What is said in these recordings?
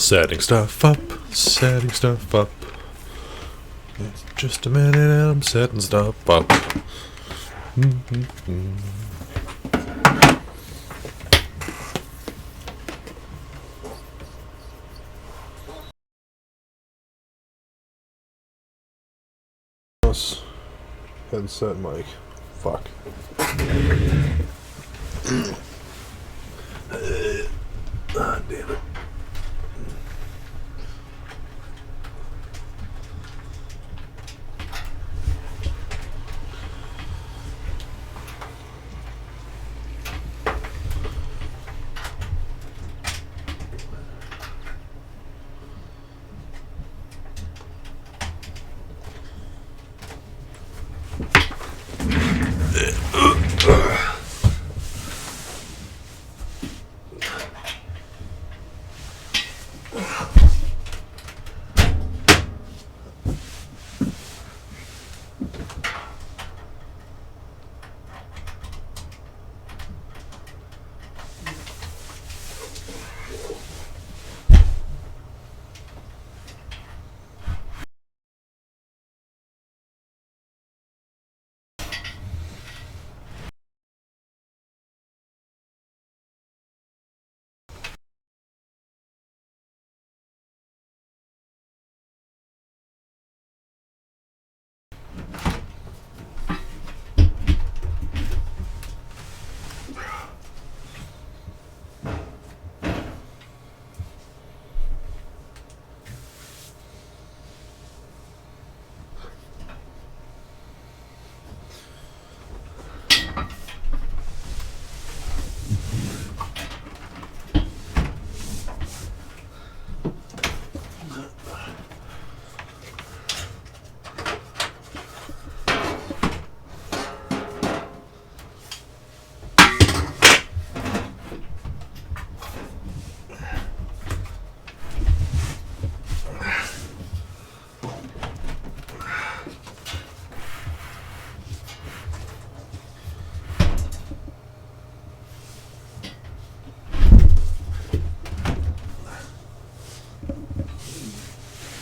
Setting stuff up, setting stuff up. It's just a minute and I'm setting stuff up. Headset mic. Fuck. Damn it.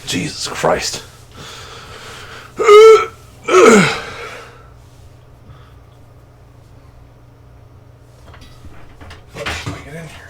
Jesus Christ. Get in here.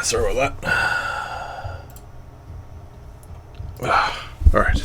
Sorry about that. All right.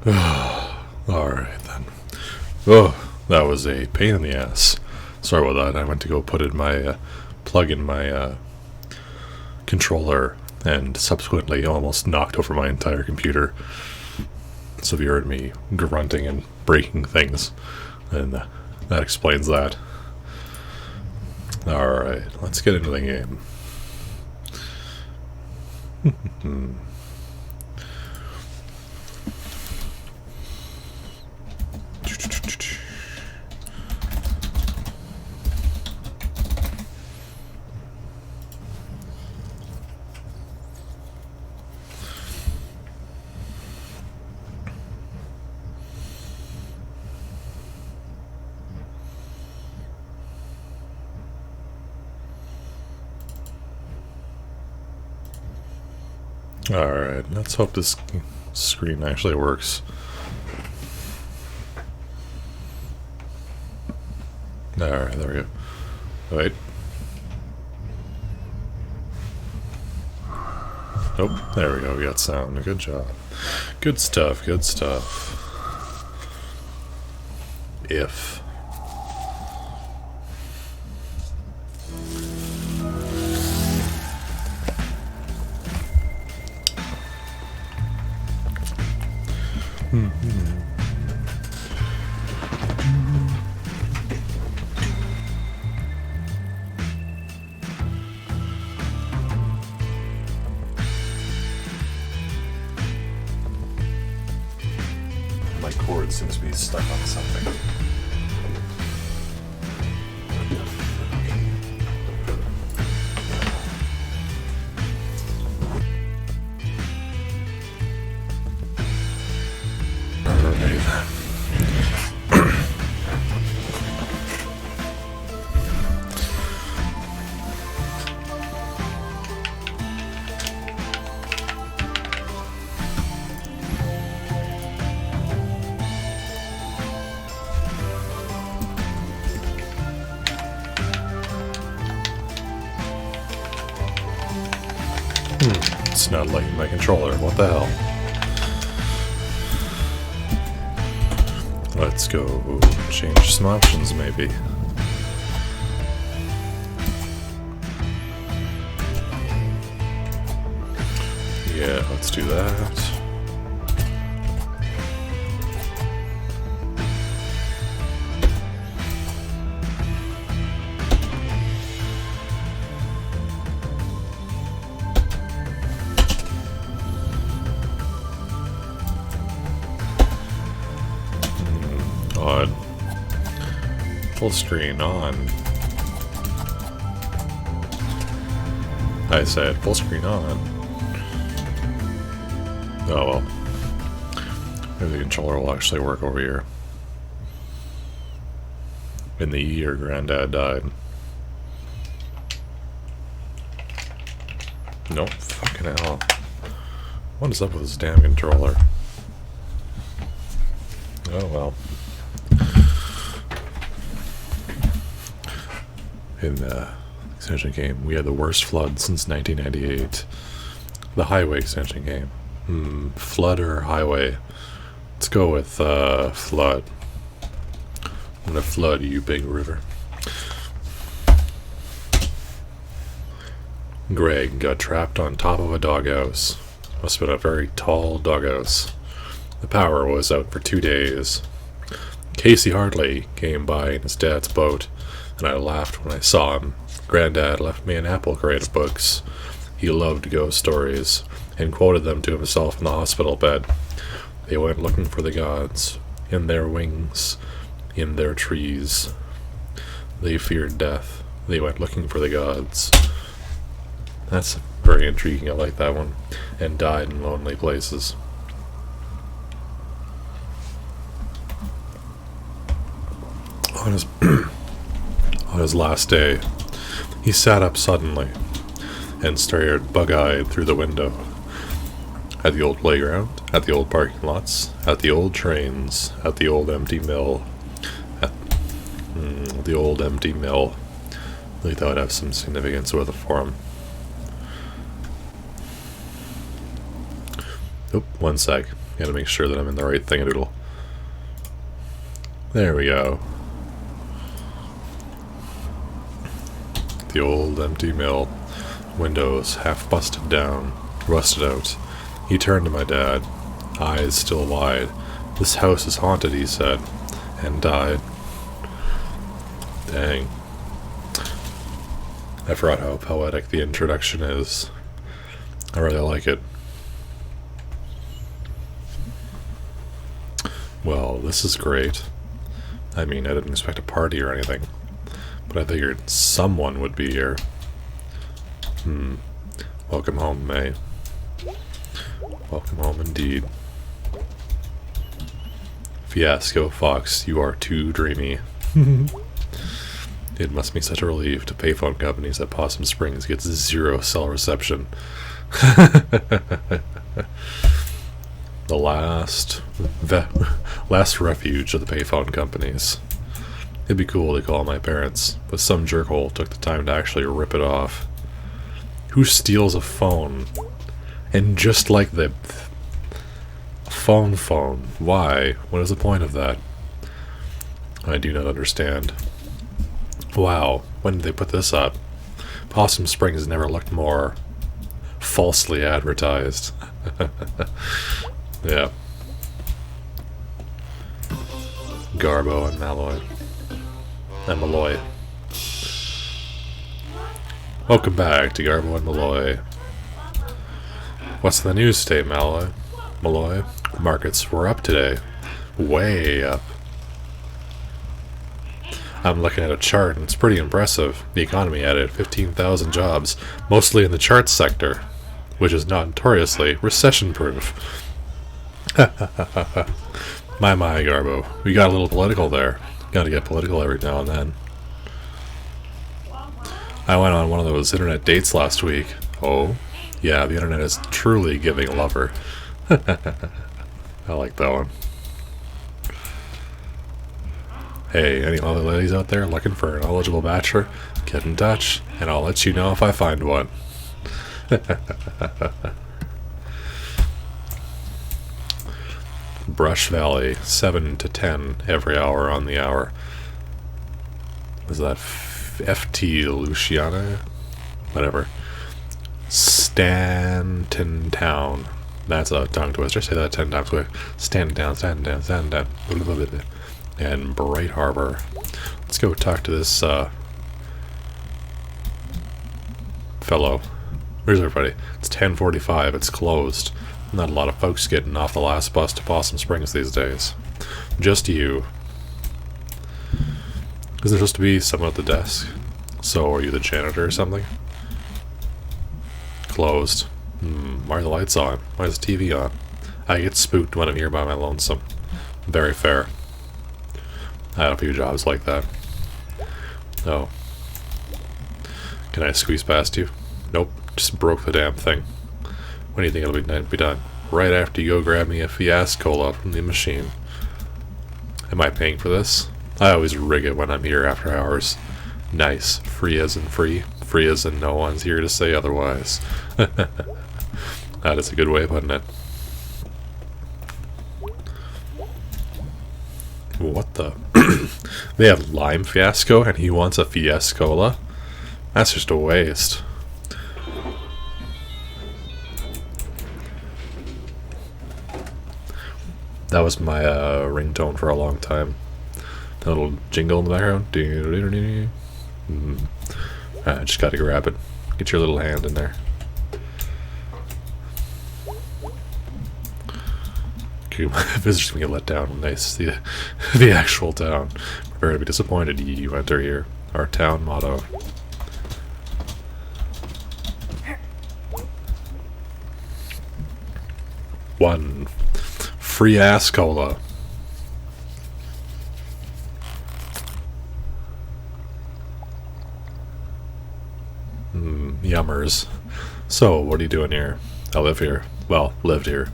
Alright then. Oh, that was a pain in the ass. Sorry about that. I went to go put in my plug in my controller and subsequently almost knocked over my entire computer. So if you heard me grunting and breaking things, then that explains that. Alright, let's get into the game. Alright, let's hope this screen actually works. Alright, there we go. Wait. Oh, there we go, we got sound. Good job. Good stuff, good stuff. If. My cord seems to be stuck on something. It's not liking my controller. What the hell? Let's go change some options, maybe. Yeah, let's do that. Odd. Full screen on. I said full screen on. Oh well. Maybe the controller will actually work over here. In the year Granddad died. Nope, fucking hell. What is up with this damn controller? Oh well. In the extension game, we had the worst flood since 1998. The highway extension game. Flood or highway? Let's go with flood. I'm gonna flood you, big river. Greg got trapped on top of a doghouse. Must have been a very tall doghouse. The power was out for 2 days. Casey Hartley came by in his dad's boat, and I laughed when I saw him. Granddad left me an apple crate of books. He loved ghost stories, and quoted them to himself in the hospital bed. They went looking for the gods, in their wings, in their trees. They feared death. They went looking for the gods. That's very intriguing, I like that one. And died in lonely places. On his last day, he sat up suddenly and stared bug-eyed through the window at the old playground, at the old parking lots, at the old trains, at the old empty mill, at the old empty mill. They thought it would have some significance with it for him. Oop, one sec. Gotta make sure that I'm in the right thingadoodle. There we go. The old empty mill. Windows half busted down, rusted out. He turned to my dad, eyes still wide. "This house is haunted," he said, and died. Dang. I forgot how poetic the introduction is. I really like it. Well, this is great. I mean, I didn't expect a party or anything, but I figured someone would be here. Welcome home, May. Welcome home indeed. Fiasco Fox, you are too dreamy. It must be such a relief to payphone companies that Possum Springs gets 0 cell reception. The last refuge of the payphone companies. It'd be cool to call my parents, but some jerkhole took the time to actually rip it off. Who steals a phone? And just like the phone, why? What is the point of that? I do not understand. Wow, when did they put this up? Possum Springs never looked more falsely advertised. Yeah. Garbo and Malloy. And Malloy. Welcome back to Garbo and Malloy. What's the news today, Malloy? Malloy? Markets were up today. Way up. I'm looking at a chart and it's pretty impressive. The economy added 15,000 jobs, mostly in the charts sector, which is notoriously recession-proof. My, Garbo. We got a little political there. Gotta get political every now and then. I went on one of those internet dates last week. Oh? Yeah, the internet is truly giving a lover. I like that one. Hey, any other ladies out there looking for an eligible bachelor? Get in touch, and I'll let you know if I find one. Brush Valley, 7 to 10 every hour on the hour. Was that FT Luciana? Whatever. Stanton Town. That's a tongue twister. Say that 10 times quick. Stanton Town, Stanton Town, Stanton Town. Blah, blah, blah, blah. And Bright Harbor. Let's go talk to this fellow. Where's everybody? It's 10:45. It's closed. Not a lot of folks getting off the last bus to Possum Springs these days. Just you. Is there supposed to be someone at the desk? So, are you the janitor or something? Closed. Why are the lights on? Why is the TV on? I get spooked when I'm here by my lonesome. Very fair. I had a few jobs like that. Oh. Can I squeeze past you? Nope. Just broke the damn thing. When do you think it'll be done? Right after you go grab me a Fiascola from the machine. Am I paying for this? I always rig it when I'm here after hours. Nice. Free as in free. Free as in no one's here to say otherwise. That is a good way of putting it. What the? They have lime Fiasco and he wants a Fiascola? That's just a waste. That was my ringtone for a long time. That little jingle in the background. I just gotta grab it. Get your little hand in there. Okay, my visitors gonna get let down. Nice. The actual town. Prepare to be disappointed you enter here. Our town motto. One. Free ass cola. Yummers. So, what are you doing here? I live here. Well, lived here.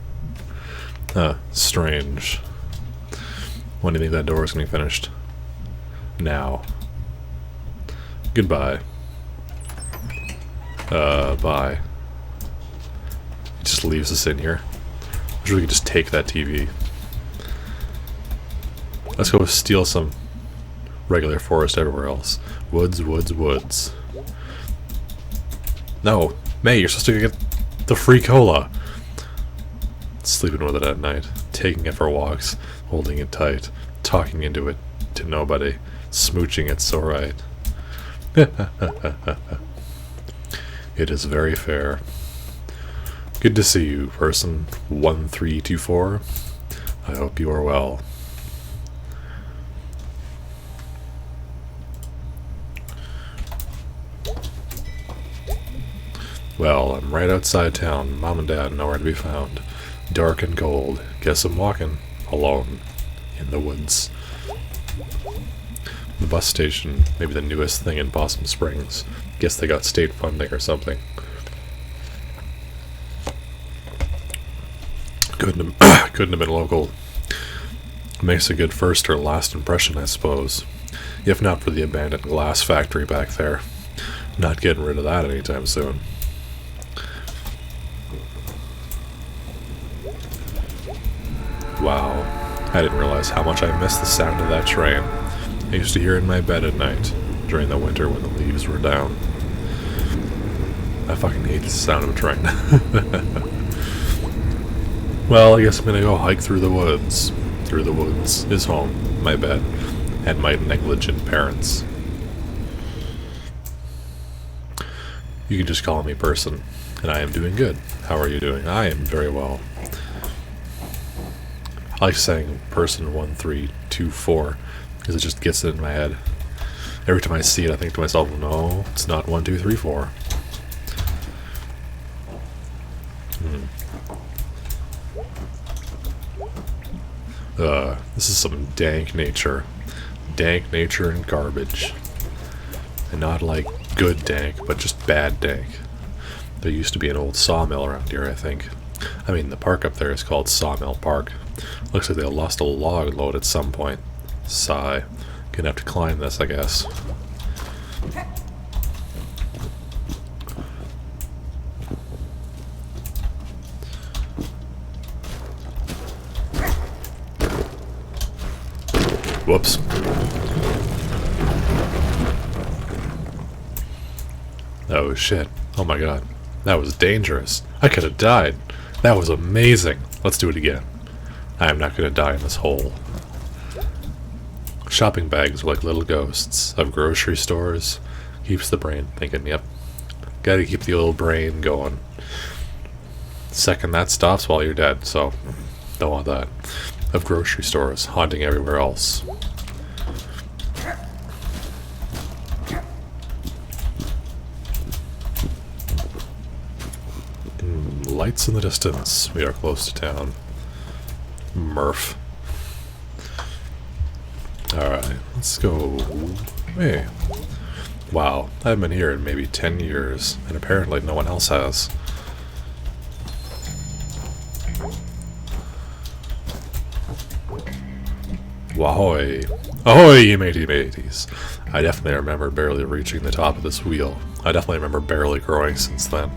Strange. When do you think that door is going to be finished? Now. Goodbye. Bye. He just leaves us in here. Wish we could just take that TV. Let's go steal some regular forest everywhere else. Woods, woods, woods. No, May, you're supposed to get the free cola. Sleeping with it at night, taking it for walks, holding it tight, talking into it to nobody, smooching it so right. It is very fair. Good to see you, person 1324. I hope you are well. Well, I'm right outside town. Mom and Dad nowhere to be found. Dark and cold. Guess I'm walking alone in the woods. The bus station, maybe the newest thing in Possum Springs. Guess they got state funding or something. Couldn't have been local. Makes a good first or last impression, I suppose. If not for the abandoned glass factory back there. Not getting rid of that anytime soon. Wow, I didn't realize how much I missed the sound of that train. I used to hear it in my bed at night, during the winter when the leaves were down. I fucking hate the sound of a train. Well, I guess I'm gonna go hike through the woods. Through the woods is home, my bed, and my negligent parents. You can just call me person, and I am doing good. How are you doing? I am very well. I like saying person 1324 because it just gets it in my head. Every time I see it, I think to myself, no, it's not 1, 2, 3, 4. This is some dank nature. Dank nature and garbage. And not like good dank, but just bad dank. There used to be an old sawmill around here, I think. I mean, the park up there is called Sawmill Park. Looks like they lost a log load at some point. Sigh. Gonna have to climb this, I guess. Whoops. Oh shit. Oh my god. That was dangerous. I could have died. That was amazing. Let's do it again. I am not going to die in this hole. Shopping bags are like little ghosts of grocery stores. Keeps the brain thinking, yep. Gotta keep the old brain going. Second that stops while you're dead, so don't want that. Of grocery stores haunting everywhere else. Lights in the distance. We are close to town. Murph. Alright, let's go. Hey. Wow, I haven't been here in maybe 10 years, and apparently no one else has. Wahoy. Ahoy, you matey mateys. I definitely remember barely reaching the top of this wheel. I definitely remember barely growing since then.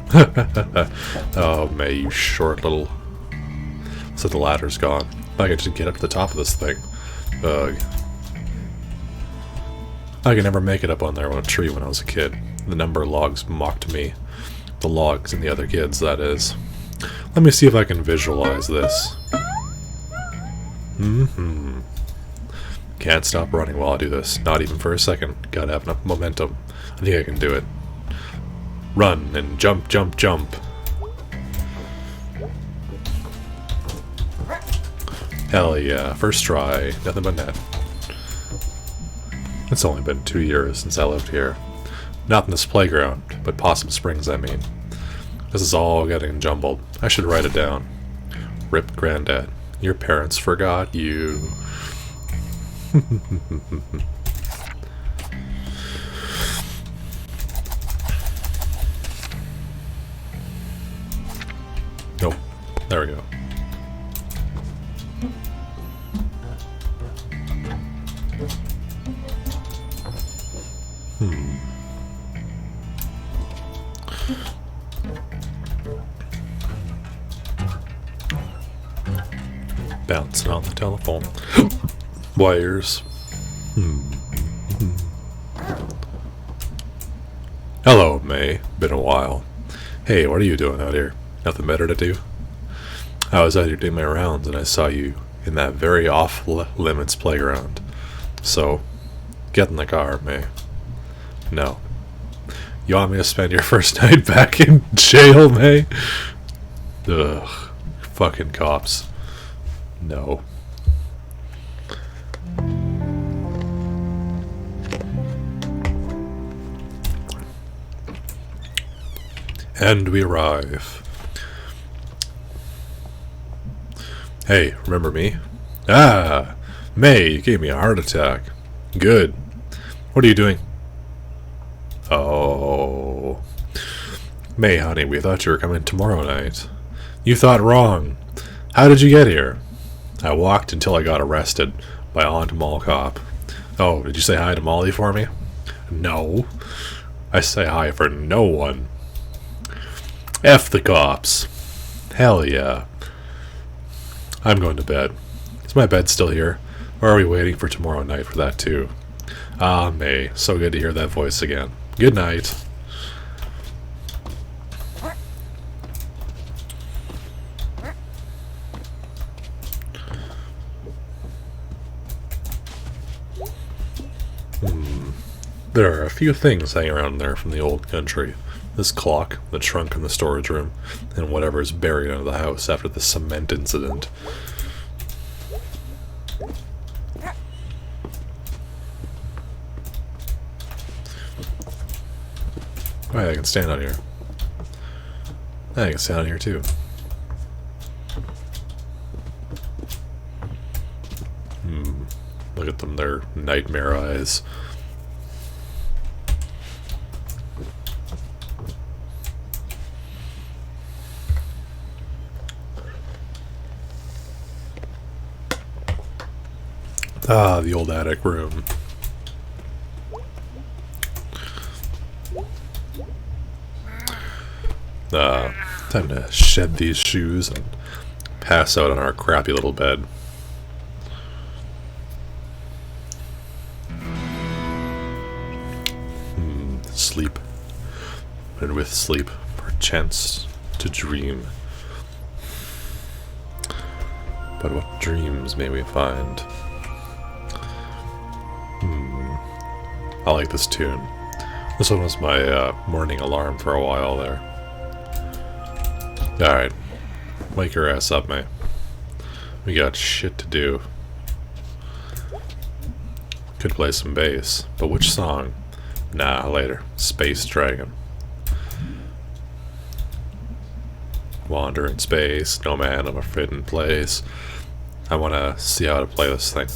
Oh, May, you short little... So the ladder's gone. I can just get up to the top of this thing. Ugh. I could never make it up on there on a tree when I was a kid. The number of logs mocked me. The logs and the other kids, that is. Let me see if I can visualize this. Can't stop running while I do this. Not even for a second. Gotta have enough momentum. I think I can do it. Run and jump, jump, jump. Hell yeah. First try. Nothing but net. It's only been 2 years since I lived here. Not in this playground, but Possum Springs, I mean. This is all getting jumbled. I should write it down. Rip Granddad. Your parents forgot you. Nope. There we go. bouncing on the telephone wires. Hello, May. Been a while. Hey, what are you doing out here? Nothing better to do? I was out here doing my rounds and I saw you in that very off-limits playground. So, get in the car, May. No. You want me to spend your first night back in jail, May? Ugh. Fucking cops. No. And we arrive. Hey, remember me? Ah! May, you gave me a heart attack. Good. What are you doing? Oh. May, honey, we thought you were coming tomorrow night. You thought wrong. How did you get here? I walked until I got arrested by Aunt Mall Cop. Oh, did you say hi to Molly for me? No. I say hi for no one. F the cops. Hell yeah. I'm going to bed. Is my bed still here? Or are we waiting for tomorrow night for that too? Ah, May. So good to hear that voice again. Good night. There are a few things hanging around there from the old country. This clock, the trunk in the storage room, and whatever is buried under the house after the cement incident. Alright, I can stand on here. I can stand on here too. Look at them, their nightmare eyes. Ah, the old attic room. Time to shed these shoes and pass out on our crappy little bed. Sleep. And with sleep, perchance to dream. But what dreams may we find? I like this tune. This one was my morning alarm for a while there. Alright. Wake your ass up, mate. We got shit to do. Could play some bass, but which song? Nah, later. Space Dragon. Wander in space, no man of a forbidden place. I want to see how to play this thing.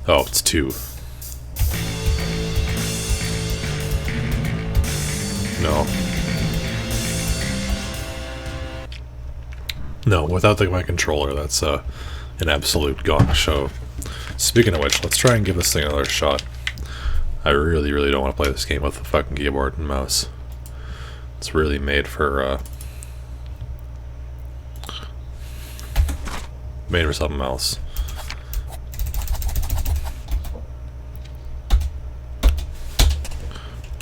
Oh, it's 2. No. No, without my controller, that's an absolute gong show. Speaking of which, let's try and give this thing another shot. I really, really don't want to play this game with the fucking keyboard and mouse. It's really made for something else.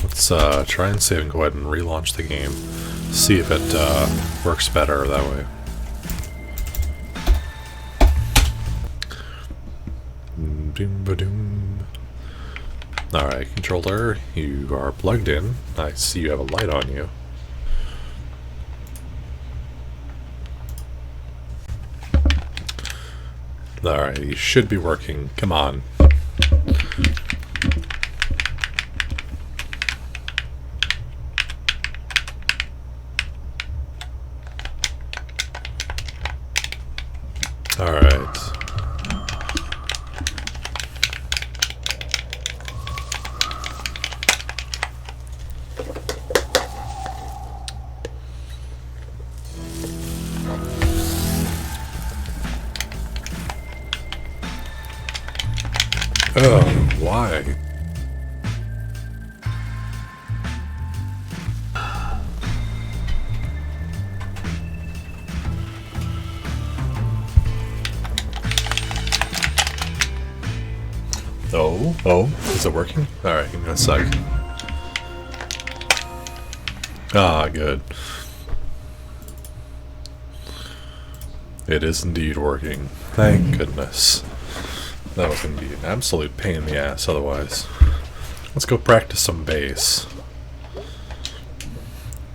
Let's try and save and go ahead and relaunch the game. See if it works better that way. Alright, controller, you are plugged in. I see you have a light on you. Alright, you should be working. Come on. Alright. Oh, why? Oh, is it working? Alright, give me a sec. Ah, good. It is indeed working. Thank goodness. That was going to be an absolute pain in the ass otherwise. Let's go practice some bass.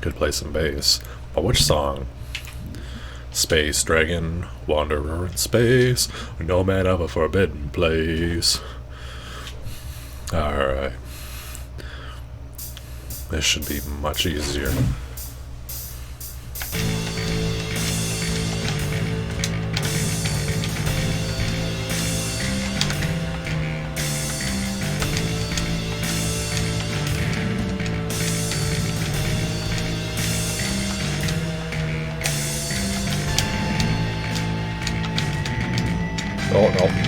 Could play some bass. But which song? Space Dragon, Wanderer in Space, Nomad of a Forbidden Place. Alright. This should be much easier. Oh no.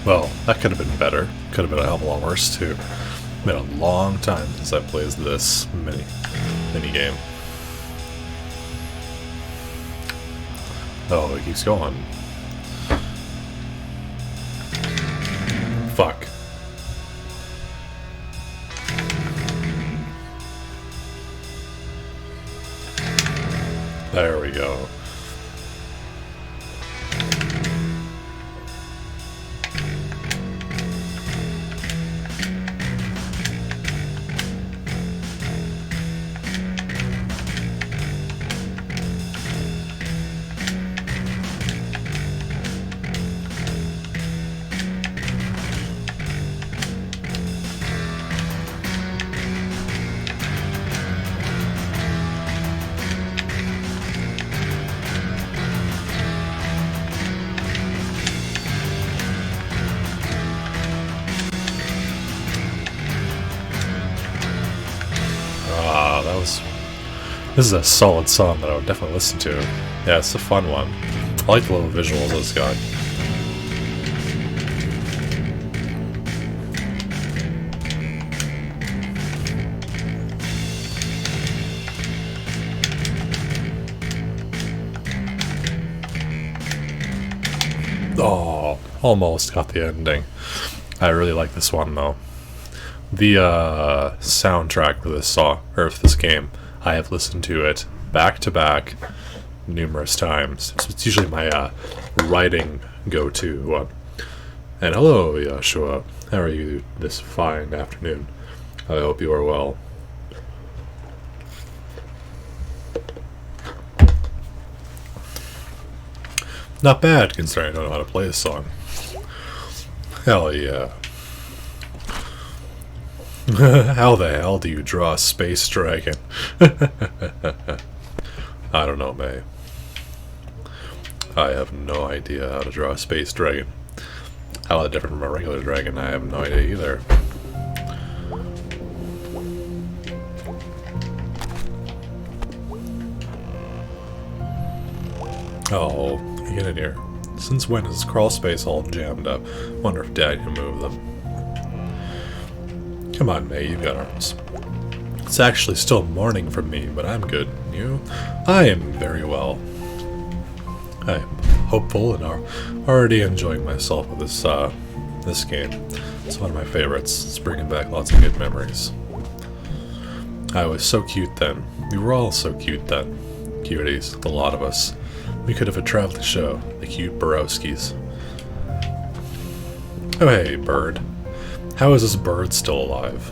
Well, that could have been better. Could have been a hell of a lot worse too. Been a long time since I played this mini game. Oh, it keeps going. Fuck. There we go. This is a solid song that I would definitely listen to. Yeah, it's a fun one. I like the little visuals it's got. Oh, almost got the ending. I really like this one though. The soundtrack for this song, or for this game, I have listened to it back to back numerous times. So it's usually my writing go-to one. And hello, Joshua. How are you this fine afternoon? I hope you are well. Not bad, considering I don't know how to play this song. Hell yeah. How the hell do you draw a space dragon? I don't know, May. I have no idea how to draw a space dragon. How is it different from a regular dragon? I have no idea either. Oh, get in here. Since when is crawl space all jammed up? Wonder if Dad can move them. Come on, May, you've got arms. It's actually still morning for me, but I'm good. You? I am very well. I am hopeful and already enjoying myself with this game. It's one of my favorites. It's bringing back lots of good memories. I was so cute then. We were all so cute then. Cuties, a lot of us. We could have a traveling show, the cute Borowskis. Oh hey, bird. How is this bird still alive?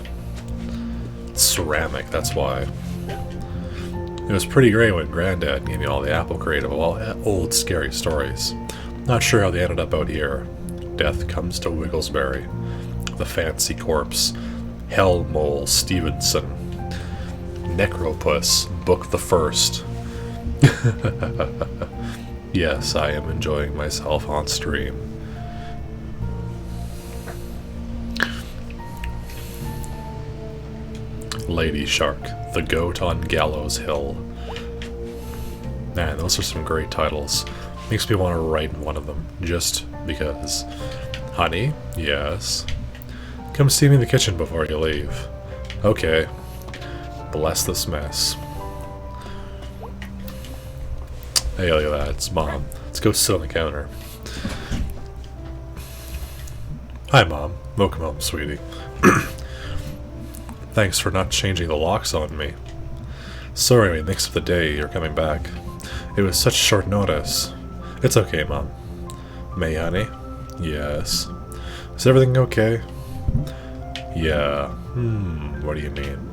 It's ceramic, that's why. It was pretty great when Granddad gave me all the apple crate of all old scary stories. Not sure how they ended up out here. Death Comes to Wigglesbury, The Fancy Corpse, Hell Mole Stevenson, Necropus, Book the First. Yes, I am enjoying myself on stream. Lady Shark, The Goat on Gallows Hill. Man, those are some great titles. Makes me want to write one of them, just because. Honey? Yes? Come see me in the kitchen before you leave. Okay. Bless this mess. Hey, look at that. It's Mom. Let's go sit on the counter. Hi, Mom. Welcome home, sweetie. Thanks for not changing the locks on me. Sorry we mixed up the day you're coming back. It was such short notice. It's okay, Mom. May, honey? Yes. Is everything okay? Yeah. What do you mean?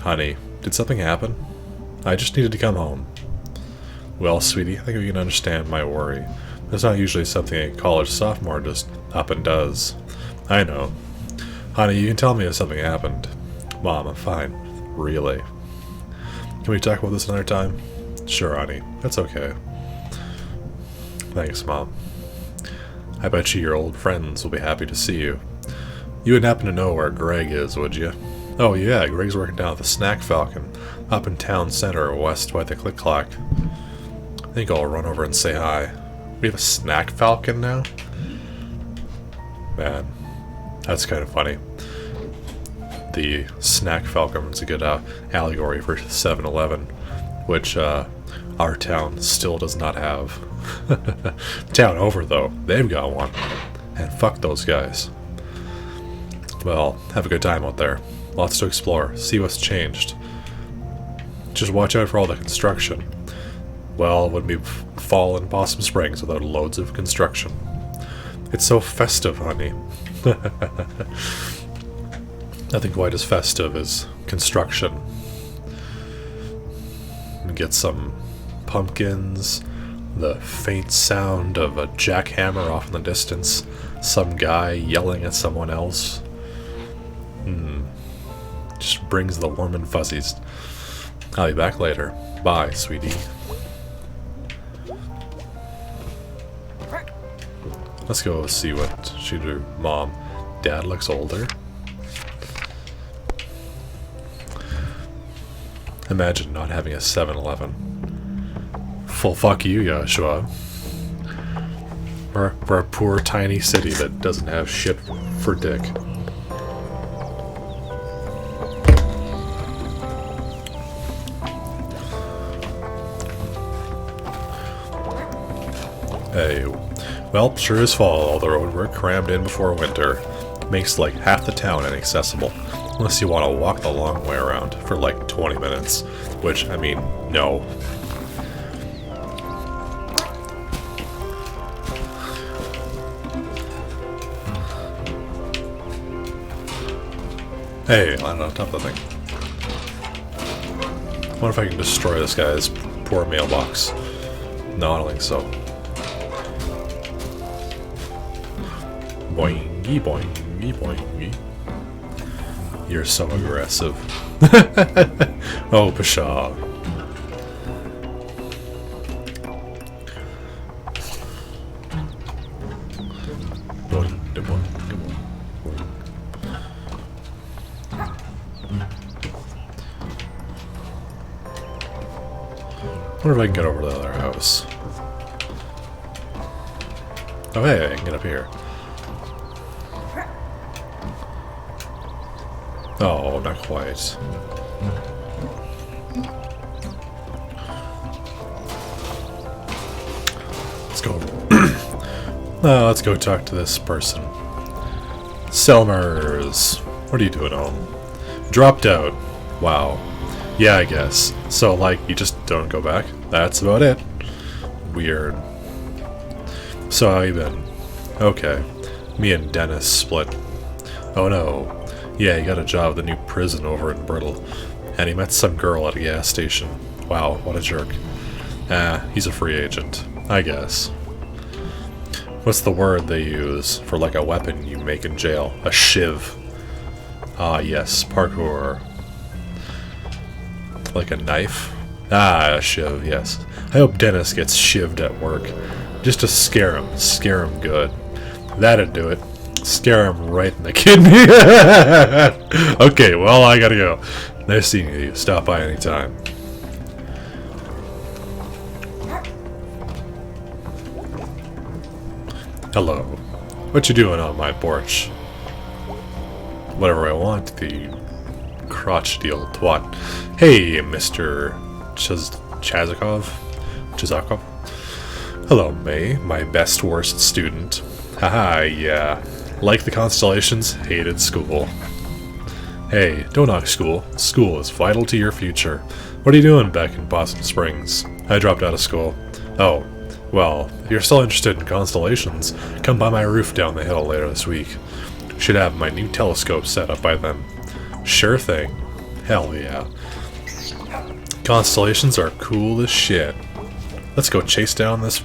Honey, did something happen? I just needed to come home. Well, sweetie, I think you can understand my worry. It's not usually something a college sophomore just up and does. I know. Honey, you can tell me if something happened. Mom, I'm fine. Really. Can we talk about this another time? Sure, honey. That's okay. Thanks, Mom. I bet you your old friends will be happy to see you. You wouldn't happen to know where Greg is, would you? Oh yeah, Greg's working down at the Snack Falcon, up in town center, west by the Click Clack. I think I'll run over and say hi. We have a Snack Falcon now? Man, that's kind of funny. The Snack Falcon is a good allegory for 7-Eleven, which our town still does not have. Town over, though, they've got one. And fuck those guys. Well, have a good time out there. Lots to explore, see what's changed. Just watch out for all the construction. Well, it wouldn't be fall in Possum Springs without loads of construction. It's so festive, honey. Nothing quite as festive as construction. Get some pumpkins, the faint sound of a jackhammer off in the distance, some guy yelling at someone else. Just brings the warm and fuzzies. I'll be back later. Bye, sweetie. Let's go see what she do. Mom. Dad looks older. Imagine not having a 7-Eleven. Full fuck you, Joshua. We're a poor tiny city that doesn't have shit for dick. Hey, well, sure is fall, all the roadwork crammed in before winter. Makes like half the town inaccessible. Unless you want to walk the long way around for like 20 minutes. Which, I mean, no. Hey, landed on top of the thing. I wonder if I can destroy this guy's poor mailbox. No, I don't think so. Boingy, boingy, boingy. You're so aggressive. Oh, pshaw. I wonder if I can get over to the other house. Oh hey, I can get up here. Oh, not quite. Let's go. Let's go talk to this person. Selmers, what are you doing home? Dropped out. Wow. Yeah, I guess. So, like, you just don't go back? That's about it. Weird. So, how you been? Okay. Me and Dennis split. Oh no. Yeah, he got a job at the new prison over in Brittle. And he met some girl at a gas station. Wow, what a jerk. He's a free agent, I guess. What's the word they use for like a weapon you make in jail? A shiv. Ah, yes, parkour. Like a knife? Ah, a shiv, yes. I hope Dennis gets shivved at work. Just to scare him. Scare him good. That'd do it. Scare him right in the kidney. Okay, well, I gotta go. Nice seeing you. Stop by anytime. Hello. What you doing on my porch? Whatever I want, the crotchety old twat. Hey, Mr. Chazakov? Hello, May, my best worst student. Haha, yeah. Like the constellations, hated school. Hey, don't knock school. School is vital to your future. What are you doing back in Possum Springs? I dropped out of school. Oh, well, if you're still interested in constellations, come by my roof down the hill later this week. Should have my new telescope set up by then. Sure thing. Hell yeah. Constellations are cool as shit. Let's go chase down this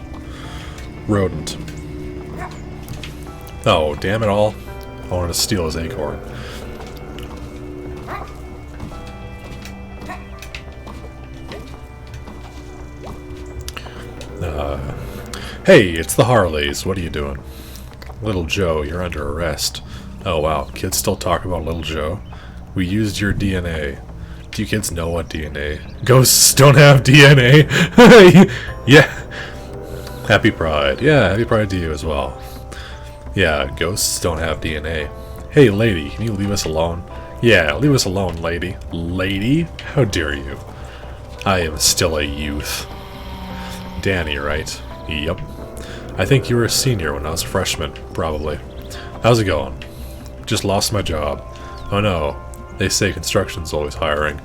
rodent. Oh, damn it all. I wanted to steal his acorn. Hey, it's the Harleys. What are you doing? Little Joe, you're under arrest. Oh wow, kids still talk about Little Joe? We used your DNA. Do you kids know what DNA? Ghosts don't have DNA? Yeah. Happy Pride. Yeah, happy Pride to you as well. Yeah, ghosts don't have DNA. Hey lady, can you leave us alone? Yeah, leave us alone, lady. Lady? How dare you? I am still a youth. Danny, right? Yep. I think you were a senior when I was a freshman, probably. How's it going? Just lost my job. Oh no, they say construction's always hiring.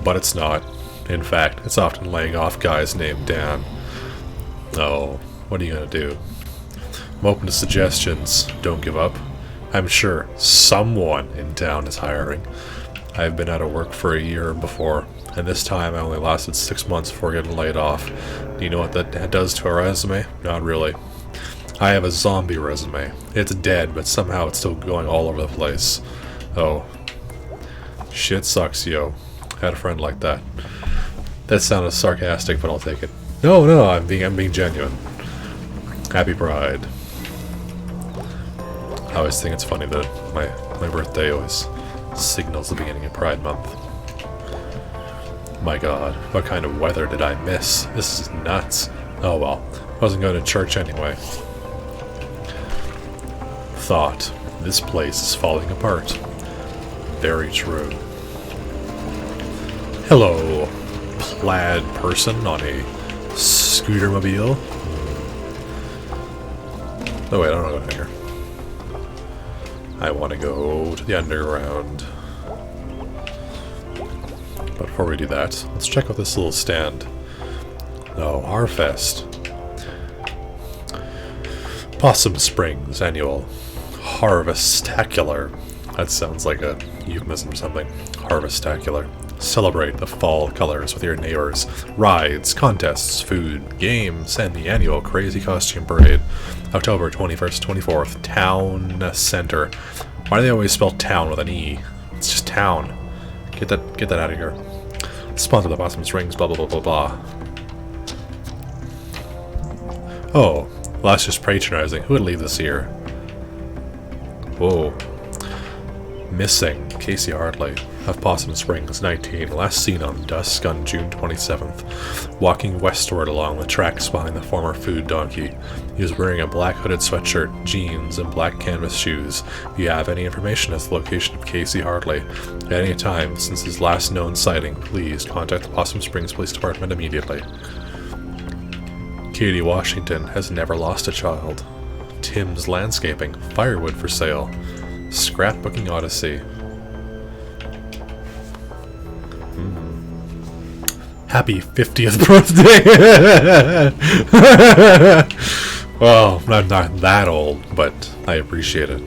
But it's not. In fact, it's often laying off guys named Dan. Oh, what are you gonna do? I'm open to suggestions. Don't give up. I'm sure someone in town is hiring. I've been out of work for a year before, and this time I only lasted 6 months before getting laid off. Do you know what that does to a resume? Not really. I have a zombie resume. It's dead, but somehow it's still going all over the place. Oh. Shit sucks, yo. Had a friend like that. That sounded sarcastic, but I'll take it. No, I'm being genuine. Happy Pride. I always think it's funny that my birthday always signals the beginning of Pride Month. My god, what kind of weather did I miss? This is nuts. Oh well, wasn't going to church anyway. Thought, this place is falling apart. Very true. Hello, plaid person on a scooter-mobile. Oh wait, I don't know here. I want to go to the underground. But before we do that, let's check out this little stand. Oh, Harfest. Possum Springs Annual Harvestacular. That sounds like a euphemism or something. Harvestacular. Celebrate the fall colors with your neighbors. Rides, contests, food, games, and the annual Crazy Costume Parade. October 21st, 24th. Town Center. Why do they always spell town with an E? It's just town. Get that out of here. Sponsored by Possum Springs, blah blah blah blah blah. Oh, well that's just patronizing. Who would leave this here? Whoa. Missing. Casey Hartley of Possum Springs, 19, last seen on dusk on June 27th, walking westward along the tracks behind the former food donkey. He was wearing a black hooded sweatshirt, jeans, and black canvas shoes. If you have any information as to the location of Casey Hartley at any time since his last known sighting, please contact the Possum Springs Police Department immediately. Katie Washington has never lost a child. Tim's Landscaping, firewood for sale. Scrapbooking Odyssey. Happy 50th birthday! Well, I'm not that old, but I appreciate it.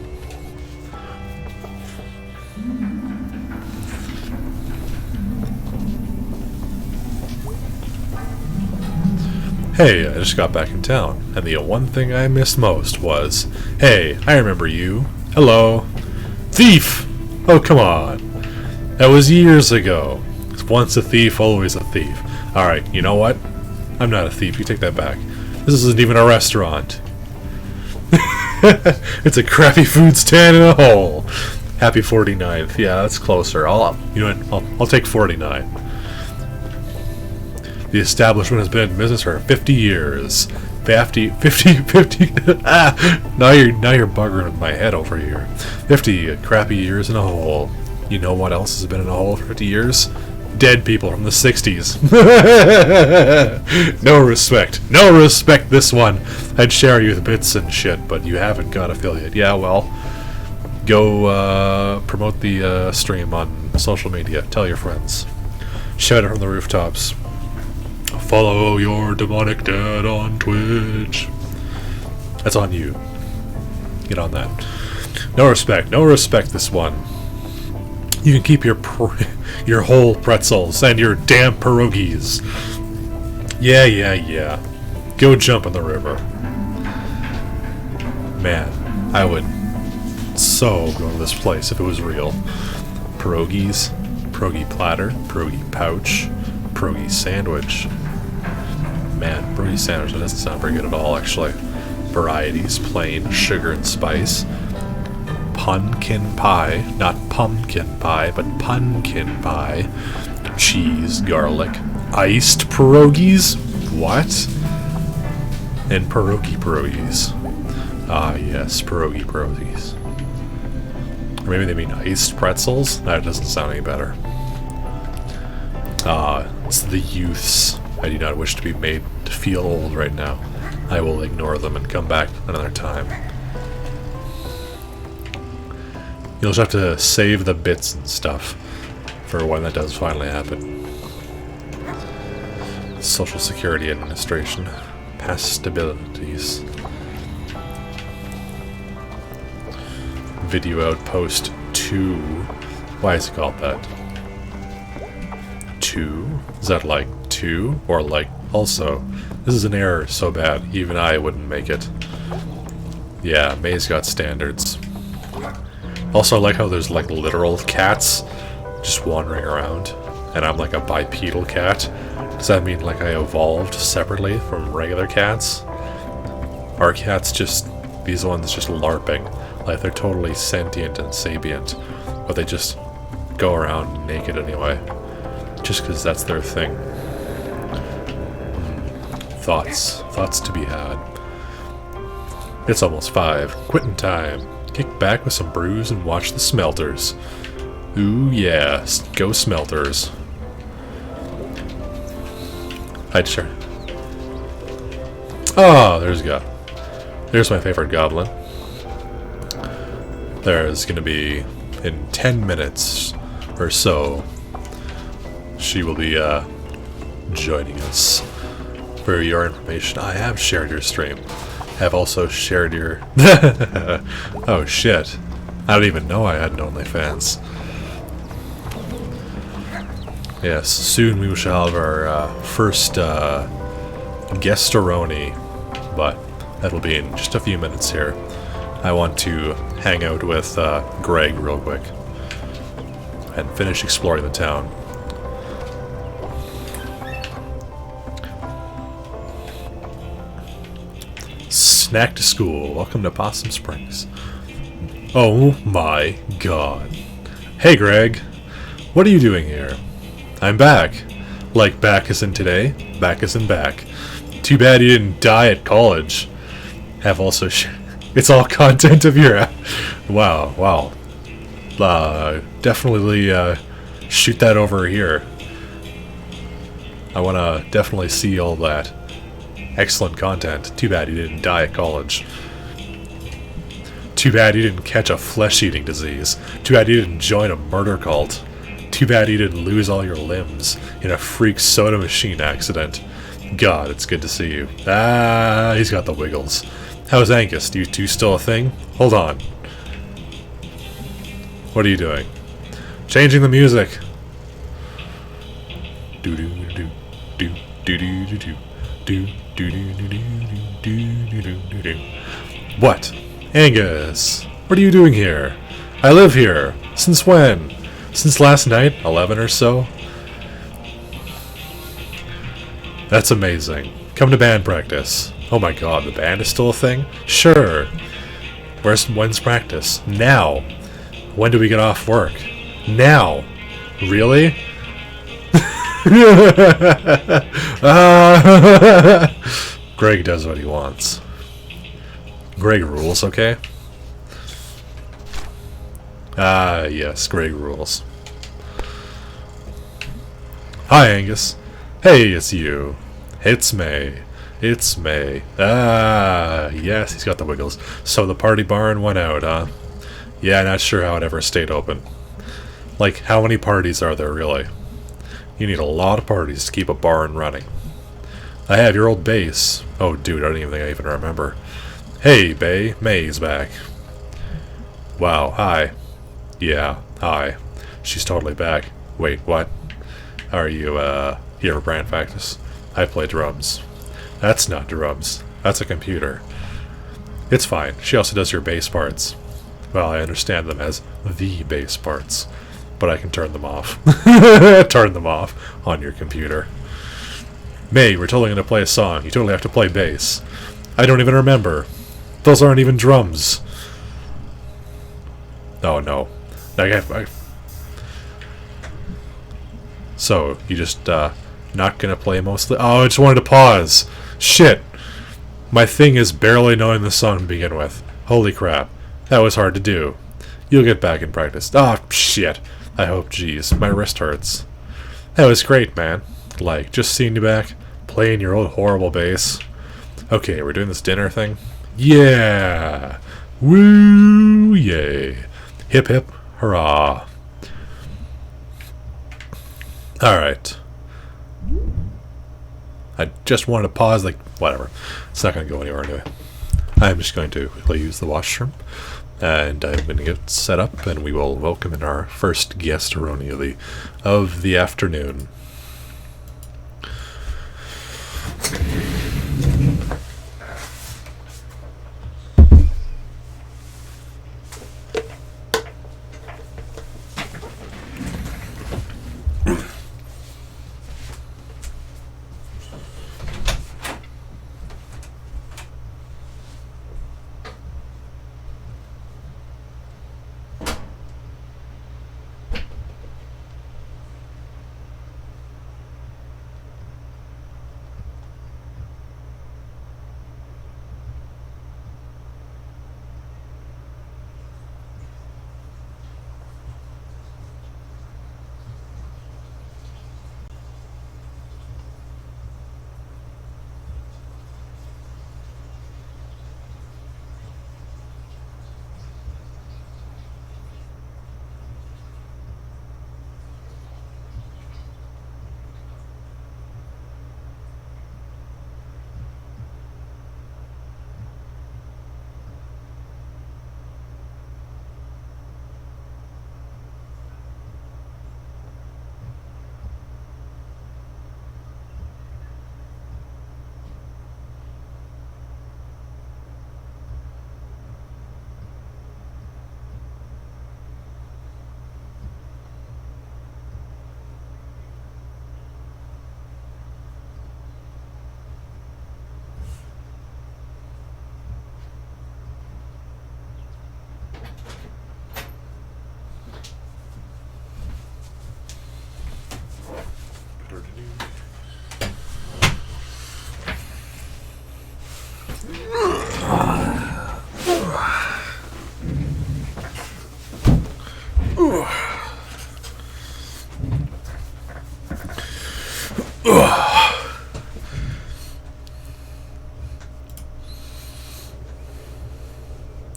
Hey, I just got back in town, and the one thing I missed most was, hey, I remember you. Hello. Thief! Oh, come on. That was years ago. Once a thief, always a thief. Alright, you know what? I'm not a thief, you take that back. This isn't even a restaurant. It's a crappy food stand in a hole. Happy 49th. Yeah, that's closer. I'll take 49. The establishment has been in business for 50 years. 50 now you're buggering with my head over here. 50 crappy years in a hole. You know what else has been in a hole for 50 years? Dead people from the 60s. No respect. No respect this one. I'd share you with bits and shit, but you haven't got affiliate. Yeah, well, go promote the stream on social media. Tell your friends. Shout it from the rooftops. Follow your demonic dad on Twitch. That's on you. Get on that. No respect. No respect this one. You can keep your whole pretzels and your damn pierogies. Yeah. Go jump in the river. Man, I would so go to this place if it was real. Pierogies, pierogi platter, pierogi pouch, pierogi sandwich. Man, pierogi sandwich, that doesn't sound very good at all, actually. Varieties, plain, sugar and spice. Pumpkin pie, not pumpkin pie, but pumpkin pie. Cheese, garlic, iced pierogies? What? And pierogies. Ah, yes, pierogies. Or maybe they mean iced pretzels? That doesn't sound any better. Ah, it's the youths. I do not wish to be made to feel old right now. I will ignore them and come back another time. You'll just have to save the bits and stuff for when that does finally happen. Social Security Administration. Past stabilities. Video Outpost 2. Why is it called that? 2? Is that like 2? Or like also? This is an error so bad, even I wouldn't make it. Yeah, May's got standards. Also, I like how there's like literal cats just wandering around, and I'm like a bipedal cat. Does that mean like I evolved separately from regular cats? Are cats just, these ones just LARPing, like they're totally sentient and sapient, but they just go around naked anyway, just because that's their thing. Thoughts to be had. It's almost 5, quitting time. Kick back with some brews and watch the smelters. Ooh yeah, go smelters. I'd sure. Oh, there's my favorite goblin. There's gonna be, in 10 minutes or so, she will be joining us. For your information, I have shared your stream. Have also shared your... Oh shit. I don't even know I had an OnlyFans. Yes, soon we shall have our first guestaroni, but that'll be in just a few minutes here. I want to hang out with Greg real quick and finish exploring the town. Snack to school. Welcome to Possum Springs. Oh my god. Hey Greg. What are you doing here? I'm back. Like back as in today? Back as in back. Too bad you didn't die at college. Have also it's all content of your app. Wow. Definitely shoot that over here. I wanna definitely see all that. Excellent content. Too bad you didn't die at college. Too bad you didn't catch a flesh-eating disease. Too bad you didn't join a murder cult. Too bad you didn't lose all your limbs in a freak soda machine accident. God, it's good to see you. Ah, he's got the wiggles. How's Angus? Do you two still a thing? Hold on. What are you doing? Changing the music. Do do do do do do do do do What? Angus, what are you doing here? I live here. Since when? Since last night, 11 or so? That's amazing. Come to band practice. Oh my god, the band is still a thing? Sure. When's practice? Now. When do we get off work? Now. Really? Greg does what he wants. Greg rules, okay? Ah, yes, Greg rules. Hi, Angus. Hey, it's you. It's May. It's May. Ah, yes, he's got the wiggles. So the party barn went out, huh? Yeah, not sure how it ever stayed open. Like, how many parties are there, really? You need a lot of parties to keep a barn running. I have your old bass. Oh, dude, I don't even think I even remember. Hey, Bay. May's back. Wow, hi. Yeah, hi. She's totally back. Wait, what? Are you, here for band practice? I play drums. That's not drums. That's a computer. It's fine. She also does your bass parts. Well, I understand them as the bass parts, but I can turn them off. Turn them off on your computer. May, we're totally going to play a song. You totally have to play bass. I don't even remember. Those aren't even drums. Oh, no. So, you just, not going to play mostly? Oh, I just wanted to pause. Shit. My thing is barely knowing the song to begin with. Holy crap. That was hard to do. You'll get back in practice. Oh, shit. I hope, jeez. My wrist hurts. That was great, man. Like, just seeing you back, playing your old horrible bass. Okay, we're doing this dinner thing? Yeah! Woo! Yay! Hip hip, hurrah! Alright. I just wanted to pause, like, whatever. It's not going to go anywhere anyway. I'm just going to quickly use the washroom. And I'm going to get set up, and we will welcome in our first guest of the afternoon.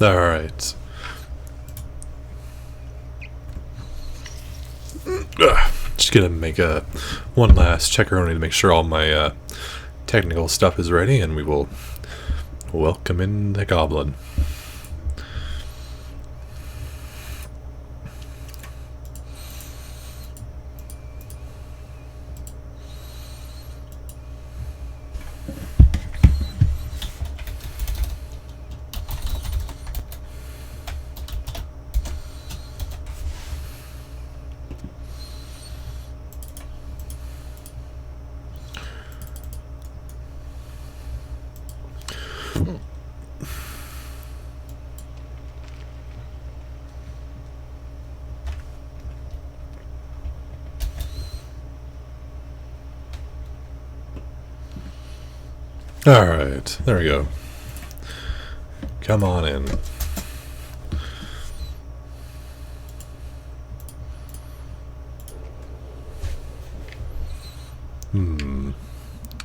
Alright. Just gonna make one last check-a-roni to make sure all my technical stuff is ready, and we will welcome in the goblin. Alright, there we go. Come on in.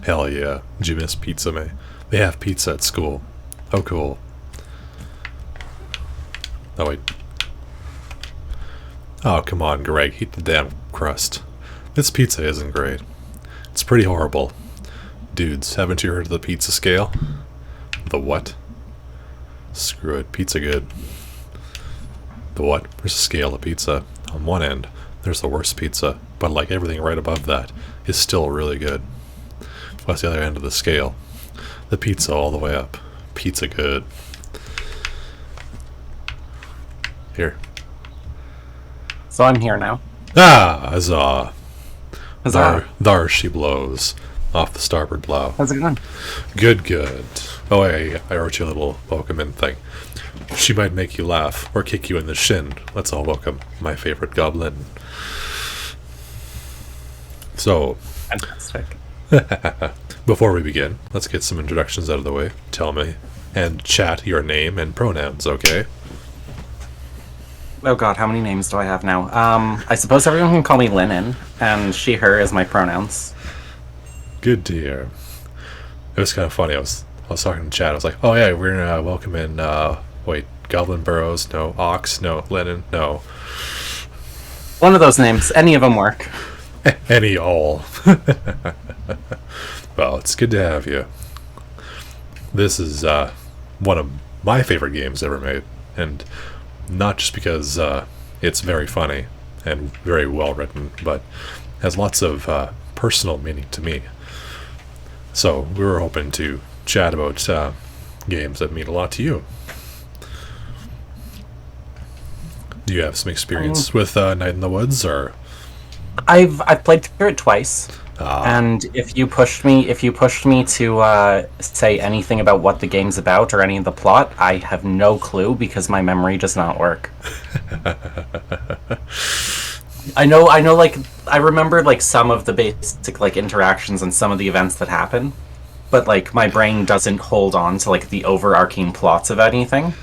Hell yeah. Did you miss pizza, May? They have pizza at school. Oh, cool. Oh, wait. Oh, come on, Greg. Eat the damn crust. This pizza isn't great. It's pretty horrible. Dudes, haven't you heard of the pizza scale? The what? Screw it. Pizza good. The what? There's a scale of pizza. On one end, there's the worst pizza, but like everything right above that is still really good. What's the other end of the scale? The pizza all the way up. Pizza good. Here. So I'm here now. Ah, huzzah. Huzzah. There she blows. Off the starboard bow. How's it going? Good, good. Oh, I wrote you a little welcome in thing. She might make you laugh or kick you in the shin. Let's all welcome my favorite goblin. So, Fantastic. before we begin, let's get some introductions out of the way. Tell me and chat your name and pronouns, okay? Oh god, how many names do I have now? I suppose everyone can call me Linen, and she, her is my pronouns. Good to hear. It was kind of funny. I was talking to chat. I was like, oh yeah, we're gonna welcome in, wait, Goblin Burrows, no. Ox, no. Lennon, no. One of those names. Any of them work. Any all. Well, it's good to have you. This is one of my favorite games ever made, and not just because it's very funny and very well written, but has lots of personal meaning to me. So we were hoping to chat about games that mean a lot to you. Do you have some experience with Night in the Woods, or? I've played through it twice, and if you pushed me to say anything about what the game's about or any of the plot, I have no clue because my memory does not work. I know. Like I remember like some of the basic like interactions and some of the events that happen, but like my brain doesn't hold on to like the overarching plots of anything.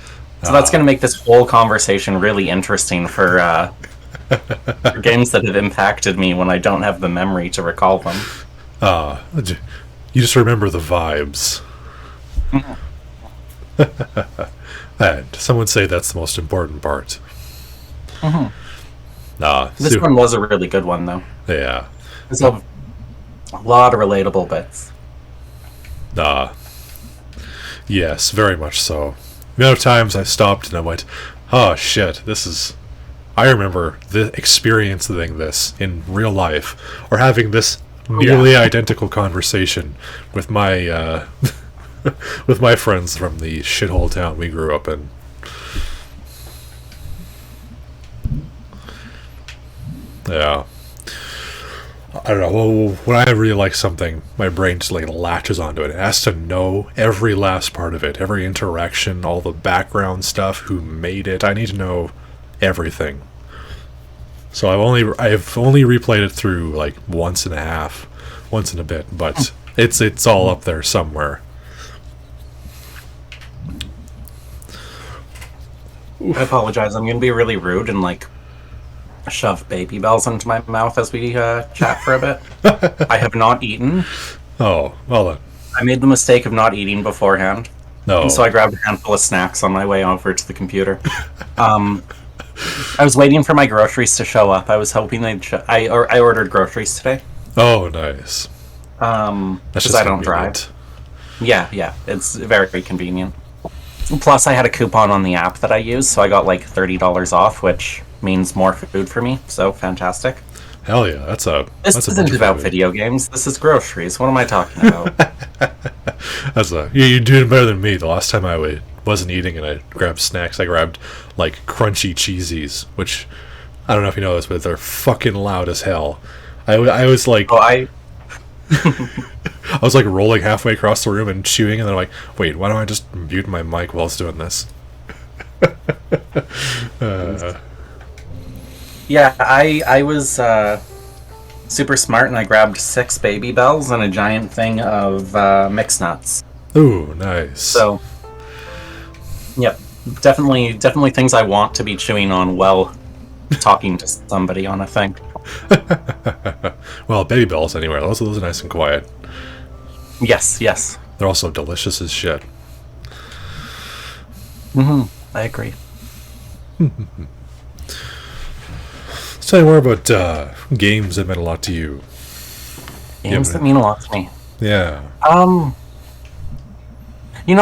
So that's going to make this whole conversation really interesting for games that have impacted me when I don't have the memory to recall them. You just remember the vibes. And some would say that's the most important part. This one was a really good one, though. Yeah. There's a lot of relatable bits. Yes, very much so. The amount of times I stopped and I went, oh shit, this is... I remember experiencing this in real life, or having this nearly identical conversation with my with my friends from the shithole town we grew up in. Yeah. I don't know. Well, when I really like something, my brain just like latches onto it. It has to know every last part of it, every interaction, all the background stuff, who made it. I need to know everything. So I've only replayed it through like once and a bit, but it's all up there somewhere. I apologize. I'm going to be really rude and like shove baby bells into my mouth as we chat for a bit. I have not eaten. Oh, well then. I made the mistake of not eating beforehand. No. And so I grabbed a handful of snacks on my way over to the computer. I was waiting for my groceries to show up. I was hoping they'd I ordered groceries today. Oh, nice. That's just because I don't convenient. drive. Yeah, it's very, very convenient. Plus, I had a coupon on the app that I used, so I got like $30 off, which means more food for me. So fantastic. Hell yeah, that's a. This that's a isn't bunch of about food. video games. This is groceries. What am I talking about? You're doing better than me. The last time I wasn't eating and I grabbed snacks, I grabbed like crunchy cheesies, which I don't know if you know this, but they're fucking loud as hell. I was like, I was like rolling halfway across the room and chewing, and then I'm like, wait, why don't I just mute my mic while I was doing this? Yeah, I was super smart, and I grabbed 6 baby bells and a giant thing of mixed nuts. Ooh, nice. So, yep, definitely things I want to be chewing on while talking to somebody on a thing. Well, Baby Bells anyway. Those are nice and quiet. Yes, yes. They're also delicious as shit. I agree. Let's tell you more about games that meant a lot to you. Games Yeah, that mean a lot to me. Yeah. I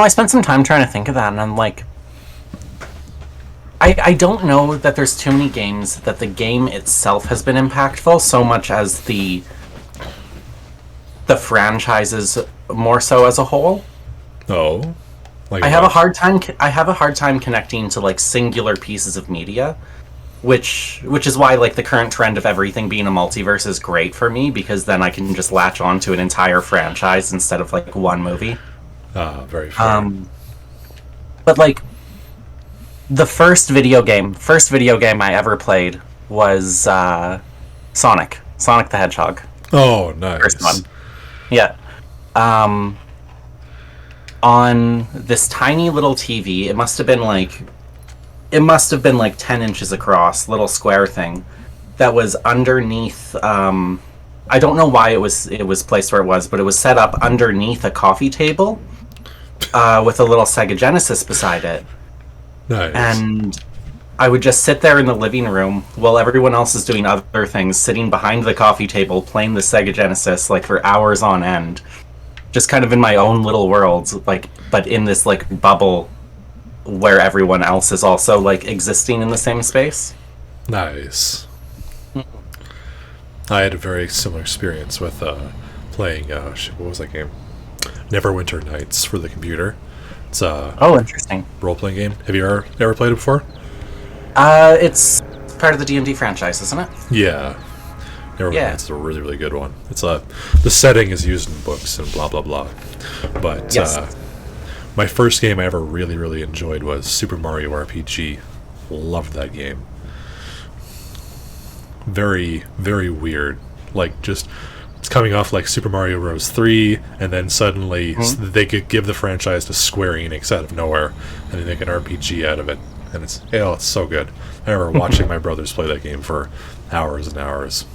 spent some time trying to think of that, and I'm like, I don't know that there's too many games that the game itself has been impactful so much as the franchises more so as a whole. Oh. Like I have a what? hard time connecting to like singular pieces of media, which is why like the current trend of everything being a multiverse is great for me, because then I can just latch on to an entire franchise instead of like one movie. Very fair. But like the first video game I ever played was Sonic the Hedgehog. Oh, nice. First one. Yeah. On this tiny little TV, it must have been like 10 inches across, little square thing that was underneath. I don't know why it was placed where it was, but it was set up underneath a coffee table with a little Sega Genesis beside it. Nice. And I would just sit there in the living room while everyone else is doing other things, sitting behind the coffee table playing the Sega Genesis like for hours on end, just kind of in my own little world, like, but in this like bubble where everyone else is also like existing in the same space. Nice. I had a very similar experience with playing. What was that game? Neverwinter Nights for the computer. It's a Oh, interesting. role-playing game. Have you ever played it before? It's part of the D&D franchise, isn't it? Yeah. Neverwinter Yeah. Nights is a really, really good one. It's the setting is used in books and blah blah blah. But Yes. my first game I ever really, really enjoyed was Super Mario RPG. Loved that game. Very, very weird. Like, just it's coming off like Super Mario Bros. 3, and then suddenly they could give the franchise to Square Enix out of nowhere, and they make an RPG out of it, and it's so good. I remember watching my brothers play that game for hours and hours.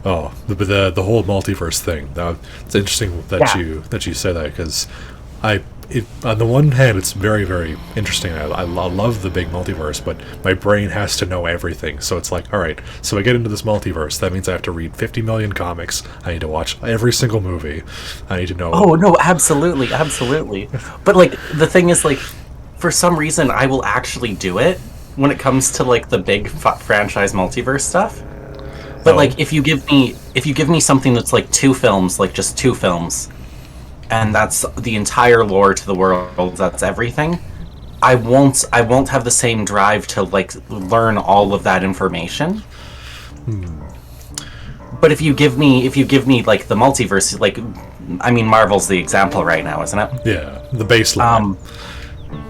Oh, the whole multiverse thing. It's interesting that you say that, because on the one hand, it's very, very interesting. I love the big multiverse, but my brain has to know everything. So it's like, all right, so I get into this multiverse. That means I have to read 50 million comics. I need to watch every single movie. I need to know. Oh no, absolutely. But like the thing is, like, for some reason I will actually do it when it comes to like the big franchise multiverse stuff. But like if you give me something that's like two films, like just two films, and that's the entire lore to the world, that's everything, I won't have the same drive to like learn all of that information. But if you give me like the multiverse, like, I mean, Marvel's the example right now, isn't it? Yeah, the baseline.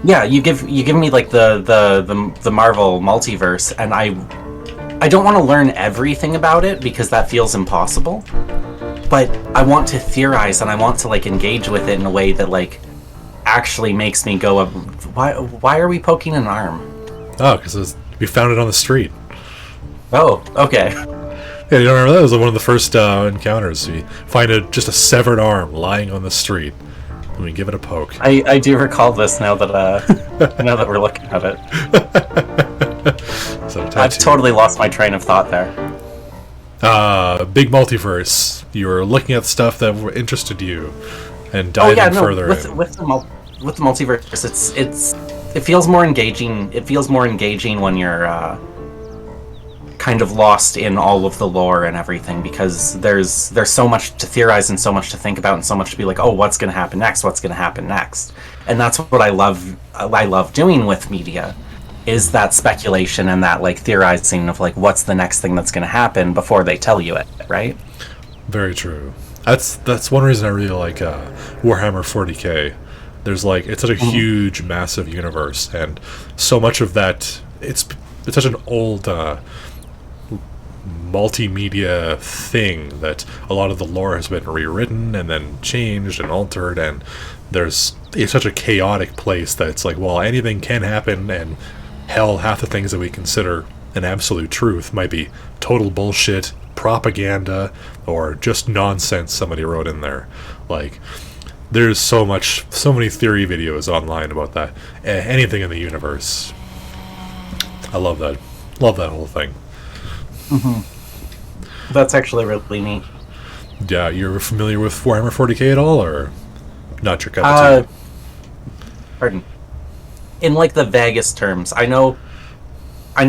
Yeah, you give me like the Marvel multiverse, and I don't want to learn everything about it because that feels impossible. But I want to theorize, and I want to like engage with it in a way that like actually makes me go, why are we poking an arm? Oh, because we found it on the street. Oh, okay. Yeah, you don't remember that? It was one of the first encounters. We find just a severed arm lying on the street, and we give it a poke. I do recall this now that now that we're looking at it. So I've totally lost my train of thought there. Big multiverse. You were looking at stuff that interested you, and diving further in. With the multiverse, it feels more engaging. It feels more engaging when you're kind of lost in all of the lore and everything, because there's so much to theorize and so much to think about and so much to be like, oh, what's going to happen next? What's going to happen next? And that's what I love doing with media, is that speculation and that like theorizing of like what's the next thing that's going to happen before they tell you it, right? Very true. That's one reason I really like Warhammer 40k. There's like, it's such a huge, massive universe, and so much of that, it's such an old multimedia thing that a lot of the lore has been rewritten and then changed and altered, and it's such a chaotic place that it's like, well, anything can happen, and hell, half the things that we consider an absolute truth might be total bullshit, propaganda, or just nonsense somebody wrote in there. Like, there's so many theory videos online about that. Anything in the universe. I love that. Love that whole thing. That's actually really neat. Yeah, you're familiar with Warhammer 40k at all, or not your cup of tea? Pardon. In like the vaguest terms, I know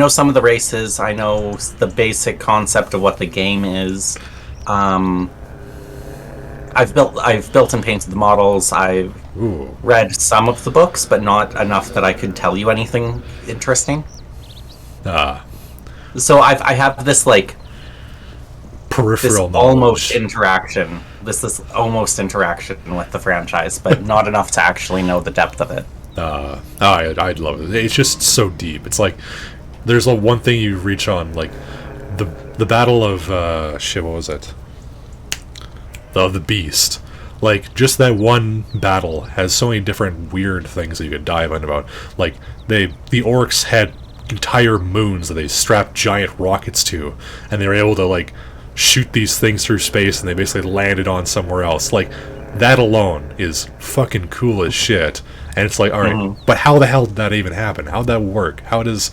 some of the races. I know the basic concept of what the game is. I've built and painted the models. I've read some of the books, but not enough that I could tell you anything interesting. So I have this like peripheral this knowledge. This almost interaction with the franchise, but not enough to actually know the depth of it. I'd love it. It's just so deep. It's like there's one thing you reach on, like the battle of what was it? Of the Beast. Like, just that one battle has so many different weird things that you could dive in about. Like, the orcs had entire moons that they strapped giant rockets to, and they were able to, like, shoot these things through space, and they basically landed on somewhere else. Like, that alone is fucking cool as shit. And it's like, alright, but how the hell did that even happen? How'd that work? How does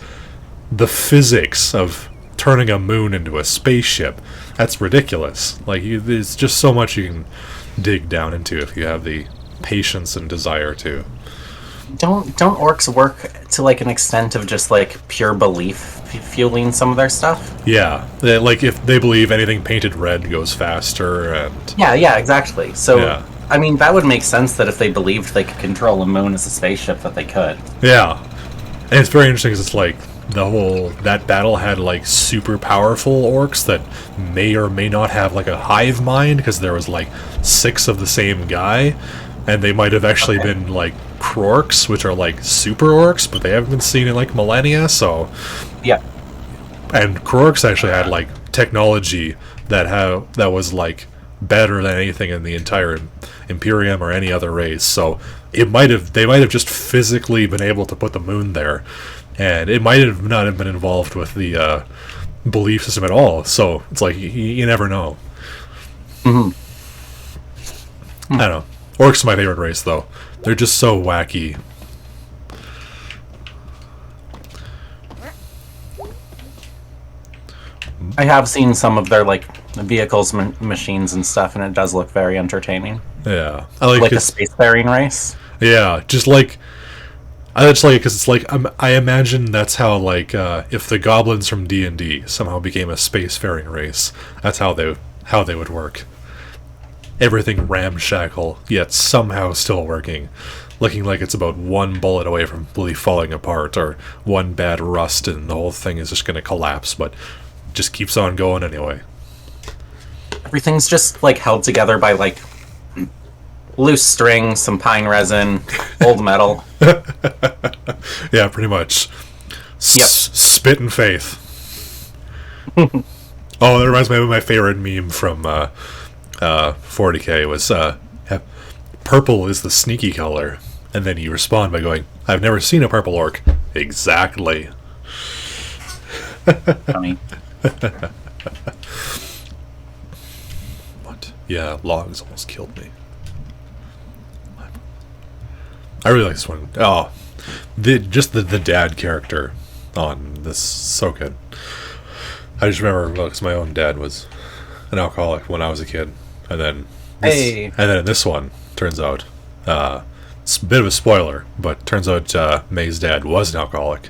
the physics of turning a moon into a spaceship, that's ridiculous. Like, there's just so much you can dig down into if you have the patience and desire to. Don't orcs work to like an extent of just like pure belief fueling some of their stuff? Yeah, like if they believe anything painted red goes faster, and yeah, exactly. So yeah. I mean, that would make sense that if they believed they could control a moon as a spaceship, that they could. Yeah, and it's very interesting because it's like that battle had like super powerful orcs that may or may not have like a hive mind, because there was like 6 of the same guy, and they might have actually been like Krorks, which are like super orcs, but they haven't been seen in like millennia. So yeah, and Krorks actually had like technology that was like better than anything in the entire Imperium or any other race. So they might have just physically been able to put the moon there. And it might have not have been involved with the belief system at all. So it's like, you never know. I don't know. Orcs are my favorite race, though. They're just so wacky. I have seen some of their like vehicles, machines, and stuff, and it does look very entertaining. Yeah, I like a spacefaring race. Yeah, just like. I just like it because it's like I imagine that's how like if the goblins from D&D somehow became a spacefaring race, that's how they would work. Everything ramshackle, yet somehow still working, looking like it's about one bullet away from really falling apart, or one bad rust and the whole thing is just going to collapse, but just keeps on going anyway. Everything's just like held together by like loose string, some pine resin, old metal. Yeah, pretty much. Spit and faith. Oh, that reminds me of my favorite meme from 40k was purple is the sneaky color, and then you respond by going, I've never seen a purple orc. Exactly. Funny. What? Yeah, logs almost killed me. I really like this one. Oh, the dad character on this, so good. I just remember because my own dad was an alcoholic when I was a kid, and then in this one, turns out it's a bit of a spoiler, but turns out May's dad was an alcoholic.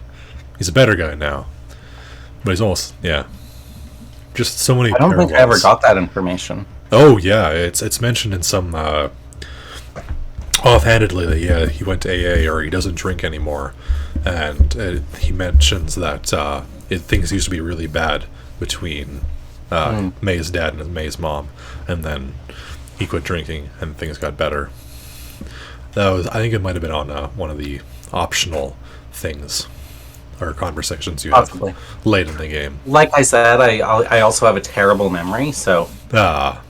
He's a better guy now, but he's almost just so many. I don't think I ever got that information. Oh yeah, it's mentioned in some. Offhandedly that he went to AA, or he doesn't drink anymore, and he mentions that things used to be really bad between May's dad and May's mom, and then he quit drinking and things got better. I think it might have been on one of the optional things or conversations you have Possibly. late in the game. Like I said, I also have a terrible memory, so Ah,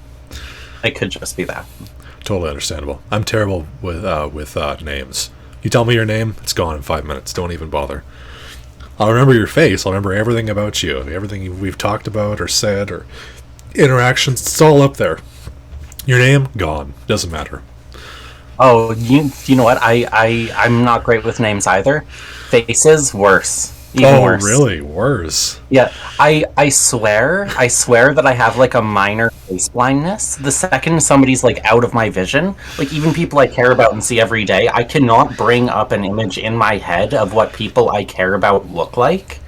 it could just be that. totally understandable. I'm terrible with names. You tell me your name, it's gone in 5 minutes. Don't even bother. I'll remember your face. I'll remember everything about you, everything we've talked about or said or interactions. It's all up there. Your name, gone. Doesn't matter. Oh, you know what? I'm not great with names either. Faces, worse. Even worse. Really? Worse? Yeah, I swear that I have like a minor face blindness. The second somebody's like out of my vision, like even people I care about and see every day, I cannot bring up an image in my head of what people I care about look like.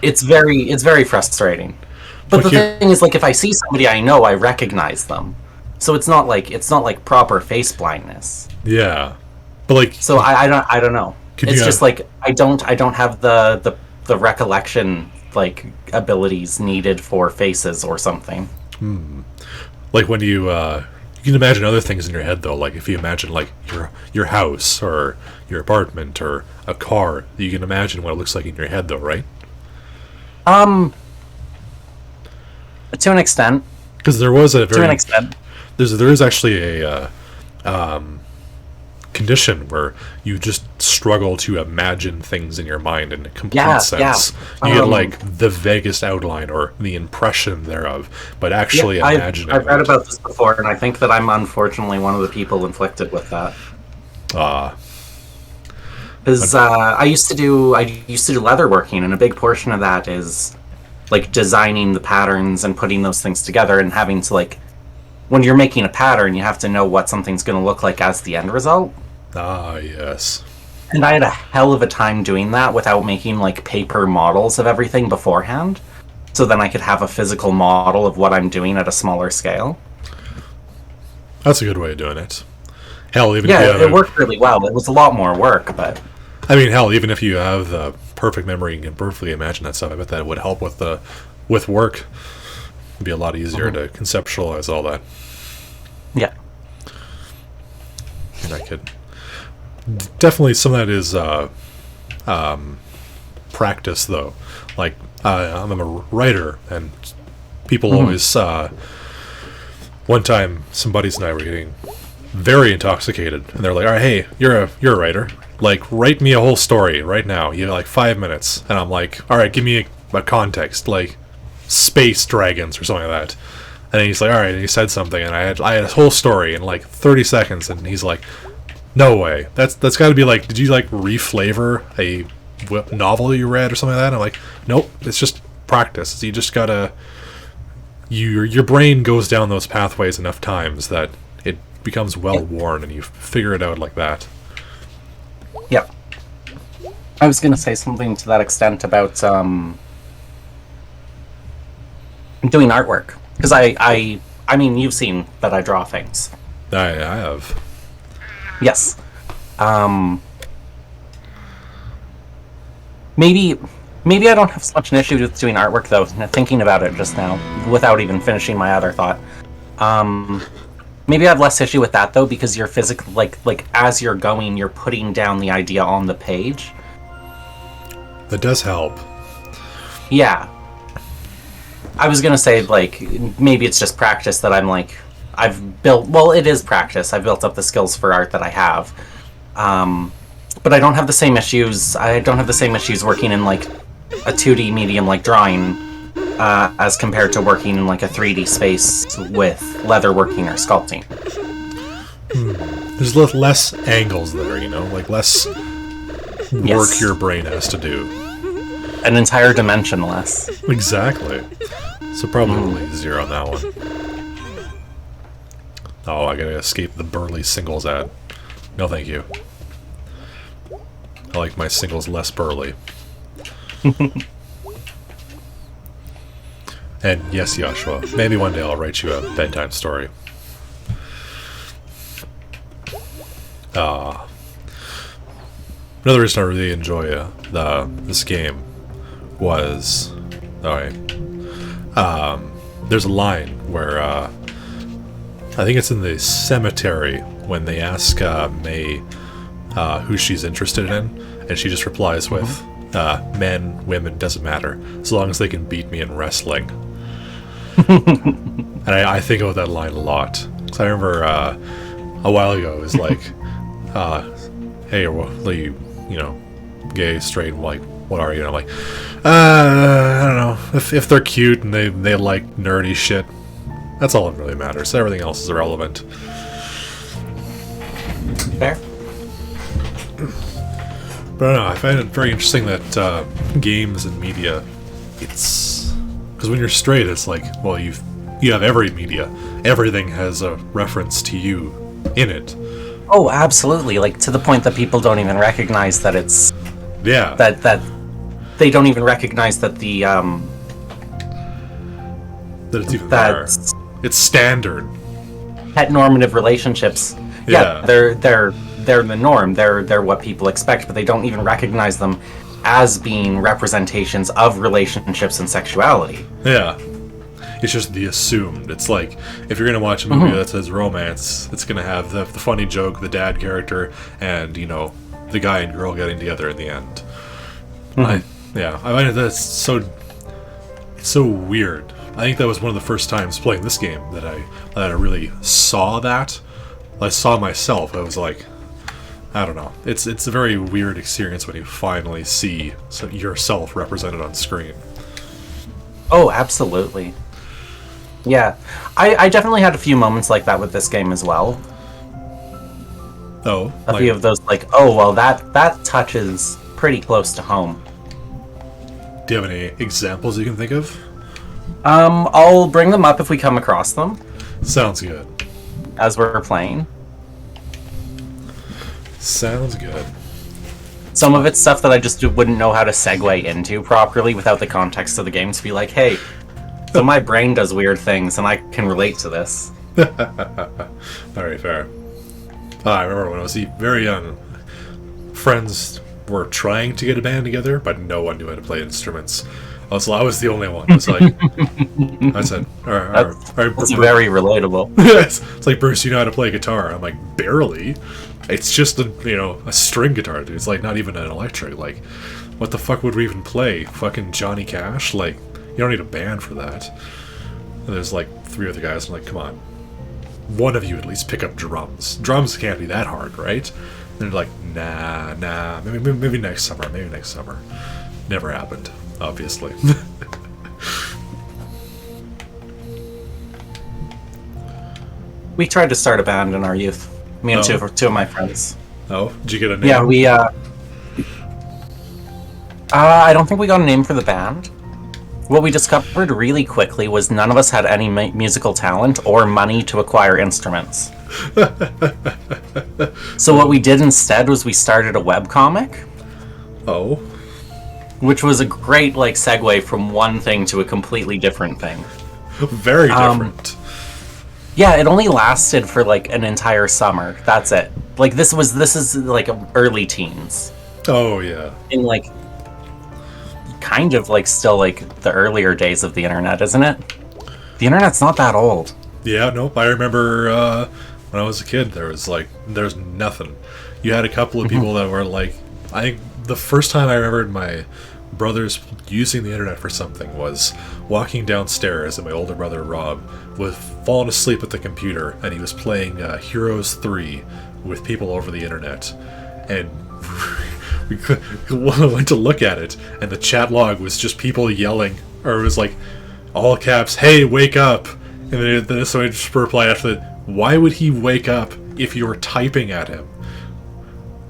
It's very frustrating. But the thing is, like, if I see somebody I know, I recognize them. So it's not like proper face blindness. Yeah. But like, So I don't know. It's just like I don't have the recollection like abilities needed for faces or something. like when you can imagine other things in your head though. Like if you imagine like your house or your apartment or a car, you can imagine what it looks like in your head though, right? To an extent. Because there was a very To an extent. there is actually a condition where you just struggle to imagine things in your mind in a complete sense. You get like the vaguest outline or the impression thereof, but actually imagining I've read about this before, and I think that I'm unfortunately one of the people inflicted with that. Because I used to do leatherworking, and a big portion of that is like designing the patterns and putting those things together, and having to like, when you're making a pattern, you have to know what something's going to look like as the end result. Ah, yes. And I had a hell of a time doing that without making like paper models of everything beforehand. So then I could have a physical model of what I'm doing at a smaller scale. That's a good way of doing it. Hell, even yeah, it worked really well. It was a lot more work, but I mean, hell, even if you have the perfect memory and can perfectly imagine that stuff, I bet that would help with work. It'd be a lot easier to conceptualize all that. Yeah. And I could definitely, some of that is practice though. Like I'm a writer, and people always one time some buddies and I were getting very intoxicated, and they're like, all right, hey, you're a writer, like write me a whole story right now, you have like 5 minutes. And I'm like, all right, give me a context, like space dragons or something like that. And then he's like, all right, and he said something, and I had a whole story in like 30 seconds, and he's like, no way, that's got to be like, did you like reflavor a novel you read or something like that? And I'm like, nope, it's just practice. You just gotta, your brain goes down those pathways enough times that it becomes well worn, and you figure it out like that. Yep. I was gonna say something to that extent about doing artwork, because I mean, you've seen that I draw things. I have. Yes. Maybe I don't have so much an issue with doing artwork though. Thinking about it just now, without even finishing my other thought. Maybe I have less issue with that though, because you're physically like as you're going, you're putting down the idea on the page. That does help. Yeah. I was gonna say, like, maybe it's just practice that I'm like, it is practice. I've built up the skills for art that I have. But I don't have the same issues. I don't have the same issues working in like a 2D medium like drawing as compared to working in like a 3D space with leatherworking or sculpting. There's less angles there, like less work your brain has to do. An entire dimension less. Exactly. So probably easier on that one. Oh, I gotta escape the burly singles ad. No, thank you. I like my singles less burly. And yes, Joshua, maybe one day I'll write you a bedtime story. Another reason I really enjoy this game was, there's a line where I think it's in the cemetery when they ask May who she's interested in, and she just replies with, men, women, doesn't matter, as long as they can beat me in wrestling. And I think about that line a lot. Because I remember a while ago, it was like, hey, are you gay, straight, like, what are you? And I'm like, I don't know. If they're cute and they like nerdy shit, that's all that really matters. Everything else is irrelevant. Fair. But I don't know, I find it very interesting that games and media, it's... Because when you're straight, it's like, well, you have every media. Everything has a reference to you in it. Oh, absolutely. Like, to the point that people don't even recognize that it's... Yeah. That they don't even recognize that the, That it's even there. It's standard. Heteronormative relationships. Yeah. They're the norm. They're what people expect, but they don't even recognize them as being representations of relationships and sexuality. Yeah. It's just the assumed. It's like, if you're going to watch a movie that says romance, it's going to have the funny joke, the dad character, and, the guy and girl getting together in the end. I find that's so weird. I think that was one of the first times playing this game that I really saw that. I saw myself. I was like, I don't know. It's a very weird experience when you finally see yourself represented on screen. Oh, absolutely. Yeah. I definitely had a few moments like that with this game as well. Oh. A few of those, like, oh, well, that touches pretty close to home. Do you have any examples you can think of? I'll bring them up if we come across them. Sounds good. As we're playing. Sounds good. Some of it's stuff that I just wouldn't know how to segue into properly without the context of the game, to be like, hey, so my brain does weird things and I can relate to this. Very fair. I remember when I was very young, friends were trying to get a band together, but no one knew how to play instruments. I was the only one. It's like, I said, all right, That's very relatable. it's like, Bruce, you know how to play guitar? I'm like, barely. It's just a string guitar, dude. It's like not even an electric. Like, what the fuck would we even play? Fucking Johnny Cash? Like, you don't need a band for that. And there's like 3 other guys. I'm like, come on, one of you at least pick up drums. Drums can't be that hard, right? And they're like, nah. Maybe next summer. Maybe next summer. Never happened, obviously. We tried to start a band in our youth. Me and two of my friends. Oh, did you get a name? Yeah, we, I don't think we got a name for the band. What we discovered really quickly was none of us had any musical talent or money to acquire instruments. So what we did instead was we started a webcomic. Oh. Which was a great, segue from one thing to a completely different thing. Very different. Yeah, it only lasted for, an entire summer. That's it. This is early teens. Oh, yeah. In, kind of, still, the earlier days of the internet, isn't it? The internet's not that old. Yeah, nope. I remember when I was a kid, there's nothing. You had a couple of people that were I think the first time I remembered my brothers using the internet for something was walking downstairs, and my older brother Rob was falling asleep at the computer, and he was playing Heroes 3 with people over the internet, and we went to look at it, and the chat log was just people yelling, or it was all caps, "Hey, wake up!" And then somebody just replied after that, "Why would he wake up if you were typing at him?"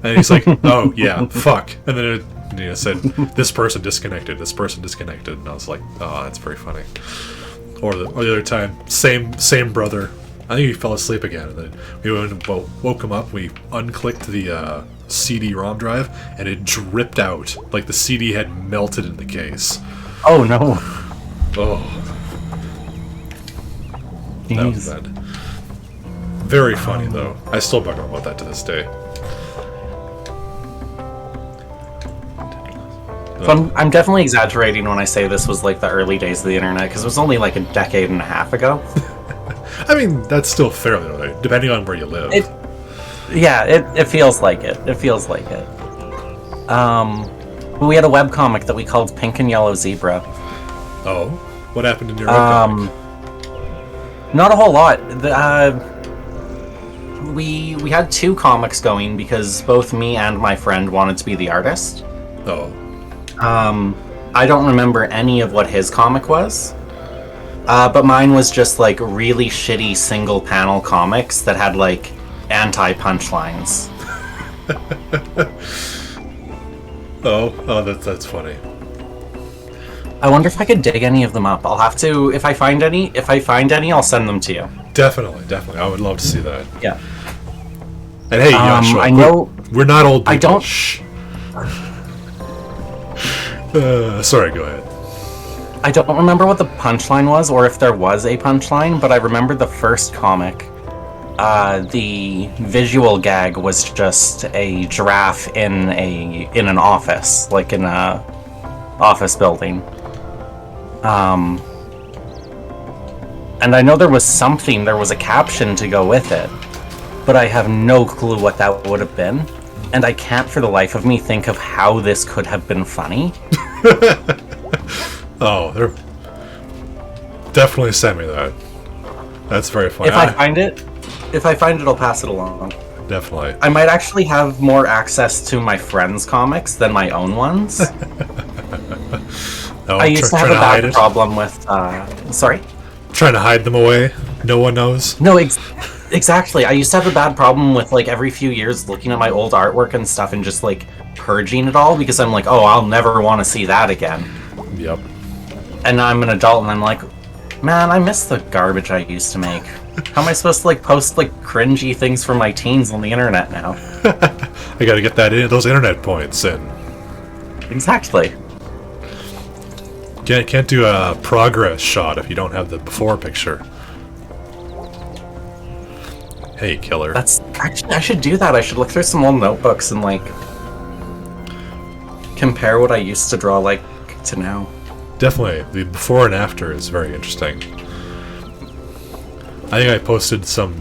And he's like, "Oh yeah, fuck." And then it said, "This person disconnected. This person disconnected." And I was like, "Oh, that's very funny." Or the other time, same brother. I think he fell asleep again, and then we went and woke him up. We unclicked the CD-ROM drive, and it dripped out like the CD had melted in the case. Oh no! Oh, Jeez. that was bad. Very funny though. I still bug on about that to this day. So I'm definitely exaggerating when I say this was the early days of the internet, because it was only a decade and a half ago. I mean, that's still fairly early, depending on where you live. Yeah, it feels like it. It feels like it. We had a webcomic that we called Pink and Yellow Zebra. Oh, what happened in your webcomic? Not a whole lot. We had 2 comics going because both me and my friend wanted to be the artist. Oh, I don't remember any of what his comic was. But mine was just like really shitty single panel comics that had like anti-punchlines. oh, that's funny. I wonder if I could dig any of them up. I'll have to, if I find any, I'll send them to you. Definitely. I would love to see that. Yeah. And hey, Joshua, I know we're not old people. I don't. Shh. Sorry, go ahead. I don't remember what the punchline was, or if there was a punchline, but I remember the first comic. The visual gag was just a giraffe in an office, like in a office building. And I know there was a caption to go with it, but I have no clue what that would have been, and I can't for the life of me think of how this could have been funny. Oh, they're definitely send me that. That's very funny. If I find it, I'll pass it along. Definitely. I might actually have more access to my friends' comics than my own ones. No, I used to have a bad problem with. Sorry? Trying to hide them away. No one knows. No, exactly. I used to have a bad problem with like every few years looking at my old artwork and stuff and just like purging it all because I'm like, oh, I'll never want to see that again. Yep. And now I'm an adult and I'm like, man, I miss the garbage I used to make. How am I supposed to like post like cringy things from my teens on the internet now? I gotta get those internet points in. Exactly. Can't do a progress shot if you don't have the before picture. Hey, killer. That's actually, I should do that. I should look through some old notebooks and like compare what I used to draw like to now. Definitely, the before and after is very interesting. I think I posted some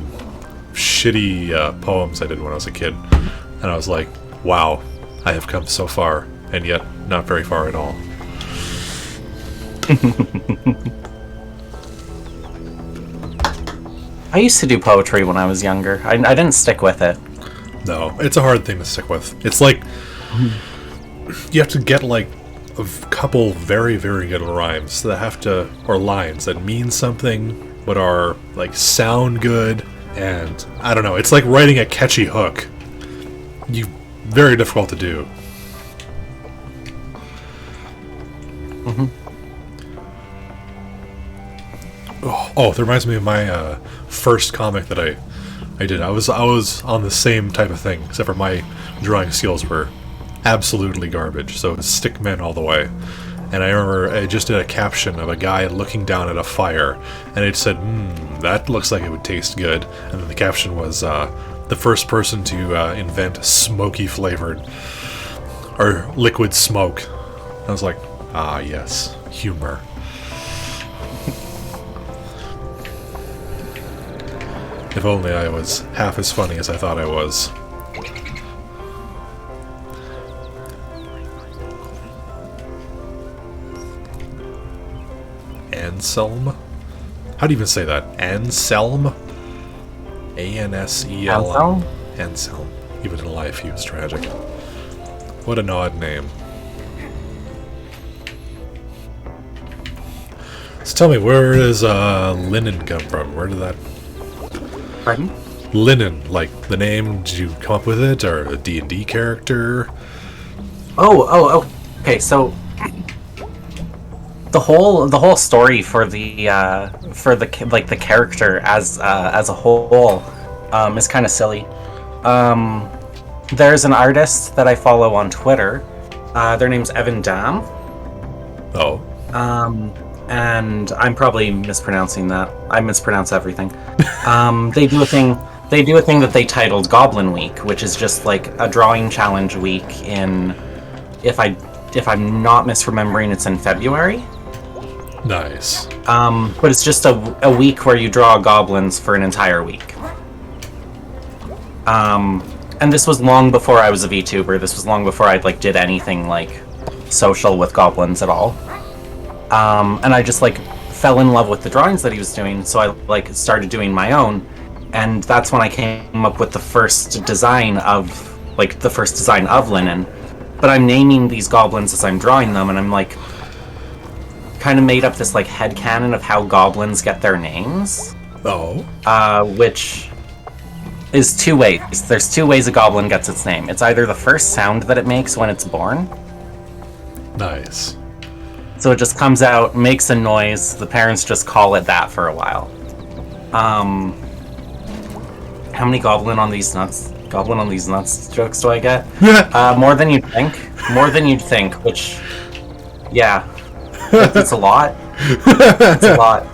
shitty poems I did when I was a kid, and I was like, wow, I have come so far, and yet not very far at all. I used to do poetry when I was younger. I didn't stick with it. No, it's a hard thing to stick with. It's like, you have to get like a couple very, very good rhymes that have to, or lines that mean something, but are like sound good, and I don't know, it's like writing a catchy hook. Very difficult to do. Oh, that reminds me of my first comic that I did. I was on the same type of thing, except for my drawing skills were absolutely garbage. So it was stickmen all the way. And I remember I just did a caption of a guy looking down at a fire, and it said, that looks like it would taste good. And then the caption was, the first person to invent smoky flavored, or liquid smoke. I was like, ah, yes, humor. If only I was half as funny as I thought I was. Anselm? How do you even say that? Anselm? A-N-S-E-L-M. Anselm. Even in life, he was tragic. What an odd name. So tell me, where does linen come from? Where did that... Pardon? Linen, like the name, did you come up with it, or a D&D character? Oh, okay, so the whole story for the character as a whole is kind of silly. There's an artist that I follow on Twitter. Their name's Evan Dam. Oh. And I'm probably mispronouncing that. I mispronounce everything. They do a thing that they titled Goblin Week, which is just like a drawing challenge week in, if I'm not misremembering, it's in February. Nice. But it's just a week where you draw goblins for an entire week. And this was long before I was a VTuber. This was long before I like did anything like social with goblins at all. And I just like fell in love with the drawings that he was doing, so I like started doing my own, and that's when I came up with the first design of Linen. But I'm naming these goblins as I'm drawing them, and I'm like kind of made up this like headcanon of how goblins get their names. Oh. Which is two ways. There's two ways a goblin gets its name. It's either the first sound that it makes when it's born. Nice. So it just comes out, makes a noise, the parents just call it that for a while. How many goblin on these nuts jokes do I get? More than you'd think. More than you'd think, which, yeah. It's a lot. It's a lot.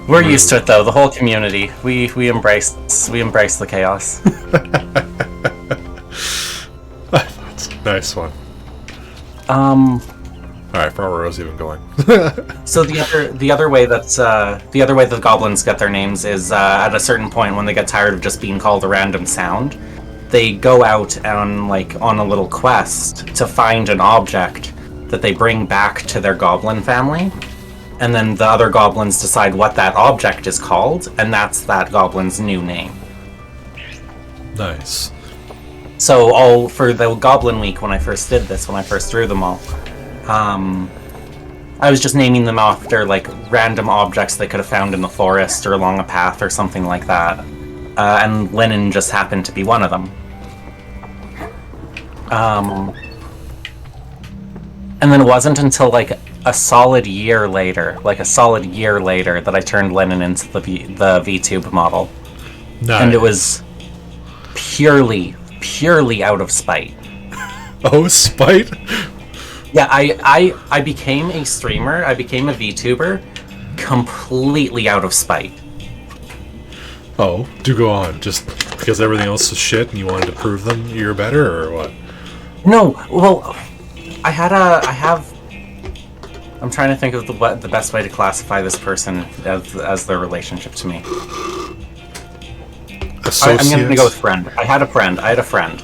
We're used to it though, the whole community. We embrace the chaos. That's a nice one. Alright, where was even going? So the other way that the goblins get their names is at a certain point when they get tired of just being called a random sound, they go out on a little quest to find an object that they bring back to their goblin family, and then the other goblins decide what that object is called, and that's that goblin's new name. Nice. So for the Goblin Week, when I first drew them all, I was just naming them after like random objects they could have found in the forest or along a path or something like that. And Linen just happened to be one of them. And then it wasn't until like a solid year later, that I turned Linen into the VTube model. Nice. And it was purely out of spite. Oh, spite? Yeah, I became a streamer, I became a VTuber completely out of spite. Oh, do go on. Just because everything else is shit and you wanted to prove them you're better, or what? No, well, I'm trying to think of the best way to classify this person as their relationship to me. I'm going to go with friend. I had a friend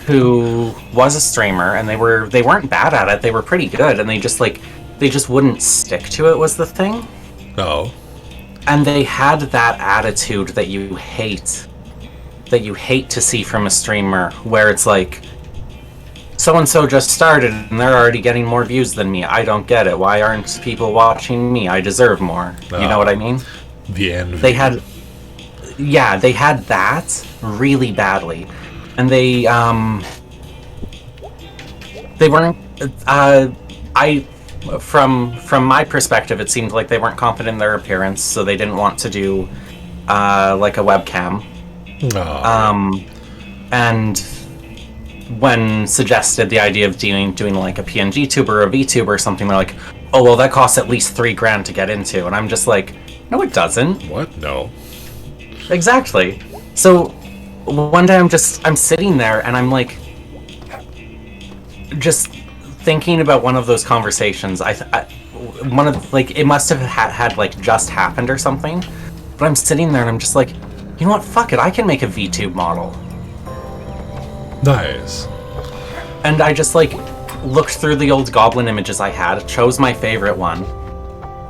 who was a streamer, and they weren't bad at it. They were pretty good, and they just wouldn't stick to it was the thing. Oh. And they had that attitude that you hate to see from a streamer, where it's like, so-and-so just started and they're already getting more views than me. I don't get it. Why aren't people watching me? I deserve more. Oh. You know what I mean? The envy. They had that really badly. And they weren't, from my perspective, it seemed like they weren't confident in their appearance, so they didn't want to do, like a webcam. Oh. And when suggested the idea of doing like a PNG tube or a VTube or something, they're like, oh, well, that costs at least $3,000 to get into. And I'm just like, no, it doesn't. What? No. Exactly. So one day I'm sitting there and I'm like, just thinking about one of those conversations. It must have had like just happened or something. But I'm sitting there and I'm just like, you know what? Fuck it. I can make a VTube model. Nice. And I just like looked through the old goblin images I had, chose my favorite one,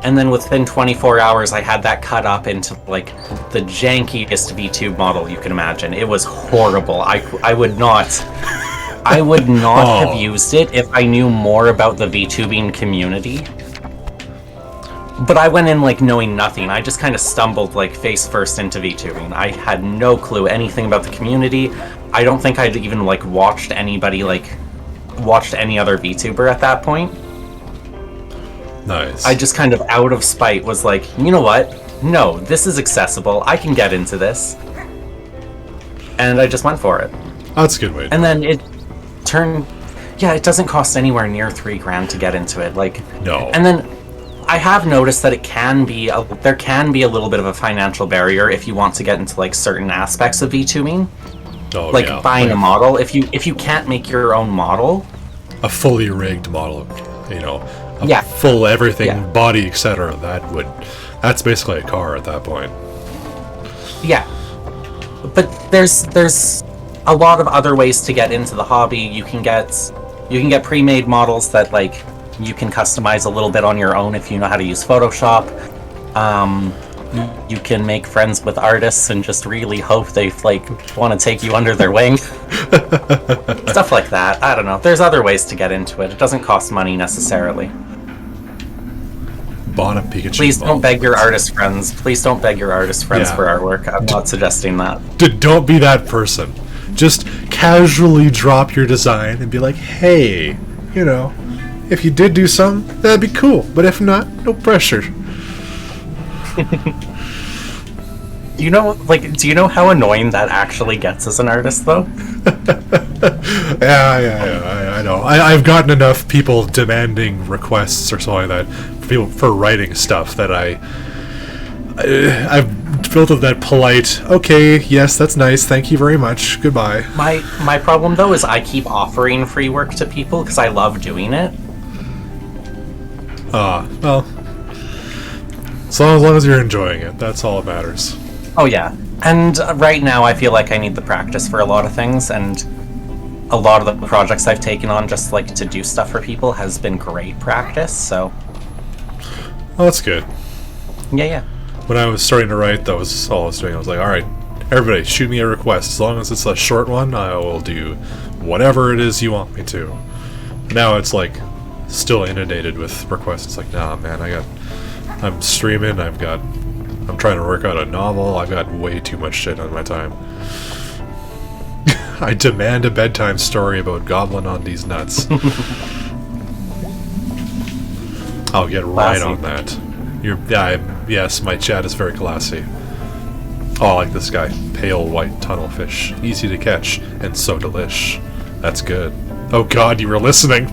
and then within 24 hours I had that cut up into like the jankiest VTube model you can imagine. It was horrible. I would not have used it if I knew more about the VTubing community. But I went in like knowing nothing. I just kind of stumbled like face first into VTubing. I had no clue anything about the community. I don't think I'd even like watched any other VTuber at that point. Nice. I just kind of out of spite was like, you know what? No, this is accessible. I can get into this. And I just went for it. That's a good way. And then it turned, it doesn't cost anywhere near $3,000 to get into it. Like, no. And then I have noticed that there can be a little bit of a financial barrier if you want to get into like certain aspects of VTubing. Oh, like yeah. buying a model. If you can't make your own model, a fully rigged model, full everything, body, etc. That's basically a car at that point. Yeah, but there's a lot of other ways to get into the hobby. You can get pre-made models that like you can customize a little bit on your own if you know how to use Photoshop. You can make friends with artists and just really hope they like want to take you under their wing. Stuff like that. I don't know. There's other ways to get into it. It doesn't cost money necessarily. Bought a Pikachu. Please don't ball. beg your artist friends. Please don't beg your artist friends Yeah. for artwork. I'm not suggesting that. Don't be that person. Just casually drop your design and be like, hey, if you did do something, that'd be cool. But if not, no pressure. Do you know how annoying that actually gets as an artist, though? Yeah, I know. I've gotten enough people demanding requests or something like that, people for writing stuff that I've built up that polite, okay, yes, that's nice, thank you very much, goodbye. My problem though is I keep offering free work to people because I love doing it. Well, as long as you're enjoying it, that's all that matters. Oh yeah, and right now I feel like I need the practice for a lot of things, and a lot of the projects I've taken on just like to do stuff for people has been great practice. So Well, that's good. yeah. When I was starting to write, that was all I was doing. I was like, alright, everybody, shoot me a request. As long as it's a short one, I will do whatever it is you want me to. Now it's like, still inundated with requests. It's like, nah, man, I'm streaming, I'm trying to work out a novel, I've got way too much shit on my time. I demand a bedtime story about Goblin on these nuts. I'll get right Classy. on that. Yes, my chat is very classy. Oh, I like this guy. Pale white tunnelfish. Easy to catch, and so delish. That's good. Oh god, you were listening!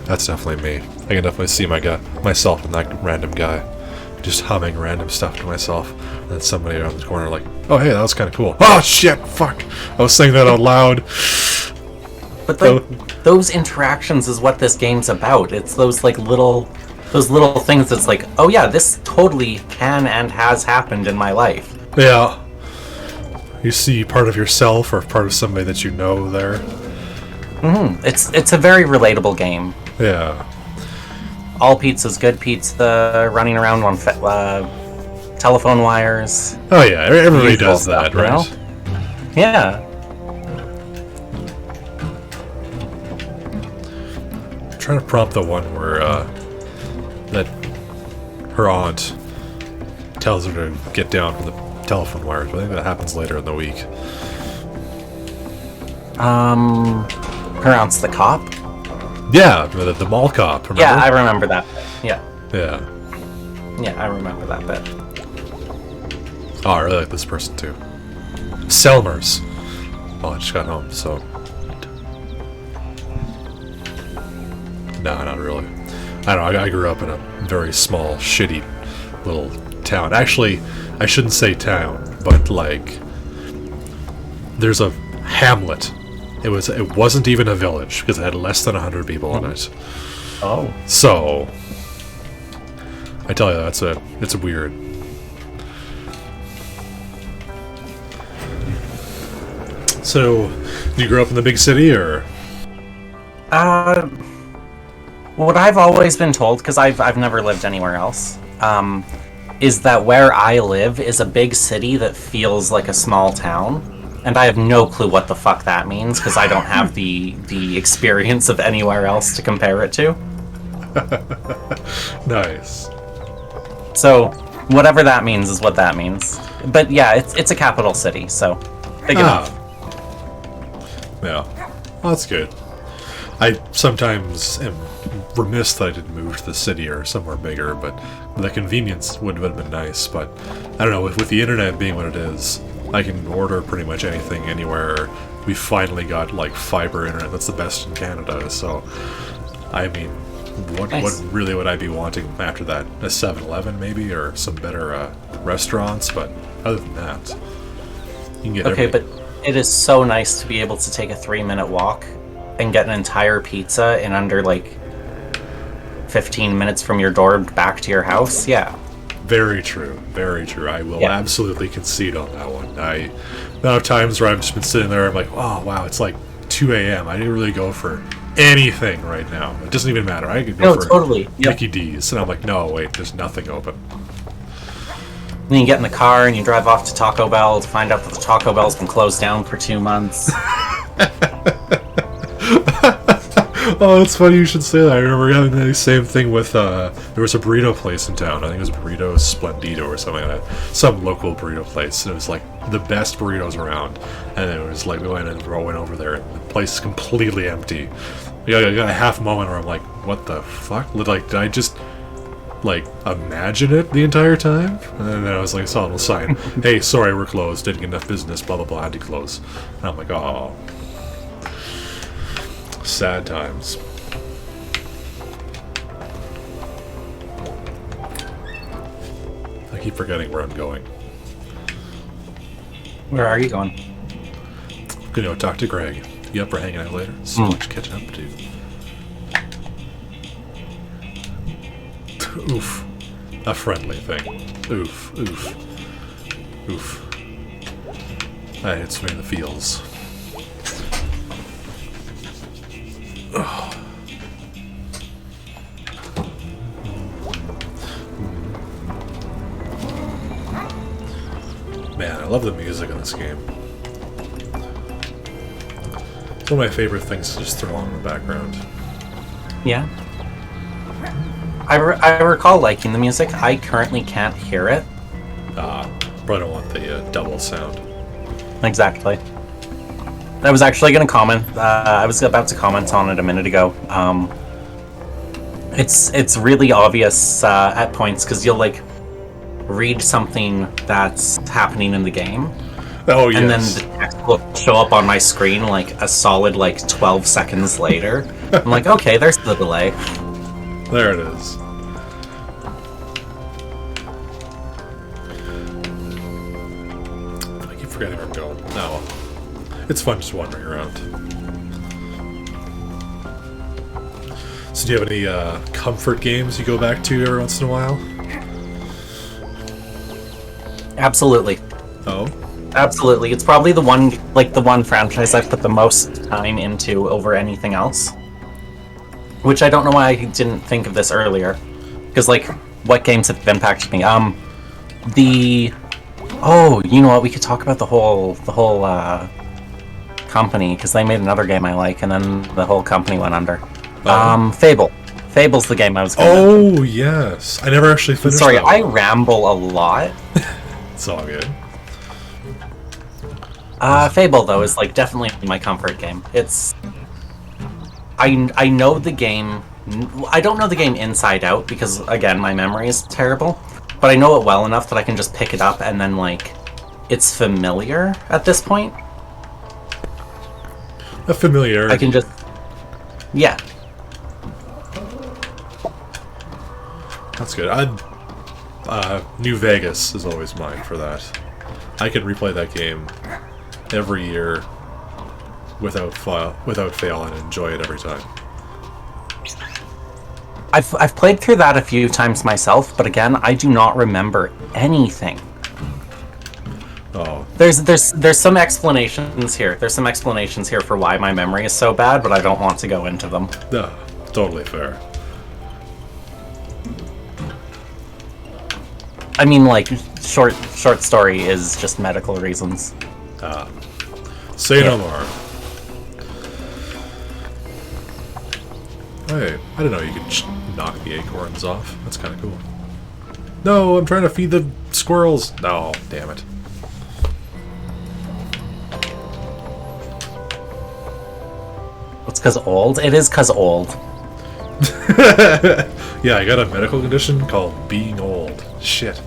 That's definitely me. I can definitely see myself in that random guy. Just humming random stuff to myself. And then somebody around the corner like, oh hey, that was kind of cool. Oh shit, fuck! I was saying that out loud. But those interactions is what this game's about. It's those little things that's like, oh yeah, this totally can and has happened in my life. Yeah. You see part of yourself or part of somebody that you know there. It's a very relatable game. Yeah. All pizza's good pizza, running around on telephone wires. Oh yeah, everybody Usual does that, stuff, you right? know? Yeah. I'm trying to prompt the one where that her aunt tells her to get down from the telephone wires, but I think that happens later in the week. Her aunt's the cop? Yeah, the mall cop, remember? Yeah, I remember that. Yeah. Yeah. Yeah, I remember that bit. Oh, I really like this person too. Selmers. Oh, I just got home, so... No, not really. I don't know, I grew up in a very small, shitty little town. Actually, I shouldn't say town, but like... There's a hamlet. It wasn't even a village, because it had less than 100 people in it. Oh. So... I tell you, it's weird. So, you grew up in the big city, or? What I've always been told, because I've never lived anywhere else, is that where I live is a big city that feels like a small town. And I have no clue what the fuck that means, because I don't have the experience of anywhere else to compare it to. Nice. So, whatever that means is what that means. But yeah, it's a capital city, so big enough. Yeah. Well, that's good. I sometimes am remiss that I didn't move to the city or somewhere bigger, but the convenience would have been nice. But I don't know, with the internet being what it is, I can order pretty much anything anywhere. We finally got like fiber internet that's the best in Canada, so I mean, what really would I be wanting after that? A 7-Eleven maybe, or some better restaurants, but other than that, you can get Okay, everything. but it is so nice to be able to take a 3-minute walk and get an entire pizza in under like 15 minutes from your door back to your house. Yeah. Very true. Very true. I will Yeah. absolutely concede on that one. The amount of times where I've just been sitting there, I'm like, oh, wow, it's like 2 a.m. I didn't really go for anything right now. It doesn't even matter. I could go No, for totally. Yep. Mickey D's. And I'm like, no, wait, there's nothing open. Then you get in the car and you drive off to Taco Bell to find out that the Taco Bell's been closed down for 2 months. Oh, it's funny you should say that. I remember having the same thing with, there was a burrito place in town. I think it was Burrito Splendido or something like that. Some local burrito place. And it was like the best burritos around. And it was like, we went over there and the place is completely empty. I got a half moment where I'm like, what the fuck? Like, did I just, like, imagine it the entire time? And then I was like, saw a little sign. Hey, sorry, we're closed. Didn't get enough business, blah, blah, blah, had to close. And I'm like, oh. Sad times. I keep forgetting where I'm going. Where are you going? I'm gonna go talk to Greg. You up for hanging out later? So much catching up to. Oof. A friendly thing. Oof. Oof. Oof. That hits me in the feels. Man, I love the music in this game. It's one of my favorite things to just throw on in the background. Yeah. I recall liking the music. I currently can't hear it. But I don't want the double sound. Exactly. I was actually going to comment. I was about to comment on it a minute ago. It's really obvious at points because you'll like read something that's happening in the game, Oh, yes. and then the text will show up on my screen like a solid like 12 seconds later. I'm like, okay, there's the delay. There it is. I keep forgetting where I'm going. No. It's fun just wandering around. So do you have any comfort games you go back to every once in a while? Absolutely. Oh? Absolutely. It's probably the one franchise I've put the most time into over anything else. Which I don't know why I didn't think of this earlier. Because, like, what games have impacted me? Oh, you know what? We could talk about the whole company, because they made another game I like, and then the whole company went under. Fable. Fable's the game I was going to mention. Oh, yes. I never actually finished Sorry, that I one. ramble a lot. It's all good. Fable, though, is, like, definitely my comfort game. It's... I know the game... I don't know the game inside out, because, again, my memory is terrible. But I know it well enough that I can just pick it up and then, like... It's familiar at this point. A familiarity. I can just... Yeah. That's good. New Vegas is always mine for that. I can replay that game every year without fail and enjoy it every time. I've played through that a few times myself, but again, I do not remember anything. Oh, There's some explanations here. There's some explanations here for why my memory is so bad, but I don't want to go into them. totally fair. I mean, like, short story is just medical reasons. Say no more. Hey, I didn't know you could knock the acorns off. That's kind of cool. No, I'm trying to feed the squirrels. No, damn it. It's 'cause old? It is 'cause old. Yeah, I got a medical condition called being old. Shit.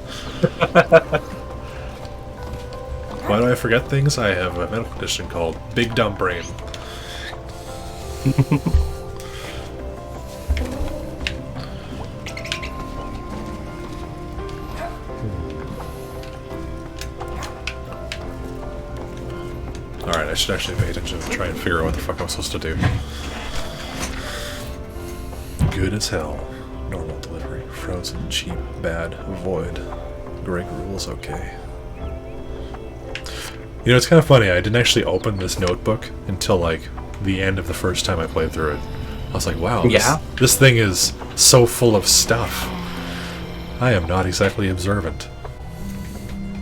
Why do I forget things? I have a medical condition called big dumb brain. Alright, I should actually pay attention and try and figure out what the fuck I'm supposed to do. Good as hell. Frozen, cheap, bad, avoid. Greg rules, okay. You know, it's kind of funny. I didn't actually open this notebook until like the end of the first time I played through it. I was like, wow, this thing is so full of stuff. I am not exactly observant.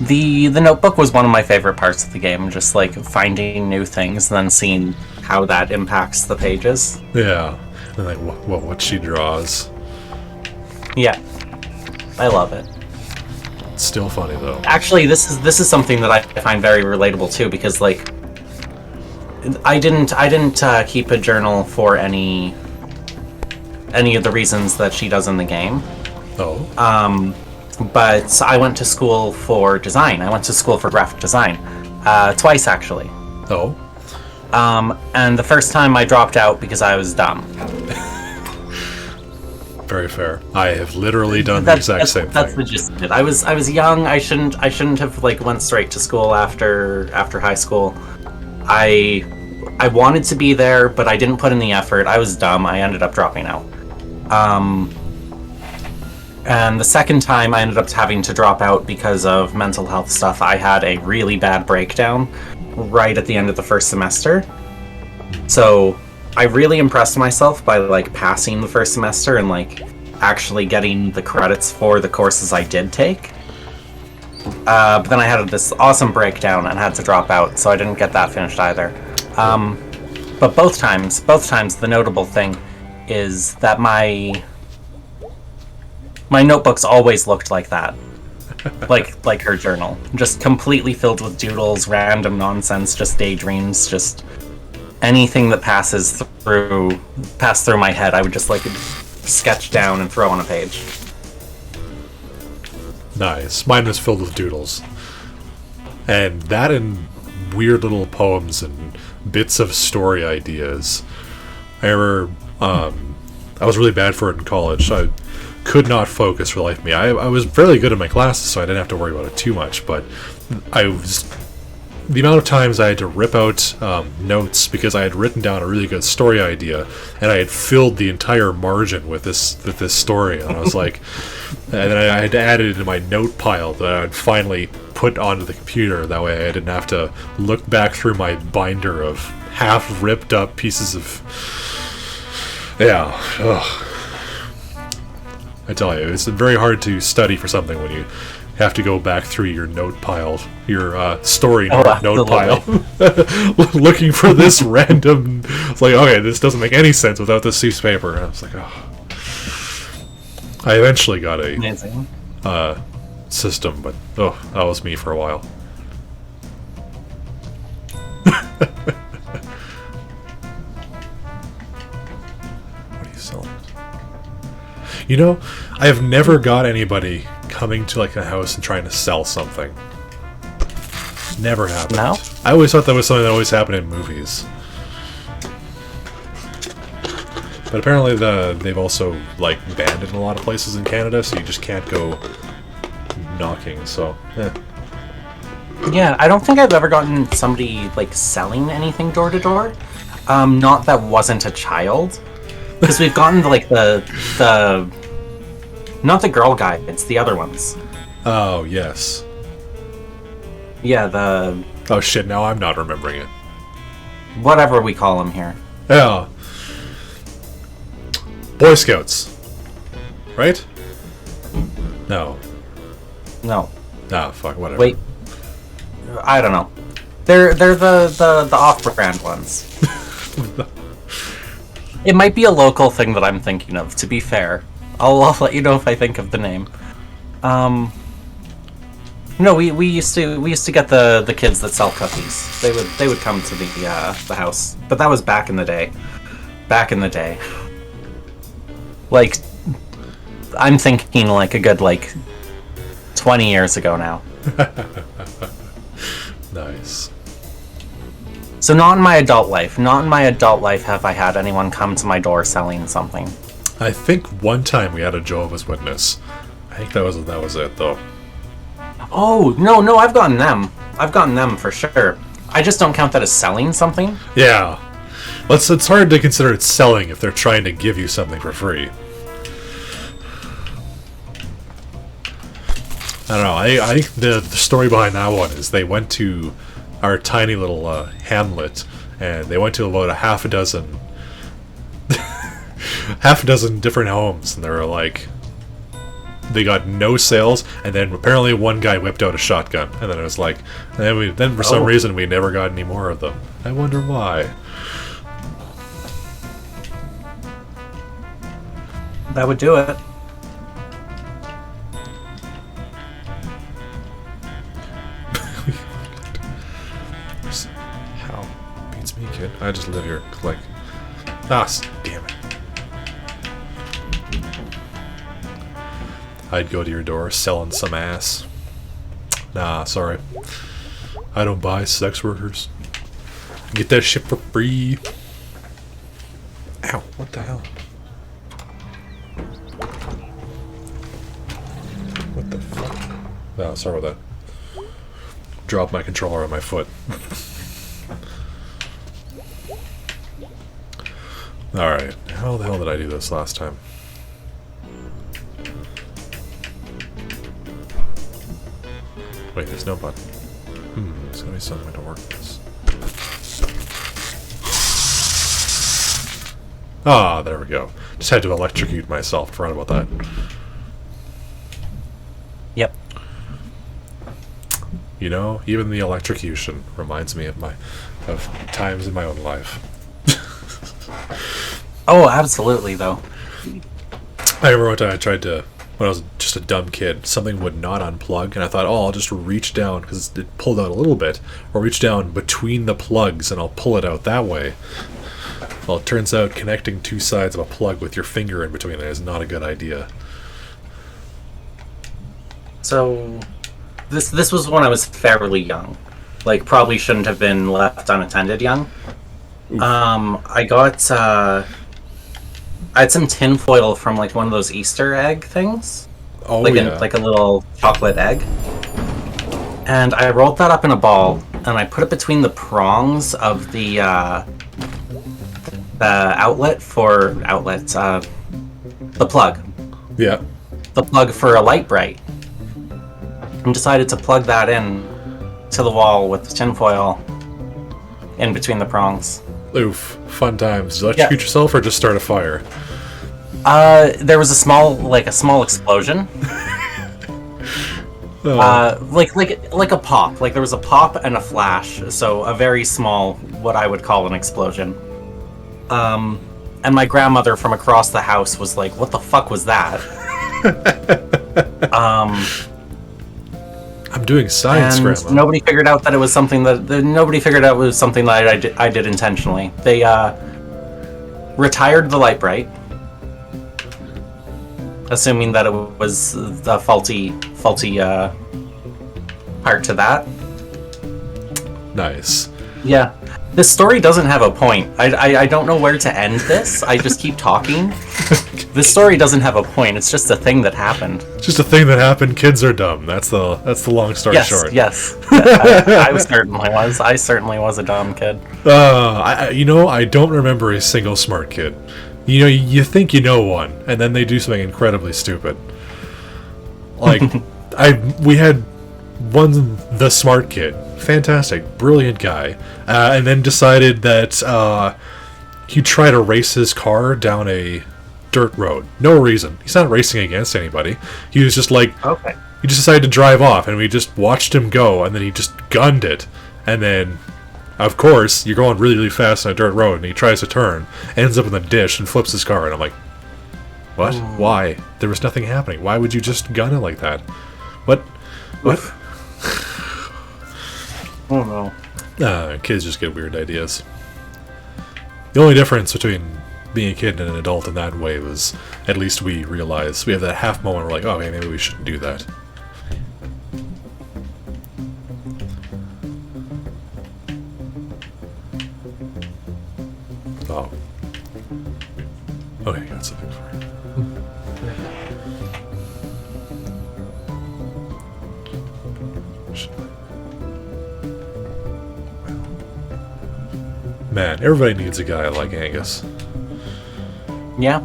The notebook was one of my favorite parts of the game, just like finding new things and then seeing how that impacts the pages. Yeah. And like, what she draws. Yeah. I love it. It's still funny though. Actually, this is something that I find very relatable too, because like I didn't keep a journal for any of the reasons that she does in the game. Oh. But I went to school for design. I went to school for graphic design, twice actually. Oh. And the first time I dropped out because I was dumb. Very fair. I have literally done the exact same thing. That's the gist of it. I was young. I shouldn't have like went straight to school after high school. I wanted to be there, but I didn't put in the effort. I was dumb. I ended up dropping out. And the second time I ended up having to drop out because of mental health stuff. I had a really bad breakdown right at the end of the first semester. So I really impressed myself by like passing the first semester and like actually getting the credits for the courses I did take. But then I had this awesome breakdown and had to drop out, so I didn't get that finished either. But both times, the notable thing is that my notebooks always looked like that. like her journal. Just completely filled with doodles, random nonsense, just daydreams, just anything that passed through my head, I would just like sketch down and throw on a page. Nice. Mine was filled with doodles. And that and weird little poems and bits of story ideas. I remember I was really bad for it in college. I could not focus for the life of me. I was fairly good in my classes, so I didn't have to worry about it too much, but the amount of times I had to rip out notes because I had written down a really good story idea and I had filled the entire margin with this story, and I was like, and then I had to add it into my note pile that I would finally put onto the computer. That way I didn't have to look back through my binder of half ripped up pieces of I tell you, it's very hard to study for something when you have to go back through your note pile, your story note pile, looking for this random. It's like, okay, this doesn't make any sense without this piece of paper. And I was like, oh. I eventually got a system, but that was me for a while. What are you selling? You know, I have never got anybody coming to like a house and trying to sell something. Never happened. No? I always thought that was something that always happened in movies. But apparently they've also like banned it in a lot of places in Canada, so you just can't go knocking, so Yeah, I don't think I've ever gotten somebody like selling anything door to door. Not that wasn't a child. Because we've gotten like the not the girl guides, the other ones. Oh, yes. Yeah, the Oh shit, now I'm not remembering it. whatever we call them here. Yeah. Boy Scouts. Right? No. No. Ah, fuck, whatever. Wait. I don't know. They're the off-brand ones. It might be a local thing that I'm thinking of, to be fair. I'll let you know if I think of the name. No, we used to get the kids that sell cookies. They would come to the house. But that was back in the day. Back in the day. Like, I'm thinking like a good 20 years ago now. Nice. So not in my adult life. Not in my adult life have I had anyone come to my door selling something. I think one time we had a Jehovah's Witness. I think that was it, though. Oh, no, I've gotten them. I've gotten them for sure. I just don't count that as selling something. Yeah. It's hard to consider it selling if they're trying to give you something for free. I don't know. I think the story behind that one is they went to our tiny little hamlet, and they went to about a half a dozen different homes, and they were like, they got no sales, and then apparently one guy whipped out a shotgun, and then it was like, and then for some reason we never got any more of them. I wonder why. That would do it. How beats me, kid? I just live here. Like, damn it. I'd go to your door selling some ass. Nah, sorry. I don't buy sex workers. Get that shit for free. Ow, what the hell? What the fuck? Oh, sorry about that. Dropped my controller on my foot. Alright, how the hell did I do this last time? Wait, there's no button. There's gonna be some way to work this. Ah, there we go. Just had to electrocute myself. Forgot about that. Yep. You know, even the electrocution reminds me of times in my own life. Oh, absolutely, though. I remember one time I tried to, when I was just a dumb kid, something would not unplug, and I thought, oh, I'll just reach down, because it pulled out a little bit, or reach down between the plugs, and I'll pull it out that way. Well, it turns out connecting two sides of a plug with your finger in between there is not a good idea. So, this was when I was fairly young. Like, probably shouldn't have been left unattended young. Oof. I had some tinfoil from like one of those Easter egg things. Oh, like yeah. like a little chocolate egg. And I rolled that up in a ball, and I put it between the prongs of the the plug. Yeah. The plug for a light bright. And decided to plug that in to the wall with the tinfoil in between the prongs. Oof. Fun times. Did you electrocute yourself or just start a fire? There was a small explosion. Like a pop. Like there was a pop and a flash. So a very small, what I would call an explosion. And my grandmother from across the house was like, "What the fuck was that?" I'm doing science, and Grandma. nobody figured out that it was something that I did intentionally. They retired the light bright, assuming that it was the faulty part to that. Nice. Yeah. This story doesn't have a point. I don't know where to end this. I just keep talking. This story doesn't have a point. It's just a thing that happened. It's just a thing that happened. Kids are dumb. That's the long story short. Yes. I certainly was a dumb kid. I don't remember a single smart kid. You know, you think you know one, and then they do something incredibly stupid. Like, we had the smart kid, fantastic, brilliant guy, and then decided that he'd try to race his car down a dirt road. No reason. He's not racing against anybody. He was just like, okay. He just decided to drive off, and we just watched him go, and then he just gunned it, and then, of course, you're going really, really fast on a dirt road, and he tries to turn, ends up in the ditch, and flips his car, and I'm like, what? Why? There was nothing happening. Why would you just gun it like that? What? Oh no. Kids just get weird ideas. The only difference between being a kid and an adult in that way was, at least we realize, we have that half moment where we're like, oh, okay, maybe we shouldn't do that. Oh. Okay, got something for you. Man, everybody needs a guy like Angus. Yeah.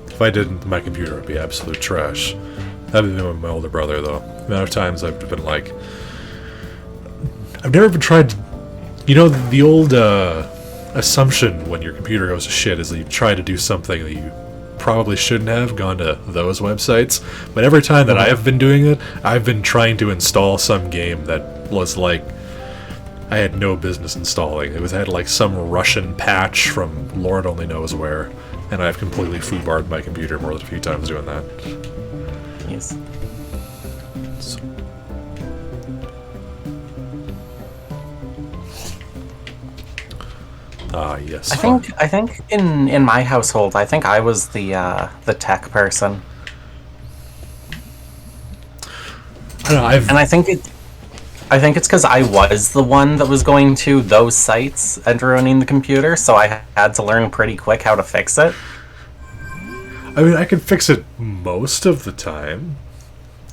If I didn't, my computer would be absolute trash. Having been with my older brother, though, the amount of times I've been like, I've never been tried to, the old assumption when your computer goes to shit is that you try to do something that you probably shouldn't have gone to those websites. But every time that I have been doing it, I've been trying to install some game that was like I had no business installing. It had like some Russian patch from Lord only knows where, and I've completely foobarred my computer more than a few times doing that. Yes. Yes. I think in my household, I think I was the tech person. I don't know. And I think it's because I was the one that was going to those sites and ruining the computer, so I had to learn pretty quick how to fix it. I mean, I can fix it most of the time.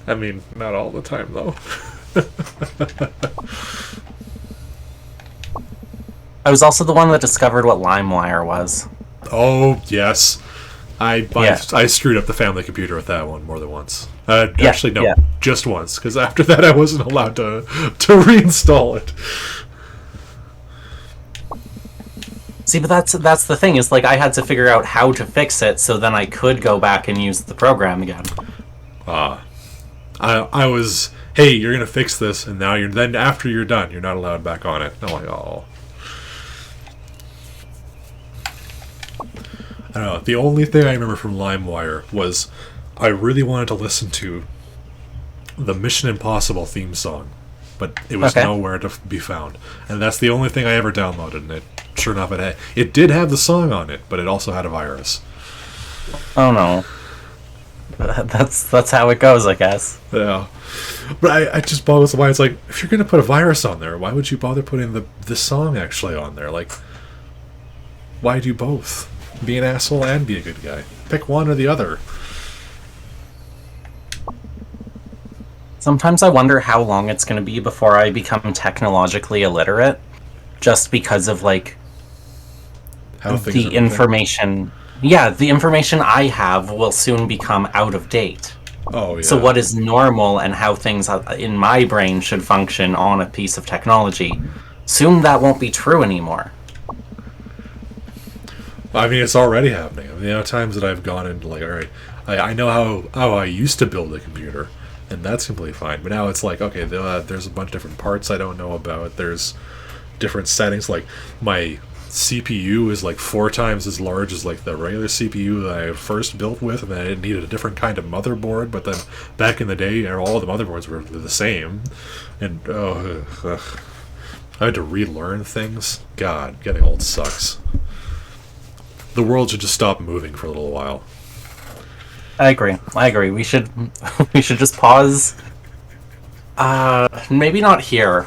I mean, not all the time, though. I was also the one that discovered what LimeWire was. Oh, yes. I Yeah. screwed up the family computer with that one more than once. Yeah, Actually, no, yeah. just once, because after that I wasn't allowed to reinstall it. See, but that's the thing, is like I had to figure out how to fix it so then I could go back and use the program again. I was, hey, you're going to fix this, and now then after you're done, you're not allowed back on it. I'm like, oh. I don't know. The only thing I remember from LimeWire was I really wanted to listen to the Mission Impossible theme song, but it was Okay. nowhere to be found. And that's the only thing I ever downloaded, and sure enough, it did have the song on it, but it also had a virus. Oh no. That's how it goes, I guess. Yeah. But I just boggles the mind. It's like, if you're going to put a virus on there, why would you bother putting the song actually on there? Like, why do both? Be an asshole and be a good guy. Pick one or the other. Sometimes I wonder how long it's going to be before I become technologically illiterate, just because of like How things are the moving. information. Yeah, the information I have will soon become out of date. Oh, yeah. So what is normal and how things in my brain should function on a piece of technology, soon that won't be true anymore. I mean, it's already happening. I mean, the amount of times that I've gone into, like, all right, I know how I used to build a computer, and that's completely fine. But now it's like, okay, there's a bunch of different parts I don't know about. There's different settings. Like, my CPU is like 4 times as large as like the regular CPU that I first built with, and then it needed a different kind of motherboard. But then back in the day, all the motherboards were the same, and I had to relearn things. God, getting old sucks. The world should just stop moving for a little while. I agree. We should we should just pause. Maybe not here.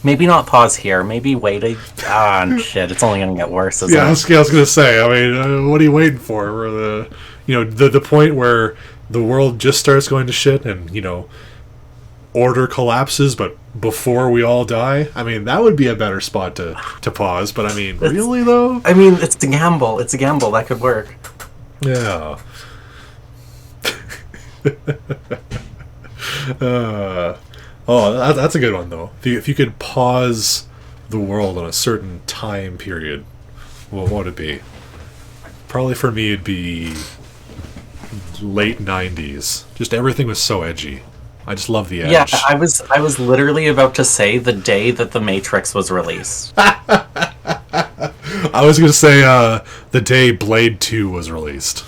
Maybe not pause here. Maybe wait shit, it's only gonna get worse, isn't Yeah, I it? was gonna say. I mean, what are you waiting for? Where the point where the world just starts going to shit, and order collapses, but before we all die. I mean, that would be a better spot to pause. But I mean, really though? I mean, it's a gamble. It's a gamble. That could work. Yeah. That's a good one though. If you could pause the world on a certain time period, what would it be? Probably for me, it'd be late '90s. Just everything was so edgy. I just love the edge. Yeah, I was literally about to say the day that The Matrix was released. I was gonna say the day Blade 2 was released.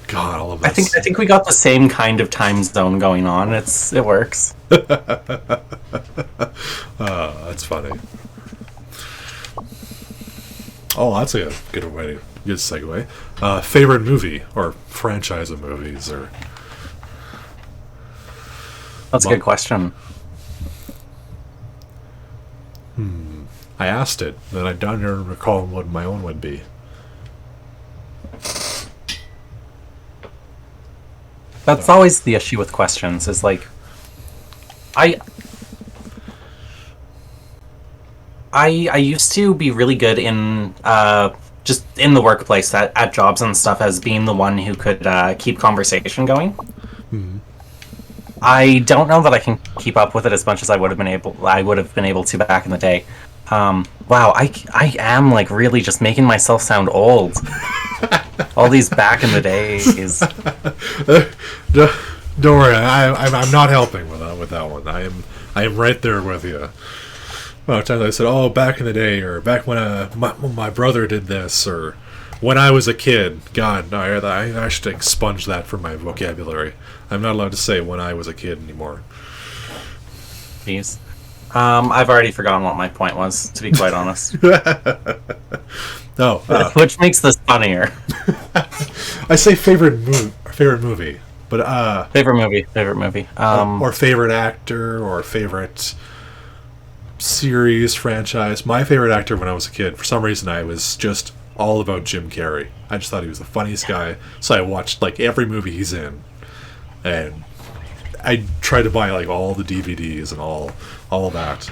God, all of I this. think we got the same kind of time zone going on. It works. That's funny. Oh, that's a good way. Good segue. Favorite movie or franchise of movies, or That's a good question. I asked it, then I don't recall what my own would be. That's always the issue with questions. Is like, I used to be really good in just in the workplace at jobs and stuff as being the one who could keep conversation going. I don't know that I can keep up with it as much as I would have been able to back in the day. Wow, I am like really just making myself sound old. All these back in the days. Don't worry, I'm not helping with that one. I am right there with you. Well, times I said, "Oh, back in the day," or "Back when my brother did this," or "When I was a kid." God, no, I should expunge that from my vocabulary. I'm not allowed to say "when I was a kid" anymore. Jeez. I've already forgotten what my point was, to be quite honest. No, Which makes this funnier. I say favorite movie, but Favorite movie. or favorite actor, or favorite series, franchise. My favorite actor when I was a kid, for some reason, I was just all about Jim Carrey. I just thought he was the funniest guy, so I watched like every movie he's in, and I tried to buy like all the DVDs and all that.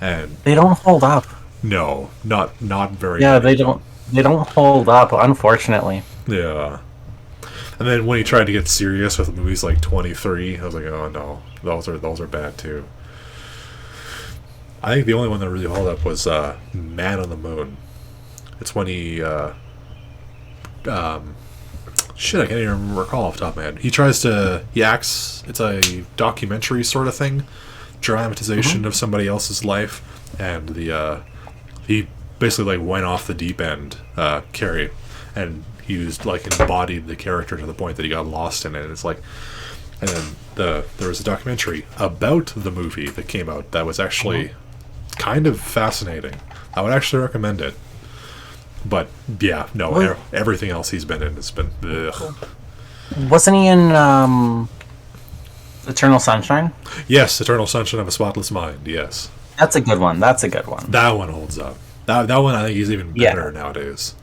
And They don't hold up. no, not very. Yeah, many. they don't hold up, unfortunately. Yeah. And then when he tried to get serious with movies like 23, I was like, oh no, those are bad too. I think the only one that really held up was Man on the Moon. It's when he shit, I can't even recall off the top of my head. He acts, it's a documentary sort of thing, dramatization of somebody else's life, and he basically like went off the deep end, Carrie, and he was like embodied the character to the point that he got lost in it. And it's like, and then there was a documentary about the movie that came out that was actually kind of fascinating. I would actually recommend it. But yeah, no, What? Everything else he's been in has been ugh. Wasn't he in Eternal Sunshine? Yes, Eternal Sunshine of a Spotless Mind. Yes, That's a good one. that one holds up. That one I think is even Yeah. better nowadays.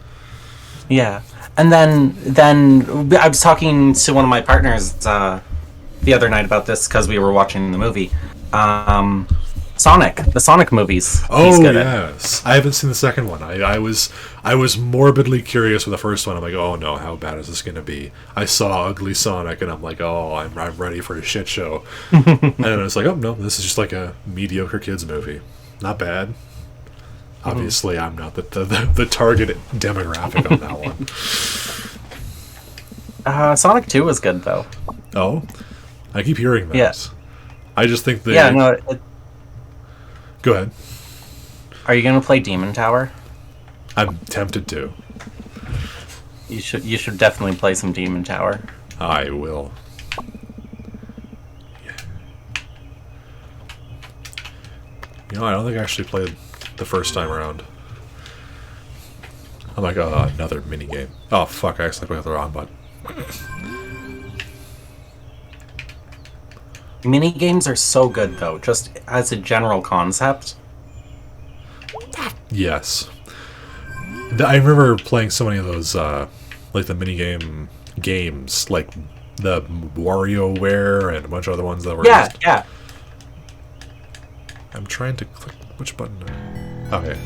Yeah. And then I was talking to one of my partners the other night about this because we were watching the movie. The Sonic movies. He's Oh good at. yes, I haven't seen the second one. I was morbidly curious with the first one. I'm like, oh no, how bad is this going to be? I saw Ugly Sonic, and I'm like, oh, I'm ready for a shit show. And then I was like, oh no, this is just like a mediocre kids movie. Not bad. Obviously, I'm not the target demographic on that one. Sonic 2 was good though. Oh, I keep hearing that. Yeah. I just think Yeah. No. Go ahead. Are you gonna play Demon Tower? I'm tempted to. You should definitely play some Demon Tower. I will. You know, I don't think I actually played the first time around. I'm like, oh, another mini game. Oh fuck! I actually played the wrong button. Mini games are so good though, just as a general concept. Yes. I remember playing so many of those, like the minigame games, like the WarioWare and a bunch of other ones that were. Yeah, yeah. I'm trying to click which button. Okay.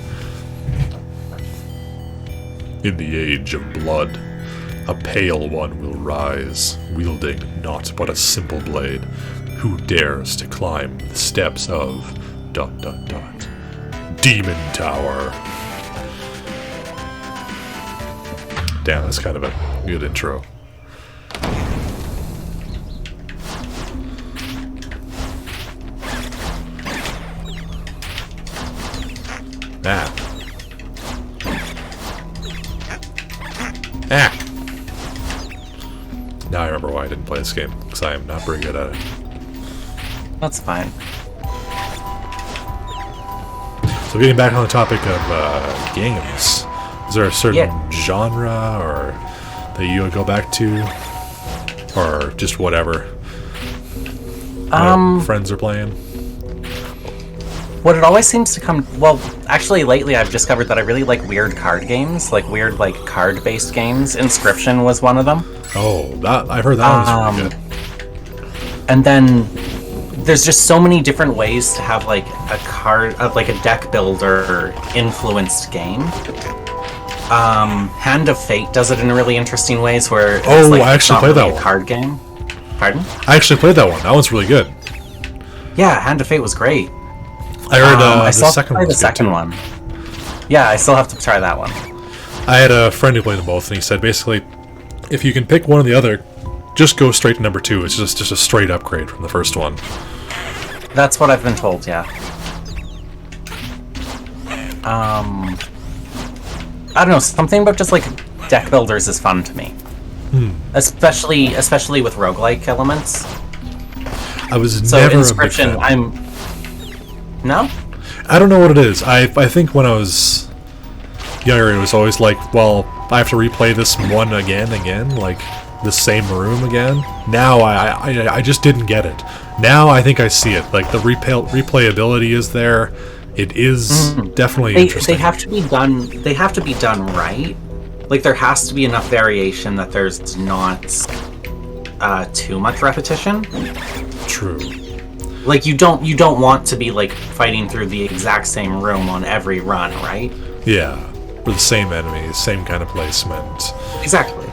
In the age of blood, a pale one will rise, wielding naught but a simple blade. Who dares to climb the steps of ... Demon Tower. Damn, that's kind of a good intro. Ah. Ah! Now I remember why I didn't play this game, because I am not very good at it. That's fine. So getting back on the topic of games, is there a certain genre or that you would go back to, or just whatever? Friends are playing. What it always seems to come... Well, actually, lately I've discovered that I really like weird card games, like weird, like, card-based games. Inscription was one of them. Oh, that I've heard that one's really good. And then there's just so many different ways to have, like, a card... like, a deck builder influenced game. Hand of Fate does it in really interesting ways where it's Oh, like, I it's actually not played really that a one. card game. Pardon? I actually played that one. That one's really good. Yeah, Hand of Fate was great. I heard I the still have to second try one. the second one. Yeah, I still have to try that one. I had a friend who played them both, and he said basically, if you can pick one or the other, just go straight to number 2. It's just a straight upgrade from the first one. That's what I've been told, yeah. I don't know, something about just like deck builders is fun to me. Especially with roguelike elements. I was So never Inscription, a big fan. No? I don't know what it is. I think when I was younger, it was always like, well, I have to replay this one again, like the same room again. Now I just didn't get it. Now I think I see it. Like the replayability is there. It is definitely interesting. They have to be done. They have to be done right. Like there has to be enough variation that there's not too much repetition. True. Like you don't want to be like fighting through the exact same room on every run, right? Yeah. With the same enemies, same kind of placement. Exactly.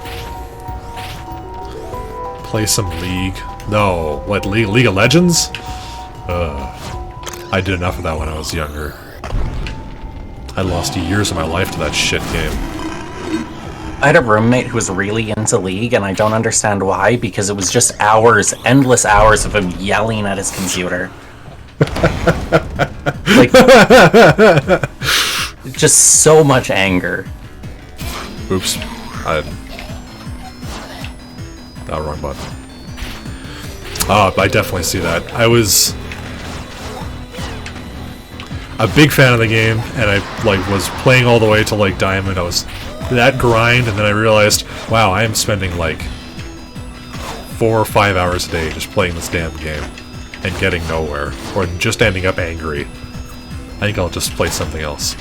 Play some League. No, what, League of Legends? I did enough of that when I was younger. I lost years of my life to that shit game. I had a roommate who was really into League, and I don't understand why, because it was just hours, endless hours of him yelling at his computer. Like, just so much anger. Oops. Wrong button. I definitely see that. I was a big fan of the game, and I was playing all the way to Diamond. I was that grind, and then I realized, wow, I am spending 4 or 5 hours a day just playing this damn game and getting nowhere, or just ending up angry. I think I'll just play something else.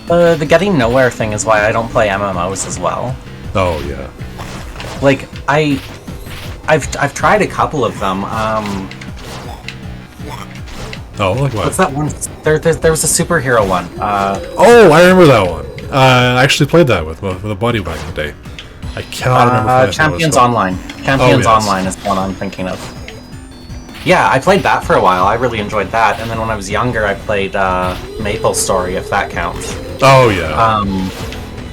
The getting nowhere thing is why I don't play MMOs as well. Oh yeah. Like I've tried a couple of them. Oh, like what? What's that one? There was a superhero one. Oh, I remember that one. I actually played that with a buddy back in the day. I cannot remember. Champions Online. Champions yes. Online is the one I'm thinking of. Yeah, I played that for a while. I really enjoyed that. And then when I was younger, I played Maple Story, if that counts. Oh yeah.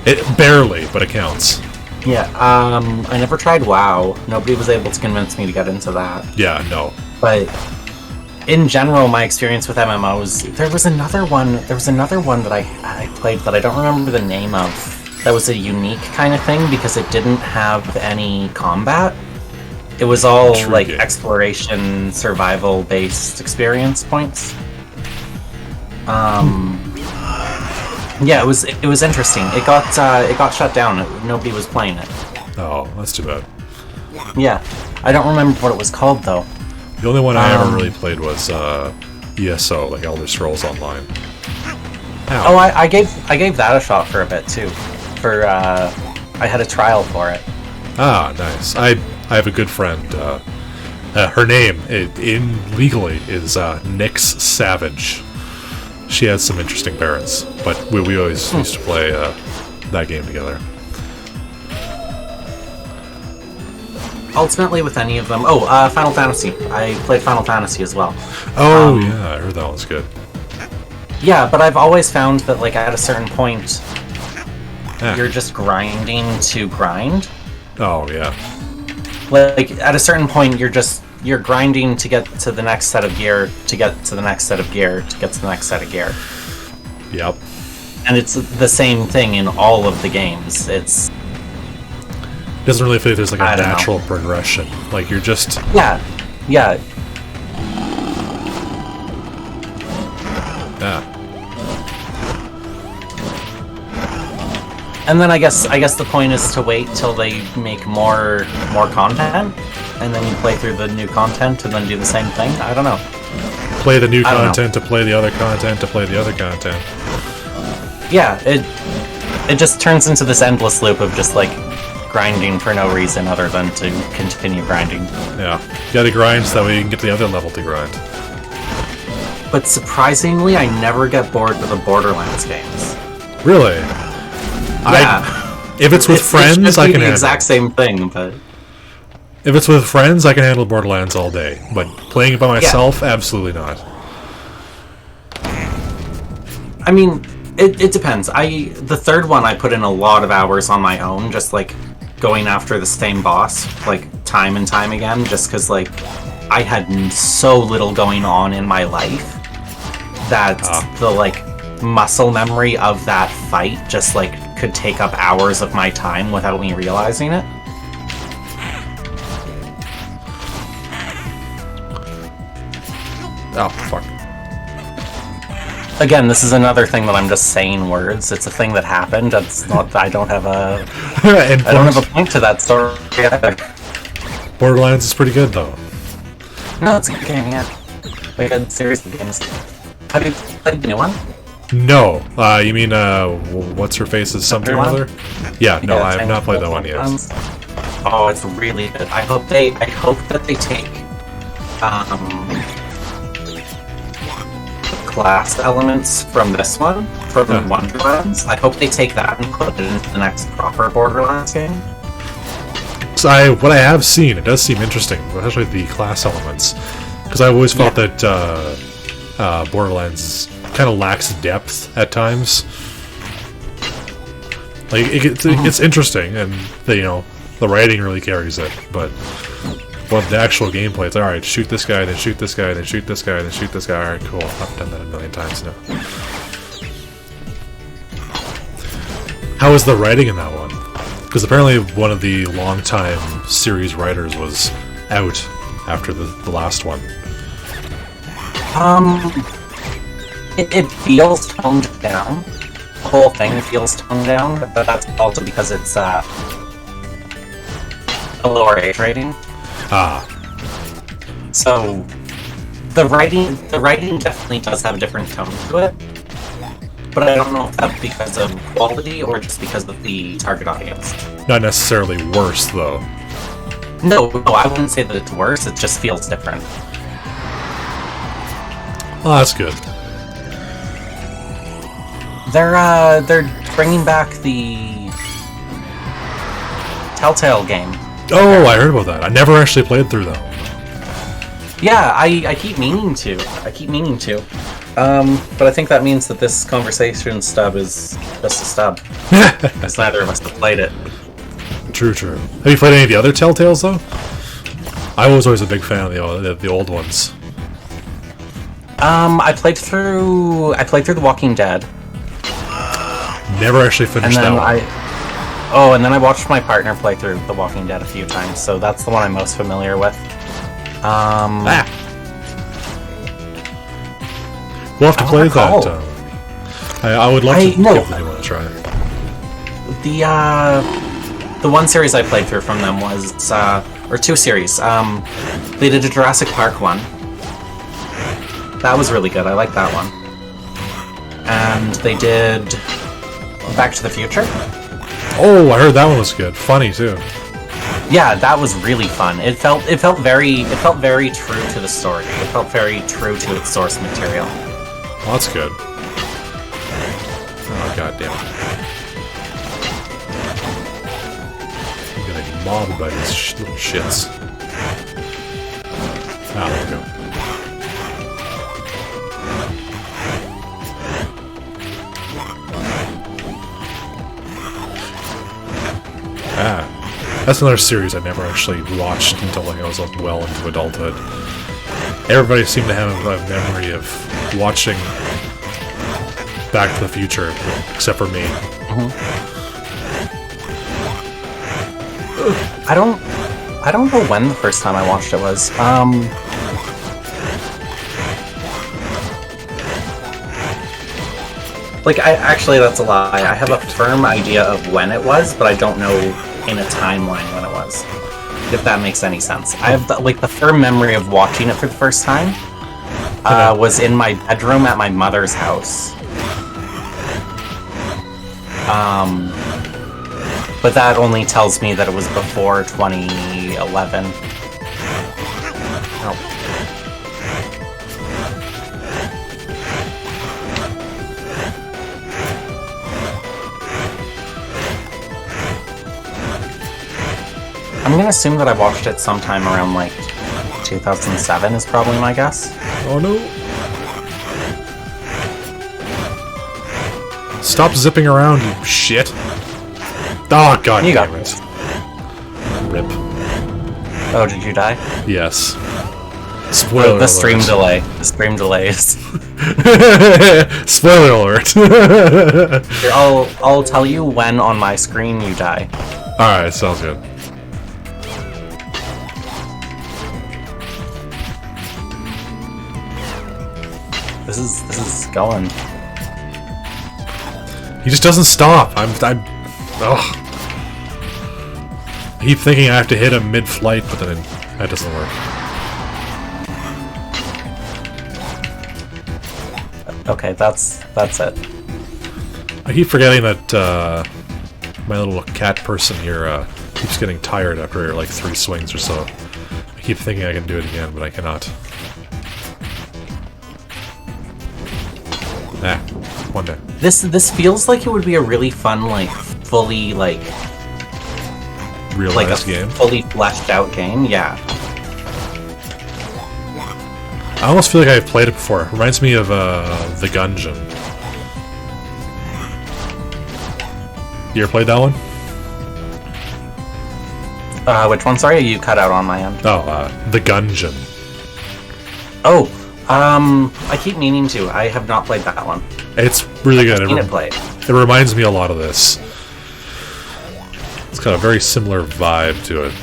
It barely, but it counts. Yeah. I never tried WoW. Nobody was able to convince me to get into that. Yeah, no. But in general, my experience with MMOs, there was another one that I played that I don't remember the name of. That was a unique kind of thing because it didn't have any combat. It was all Intriguing. exploration, survival-based experience points. Yeah, it was interesting. It got shut down. Nobody was playing it. Oh, that's too bad. Yeah, I don't remember what it was called though. The only one I ever really played was ESO, like Elder Scrolls Online. Ow. Oh, I gave that a shot for a bit too. I had a trial for it. Ah, nice. I have a good friend. Her name legally is Nyx Savage. She has some interesting parents, but we always used to play that game together. Ultimately, with any of them. Oh, Final Fantasy. I played Final Fantasy as well. Oh yeah, I heard that one's good. Yeah, but I've always found that at a certain point, Eh. you're just grinding to grind. Oh yeah. At a certain point, you're grinding to get to the next set of gear, to get to the next set of gear, to get to the next set of gear. Yep. And it's the same thing in all of the games. It's Doesn't really feel like there's a I don't know. natural progression. Like you're just yeah. yeah. And then I guess the point is to wait till they make more content, and then you play through the new content and then do the same thing. I don't know. Play the new I don't know. content to play the other content to play the other content. Yeah, it just turns into this endless loop of just grinding for no reason other than to continue grinding. Yeah. You gotta grind so that way you can get to the other level to grind. But surprisingly, I never get bored with the Borderlands games. Really? If it's with friends, it should I be can the handle. exact same thing, but If it's with friends, I can handle Borderlands all day. But playing it by myself, absolutely not. I mean, it depends. The third one I put in a lot of hours on my own, just like going after the same boss, like time and time again, just because like I had so little going on in my life that the like muscle memory of that fight just like could take up hours of my time without me realizing it. Oh, fuck. Again, this is another thing that I'm just saying words. It's a thing that happened. It's not. I don't have a. I don't have a point to that story either. Borderlands is pretty good, though. No, it's a good game. Yeah, we had series of games. Have you played the new one? No. You mean, what's her face's something or one? other? Yeah, no, I have Same not played that one yet. ones. Oh, it's really good. I hope that they take class elements from this one, from Yeah. Wonderlands. I hope they take that and put it into the next proper Borderlands game. So what I have seen, it does seem interesting, especially the class elements, because I always felt that Borderlands kind of lacks depth at times. Like it's interesting, and the writing really carries it, but the actual gameplay, it's alright, shoot this guy, then shoot this guy, then shoot this guy, then shoot this guy. Alright, cool. I've done that a million times now. How was the writing in that one? Because apparently one of the longtime series writers was out after the last one. It feels toned down. The whole thing feels toned down, but that's also because it's a lower age rating. Ah, So the writing definitely does have a different tone to it. But I don't know if that's because of quality or just because of the target audience. not necessarily worse, though. No, I wouldn't say that it's worse. It just feels different. Oh, that's good. They're bringing back the Telltale game. Oh, I heard about that. I never actually played through that one. Yeah, I keep meaning to. But I think that means that this conversation stub is just a stub. Because neither of us have played it. True. Have you played any of the other Telltales, though? I was always a big fan of the old ones. I played through The Walking Dead. Never actually finished that one. and then I watched my partner play through The Walking Dead a few times, so that's the one I'm most familiar with. We'll have to play recall. that. I would love to give no. the new one a try. The one series I played through from them was, or two series. They did a Jurassic Park one. That was really good. I liked that one. And they did Back to the Future. Oh, I heard that one was good. Funny too. Yeah, that was really fun. It felt very true to the story. It felt very true to its source material. Well, that's good. Oh, god damn it. I'm getting mobbed by these little shits. Ah, there we go. Ah. That's another series I never actually watched until like I was well into adulthood. Everybody seemed to have a memory of watching Back to the Future, except for me. I don't know when the first time I watched it was. Actually, that's a lie. I have a firm idea of when it was, but I don't know in a timeline when it was. If that makes any sense. I have the firm memory of watching it for the first time. Was in my bedroom at my mother's house. But that only tells me that it was before 2011. Oh. I'm gonna assume that I watched it sometime around like 2007 is probably my guess. Oh no! Stop zipping around, you shit! Oh god You got damn it. Rip. Oh, did you die? Yes. Spoiler The stream alert. delay. The stream delays. Spoiler alert. Here, I'll tell you when on my screen you die. Alright, sounds good. This is going. He just doesn't stop. I'm ugh. I keep thinking I have to hit him mid-flight, but then that doesn't work. Okay, that's it. I keep forgetting that my little cat person here keeps getting tired after like 3 swings or so. I keep thinking I can do it again, but I cannot. Ah, one day. This feels like it would be a really fun, like fully like a Real-life game. fully fleshed out game. Yeah. I almost feel like I've played it before. It reminds me of The Gungeon. You ever played that one? Which one? Sorry, you cut out on my end. Oh, The Gungeon. Oh, I keep meaning to. I have not played that one. It's really good. I've seen it played. It reminds me a lot of this. It's got a very similar vibe to it.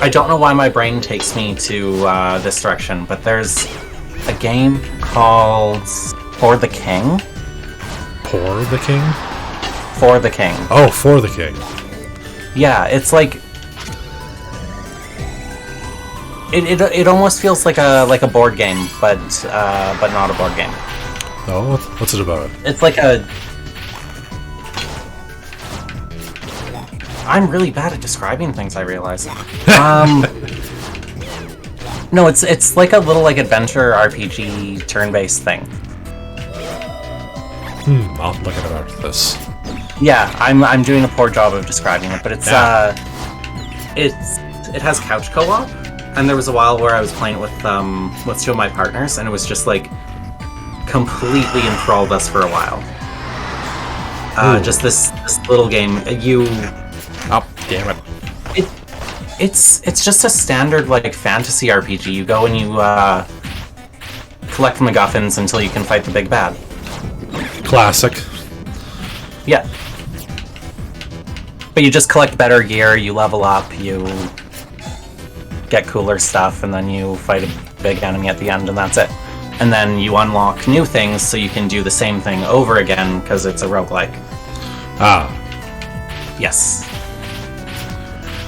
I don't know why my brain takes me to this direction, but there's a game called For the King. For the King? For the King. Oh, For the King. Yeah, it's like it almost feels like a board game, but not a board game. Oh, what's it about? It's like a. I'm really bad at describing things, I realize. No, it's like a little like adventure RPG turn-based thing. I'll look at it after this. Yeah, I'm doing a poor job of describing it, but it has couch co-op, and there was a while where I was playing it with 2 of my partners, and it was just like completely enthralled us for a while. Just this little game. Oh, damn it. It's just a standard like fantasy RPG. You go and you collect MacGuffins until you can fight the big bad. Classic. Yeah. But you just collect better gear, you level up, you get cooler stuff, and then you fight a big enemy at the end, and that's it. And then you unlock new things so you can do the same thing over again because it's a roguelike. Ah. Yes.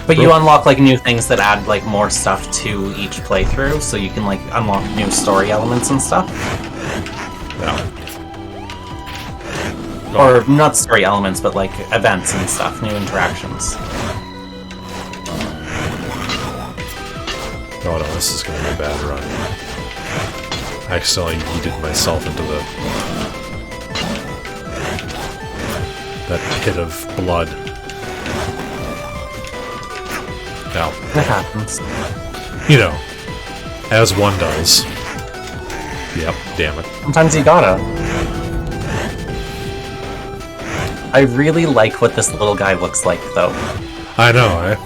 But you unlock like new things that add like more stuff to each playthrough, so you can like unlock new story elements and stuff. No. Or not story elements, but like events and stuff, new interactions. Oh no, this is gonna be a bad run. I accidentally yeeted myself into that pit of blood. Now, It happens. you know, as one does. Yep, damn it. Sometimes you gotta. I really like what this little guy looks like, though. I know, eh?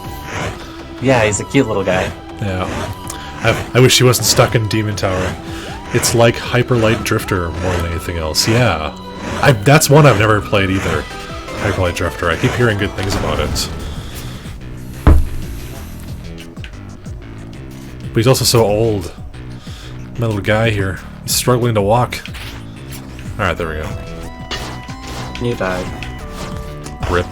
Yeah, he's a cute little guy. Yeah. I wish he wasn't stuck in Demon Tower. It's like Hyper Light Drifter more than anything else. Yeah. That's one I've never played either. Hyper Light Drifter. I keep hearing good things about it. But he's also so old. My little guy here. He's struggling to walk. Alright, there we go. You died. Rip.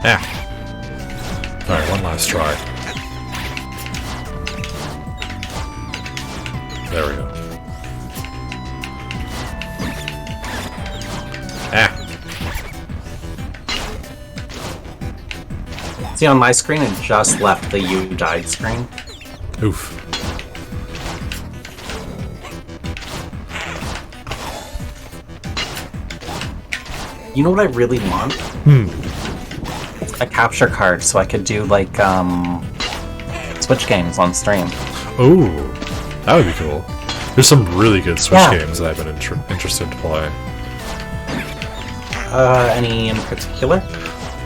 Ah. Alright, one last try. There we go. Ah. See, on my screen, it just left the you died screen. Oof. You know what I really want? A capture card so I could do like Switch games on stream. Oh, that would be cool. There's some really good Switch Yeah. games that I've been interested to play. Any in particular?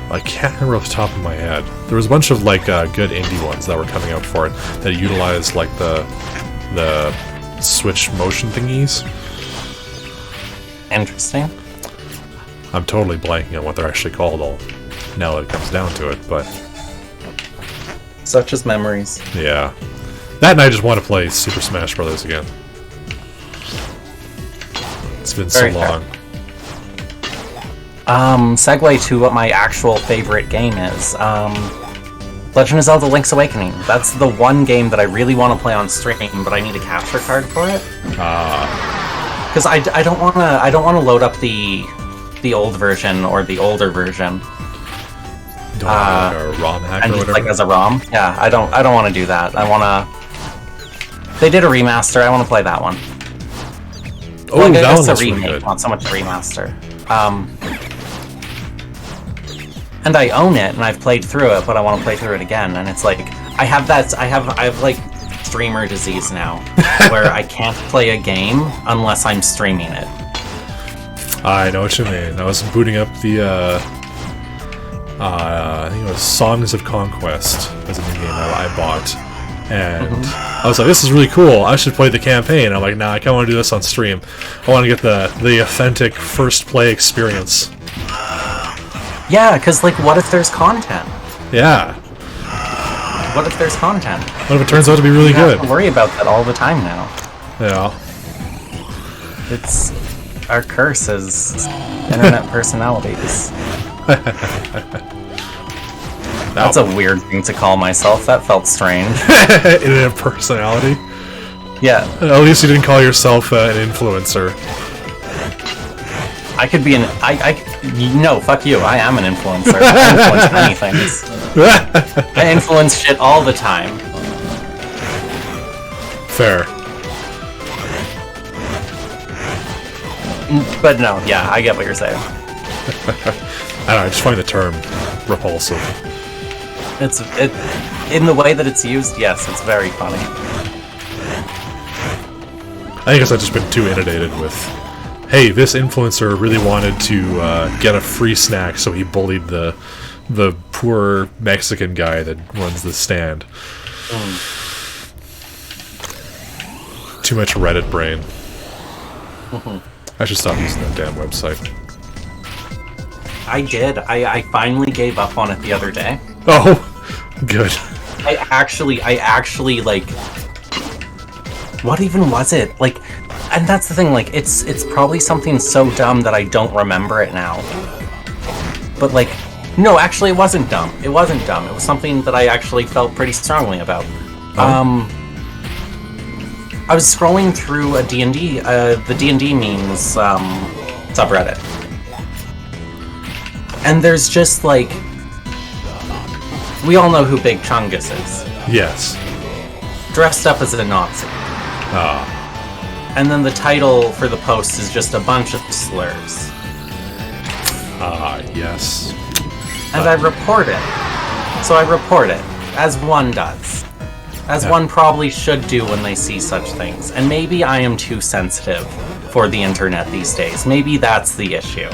I can't remember off the top of my head. There was a bunch of like good indie ones that were coming out for it that utilized like the Switch motion thingies. Interesting. I'm totally blanking on what they're actually called all now that it comes down to it, but Such as memories. yeah. That and I just want to play Super Smash Bros. Again. It's been Very so fair. long. Segue to what my actual favorite game is. Legend of Zelda Link's Awakening. That's the one game that I really want to play on stream, but I need a capture card for it. Because I don't wanna load up the old version or the older version Don't have like a ROM hack and or just whatever. like as a ROM. Yeah, I don't want to do that. I wanna. They did a remaster. I want to play that one. Oh, Well, I that guess one a looks really remake, good. not so much a remaster. And I own it, and I've played through it, but I want to play through it again. And it's like I have like streamer disease now, where I can't play a game unless I'm streaming it. I know what you mean. I was booting up the I think it was Songs of Conquest as a new game I bought. And I was like, this is really cool. I should play the campaign. I'm like, nah, I kind of want to do this on stream. I want to get the authentic first play experience. Yeah, because like, what if there's content? Yeah. What if there's content? What if it turns out to be really You have good? to worry about that all the time now. Yeah. It's our curse as internet personalities. That's a weird thing to call myself. That felt strange. Internet personality. Yeah, At least you didn't call yourself an influencer. I could be an. No, fuck you. I am an influencer. I influence many things. I influence shit all the time. Fair. But no, yeah, I get what you're saying. I don't know, I just find the term repulsive. In the way that it's used, yes, it's very funny. I guess I've just been too inundated with, hey, this influencer really wanted to get a free snack, so he bullied the poor Mexican guy that runs the stand. Too much Reddit brain. I should stop using that damn website. I did. I finally gave up on it the other day. Oh, good. I actually, like, what even was it? Like, and that's the thing, like, it's probably something so dumb that I don't remember it now. But, like, no, actually, it wasn't dumb. It wasn't dumb. It was something that I actually felt pretty strongly about. I was scrolling through a D&D, the D&D memes, subreddit. And there's just, like, we all know who Big Chungus is. Yes. Dressed up as a Nazi. And then the title for the post is just a bunch of slurs. Yes. And I report it. So I report it, as one does. As one probably should do when they see such things. And maybe I am too sensitive for the internet these days. Maybe that's the issue.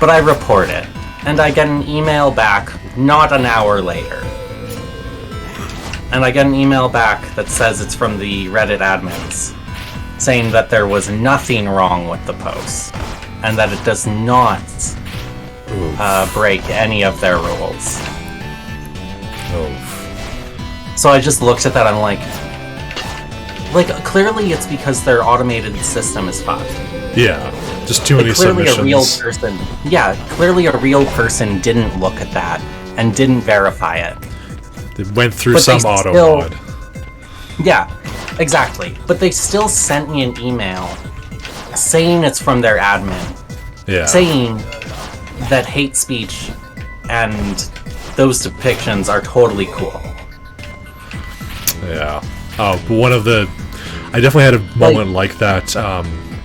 But I report it. And I get an email back not an hour later. And I get an email back that says it's from the Reddit admins, saying that there was nothing wrong with the post, and that it does not break any of their rules. Oh. So I just looked at that, I'm like, clearly it's because their automated system is fucked. Yeah. Just too many Clearly submissions. a real person, clearly a real person didn't look at that and didn't verify it. It went through But they some auto still- mod. Yeah, exactly. But they still sent me an email saying it's from their admin, Yeah. saying that hate speech and those depictions are totally cool. Yeah. One of the... I definitely had a moment like that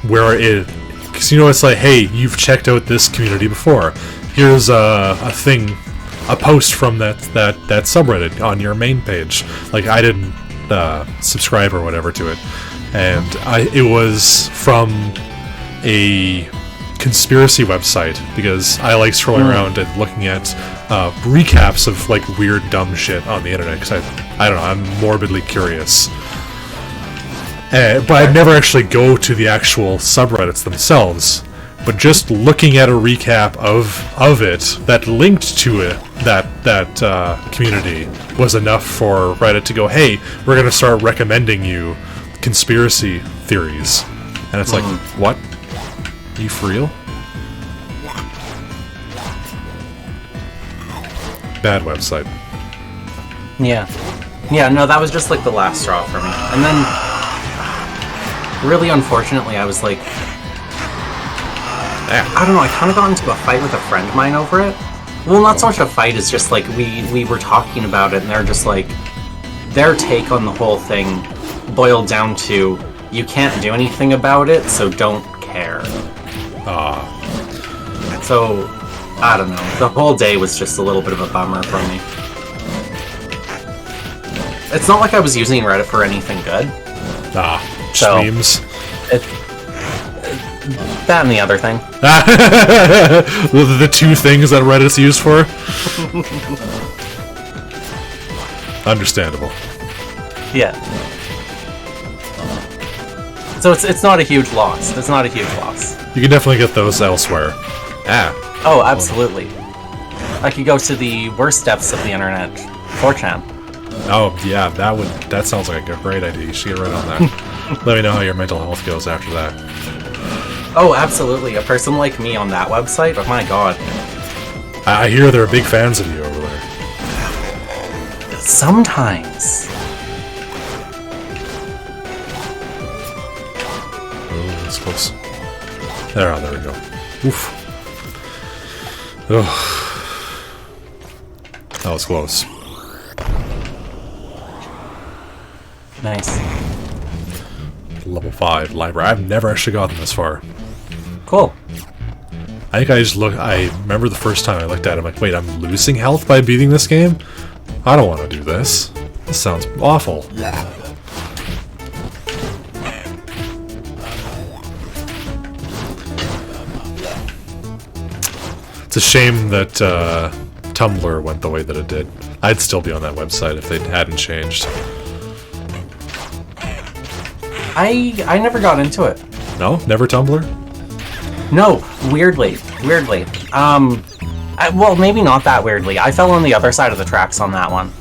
where it because it's like, hey, you've checked out this community before. Here's a thing, a post from that subreddit on your main page. Like, I didn't subscribe or whatever to it, and it was from a conspiracy website, because I like scrolling around and looking at recaps of like weird dumb shit on the internet, because I don't know, I'm morbidly curious. But I'd never actually go to the actual subreddits themselves, but just looking at a recap of it that linked to it, that community, was enough for Reddit to go, hey, we're going to start recommending you conspiracy theories. And it's like, what? Are you for real? Bad website. Yeah. Yeah, no, that was just like the last straw for me. And then, really unfortunately, I was like, I don't know, I kind of got into a fight with a friend of mine over it. Well, not so much a fight, it's just like we were talking about it, and they're just like, their take on the whole thing boiled down to, you can't do anything about it, so don't care. So, I don't know. The whole day was just a little bit of a bummer for me. It's not like I was using Reddit for anything good. So, memes. That and the other thing. The two things that Reddit's used for? Understandable. Yeah. So it's not a huge loss. It's not a huge loss. You can definitely get those elsewhere. Oh, absolutely. I could go to the worst depths of the internet, 4chan. Oh, yeah, that sounds like a great idea. You should get right on that. Let me know how your mental health goes after that. Oh, absolutely. A person like me on that website? Oh my god. I hear they're big fans of you over there. Sometimes. Oh, that's close. There we go. Oof. Oh. That was close. Nice. Level 5 library. I've never actually gotten this far. Cool. I think I remember the first time I looked at it, I'm like, wait, I'm losing health by beating this game? I don't want to do this. This sounds awful. It's a shame that Tumblr went the way that it did. I'd still be on that website if they hadn't changed. I never got into it. No? Never Tumblr? No, weirdly. Well, maybe not that weirdly. I fell on the other side of the tracks on that one.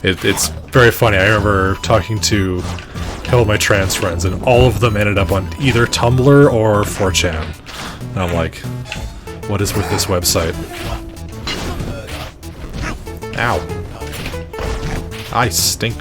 It's very funny. I remember talking to a couple of my trans friends, and all of them ended up on either Tumblr or 4chan. And I'm like, what is with this website? Ow. I stink.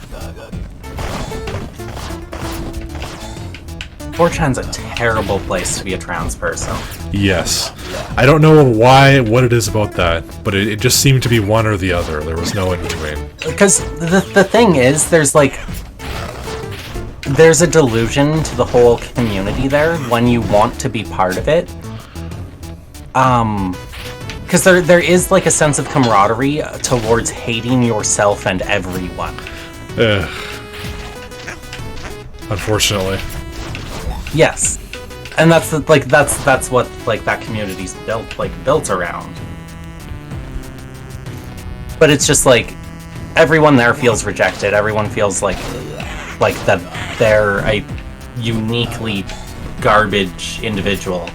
4chan's a terrible place to be a trans person. Yes. I don't know what it is about that, but it just seemed to be one or the other. There was no in between. Because the thing is, there's a delusion to the whole community there when you want to be part of it. Because there is like a sense of camaraderie towards hating yourself and everyone. Unfortunately. Yes, and that's what like that community's built around. But it's just like everyone there feels rejected. Everyone feels like that they're a uniquely garbage individual,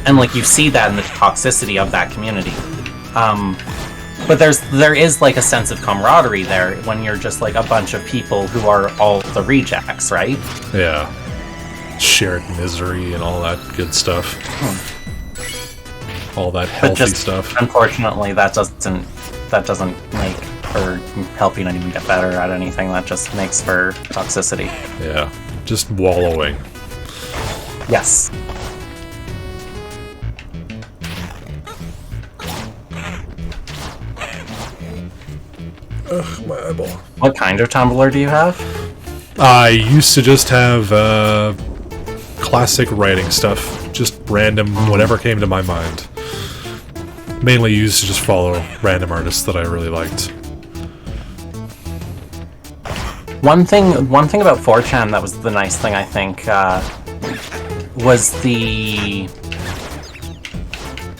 and like you see that in the toxicity of that community. But there is like a sense of camaraderie there when you're just like a bunch of people who are all the rejects, right? Yeah. Shared misery and all that good stuff. All that healthy stuff. Unfortunately, that doesn't make for helping anyone get better at anything. That just makes for toxicity. Yeah. Just wallowing. Yes. Ugh, my eyeball. What kind of Tumblr do you have? I used to just have classic writing stuff, just random, whatever came to my mind. Mainly used to just follow random artists that I really liked. One thing about 4chan that was the nice thing, I think, was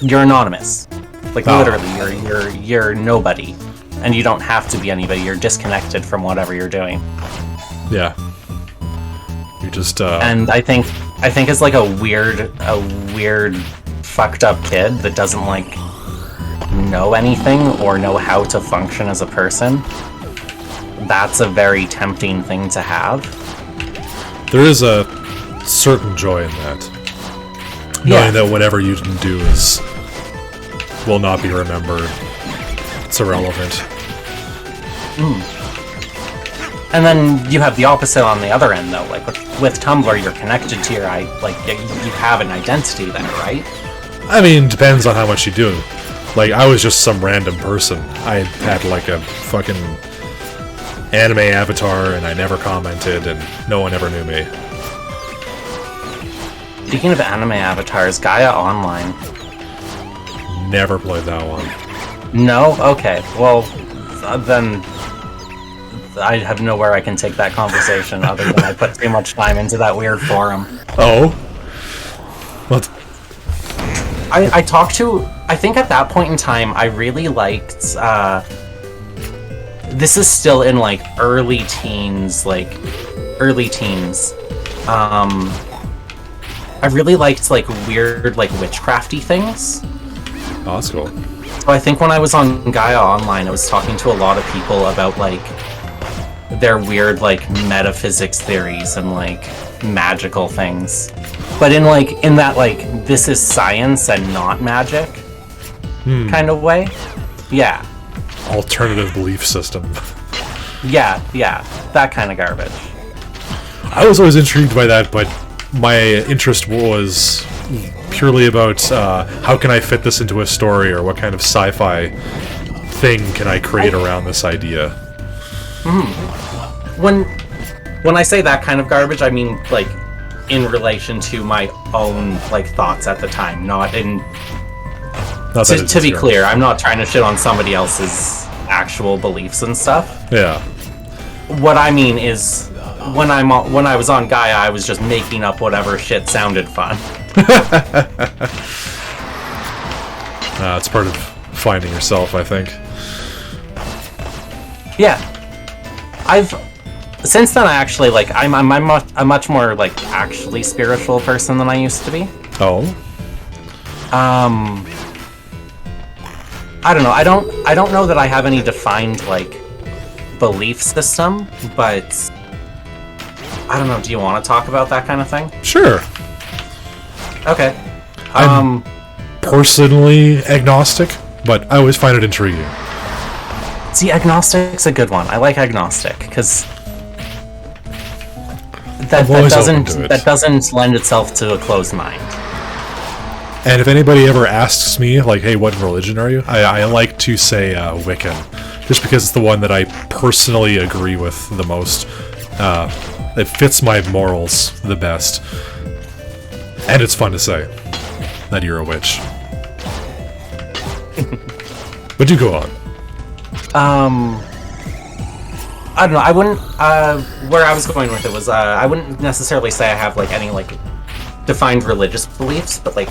you're anonymous. Like, literally, you're nobody. And you don't have to be anybody. You're disconnected from whatever you're doing. Yeah. You just, And I think as, like, a weird, fucked up kid that doesn't, like, know anything or know how to function as a person, that's a very tempting thing to have. there is a certain joy in that. Knowing that whatever you can do will not be remembered. It's irrelevant. And then you have the opposite on the other end, though. Like, with Tumblr, you're connected to your... you have an identity there, right? I mean, depends on how much you do. Like, I was just some random person. I had, like, a fucking anime avatar, and I never commented, and no one ever knew me. Speaking of anime avatars, Gaia Online. Never played that one. No? Okay. Well, then I have nowhere I can take that conversation other than I put too much time into that weird forum. Oh? What? I talked to... I think at that point in time, I really liked... this is still in, like, early teens. I really liked, like, weird, like, witchcrafty things. Oh, that's cool. So I think when I was on Gaia Online, I was talking to a lot of people about, like, their weird, like, metaphysics theories and, like, magical things. But in that, like, this is science and not magic kind of way. Yeah. Alternative belief system. Yeah, that kind of garbage. I was always intrigued by that, but my interest was purely about how can I fit this into a story, or what kind of sci-fi thing can I create around this idea. When I say that kind of garbage, I mean, like, in relation to my own, like, thoughts at the time, not in... Not that To be clear, I'm not trying to shit on somebody else's actual beliefs and stuff. Yeah. What I mean is, when I was on Gaia, I was just making up whatever shit sounded fun. It's part of finding yourself, I think. Yeah. Since then, I actually, like, I'm a much more, like, actually spiritual person than I used to be. Oh? I don't know. I don't know that I have any defined, like, belief system, but I don't know. Do you want to talk about that kind of thing? Sure. Okay. I'm personally agnostic, but I always find it intriguing. See, agnostic's a good one. I like agnostic because that doesn't lend itself to a closed mind. And if anybody ever asks me, like, hey, what religion are you? I like to say Wiccan, just because it's the one that I personally agree with the most. It fits my morals the best. And it's fun to say that you're a witch. But you go on. I don't know. I wouldn't. Where I was going with it was, I wouldn't necessarily say I have, like, any, like, defined religious beliefs, but, like,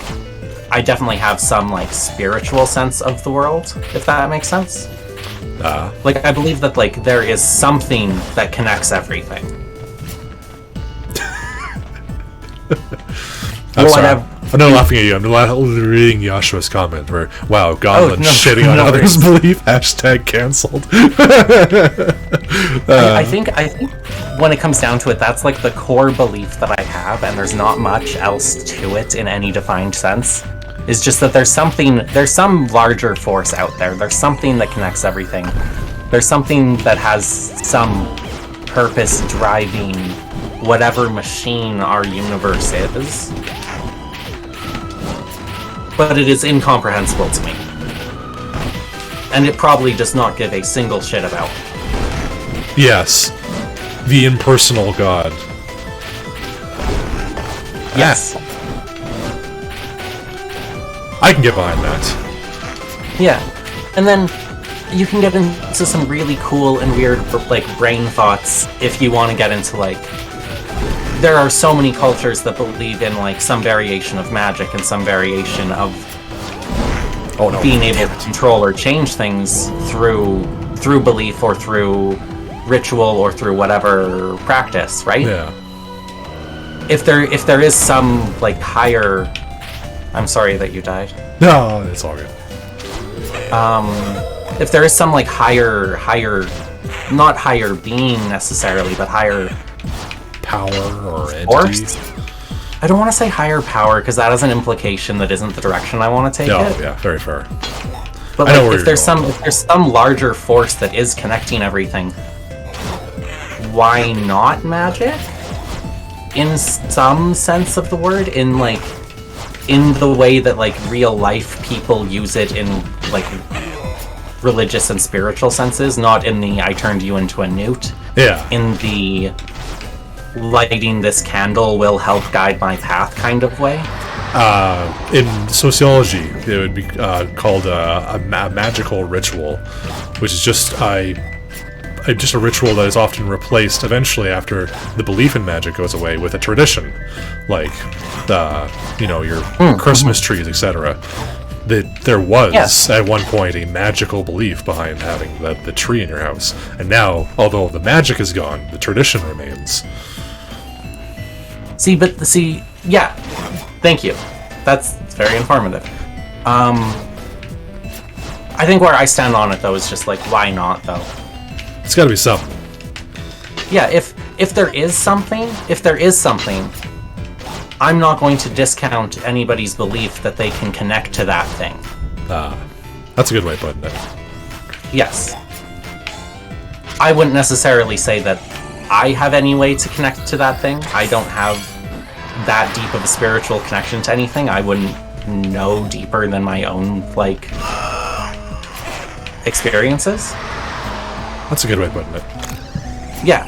I definitely have some, like, spiritual sense of the world, if that makes sense. Like, I believe that, like, there is something that connects everything. I'm sorry. I'm not laughing at you. I'm reading Yoshua's comment where, wow, Goblin shitting on others' belief, hashtag cancelled. I think when it comes down to it, that's, like, the core belief that I have, and there's not much else to it in any defined sense. It's just that there's some larger force out there. There's something that connects everything. There's something that has some purpose driving whatever machine our universe is. But it is incomprehensible to me. And it probably does not give a single shit about. Yes. the impersonal God. Yes. I can get behind that. Yeah. And then you can get into some really cool and weird, like, brain thoughts if you want to get into, like... There are so many cultures that believe in, like, some variation of magic and some variation of being able to control or change things through belief or through ritual or through whatever practice, right? Yeah. If there is some, like, higher... I'm sorry that you died. No, it's all good. If there is some, like, higher, not higher being necessarily, but higher Power or entity. force? I don't want to say higher power, because that has an implication that isn't the direction I want to take No, it. yeah, very fair. But I know like, where if there's you're going. some larger force that is connecting everything, why not magic? In some sense of the word, in the way that, like, real life people use it in, like, religious and spiritual senses, not in the I turned you into a newt. Yeah. In the lighting this candle will help guide my path kind of way. In sociology, it would be called a magical ritual, which is just a ritual that is often replaced eventually after the belief in magic goes away with a tradition, like your Christmas trees, etc. That there was at one point a magical belief behind having the tree in your house, and now, although the magic is gone, the tradition remains. Yeah. Thank you. That's very informative. I think where I stand on it, though, is just like, why not, though? It's got to be something. Yeah, if there is something, I'm not going to discount anybody's belief that they can connect to that thing. That's a good way of putting it. Yes. I wouldn't necessarily say that I have any way to connect to that thing. I don't have that deep of a spiritual connection to anything. I wouldn't know deeper than my own, like, experiences. That's a good way of putting it. Yeah.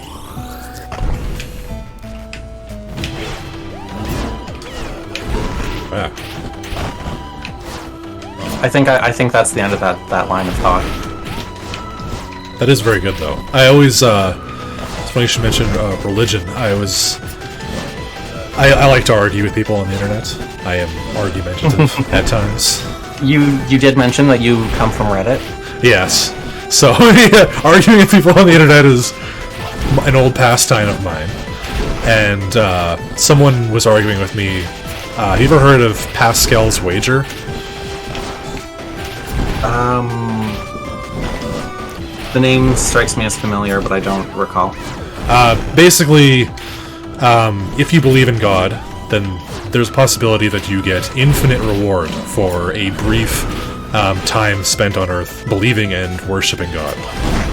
Yeah. I think that's the end of that line of thought. That is very good, though. I always, it's funny you should mention religion. I like to argue with people on the internet. I am argumentative at times. You did mention that you come from Reddit. Yes. So, arguing with people on the internet is an old pastime of mine. And someone was arguing with me. Have you ever heard of Pascal's Wager? The name strikes me as familiar, but I don't recall. Basically, if you believe in God, then there's a possibility that you get infinite reward for a brief time spent on Earth believing and worshipping God.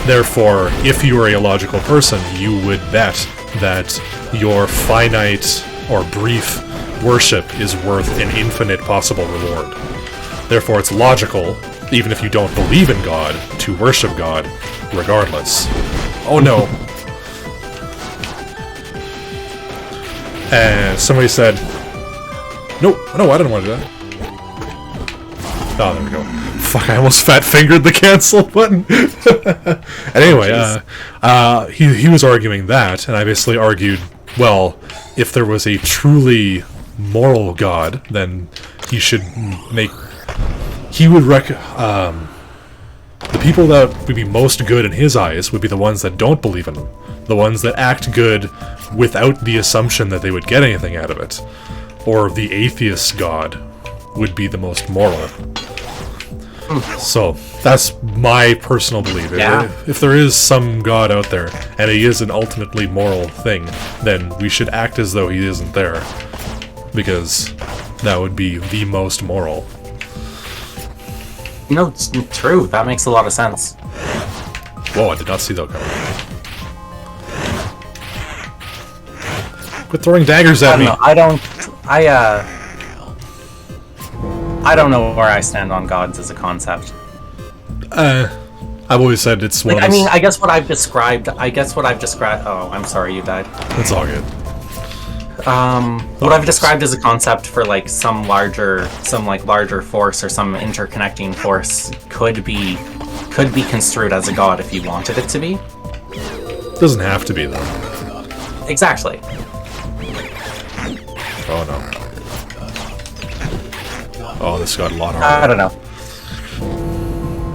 Therefore, if you are a logical person, you would bet that your finite or brief worship is worth an infinite possible reward. Therefore, it's logical, even if you don't believe in God, to worship God regardless. Oh no. And somebody said, no, I didn't want to do that. Oh, there we go. Fuck, I almost fat-fingered the cancel button. And anyway, he was arguing that, and I basically argued, well, if there was a truly moral God, then he should make... He would the people that would be most good in his eyes would be the ones that don't believe in him. The ones that act good without the assumption that they would get anything out of it. Or the atheist God would be the most moral. So, that's my personal belief. Yeah. If there is some God out there, and he is an ultimately moral thing, then we should act as though he isn't there. Because that would be the most moral. No, it's true. That makes a lot of sense. Whoa, I did not see that coming. Quit throwing daggers at me. I don't know where I stand on gods as a concept. I've always said it's one Like, of I those... mean, I guess what I've described. Oh, I'm sorry, you died. It's all good. What I've described as a concept for like some larger force or some interconnecting force could be construed as a god if you wanted it to be. Doesn't have to be, though. Exactly. Oh, no. Oh, this got a lot I harder. don't know.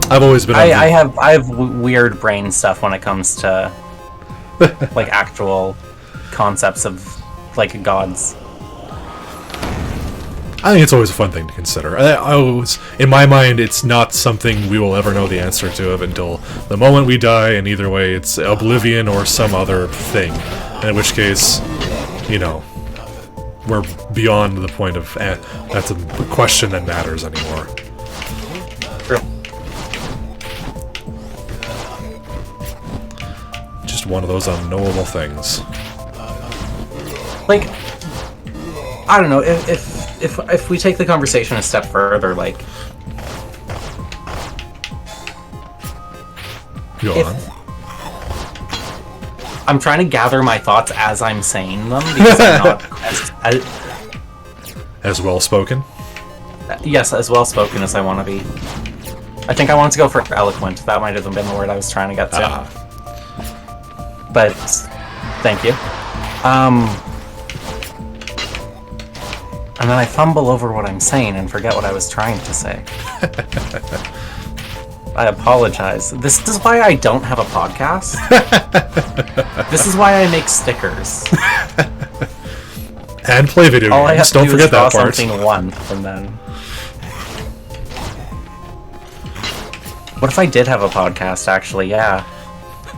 I've always been... I have weird brain stuff when it comes to like actual concepts of like gods. I think it's always a fun thing to consider. I always, in my mind, it's not something we will ever know the answer to of until the moment we die, and either way, it's oblivion or some other thing. In which case, you know, we're beyond the point of that's a question that matters anymore. True. Just one of those unknowable things. Like, I don't know, if we take the conversation a step further, like, Go if- on. I'm trying to gather my thoughts as I'm saying them because I'm not As well spoken. yes, as well spoken as I want to be. I think I wanted to go for eloquent. That might have been the word I was trying to get to. But thank you. And then I fumble over what I'm saying and forget what I was trying to say. I apologize. This is why I don't have a podcast. This is why I make stickers. And play video All I have games. to Don't do forget is draw that part. something once, and then. What if I did have a podcast? Actually, yeah.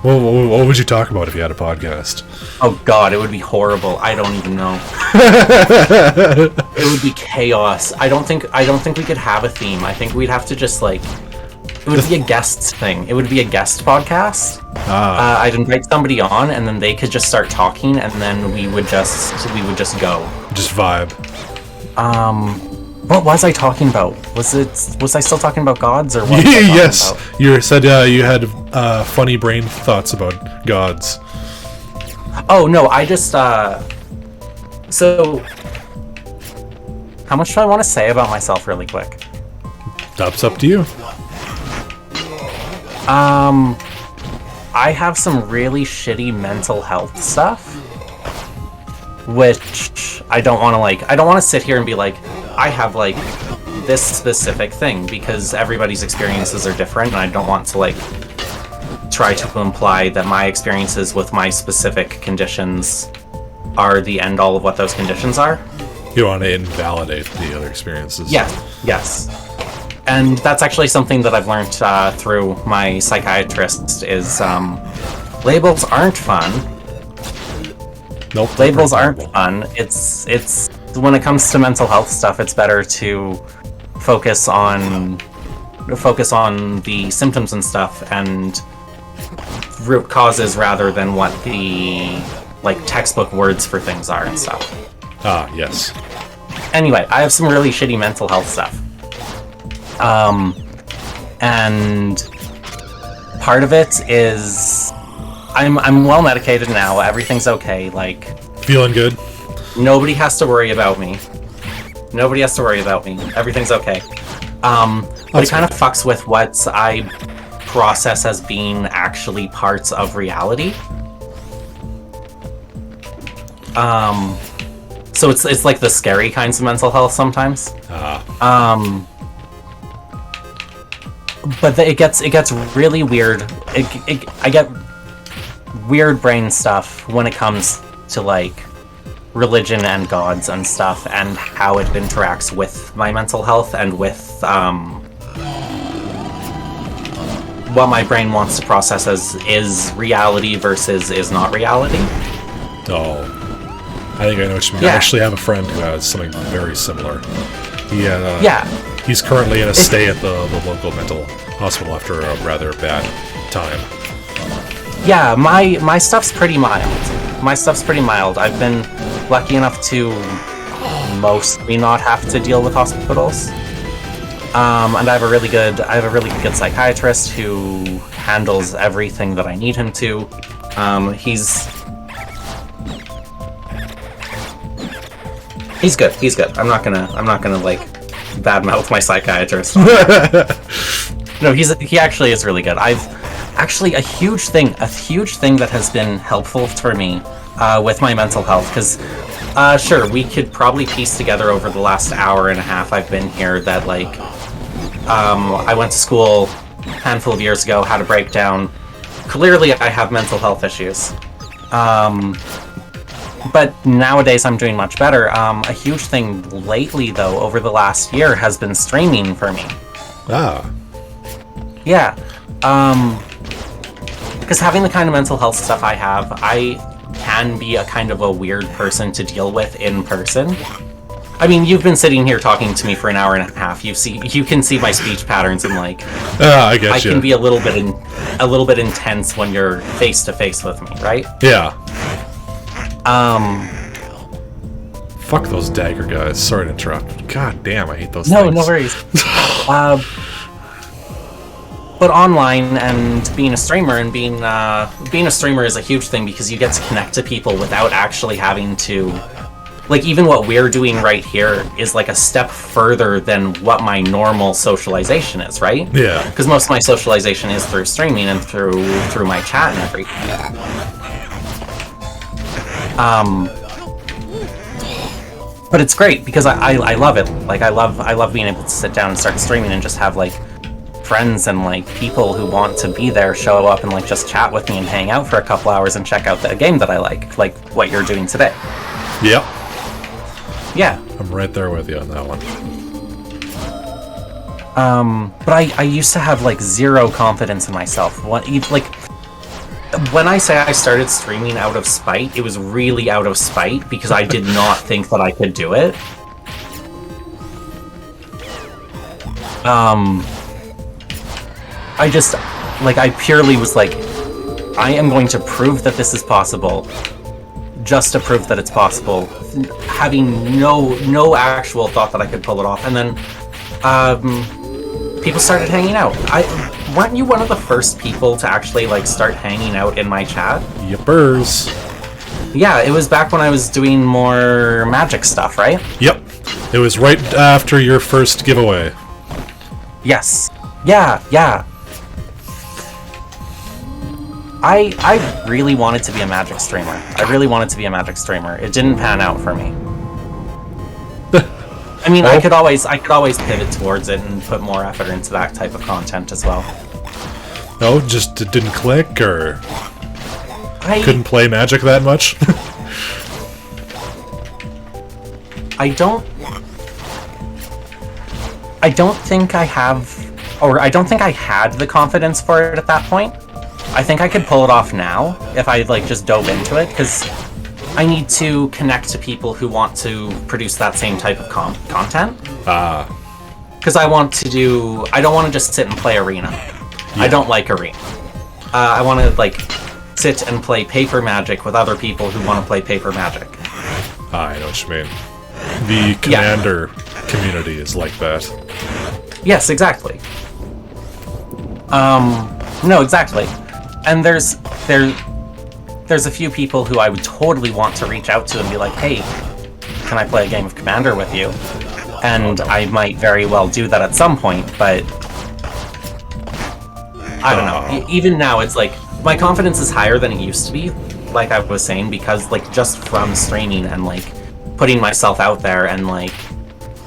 Well, what would you talk about if you had a podcast? Oh God, it would be horrible. I don't even know. It would be chaos. I don't think we could have a theme. I think we'd have to just like. It would be a guest thing. It would be a guest podcast. I'd invite somebody on, and then they could just start talking, and then we would just go. Just vibe. What was I talking about? Was I still talking about gods or what? Was I talking Yes, about? you said you had funny brain thoughts about gods. Oh no, I just so how much do I want to say about myself really quick? That's up to you. I have some really shitty mental health stuff, which I don't want to sit here and be like, I have like this specific thing, because everybody's experiences are different, and I don't want to like try to imply that my experiences with my specific conditions are the end all of what those conditions are. You want to invalidate the other experiences. Yes. And that's actually something that I've learned through my psychiatrist is labels aren't fun. Nope. Labels aren't fun. It's when it comes to mental health stuff, it's better to focus on the symptoms and stuff and root causes rather than what the like textbook words for things are and stuff. Ah, yes. Anyway, I have some really shitty mental health stuff. And part of it is I'm well medicated now. Everything's okay. Like, Feeling good? nobody has to worry about me. Everything's okay. But it kind of fucks with what I process as being actually parts of reality. So it's like the scary kinds of mental health sometimes. But it gets really weird. I get weird brain stuff when it comes to like religion and gods and stuff, and how it interacts with my mental health and with what my brain wants to process as is reality versus is not reality. Oh. I think I know what you mean. Yeah. I actually have a friend who has something very similar. Yeah. He's currently in a stay at the local mental hospital after a rather bad time. Yeah, my stuff's pretty mild. I've been lucky enough to mostly not have to deal with hospitals. And I have a really good psychiatrist who handles everything that I need him to. He's good. He's good. I'm not gonna like badmouth my psychiatrist. No, he actually is really good. I've actually a huge thing that has been helpful for me with my mental health, because sure, we could probably piece together over the last hour and a half I've been here that like I went to school a handful of years ago, had a breakdown. Clearly, I have mental health issues. But nowadays I'm doing much better. A huge thing lately, though, over the last year, has been streaming for me. Ah. Yeah. Because having the kind of mental health stuff I have, I can be a kind of a weird person to deal with in person. I mean, you've been sitting here talking to me for an hour and a half. You can see my speech patterns, and like, I get you. I can be a little bit intense when you're face to face with me, right? Yeah. Fuck those dagger guys. Sorry to interrupt. God damn, I hate those things. No worries. But online and being a streamer and being a streamer is a huge thing, because you get to connect to people without actually having to, like, even what we're doing right here is like a step further than what my normal socialization is, right? Yeah. Because most of my socialization is through streaming and through my chat and everything. But it's great because I love it. Like, I love being able to sit down and start streaming and just have like friends and like people who want to be there show up and like just chat with me and hang out for a couple hours and check out the game that I like what you're doing today. Yep. Yeah. I'm right there with you on that one. But I used to have like zero confidence in myself. When I say I started streaming out of spite, it was really out of spite because I did not think that I could do it. I purely was like, I am going to prove that this is possible, just to prove that it's possible, having no actual thought that I could pull it off. And then, people started hanging out. Weren't you one of the first people to actually like start hanging out in my chat? Yippers. Yeah, it was back when I was doing more Magic stuff, right? Yep. It was right after your first giveaway. Yes. Yeah. I really wanted to be a Magic streamer. It didn't pan out for me. I mean, I could always pivot towards it and put more effort into that type of content as well. No, just it didn't click, or I couldn't play Magic that much? I don't think I have, or I don't think I had the confidence for it at that point. I think I could pull it off now if I like just dove into it, because I need to connect to people who want to produce that same type of content. Because I don't want to just sit and play Arena. Yeah. I don't like Arena. I want to like sit and play paper Magic with other people who want to play paper Magic. I know what you mean. The Commander community is like that. Yes, exactly. No, exactly. And there's a few people who I would totally want to reach out to and be like, hey, can I play a game of Commander with you? And I might very well do that at some point, but I don't know. Even now, it's like, my confidence is higher than it used to be, like I was saying, because like just from streaming and like putting myself out there, and like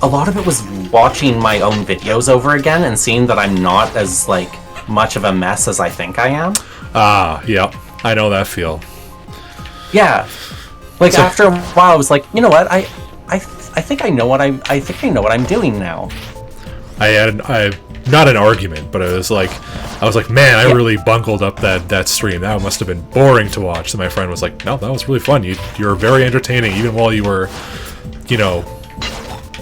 a lot of it was watching my own videos over again and seeing that I'm not as like much of a mess as I think I am. Yep. I know that feel. Yeah. Like, after a while, I was like, you know what? I think I know what I'm doing now. I had not an argument, but I was like, man, I really bungled up that stream. That must have been boring to watch. And my friend was like, no, that was really fun. You're very entertaining, even while you were,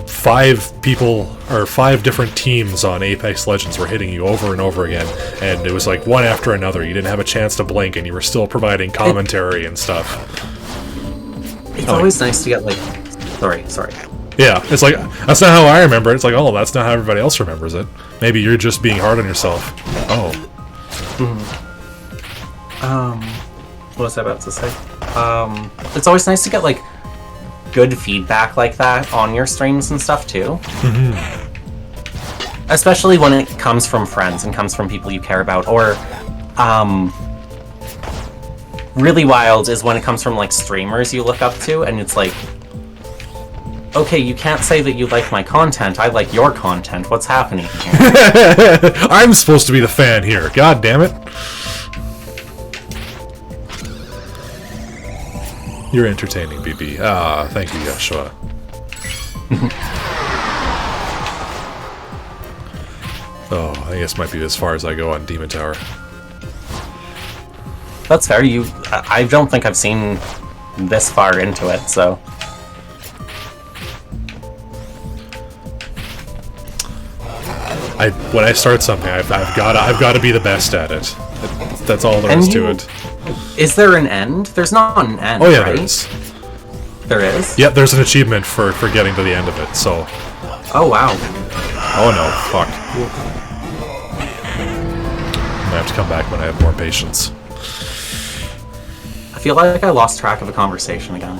5 people or 5 different teams on Apex Legends were hitting you over and over again, and it was like one after another. You didn't have a chance to blink, and you were still providing commentary and stuff. It's always nice to get like, sorry. Yeah, it's like, that's not how I remember it. It's like, oh, that's not how everybody else remembers it. Maybe you're just being hard on yourself. Oh. What was I about to say? It's always nice to get like good feedback like that on your streams and stuff too. Especially when it comes from friends and comes from people you care about, or really wild is when it comes from like streamers you look up to, and it's like, okay, you can't say that you like my content. I like your content. What's happening here? I'm supposed to be the fan here. God damn it. You're entertaining, BB. Ah, thank you, Joshua. Oh, I guess might be as far as I go on Demon Tower. That's fair. I don't think I've seen this far into it, so. When I start something, I've got to be the best at it. That's all there is to it. Is there an end? There's not an end. Oh yeah, right? there is. There is? Yeah, there's an achievement for getting to the end of it. So. Oh wow. Oh no! Fuck. I have to come back when I have more patience. I feel like I lost track of a conversation again.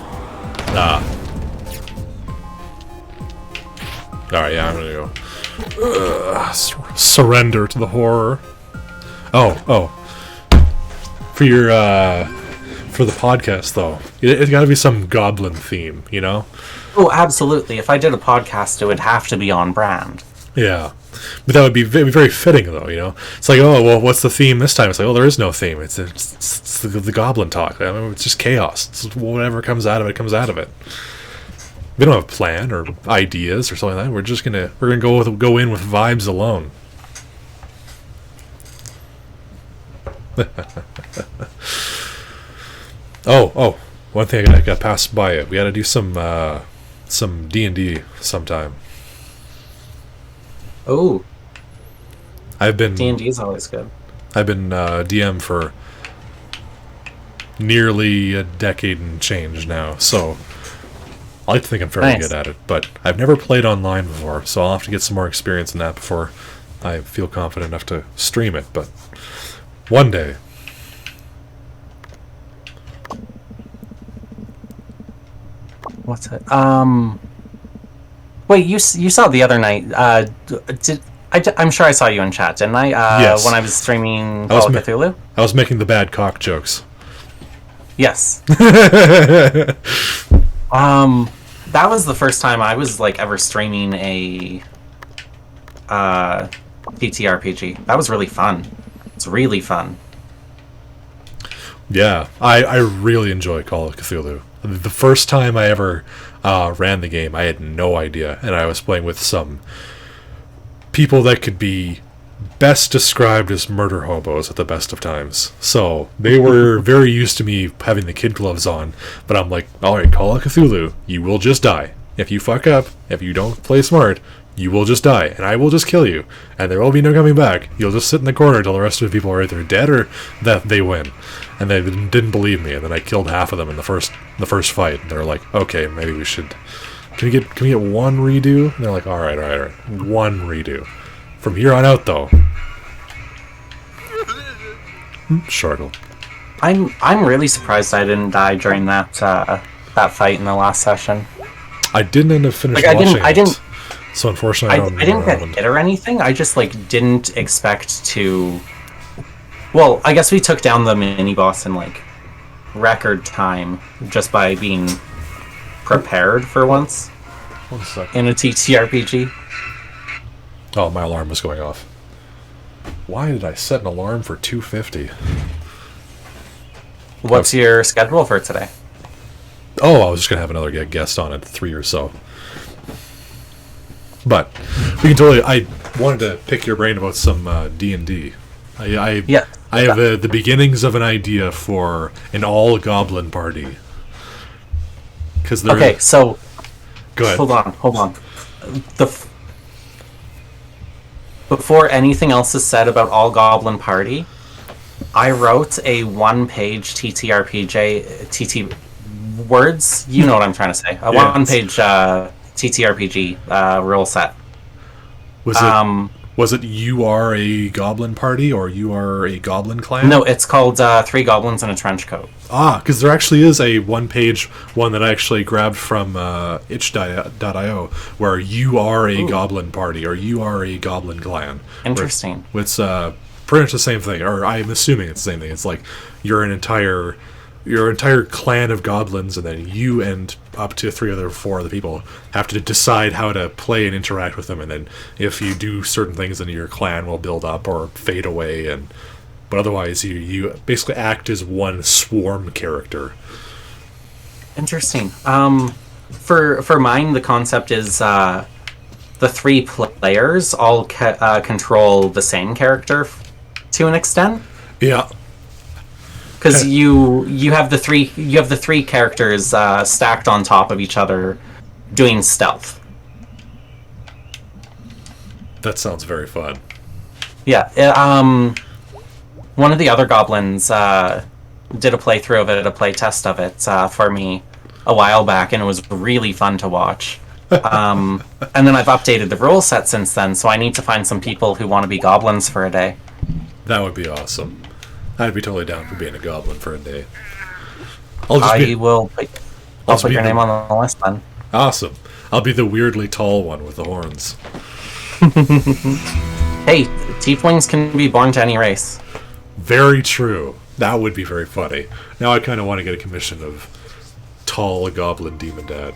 Alright, yeah, I'm gonna go. Surrender to the horror. Oh. For your, for the podcast, though, it's gotta be some goblin theme, you know? Oh, absolutely. If I did a podcast, it would have to be on brand. Yeah. But that would be very fitting, though, you know? It's like, oh, well, what's the theme this time? It's like, oh, there is no theme. It's the goblin talk. I mean, it's just chaos. It's whatever comes out of it, comes out of it. We don't have a plan or ideas or something like that. We're gonna go in with vibes alone. oh, one thing I got passed by it. We got to do some D&D sometime. Oh, I've been D&D is always good. I've been DM for nearly a decade and change now, so I like to think I'm fairly good at it, but I've never played online before, so I'll have to get some more experience in that before I feel confident enough to stream it, but one day. What's it? Wait, you saw the other night, I'm sure I saw you in chat, didn't I? Yes. When I was streaming Call of Cthulhu? I was making the bad cock jokes. Yes. That was the first time I was like ever streaming a TTRPG. That was really fun. It's really fun. Yeah, I really enjoy Call of Cthulhu. The first time I ever ran the game, I had no idea, and I was playing with some people that could be best described as murder hobos at the best of times. So they were very used to me having the kid gloves on, but I'm like, alright, Call of Cthulhu, you will just die. If you fuck up, if you don't play smart, you will just die, and I will just kill you, and there will be no coming back. You'll just sit in the corner until the rest of the people are either dead or that they win. And they didn't believe me, and then I killed half of them in the first fight. And they're like, okay, maybe we should. Can we get one redo? And they're like, all right, one redo. From here on out, though. Shortle. I'm really surprised I didn't die during that fight in the last session. I didn't end up finishing watching I didn't. So unfortunately, I didn't get hit or anything. I just like didn't expect to. Well, I guess we took down the mini boss in like record time just by being prepared for once. 1 second. In a TTRPG. Oh, my alarm was going off. Why did I set an alarm for 2:50? What's your schedule for today? Oh, I was just gonna have another guest on at 3 or so. But we can totally. I wanted to pick your brain about some D&D. I have the beginnings of an idea for an all goblin party. Okay, so go ahead. Hold on. Before anything else is said about all goblin party, I wrote a 1-page TTRPG words. You know what I'm trying to say. A 1-page TTRPG rule set. Was it Was it you are a goblin party or you are a goblin clan? No, it's called Three Goblins in a Trench Coat. Because there actually is a one-page one that I actually grabbed from itch.io where you are a goblin party or you are a goblin clan. Interesting. It's pretty much the same thing, or I'm assuming it's the same thing. It's like you're an entire clan of goblins, and then you and up to 4 other people have to decide how to play and interact with them, and then if you do certain things, then your clan will build up or fade away, but otherwise you basically act as one swarm character. Interesting. For mine, the concept is the 3 players all control the same character to an extent. Yeah. Because you have the three characters stacked on top of each other, doing stealth. That sounds very fun. Yeah. One of the other goblins did a playthrough of it, a playtest of it for me a while back, and it was really fun to watch. And then I've updated the rule set since then, so I need to find some people who want to be goblins for a day. That would be awesome. I'd be totally down for being a goblin for a day. I'll put your name on the list then. Awesome. I'll be the weirdly tall one with the horns. Hey, tieflings can be born to any race. Very true. That would be very funny. Now I kind of want to get a commission of tall goblin demon dad.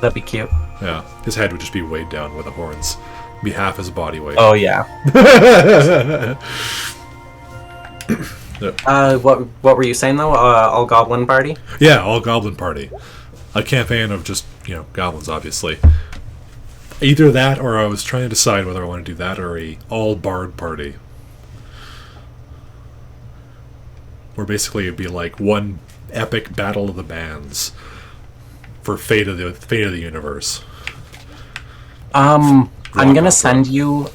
That'd be cute. Yeah, his head would just be weighed down with the horns. Be half his body weight. Oh yeah. What were you saying though? All goblin party? Yeah, all goblin party. A campaign of just, goblins, obviously. Either that, or I was trying to decide whether I want to do that or a all bard party. Where basically it'd be like one epic battle of the bands for fate of the universe. I'm gonna send you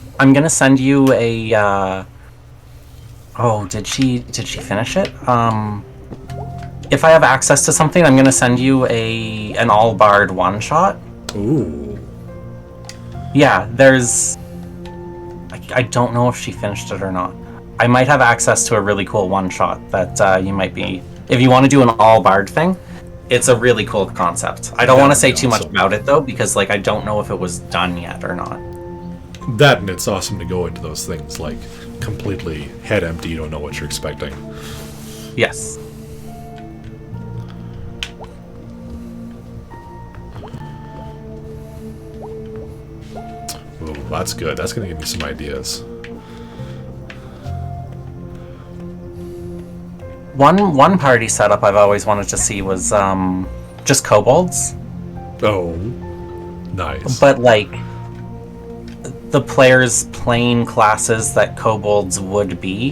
a. Oh, did she finish it? If I have access to something, I'm gonna send you an all bard one shot. Ooh. Yeah, there's. I don't know if she finished it or not. I might have access to a really cool one shot that you might be. If you want to do an all bard thing, it's a really cool concept. I don't want to say too much about it though, because I don't know if it was done yet or not. That, and it's awesome to go into those things like completely head empty. You don't know what you're expecting. Yes. Ooh, that's good. That's gonna give me some ideas. One party setup I've always wanted to see was just kobolds. Oh, nice. But the players playing classes that kobolds would be,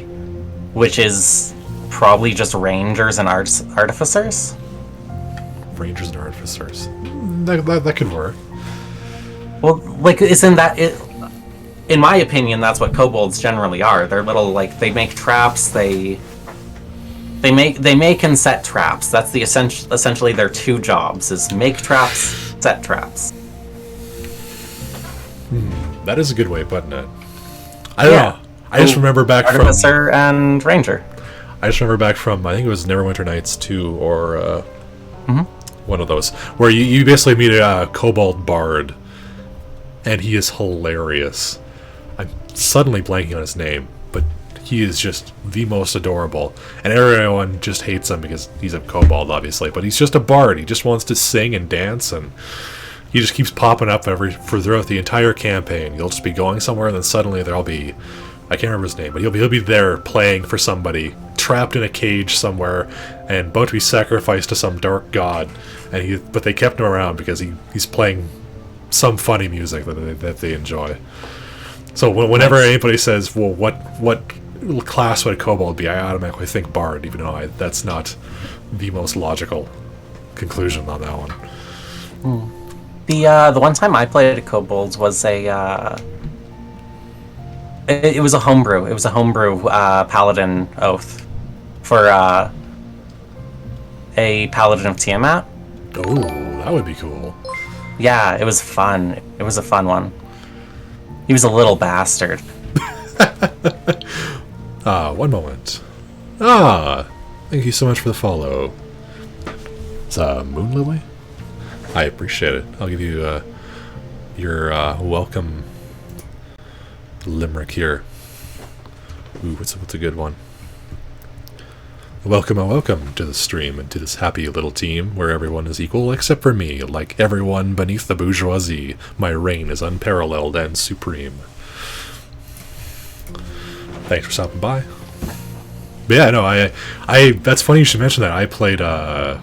which is probably just rangers and artificers. Rangers and artificers. That could work. Well, isn't that it? In my opinion, that's what kobolds generally are. They're little they make traps. They make and set traps. That's the essentially their 2 jobs: is make traps, set traps. That is a good way of putting it. I don't know. I just remember back from Artificer and Ranger. I think it was Neverwinter Nights 2 or one of those, where you basically meet a kobold bard, and he is hilarious. I'm suddenly blanking on his name, but he is just the most adorable, and everyone just hates him because he's a kobold, obviously, but he's just a bard. He just wants to sing and dance, and he just keeps popping up throughout the entire campaign. You'll just be going somewhere, and then suddenly there'll be, I can't remember his name, but he'll be there playing for somebody, trapped in a cage somewhere, and about to be sacrificed to some dark god. But they kept him around because he's playing some funny music that they enjoy. So whenever anybody says, "Well, what class would a kobold be?" I automatically think bard, even though that's not the most logical conclusion on that one. The one time I played kobolds was it was a homebrew. It was a homebrew paladin oath for a paladin of Tiamat. Oh, that would be cool. Yeah, it was fun. It was a fun one. He was a little bastard. One moment. Thank you so much for the follow. It's Moon Lily? I appreciate it. I'll give you your welcome limerick here. Ooh, what's a good one? Welcome, welcome to the stream and to this happy little team where everyone is equal except for me. Like everyone beneath the bourgeoisie, my reign is unparalleled and supreme. Thanks for stopping by. But yeah, no, I that's funny you should mention that. I played a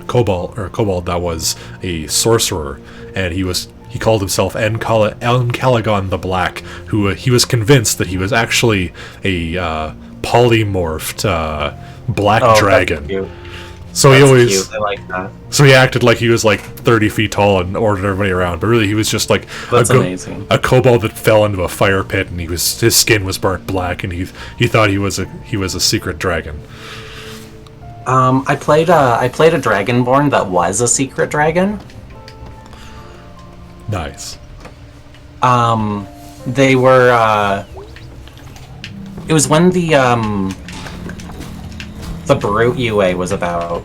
kobold that was a sorcerer, and he called himself Caligon the Black, who he was convinced that he was actually a polymorphed black dragon. That's cute. So That's he always cute. I like that. so he acted like he was like 30 feet tall and ordered everybody around, but really he was just like That's amazing. a kobold that fell into a fire pit, and his skin was burnt black, and he thought he was a secret dragon. I played a Dragonborn that was a secret dragon. Nice. They were it was when the Brute UA was about.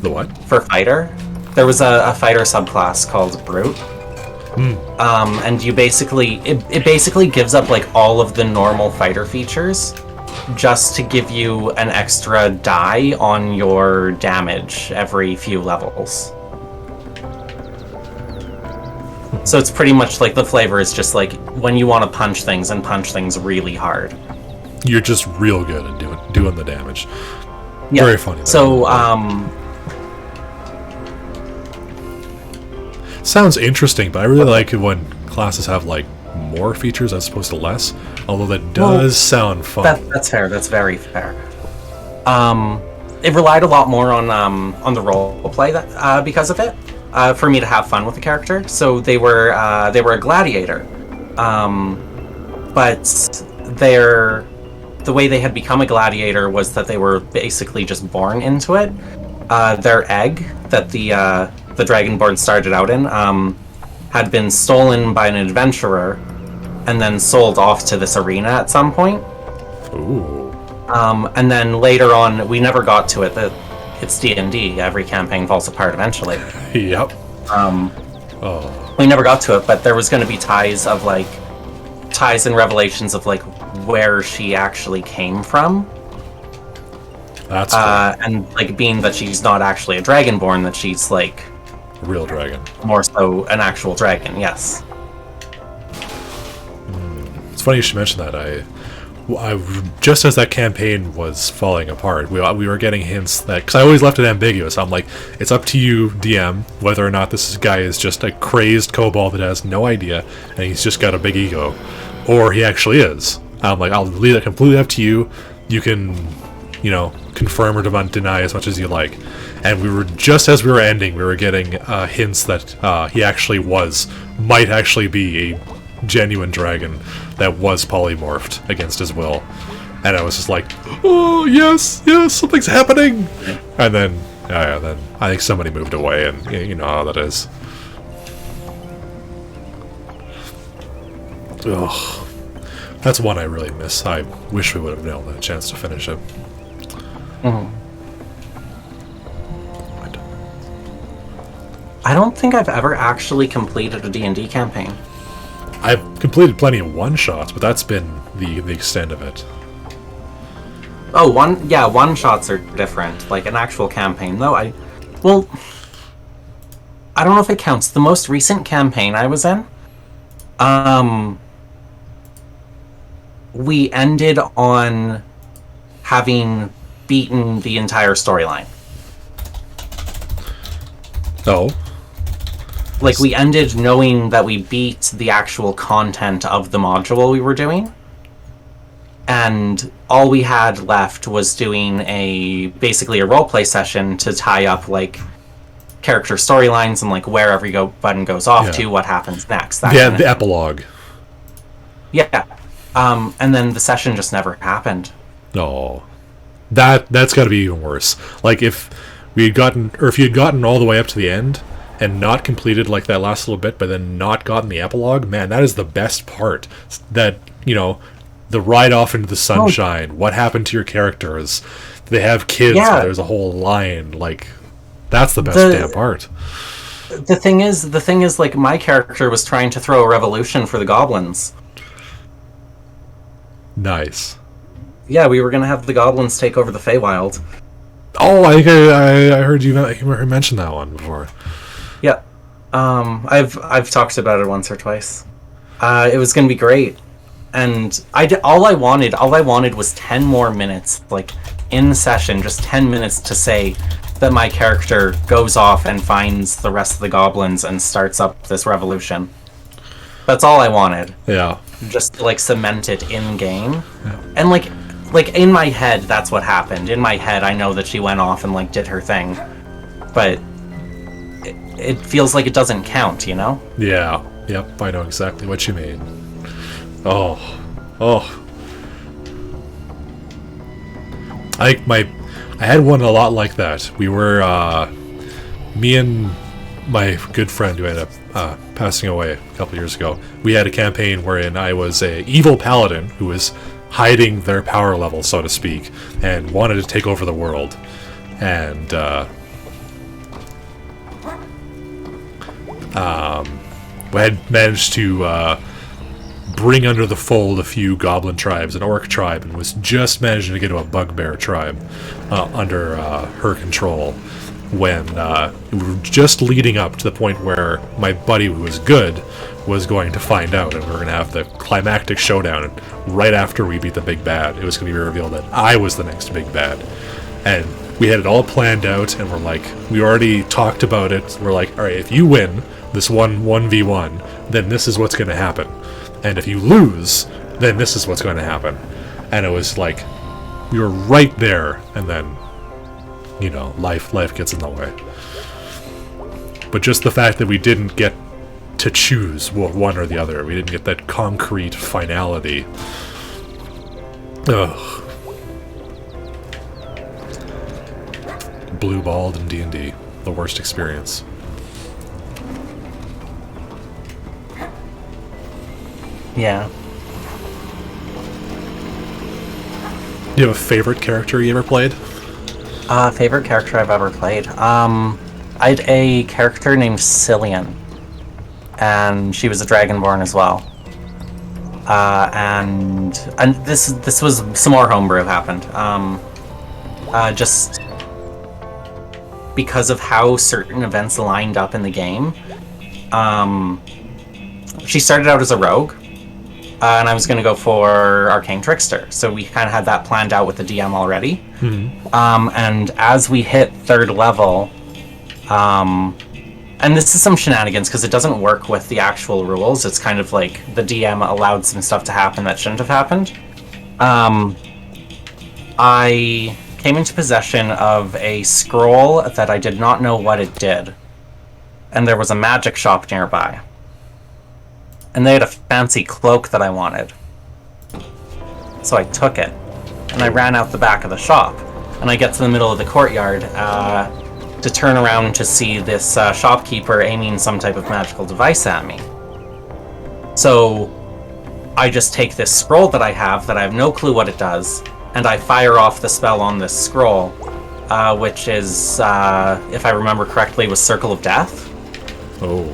The what? For fighter, there was a fighter subclass called Brute. And you basically it basically gives up like all of the normal fighter features just to give you an extra die on your damage every few levels. So it's pretty much like the flavor is just like when you want to punch things really hard. You're just real good at doing the damage. Yeah. Very funny. So sounds interesting, but I really like it when classes have like more features as opposed to less. Although that does sound fun. That's fair. That's very fair. It relied a lot more on the role play that because of it. For me to have fun with the character. So they were a gladiator, but the way they had become a gladiator was that they were basically just born into it. Their egg that the Dragonborn started out in had been stolen by an adventurer and then sold off to this arena at some point. Ooh. And then later on, we never got to it. It's D&D. Every campaign falls apart eventually. Yep. We never got to it, but there was going to be ties and revelations of like where she actually came from. That's cool. And like being that she's not actually a dragonborn, that she's like A real dragon. more so an actual dragon. Yes. It's funny you should mention that. I just as that campaign was falling apart, we were getting hints that, because I always left it ambiguous. I'm like, it's up to you, DM, whether or not this guy is just a crazed kobold that has no idea and he's just got a big ego, or he actually is. I'm like, I'll leave it completely up to you. You can, confirm or deny as much as you like. And we were, just as we were ending, we were getting hints that he actually might actually be a genuine dragon that was polymorphed against his will. And I was just like, oh yes, something's happening. And then then I think somebody moved away, and you know how that is. Ugh. That's one I really miss. I wish we would have known a chance to finish it. I don't think I've ever actually completed a D&D campaign. I've completed plenty of one-shots, but that's been the extent of it. Oh, one-shots are different. Like an actual campaign, though, I don't know if it counts. The most recent campaign I was in, we ended on having beaten the entire storyline. Oh. Like, we ended knowing that we beat the actual content of the module we were doing. And all we had left was doing basically a roleplay session to tie up, like, character storylines and, like, where every button goes off to, what happens next. The epilogue. Yeah. And then the session just never happened. No. That's gotta be even worse. Like, if you had gotten all the way up to the end, and not completed like that last little bit, but then not gotten the epilogue, man, that is the best part. That, the ride off into the sunshine, what happened to your characters, they have kids, Yeah. there's a whole line, like, that's the best damn part. The thing is, like, my character was trying to throw a revolution for the goblins. Nice. Yeah, we were gonna have the goblins take over the Feywild. Oh, I think I heard you mention that one before. Yeah, I've talked about it once or twice. It was gonna be great, and all I wanted was 10 more minutes, like in session, just 10 minutes to say that my character goes off and finds the rest of the goblins and starts up this revolution. That's all I wanted. Yeah. Just to, like, cement it in game, and like in my head, that's what happened. In my head, I know that she went off and like did her thing, but it feels like it doesn't count, you know? Yeah. Yep. I know exactly what you mean. Oh. I had one a lot like that. We were me and my good friend who ended up passing away a couple years ago. We had a campaign wherein I was a evil paladin who was hiding their power level, so to speak, and wanted to take over the world. And we had managed to bring under the fold a few goblin tribes, an orc tribe, and was just managing to get to a bugbear tribe under her control when we were just leading up to the point where my buddy, who was good, was going to find out, and we were going to have the climactic showdown. And right after we beat the big bad, it was going to be revealed that I was the next big bad. And we had it all planned out, and we already talked about it. We're like, all right, if you win this 1v1, then this is what's going to happen. And if you lose, then this is what's going to happen. And it was like, we were right there, and then, life gets in the way. But just the fact that we didn't get to choose one or the other, we didn't get that concrete finality. Ugh. Blue-balled in D&D. The worst experience. Yeah. Do you have a favorite character you ever played? Favorite character I've ever played. I had a character named Cillian, and she was a Dragonborn as well. And this was some more homebrew happened. Just because of how certain events lined up in the game. She started out as a rogue, and I was going to go for Arcane Trickster. So we kind of had that planned out with the DM already. Mm-hmm. And as we hit 3rd level, and this is some shenanigans because it doesn't work with the actual rules. It's kind of like the DM allowed some stuff to happen that shouldn't have happened. I came into possession of a scroll that I did not know what it did. And there was a magic shop nearby. And they had a fancy cloak that I wanted. So I took it, and I ran out the back of the shop. And I get to the middle of the courtyard to turn around to see this shopkeeper aiming some type of magical device at me. So I just take this scroll that I have no clue what it does, and I fire off the spell on this scroll, which is, if I remember correctly, was Circle of Death. Oh.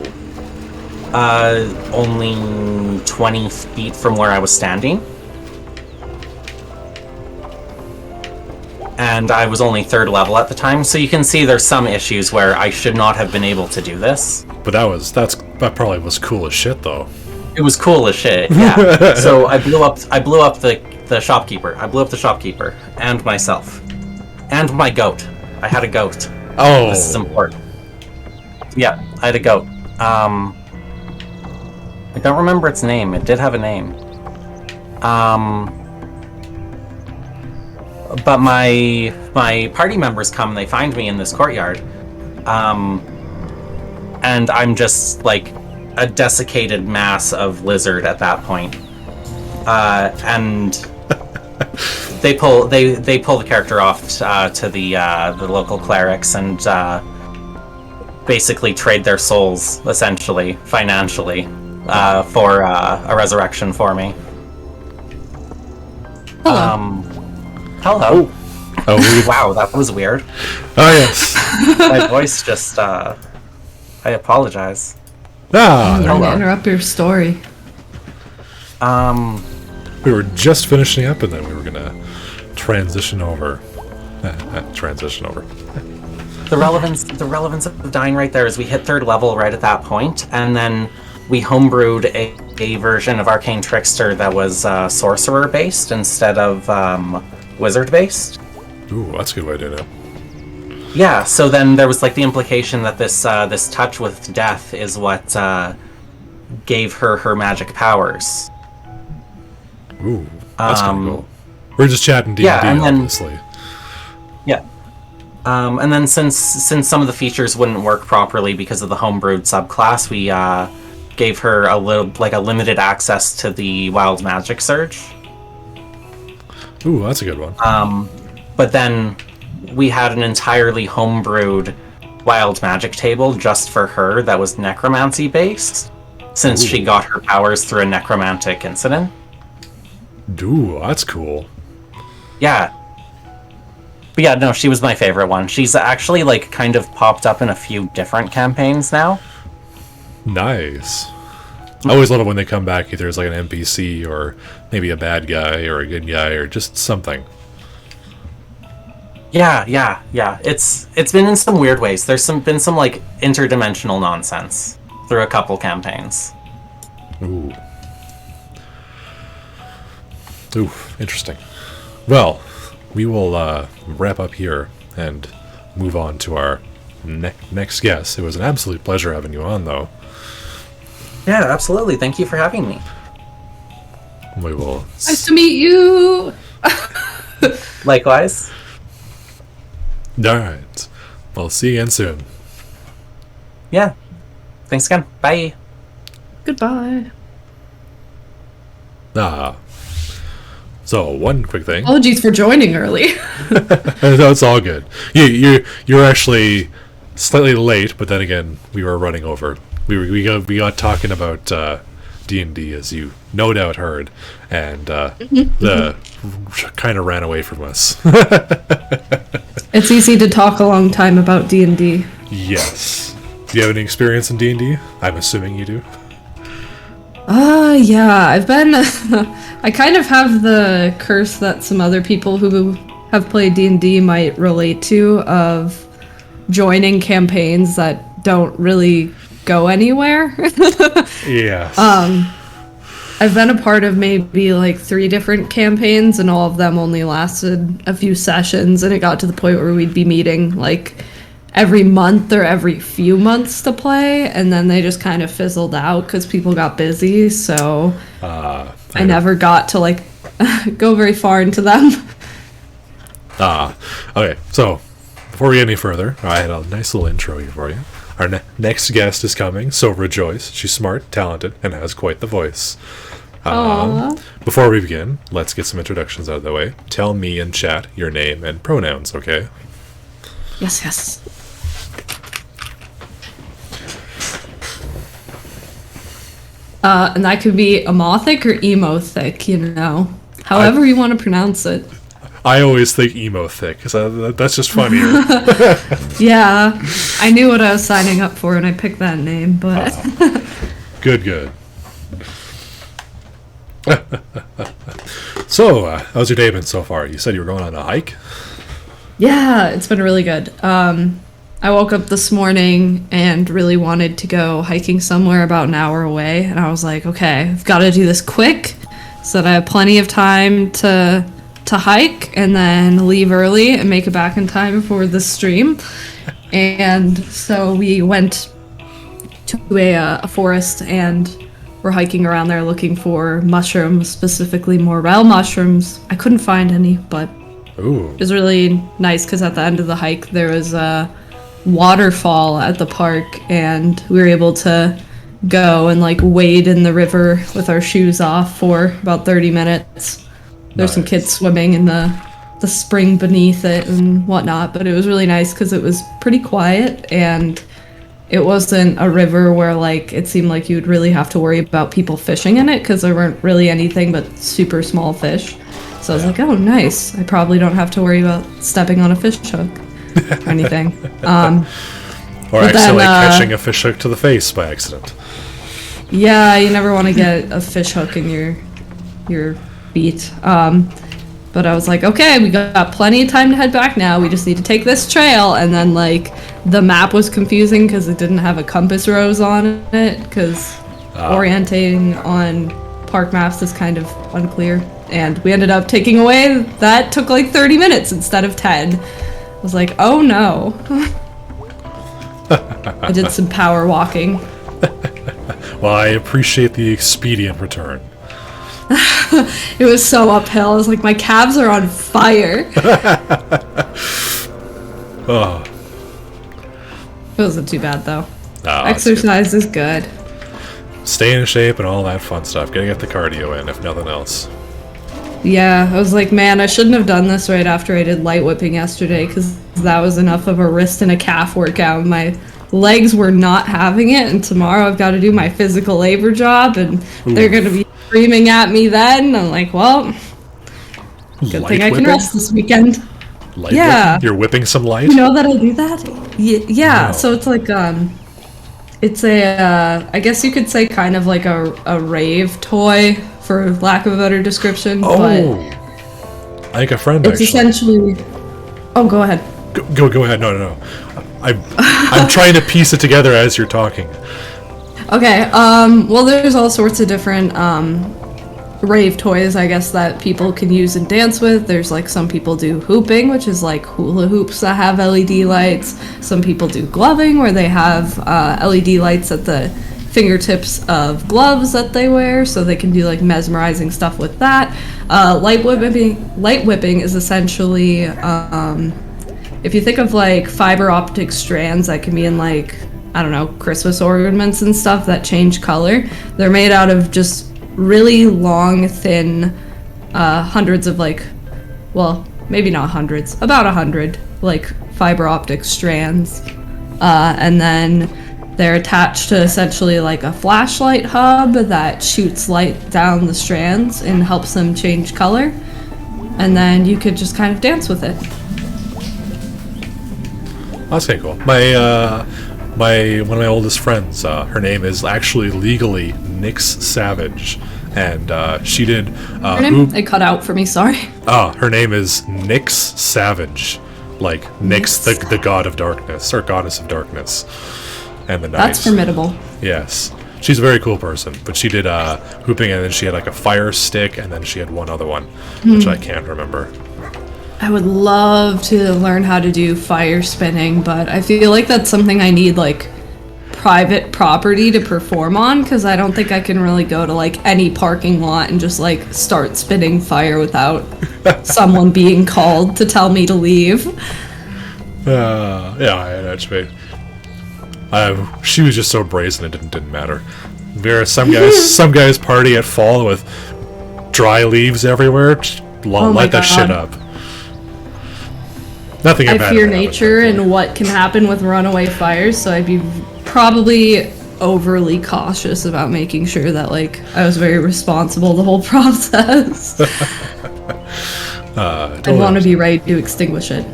Only 20 feet from where I was standing. And I was only 3rd level at the time, so you can see there's some issues where I should not have been able to do this. But that probably was cool as shit, though. It was cool as shit, yeah. So I blew up the shopkeeper. I blew up the shopkeeper and myself. And my goat. I had a goat. Oh. This is important. Yeah, I had a goat. I don't remember its name. It did have a name. But my party members come and they find me in this courtyard. And I'm just like a desiccated mass of lizard at that point. And they pull the character off to the local clerics, and basically trade their souls, essentially, financially, for a resurrection for me. Hello. Hello. Oh, Wow, that was weird. oh yes. My voice just, I apologize. Ah, I'm there we gonna are. interrupt your story. We were just finishing up, and then we were gonna transition over. Transition over. The relevance of dying right there is we hit 3rd level right at that point, and then we homebrewed a version of Arcane Trickster that was sorcerer based instead of wizard based. Ooh, that's a good way to do it. Yeah, so then there was like the implication that this this touch with death is what gave her her magic powers. Ooh, that's kind of cool. We're just chatting D&D, yeah, and then- obviously. Yeah. And then since some of the features wouldn't work properly because of the homebrewed subclass, we gave her a limited access to the wild magic surge. Ooh, that's a good one. But then we had an entirely homebrewed wild magic table just for her that was necromancy based, since she got her powers through a necromantic incident. Ooh, that's cool. Yeah. But yeah, no, she was my favorite one. She's actually like kind of popped up in a few different campaigns now. Nice. I always love it when they come back, either as like an NPC or maybe a bad guy or a good guy or just something. Yeah. It's been in some weird ways. There's been some like interdimensional nonsense through a couple campaigns. Ooh. Ooh, interesting. Well, we will wrap up here and move on to our next guest. It was an absolute pleasure having you on, though. Yeah, absolutely. Thank you for having me. We will. Nice to meet you. Likewise. All right. We'll see you again soon. Yeah. Thanks again. Bye. Goodbye. So one quick thing. Apologies for joining early. No, it's all good. You're actually slightly late, but then again, we were running over. We got talking about D&D, as you no doubt heard, and the kind of ran away from us. It's easy to talk a long time about D&D. Yes. Do you have any experience in D&D? I'm assuming you do. Yeah, I've been... I kind of have the curse that some other people who have played D&D might relate to, of joining campaigns that don't really go anywhere. Yes. I've been a part of maybe like 3 different campaigns, and all of them only lasted a few sessions, and it got to the point where we'd be meeting like every month or every few months to play, and then they just kind of fizzled out because people got busy, so I never got to like go very far into them. Okay, so before we get any further, I had a nice little intro here for you. Our next guest is coming, so rejoice. She's smart, talented, and has quite the voice. Aw. Before we begin, let's get some introductions out of the way. Tell me in chat your name and pronouns, okay? Yes. And that could be Amothic or Emothic, you know. However you want to pronounce it. I always think emo thick, because that's just funnier. Yeah, I knew what I was signing up for when I picked that name, but... Good. So, how's your day been so far? You said you were going on a hike? Yeah, it's been really good. I woke up this morning and really wanted to go hiking somewhere about an hour away, and I was like, okay, I've got to do this quick so that I have plenty of time to hike and then leave early and make it back in time for the stream. And so we went to a forest, and we're hiking around there looking for mushrooms, specifically morel mushrooms. I couldn't find any, but Ooh. it was really nice because at the end of the hike there was a waterfall at the park, and we were able to go and like wade in the river with our shoes off for about 30 minutes. There's some Nice. kids swimming in the spring beneath it and whatnot, but it was really nice because it was pretty quiet, and it wasn't a river where like it seemed like you'd really have to worry about people fishing in it because there weren't really anything but super small fish. So I was like, oh, nice. I probably don't have to worry about stepping on a fish hook or anything. Or But accidentally then, catching a fish hook to the face by accident. Yeah, you never want to get a fish hook in your feet. But I was like, okay, we got plenty of time to head back now. We just need to take this trail. And then like the map was confusing because it didn't have a compass rose on it because orientating on park maps is kind of unclear. And we ended up taking away that took like 30 minutes instead of 10. I was like, oh no. I did some power walking. Well, I appreciate the expedient return. It was so uphill. I was like, my calves are on fire. Oh, It wasn't too bad though. that's good. Exercise is good. Staying in shape and all that fun stuff. Gotta get the cardio in, if nothing else. Yeah, I was like, man, I shouldn't have done this right after I did light whipping yesterday because that was enough of a wrist and a calf workout. My legs were not having it, and tomorrow I've got to do my physical labor job, and they're going to be screaming at me then. I'm like, well, good thing I can rest this weekend. Light Yeah. whipping? You're whipping some light? You know that I do that? Yeah, No. so it's like, it's a, I guess you could say kind of like a rave toy, for lack of a better description, but Oh, I think a friend it's actually. essentially... Oh, go ahead. Go ahead. No. I'm trying to piece it together as you're talking. Okay, well, there's all sorts of different, rave toys, I guess, that people can use and dance with. There's, like, some people do hooping, which is, like, hula hoops that have LED lights. Some people do gloving, where they have, LED lights at the fingertips of gloves that they wear, so they can do, like, mesmerizing stuff with that. Light whipping is essentially, if you think of, like, fiber optic strands that can be in, like, I don't know, Christmas ornaments and stuff that change color, they're made out of just really long, thin, hundreds of, like, well, maybe not hundreds, about 100, like, fiber optic strands. And then they're attached to essentially like a flashlight hub that shoots light down the strands and helps them change color. And then you could just kind of dance with it. That's kind of cool. One of my oldest friends, her name is actually legally Nyx Savage, and she did. Her name? It cut out for me, sorry. Her name is Nyx Savage, like Nyx, the god of darkness or goddess of darkness, and the night. That's formidable. Yes, she's a very cool person. But she did hooping, and then she had like a fire stick, and then she had one other one, which I can't remember. I would love to learn how to do fire spinning, but I feel like that's something I need, like, private property to perform on, because I don't think I can really go to, like, any parking lot and just, like, start spinning fire without someone being called to tell me to leave. Yeah, actually, she was just so brazen it didn't matter. There are some guys party at fall with dry leaves everywhere. Just my light that shit God. up. Nothing I bad fear ever happened, nature thankfully. and what can happen with runaway fires, so I'd be probably overly cautious about making sure that, like, I was very responsible the whole process. I'd want to be ready to extinguish it.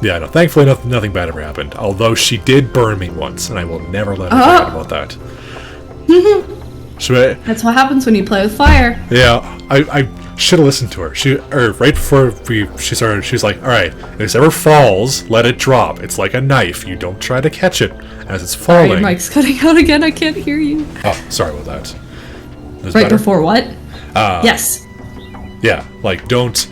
Yeah, no. Thankfully, nothing bad ever happened. Although she did burn me once, and I will never let her forget about that. That's what happens when you play with fire. Yeah, I should have listened to her. Right before she started, she's like, "All right, if this ever falls, let it drop. It's like a knife. You don't try to catch it as it's falling." Your mic's cutting out again. I can't hear you. Oh, sorry about that. This Right better? before what? Yes. Yeah, like don't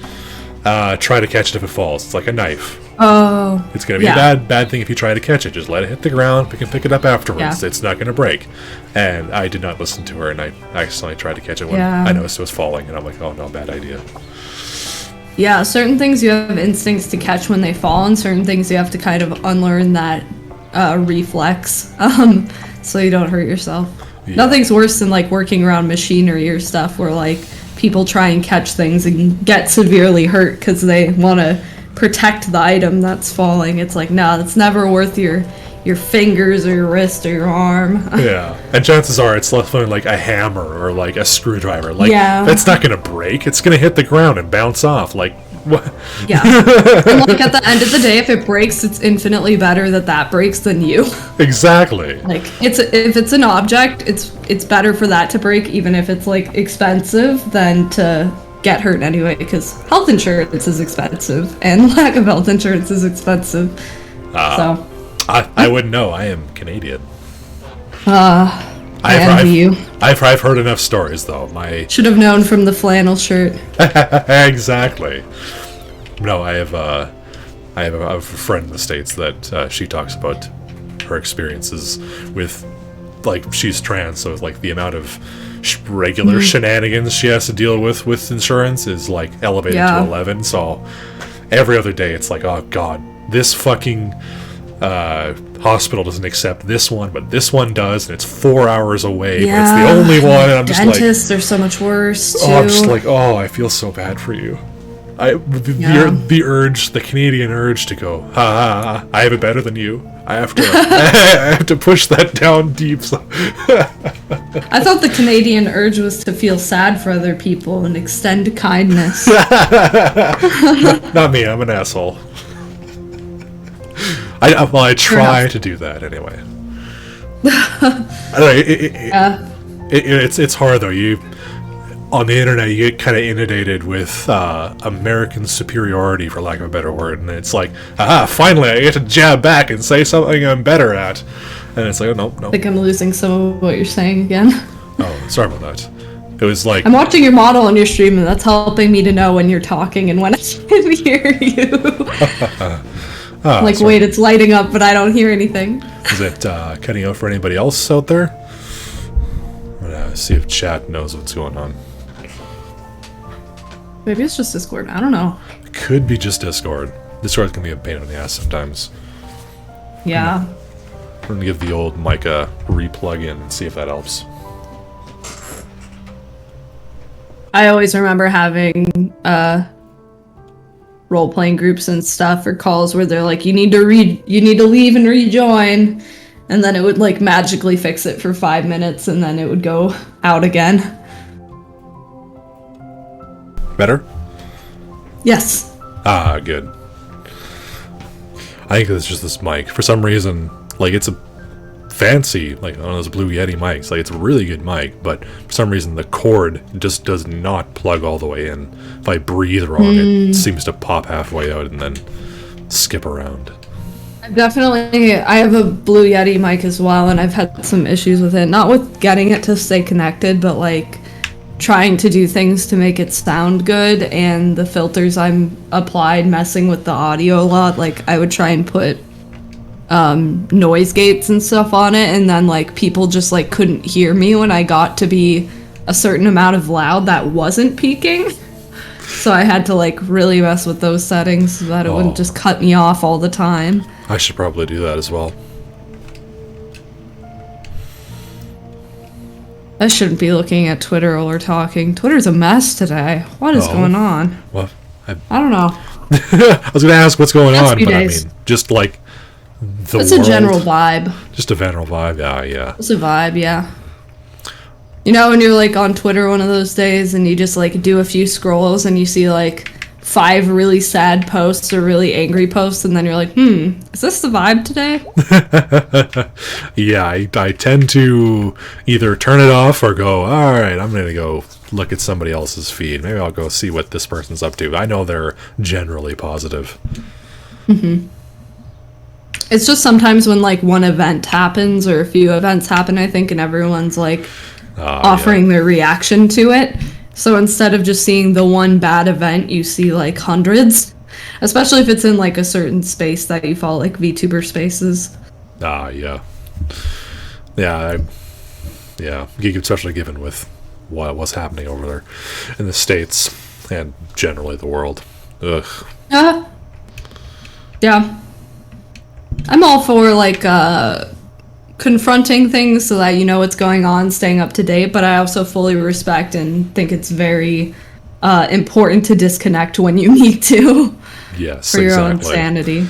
try to catch it if it falls. It's like a knife. Oh. It's gonna be yeah. a bad thing if you try to catch it. Just let it hit the ground. We can pick it up afterwards. Yeah. It's not gonna break. And I did not listen to her, and I accidentally tried to catch it when Yeah. I noticed it was falling, and I'm like, oh no, bad idea. Yeah, certain things you have instincts to catch when they fall, and certain things you have to kind of unlearn that reflex, so you don't hurt yourself. Yeah. Nothing's worse than, like, working around machinery or stuff where, like, people try and catch things and get severely hurt because they want to protect the item that's falling. It's like, no, it's never worth your fingers or your wrist or your arm. Yeah, and chances are it's definitely like a hammer or like a screwdriver. Like, Yeah. that's not gonna break. It's gonna hit the ground and bounce off. Like, what? Yeah. And like at the end of the day, if it breaks, it's infinitely better that breaks than you. Exactly. Like if it's an object, it's better for that to break, even if it's like expensive, than to get hurt anyway, because health insurance is expensive and lack of health insurance is expensive. So I wouldn't know. I am Canadian. I envy you. I've heard enough stories though. My Should have known from the flannel shirt. exactly. No, I have a friend in the States that she talks about her experiences with, like, she's trans, so like the amount of regular shenanigans she has to deal with insurance is like elevated Yeah. to 11. So every other day it's like, oh god, this fucking hospital doesn't accept this one, but this one does, and it's 4 hours away, but it's the only one, and I'm just like, Dentists are so much worse too. oh, I'm just like, oh, I feel so bad for you. The urge, the Canadian urge to go, ha ha, ha, I have it better than you. I have to, I have to push that down deep. So. I thought the Canadian urge was to feel sad for other people and extend kindness. Not me. I'm an asshole. I try to do that anyway. I don't know. It's hard though. You on the internet, you get kind of inundated with American superiority, for lack of a better word, and it's like, aha, finally I get to jab back and say something I'm better at, and it's like, oh, no. I think I'm losing some of what you're saying again. Oh, sorry about that. It was like, I'm watching your model on your stream, and that's helping me to know when you're talking and when I can hear you. Like, sorry. wait, it's lighting up, but I don't hear anything. Is it cutting out for anybody else out there? I'm gonna see if chat knows what's going on. Maybe it's just Discord. I don't know. It could be just Discord. Discord can be a pain in the ass sometimes. Yeah. We're gonna give the old mic a re-plug in and see if that helps. I always remember having role-playing groups and stuff or calls where they're like, you need to leave and rejoin, and then it would like magically fix it for 5 minutes, and then it would go out again. Better? Yes. Ah, good. I think it's just this mic. For some reason, like, it's a fancy, like, one of those Blue Yeti mics. Like, it's a really good mic, but for some reason the cord just does not plug all the way in. If I breathe wrong, it seems to pop halfway out and then skip around. I have a Blue Yeti mic as well, and I've had some issues with it. Not with getting it to stay connected, but like trying to do things to make it sound good, and the filters I'm applied messing with the audio a lot. Like, I would try and put noise gates and stuff on it, and then like people just like couldn't hear me when I got to be a certain amount of loud that wasn't peaking. So I had to like really mess with those settings so that it wouldn't just cut me off all the time. I should probably do that as well. I shouldn't be looking at Twitter while we're talking. Twitter's a mess today. What is going on? Well, I don't know. I was gonna ask what's going Last on, few but days. I mean, just like the It's world. a general vibe. Just a general vibe, yeah. It's a vibe, yeah. You know when you're like on Twitter one of those days and you just like do a few scrolls and you see like 5 really sad posts or really angry posts, and then you're like, is this the vibe today? Yeah, I tend to either turn it off or go, alright, I'm gonna go look at somebody else's feed. Maybe I'll go see what this person's up to. I know they're generally positive. It's just sometimes when like one event happens or a few events happen, I think, and everyone's like offering their reaction to it. So instead of just seeing the one bad event, you see like hundreds, especially if it's in like a certain space that you follow, like VTuber spaces. Yeah, especially given with what's happening over there in the States and generally the world. Ugh. Yeah. I'm all for like confronting things so that you know what's going on, staying up to date, but I also fully respect and think it's very important to disconnect when you need to. Yes, for your own exactly. sanity.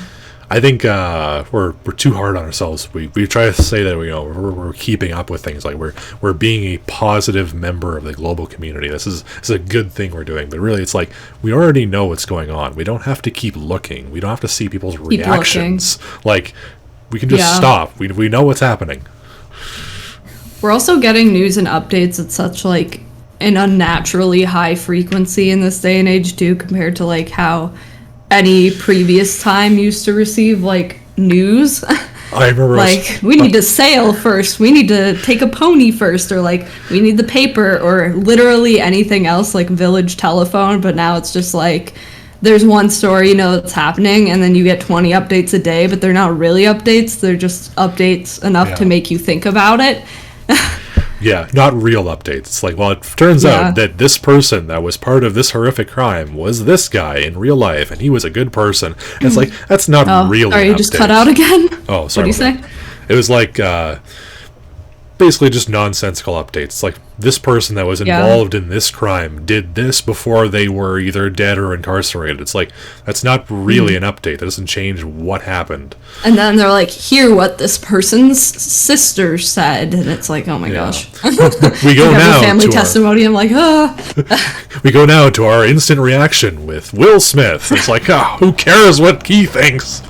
I think we're too hard on ourselves. We try to say that we're keeping up with things, like we're being a positive member of the global community. This is a good thing we're doing, but really it's like we already know what's going on. We don't have to keep looking. We don't have to see people's reactions. Like we can just stop. We know what's happening. We're also getting news and updates at such like an unnaturally high frequency in this day and age too, compared to like how any previous time used to receive like news. I remember like we need to sail first, we need to take a pony first, or like we need the paper, or literally anything else like village telephone. But now it's just like there's one story you know that's happening, and then you get 20 updates a day, but they're not really updates, they're just updates enough to make you think about it. Yeah, not real updates. It's like, well, it turns out that this person that was part of this horrific crime was this guy in real life, and he was a good person. And it's like, that's not really sorry, an you update. just cut out again. Oh, sorry. What'd you say? It was like basically just nonsensical updates. Like, this person that was involved in this crime did this before they were either dead or incarcerated. It's like, that's not really an update. That doesn't change what happened. And then they're like, hear what this person's sister said. And it's like, oh my gosh. We go now family to testimony. I'm like, ah. we go now to our instant reaction with Will Smith. It's like, who cares what he thinks?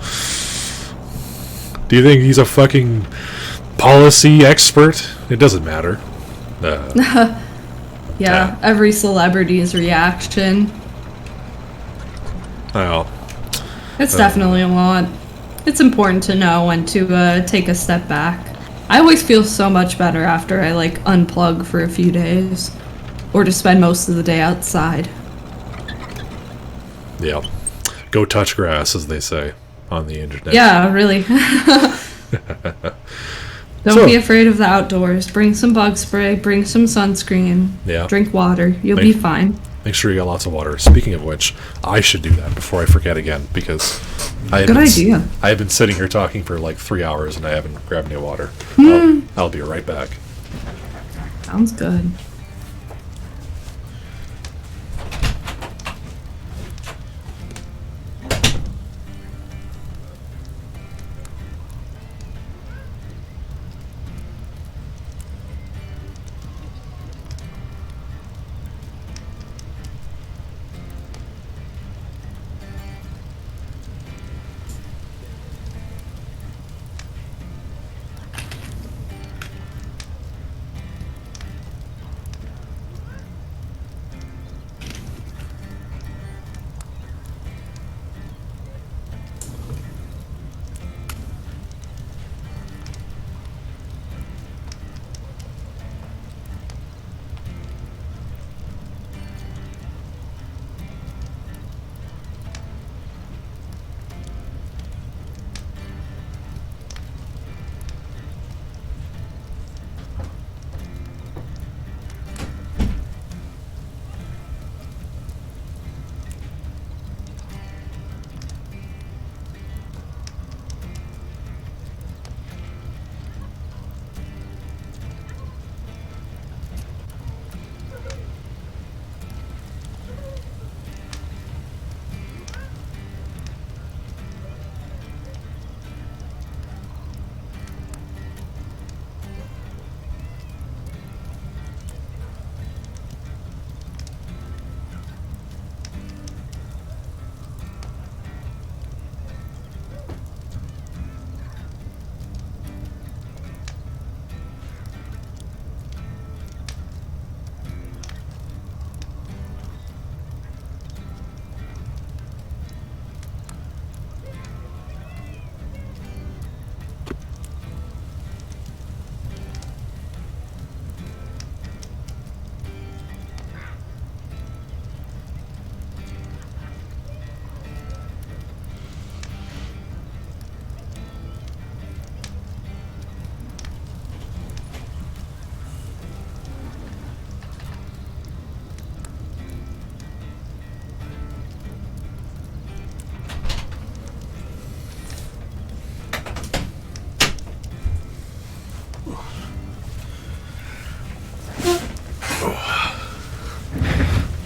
Do you think he's a fucking policy expert? It doesn't matter. Every celebrity's reaction. Well, It's definitely a lot. It's important to know when to take a step back. I always feel so much better after I like unplug for a few days, or to spend most of the day outside. yeah. Go touch grass, as they say on the internet. Yeah, really. Don't be afraid of the outdoors. Bring some bug spray, bring some sunscreen. Yeah. Drink water. You'll be fine. Make sure you get lots of water. Speaking of which, I should do that before I forget again, because Good idea. I have been sitting here talking for like 3 hours and I haven't grabbed any water. I'll be right back. Sounds good.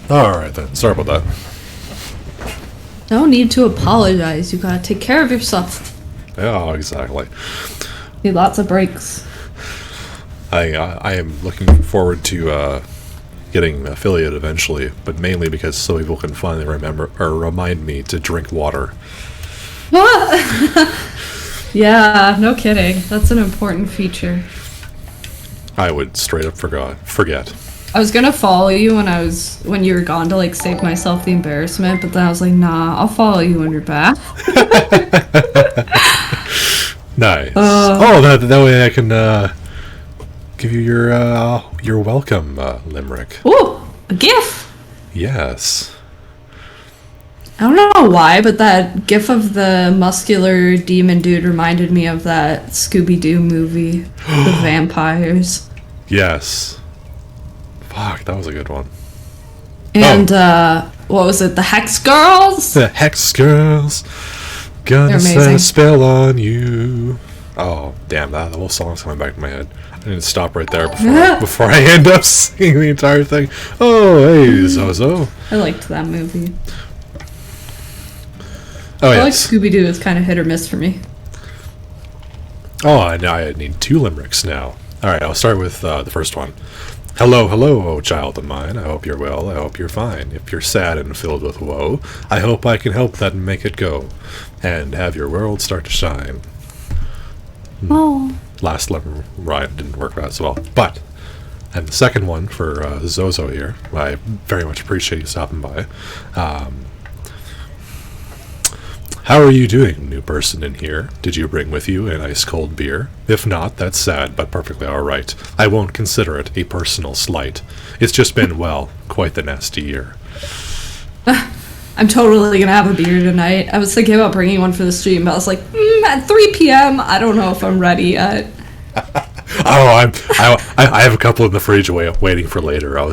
Alright then, sorry about that. No need to apologize. You gotta take care of yourself. Yeah, exactly. Need lots of breaks. I am looking forward to getting affiliate eventually, but mainly because so people can finally remember or remind me to drink water. What? Yeah, no kidding. That's an important feature. I would straight up forget. I was gonna follow you when you were gone to like save myself the embarrassment, but then I was like, nah, I'll follow you when you're back. Nice. That way I can give you your welcome limerick. Ooh, a GIF. Yes. I don't know why, but that GIF of the muscular demon dude reminded me of that Scooby-Doo movie, The Vampires. Yes. Fuck, that was a good one. And what was it? The Hex Girls. The Hex Girls gonna They're set amazing. a spell on you. Oh, damn, the whole song's coming back to my head. I need to stop right there before I end up singing the entire thing. Oh, hey, Zozo. I liked that movie. Oh, I like yes. Scooby-Doo. It's kind of hit or miss for me. Oh, and now I need 2 limericks now. Alright, I'll start with the first one. Hello, hello, oh child of mine. I hope you're well, I hope you're fine. If you're sad and filled with woe, I hope I can help that and make it go. And have your world start to shine. Oh. Last limerick rhyme didn't work out so well. But, and the second one for Zozo here, I very much appreciate you stopping by. How are you doing, new person in here? Did you bring with you an ice-cold beer? If not, that's sad, but perfectly alright. I won't consider it a personal slight. It's just been, well, quite the nasty year. I'm totally gonna have a beer tonight. I was thinking about bringing one for the stream, but I was like, at 3 p.m., I don't know if I'm ready yet. Oh, I have a couple in the fridge waiting for later. I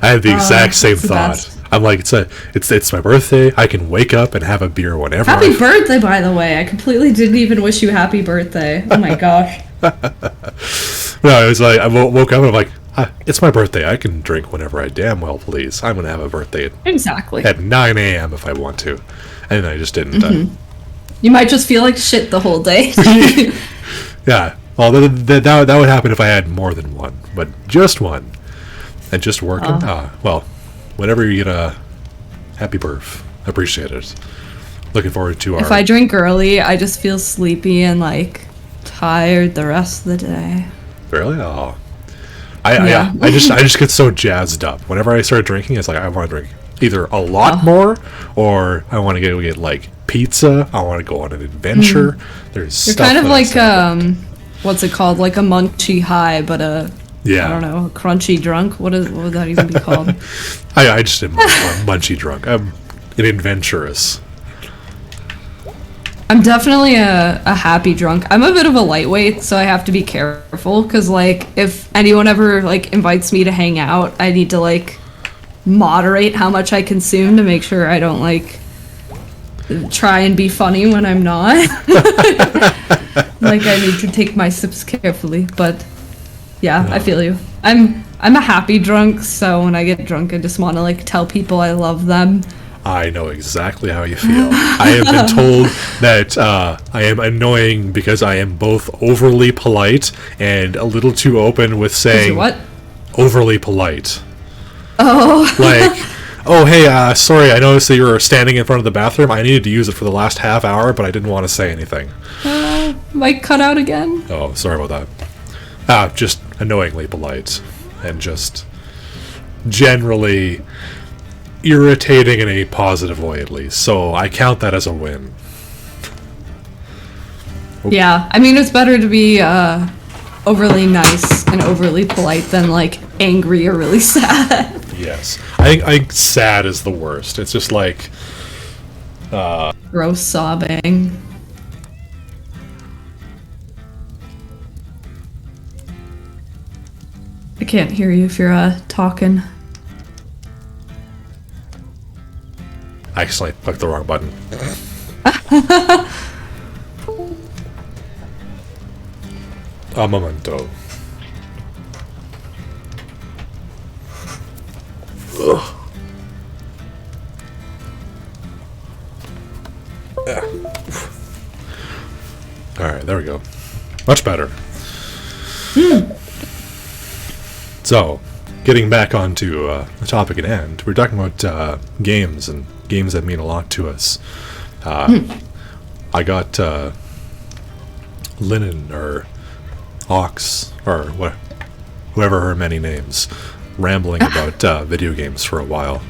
had the exact same that's the thought. best. I'm like, it's my birthday. I can wake up and have a beer whenever. Happy birthday, by the way. I completely didn't even wish you happy birthday. Oh my gosh. No, it was like I woke up and I'm like, it's my birthday. I can drink whenever I damn well please. I'm gonna have a birthday Exactly. at 9 a.m. if I want to, and I just didn't. You might just feel like shit the whole day. Yeah. Well, that would happen if I had more than one, but just one, and just working. Well, whenever you get a happy birth, appreciate it. Looking forward to our. If I drink early, I just feel sleepy and like tired the rest of the day. Really? Oh. Yeah. I just get so jazzed up. Whenever I start drinking, it's like I want to drink either a lot more, or I want to get like pizza. I want to go on an adventure. There's You're stuff kind of that I like say- what's it called? Like a munchy high, but yeah. I don't know, a crunchy drunk. What would that even be called? I just am munchy drunk. I'm an adventurous. I'm definitely a happy drunk. I'm a bit of a lightweight, so I have to be careful because like if anyone ever like invites me to hang out, I need to like moderate how much I consume to make sure I don't like try and be funny when I'm not. Like I need to take my sips carefully, but yeah, I feel you. I'm a happy drunk, so when I get drunk I just want to like tell people I love them. I know exactly how you feel. I have been told that I am annoying because I am both overly polite and a little too open with saying What? overly polite. Oh. Like, oh hey, sorry, I noticed that you were standing in front of the bathroom. I needed to use it for the last half hour, but I didn't want to say anything. Might cut out again. Oh, sorry about that. Just annoyingly polite and just generally irritating in a positive way, at least. So I count that as a win. Yeah, I mean it's better to be overly nice and overly polite than like angry or really sad. Yes, I think sad is the worst. It's just like Gross sobbing. I can't hear you if you're talking. I accidentally clicked the wrong button. A momento. Ugh. All right, there we go. Much better. So, getting back onto the topic at hand, we're talking about games and games that mean a lot to us. I got Linen or Ox or whoever her many names rambling about video games for a while.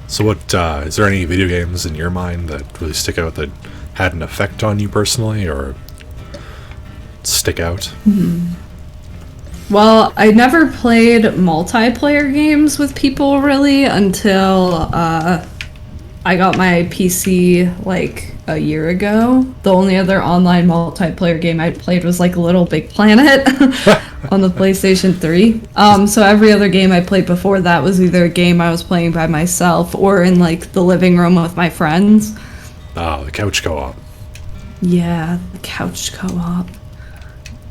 So, what is there any video games in your mind that really stick out that had an effect on you personally or stick out? Well, I never played multiplayer games with people really until I got my PC like a year ago. The only other online multiplayer game I played was like Little Big Planet on the PlayStation 3. So every other game I played before that was either a game I was playing by myself or in like the living room with my friends. The couch co-op. Yeah, the couch co-op.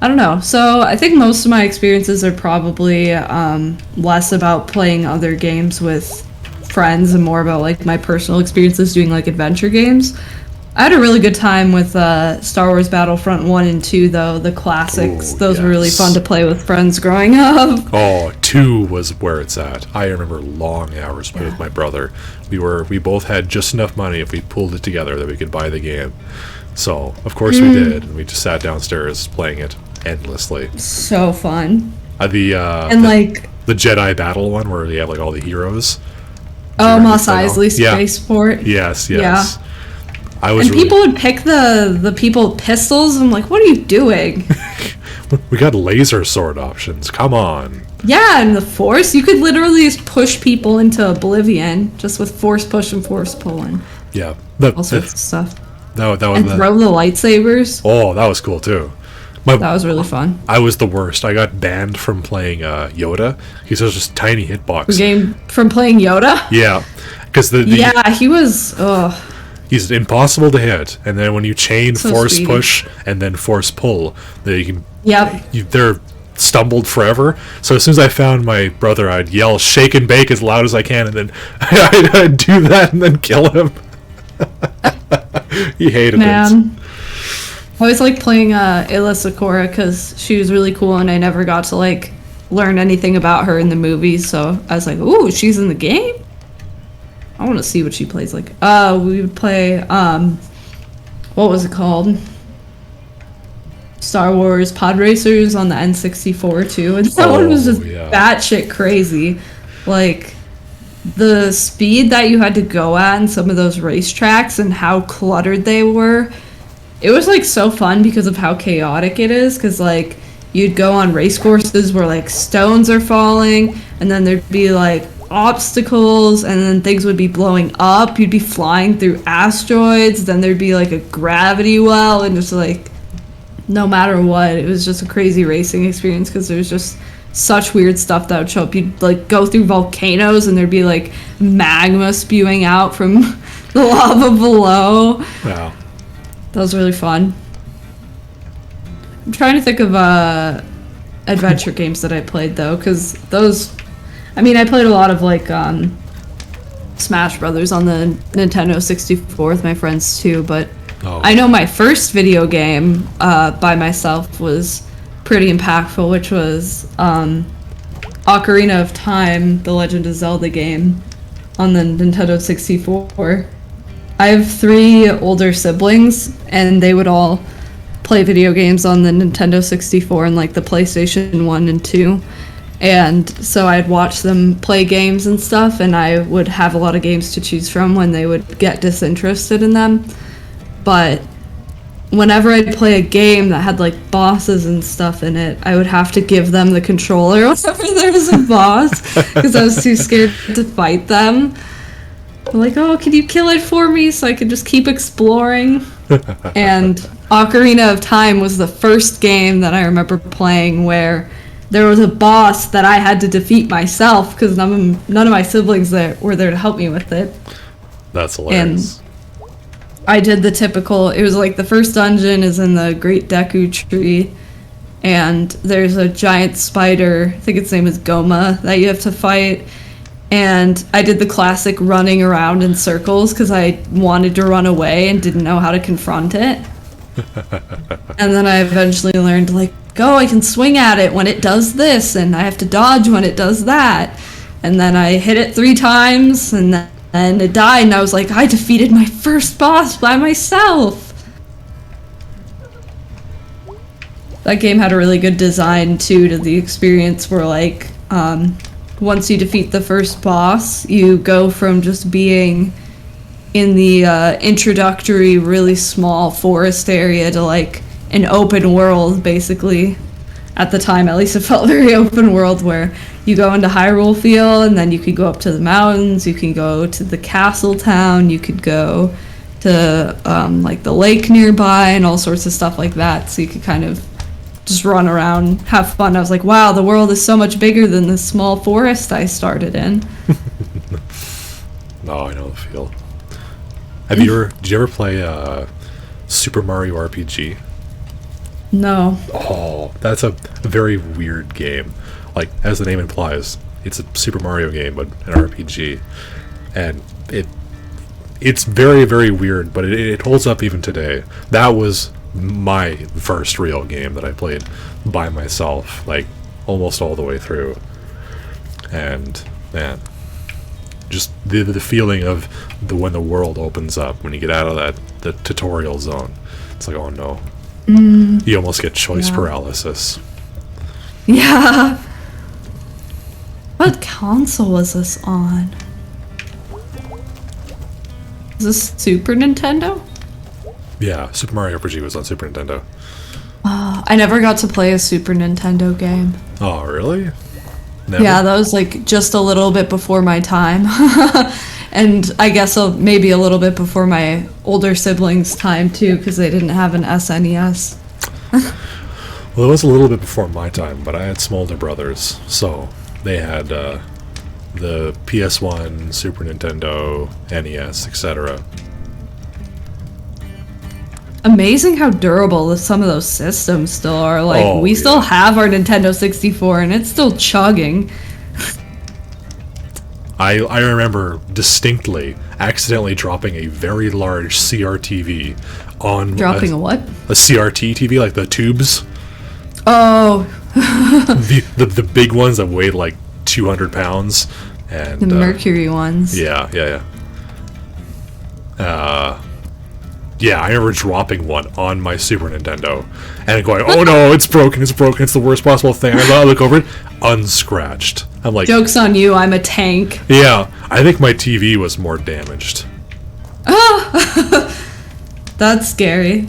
I don't know. So I think most of my experiences are probably less about playing other games with friends and more about like my personal experiences doing like adventure games. I had a really good time with Star Wars Battlefront 1 and 2 though, the classics. Ooh, Those were really yes. fun to play with friends growing up. Oh, 2 was where it's at. I remember long hours playing with my brother. We both had just enough money if we pulled it together that we could buy the game. So, of course we did, and we just sat downstairs playing it endlessly. So fun. The Jedi Battle one where you have like all the heroes. Oh, remember Mos that? Eisley Yeah. Spaceport. Yes. Yeah. I was And people would pick the people with pistols. I'm like, what are you doing? we got laser sword options. Come on. Yeah, and the Force. You could literally just push people into oblivion just with force push and force pulling. Yeah. All sorts of stuff. That was And throw the lightsabers. Oh, that was cool too. That was really fun. I was the worst. I got banned from playing Yoda. He's just tiny hitbox. Game from playing Yoda. Yeah, because Yeah, he was. Ugh. he's impossible to hit. And then when you chain So force speedy. push and then force pull, they're stumbled forever. So as soon as I found my brother, I'd yell "shake and bake" as loud as I can, and then I'd do that and then kill him. He hated it. Man. I always like playing Ayla Sakura because she was really cool and I never got to like learn anything about her in the movies, so I was like, ooh, she's in the game? I want to see what she plays like. We would play, what was it called? Star Wars Pod Racers on the N64 too, and that one was just yeah. batshit crazy. Like, the speed that you had to go at in some of those racetracks and how cluttered they were, it was like so fun because of how chaotic it is, because like you'd go on race courses where like stones are falling and then there'd be like obstacles and then things would be blowing up, you'd be flying through asteroids, then there'd be like a gravity well, and just like no matter what, it was just a crazy racing experience because there was just such weird stuff that would show up. You'd like go through volcanoes and there'd be like magma spewing out from the lava below. Wow. That was really fun. I'm trying to think of adventure games that I played though, because those, I mean, I played a lot of like Smash Brothers on the Nintendo 64 with my friends too, but Oh. I know my first video game by myself was pretty impactful, which was Ocarina of Time, the Legend of Zelda game on the Nintendo 64. I have 3 older siblings, and they would all play video games on the Nintendo 64 and like the PlayStation 1 and 2. And so I'd watch them play games and stuff, and I would have a lot of games to choose from when they would get disinterested in them. But whenever I'd play a game that had like bosses and stuff in it, I would have to give them the controller whenever there was a boss because I was too scared to fight them. I'm like, oh, can you kill it for me so I could just keep exploring? And Ocarina of Time was the first game that I remember playing where there was a boss that I had to defeat myself because none of my siblings were there to help me with it. That's hilarious. I did the typical, it was like the first dungeon is in the Great Deku Tree, and there's a giant spider, I think its name is Goma, that you have to fight. And I did the classic running around in circles because I wanted to run away and didn't know how to confront it. And then I eventually learned, like, oh, I can swing at it when it does this, and I have to dodge when it does that. And then I hit it 3 times, and then it died, and I was like, I defeated my first boss by myself! That game had a really good design, too, to the experience where, like, once you defeat the first boss, you go from just being in the introductory, really small forest area to, like, an open world, basically. At the time, at least, it felt very open world, where you go into Hyrule Field, and then you could go up to the mountains, you can go to the castle town, you could go to, like, the lake nearby, and all sorts of stuff like that, so you could kind of just run around, have fun. I was like, wow, the world is so much bigger than this small forest I started in. Oh, I know the feel. Did you ever play Super Mario RPG? No. Oh, that's a very weird game. Like, as the name implies, it's a Super Mario game, but an RPG. And it's very, very weird, but it holds up even today. That was my first real game that I played by myself, like, almost all the way through. And, man, just the feeling of when the world opens up, when you get out of the tutorial zone. It's like, oh no. You almost get choice paralysis. Yeah. What console was this on? Is this Super Nintendo? Yeah, Super Mario RPG was on Super Nintendo. I never got to play a Super Nintendo game. Oh, really? Never? Yeah, that was like just a little bit before my time. And I guess maybe a little bit before my older siblings' time too, because they didn't have an SNES. Well, it was a little bit before my time, but I had some older brothers, so they had the PS1, Super Nintendo, NES, etc. Amazing how durable some of those systems still are. Like, Oh, we yeah. still have our Nintendo 64 and it's still chugging. I remember distinctly accidentally dropping a very large CRTV on Dropping a what? a CRT TV, like the tubes, Oh, the big ones that weighed like 200 pounds, and the Mercury ones. yeah. Yeah, I remember dropping one on my Super Nintendo and going, "Oh no, it's broken! It's broken! It's the worst possible thing." I look over it, unscratched. I'm like, Joke's on you, I'm a tank. "Yeah, I think my TV was more damaged." That's scary.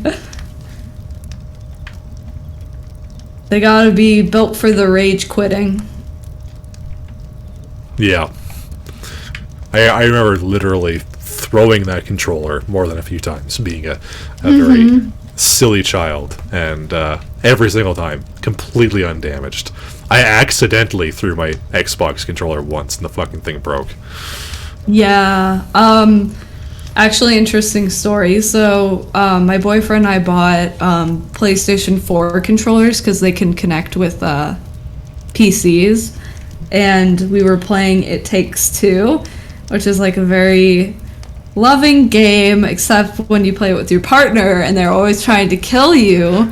They gotta be built for the rage quitting. Yeah, I remember literally throwing that controller more than a few times, being a very silly child, and every single time completely undamaged. I accidentally threw my Xbox controller once and the fucking thing broke. Yeah, actually interesting story. So, my boyfriend and I bought PlayStation 4 controllers because they can connect with PCs, and we were playing It Takes Two, which is like a very loving game, except when you play it with your partner and they're always trying to kill you.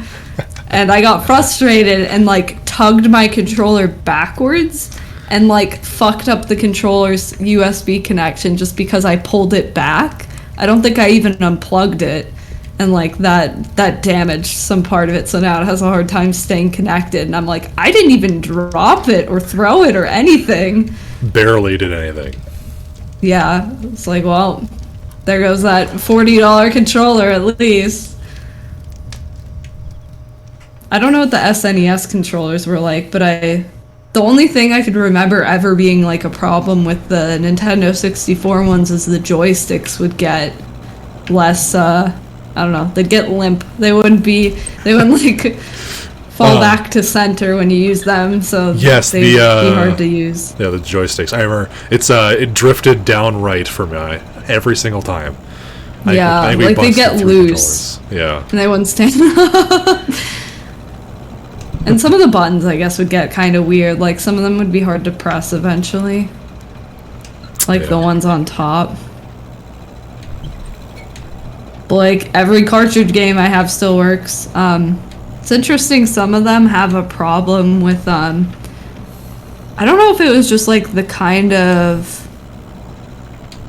And I got frustrated and like tugged my controller backwards and like fucked up the controller's USB connection just because I pulled it back. I don't think I even unplugged it, and like that damaged some part of it, so now it has a hard time staying connected. And I'm like, I didn't even drop it or throw it or anything. Barely did anything. Yeah, it's like, well, there goes that $40 controller at least. I don't know what the SNES controllers were like, but the only thing I could remember ever being like a problem with the Nintendo 64 ones is the joysticks would get less, I don't know, they'd get limp. They wouldn't like fall back to center when you use them, so Yes, they'd be hard to use. Yeah, the joysticks. I remember it drifted down right for me every single time. Yeah, I think we like they busted get through loose. controllers. Yeah. And they wouldn't stand up. And some of the buttons, I guess, would get kind of weird. Like, some of them would be hard to press eventually. Like the Yeah. ones on top. But like every cartridge game I have still works. It's interesting. Some of them have a problem with. I don't know if it was just like the kind of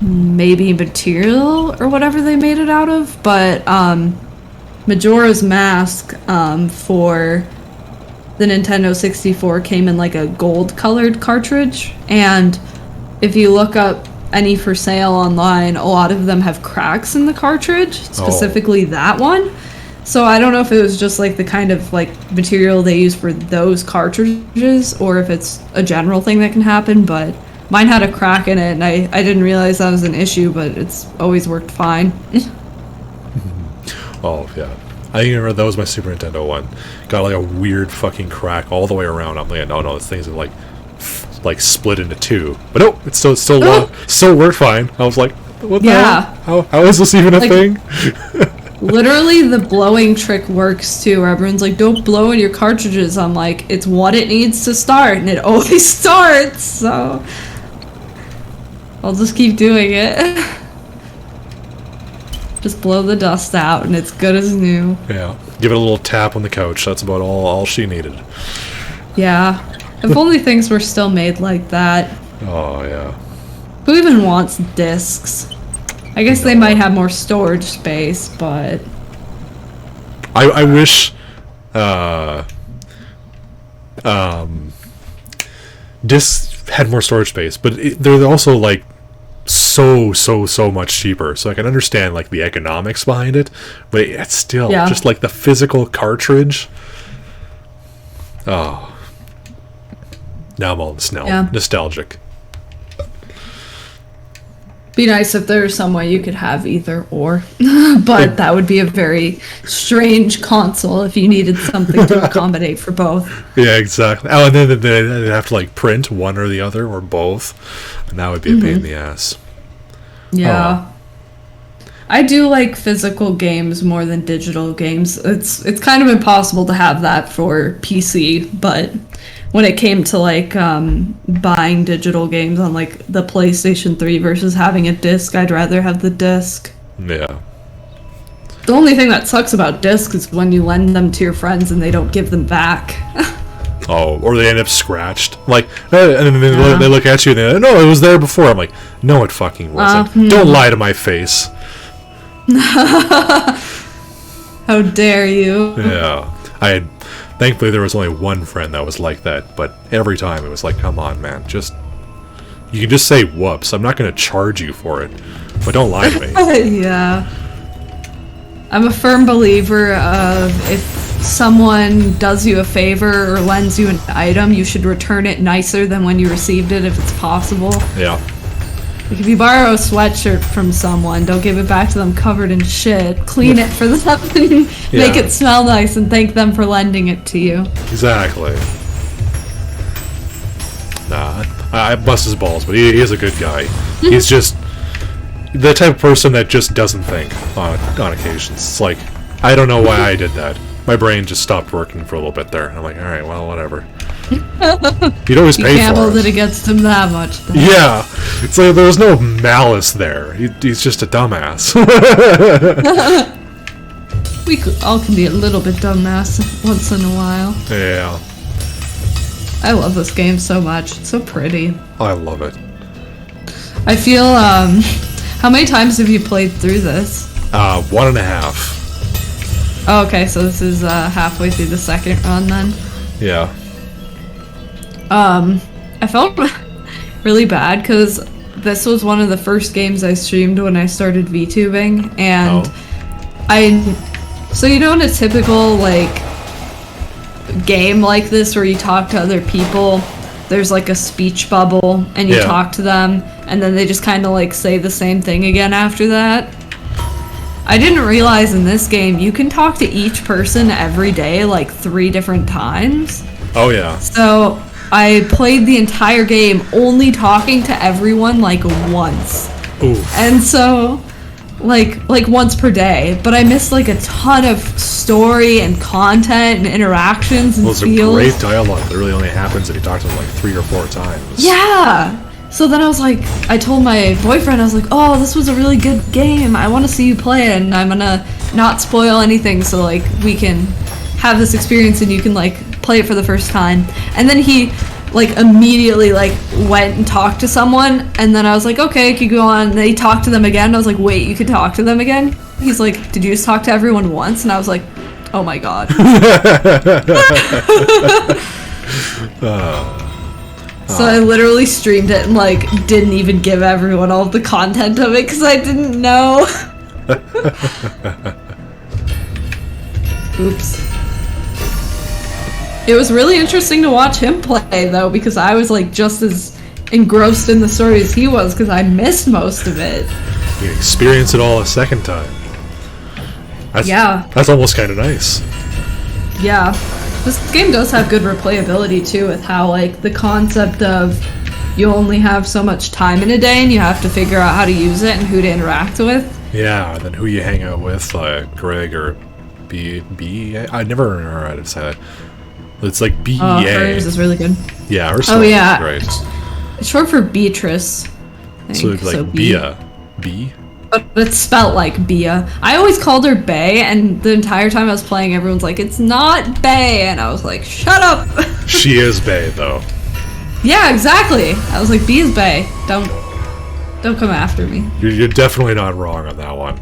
maybe material or whatever they made it out of, but Majora's Mask for the Nintendo 64 came in like a gold colored cartridge, and if you look up any for sale online, a lot of them have cracks in the cartridge, specifically that one. So I don't know if it was just like the kind of like material they use for those cartridges or if it's a general thing that can happen, but mine had a crack in it and I didn't realize that was an issue, but it's always worked fine. Oh, yeah. I remember that was my Super Nintendo one. Got like a weird fucking crack all the way around. I'm like, no, this thing's like split into two. But no, it's still worked fine. I was like, what the hell? How is this even a thing? Literally, the blowing trick works too, where everyone's like, don't blow in your cartridges. I'm like, it's what it needs to start, and it always starts, so I'll just keep doing it. Just blow the dust out, and it's good as new. Yeah. Give it a little tap on the couch. That's about all she needed. Yeah. If only things were still made like that. Oh, yeah. Who even wants discs? I guess they might have more storage space, but... I wish... discs had more storage space, but they're also, like, so much cheaper. So I can understand, like, the economics behind it, but it's still just, like, the physical cartridge. Oh. Now I'm all nostalgic. Be nice if there was some way you could have either or, but that would be a very strange console if you needed something to accommodate for both. Yeah, exactly. Oh, and then they'd have to like print one or the other or both, and that would be a pain in the ass. Yeah. I do like physical games more than digital games. It's kind of impossible to have that for PC, but when it came to like buying digital games on like the PlayStation 3 versus having a disc, I'd rather have the disc. Yeah. The only thing that sucks about discs is when you lend them to your friends and they don't give them back. Oh, or they end up scratched. Like, and then they look at you and they're like, no, it was there before. I'm like, no, it fucking wasn't. Don't lie to my face. How dare you? Yeah. Thankfully, there was only one friend that was like that, but every time it was like, come on, man, you can just say whoops. I'm not going to charge you for it, but don't lie to me. Yeah. I'm a firm believer of if someone does you a favor or lends you an item, you should return it nicer than when you received it if it's possible. Yeah. Like if you borrow a sweatshirt from someone, don't give it back to them covered in shit. Clean it for them and make it smell nice and thank them for lending it to you. Exactly. Nah, I bust his balls, but he is a good guy. He's just the type of person that just doesn't think on occasions. It's like, I don't know why I did that. My brain just stopped working for a little bit there. I'm like, alright, well, whatever. He'd always pay for it. You can't hold it against him that much, though. Yeah. It's like there was no malice there. He's just a dumbass. We all can be a little bit dumbass once in a while. Yeah. I love this game so much. It's so pretty. I love it. I feel, how many times have you played through this? 1.5. Oh, okay, so this is halfway through the second run then? Yeah. I felt really bad because this was one of the first games I streamed when I started VTubing, and so you know in a typical like game like this where you talk to other people, there's like a speech bubble and you talk to them and then they just kind of like say the same thing again after that. I didn't realize in this game you can talk to each person every day like 3 different times. Oh yeah. So I played the entire game only talking to everyone like once. Ooh. And so like once per day, but I missed like a ton of story and content and interactions and feels. Well, it's a great dialogue that really only happens if you talk to them like 3 or 4 times. Yeah. So then I was like, I told my boyfriend, I was like, oh, this was a really good game. I want to see you play it, and I'm gonna not spoil anything so like we can have this experience and you can like play it for the first time. And then he like immediately like went and talked to someone, and then I was like, okay, keep going. And then he talked to them again. I was like, wait, you could talk to them again? He's like, did you just talk to everyone once? And I was like, oh my god. So I literally streamed it and like didn't even give everyone all of the content of it because I didn't know. Oops. It was really interesting to watch him play though, because I was like just as engrossed in the story as he was because I missed most of it. You experience it all a second time. Yeah. That's almost kind of nice. Yeah. This game does have good replayability too, with how like the concept of you only have so much time in a day and you have to figure out how to use it and who to interact with. Yeah, and then who you hang out with, Greg or B. I never remember how to say that. It's like BEA. Oh, hers is really good. Yeah, her Oh yeah. Right. It's short for Beatrice. I So think. it's like B. Bia. B? But it's spelt like Bia. I always called her Bay, and the entire time I was playing, everyone's like, it's not Bay, and I was like, shut up! She is Bay, though. Yeah, exactly. I was like, B is Bay. Don't come after me. You're definitely not wrong on that one.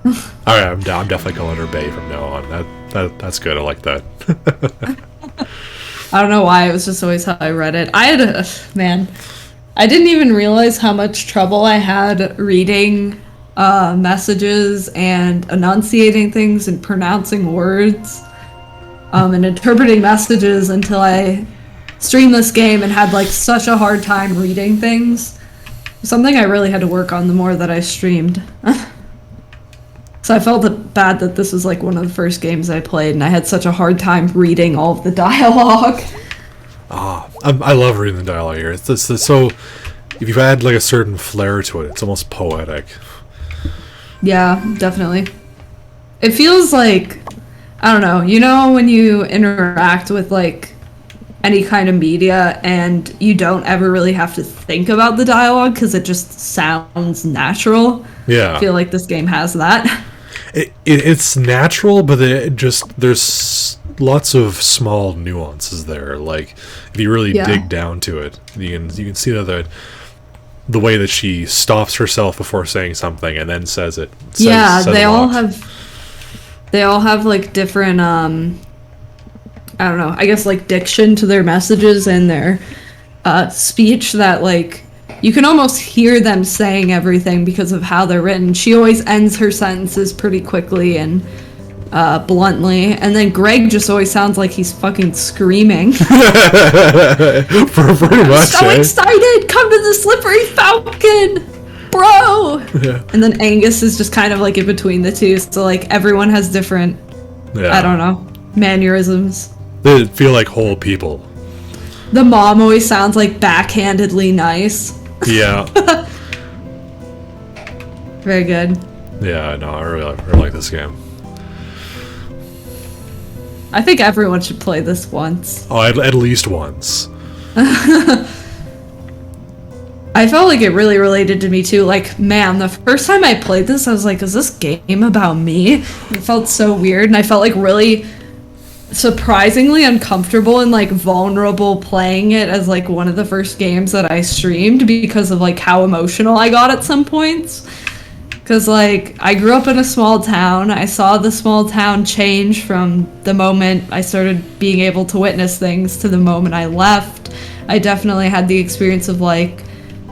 Alright, I'm definitely calling her Bay from now on. That's good, I like that. I don't know why, it was just always how I read it. I didn't even realize how much trouble I had reading messages and enunciating things and pronouncing words and interpreting messages until I streamed this game and had like such a hard time reading things. Something I really had to work on the more that I streamed. So I felt bad that this was like one of the first games I played and I had such a hard time reading all of the dialogue. I love reading the dialogue here. It's so... If you add like a certain flair to it, it's almost poetic. Yeah, definitely. It feels like, I don't know, you know when you interact with like any kind of media and you don't ever really have to think about the dialogue because it just sounds natural? Yeah. I feel like this game has that. It's natural, but there's lots of small nuances there. Like if you really dig down to it, you can see that the way that she stops herself before saying something and then says it. Says they a all lot. have like different I don't know, I guess like diction to their messages and their speech that like you can almost hear them saying everything because of how they're written. She always ends her sentences pretty quickly and bluntly, and then Greg just always sounds like he's fucking screaming. For pretty much. So excited! Come to the slippery falcon, bro! Yeah. And then Angus is just kind of like in between the two, so like everyone has different, I don't know, mannerisms. They feel like whole people. The mom always sounds like backhandedly nice. Yeah. Very good. Yeah, no, I really like this game. I think everyone should play this once. Oh, at least once. I felt like it really related to me too. Like, man, the first time I played this, I was like, is this game about me? It felt so weird, and I felt like really surprisingly uncomfortable and like vulnerable playing it as like one of the first games that I streamed because of like how emotional I got at some points. Because like I grew up in a small town. I saw the small town change from the moment I started being able to witness things to the moment I left. I definitely had the experience of like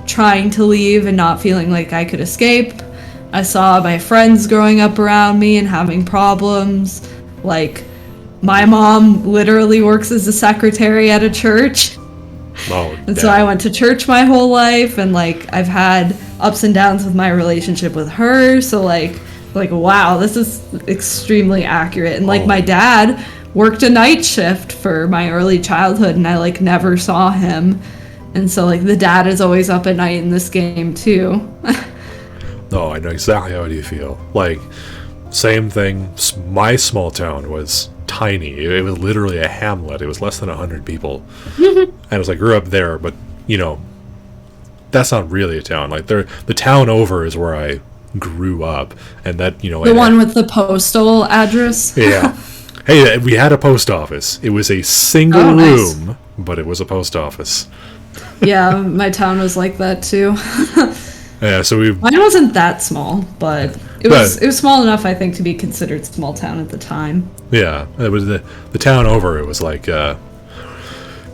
trying to leave and not feeling like I could escape. I saw my friends growing up around me and having problems. Like, my mom literally works as a secretary at a church. Oh, And so I went to church my whole life, and like I've had ups and downs with my relationship with her. So like wow, this is extremely accurate. And like my dad worked a night shift for my early childhood, and I like never saw him. And so like the dad is always up at night in this game too. No, I know exactly how you feel. Like, same thing. My small town was tiny. It was literally a hamlet. It was less than 100 people. And it was like, grew up there, but, you know, that's not really a town. Like the town over is where I grew up, and that The one with the postal address? yeah. Hey, we had a post office. It was a single Oh, nice. room, but it was a post office. Yeah, my town was like that too. Yeah, so we Mine wasn't that small, but it was small enough, I think, to be considered small town at the time. yeah, it was the town over. It was like it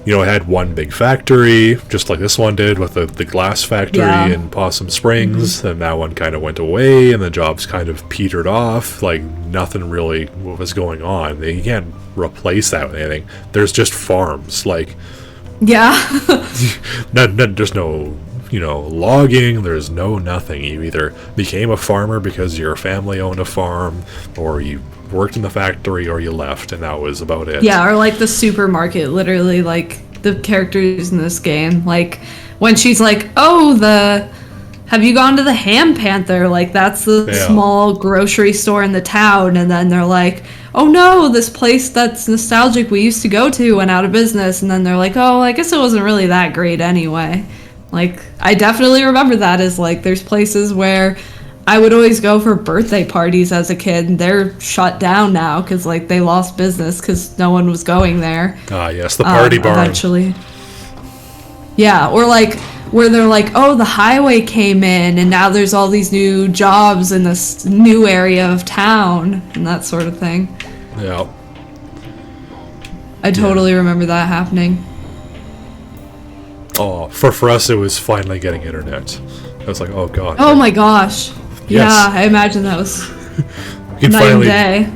had one big factory, just like this one did with the glass factory Yeah. in Possum Springs, and that one kind of went away, and the jobs kind of petered off. Like nothing really was going on. You can't replace that with anything. There's just farms. Like Yeah. there's no logging. There's no nothing. You either became a farmer because your family owned a farm, or you worked in the factory, or you left, and that was about it. Yeah, or like the supermarket, literally, like the characters in this game. Like when she's like, "Oh, have you gone to the Ham Panther?" Like that's the Yeah. small grocery store in the town, and then they're like, "Oh no, this place that's nostalgic we used to go to went out of business," and then they're like, "Oh, I guess it wasn't really that great anyway." Like I definitely remember that as like there's places where I would always go for birthday parties as a kid, and they're shut down now because like they lost business because no one was going there. Ah, yes, the party barn. Eventually. Yeah, or like where they're like, oh, the highway came in, and now there's all these new jobs in this new area of town, and that sort of thing. Yeah. I totally remember that happening. Oh, for us, it was finally getting internet. I was like, oh god. Oh my gosh. Yes. Yeah, I imagine that was we can night and finally day.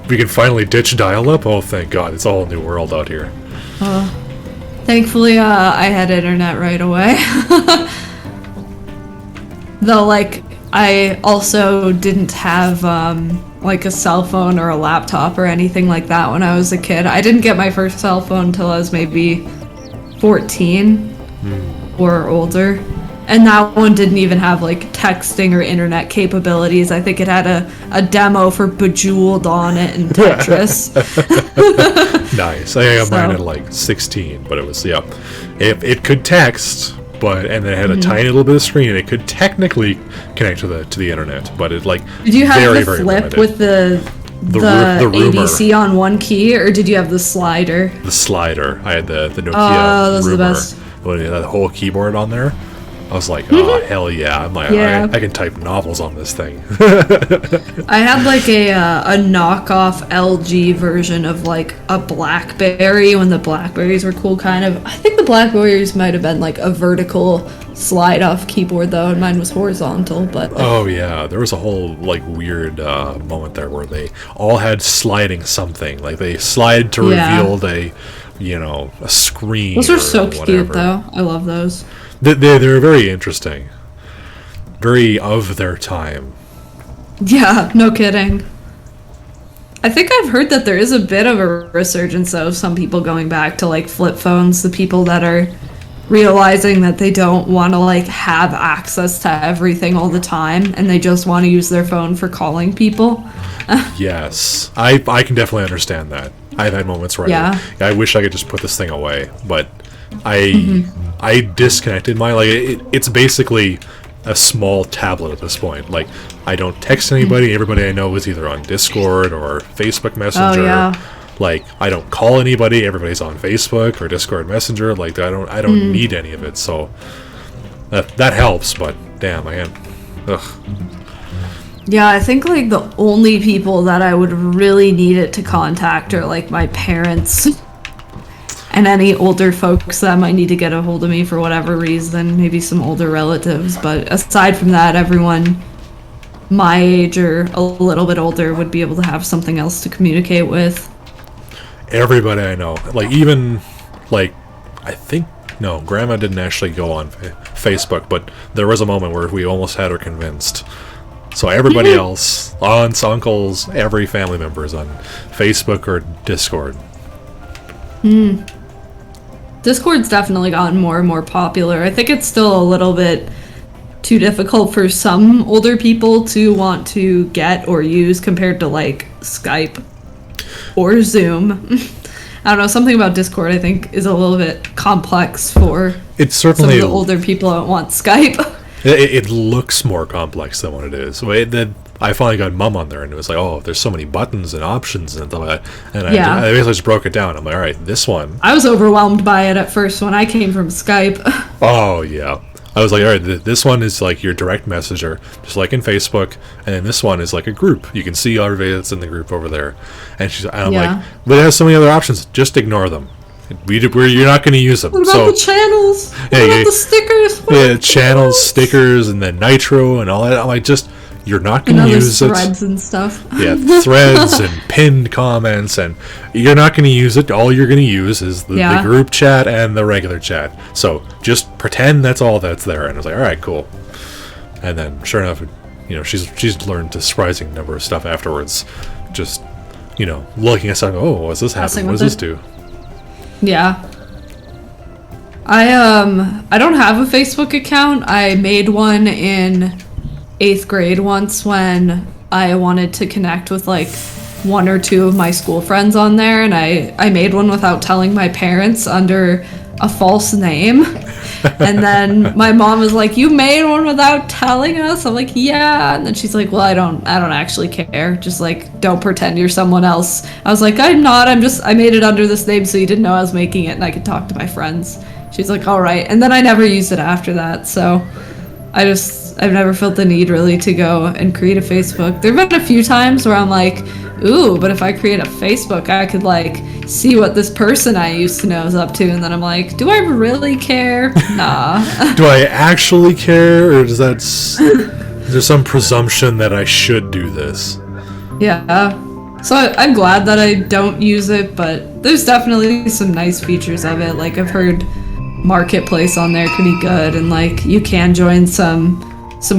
we can finally ditch dial-up. Oh, thank God! It's a whole new world out here. Thankfully, I had internet right away. Though, like, I also didn't have, like, a cell phone or a laptop or anything like that when I was a kid. I didn't get my first cell phone until I was maybe 14 or older. And that one didn't even have, like, texting or internet capabilities. I think it had a demo for Bejeweled on it and Tetris. Nice. I got mine So- at like 16, but it was it could text, and then it had a Mm-hmm. tiny little bit of screen, and it could technically connect to the internet, but it like Did you have very, the very flip limited. with the roomer. ABC on one key, or did you have the slider? The slider? I had the Nokia Oh, those are the Roomer, best. when it had the whole keyboard on there. I was like, oh hell yeah! I'm like, Yeah. I can type novels on this thing. I had like a knockoff LG version of like a BlackBerry when the Blackberries were cool, kind of. I think the Blackberries might have been like a vertical slide off keyboard though, and mine was horizontal. But Oh yeah, there was a whole like weird moment there where they all had sliding something. Like they slide to Yeah. reveal a screen. those are or so whatever. cute though. I love those. They're very interesting, very of their time. Yeah, no kidding. I think I've heard that there is a bit of a resurgence though, of some people going back to like flip phones, the people that are realizing that they don't want to like have access to everything all the time and they just want to use their phone for calling people. Yes, I can definitely understand that. I've had moments where Yeah. I wish I could just put this thing away, but I disconnected my it's basically a small tablet at this point. Like I don't text anybody. Everybody I know is either on Discord or Facebook Messenger. yeah. Like I don't call anybody. Everybody's on Facebook or Discord Messenger. Like I don't need any of it. So that helps. But damn, ugh. Yeah, I think like the only people that I would really need it to contact are like my parents and any older folks that might need to get a hold of me for whatever reason, maybe some older relatives. But aside from that, everyone my age or a little bit older would be able to have something else to communicate with. Everybody I know, like even like I think no, Grandma didn't actually go on Facebook, but there was a moment where we almost had her convinced. So everybody else, aunts, uncles, every family member is on Facebook or Discord. Discord's definitely gotten more and more popular. I think it's still a little bit too difficult for some older people to want to get or use compared to like Skype or Zoom. I don't know, something about Discord I think is a little bit complex for It's some of certainly the older people that want Skype. it looks more complex than what it is. Then I finally got Mum on there, and it was like, oh, there's so many buttons and options and stuff like that. And Yeah. I basically just broke it down. I'm like, all right, this one. I was overwhelmed by it at first when I came from Skype. Oh yeah. I was like, all right, this one is like your direct messenger, just like in Facebook, and then this one is like a group. You can see everybody that's in the group over there. And I'm Yeah. like, but it has so many other options. Just ignore them. You're not going to use them. What about So the channels? What Yeah, about yeah. the stickers? What yeah, about the channels, channels? stickers, and then Nitro and all that. I'm like, just you're not going And to other use it. threads and stuff. Yeah, threads and pinned comments, and you're not going to use it. All you're going to use is the Yeah. group chat and the regular chat. So just pretend that's all that's there. And I was like, all right, cool. And then, sure enough, she's learned a surprising number of stuff afterwards. Just, looking at stuff. Oh, what's this Messing happen? What with does this it. do? Yeah. I don't have a Facebook account. I made one in 8th grade once when I wanted to connect with like one or two of my school friends on there, and I made one without telling my parents under a false name. And then my mom was like, "You made one without telling us?" I'm like, "Yeah." And then she's like, "Well, I don't actually care. Just like don't pretend you're someone else." I was like, "I'm not. I made it under this name so you didn't know I was making it and I could talk to my friends." She's like, "All right." And then I never used it after that. So I've never felt the need really to go and create a Facebook. There've been a few times where I'm like, ooh, but if I create a Facebook, I could like see what this person I used to know is up to, and then I'm like, do I really care? Nah. Do I actually care, or is there some presumption that I should do this? Yeah. So I'm glad that I don't use it, but there's definitely some nice features of it. Like I've heard Marketplace on there could be good, and like you can join some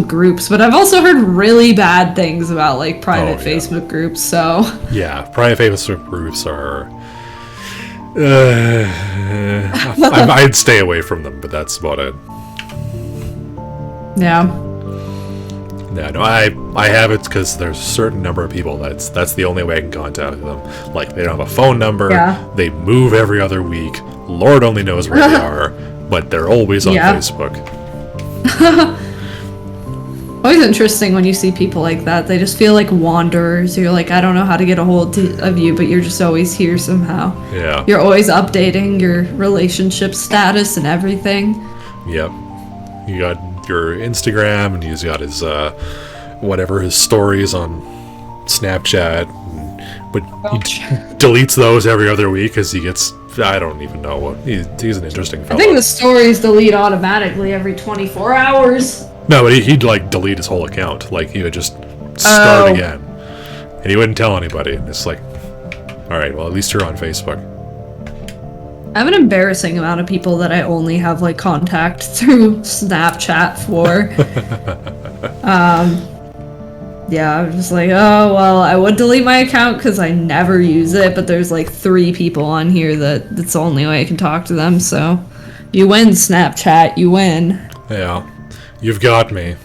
groups, but I've also heard really bad things about like private Oh, yeah. Facebook groups. So Yeah, private Facebook groups are. I'd stay away from them, but that's about it. yeah. Yeah, no, I have it because there's a certain number of people that's the only way I can contact them. Like they don't have a phone number. Yeah. They move every other week. Lord only knows where they are, but they're always on Yeah. Facebook. Always interesting when you see people like that. They just feel like wanderers. You're like, I don't know how to get a hold of you, but you're just always here somehow. Yeah. You're always updating your relationship status and everything. Yep. You got your Instagram, and he's got his his stories on Snapchat, but he deletes those every other week because he gets. I don't even know what he's an interesting I fellow. think the stories delete automatically every 24 hours. No, but he'd like delete his whole account. Like he would just start Oh. again, and he wouldn't tell anybody. And it's like, all right, well at least you're on Facebook. I have an embarrassing amount of people that I only have like contact through Snapchat for. Yeah, I'm just like, oh, well, I would delete my account because I never use it, but there's like 3 people on here that's the only way I can talk to them, so you win, Snapchat, you win. Yeah, you've got me.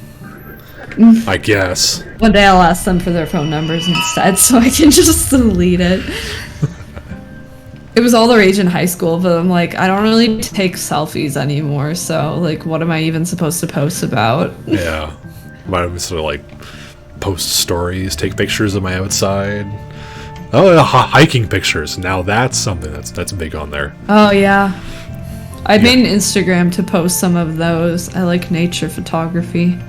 I guess. One day I'll ask them for their phone numbers instead so I can just delete it. It was all the rage in high school, but I'm like, I don't really take selfies anymore, so like, what am I even supposed to post about? Yeah, might have sort of like post stories, take pictures of my outside. Oh, hiking pictures. Now that's something that's big on there. Oh yeah. I made an Instagram to post some of those. I like nature photography.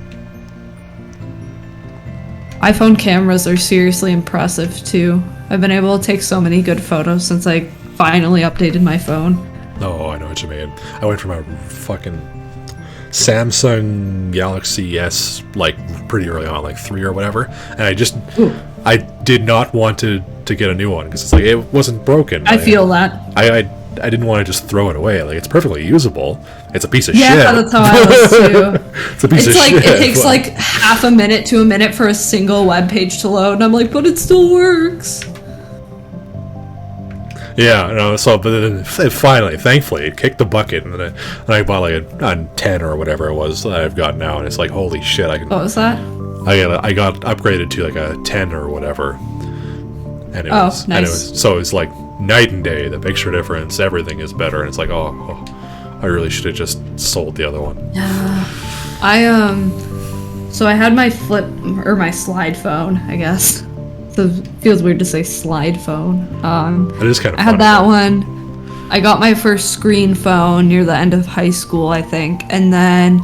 iPhone cameras are seriously impressive too. I've been able to take so many good photos since I finally updated my phone. Oh, I know what you mean. I went from a fucking Samsung Galaxy S, like pretty early on, like 3 or whatever, and I did not want to get a new one because it's like it wasn't broken. I feel that. I didn't want to just throw it away. Like it's perfectly usable. It's a piece of Yeah, shit. that's how I was too. It's a piece It's of like shit. it takes but- like half a minute to a minute for a single web page to load, and I'm like, but it still works. Yeah, no. So, but then finally, thankfully, it kicked the bucket, and then I bought like a 10 or whatever it was that I've got now, and it's like holy shit! What was that? I got upgraded to like a 10 or whatever, and it Oh, was nice. so it's like night and day. The picture difference, everything is better. And it's like, oh, I really should have just sold the other one. So I had my flip or my slide phone, I guess. So it feels weird to say slide phone. It is kind of I had that one. I got my first screen phone near the end of high school, I think. And then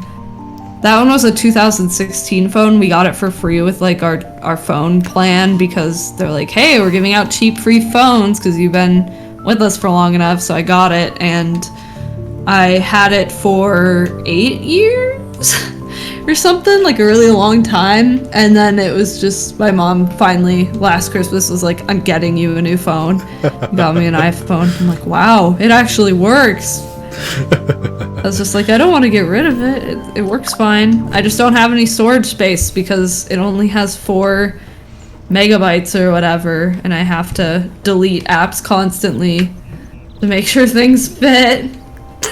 that one was a 2016 phone. We got it for free with like our phone plan because they're like, hey, we're giving out cheap free phones because you've been with us for long enough. So I got it and I had it for 8 years or something, like a really long time. And then it was just my mom finally last Christmas was like, I'm getting you a new phone. Got me an iPhone. I'm like, wow, it actually works. I was just like, I don't want to get rid of it. It works fine. I just don't have any storage space because it only has 4 megabytes or whatever, and I have to delete apps constantly to make sure things fit.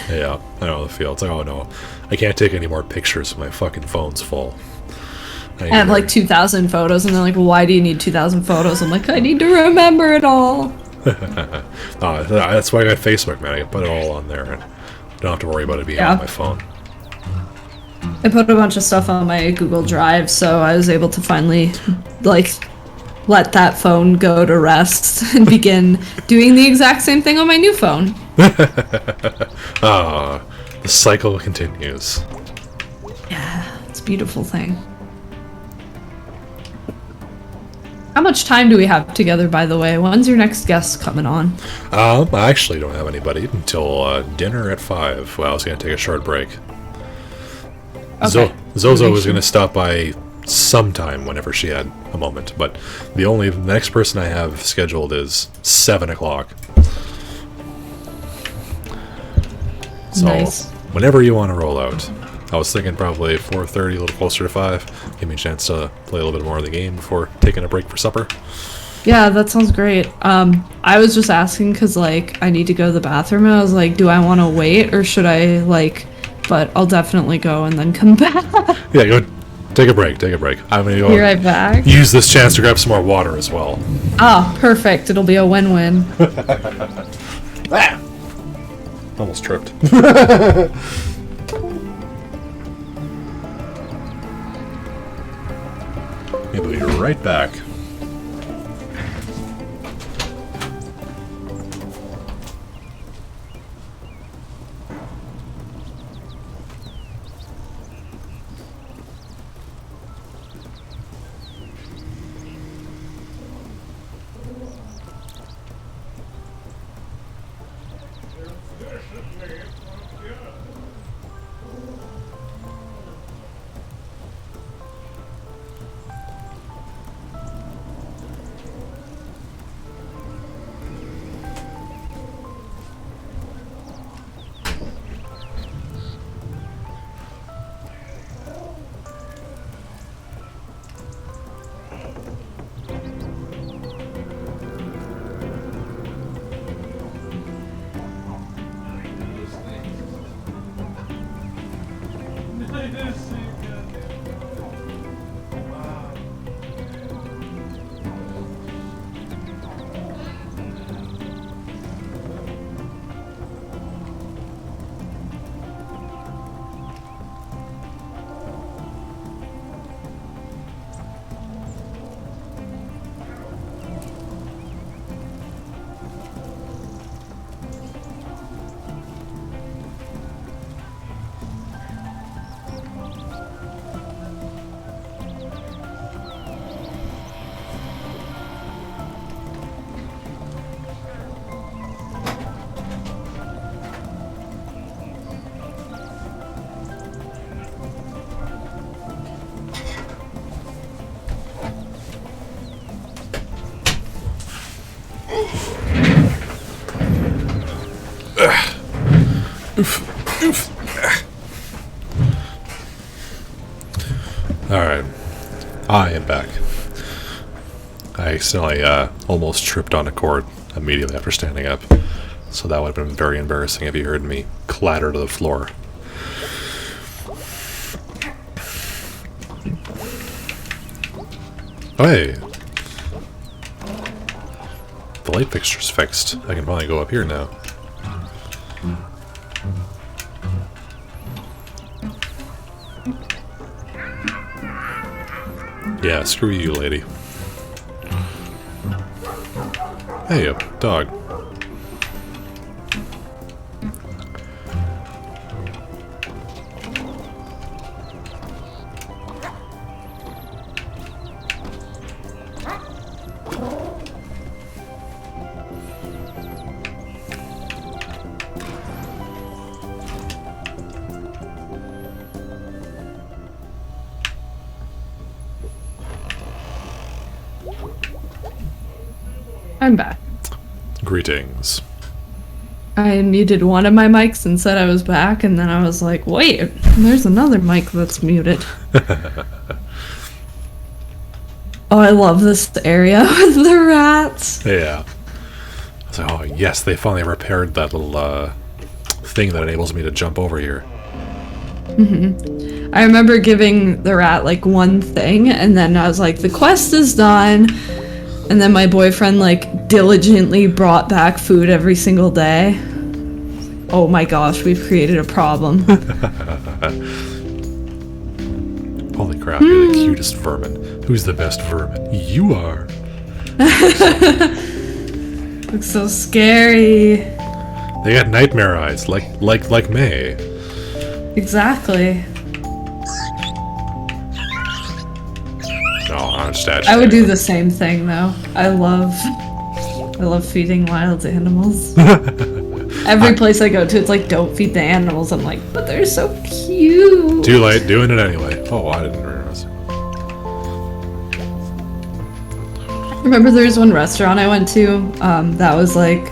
Yeah, I know the feel. It's like, oh no, I can't take any more pictures. My fucking phone's full. I have like 2,000 photos, and they're like, well, why do you need 2,000 photos? I'm like, I need to remember it all. That's why I got Facebook, man. I can put it all on there and don't have to worry about it being on my phone. I put a bunch of stuff on my Google Drive, so I was able to finally, like, let that phone go to rest and begin doing the exact same thing on my new phone. The cycle continues. Yeah, it's a beautiful thing. How much time do we have together, by the way? When's your next guest coming on? I actually don't have anybody until dinner at 5. Well, I was going to take a short break. Okay. Zozo was going to stop by sometime whenever she had a moment, but the next person I have scheduled is 7 o'clock. So, Nice. whenever you want to roll out. I was thinking probably 4:30, a little closer to 5. Give me a chance to play a little bit more of the game before taking a break for supper. Yeah, that sounds great. I was just asking because, like, I need to go to the bathroom, and I was like, do I want to wait, or should I, like... But I'll definitely go and then come back. Yeah, go take a break, I'm going to Be right back. use this chance to grab some more water as well. Ah, perfect. It'll be a win-win. Almost tripped. We'll be right back. Alright, I am back. I accidentally almost tripped on a cord immediately after standing up, so that would have been very embarrassing if you heard me clatter to the floor. Oh, hey! the light fixture's fixed. I can finally go up here now. Yeah, screw you, lady. Hey, a dog. I'm back. Greetings. I muted one of my mics and said I was back, and then I was like, wait, there's another mic that's muted. Oh, I love this area with the rats. Yeah. So, oh, yes, they finally repaired that little thing that enables me to jump over here. I remember giving the rat like one thing, and then I was like, the quest is done. And then my boyfriend like diligently brought back food every single day. Oh my gosh, we've created a problem. Holy crap, you're the cutest vermin. Who's the best vermin? You are. Looks so scary. They got nightmare eyes, like May. Exactly. No, I'm just agitated. I would do the same thing though. I love feeding wild animals. Every place I go to, it's like, don't feed the animals. I'm like, but they're so cute. Too late, doing it anyway. Oh, I didn't realize. Remember there was one restaurant I went to that was like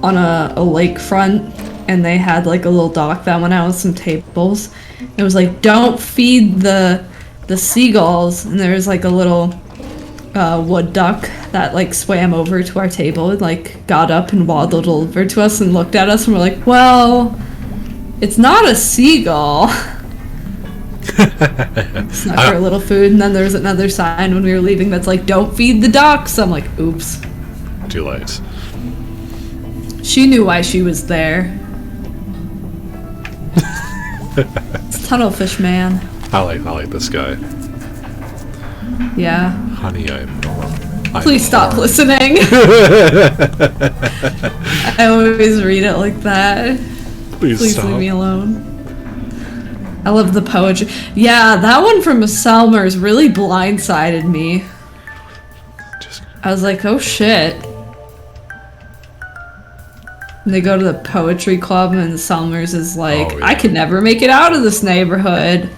on a lakefront, and they had like a little dock that went out with some tables. It was like, don't feed the seagulls, and there was like a little wood duck that like swam over to our table and like got up and waddled over to us and looked at us, and we're like, well, it's not a seagull. Snuck her a little food, and then there was another sign when we were leaving that's like, don't feed the ducks. I'm like, oops. Too late. She knew why she was there. It's Tunnelfish Man. I like this guy. Yeah. Honey, I'm Please stop born. listening. I always read it like that. Please stop. leave me alone. I love the poetry. Yeah, that one from Selmer's really blindsided me. Just, I was like, oh shit. And they go to the poetry club, and Selmer's is like, Oh, yeah. I could never make it out of this neighborhood.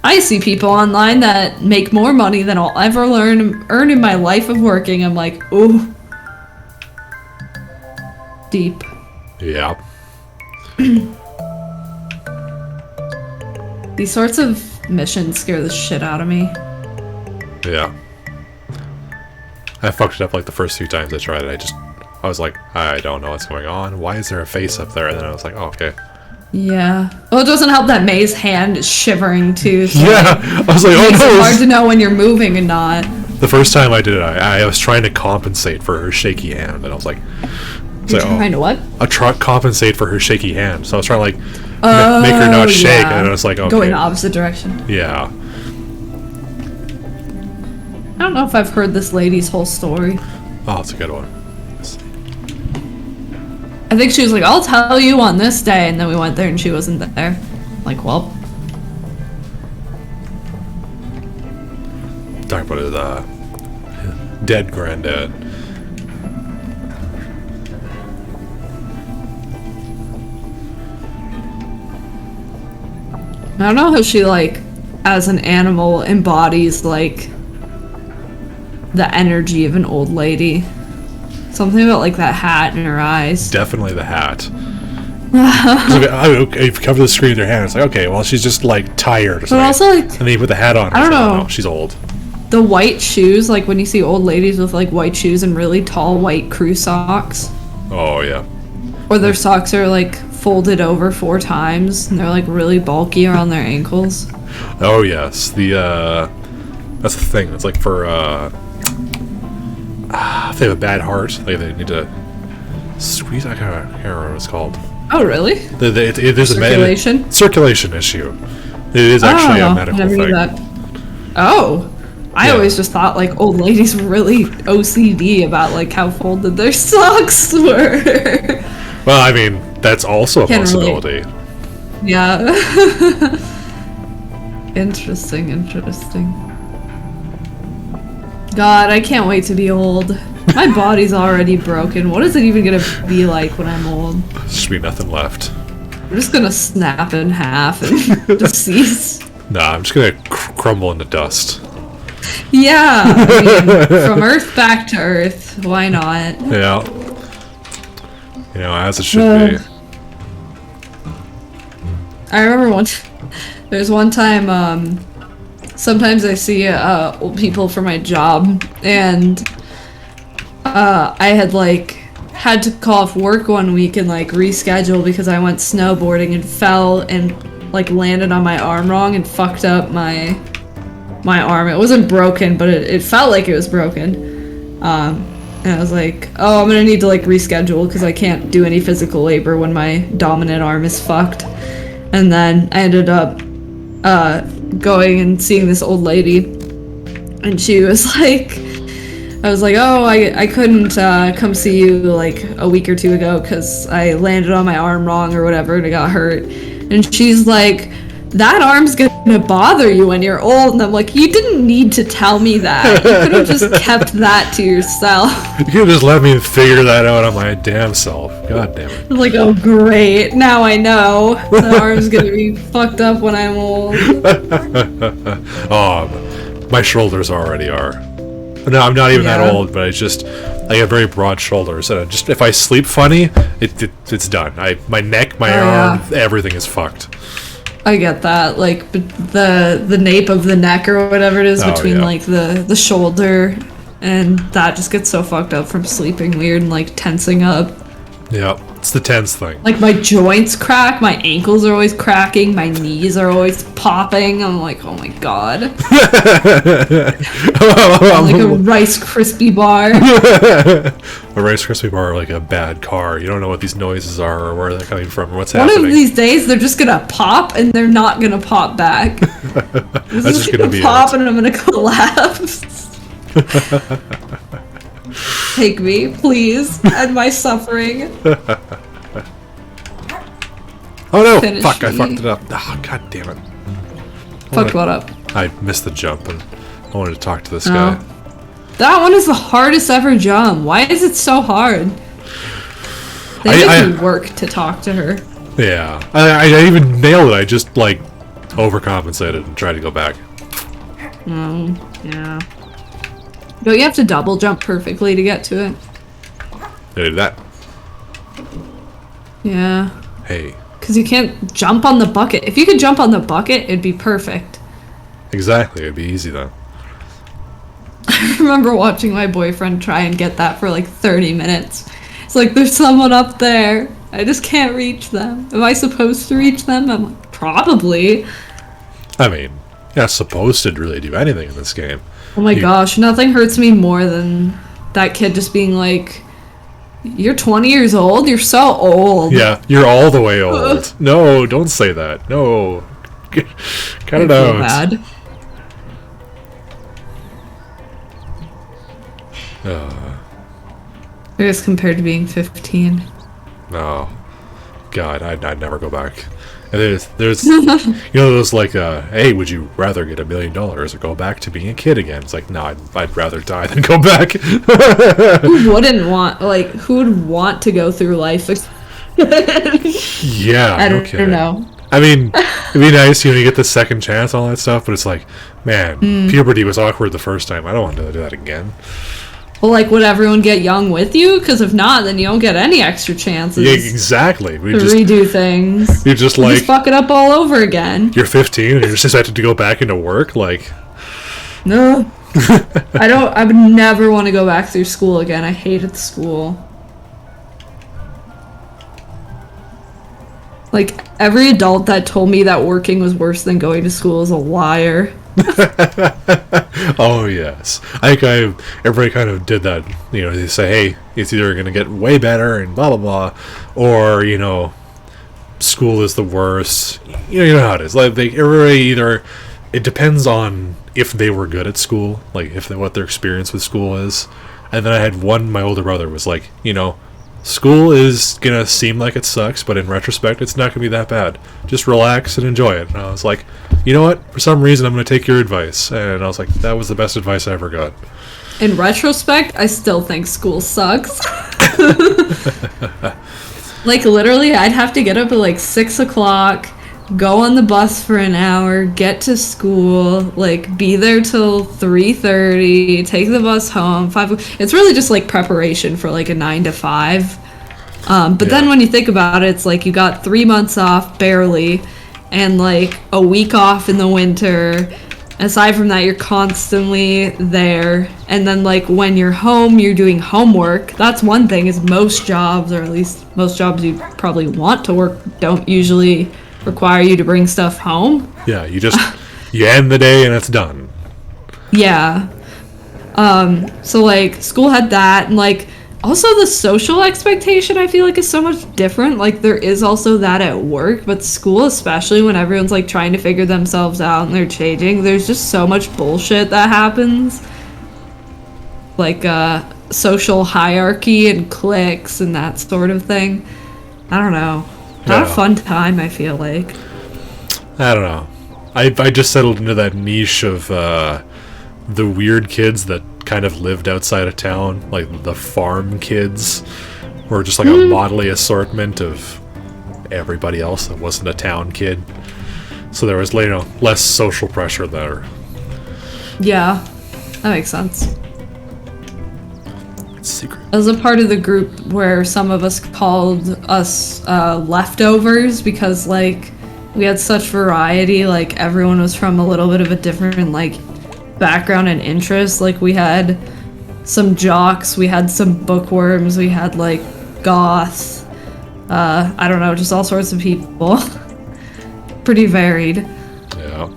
I see people online that make more money than I'll ever earn in my life of working. I'm like, ooh. Deep. yeah. These sorts of missions scare the shit out of me. Yeah. I fucked it up like the first few times I tried it. I was like, I don't know what's going on. Why is there a face up there? And then I was like, oh, okay. Yeah. Well, it doesn't help that May's hand is shivering too. So Yeah. I was like, oh it's no. hard to know when you're moving and not. The first time I did it, I was trying to compensate for her shaky hand, and I was like, You're trying to what? compensate for her shaky hand. So I was trying to like make her not shake, yeah. and then I was like, okay. Go in the opposite direction. Yeah. I don't know if I've heard this lady's whole story. Oh, it's a good one. I think she was like, I'll tell you on this day, and then we went there and she wasn't there. Like, well. Talk about his dead granddad. I don't know how she, like, as an animal, embodies, like, the energy of an old lady. Something about, like, that hat in her eyes. Definitely the hat. Okay, if you cover the screen with your hand, it's like, okay, well, she's just, like, tired or But something. also, like, And then you put the hat on. I don't it's like, oh, know. no, she's old. the white shoes, like, when you see old ladies with, like, white shoes and really tall white crew socks. Oh, yeah. Or their socks are, like, folded over 4 times, and they're, like, really bulky around their ankles. Oh, yes. That's the thing. It's like for, if they have a bad heart, like they need to squeeze. I can't remember what it's called. Oh, really? It is Circulation? Circulation issue. It is actually a medical never knew thing. that. Oh. I Yeah. always just thought like old ladies were really OCD about like how folded their socks were. Well, I mean, that's also a Can't relate. possibility. Yeah. Interesting. God, I can't wait to be old. My body's already broken. What is it even gonna be like when I'm old? There should be nothing left. I'm just gonna snap in half and decease. Nah, I'm just gonna crumble into dust. Yeah, I mean, from Earth back to Earth. Why not? Yeah. You know, as it should be. I remember there's one time, sometimes I see old people for my job, and I had had to call off work one week and reschedule because I went snowboarding and fell and landed on my arm wrong and fucked up my arm. It wasn't broken, but it felt like it was broken. And I was like, oh, I'm gonna need to reschedule because I can't do any physical labor when my dominant arm is fucked. And then I ended up going and seeing this old lady, and she was like, I was like, oh, I couldn't come see you a week or two ago because I landed on my arm wrong or whatever and I got hurt. And she's like, that arm's gonna bother you when you're old. And I'm like, you didn't need to tell me that. You could have just kept that to yourself. You could just let me figure that out on my damn self. God damn it. I'm like, oh great, now I know. The arm's gonna be fucked up when I'm old. Oh, my shoulders already are. No, I'm not even that Yeah. old, but it's just I have very broad shoulders, and if I sleep funny, it's done. My neck, my arm, everything is fucked. I get that, the nape of the neck or whatever it is Oh, between yeah. the shoulder, and that just gets so fucked up from sleeping weird and tensing up. Yeah, it's the tense thing. My joints crack, my ankles are always cracking, my knees are always popping. I'm like, oh my god. I'm like a Rice Krispie bar. A Rice Krispie bar, like a bad car. You don't know what these noises are or where they're coming from or what's One happening. of these days, they're just gonna pop and they're not gonna pop back. This That's is just gonna be pop it. and I'm gonna collapse. Take me, please, and my suffering. Oh no! Finish Fuck! I me. fucked it up. Oh, god damn it! Fucked what up? I missed the jump and I wanted to talk to this Oh. guy. That one is the hardest ever jump. Why is it so hard? They I- make me work to talk to her. Yeah, I even nailed it. I just overcompensated and tried to go back. Oh, yeah. Don't you have to double jump perfectly to get to it? I did that. Yeah. Hey, Because you can't jump on the bucket. If you could jump on the bucket, it'd be perfect. exactly. It'd be easy though. I remember watching my boyfriend try and get that for 30 minutes. It's like, there's someone up there. I just can't reach them. Am I supposed to reach them? I'm like, probably. I mean, you're not supposed to really do anything in this game. Oh my You- gosh, nothing hurts me more than that kid just being like, you're 20 years old? You're so old. Yeah, you're all the way old. No, don't say that. No. Cut I it feel out. bad. I guess compared to being 15. No. God, I'd never go back. And there's you know those hey, would you rather get $1 million or go back to being a kid again? It's like, no, I'd rather die than go back. Who wouldn't want, who would want to go through life? Yeah, I no don't kidding. know. I mean, it'd be nice, you get the second chance, all that stuff, but it's like, man, puberty was awkward the first time. I don't want to do that again. Well, would everyone get young with you? Because if not, then you don't get any extra chances Yeah, exactly. We to just redo things. you just You just fuck it up all over again. you're 15 and you're just expected to go back into work. No. I would never want to go back through school again. I hated school. Every adult that told me that working was worse than going to school is a liar. Oh yes, I think everybody kind of did that. You know, they say, hey, it's either going to get way better and blah blah blah, or you know, school is the worst. You know how it is. Like everybody either, it depends on if they were good at school, like if what their experience with school is. And then I had one. My older brother was like, you know, school is gonna seem like it sucks, but in retrospect, it's not gonna be that bad. Just relax and enjoy it. And I was like, you know what? For some reason, I'm gonna take your advice. And I was like, that was the best advice I ever got. In retrospect, I still think school sucks. Like, literally, I'd have to get up at like 6 o'clock, go on the bus for an hour, get to school, like, be there till 3:30, take the bus home, 5. It's really just like preparation for like a 9 to 5. But then Yeah. when you think about it, it's like you got 3 months off, barely, and like a week off in the winter. Aside from that, you're constantly there. And then like when you're home, you're doing homework. That's one thing, is most jobs, or at least most jobs you probably want to work, don't usually require you to bring stuff home. Yeah, you just you end the day and it's done. Yeah. So like school had that, and like also the social expectation I feel like is so much different. Like there is also that at work, but school, especially when everyone's like trying to figure themselves out and they're changing, there's just so much bullshit that happens. Like social hierarchy and cliques and that sort of thing. I don't know. Not a Yeah. fun time, I feel like. I don't know. I just settled into that niche of the weird kids that kind of lived outside of town, like the farm kids, or just like a motley assortment of everybody else that wasn't a town kid. So there was, you know, less social pressure there. Yeah, that makes sense. It's secret. I was a part of the group where some of us called us leftovers, because like we had such variety. Like everyone was from a little bit of a different like background and interest. Like we had some jocks, we had some bookworms, we had like goths. I don't know, just all sorts of people. Pretty varied. Yeah.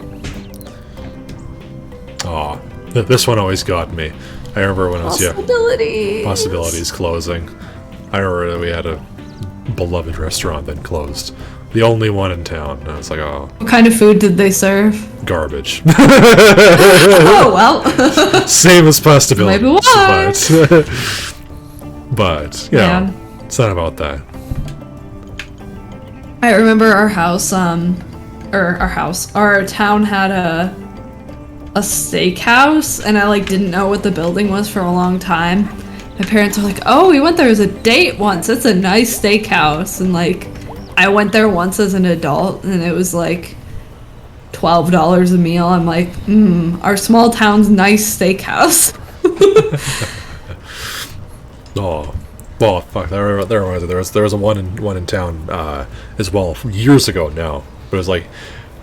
Aw. This one always got me. I remember when I was Possibilities closing. I remember that we had a beloved restaurant that closed. The only one in town. And I was like, oh, What kind of food did they serve? garbage. Oh well. Same as Possibilities. Maybe why. But you know, Yeah. it's not about that. I remember our town had a steakhouse, and I like didn't know what the building was for a long time. My parents were like, "Oh, we went there as a date once. It's a nice steakhouse." And like I went there once as an adult, and it was like $12 a meal. I'm like, our small town's nice steakhouse. Oh, well, fuck. There was a one in town as well years ago now. But it was like,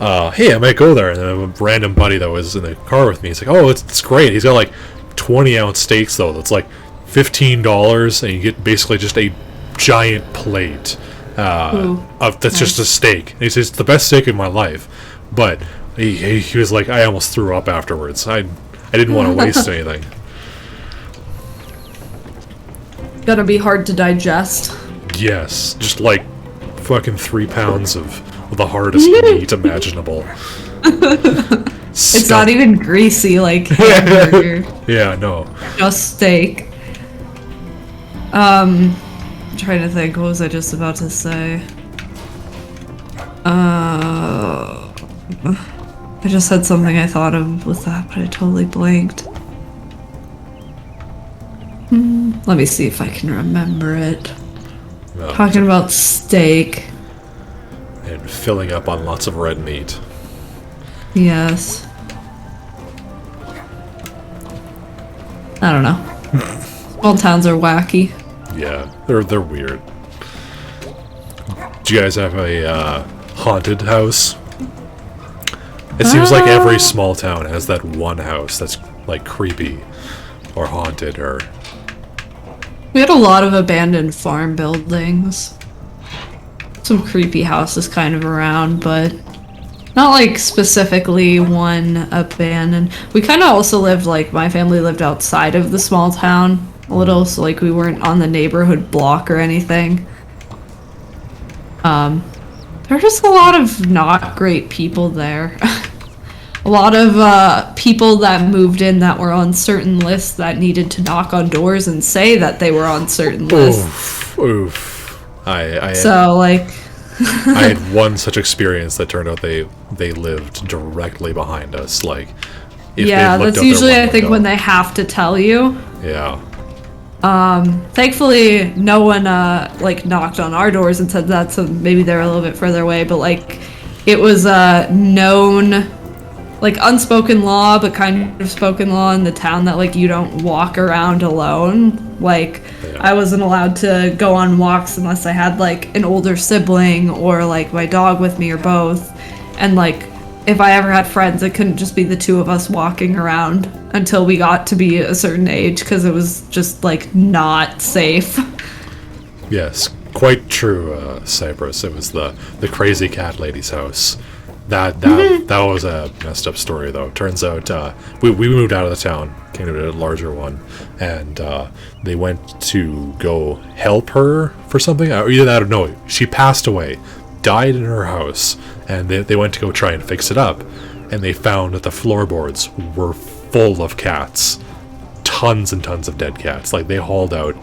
hey, I might go there. And then a random buddy that was in the car with me, he's like, oh, it's great. He's got like 20-ounce steaks though. That's like $15, and you get basically just a giant plate that's just a steak. And he says it's the best steak in my life. But he was like, I almost threw up afterwards. I didn't want to waste anything. Gotta be hard to digest. Yes, just like fucking 3 pounds of the hardest meat imaginable. It's not even greasy like hamburger. Yeah, no. Just steak. I'm trying to think, what was I just about to say? I just had something I thought of with that, but I totally blanked. Let me see if I can remember it. No. Talking about steak. And filling up on lots of red meat. Yes. I don't know. Small towns are wacky. Yeah, they're weird. Do you guys have a haunted house? It seems like every small town has that one house that's like creepy or haunted or... We had a lot of abandoned farm buildings. Some creepy houses kind of around, but Not like specifically one abandoned. We kind of also lived, like, my family lived outside of the small town a little, so like we weren't on the neighborhood block or anything. There are just a lot of not great people there. A lot of people that moved in that were on certain lists that needed to knock on doors and say that they were on certain lists. Oof. So like I had one such experience that turned out they lived directly behind us. Like, if yeah, they looked that's out their usually I window- think when they have to tell you. Yeah. Thankfully, no one like knocked on our doors and said that, so maybe they're a little bit further away. But like, it was known, like unspoken law, but kind of spoken law in the town that like you don't walk around alone. Like, Yeah. I wasn't allowed to go on walks unless I had like an older sibling or like my dog with me or both. And like, if I ever had friends, it couldn't just be the two of us walking around until we got to be a certain age, because it was just like not safe. Yes, quite true, Cypress. It was the crazy cat lady's house. That was a messed up story, though. Turns out we moved out of the town, came to a larger one, and they went to go help her for something. Either that or no, she passed away, died in her house, and they went to go try and fix it up, and they found that the floorboards were full of cats, tons and tons of dead cats. Like, they hauled out,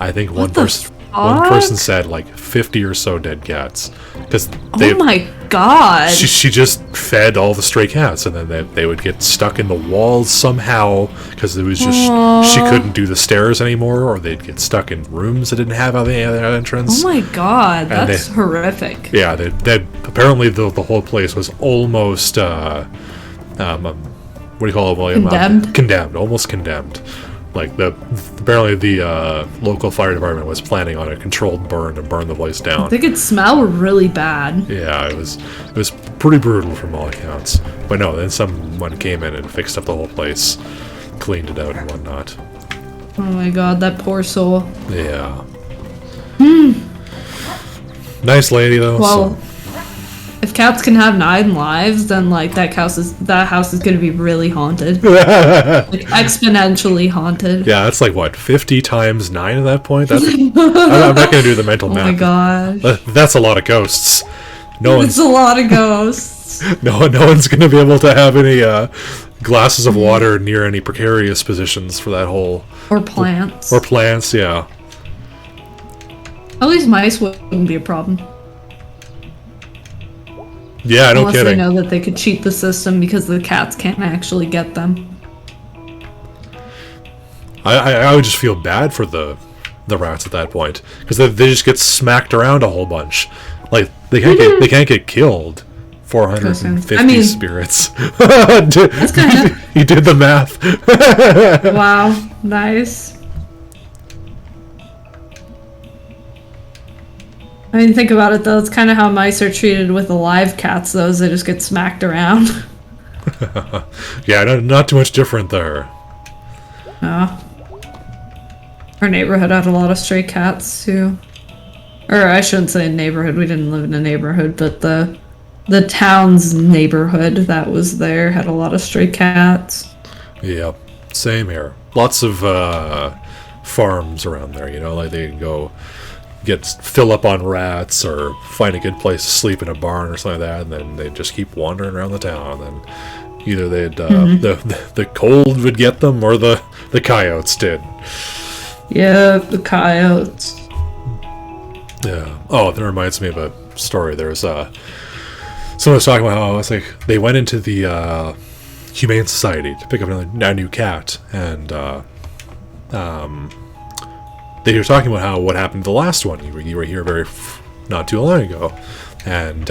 I think one the person said like 50 or so dead cats, because Oh my god. she just fed all the stray cats, and then they would get stuck in the walls somehow, because it was just she couldn't do the stairs anymore, or they'd get stuck in rooms that didn't have any other entrance. Oh my god, And that's horrific. Yeah, they apparently the whole place was almost what do you call it, William? Condemned? Condemned, almost condemned. Like, apparently the local fire department was planning on a controlled burn to burn the place down. I think it smelled really bad. Yeah, it was pretty brutal from all accounts. But no, then someone came in and fixed up the whole place, cleaned it out and whatnot. Oh my god, that poor soul. Yeah. Nice lady though. Well, so- if cats can have 9 lives, then like that house is gonna be really haunted. Like exponentially haunted. yeah, that's like what, 50 times 9 at that point. I'm not gonna do the mental Oh math. my gosh. That's a lot of ghosts. No It's one's a lot of ghosts. no one's gonna be able to have any glasses of water near any precarious positions for that whole Or plants. or plants. Yeah. At least mice wouldn't be a problem. Yeah, no Unless kidding. they know that they could cheat the system because the cats can't actually get them. I would just feel bad for the rats at that point, because they just get smacked around a whole bunch. Like, they can't get killed. 450 I mean- spirits. That's kind of He did the math. wow, nice. I mean, think about it though. It's kind of how mice are treated with the live cats. Those they just get smacked around. Yeah, not too much different there. Oh. Our neighborhood had a lot of stray cats too. Or I shouldn't say neighborhood. We didn't live in a neighborhood, but the town's neighborhood that was there had a lot of stray cats. Yeah, same here. Lots of farms around there, you know, like they can go fill up on rats or find a good place to sleep in a barn or something like that, and then they just keep wandering around the town. And either they'd the cold would get them, or the coyotes did. Yep, the coyotes. Yeah. Oh, that reminds me of a story. There was someone was talking about how it's like they went into the Humane Society to pick up a new cat, and they were talking about how what happened to the last one. You were here not too long ago, and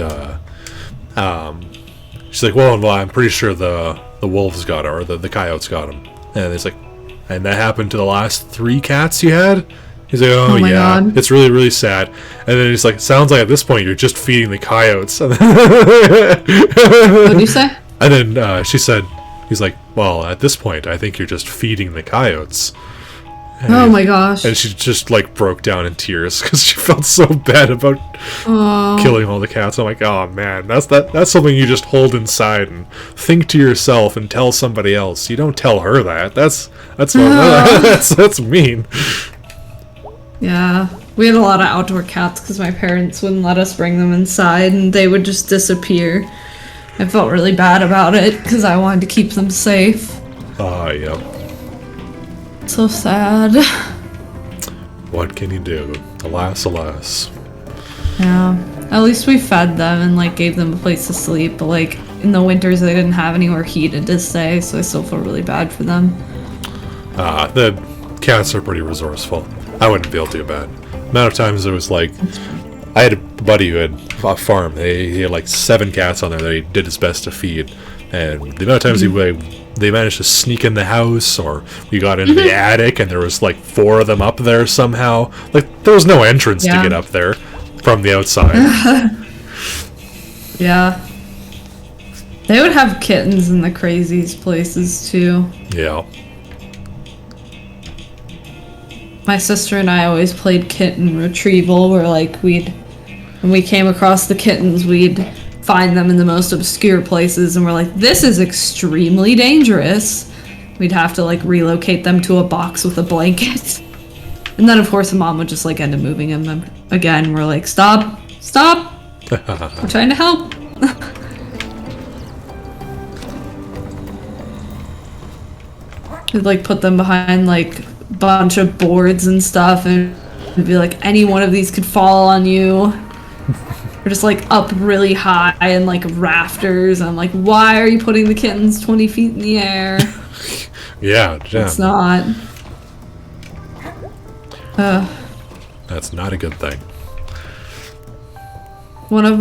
she's like, well, I'm pretty sure the wolves got him, or the coyotes got him, and it's like, and that happened to the last 3 cats you had. He's like, oh my yeah, God. it's really, really sad. And then he's like, sounds like at this point you're just feeding the coyotes. And What do you say? then she said, he's like, well, at this point I think you're just feeding the coyotes. Oh my gosh. And she just like broke down in tears because she felt so bad about killing all the cats. I'm like, oh man, that's something you just hold inside and think to yourself and tell somebody else. You don't tell her that. That's mean. Yeah. We had a lot of outdoor cats because my parents wouldn't let us bring them inside and they would just disappear. I felt really bad about it because I wanted to keep them safe. Yeah. So sad. What can you do? Alas, alas. Yeah. At least we fed them and like gave them a place to sleep, but like in the winters they didn't have anywhere heated to stay, so I still feel really bad for them. The cats are pretty resourceful. I wouldn't feel too bad. The amount of times it was like, I had a buddy who had a farm. He had like 7 cats on there that he did his best to feed, and the amount of times they managed to sneak in the house, or we got into the attic and there was like 4 of them up there somehow. Like there was no entrance to get up there from the outside. Yeah. They would have kittens in the craziest places too. Yeah. My sister and I always played kitten retrieval, where like when we came across the kittens, we'd find them in the most obscure places and we're like, this is extremely dangerous. We'd have to like relocate them to a box with a blanket. And then of course the mom would just like end up moving them again. We're like, stop, we're trying to help. We'd like put them behind like a bunch of boards and stuff and be like, any one of these could fall on you. We're just like up really high and like rafters. I'm like, why are you putting the kittens 20 feet in the air? Yeah. It's not. That's not a good thing. One of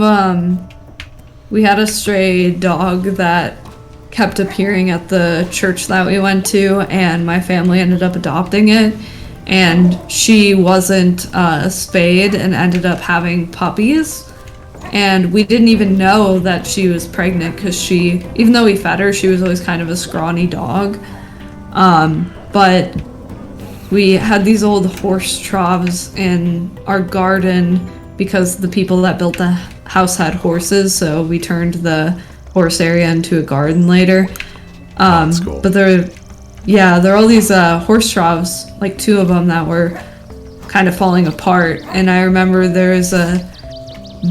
we had a stray dog that kept appearing at the church that we went to, and my family ended up adopting it. And she wasn't spayed and ended up having puppies. And we didn't even know that she was pregnant because even though we fed her, she was always kind of a scrawny dog. But we had these old horse troughs in our garden because the people that built the house had horses, so we turned the horse area into a garden later. That's cool. But there are all these horse troughs, like 2 of them that were kind of falling apart. And I remember there was a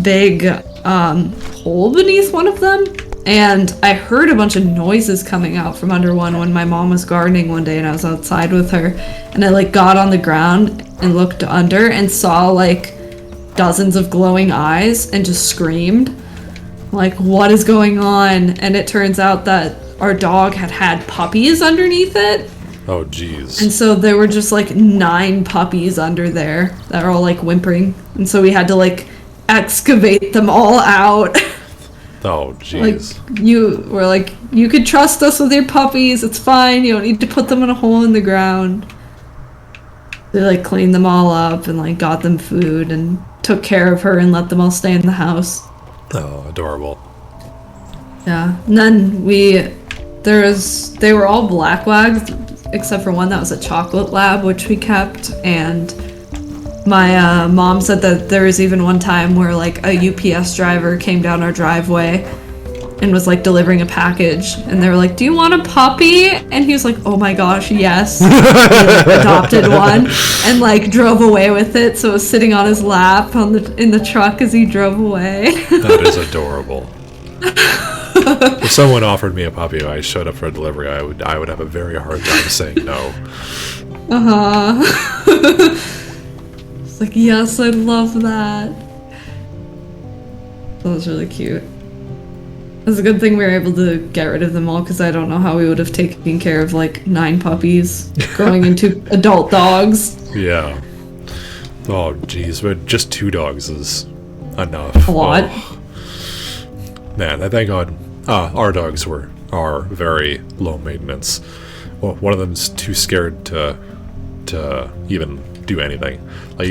big hole beneath one of them, and I heard a bunch of noises coming out from under one when my mom was gardening one day and I was outside with her, and I like got on the ground and looked under and saw like dozens of glowing eyes and just screamed like, what is going on? And it turns out that our dog had puppies underneath it. Oh jeez. And so there were just like 9 puppies under there that are all like whimpering, and so we had to like excavate them all out. Oh jeez. Like you could trust us with your puppies, it's fine, you don't need to put them in a hole in the ground. They like cleaned them all up and like got them food and took care of her and let them all stay in the house. Oh, adorable. Yeah. And then they were all black wags except for one that was a chocolate lab, which we kept. And my mom said that there was even one time where like a UPS driver came down our driveway and was like delivering a package, and they were like, do you want a puppy? And he was like, oh my gosh, yes. He like, adopted one and like drove away with it, so it was sitting on his lap in the truck as he drove away. That is adorable. If someone offered me a puppy and I showed up for a delivery, I would have a very hard time saying no. It's like, yes, I love that. That was really cute. It was a good thing we were able to get rid of them all, because I don't know how we would have taken care of like 9 puppies growing into adult dogs. Yeah. Oh jeez, but just 2 dogs is enough. A lot. Oh. Man, I thank God our dogs are very low maintenance. Well, one of them's too scared to even do anything. Like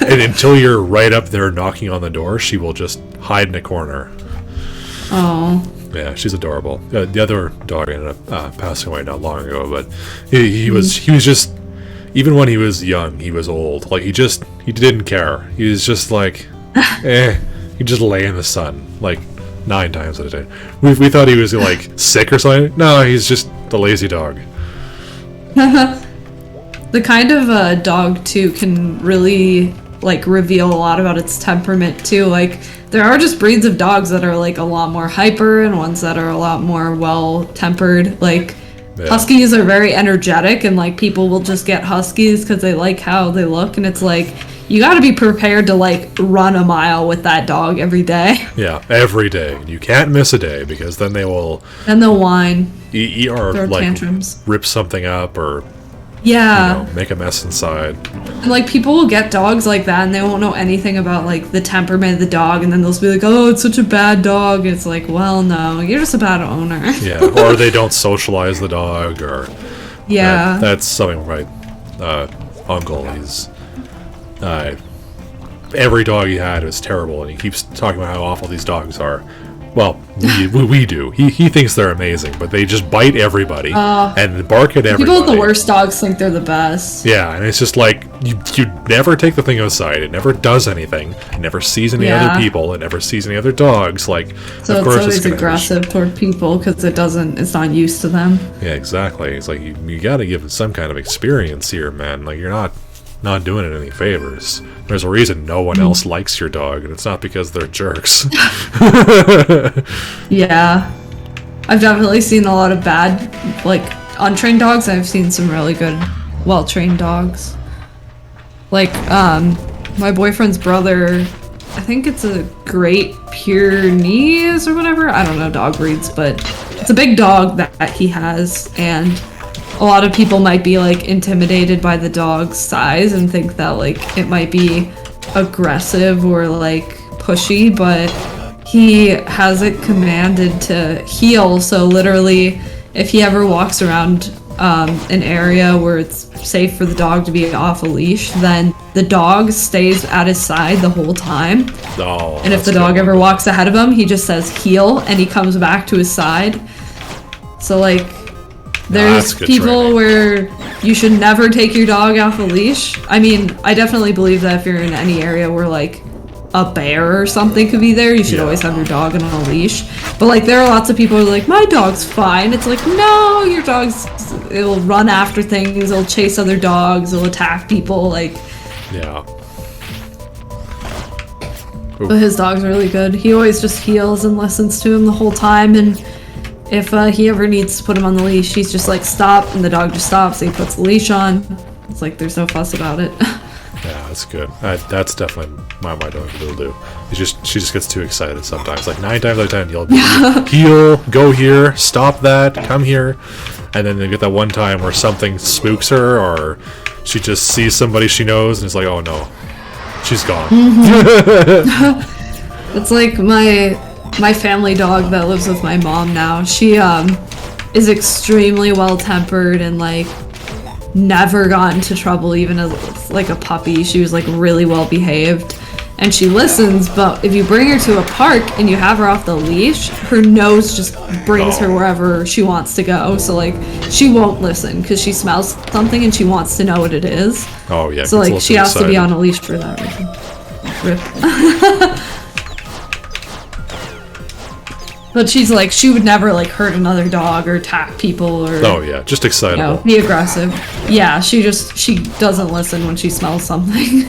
and until you're right up there knocking on the door, she will just hide in a corner. Oh. Yeah, she's adorable. The other dog ended up passing away not long ago, but he was just Even when he was young, he was old. Like, he didn't care. He was just like, he'd just lay in the sun, like, 9 times out of 10. We thought he was, like, sick or something. No, he's just a lazy dog. The kind of dog too can really like reveal a lot about its temperament too. Like there are just breeds of dogs that are like a lot more hyper and ones that are a lot more well tempered. Like Yeah. huskies are very energetic and like people will just get huskies because they like how they look, and it's like you got to be prepared to like run a mile with that dog every day. Yeah, every day. You can't miss a day because then they will And they'll whine, or throw like tantrums. rip something up or Yeah. make a mess inside. And, like people will get dogs like that and they won't know anything about like the temperament of the dog, and then they'll just be like, oh, it's such a bad dog. And it's like, well, no, you're just a bad owner. Yeah, or they don't socialize the dog, or Yeah. that's something. My uncle. He's every dog he had was terrible, and he keeps talking about how awful these dogs are. Well, we do. He thinks they're amazing, but they just bite everybody and bark at everybody. People with the worst dogs think they're the best. Yeah, and it's just like you never take the thing outside. It never does anything. It never sees any Yeah. other people. It never sees any other dogs. Like, So of course it's always gonna aggressive toward people because it's not used to them. Yeah, exactly. It's like you got to give it some kind of experience here, man. Like you're not doing it any favors. There's a reason no one else likes your dog, and it's not because they're jerks. Yeah. I've definitely seen a lot of bad, like, untrained dogs. I've seen some really good, well-trained dogs. Like, my boyfriend's brother, I think it's a Great Pyrenees or whatever. I don't know dog breeds, but it's a big dog that he has, and a lot of people might be, like, intimidated by the dog's size and think that, like, it might be aggressive or, like, pushy, but he has it commanded to heel, so literally if he ever walks around an area where it's safe for the dog to be off a leash, then the dog stays at his side the whole time. Oh, And if the dog ever walks ahead of him, he just says heel and he comes back to his side. So like there's that's good people training. where you should never take your dog off a leash. I mean, I definitely believe that if you're in any area where like a bear or something could be there, you should Yeah. always have your dog on a leash. But like there are lots of people who are like, my dog's fine. It's like, no, your it'll run after things, it'll chase other dogs, it'll attack people, like, Yeah. but his dog's really good. He always just heels and listens to him the whole time, and if he ever needs to put him on the leash, he's just like, stop, and the dog just stops, and he puts the leash on. It's like, there's no fuss about it. Yeah, that's good. That's definitely my dog will do. She just gets too excited sometimes. Like 9 times out of 10, you'll be heel, go here, stop that, come here, and then they get that one time where something spooks her, or she just sees somebody she knows and is like, oh no, she's gone. It's like my family dog that lives with my mom now. She is extremely well tempered and like never got into trouble even as like a puppy. She was like really well behaved and she listens, but if you bring her to a park and you have her off the leash, her nose just brings her wherever she wants to go. So like she won't listen because she smells something and she wants to know what it is. Oh yeah. So gets a like little she too has to be excited. on a leash for that reason. Rip. But she's like, she would never like hurt another dog or attack people or Oh yeah, just excitable. be aggressive. Yeah, she doesn't listen when she smells something.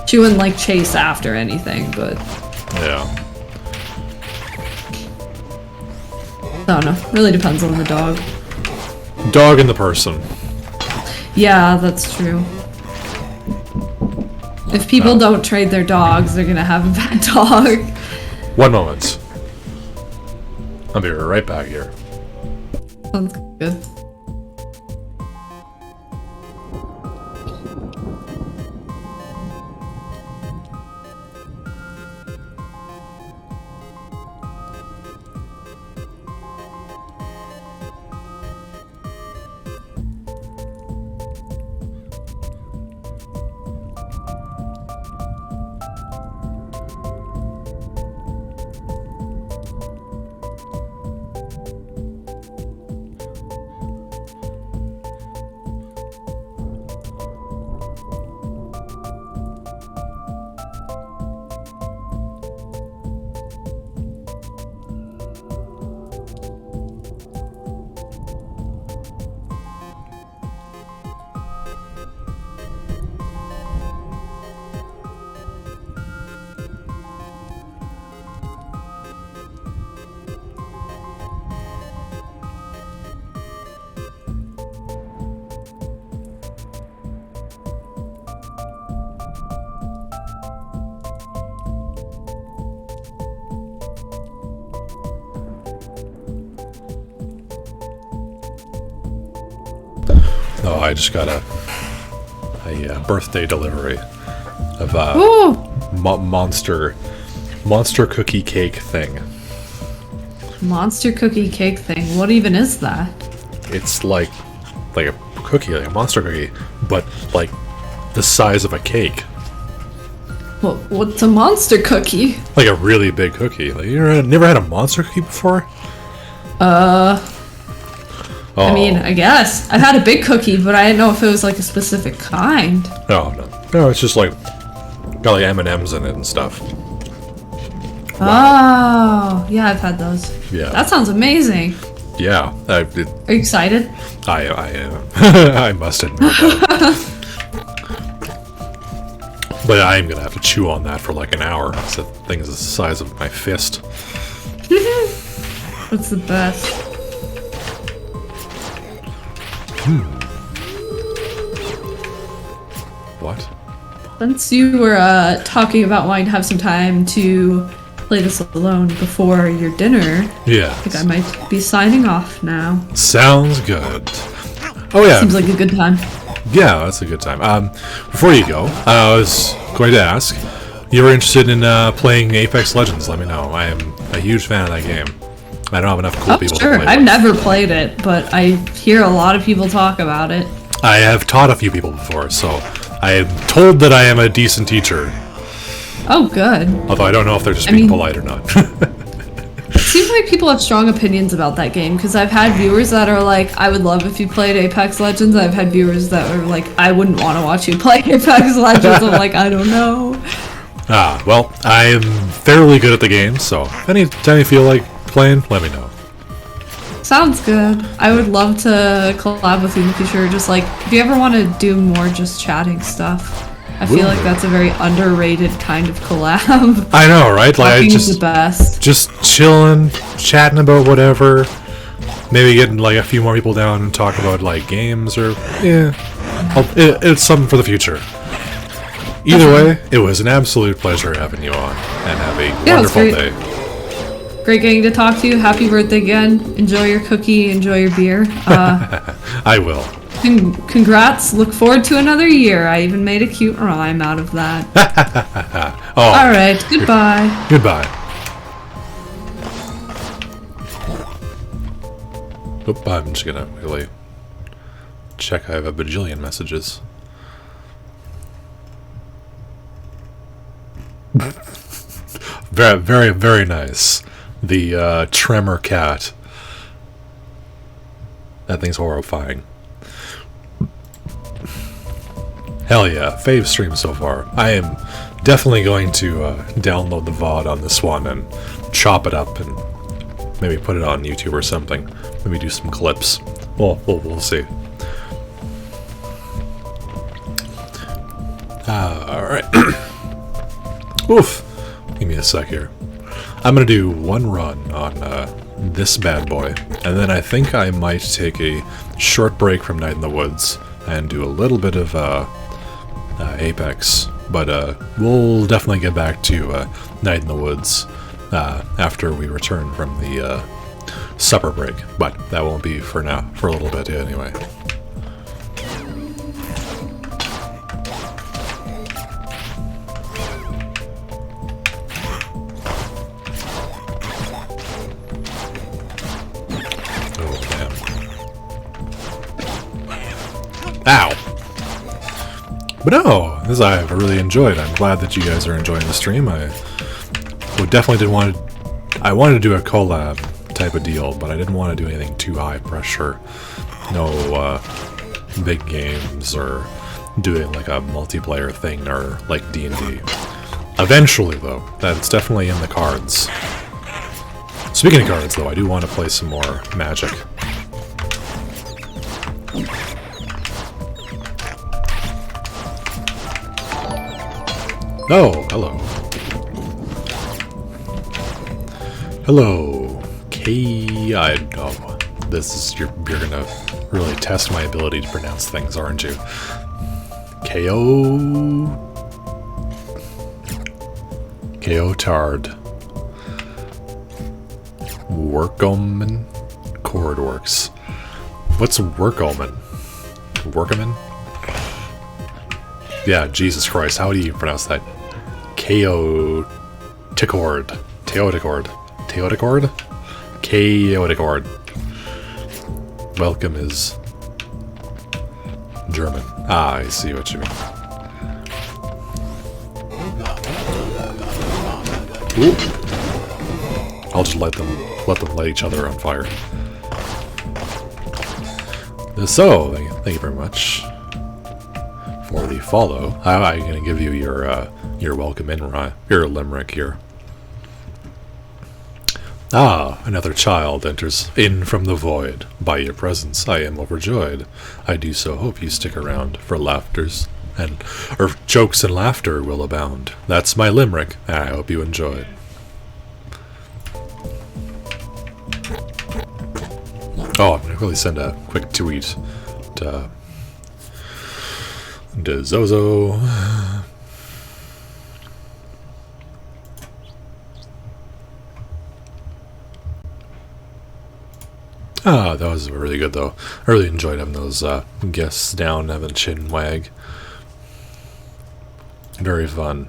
She wouldn't like chase after anything, but Yeah. I don't know. Really depends on the dog. Dog and the person. Yeah, that's true. If people don't trade their dogs, they're gonna have a bad dog. 1 moment. I'll be right back here. Sounds good. Oh, I just got a birthday delivery of Ooh, monster cookie cake thing. monster cookie cake thing. What even is that? It's like a cookie, like a monster cookie, but like the size of a cake. Well, what's a monster cookie? Like a really big cookie. Like you never had a monster cookie before? Oh, I mean, I guess. I've had a big cookie, but I didn't know if it was like a specific kind. no, it's just like got like M&Ms in it and stuff. Oh, yeah, I've had those. Yeah. That sounds amazing. Yeah, Are you excited? I am. I must admit that. But I am gonna have to chew on that for like an hour. That thing is the size of my fist. What's the best? What? Since you were talking about wanting to have some time to play this alone before your dinner, Yeah. I think I might be signing off now. Sounds good. Oh yeah. Seems like a good time. Yeah, that's a good time. Before you go, I was going to ask, you were interested in playing Apex Legends, let me know. I am a huge fan of that game. I don't have enough cool Oh, people sure. to play I've with. never played it, but I hear a lot of people talk about it. I have taught a few people before, so I am told that I am a decent teacher. Oh, good. Although I don't know if they're just I being mean- polite or not. Seems like people have strong opinions about that game because I've had viewers that are like, I would love if you played Apex Legends. I've had viewers that are like, I wouldn't want to watch you play Apex Legends. I'm like, I don't know. Well, I am fairly good at the game, so anytime you feel like playing, let me know. Sounds good. I would love to collab with you in the future. Just like, if you ever want to do more just chatting stuff, I feel Will like do. that's a very underrated kind of collab. I know, right? Like, I Talking's the best. just chilling, chatting about whatever. Maybe getting like a few more people down and talk about like games or it's something for the future. Either way, it was an absolute pleasure having you on, and have a Yeah, it was wonderful great. day. Great getting to talk to you. Happy birthday again. Enjoy your cookie. Enjoy your beer. I will. Congrats. Look forward to another year. I even made a cute rhyme out of that. Oh, All right. Goodbye. goodbye. Oop, I'm just gonna really check. I have a bajillion messages. Very, very, very nice. The tremor cat. That thing's horrifying. Hell yeah, fave stream so far. I am definitely going to download the VOD on this one and chop it up and maybe put it on YouTube or something. Maybe do some clips. Well, we'll see. Alright. Oof. Give me a sec here. I'm gonna do one run on this bad boy, and then I think I might take a short break from Night in the Woods and do a little bit of Apex. But we'll definitely get back to Night in the Woods after we return from the supper break. But that won't be for now, for a little bit anyway. Oh, damn. Ow! But no, this I've really enjoyed. I'm glad that you guys are enjoying the stream. I wanted to do a collab type of deal, but I didn't want to do anything too high pressure. No big games or doing like a multiplayer thing or like D&D. Eventually, though, that's definitely in the cards. Speaking of cards, though, I do want to play some more Magic. Oh, hello. Hello, this is you're gonna really test my ability to pronounce things, aren't you? Tard. Workomen? Chord works. What's Workomen? Workman? Yeah, Jesus Christ, how do you pronounce that? Chaoticord. Teoticord. Teoticord? Chaoticord. Welcome is German. Ah, I see what you mean. Ooh. I'll just let them light each other on fire. So, thank you very much for the follow. I'm going to give you your welcome in, your limerick here. Ah, another child enters in from the void. By your presence, I am overjoyed. I do so hope you stick around, for jokes and laughter will abound. That's my limerick, and I hope you enjoy it. Oh, I'm going to quickly send a quick tweet to Zozo. Ah, that was really good, though. I really enjoyed having those guests down, having a chin wag. Very fun.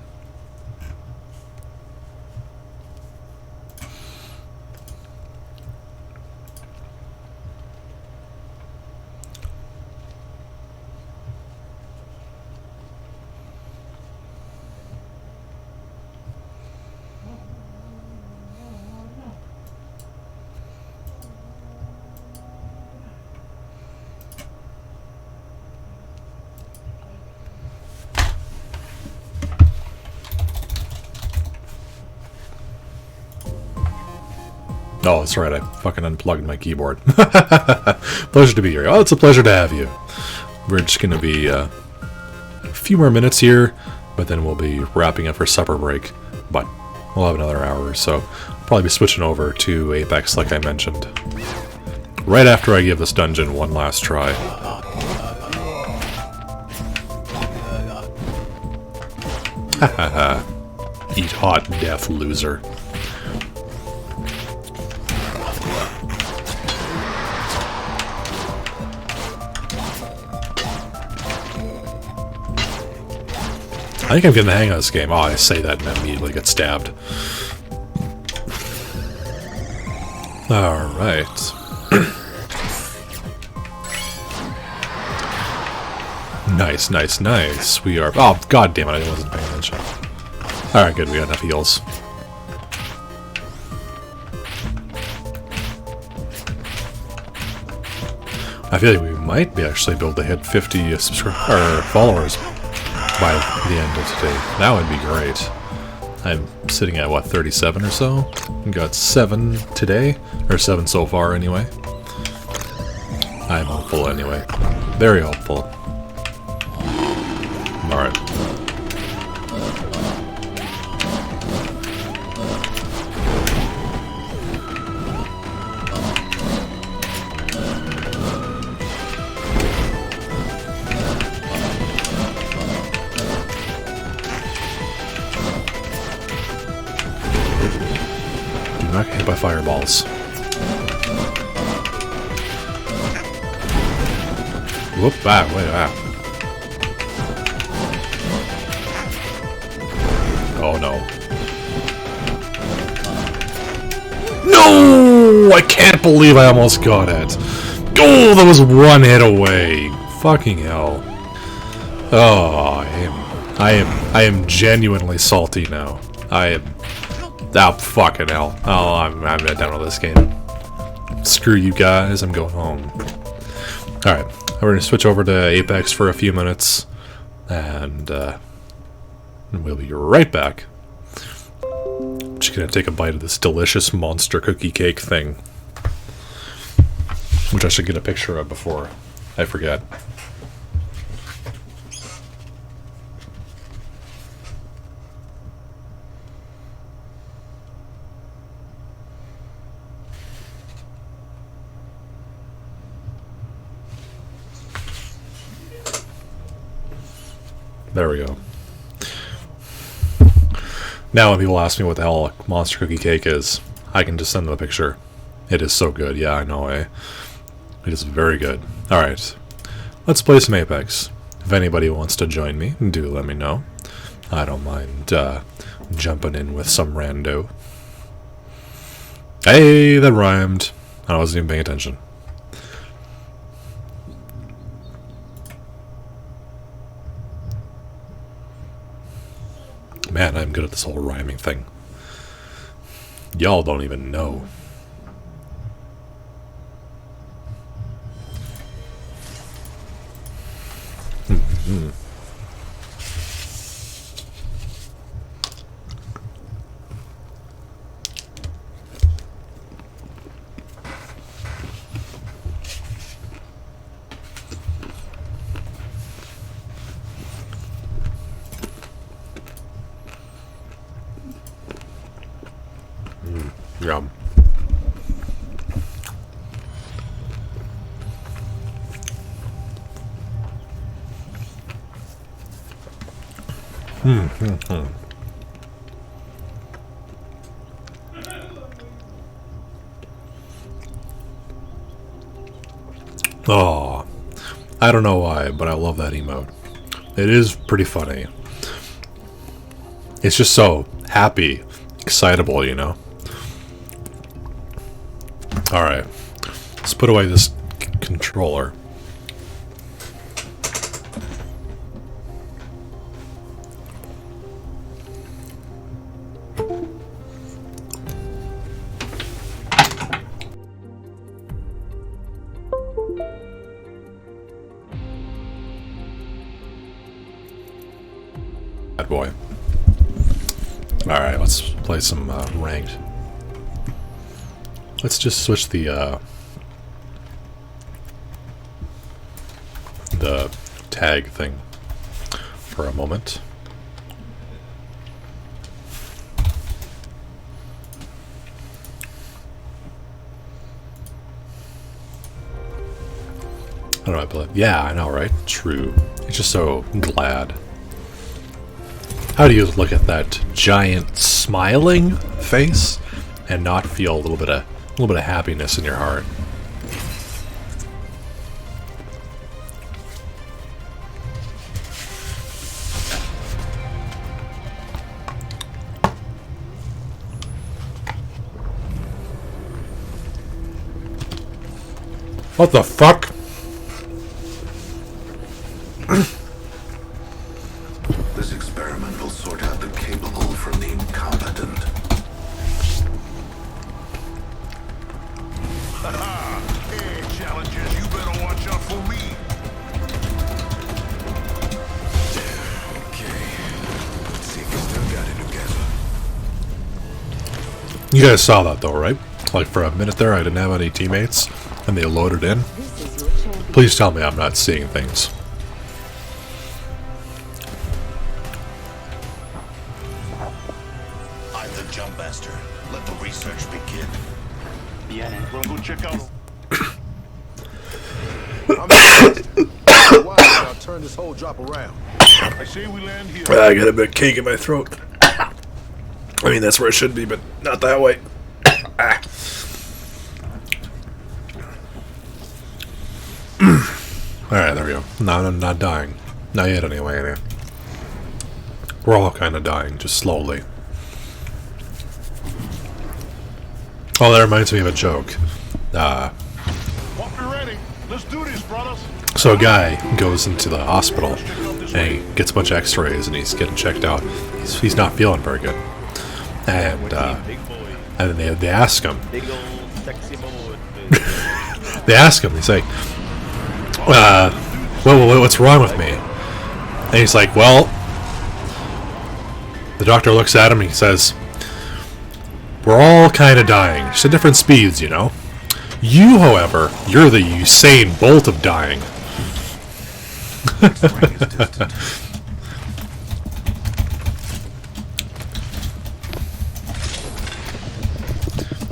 Oh, that's right, I fucking unplugged my keyboard. Pleasure to be here. Oh, it's a pleasure to have you. We're just going to be a few more minutes here, but then we'll be wrapping up for supper break. But we'll have another hour or so. Probably be switching over to Apex like I mentioned. Right after I give this dungeon one last try. Hahaha. Eat hot death, loser. I think I'm getting the hang of this game. Oh, I say that and immediately get stabbed. Alright. Nice, nice, nice. We are... Oh, god damn it, I wasn't paying attention. Alright, good, we got enough heals. I feel like we might be actually able to hit 50 followers by the end of today. That would be great. I'm sitting at, what, 37 or so? Got 7 today. Or 7 so far, anyway. I'm hopeful, anyway. Very hopeful. Alright. Not hit by fireballs. Whoop, wait, Oh no. No! I can't believe I almost got it. Oh, that was one hit away. Fucking hell. Oh, I am genuinely salty now. I am. Oh, fucking hell. Oh, I'm done with this game. Screw you guys, I'm going home. Alright, we're going to switch over to Apex for a few minutes, and we'll be right back. I'm just going to take a bite of this delicious monster cookie cake thing, which I should get a picture of before I forget. There we go. Now when people ask me what the hell a monster cookie cake is, I can just send them a picture. It is so good. Yeah, I know. It is very good. Alright. let's play some Apex. If anybody wants to join me, do let me know. I don't mind jumping in with some rando. Hey, that rhymed. I wasn't even paying attention. Man, I'm good at this whole rhyming thing. Y'all don't even know. Yum. Oh, I don't know why, but I love that emote. It is pretty funny. It's just so happy, excitable, you know? Alright, let's put away this controller. Bad boy. Alright, let's play some ranked. Let's just switch the tag thing for a moment. How do I play? Yeah, I know, right? True. It's just so glad. How do you look at that giant smiling face and not feel a little bit of happiness in your heart? What the fuck? This experiment will sort out the capable from the incompetent. Hey, challenges, you better watch out for me. Okay. Let's see if we still got it together. You guys saw that though, right? Like for a minute there I didn't have any teammates and they loaded in. Please tell me I'm not seeing things. I'm the jump master. Let the research begin. Yeah, we're gonna go check out. Why I'll turn this whole drop around. I say we land here. I got a bit of cake in my throat. I mean, that's where it should be, but not that way. Alright, there we go. No, I'm not dying. Not yet, anyway. We're all kind of dying, just slowly. Oh, that reminds me of a joke. Hope you're ready. Let's do this, brothers. So a guy goes into the hospital and he gets a bunch of x-rays and he's getting checked out. He's not feeling very good. And then they ask him. They ask him, they say, what's wrong with me? And he's like, well, the doctor looks at him and he says, we're all kind of dying, just at different speeds, you know. You, however, you're the Usain Bolt of dying.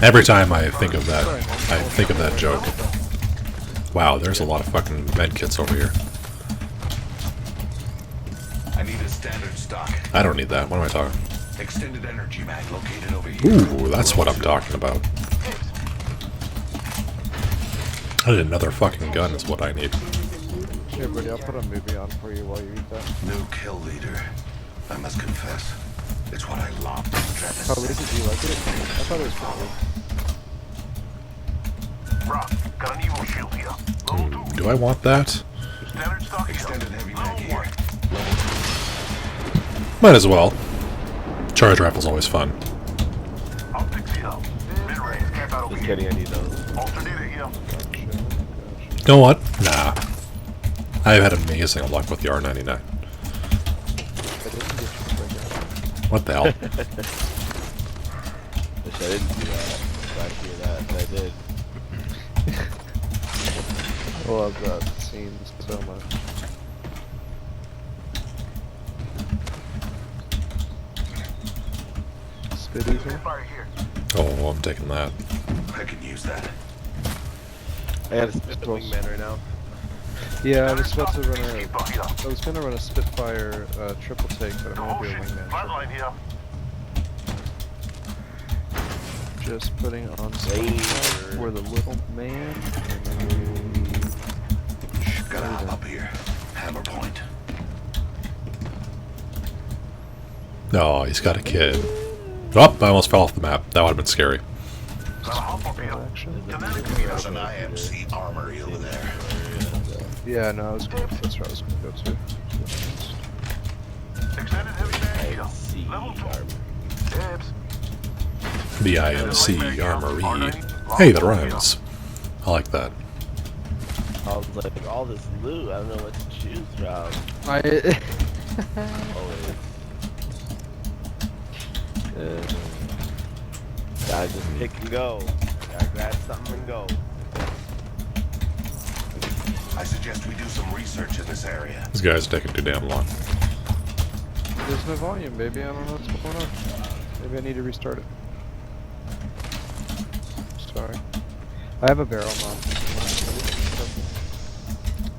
Every time I think of that joke. Wow, there's a lot of fucking medkits over here. I need a standard stock. I don't need that. What am I talking? Extended energy mag located over here. Ooh, that's what I'm talking about. I need another fucking gun is what I need. Here, buddy, I'll put a movie on for you while you eat that. New kill leader. I must confess, it's what I love. How did you like it? I thought it was pretty good. Rock, got an evo shield here. Level 2. Do I want that? Standard stock here. Extended heavy mag Level here. 1. Might as well. Charge rifle's always fun. Optics here. Mid-range, camp out over Just here. kidding, I need those. Alternator here. You know what? Nah. I've had amazing luck with the R99. I didn't get you triggered. What the hell? Wish I didn't do that. Glad to hear that, but I did. I love that scene so much. Spitty here? Fire here. Oh, I'm taking that. I can use that. I gotta spit the wingman right now. Yeah, I was about to run a. Keep here. I was gonna run a Spitfire triple take, but I'm Oh gonna do a shit. wingman. Flatline here. triple. Just putting on Laser. Spitfire for the little man. Gotta hop up here. Hammer point. Oh, he's got a kid. Oh, I almost fell off the map. That would have been scary. Gotta hop up here. Action. There's an IMC armory over there. Yeah, no, I was gonna. That's where I was gonna go to. Extended heavy mag here. IMC Level 2. armor. Dibs. The IMC Armory. Hey, that rhymes. I like that. I was like, all this loot, I don't know what to choose from. I. Always. Gotta just pick and go. Gotta grab something and go. I suggest we do some research in this area. These guys are taking too damn long. There's no volume, baby. I don't know what's going on. Maybe I need to restart it. Sorry. I have a barrel mod.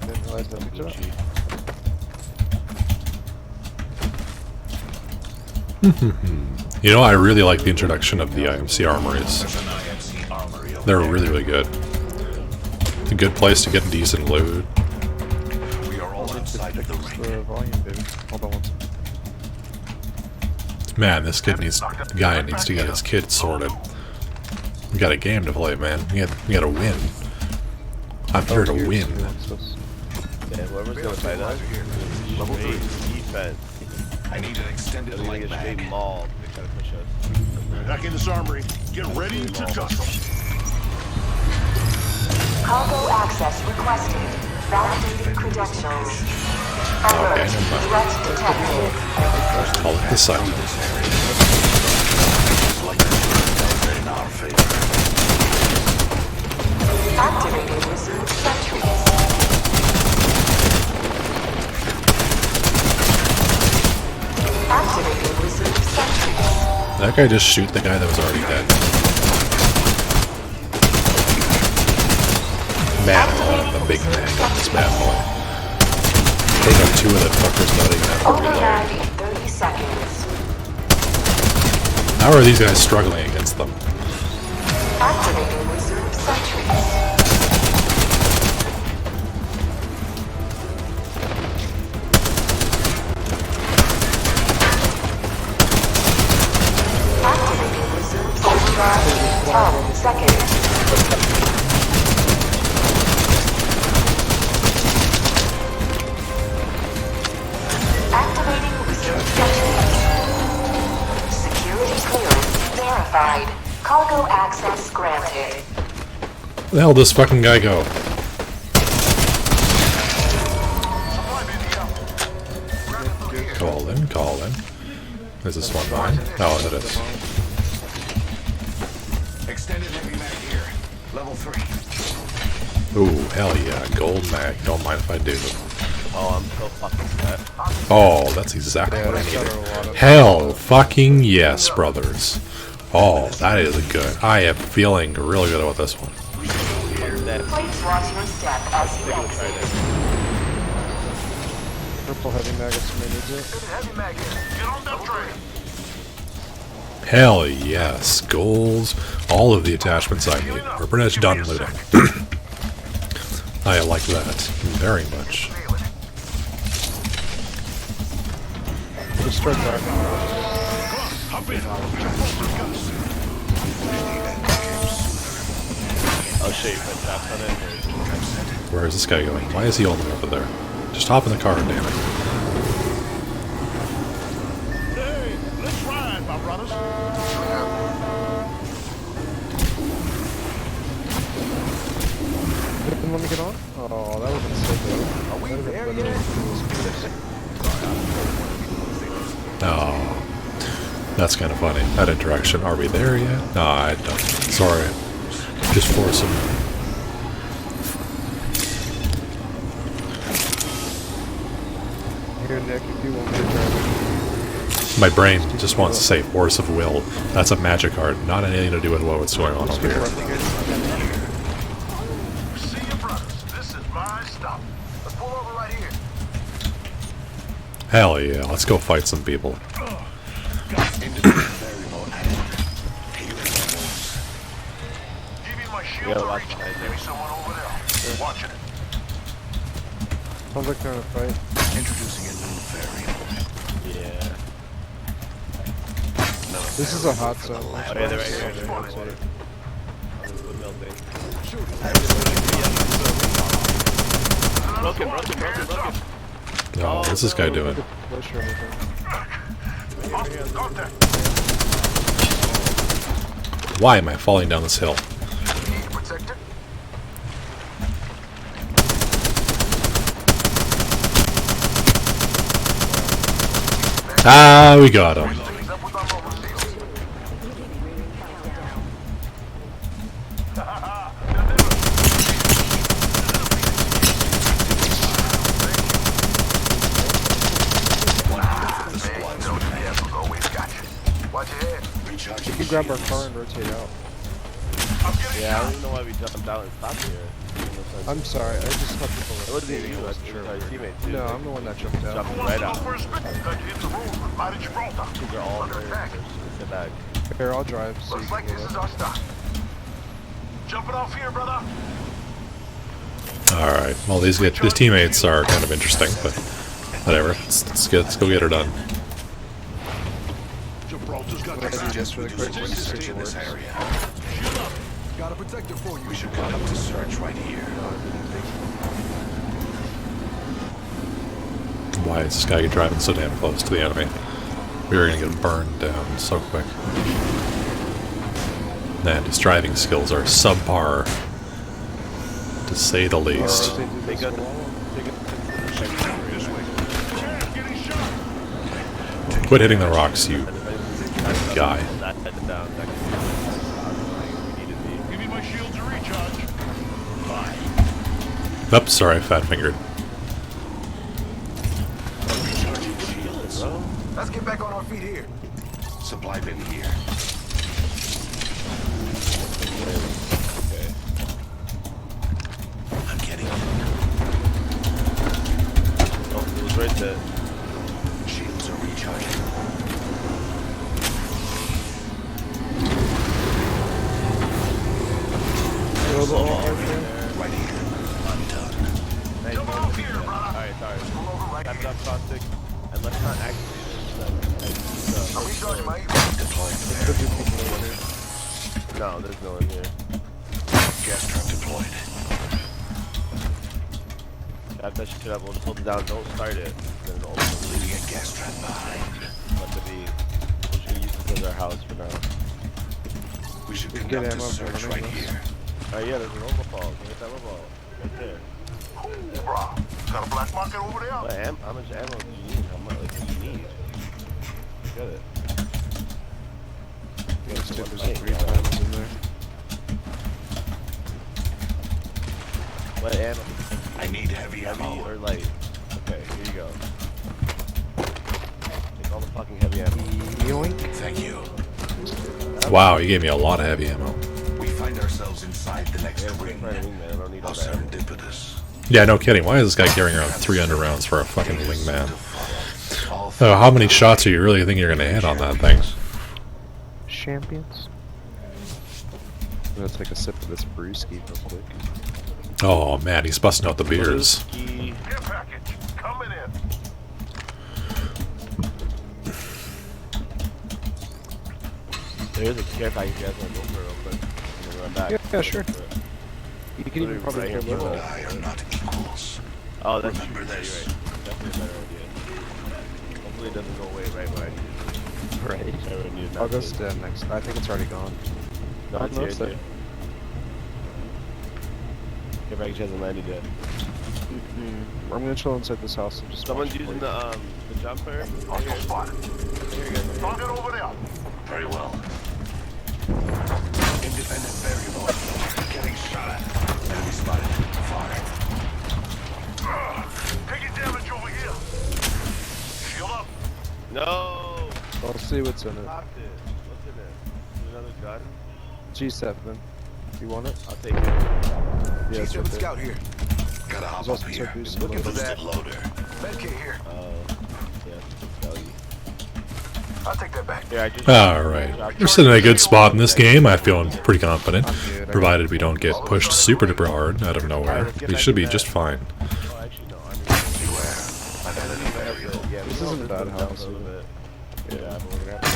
Didn't realize that. Picked it up. You know, I really like the introduction of the IMC armories. There's an IMC armory over They're there. really, really good. It's a good place to get decent loot. We are all outside of the Fix ring. the volume, baby. Hold on one second. Man, this guy needs to get his kid sorted. We got a game to play, man. We gotta win. I'm here to Here's win. who wants this. Yeah, whoever's gonna fight us, Level straight 3. defense. I need an extended They're gonna light get straight mag. mauled. They try to push us. Back in this armory. Get ready to tussle. Cargo access requested. Validated credentials. Alert. Okay, never mind. Threat detected. Call it the site. Like in our favor. Activating reserve sentries. Activating reserve sentries. That guy just shoot the guy that was already dead. Man, the big man on this bad boy. Take out two of the fuckers not even have to reload. Override in 30 seconds. How are these guys struggling against them? Activating reserve sentries. Activating reserve override. 10 seconds. Activating reserve sentries. Security clearance verified. Cargo access granted. Where the hell does this fucking guy go? Supply bin here. Call in, call in. Is this one mine? Oh, it is. Extended heavy mag here. Level 3. Ooh, hell yeah, gold mag. Don't mind if I do. Oh, I'm so fucking set. Oh, that's exactly what I that's got a needed. lot of- Hell fucking yes, brothers. Oh, that is good. I am feeling really good about this one. That Please watch your step as you exit. Purple heavy mag if somebody needs it. Heavy mag here. Get on that train. Hell yes, goals, all of the attachments I need. We're pretty much done looting. I like that very much. Just start back. Hop in. Guns. Oh shit, but that's on it. Where is this guy going? Why is he all the way over there? Just hop in the car, damn it. Hey, let's ride, my brothers. Didn't let me get on? Oh, that would've been so good. Are we there yet? Oh, that's kind of funny. That interaction. Are we there yet? No, I don't. Sorry. Just force him. Here, Nick, if you want me to drive My brain just wants to say force of will. That's a magic card, not anything to do with what's going on over here. See you, brothers. This is my stop. Let's pull over right here. Hell yeah, let's go fight some people. Give me my shield Yeah, to watch reach. behind Maybe you. someone over there. Watching it. Sounds like they're in a fight. Introducing a new variable. Yeah. This is a hot zone. Oh, yeah, they're right here. They're right here. On the building. Broken. Oh, what's this guy doing? Push or anything. Contact. Why am I falling down this hill? Protected. Ah, we got him. Up with our mobile seals. Always got you. Watch your head. You can grab our car and rotate out. I'm getting Yeah, I shot. don't even know why we jumped out and stopped here. I'm sorry, I just saw people. It wasn't even you, it was our teammate too. No, I'm the one that jumped out. Jumping Who wants right to go out. for a spin? Got you hit the road. Might have Gibraltar. They're all Under there. attack. Sit back. Here, I'll drive. So Looks you like can this get is up. our stop. Jumping off here, brother. Alright, well these teammates are kind of interesting, but whatever. Let's go get her done. Gibraltar's got What I do Just really reduce quick, resistance switch in this works. area. Got a protector for you. We should conduct a search right here. Why is this guy driving so damn close to the enemy? We were gonna get burned down so quick. Man, his driving skills are subpar, to say the least. Rotate through They this got wall. this way. Chad, getting shot. Quit hitting the rocks, you guy. That headed down. That could be we needed to Give me my shield to recharge. Oops, sorry, fat fingered. Let's get back on our feet here. Supply bin here. Okay. I'm getting Oh, it was right there. shields are recharging. Right here. I'm done. Nice. Jump off here, brother. Alright, sorry. Pull over right Tap it here. up, caustic. And let's not activate it. I'm recharging my Deploying the Could be variable. people over here. No, there's no one here. Gas trap deployed. Tap that shit up, we'll just hold it down, don't start it. Then it'll Leaving ultimately a gas trap behind. let it be. We're just gonna use this as our house for now. We should We can get conduct a ammo for search running right this. here. Alright, yeah, there's an overfall. Go get that overfall. Right there. Bro, got a black market over there? What how much ammo do you need? How much like, do you need? Get it. Yeah, there's two there's 3 times in there. What ammo? I need heavy Heavy ammo. or light? Okay, here you go. Take all the fucking heavy ammo. Yoink. Thank you. Wow, you gave me a lot of heavy ammo. We find ourselves inside the next Yeah, ring. man, I don't need How all that ammo. serendipitous. Yeah, no kidding. Why is this guy carrying around 300 rounds for a fucking wingman? All Oh, how many shots are you really thinking you're gonna hit on that thing? Champions. I'm gonna take a sip of this brewski real quick. Oh man, he's busting out the beers. Brewski. Care package coming in. There is a care package you guys want to go for real quick. And then run back. Yeah, sure. Go for it. You can even probably Right get a here, little. bro. I are not equals. Oh, that's Remember true. this. You're right. Definitely a better idea. Hopefully it doesn't go away right when I need it. Right. Everyone needs I'll that go too. stand next. I think it's already gone. No, Oh, it's no, here it's too. there. Care package hasn't landed yet. I'm gonna chill inside this house and just. Someone's watch using for the jumper. Hostile spot. Here, guys. Target over there. Very well. Independent variable. Getting shot at. Enemy spotted. Fire. Taking damage over here. Shield up. No! you. I'll see what's in it. Stopped it. What's in it? Another gun? G7. You want it? I'll take it. Yeah, it's G7 right there. Scout here. Gotta hop There's up also here. two boosters. Looking for Boosted that. loader. Medkit here. Yeah, let's go. I'll take that back. Here, I just. Alright. We're sitting in a good spot in this game. I'm feeling pretty confident. I'm good. Provided we don't get pushed super duper hard out of nowhere. We should be just fine. Oh, actually, no. I'm Beware. An enemy variable. Yeah, This isn't a bad house. a little bit. Yeah, but we're gonna have to.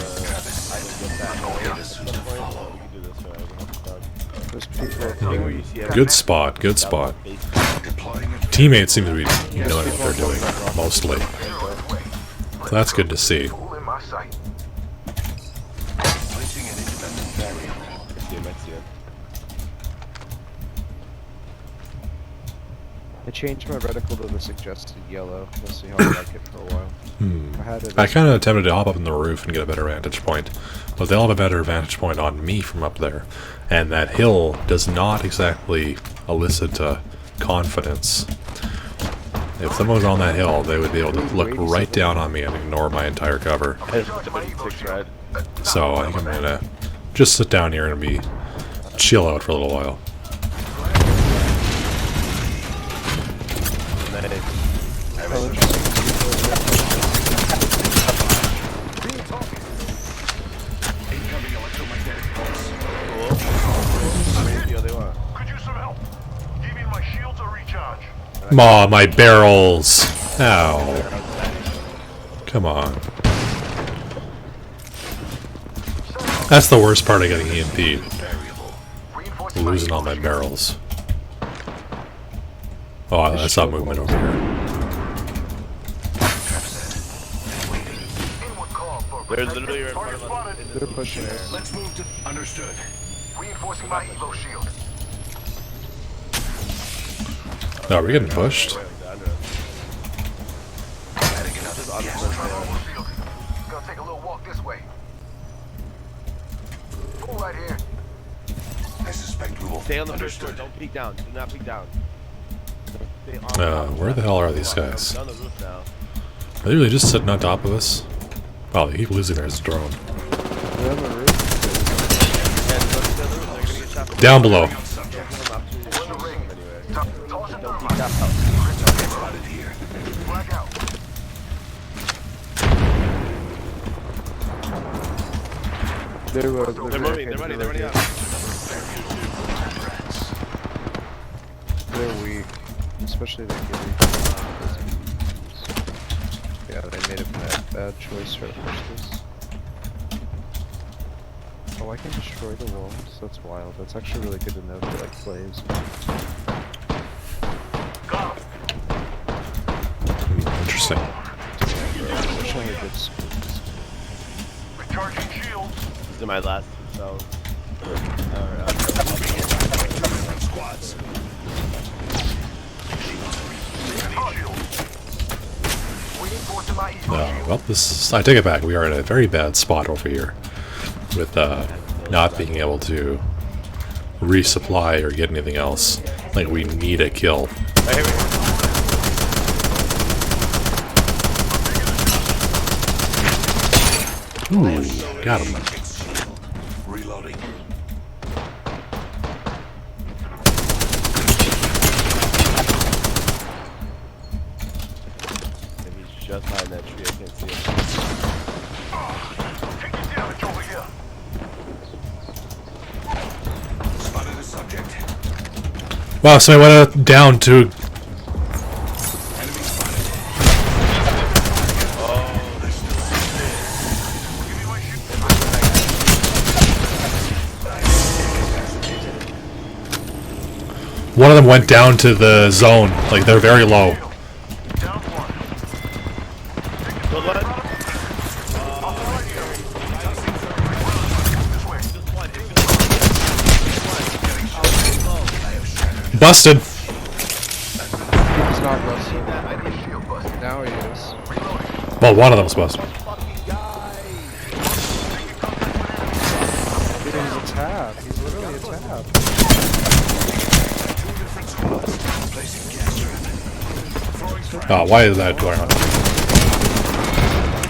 I can get that away at some point. So we can do this right. We don't have to start. There's people up Thing here. where you see Good spot, good spot. Deploying it. Teammates seem to be knowing what they're doing, mostly. So that's good to see. Tool in my sight. Placing an independent variable. I see him, I see him. I changed my reticle to the suggested yellow. We'll see how I like it for a while. I had it. I kind of attempted to hop up on the roof and get a better vantage point, but they'll have a better vantage point on me from up there. And that hill does not exactly elicit confidence. If someone was on that hill, they would be able to look right down on me and ignore my entire cover. I just put the 6 red. So I think I'm gonna just sit down here and be chill out for a little while. Incoming electromagnetic pulse. Yo, they want. Could use some help. Give me my shield to recharge. Aw, my barrels! Ow. Come on. That's the worst part of getting EMP'd. Reinforcing Losing all my barrels. Oh, I saw movement over here. inward call for They're literally right in front of us. They're pushing us. Let's move to. Understood. reinforcing my Evo shield. No, we're getting pushed. Adding another gas Mobile trap. shield. Gonna take a little walk this way. Pull right here. I suspect we will. Stay on the first floor. Understood. Don't peek down. Do not peek down. Stay on Where the hell are these guys? They're on the roof now. Are they really just sitting on top of us? Oh, they keep losing their drone. They're on the roof. And look at the roof. They're gonna get shot from Down below. Come up to your We're in the ring. anyway. Tossing Don't peek thermite. down. Spotted here. Black out. They're They're moving. They're running. They're running out. They're weak, especially the Gibby. Yeah, they made a bad choice to push this. Oh, I can destroy the walls. That's wild. That's actually really good to know for like plays. Interesting. I wish I had good screens. Recharging shields. These are my last two cells. Squads. Reinforcing my Evo shield. Well, this I take it back. We are in a very bad spot over here with not being able to resupply or get anything else. Like we need a kill. Right here, right here. Ooh, got him. Reloading. And he's just behind that tree. I can't see him. Taking damage over here. Spotted a subject. Wow, so I went down to. Enemy spotted. Give me my shield. One of them went down to the zone. Like, they're very low. Down one. Good luck. Busted. He's not Russell. Now he is. Well, one of them's busted. Dude, he's a tab. He's literally a tab. Oh, why is that going on?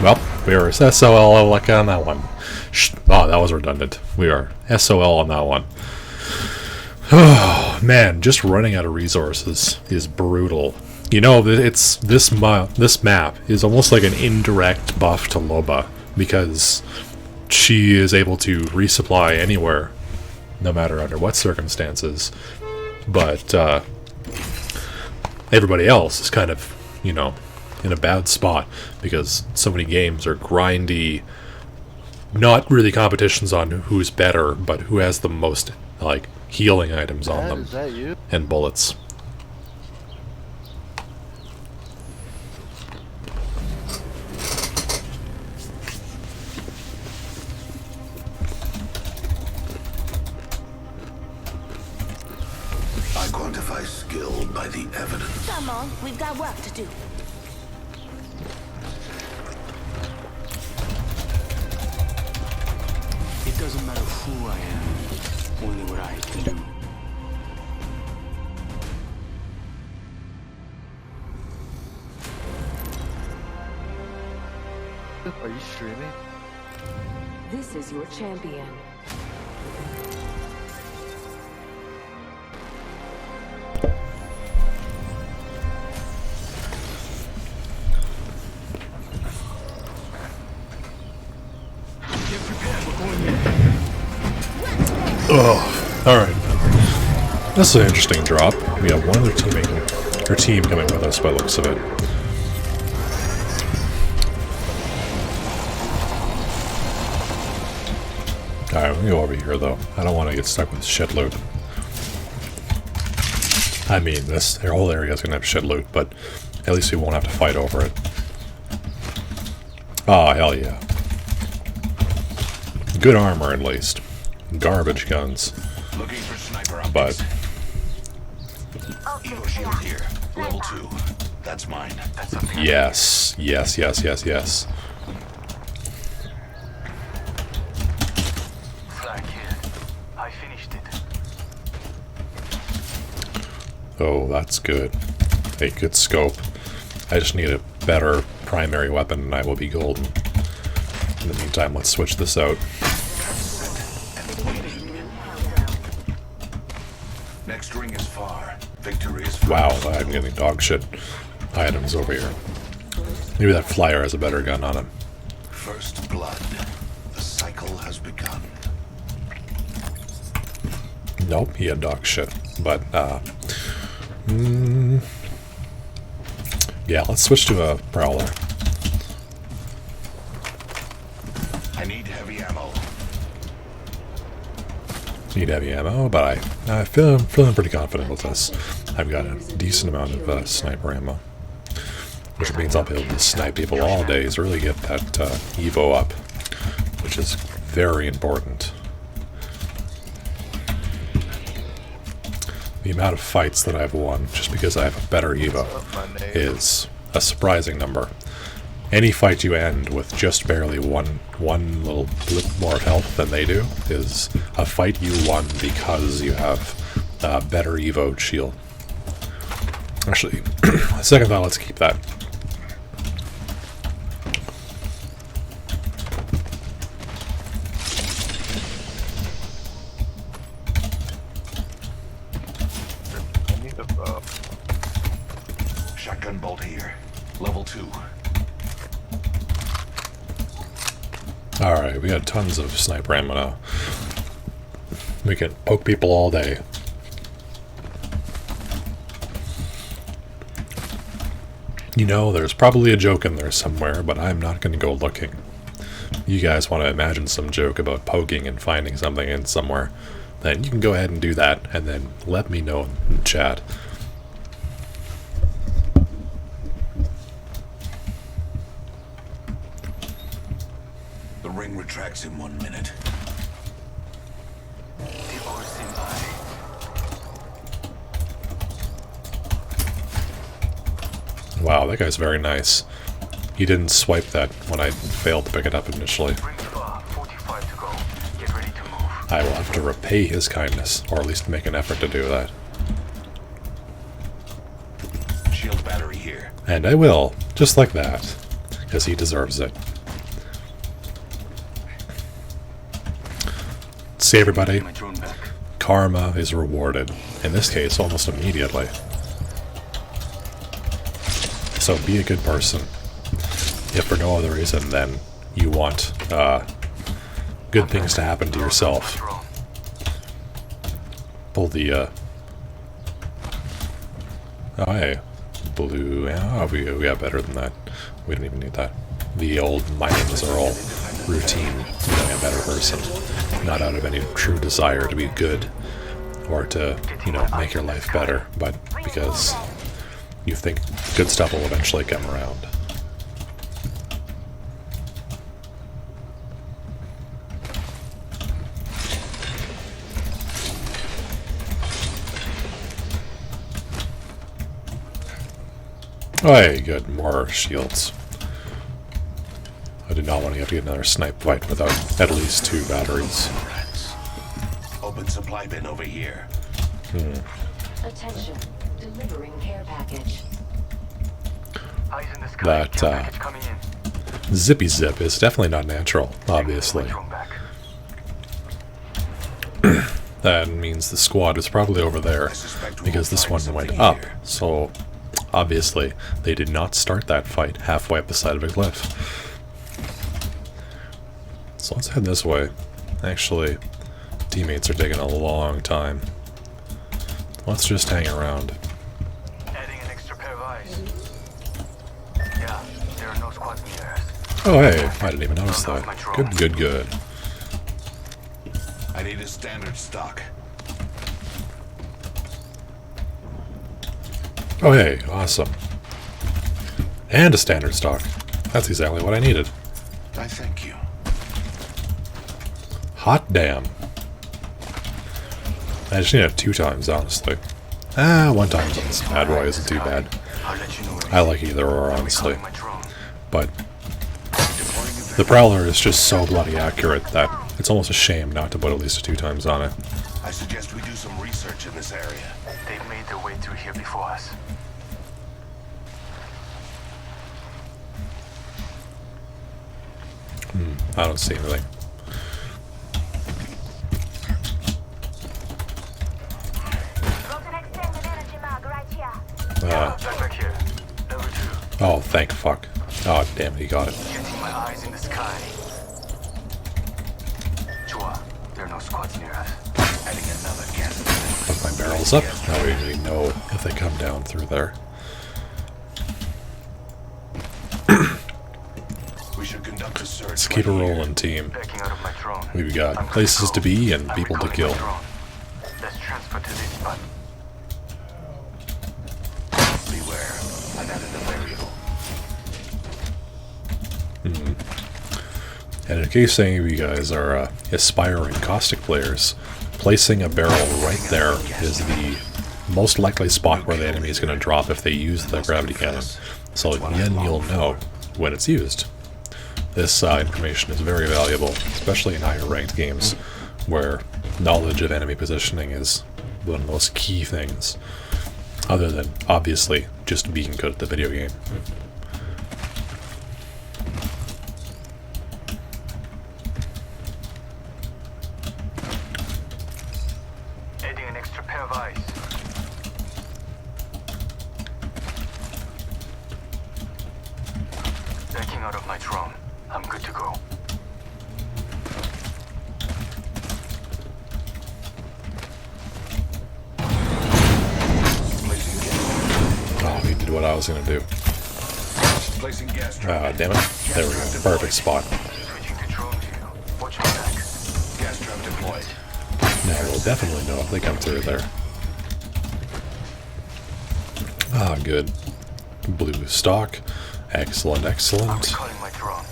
Well, we are SOL like on that one. Oh, that was redundant. We are SOL on that one. Oh man, just running out of resources is brutal. You know, it's this map is almost like an indirect buff to Loba because she is able to resupply anywhere, no matter under what circumstances. But everybody else is kind of, you know, in a bad spot because so many games are grindy. Not really competitions on who's better, but who has the most like healing items on them Is that you? and bullets. I quantify skill by the evidence. Come on, we've got work to do. It doesn't matter who I am, only what I can do. Are you streaming? This is your champion. Oh, alright. This is an interesting drop. We have one other team coming with us by the looks of it. Alright, we can go over here though. I don't want to get stuck with shit loot. I mean, this whole area is going to have shit loot, but at least we won't have to fight over it. Oh, hell yeah. Good armor, at least. Garbage guns. Looking for sniper optics. But Evo shield here. Level 2. That's mine. That's up here. yes, yes, yes, yes, yes. Flag here. I finished it. Oh, that's good. A good scope. I just need a better primary weapon and I will be golden. In the meantime, let's switch this out. Next ring is far. Victory is far. Wow, I'm getting dog shit items over here. Maybe that flyer has a better gun on him. First blood. The cycle has begun. Nope, he had dog shit. But, yeah, let's switch to a Prowler. I need heavy ammo. Need heavy ammo, but I'm feeling pretty confident with this. I've got a decent amount of sniper ammo, which means I'll be able to snipe people all day, is really get that Evo up, which is very important. The amount of fights that I've won just because I have a better Evo is a surprising number. Any fight you end with just barely one little blip more of health than they do is a fight you won because you have a better Evo shield. Actually, second thought, let's keep that. I need a Shotgun bolt here. Level 2. Alright, we got tons of sniper ammo now. We can poke people all day. You know, there's probably a joke in there somewhere, but I'm not going to go looking. You guys want to imagine some joke about poking and finding something in somewhere. then you can go ahead and do that, and then let me know in chat. The ring retracts in 1 minute. Wow, that guy's very nice. He didn't swipe that when I failed to pick it up initially. I will have to repay his kindness, or at least make an effort to do that. Shield battery here. And I will, just like that, because he deserves it. See everybody, My drone back. karma is rewarded. In this case, almost immediately. So be a good person. If for no other reason than you want good things to happen to yourself. Pull the oh hey, blue. Oh, we got better than that. We don't even need that. The old my names are all routine, becoming a better person, not out of any true desire to be good or to, you know, make your life better, but because you think good stuff will eventually come around. Oh, hey, good. More shields. I did not want to have to get another snipe fight without at least 2 batteries. Open supply bin over here. Attention. Delivering care package. Eyes in the sky. That Care package coming in. zippy zip is definitely not natural, obviously. Drone back. That means the squad is probably over there because this one went up, so obviously they did not start that fight halfway up the side of a cliff. So let's head this way. Actually, teammates are taking a long time. Let's just hang around. Adding an extra pair of eyes. Yeah, there are no squads near us. Oh hey, I didn't even notice that. Good, good, good. I need a standard stock. Oh hey, awesome. And a standard stock. That's exactly what I needed. I thank you. Hot damn. I just need it 2 times, honestly. 1 time on this bad boy isn't too bad. I'll let you know when I like either or, honestly. my drone. But the Prowler is just so bloody accurate that it's almost a shame not to put at least 2 times on it. I suggest we do some research in this area. They've made their way through here before us. I don't see anything. Back here. Level 2. Oh, thank fuck. Oh, damn it, he got it. Getting my eyes in the sky. Chua, there are no squads near us. Adding another gas. Put my barrels up. Now we really know if they come down through there. We should conduct a search. Let's keep it rolling, team. Backing out of my drone. We've got I'm good places go. to be and I'm people to recalling kill. my drone. Let's transfer to this spot. Beware. I've added a variable. And in case any of you guys are aspiring caustic players, placing a barrel right there is the most likely spot where the enemy is going to drop if they use the gravity cannon. So then you'll know when it's used. This information is very valuable, especially in higher ranked games, where knowledge of enemy positioning is one of the most key things, other than, obviously, just being good at the video game. Adding an extra pair of eyes. Backing out of my drone. I'm good to go. Oh, he did what I was going to do. Placing gas Ah, trap. damn it. There we go. Perfect spot. Switching to drone view. Watch my back. Gas trap deployed. Now we'll definitely know if they come through there. Ah, good. Blue stock. Excellent, excellent. Calling my drone.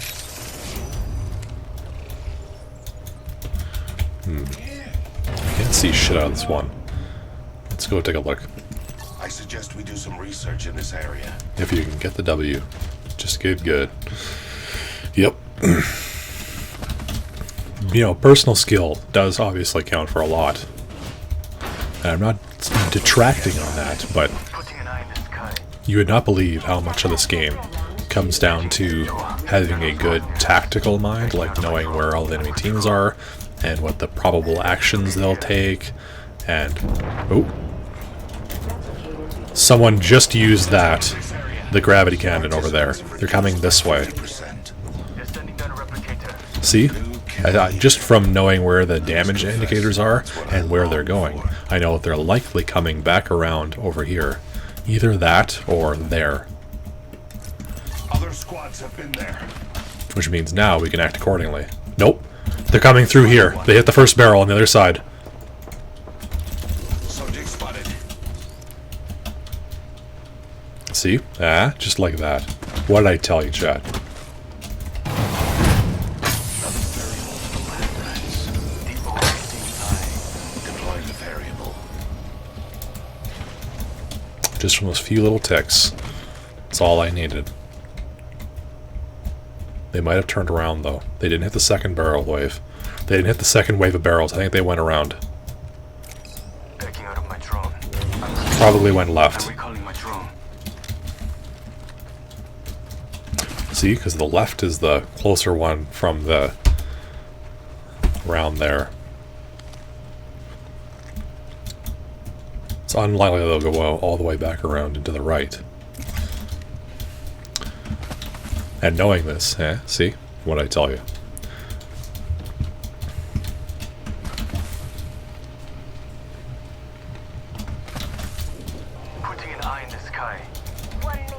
Can't see shit out of this one. Let's go take a look. I suggest we do some research in this area. If you can get the W. Just get good. Yep. You know, personal skill does obviously count for a lot. And I'm not detracting on that, but Putting an eye in the sky. you would not believe how much of this game comes down to having a good tactical mind, like knowing where all the enemy teams are, and what the probable actions they'll take, and... Oh. Someone just used that. The gravity cannon over there. They're coming this way. They're sending down a replicator. See? Just from knowing where the damage indicators are and where they're going, I know they're likely coming back around over here. Either that or there. Other squads have been there. Which means now we can act accordingly. Nope. They're coming through here. They hit the first barrel on the other side. Subject spotted. See? Ah, just like that. What did I tell you, chat? Deploy the variable. Just from those few little ticks. That's all I needed. They might have turned around, though. They didn't hit the second barrel wave. They didn't hit the second wave of barrels. I think they went around. Backing out of my drone. Probably went left. I'm recalling my drone. See, because the left is the closer one from the... around there. It's unlikely they'll go all the way back around into the right. And knowing this, see? What I tell you. Putting an eye in the sky. 1 minute.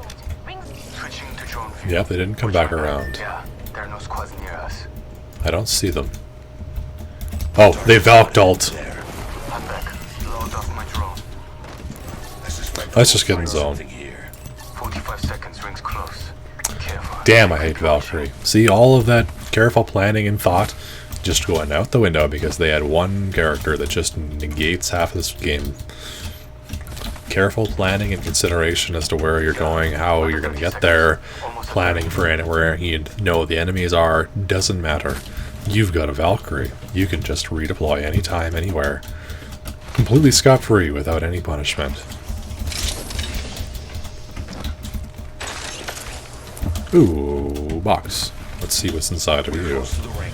Rings. Switching to drone view. Yeah, they didn't come back around. Yeah, there are no squads near us. I don't see them. Oh, they Valked ult. I'm back. Load off my drone. I suspect Let's just get in zone. something here. 45 seconds, rings close. Careful. Damn, I hate Valkyrie. See, all of that careful planning and thought just going out the window because they had one character that just negates half this game. Careful planning and consideration as to where you're going, how you're going to get there, planning for where you know the enemies are, doesn't matter. You've got a Valkyrie. You can just redeploy anytime, anywhere. Completely scot-free without any punishment. Ooh, box. Let's see what's inside of you. Close to the ring.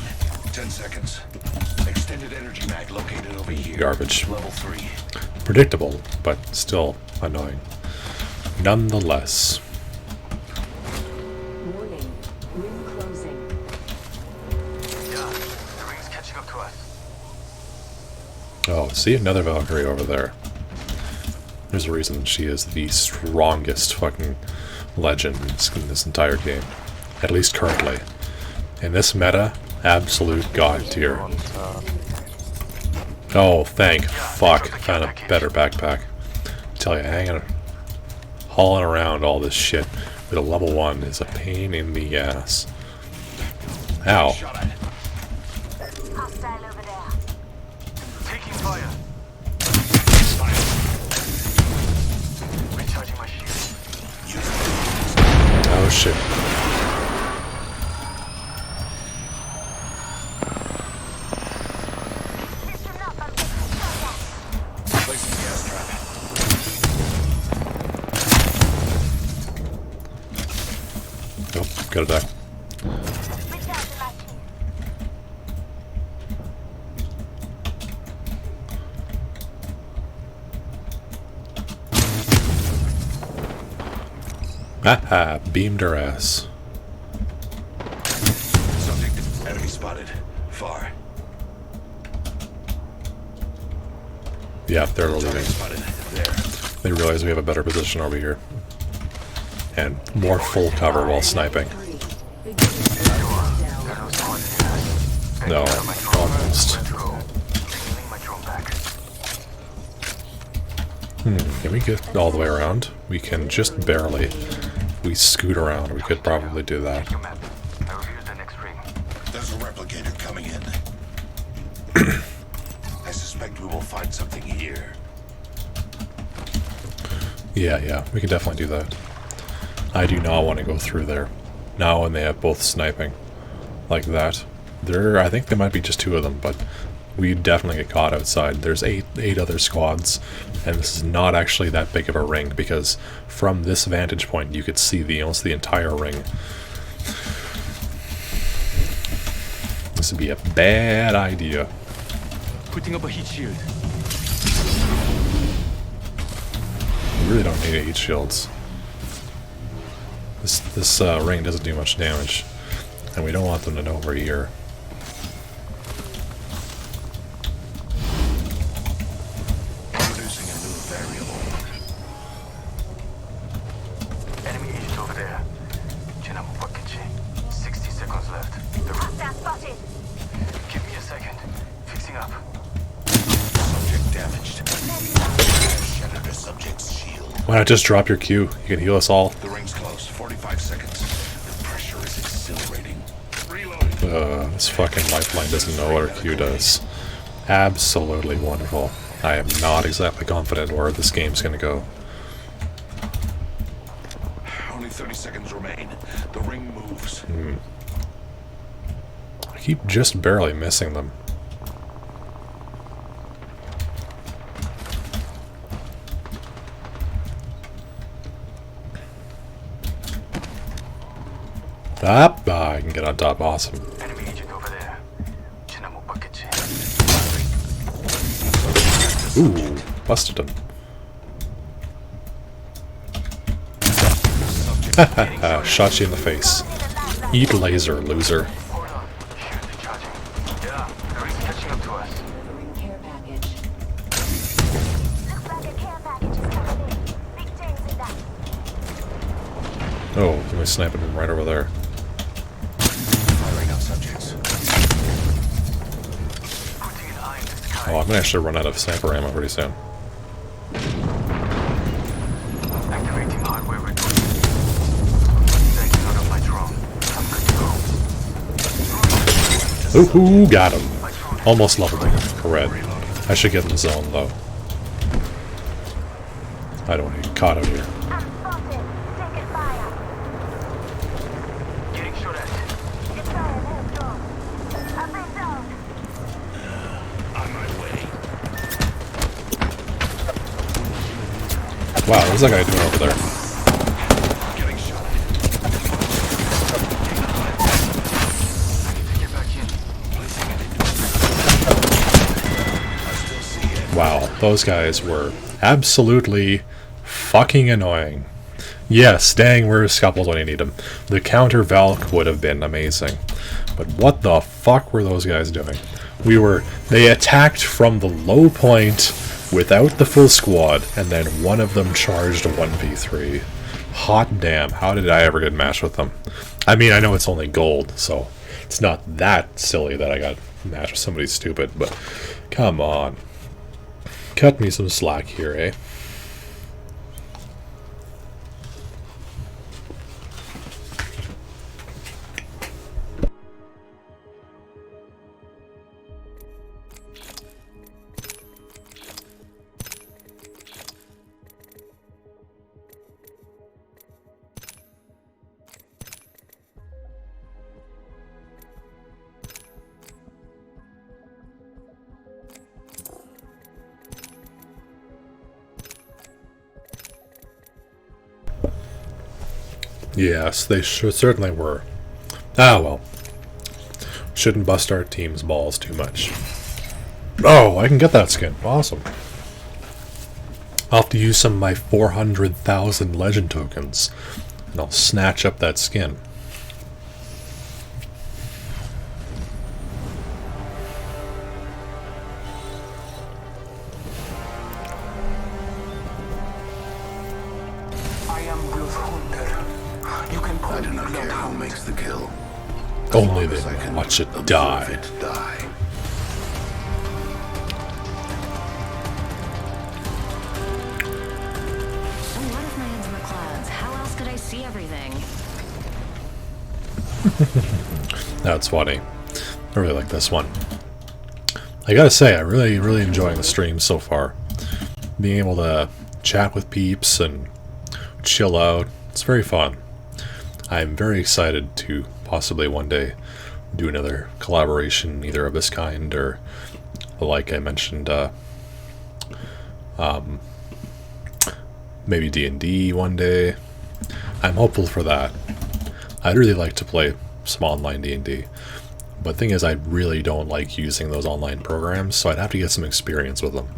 10 seconds. Extended energy mag located over here. Garbage. Level 3. Predictable, but still annoying. Nonetheless. Warning. Ring closing. Yeah, the ring's catching up to us. Oh, see? Another Valkyrie over there. There's a reason she is the strongest fucking legend in this entire game. At least currently. In this meta, absolute god tier. Oh, thank fuck. Found a better backpack. Tell you, hauling around all this shit with a level 1 is a pain in the ass. Ow. Hostile over there. Taking fire. Recharging my shield. Oh shit. Listen up, I'm getting shot at. Placing gas trap. Oh, got a deck. Recharging my shield. Haha, beamed her ass. Subject. Enemy spotted. Far. Yeah, they're leaving. Spotted. There. They realize we have a better position over here. And more full cover while sniping. There are no squads near us. No, almost. Let's go. Stealing my drone back. Can we get all the way around? We can just barely. If we scoot around, we could probably do that. Your map. I will use the next ring. There's a replicator coming in. I suspect we will find something here. Yeah, we can definitely do that. I do not want to go through there. Now when they have both sniping. Like that. I think there might be just 2 of them, but we definitely get caught outside. There's eight other squads, and this is not actually that big of a ring, because from this vantage point you could see almost the entire ring. This would be a bad idea. Putting up a heat shield. We really don't need heat shields. This ring doesn't do much damage, and we don't want them to know we're here. Introducing a new variable. Enemy agent over there. 지나무 바퀴지. 60 seconds left. Hostile spotted. Give me a second. Fixing up. Subject damaged. Shattered a subject's shield. Why not just drop your Q? You can heal us all. The ring's close. 45 seconds. The pressure is exhilarating. This fucking lifeline doesn't know what her Q does. Absolutely wonderful. I am not exactly confident where this game's gonna go. Only 30 seconds remain. The ring moves. I keep just barely missing them. I can get on top. Awesome. Enemy agent over there. 지나무 바퀴지. Ooh, busted him. Shot you in the face. Eat laser, loser. Hold on. Shield charging. Yeah, the ring's catching up to us. Care package. Looks like a care package is coming in. Big things in that. Oh, let me snipe him right over there. Firing on subjects. Putting an eye in the sky. Oh, I'm gonna actually run out of sniper ammo pretty soon. Activating hardware recording. Taking out of my drone. I'm good to go. Ooh, got him. Almost leveled him. Red. I should get in the zone though. I don't want to get caught out here. I'm spotted. Taking fire. Getting shot at. It's fire. Let's go. I've been down. On my way. Wow, what's that guy doing over there? Getting shot. I need to get back in. I still see it. Wow, those guys were absolutely fucking annoying. Yes, dang, where's Scupples when you need him? The counter Valk would have been amazing. But what the fuck were those guys doing? They attacked from the low point without the full squad, and then one of them charged a 1v3. Hot damn, how did I ever get matched with them? I mean, I know it's only gold, so it's not that silly that I got matched with somebody stupid, but come on. Cut me some slack here, eh? Yes, they certainly were. Ah, well. Shouldn't bust our team's balls too much. Oh, I can get that skin. Awesome. I'll have to use some of my 400,000 legend tokens, and I'll snatch up that skin. I am Wolfhunter. You can call I do me not care who Bloodhound. makes the kill. Only As I then can watch it observe die. it die. see everything. That's funny. I really like this one. I gotta say, I'm really enjoying the stream so far. Being able to chat with peeps and chill out, it's very fun. I'm very excited to possibly one day do another collaboration, either of this kind or, like I mentioned, maybe D&D one day. I'm hopeful for that. I'd really like to play some online D&D. But the thing is, I really don't like using those online programs, so I'd have to get some experience with them.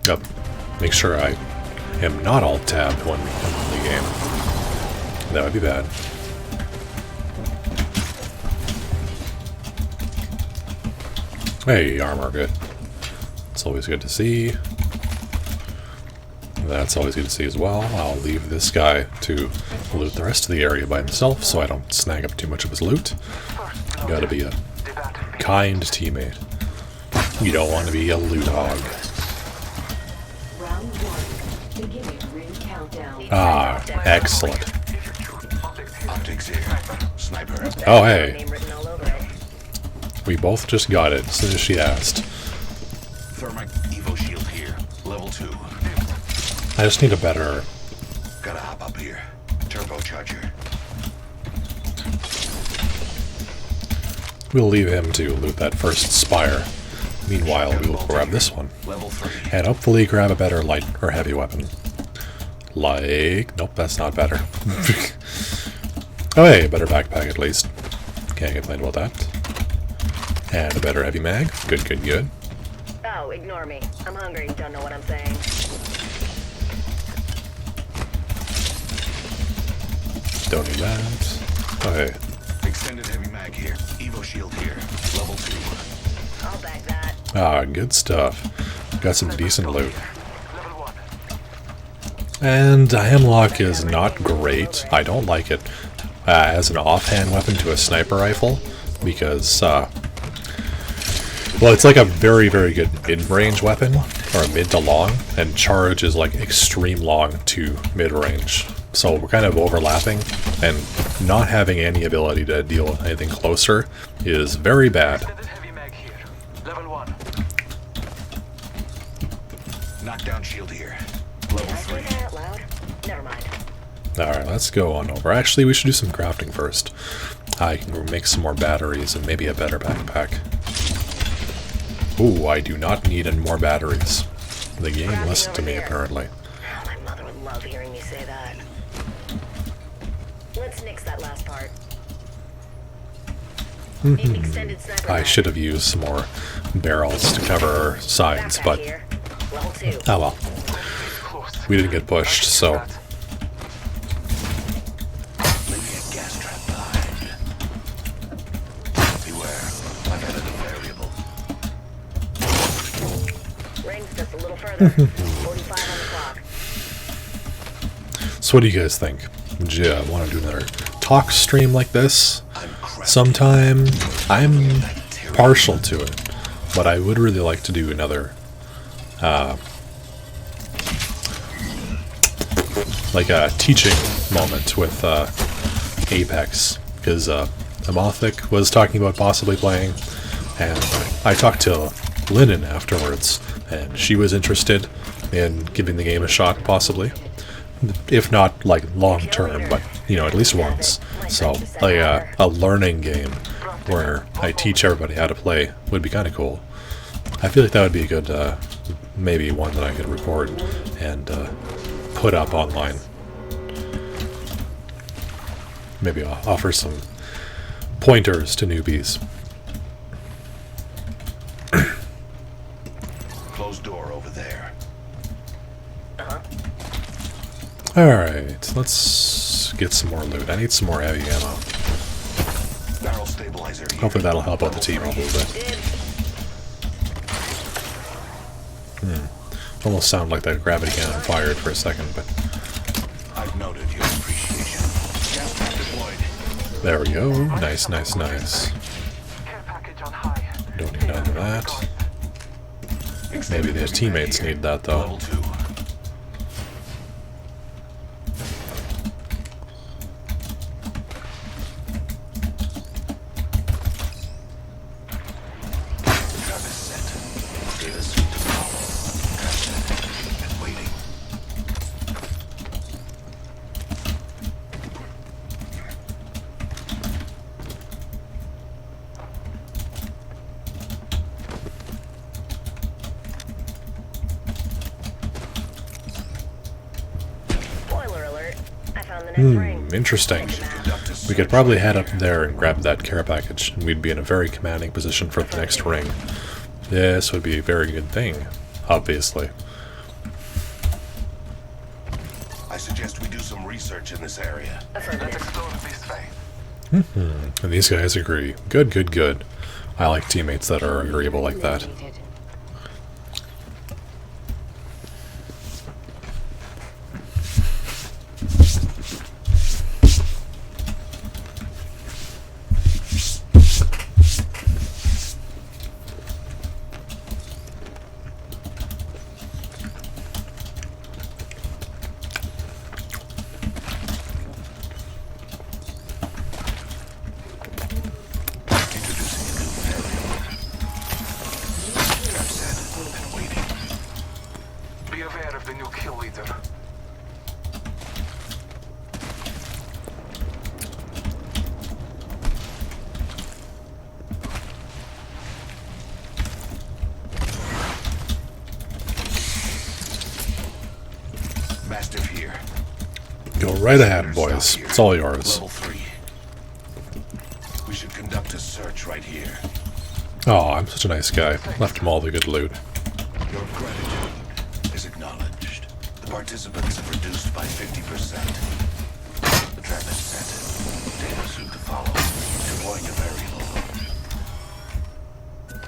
Yep. Make sure I am not alt-tabbed when I'm in the game. That would be bad. Hey, armor, good. It's always good to see. That's always good to see as well. I'll leave this guy to loot the rest of the area by himself so I don't snag up too much of his loot. You gotta be a kind teammate. You don't want to be a loot hog. Ah, excellent. Oh, hey. We both just got it as soon as she asked. Thermite Evo shield here, level 2. I just need a better... Gotta hop up here. Turbocharger. We'll leave him to loot that first spire. Meanwhile, we will grab this one. Level 3. And hopefully grab a better light or heavy weapon. Like... Nope, that's not better. Oh hey, a better backpack at least. Can't complain about that. And a better heavy mag. Good, good, good. Oh, ignore me. I'm hungry. Don't know what I'm saying. Don't need that. Oh hey. Extended heavy mag here. Evo shield here. Level 2. I'll back that. Ah, good stuff. Got some decent loot. And Hemlock is not great. I don't like it as an offhand weapon to a sniper rifle because, well, it's like a very, very good mid-range weapon, or a mid to long, and charge is like extreme long to mid-range. So we're kind of overlapping, and not having any ability to deal with anything closer is very bad. Knockdown shield here. Level 3. Never mind. Alright, let's go on over. Actually, we should do some crafting first. I can make some more batteries and maybe a better backpack. Ooh, I do not need any more batteries. The game listened to me, apparently. My mother would love hearing me say that. Let's nix that last part. Extended sniper I mag. should have used some more barrels to cover our sides, Backpack but here. Level 2. oh well. We didn't get pushed, so... Maybe a gas trap behind. Beware. I've added a variable. Rings just a little further. 45 on the clock. So what do you guys think? Would you want to do another talk stream like this sometime? I'm partial to it, but I would really like to do another like a teaching moment with Apex, because Amothic was talking about possibly playing, and I talked to Lennon afterwards, and she was interested in giving the game a shot, possibly. If not, like, long term, but, you know, at least once. So, like, a learning game where I teach everybody how to play would be kind of cool. I feel like that would be a good, maybe one that I could record and put up online. Maybe I'll offer some pointers to newbies. Closed door over there. Alright, let's get some more loot. I need some more heavy ammo. Barrel stabilizer here. Hopefully that'll help out the team a little bit. Almost sounded like that gravity cannon fired for a second, but... I've noted your appreciation. Gas trap deployed. There we go. Nice, nice, nice. Care package on high. Don't need none of that. Maybe their teammates need that though. Level 2. Trap is set. Data suit to follow. Trap set. And waiting. Spoiler alert. I found the next ring. Interesting. Conduct a We could probably head up there and grab that care package, and we'd be in a very commanding position for the next ring. This would be a very good thing, obviously. I suggest we do some research in this area. Let's explore this way. And these guys agree. Good, good, good. I like teammates that are agreeable like that. Be aware of the new kill leader. Mastiff here. Go right ahead, boys. It's all yours. Level 3. We should conduct a search right here. Oh, I'm such a nice guy. Left him all the good loot. Your gratitude is acknowledged. The participants have reduced by 50%. The trap is set. Data suit to follow. You're going to very low.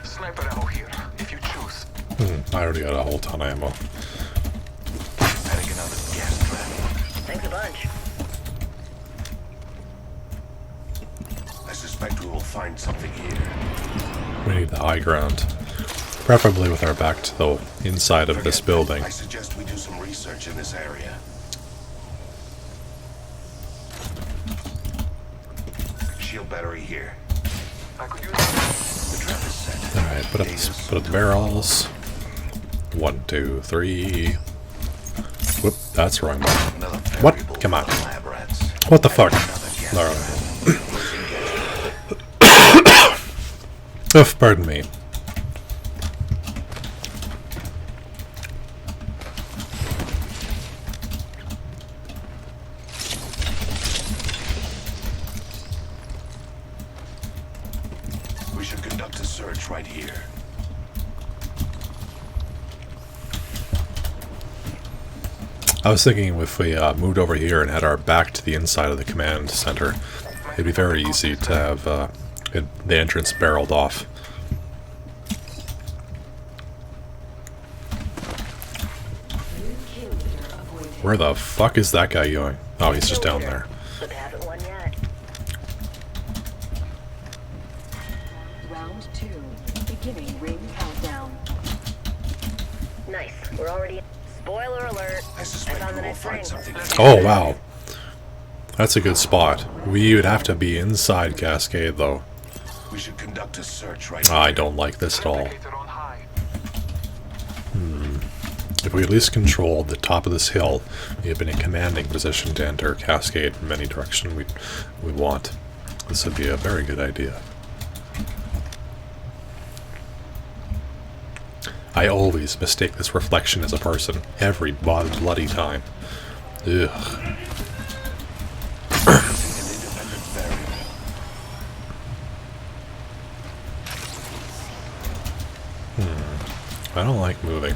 Sniper ammo here, if you choose. I already got a whole ton of ammo. Adding another gas trap. Thanks a bunch. I suspect we will find something here. We need the high ground. Preferably with our back to the inside of this building. I suggest we do some research in this area. Shield battery here. I could use The trap is set. Alright, put up the barrels. 1, 2, 3. Whoop, that's the wrong button. Another What? variable Come on. for the lab rats. What the fuck? Another gas Alright. trap. Oof, pardon me. We should conduct a search right here. I was thinking if we moved over here and had our back to the inside of the command center, it'd be very easy to have the entrance barreled off. Where the fuck is that guy going? Oh, he's just down there. But haven't won yet. Round 2. Beginning ring countdown. Nice. We're already. Spoiler alert. I I suspect found we the will next find ring. something. Oh, wow. That's a good spot. We would have to be inside Cascade, though. We should conduct a search right I here. don't like this at all. replicator on high. If we at least controlled the top of this hill, we have been in a commanding position to enter Cascade from any direction we want. This would be a very good idea. I always mistake this reflection as a person. Every bloody time. Ugh. An independent variable. I don't like moving.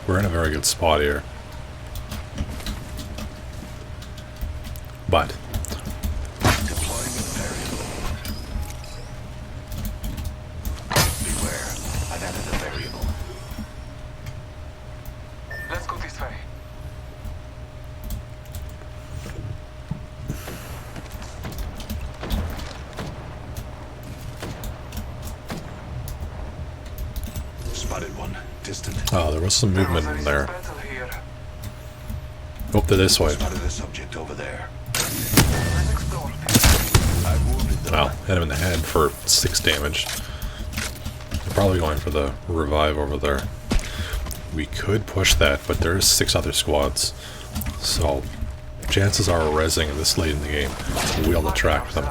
We're in a very good spot here. But Deploying a variable. Beware. I've added a variable. Let's go this way. Spotted one. Distant. Oh, there was some movement in there. Battle here. Oh, they're this way. Spotted a subject over there. Let's explore. I wounded them. Well, hit him in the head for 6 damage. They're probably going for the revive over there. We could push that, but there's 6 other squads. So, chances are rezzing this late in the game will attract them.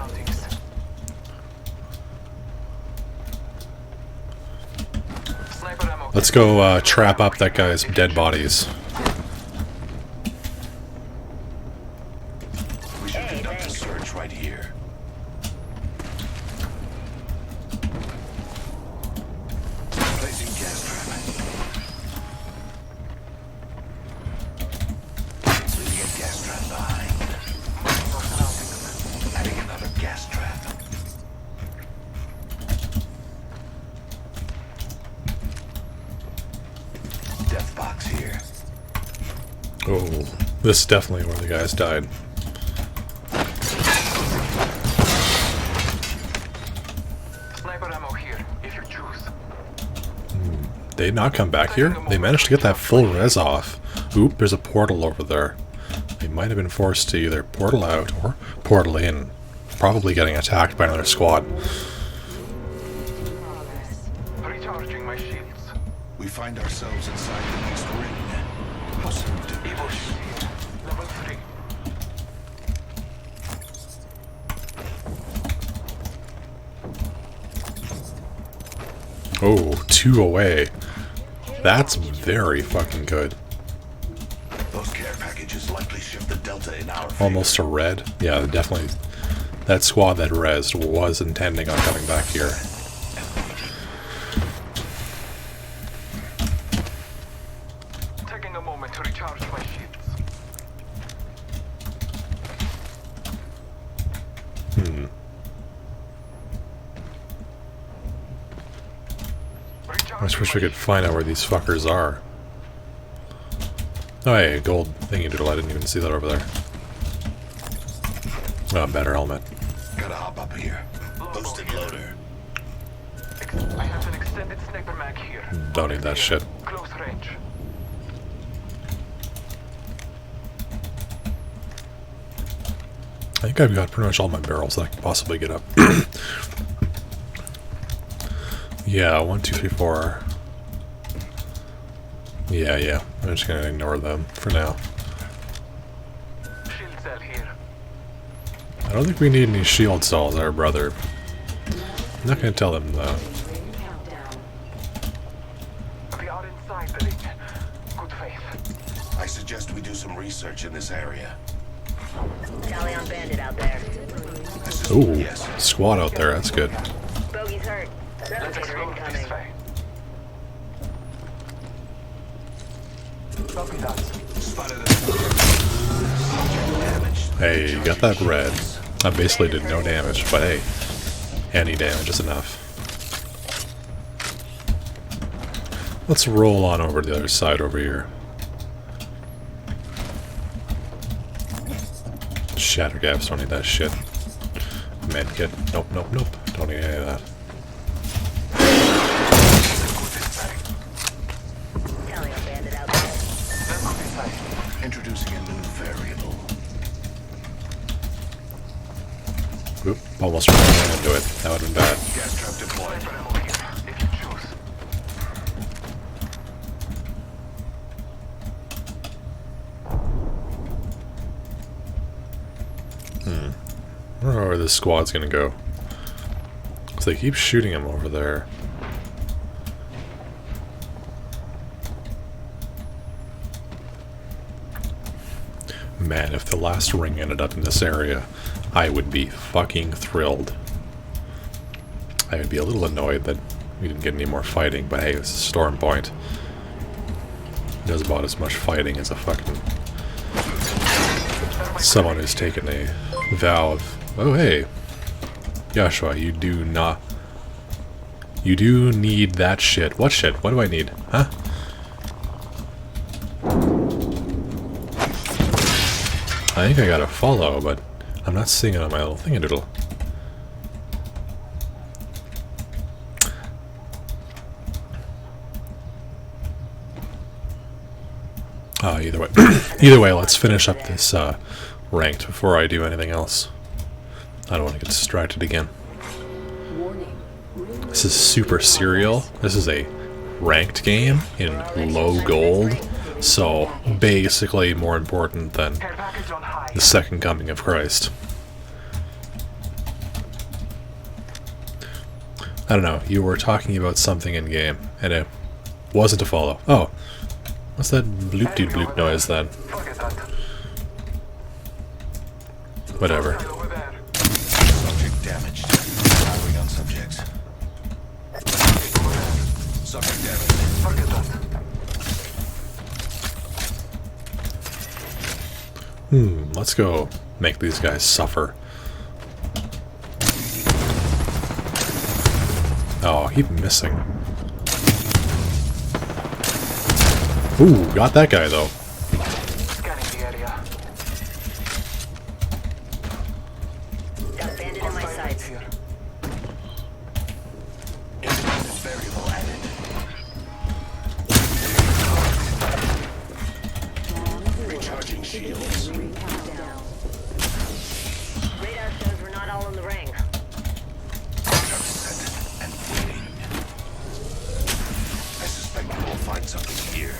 Sniper ammo. Let's go trap up that guy's dead bodies. We should conduct a search right here. Placing gas trap. Leaving a gas trap behind. Adding another gas trap. Death box here. Oh, this is definitely where the guys died. Sniper ammo here, if you choose. They did not come back here. They managed to get that full res off. Oop, there's a portal over there. They might have been forced to either portal out or portal in. Probably getting attacked by another squad. Recharging my shields. We find ourselves inside the east ring. How soon do we Evo shield here. Level 3. Oh, 2 away. That's very fucking good. Those care packages likely shift the delta in our favor. Almost a red. Yeah, definitely. That squad that rezzed was intending on coming back here. Taking a moment to recharge my shields. I just wish we could find out where these fuckers are. Oh, hey, gold thingy doodle. I didn't even see that over there. Oh, better helmet. Gotta hop up here. Boosted loader. I have an extended sniper mag here. Don't need that shit. Close range. I think I've got pretty much all my barrels that I can possibly get up. Yeah, 1, 2, 3, 4. Yeah. I'm just gonna ignore them for now. Shield cell here. I don't think we need any shield cells, our brother. I'm not gonna tell them though. We are inside the ring. Good faith. I suggest we do some research in this area. Tally on bandit out there. Ooh, Yes. squad out there. That's good. Bogey's hurt. Let's Replicator explore this incoming. way. Copy that. Spotted a subject damaged. Hey, you got that red. I basically did no damage, but hey, any damage is enough. Let's roll on over to the other side over here. Shatter gaps, don't need that shit. Medkit, nope. Don't need any of that. Tally on bandit out there. Let's go this way. Introducing a new variable. Oop, almost ran into it. That would have been bad. Gas trap deployed. Sniper ammo here, if you choose. I don't know where this squad's gonna go. Because they keep shooting him over there. Man, if the last ring ended up in this area, I would be fucking thrilled. I would be a little annoyed that we didn't get any more fighting, but hey, this is Storm Point. It does about as much fighting as a fucking... someone who's taken a vow of... Oh, hey. Joshua, you do not... You do need that shit. What shit? What do I need? Huh? I think I got a follow, but I'm not seeing it on my little thingadoodle. Either way, either way, let's finish up this ranked before I do anything else. I don't want to get distracted again. This is super serial. This is a ranked game in low gold, so basically more important than the second coming of Christ. I don't know, you were talking about something in game, and it wasn't a follow. Oh, what's that bloop-de-bloop noise then? Whatever. Subject damaged. Firing on subjects. Subject damaged. Let's go make these guys suffer. Oh, keep missing. Ooh, got that guy though. Scanning the area. Got bandit in my sights. Here. Independent variable added. Recharging shields. Ring countdown. Radar shows we're not all in the ring. Radar set and waiting. I suspect we will find something here.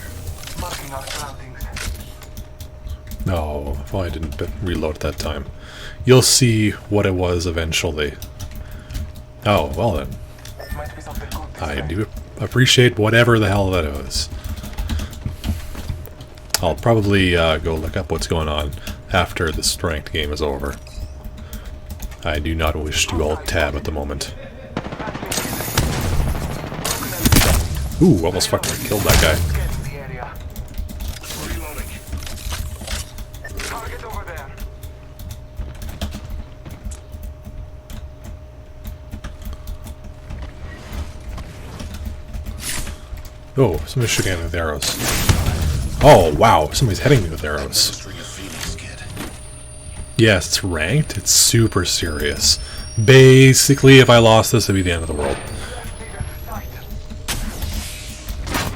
Marking our surroundings. No, if only I didn't reload that time. You'll see what it was eventually. Oh, well then. Might be something good this I way. do appreciate whatever the hell that was. I'll probably go look up what's going on after the strength game is over. I do not wish to alt tab at the moment. Ooh, almost fucking killed that guy. Scanning the area. Reloading. Target over there. Oh, somebody's shooting at me with arrows. Oh, wow, somebody's hitting me with arrows. String of Phoenix kid. Yes, it's ranked. It's super serious. Basically, if I lost this, it'd be the end of the world. Sight.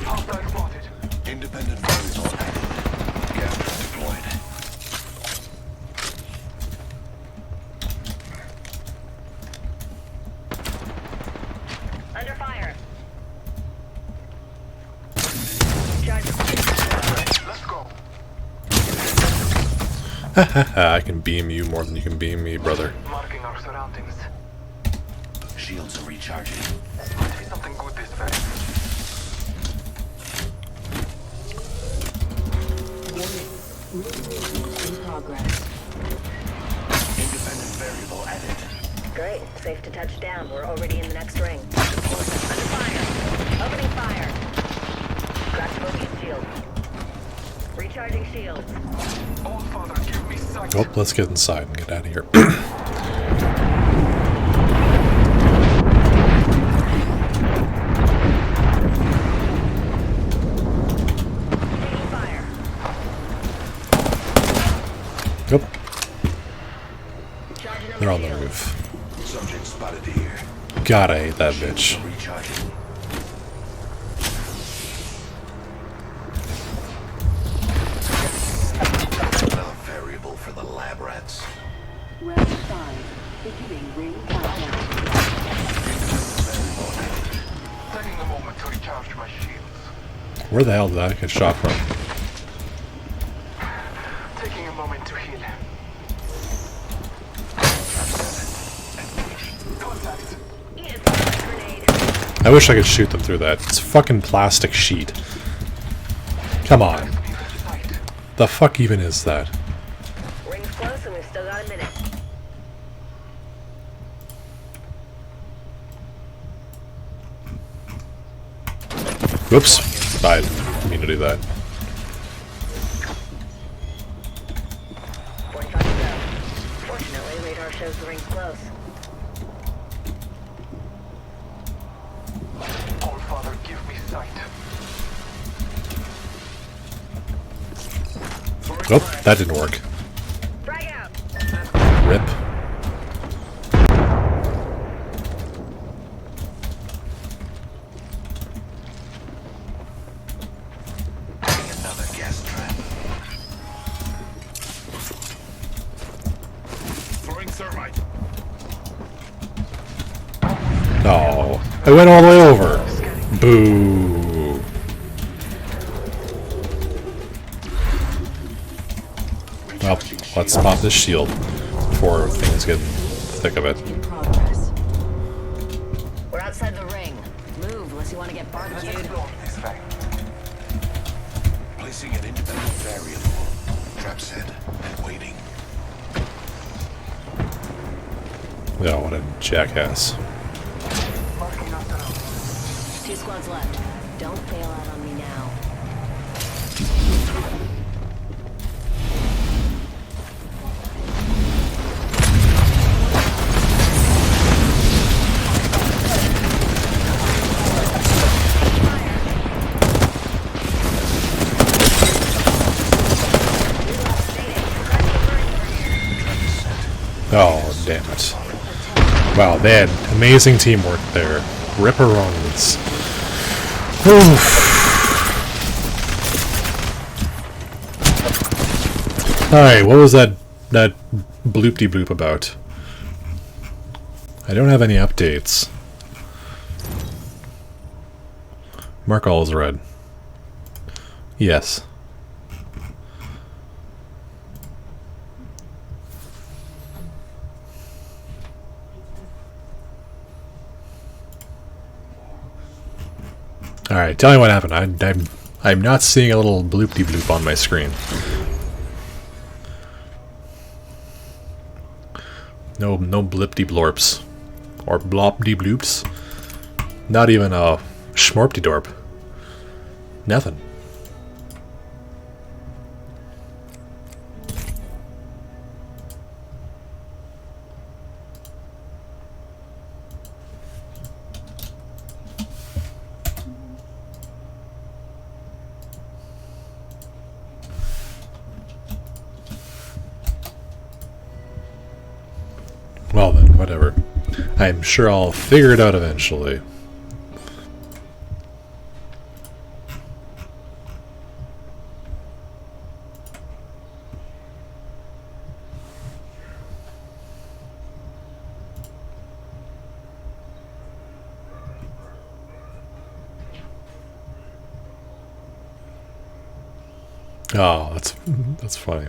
Hostile spotted. Independent variable added. Gas trap deployed. Under fire. Let's go. I can beam you more than you can beam me, brother. Marking our surroundings. Shields are recharging. Might be something good this way. In progress. Independent variable added. Great. Safe to touch down. We're already in the next ring. Under fire. Opening fire. Crash focus shield. Recharging shields. Old father, give me sight. Oh, let's get inside and get out of here. Taking fire. Yep, Charging they're on the shields. roof. Subject spotted here. God, I hate that bitch. Recharging. Another variable for the lab rats. Round 5. Beginning ring countdown. Taking a moment to recharge my shields. Where the hell did I get shot from? Taking a moment to heal. Contact. Eat it, grenade. I wish I could shoot them through that. It's a fucking plastic sheet. Come on. Sight. The fuck even is that? Ring's close and we've still got a minute. Whoops. I didn't mean to do that. 45 to go. Fortunately, radar shows the ring's close. Old father, give me sight. Oh, that didn't work. Frag out. Rip. Another gas trap. I went all the way over. Boo. Well, let's pop this shield before things get in the thick of it. In progress. We're outside the ring. Move unless you want to get barbecued. Placing an independent variable. Trap set and waiting. Yeah, what a jackass. 2 squads left. Don't bail out on me now. Oh, damn it. Wow, they had amazing teamwork there. Ripperonis. Alright, what was that bloop-de-bloop about? I don't have any updates. Mark all is red. Yes. Alright, tell me what happened. I'm not seeing a little bloop-de-bloop on my screen. No blip-de-blorps. Or blop-de-bloops. Not even a schmorp-de-dorp. Nothing. Well then, whatever. I'm sure I'll figure it out eventually. Oh, that's funny.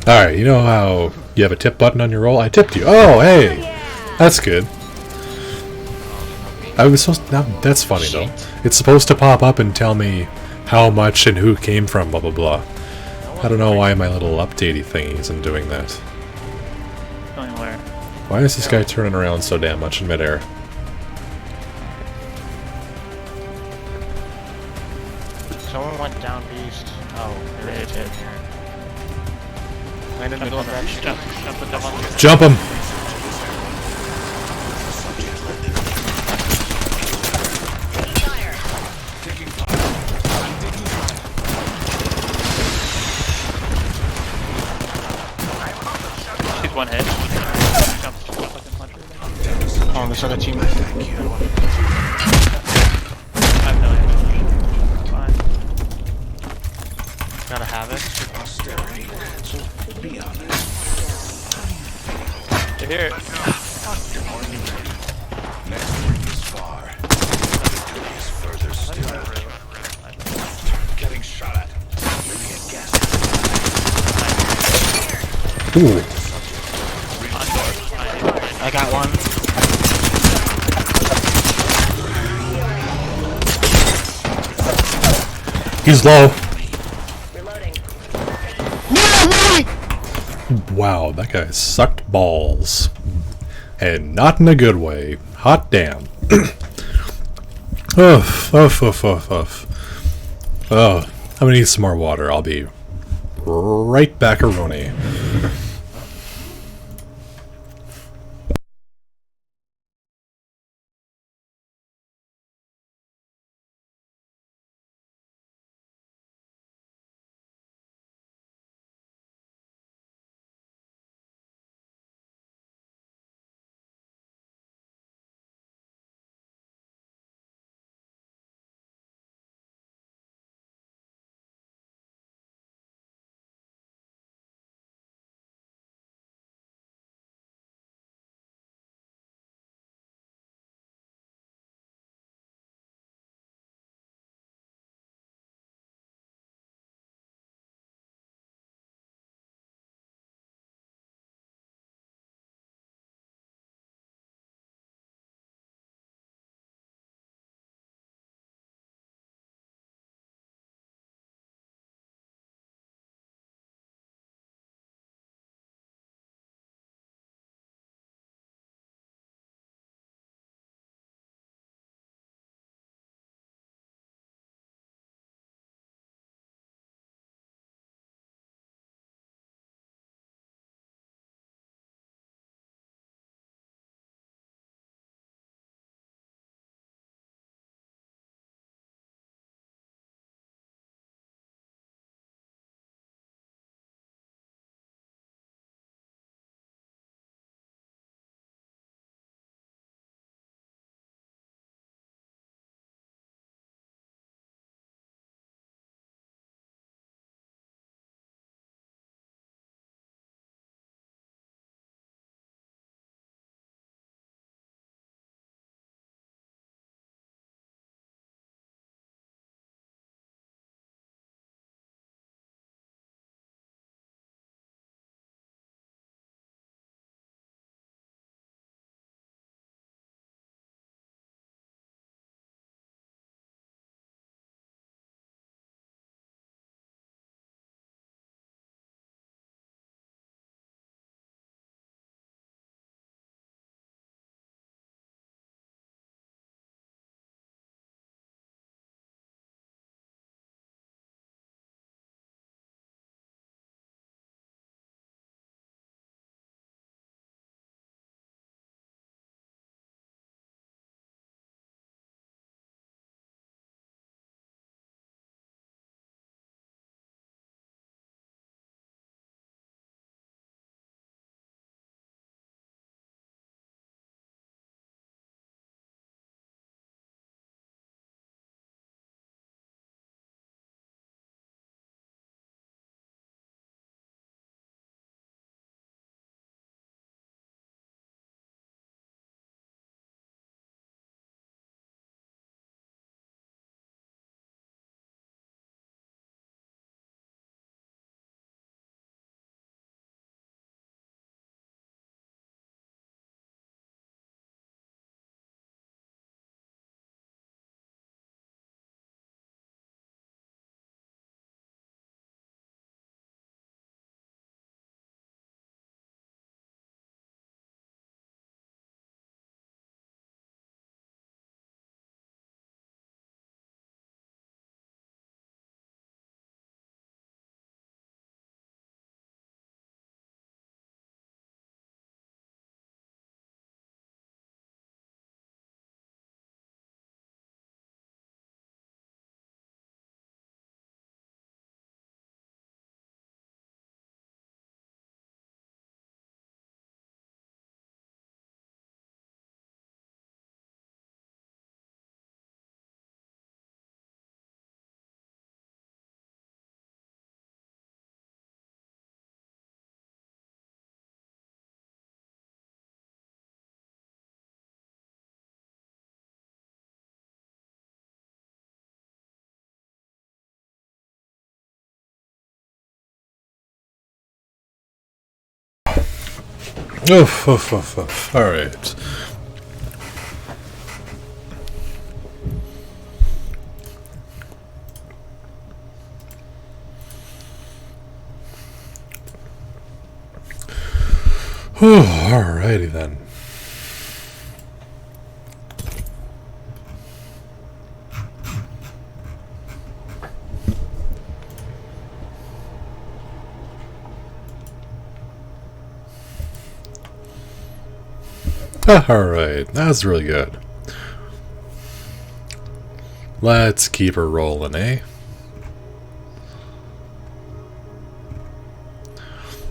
Alright, you know how you have a tip button on your roll? I tipped you. Oh, hey! That's good. I was supposed to, that's funny though. It's supposed to pop up and tell me how much and who came from, blah blah blah. I don't know why my little updatey thingy isn't doing that. Going where? Why is this guy turning around so damn much in midair? Someone went down beast. Oh, there it is. Land in the middle of that. Jump him! She's one hit. On this other team. Thank you. I have no idea. Fine. Gotta have it. Posterity. So be honest. You're here. Next ring is far. Victory is further still. Getting shot at. Maybe a gas. Ooh. I got one. He's low. Reloading. Wow, that guy sucked balls. And not in a good way. Hot damn. Oh, I'm gonna need some more water. I'll be right back-a-roni. Oof, oof, oof, oof. All right. Alrighty then. Alright, that's really good. Let's keep her rolling, eh?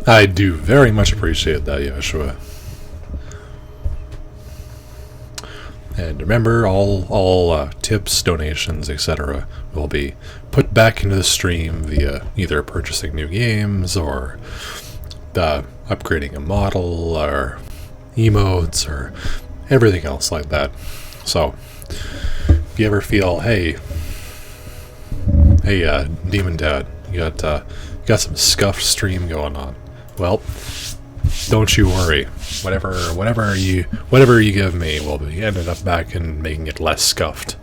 I do very much appreciate that, Joshua. And remember, all tips, donations, etc. will be put back into the stream via either purchasing new games or upgrading a model or emotes or everything else like that. So, if you ever feel, hey, Demon Dad, you got some scuffed stream going on. Well, don't you worry. Whatever you give me will be ended up back in making it less scuffed.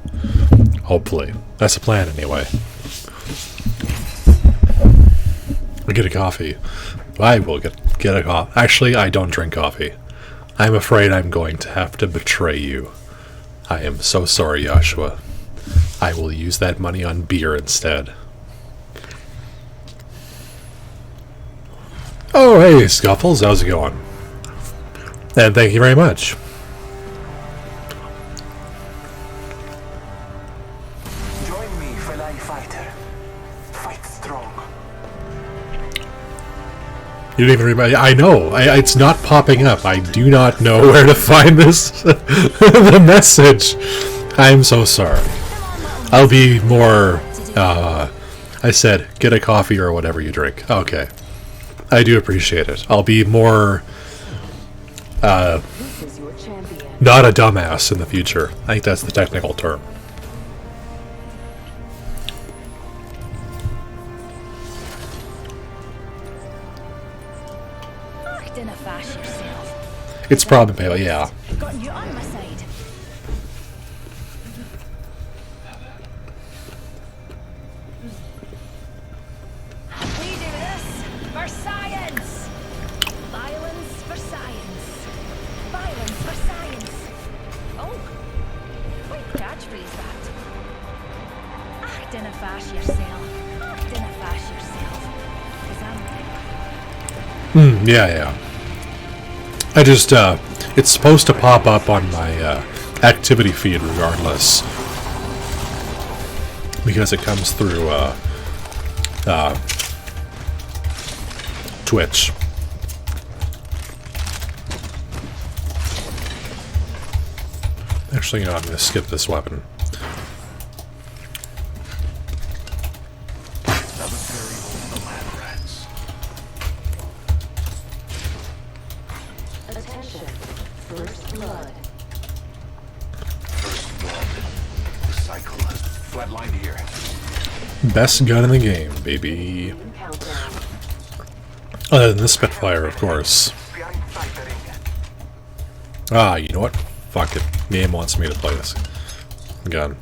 Hopefully, that's the plan anyway. We get a coffee. I will get a coffee. Actually, I don't drink coffee. I'm afraid I'm going to have to betray you. I am so sorry, Joshua. I will use that money on beer instead. Oh, hey, Scuffles, how's it going? And thank you very much. Join me, fellow fighter. Fight strong. You didn't even remember. I know. It's not popping up. I do not know where to find this. The message. I'm so sorry. I'll be more. I said, get a coffee or whatever you drink. Okay. I do appreciate it. I'll be more. Not a dumbass in the future. I think that's the technical term. It's probably, yeah. Got you on my side. We do this for science. Violence for science. Violence for science. Oh, quite catchphrase that. Act in a fash yourself. Act in a fash yourself. 'Cause I'm Yeah. I just, it's supposed to pop up on my activity feed regardless. Because it comes through Twitch. Actually, you know, I'm going to skip this weapon. Best gun in the game, baby. Other than the Spitfire, of course. Ah, you know what? Fuck it. Game wants me to play this gun.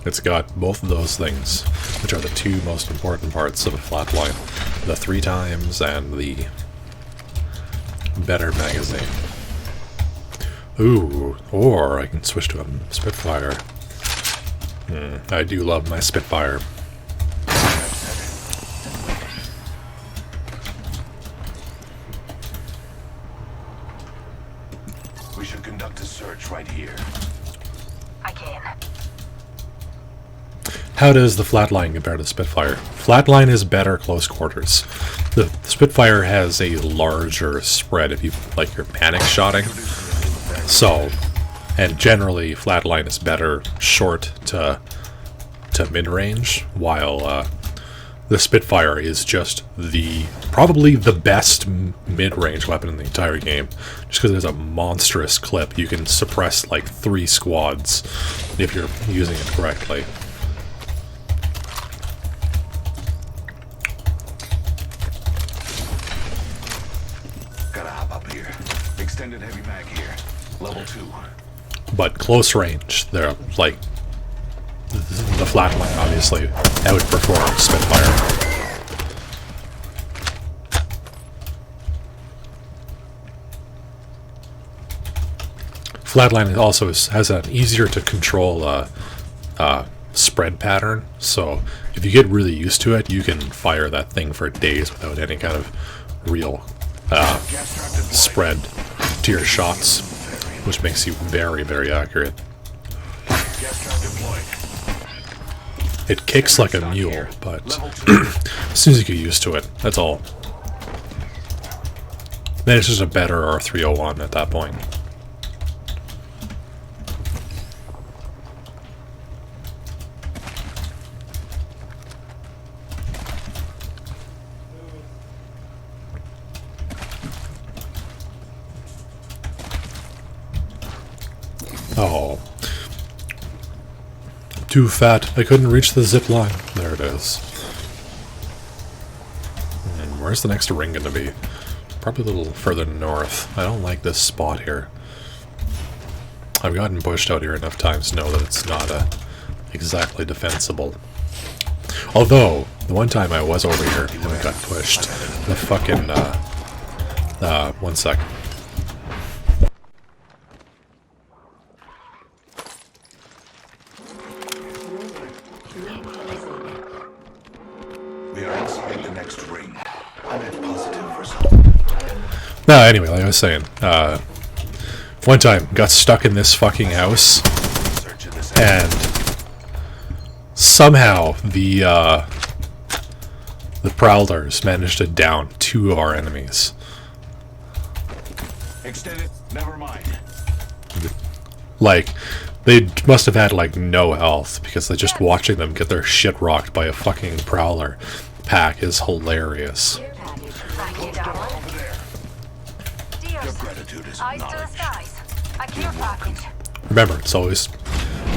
It's got both of those things, which are the two most important parts of a flatline. The 3 times and the better magazine. Ooh, or I can switch to a Spitfire. I do love my Spitfire. We should conduct a search right here. I can. How does the Flatline compare to the Spitfire? Flatline is better close quarters. The Spitfire has a larger spread if you like your panic shotting. So, and generally Flatline is better short to mid-range, while the Spitfire is just probably the best mid-range weapon in the entire game. Just because it has a monstrous clip, you can suppress like 3 squads if you're using it correctly. Gotta hop up here. Extended heavy mag here. Level 2. But close range, they're like the Flatline obviously outperforms Spitfire. Flatline also has an easier to control spread pattern, so if you get really used to it, you can fire that thing for days without any kind of real spread to your shots, which makes you very, very accurate. It kicks like a mule, but as soon as you get used to it, that's all. Then it's just a better R301 at that point. Oh. Too fat. I couldn't reach the zip line. There it is. And where's the next ring gonna be? Probably a little further north. I don't like this spot here. I've gotten pushed out here enough times to know that it's not exactly defensible. Although, the one time I was over here and I got pushed, the fucking, one sec. We are inside the next ring. A net positive result. No, anyway, like I was saying, one time got stuck in this fucking house, and somehow the Prowlers managed to down 2 of our enemies. Extended. Never mind. Like, they must have had, like, no health, because they're just watching them get their shit rocked by a fucking Prowler pack is hilarious. Thank you, darling. Your gratitude is Eyes to the acknowledged. skies. A care package. Remember, it's always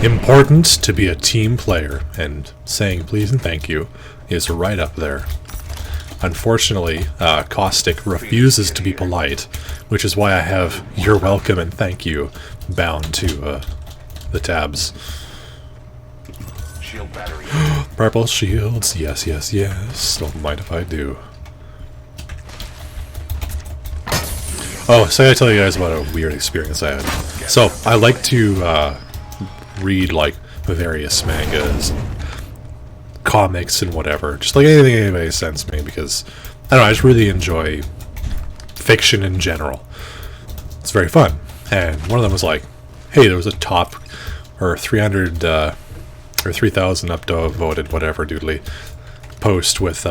important to be a team player, and saying please and thank you is right up there. Unfortunately, Caustic refuses to be polite, which is why I have "you're welcome" and "thank you" bound to the tabs. Shield battery. Purple shields, yes, yes, yes. Don't mind if I do. Oh, so I tell you guys about a weird experience I had. So, I like to read, like, various mangas, comics, and whatever. Just like anything anybody sends me, because, I don't know, I just really enjoy fiction in general. It's very fun. And one of them was like, hey, there was a top, or 300, or 3,000 upvoted, whatever, doodly, post with,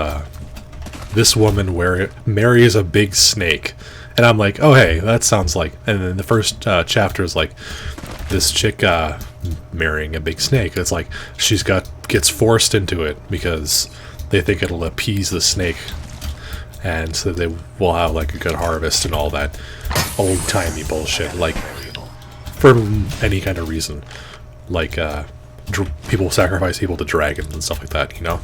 this woman marries a big snake. And I'm like, oh hey, that sounds like... And then the first chapter is like, this chick marrying a big snake. It's like, gets forced into it because they think it'll appease the snake. And so they will have like a good harvest and all that old-timey bullshit. Like, for any kind of reason. Like, people sacrifice people to dragons and stuff like that, you know?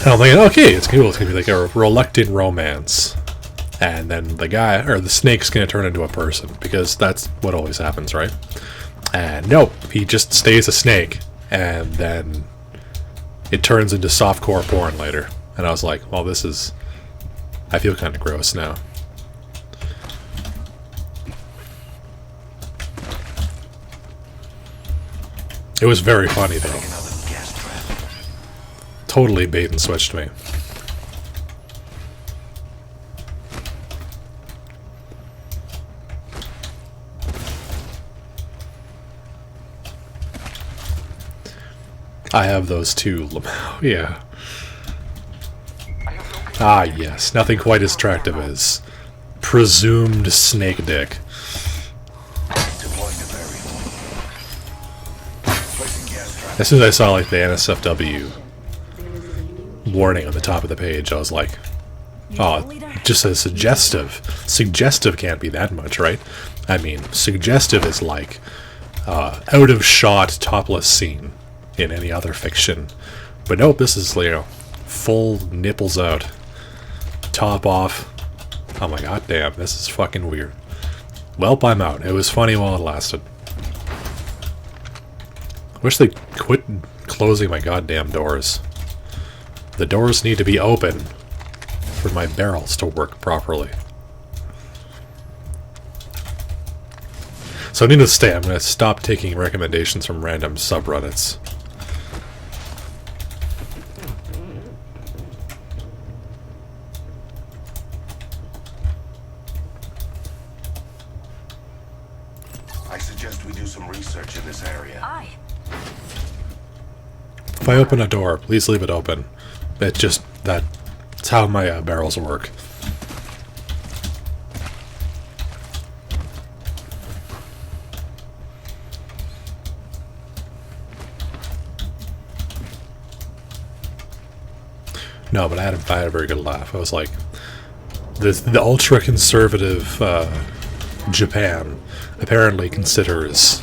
And I'm like, okay, it's cool. It's gonna be like a reluctant romance. And then the guy, or the snake's gonna turn into a person, because that's what always happens, right? And nope, he just stays a snake, and then it turns into softcore porn later. And I was like, well, this is... I feel kind of gross now. It was very funny, though. Totally bait and switched me. I have those too, Lamau, yeah. Ah, yes, nothing quite as attractive as presumed snake dick. As soon as I saw, like, the NSFW warning on the top of the page, I was like, oh, it just says suggestive. Suggestive can't be that much, right? I mean, suggestive is like, out-of-shot topless scene in any other fiction. But nope, this is, you know, full nipples out. Top off. Oh my god damn, this is fucking weird. Welp, I'm out. It was funny while it lasted. Wish they quit closing my goddamn doors. The doors need to be open for my barrels to work properly. So needless to say, I'm going to stop taking recommendations from random subreddits. we do some research in this area. Aye. If I open a door, please leave it open. That's how my barrels work. No, but I had a very good laugh. I was like, the ultra-conservative Japan apparently considers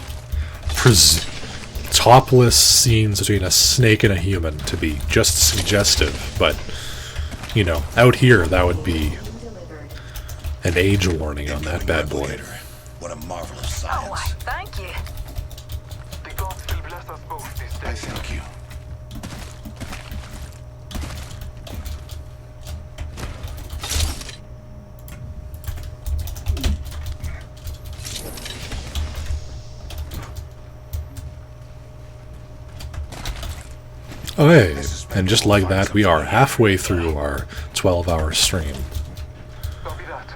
topless scenes between a snake and a human to be just suggestive, but, you know, out here that would be an age warning on that bad boy. What a marvelous science. Oh, thank you. The gods will bless us both this day. I thank you. Oh hey, and just like that, we are halfway through our 12-hour stream. Copy that.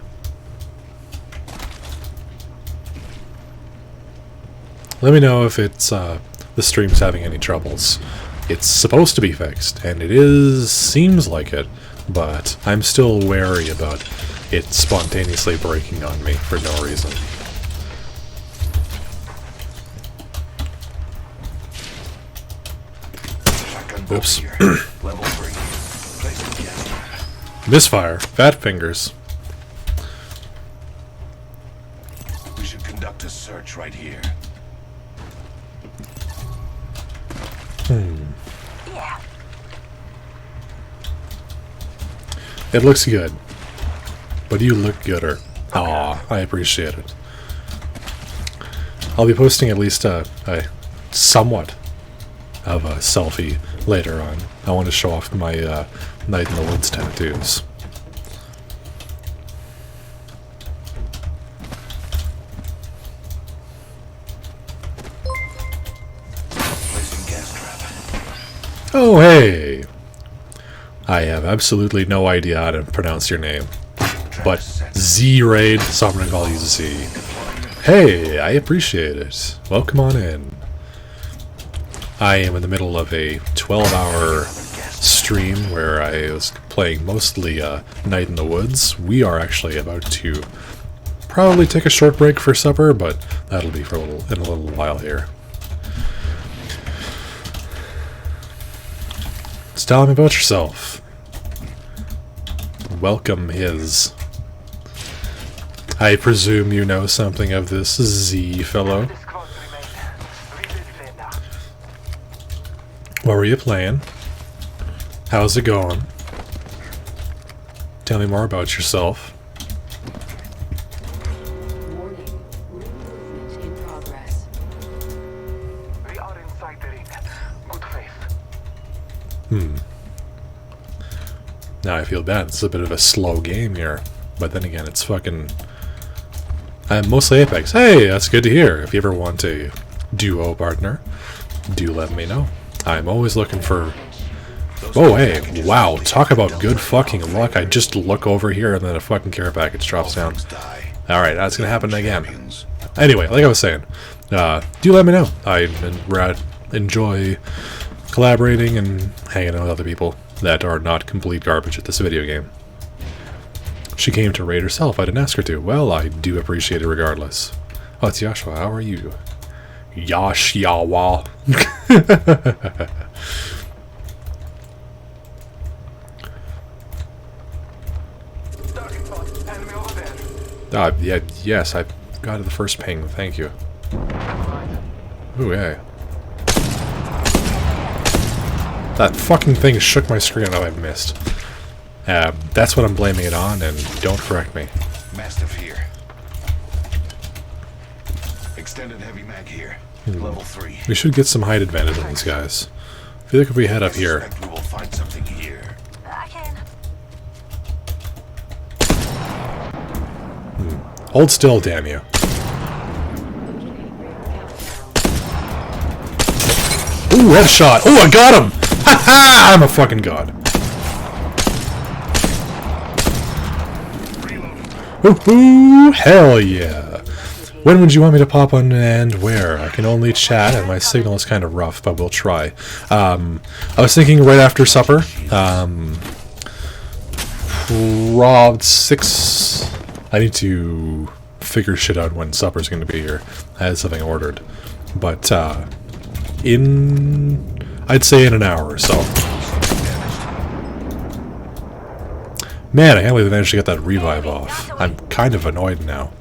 Let me know if it's the stream's having any troubles. It's supposed to be fixed, and it seems like it, but I'm still wary about it spontaneously breaking on me for no reason. Oops. Level 3. Placing gas trap. Misfire. Fat fingers. We should conduct a search right here. Yeah. It looks good. But you look gooder. Aw, I appreciate it. I'll be posting at least a somewhat of a selfie later on. I want to show off my Night in the Woods tattoos. Placing gas trap. Oh, hey! I have absolutely no idea how to pronounce your name. But Z-Raid, so I'm going to call you Z. Hey, I appreciate it. Welcome on in. I am in the middle of a 12-hour stream where I was playing mostly Night in the Woods. We are actually about to probably take a short break for supper, but that'll be for in a little while here. Just tell me about yourself. Welcome his. I presume you know something of this Z fellow. What were you playing? How's it going? Tell me more about yourself. Warning. Movement in progress. We are inside the ring. Good faith. Now I feel bad. It's a bit of a slow game here. But then again, it's fucking... mostly Apex. Hey, that's good to hear. If you ever want a duo partner, do let me know. I'm always looking for... Oh, hey. Wow. Talk about good fucking luck. I just look over here and then a fucking care package drops down. Alright, that's gonna happen again. Anyway, like I was saying, do let me know. I enjoy collaborating and hanging out with other people that are not complete garbage at this video game. She came to raid herself. I didn't ask her to. Well, I do appreciate it regardless. Oh, it's Yashua. How are you? Yash Yawa. Yeah, yes, I got the first ping. Thank you. Ooh, hey. That fucking thing shook my screen. Oh, I missed. That's what I'm blaming it on, and don't correct me. Mastiff here. Extended heavy mag here. Level 3. We should get some height advantage on these guys. I feel like if we head up here... I suspect we will find something here. I can. Hold still, damn you. Ooh, headshot! Ooh, I got him! Ha ha! I'm a fucking god. Woohoo! Hell yeah! When would you want me to pop on and where? I can only chat and my signal is kind of rough, but we'll try. I was thinking right after supper. Robbed 6. I need to figure shit out when supper's going to be here. I had something ordered. But, I'd say in an hour or so. Man, I can't believe they managed to get that revive off. I'm kind of annoyed now.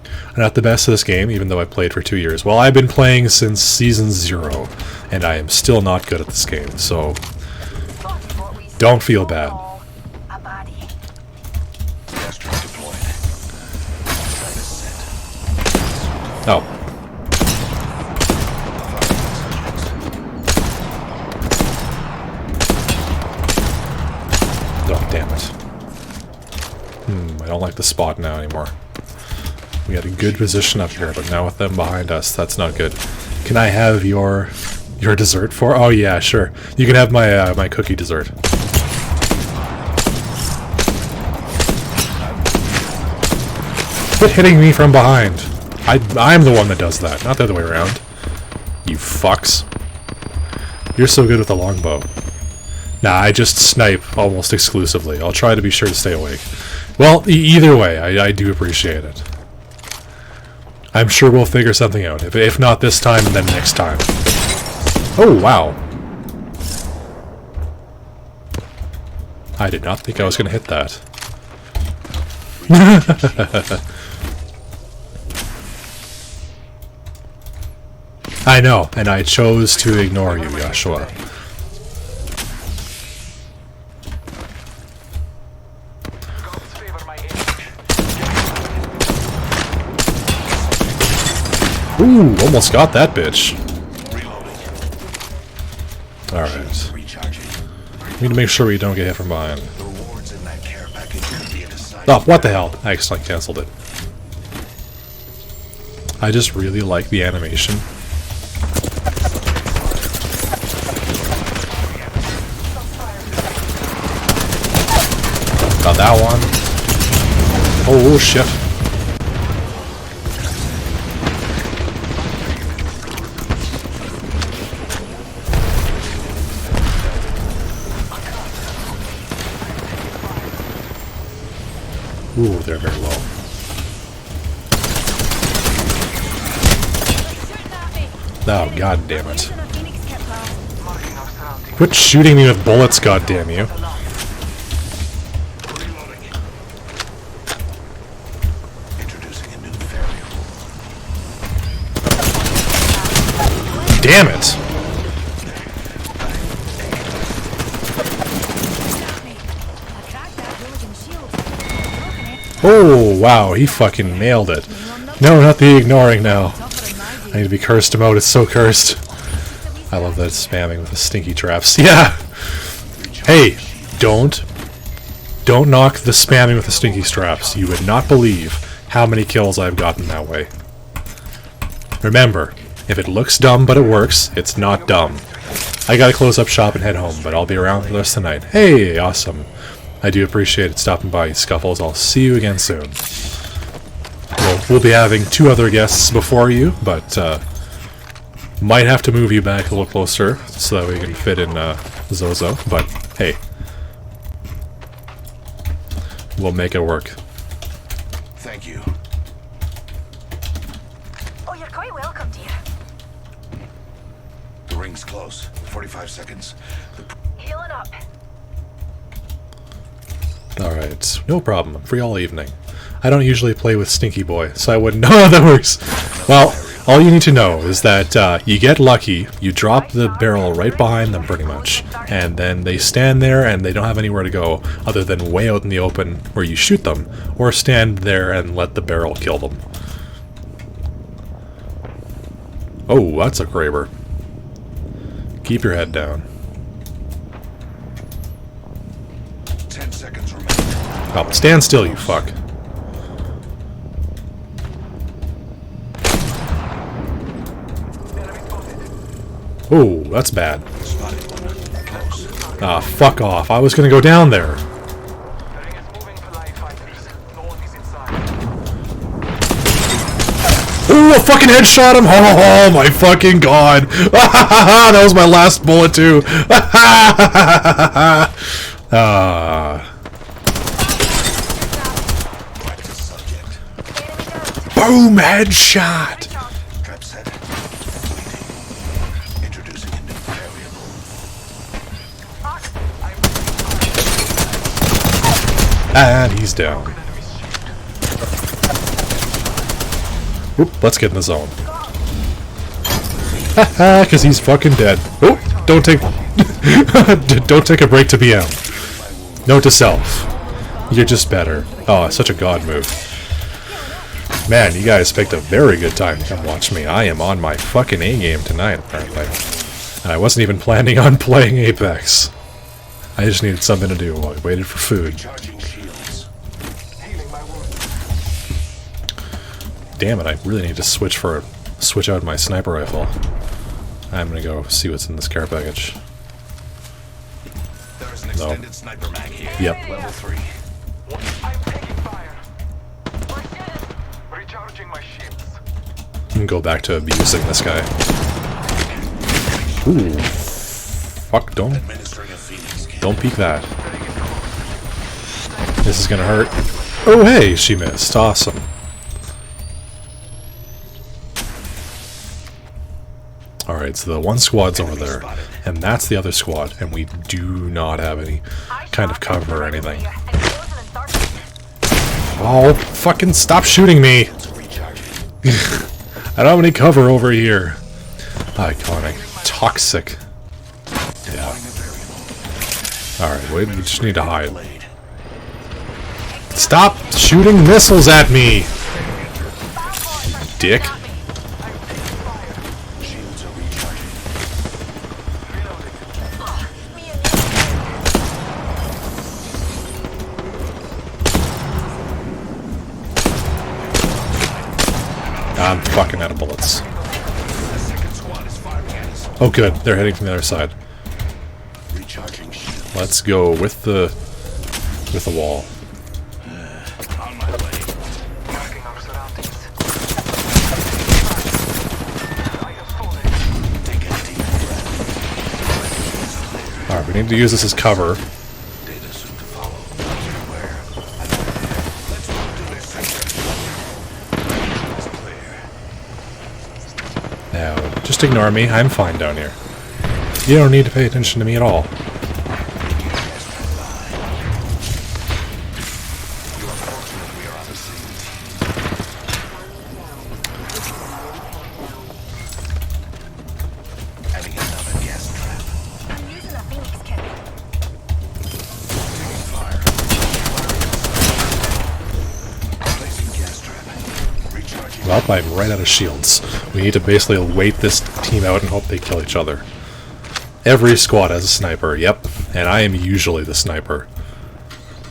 I'm not the best at this game, even though I played for 2 years. Well, I've been playing since Season 0, and I am still not good at this game, so don't feel bad. Oh. Oh, damn it. I don't like the spot now anymore. We had a good position up here, but now with them behind us, that's not good. Can I have your dessert for? Oh yeah, sure. You can have my my cookie dessert. Quit hitting me from behind. I'm the one that does that, not the other way around. You fucks. You're so good with the longbow. Nah, I just snipe almost exclusively. I'll try to be sure to stay awake. Well, either way, I do appreciate it. I'm sure we'll figure something out. If not this time, then next time. Oh, wow. I did not think I was going to hit that. I know, and I chose to ignore you, Joshua. Ooh, almost got that bitch. Alright. We need to make sure we don't get hit from behind. Oh, what the hell? I accidentally cancelled it. I just really like the animation. Got that one. Oh, shit. Ooh, they're very low. Oh, god damn it. Quit shooting me with bullets, god damn you. Damn it! Oh, wow, he fucking nailed it. No, not the ignoring now. I need to be cursed mode, it's so cursed. I love that spamming with the stinky traps. Yeah! Hey, don't knock the spamming with the stinky traps. You would not believe how many kills I've gotten that way. Remember, if it looks dumb but it works, it's not dumb. I gotta close up shop and head home, but I'll be around for the rest of the night. Hey, awesome. I do appreciate it stopping by, Scuffles. I'll see you again soon. We'll be having 2 other guests before you, but might have to move you back a little closer so that we can fit in Zozo, but hey. We'll make it work. Thank you. Oh, you're quite welcome, dear. The ring's close. 45 seconds. Healing up. Alright, no problem. I'm free all evening. I don't usually play with Stinky Boy, so I wouldn't know how that works. Well, all you need to know is that you get lucky, you drop the barrel right behind them pretty much, and then they stand there and they don't have anywhere to go other than way out in the open where you shoot them, or stand there and let the barrel kill them. Oh, that's a Kraber. Keep your head down. 10 seconds remaining. Oh, stand still, you fuck. Oh, that's bad. Ah, fuck off. I was gonna go down there. Ooh, a fucking headshot him! Oh my fucking god! That was my last bullet too! Boom! Headshot! Trap set. Waiting. Introducing a new variable. And he's down. Oop, let's get in the zone. Haha, because he's fucking dead. Oh, don't take don't take a break to BM. Note to self. You're just better. Oh, such a god move. Man, you guys picked a very good time to come watch me. I am on my fucking A game tonight, apparently. And I wasn't even planning on playing Apex. I just needed something to do while I waited for food. Damn it, I really need to switch out my sniper rifle. I'm gonna go see what's in this care package. There's an extended sniper mag here. Yep. Level 3. I'm taking fire. Recharging my shields. I can go back to abusing this guy. Ooh. Fuck, don't peek that. This is gonna hurt. Oh hey, she missed. Awesome. Alright, so the one squad's over there, and that's the other squad, and we do not have any kind of cover or anything. Oh, fucking stop shooting me! I don't have any cover over here. Iconic. Toxic. Yeah. Alright, wait, we just need to hide. Stop shooting missiles at me! Dick. I'm fucking out of bullets. Oh good, they're heading from the other side. Let's go with the wall. Alright, we need to use this as cover. Now, just ignore me. I'm fine down here. You don't need to pay attention to me at all. Well, I'm right out of shields. We need to basically wait this team out and hope they kill each other. Every squad has a sniper, yep, and I am usually the sniper.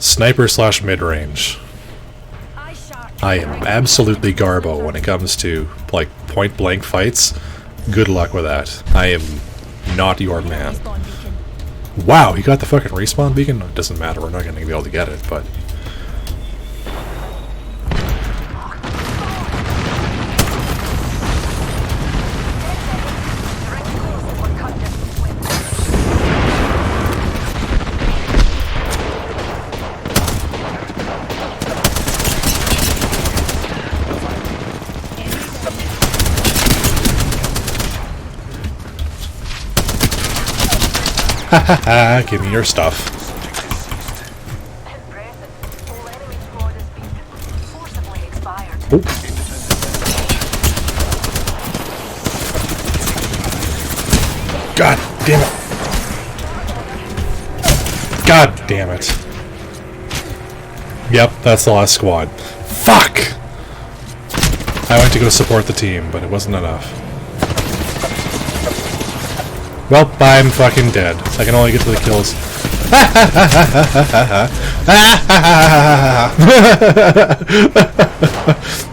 Sniper slash mid-range. I am absolutely garbo when it comes to, like, point-blank fights. Good luck with that. I am not your man. Wow, he got the fucking respawn beacon? No, it doesn't matter, we're not going to be able to get it, but... Hahaha, give me your stuff. Oh. God damn it. God damn it. Yep, that's the last squad. Fuck! I went to go support the team, but it wasn't enough. Well, I'm fucking dead. I can only get to the kills.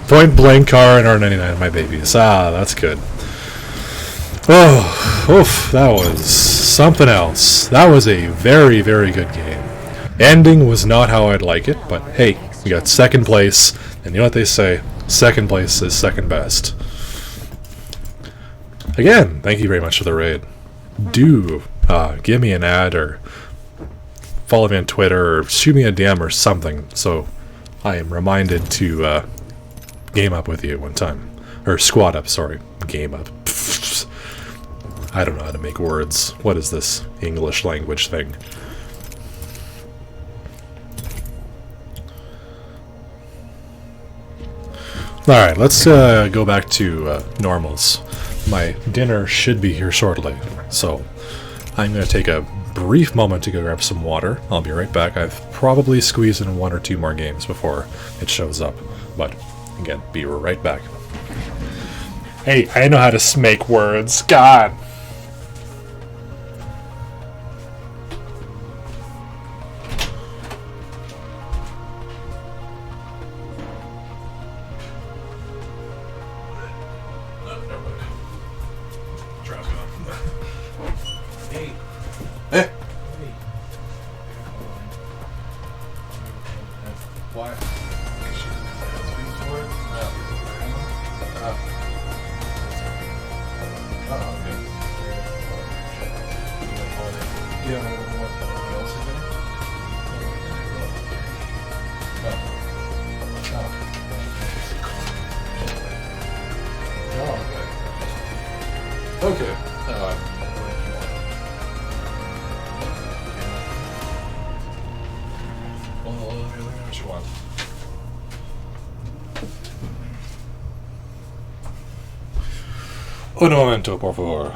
Point blank car and R99 my babies. Ah, that's good. Oh, oof, that was something else. That was a very, very good game. Ending was not how I'd like it, but hey, we got second place, and you know what they say, second place is second best. Again, thank you very much for the raid. Do give me an ad or follow me on Twitter or shoot me a DM or something so I am reminded to game up with you one time. Or squad up, sorry. Game up. I don't know how to make words. What is this English language thing? Alright, let's go back to normals. My dinner should be here shortly, so I'm going to take a brief moment to go grab some water. I'll be right back. I've probably squeezed in 1 or 2 more games before it shows up, but again, be right back. Hey, I know how to make words. God! Okay. What you want? Un momento, por favor.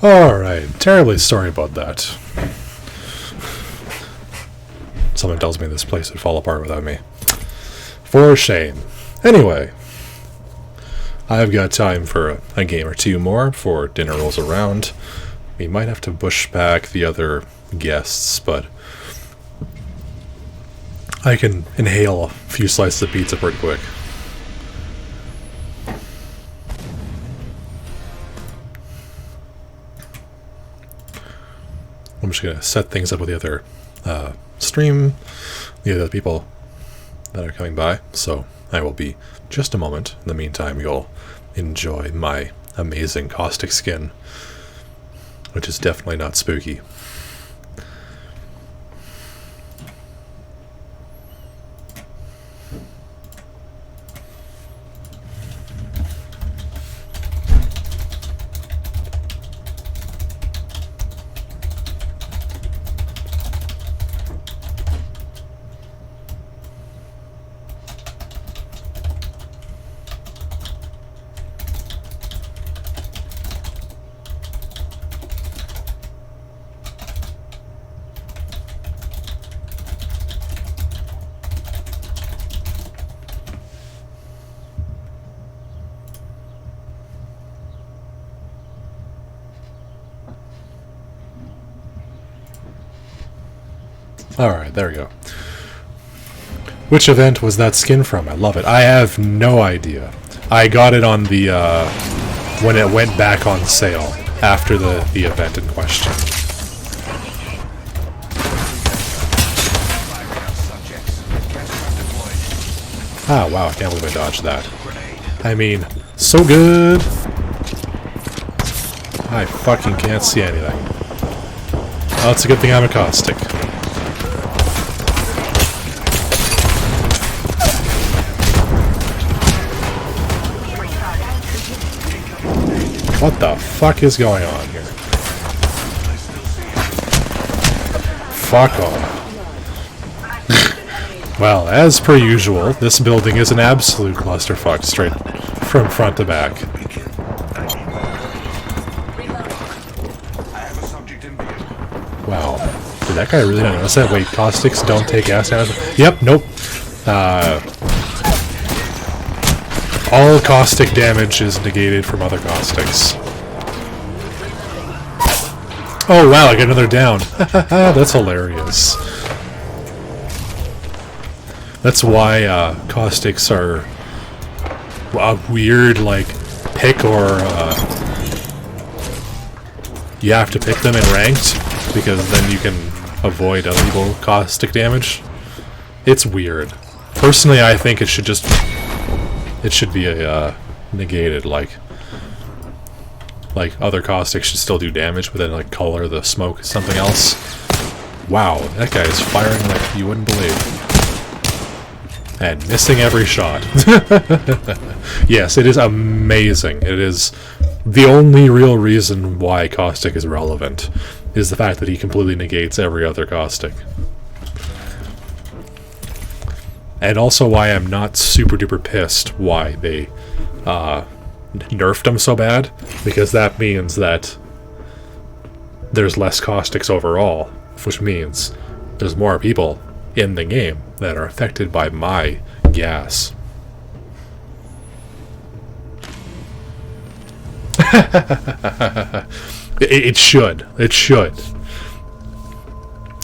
Alright, terribly sorry about that. Someone tells me this place would fall apart without me. For shame. Anyway, I've got time for a game or two more before dinner rolls around. We might have to push back the other guests, but I can inhale a few slices of pizza pretty quick. I'm just gonna set things up with the other stream, the other people that are coming by, so I will be just a moment. In the meantime, you'll enjoy my amazing caustic skin, which is definitely not spooky. Alright, there we go. Which event was that skin from? I love it. I have no idea. I got it on the, when it went back on sale after the event in question. Ah, wow, I can't believe I dodged that. I mean, so good! I fucking can't see anything. Oh, it's a good thing I'm a caustic. What the fuck is going on here? Fuck off. Well, as per usual, this building is an absolute clusterfuck straight from front to back. Wow. Did that guy really not notice that? Wait, caustics don't take acid damage? Yep, nope. All caustic damage is negated from other caustics. Oh wow, I get another down. That's hilarious. That's why caustics are a weird, like, pick, or you have to pick them in ranked, because then you can avoid illegal caustic damage. It's weird. Personally, I think it should just... it should be a negated, like other caustics should still do damage, but then like color the smoke something else. Wow, that guy is firing like you wouldn't believe. And missing every shot. Yes, it is amazing. It is the only real reason why caustic is relevant, is the fact that he completely negates every other caustic. And also why I'm not super duper pissed why they nerfed him so bad, because that means that there's less caustics overall, which means there's more people in the game that are affected by my gas. It should. It should.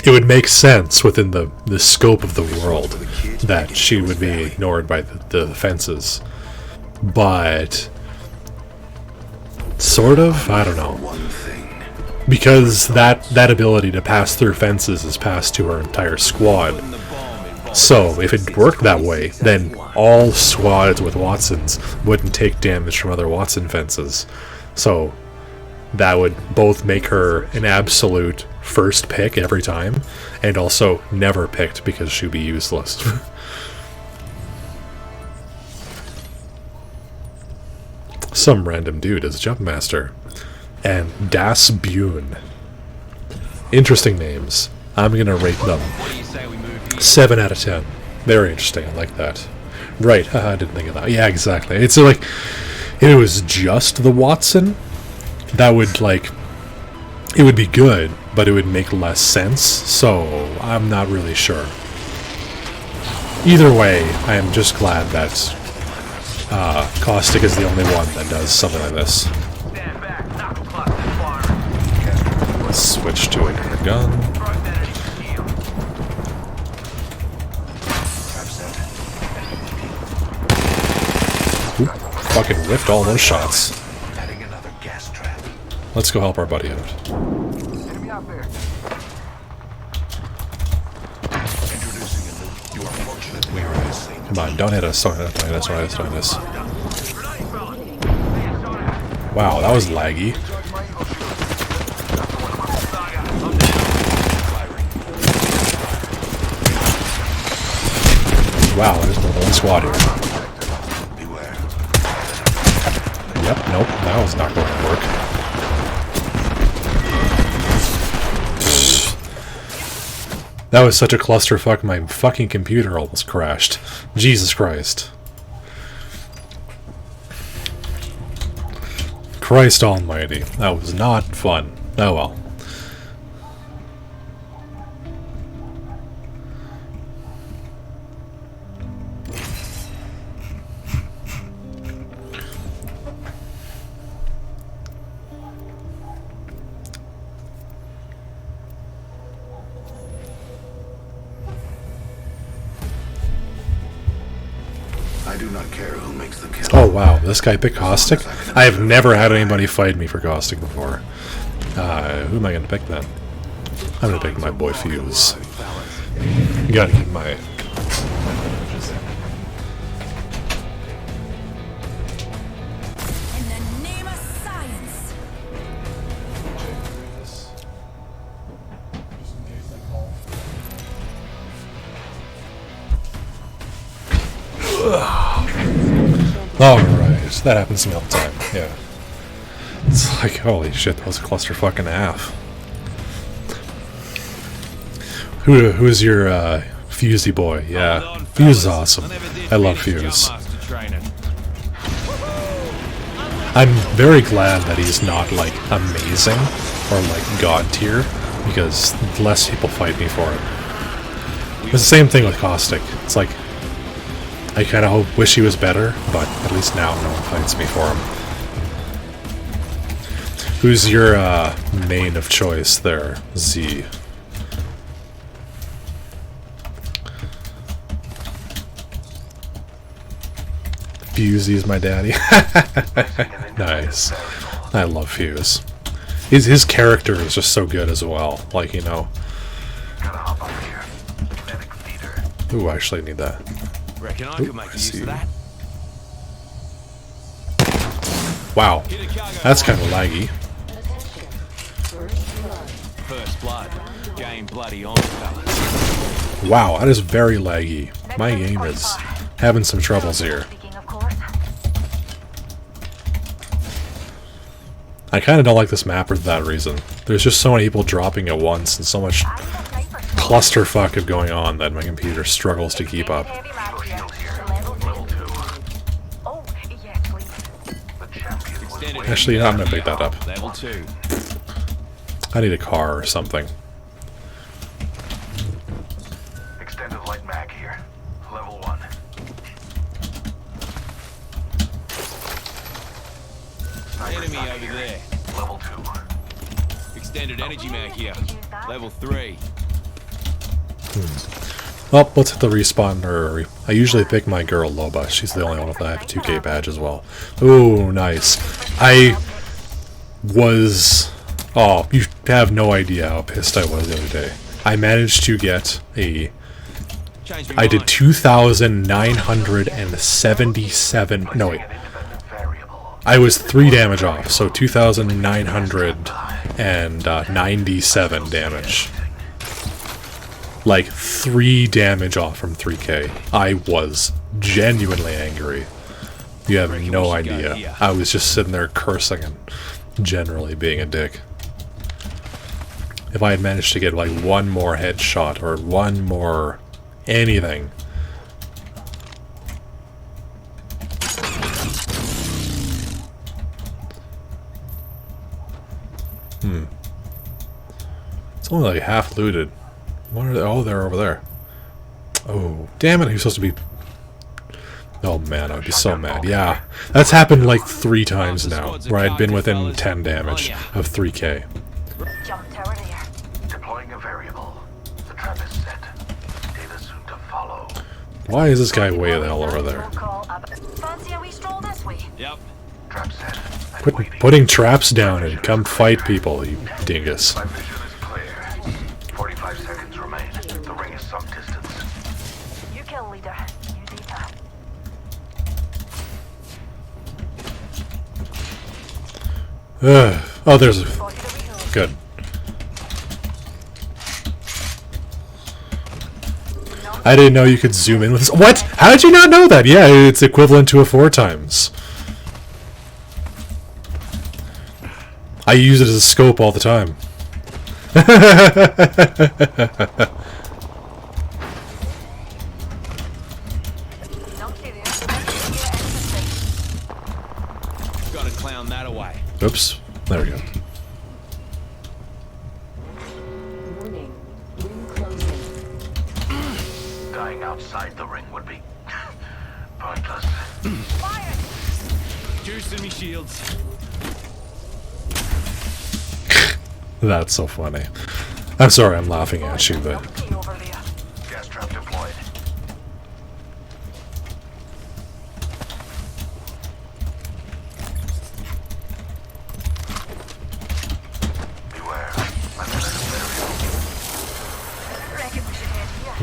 It would make sense within the scope of the world that she would be ignored by the fences. But... sort of? I don't know. Because that ability to pass through fences is passed to her entire squad. So, if it worked that way, then all squads with Watsons wouldn't take damage from other Watson fences. So, that would both make her an absolute first pick every time, and also never picked because she'd be useless. Some random dude is Jumpmaster. And Das Bune. Interesting names. I'm gonna rate them 7 out of 10. Very interesting, I like that. Right, haha, I didn't think of that. Yeah, exactly. It's like, if it was just the Watson, that would, like, it would be good, but it would make less sense, so I'm not really sure. Either way, I am just glad that Caustic is the only one that does something like this. Stand back. Knuckle cluster firing. Let's switch to a different gun. Thrust enemy shield. Trap set. Oop, fucking whiffed all those shots. Adding another gas trap. Let's go help our buddy out. Enemy out there. Introducing a new. You are fortunate we are in the same. Come on, don't hit us, don't hit us, don't hit us, don't hit us, don't hit us. Wow, that was laggy. Wow, there's more than one squad here. Beware. Yep, nope, that was not going to work. That was such a clusterfuck, my fucking computer almost crashed. Jesus Christ. Christ almighty, that was not fun. Oh well. I do not care who makes the kill. Oh wow, this guy picked Caustic? I have never had anybody fight me for Caustic before. Who am I gonna pick then? I'm gonna pick my boy Fuse. You gotta keep my... In the name of science. Alright, that happens to me all the time, yeah. It's like, holy shit, that was a clusterfuck and a half. Who's your Fusey boy? Yeah, Fuse is awesome. I love Fuse. I'm very glad that he's not, like, amazing or, like, god tier, because less people fight me for it. It's the same thing with Caustic. It's like, I kind of wish he was better, but at least now no one fights me for him. Who's your main of choice there, Z? Fusey's my daddy. Nice. I love Fuse. His character is just so good as well. Like, you know. Gotta hop over here. Medic feeder. Ooh, I actually need that. Reckon I Ooh, could make I use see. of that. Wow, that's kind of laggy. First blood. Game bloody on, fellas. Wow, that is very laggy. My game is having some troubles here. Speaking of course. I kind of don't like this map for that reason. There's just so many people dropping at once and so much clusterfuck of going on that my computer struggles to keep up. Heavy mag here. Level 2. Oh, yes, please. The champion was Extended Actually, I'm gonna pick that up. level 2. I need a car or something. extended light mag here. Level 1. Enemy over there. Level 2. Extended energy mag here. Level 3. Well, let's hit the respawn. I usually pick my girl Loba. She's the only one with a 2K badge as well. Ooh, nice. I was... Oh, you have no idea how pissed I was the other day. I managed to get a... Change me I did mind. 2,977... No, wait. I was 3 damage off, so 2,997 damage. Like 3 damage off from 3K. I was genuinely angry. You have no idea. I was just sitting there cursing and generally being a dick. If I had managed to get like one more headshot or one more anything. only like half looted. What are they? Oh, they're over there. Oh, damn it! He's supposed to be. Oh man, I'd be so mad. Yeah, that's happened like 3 times now, where I'd been within 10 damage of 3k. Jump tower there. Deploying a variable. The trap is set. Data soon to follow. Why is this guy way the hell over there? Fancy a wee stroll this way? Yep. Trap set. Putting traps down and come fight people, you dingus. My vision is clear. 45 seconds remain. The ring is some distance. You kill leader. You data. Oh, there's a... Good. I didn't know you could zoom in with this. What? How did you not know that? Yeah, it's equivalent to a 4 times. I use it as a scope all the time. Gotta clown that away. Oops. There we go. Warning. Ring closing. Dying outside the ring would be pointless. Juicing me shields. That's so funny. I'm sorry I'm laughing at you, but... Gas trap deployed. Beware. I'm in this area. Reckon we should head here.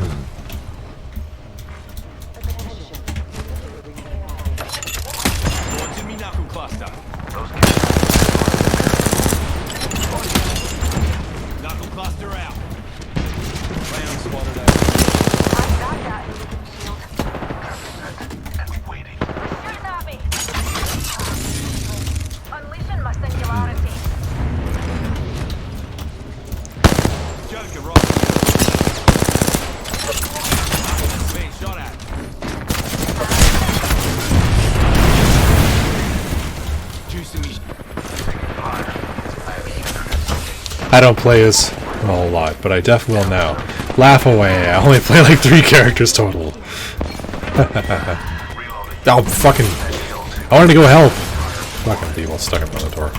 Launching me knuckle cluster. Knuckle cluster out. Round spotted out. I got that. Shield. And waiting. Shooting at me. Unleashing my singularity. Joker, right. Being shot at. Juicing me. I don't play as a whole lot, but I definitely will now. Laugh away, I only play like 3 characters total. Oh, fucking... I wanted to go help! Fucking people stuck in front of the door.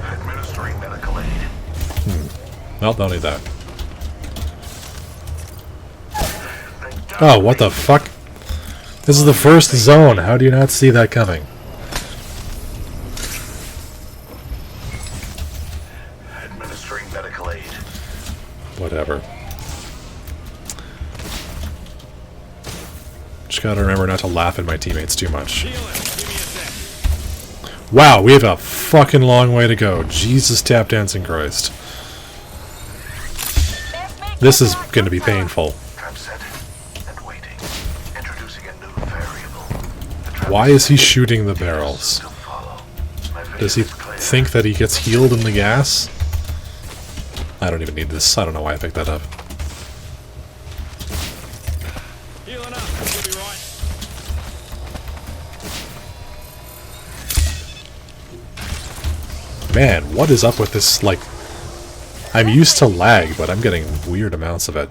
Administering medical aid. Well, don't need that. Oh, what the fuck? This is the first zone, how do you not see that coming? Administering medical aid. Whatever. Just gotta remember not to laugh at my teammates too much. Wow, we have a fucking long way to go. Jesus tap dancing Christ. This is gonna be painful. Trap set and waiting. Introducing a new variable. Why is he shooting the barrels? Does he think that he gets healed in the gas? I don't even need this. I don't know why I picked that up. Healing up. You'll be right. Man, what is up with this, like... I'm used to lag, but I'm getting weird amounts of it.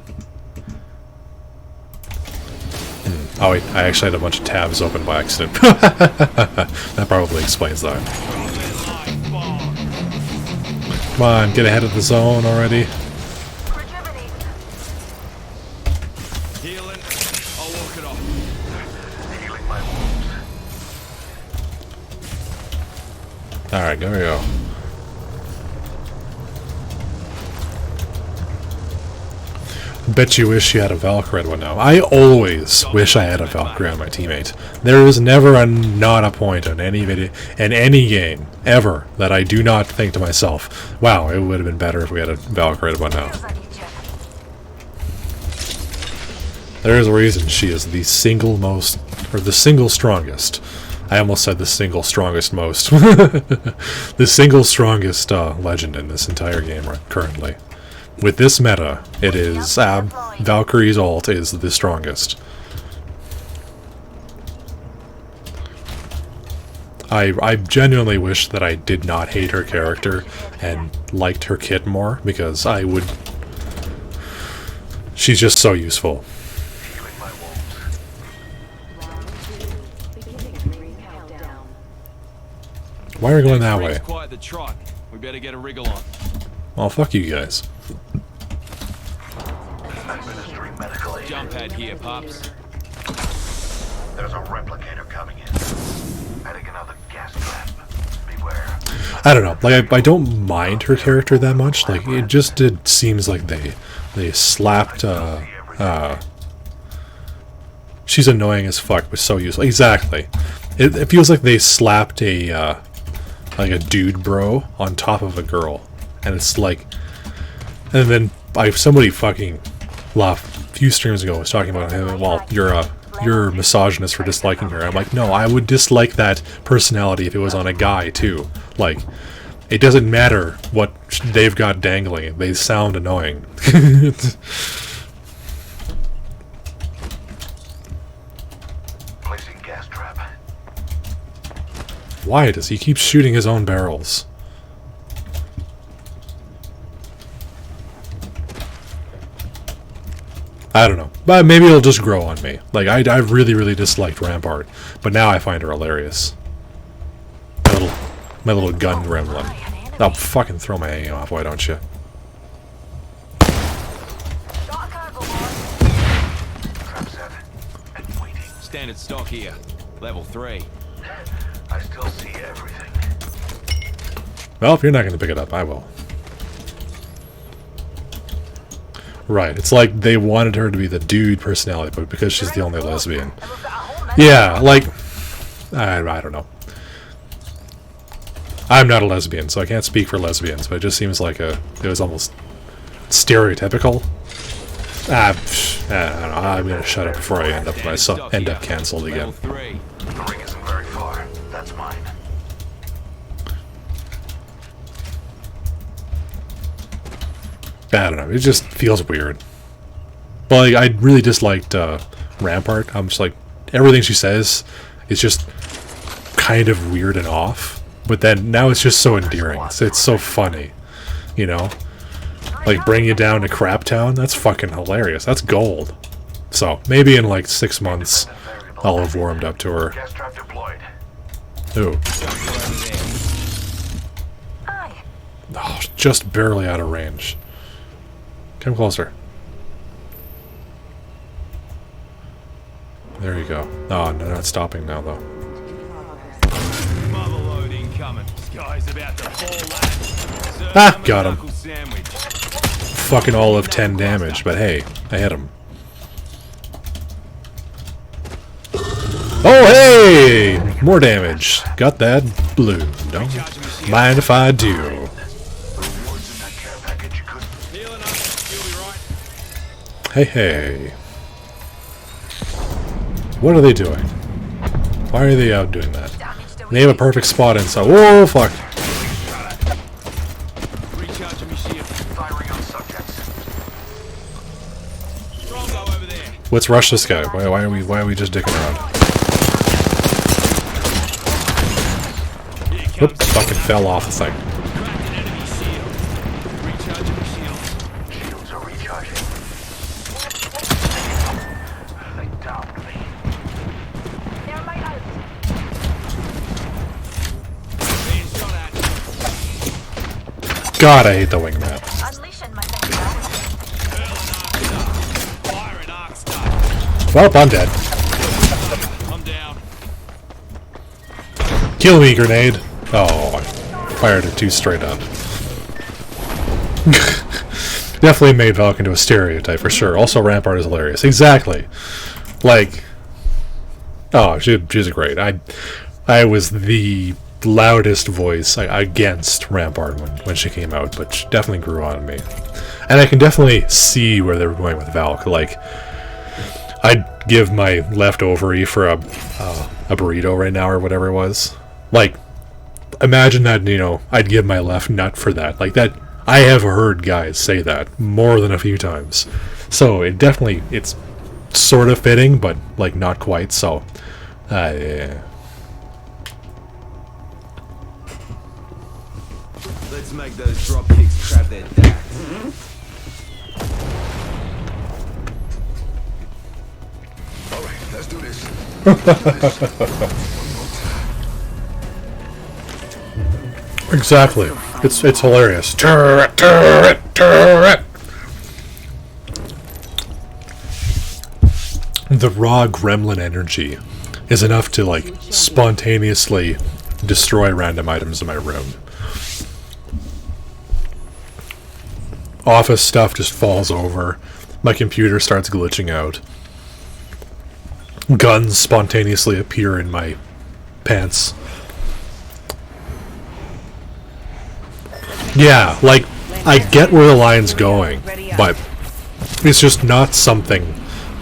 Oh wait, I actually had a bunch of tabs open by accident. That probably explains that. Come on, get ahead of the zone already. Healing. I'll walk it off. Healing my wounds. Alright, there we go. Bet you wish you had a Valkyrie one now. I always wish I had a Valkyrie on my teammate. There is never not a point on any video, in any game, ever, that I do not think to myself, wow, it would have been better if we had a Valkyrie one now. There is a reason she is the single most, or the single strongest. I almost said the single strongest most. The single strongest legend in this entire game currently. With this meta, it is Valkyrie's ult is the strongest. I genuinely wish that I did not hate her character and liked her kit more, because I would... She's just so useful. Why are we going that way? Quiet the trot. We better get a wriggle on. Well, fuck you guys. Administering medical aid. Jump pad here, Pops. There's a replicator coming in. Adding another gas trap. Beware. I don't know. Like, I don't mind her character that much. Like, it just seems like they slapped, she's annoying as fuck, but so useful. Exactly. It feels like they slapped a dude bro on top of a girl. And it's like... And then, somebody fucking laughed a few streams ago was talking about him, well, you're misogynist for disliking her. I'm like, no, I would dislike that personality if it was on a guy, too. Like, it doesn't matter what they've got dangling. They sound annoying. Placing gas trap. Why does he keep shooting his own barrels? I don't know. But maybe it'll just grow on me. Like, I really, really disliked Rampart. But now I find her hilarious. My little gun gremlin. I'll fucking throw my aim off, why don't you? Trap set. And waiting. Standard stock here. Level 3. I still see everything. Well, if you're not going to pick it up, I will. Right, it's like they wanted her to be the dude personality, but because she's the only lesbian. Yeah, like... I don't know. I'm not a lesbian, so I can't speak for lesbians, but it just seems like it was almost stereotypical. I don't know, I'm gonna shut up before I end up cancelled again. The ring isn't very far. That's mine. I don't know, it just feels weird. But like, I really disliked Rampart. I'm just like, everything she says is just kind of weird and off. But then now it's just so endearing. It's so funny, you know? Like, bring you down to Craptown, that's fucking hilarious. That's gold. So, maybe in like 6 months, I'll have warmed up to her. Gas trap deployed. Ooh. Oh, just barely out of range. Come closer. There you go. Oh, no, not stopping now, though. Mother load incoming. Sky's about to fall. Ah, got him. Fucking all of 10 damage, but hey, I hit him. Oh, hey! More damage. Got that blue. Don't mind if I do. Hey, hey. What are they doing? Why are they out doing that? They have a perfect spot inside. Whoa, fuck. Let's rush this guy. Why are we just dicking around? Whoop, fucking fell off the thing. Shields are recharging. They downed me. God, I hate the wingman. Well, I'm dead. I'm down. Kill me, grenade. Oh, I fired it too straight up. Definitely made Valk into a stereotype for sure. Also, Rampart is hilarious. Exactly. Like, oh, she's great. I was the loudest voice against Rampart when she came out, but she definitely grew on me. And I can definitely see where they were going with Valk. Like, I'd give my left ovary for a burrito right now or whatever it was. Like, imagine that, you know, I'd give my left nut for that. Like, that, I have heard guys say that more than a few times. So, it's sort of fitting, but, like, not quite, so, yeah. Let's make those drop kicks crab their dacks. All right, let's do this. Exactly. It's hilarious. Turret, turret, turret. The raw gremlin energy is enough to like spontaneously destroy random items in my room. Office stuff just falls over. My computer starts glitching out. Guns spontaneously appear in my pants. Yeah, like, I get where the line's going, but it's just not something,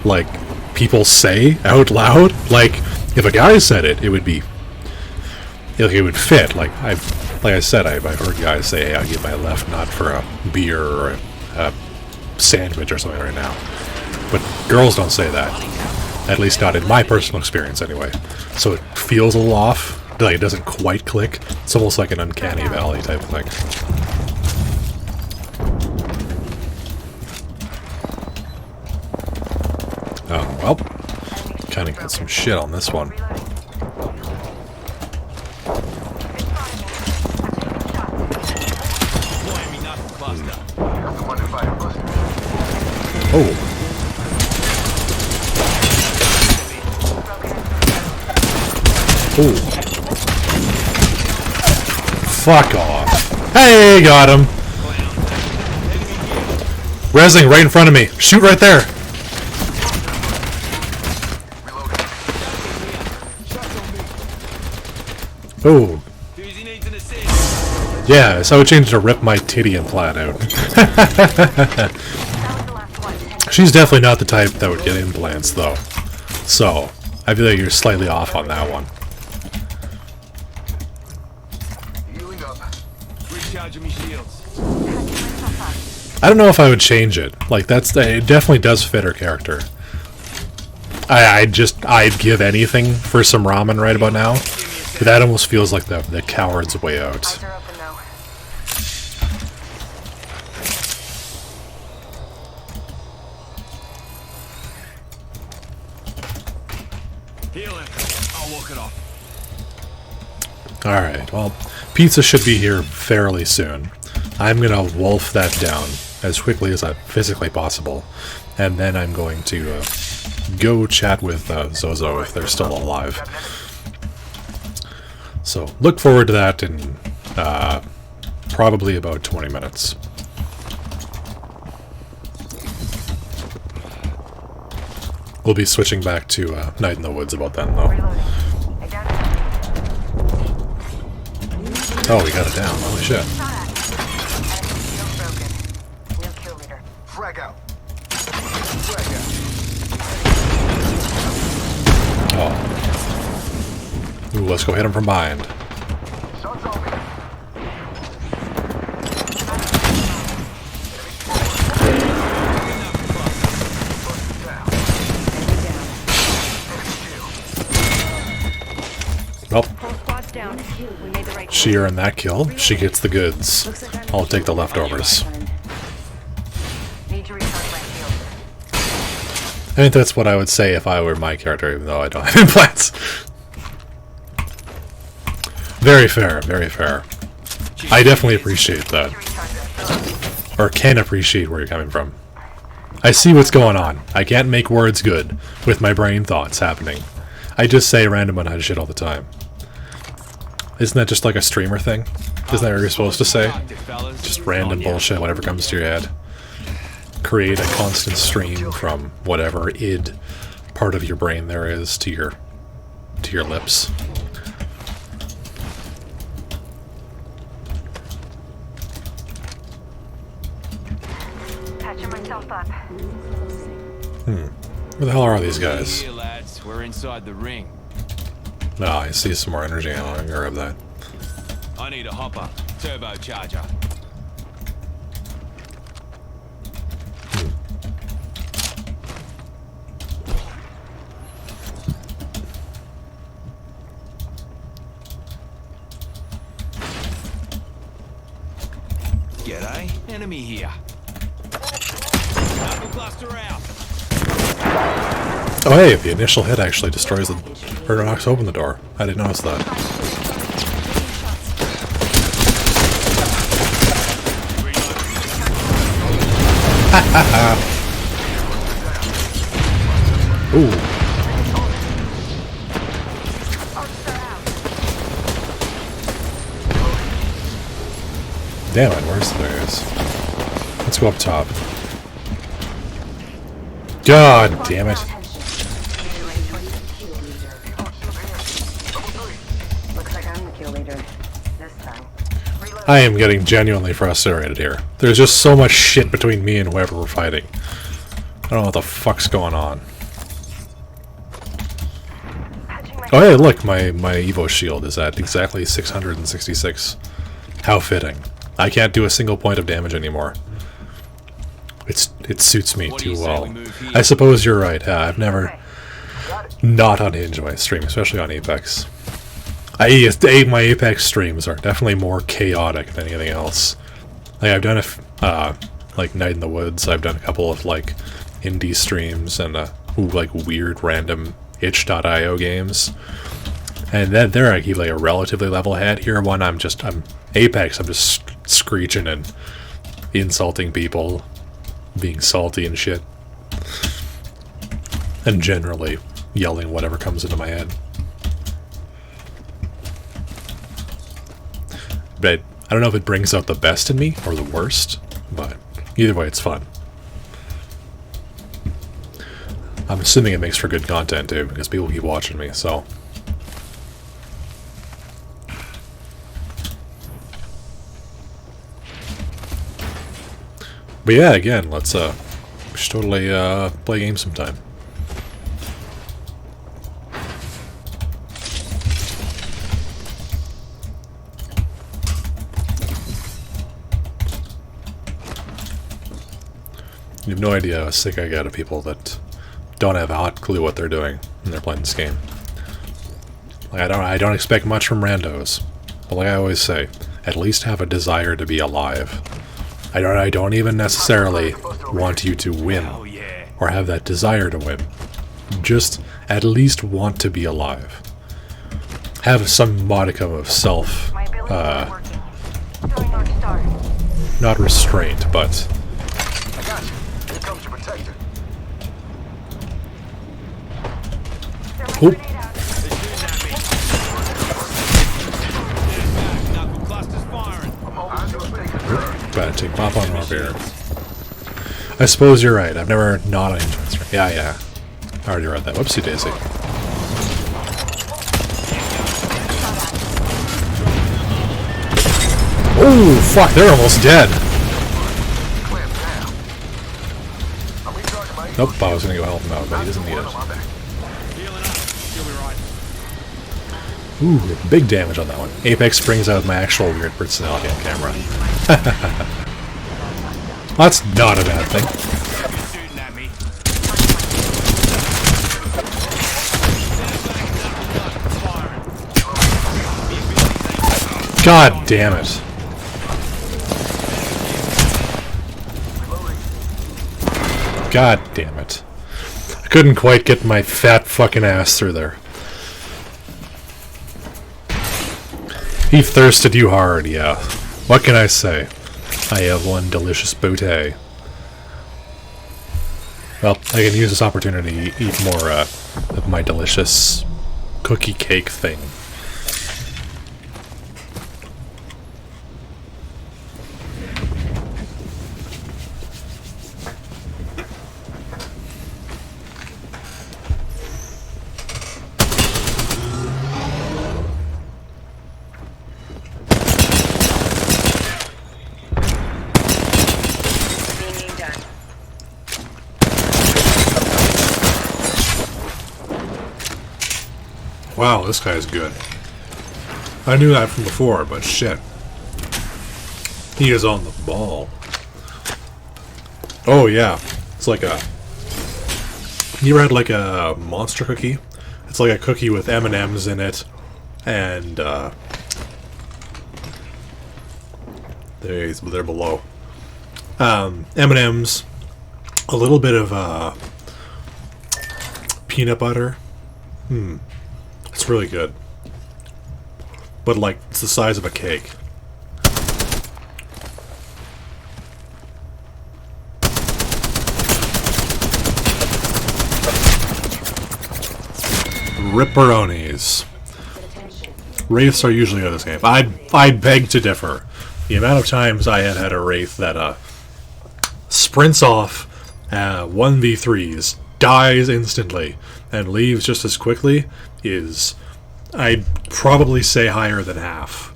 like, people say out loud. Like, if a guy said it, it would be, like, it would fit. Like I said, I've heard guys say, hey, I'll give my left nut for a beer or a sandwich or something right now. But girls don't say that. At least not in my personal experience, anyway. So it feels a little off. Like, it doesn't quite click. It's almost like an uncanny valley type thing. Oh, well. Kinda got some shit on this one. Oh. Ooh. Fuck off. Hey, got him. Rezzing right in front of me. Shoot right there. Ooh. Yeah, so I would change to rip my titty implant out. She's definitely not the type that would get implants, though. So, I feel like you're slightly off on that one. I don't know if I would change it. Like, it definitely does fit her character. I'd give anything for some ramen right about now. But that almost feels like the coward's way out. Alright, well, pizza should be here fairly soon. I'm gonna wolf that down as quickly as physically possible, and then I'm going to go chat with Zozo if they're still alive. So, look forward to that in probably about 20 minutes. We'll be switching back to Night in the Woods about then, though. Oh, we got it down. Holy shit. Oh. Ooh, let's go hit him from behind. Well, she earned that kill. She gets the goods. I'll take the leftovers. I think that's what I would say if I were my character, even though I don't have implants. Very fair, very fair. I definitely appreciate that. Or can appreciate where you're coming from. I see what's going on. I can't make words good with my brain thoughts happening. I just say random unhide shit all the time. Isn't that just like a streamer thing? Isn't that what you're supposed to say? Just random bullshit, whatever comes to your head. Create a constant stream from whatever id part of your brain there is to your lips. Patching myself up. Where the hell are these guys? Here, lads, we're inside the ring. Oh, I see some more energy ammo. I'm gonna grab that. I need a hopper, turbocharger. enemy here. Knuckle cluster out. Oh hey, the initial hit actually destroys the... or knocks open the door. I didn't notice that. Ha ha ha! Ooh. Damn it, where's the bears? Let's go up top. God damn it. Looks like I'm the kill leader. This time. I am getting genuinely frustrated here. There's just so much shit between me and whoever we're fighting. I don't know what the fuck's going on. Oh hey, look, my Evo shield is at exactly 666. How fitting. I can't do a single point of damage anymore. It suits me too well. I suppose you're right. I've never not unhinged my stream, especially on Apex. My Apex streams are definitely more chaotic than anything else. Like I've done like Night in the Woods. I've done a couple of like indie streams and like weird random itch.io games. And then they're like a relatively level head. Here one I'm Apex, I'm just screeching and insulting people, being salty and shit. And generally yelling whatever comes into my head. But I don't know if it brings out the best in me or the worst, but either way it's fun. I'm assuming it makes for good content too, because people keep watching me, so... But yeah, again, we should totally play games sometime. You have no idea how sick I get of people that don't have a clue what they're doing when they're playing this game. Like I don't expect much from randos, but like I always say, at least have a desire to be alive. I don't even necessarily want you to win or have that desire to win. Just at least want to be alive. Have some modicum of self, not restraint, but oop. Better take pop on off here. I suppose you're right. I've never not on insurance. Yeah. I already read that. Whoopsie daisy. Oh fuck! They're almost dead. Nope. I was gonna go help him out, but he doesn't need it. Ooh, big damage on that one. Apex brings out my actual weird personality on camera. That's not a bad thing. God damn it. God damn it. I couldn't quite get my fat fucking ass through there. He thirsted you hard, yeah. What can I say? I have one delicious booty. Well, I can use this opportunity to eat more of my delicious cookie cake thing. Wow, this guy's good. I knew that from before, but shit. He is on the ball. Oh yeah, it's like a... You ever had like a monster cookie? It's like a cookie with M&Ms in it, and they're below. M&M's, a little bit of peanut butter. It's really good. But like, it's the size of a cake. Ripperonis. Wraiths are usually good at this game. I beg to differ. The amount of times I had a Wraith that sprints off 1v3s, dies instantly, and leaves just as quickly is, I'd probably say, higher than half.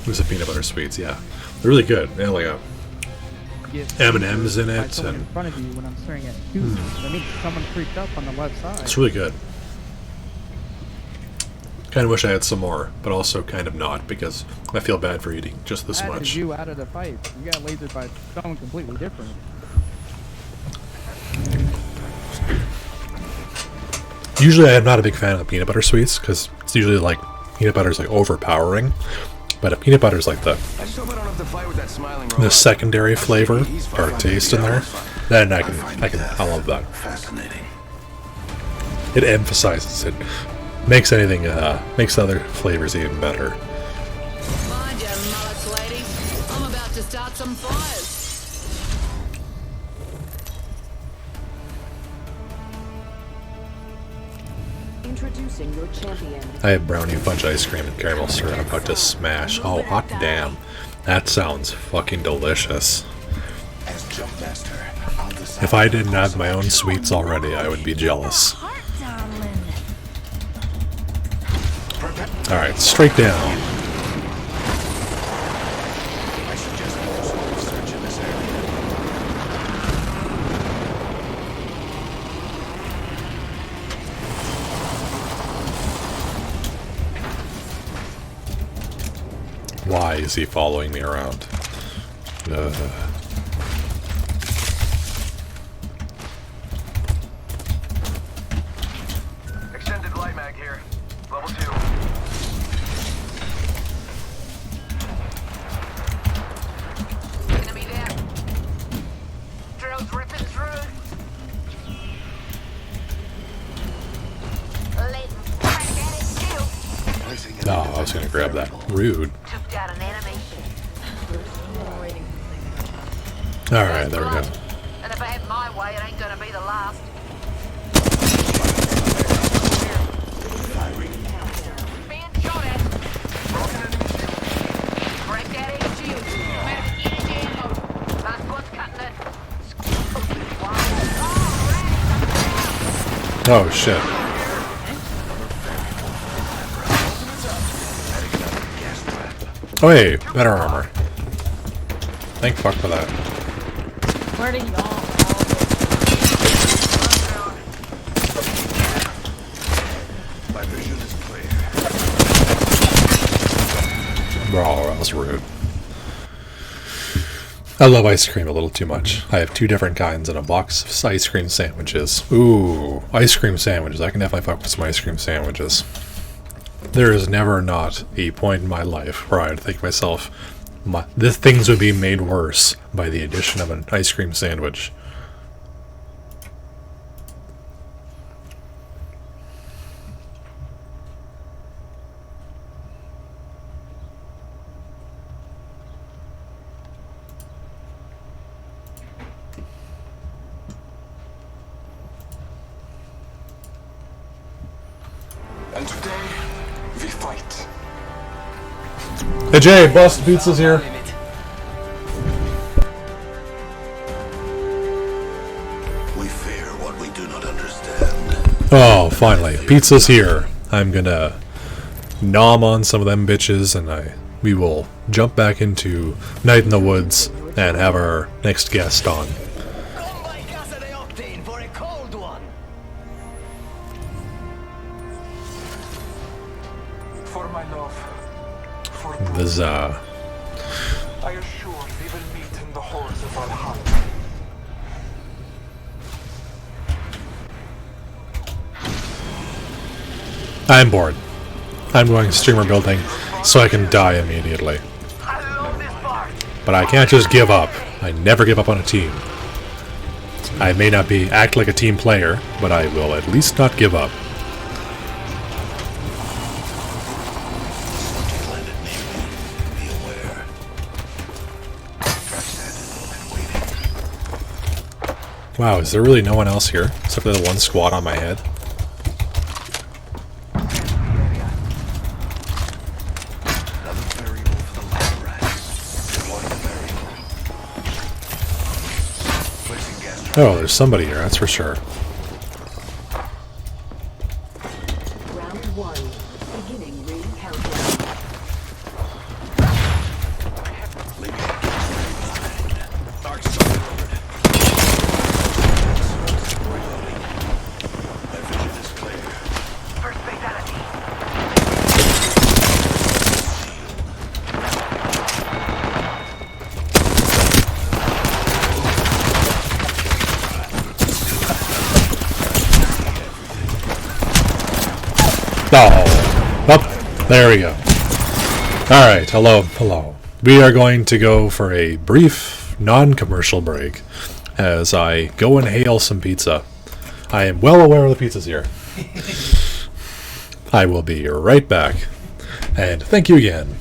There's the peanut butter sweets, yeah. They're really good. They have like a M&M's in it, and in front of you when I'm staring at you. That means someone creeped up on the left side. it's really good. Kind of wish I had some more, but also kind of not, because I feel bad for eating just this That much. is you out of the fight. You got lasered by someone completely different. Usually I'm not a big fan of the peanut butter sweets, because it's usually like, peanut butter's like overpowering, but peanut butter's like the secondary flavor or taste in there. Then I love that. Fascinating. It emphasizes it. Makes anything, makes other flavors even better. Mind your mullets, ladies. I'm about to start some fires. Introducing your champion. I have brownie fudge ice cream and caramel syrup I'm about to smash. Oh, hot damn. That sounds fucking delicious. As Jumpmaster, I'll decide. If I didn't have my own sweets already, I would be jealous. Alright, straight down. I suggest also research in this area. Why is he following me around? Extended light mag here. Level 2. Enemy there. Drills ripping through. No, I was gonna grab that. Rude. Took down an enemy. Alright, there we go. And if I had my way, it ain't gonna be the last. Being shot at. Broken enemy shield. Break that enemy shield. Energy ammo. Last one's cutting it. Oh shit. Oh hey, better armor. Thank fuck for that. Where do y'all? My vision is clear. Bro, that was rude. I love ice cream a little too much. I have 2 different kinds in a box of ice cream sandwiches. Ooh, ice cream sandwiches. I can definitely fuck with some ice cream sandwiches. There is never not a point in my life where I'd think to myself, this things would be made worse by the addition of an ice cream sandwich. And today, we fight. Hey Jay, Boston Pizza's here. We fear what we do not understand. Oh, finally. Pizza's here. I'm gonna nom on some of them bitches and we will jump back into Night in the Woods and have our next guest on. For my love. For The Za. I assure we will meet in the halls of Valhalla. I'm bored. I'm going streamer building so I can die immediately. But I can't just give up. I never give up on a team. I may not act like a team player, but I will at least not give up. Wow, is there really no one else here except for the one squad on my head? Oh, there's somebody here, that's for sure. Round 1. Beginning ring countdown. Oh, up, there we go. Alright, hello. We are going to go for a brief, non-commercial break as I go and hail some pizza. I am well aware of the pizzas here. I will be right back, and thank you again.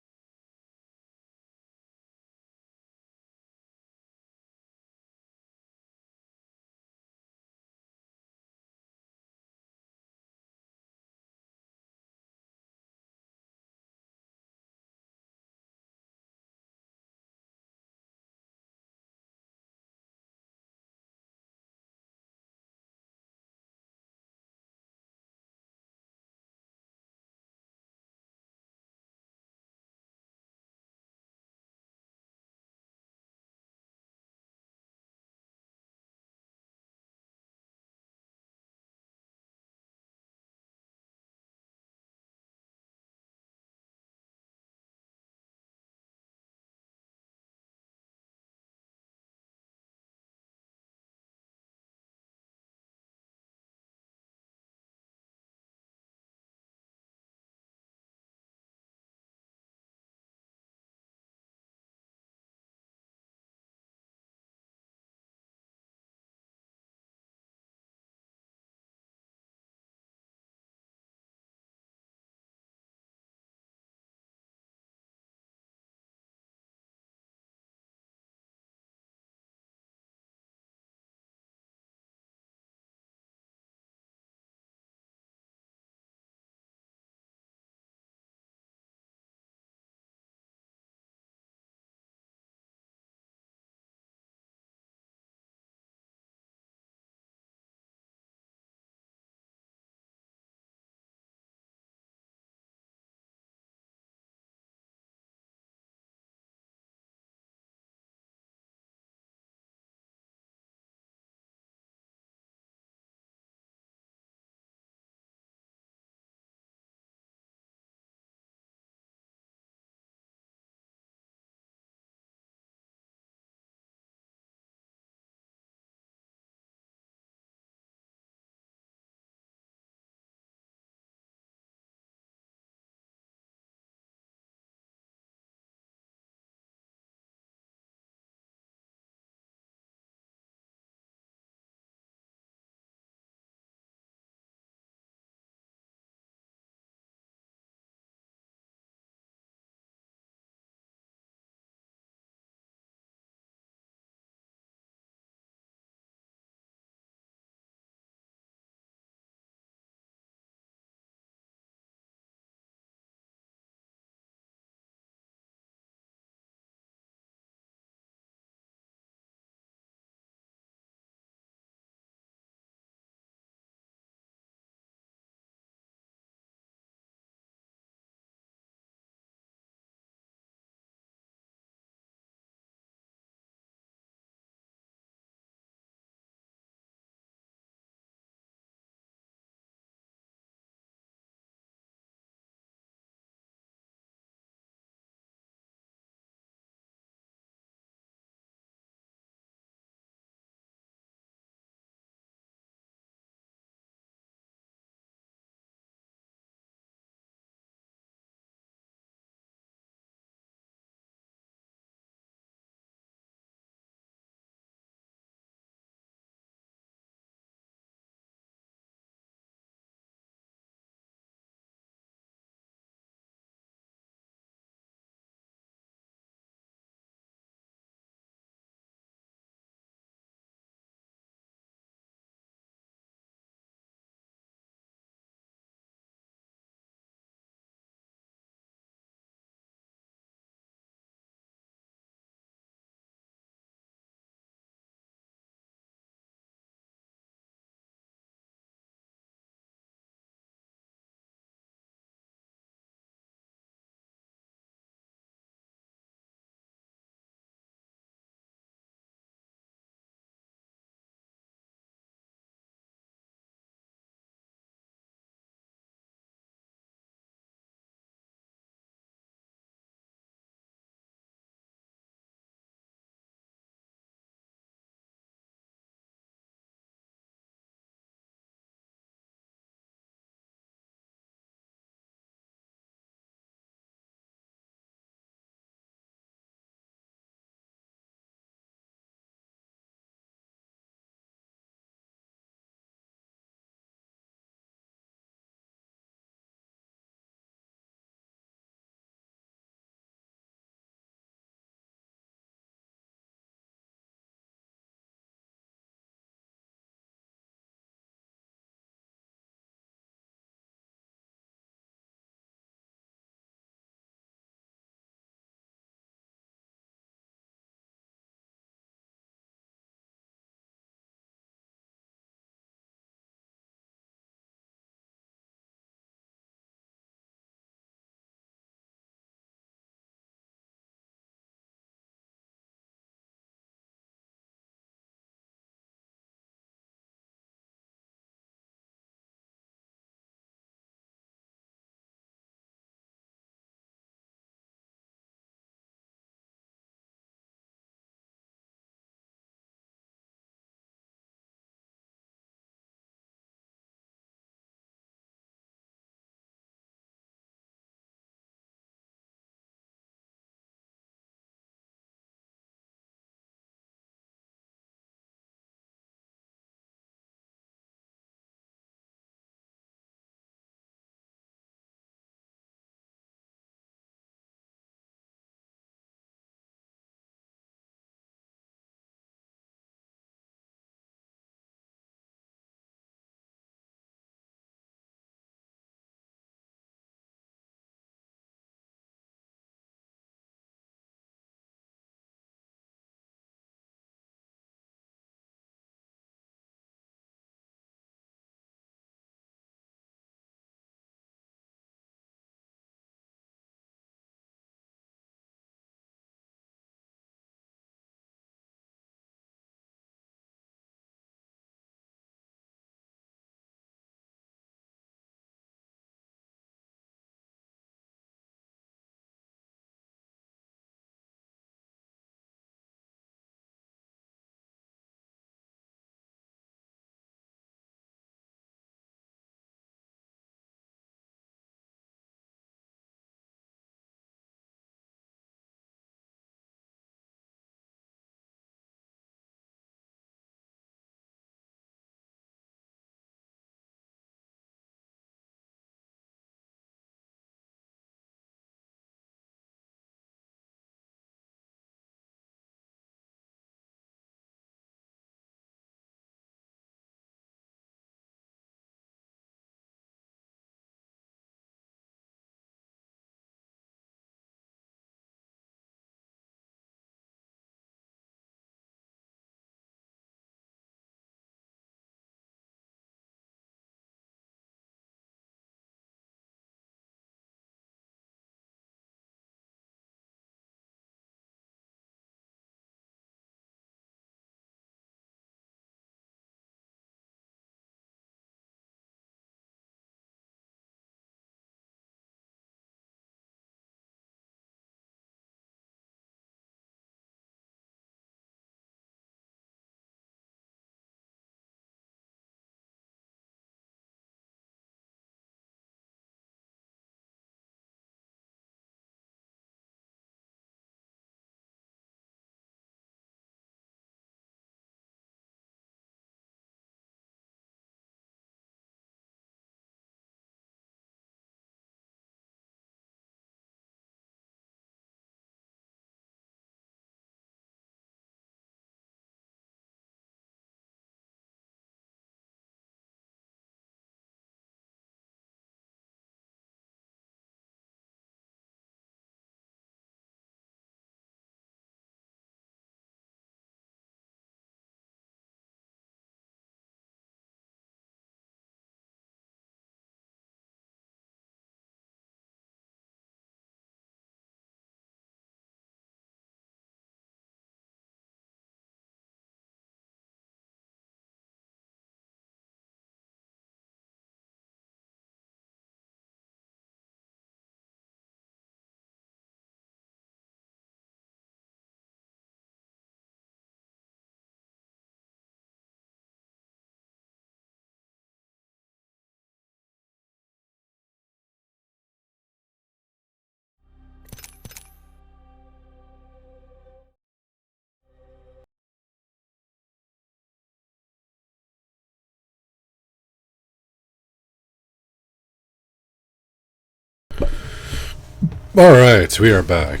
Alright, we are back.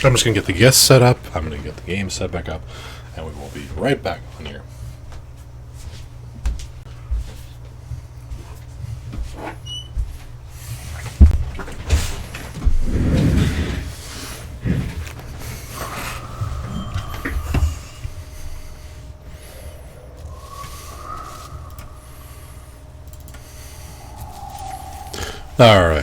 I'm just gonna get the guests set up, I'm gonna get the game set back up, and we will be right back on here. Alright.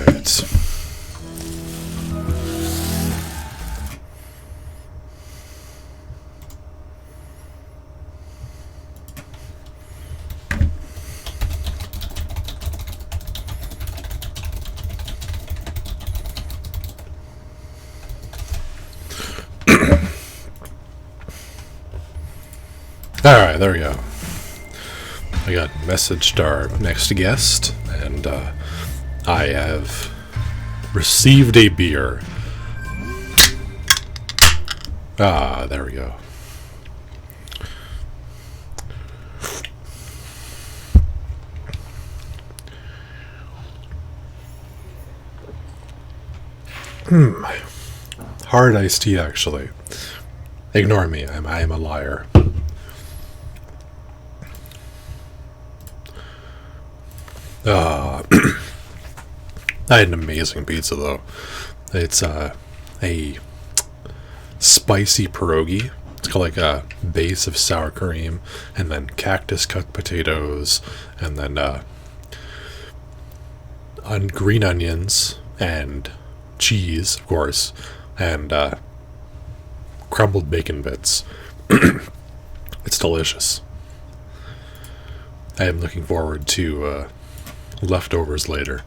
Alright, there we go. I got messaged our next guest, and I have received a beer. Ah, there we go. Hard iced tea, actually. Ignore me, I am a liar. I had an amazing pizza, though. It's a spicy pierogi. It's got like a base of sour cream, and then cactus cut potatoes, and then green onions, and cheese, of course, and crumbled bacon bits. It's delicious. I am looking forward to leftovers later.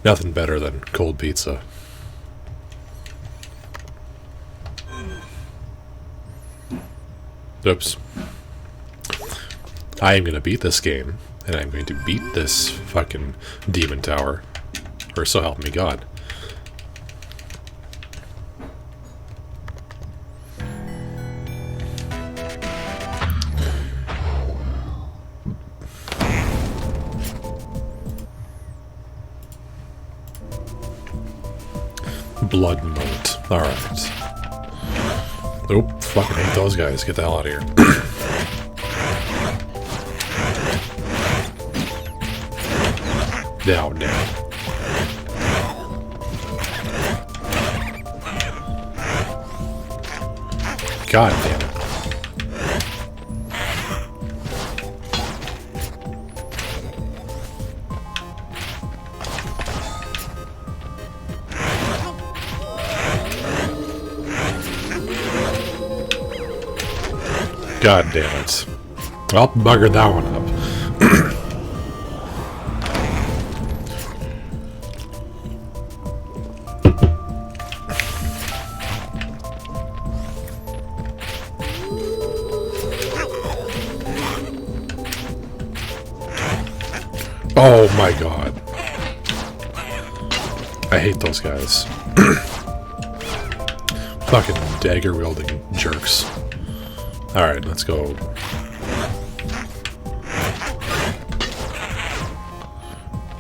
Nothing better than cold pizza. Oops. I am going to beat this game, and I'm going to beat this fucking demon tower. Or so help me God. Blood moat. Alright. Oop, fucking hate those guys. Get the hell out of here. Down, down. God damn it. God damn it. Well, buggered that one up. Oh my god. I hate those guys. Fucking dagger wielding jerks. Alright, let's go.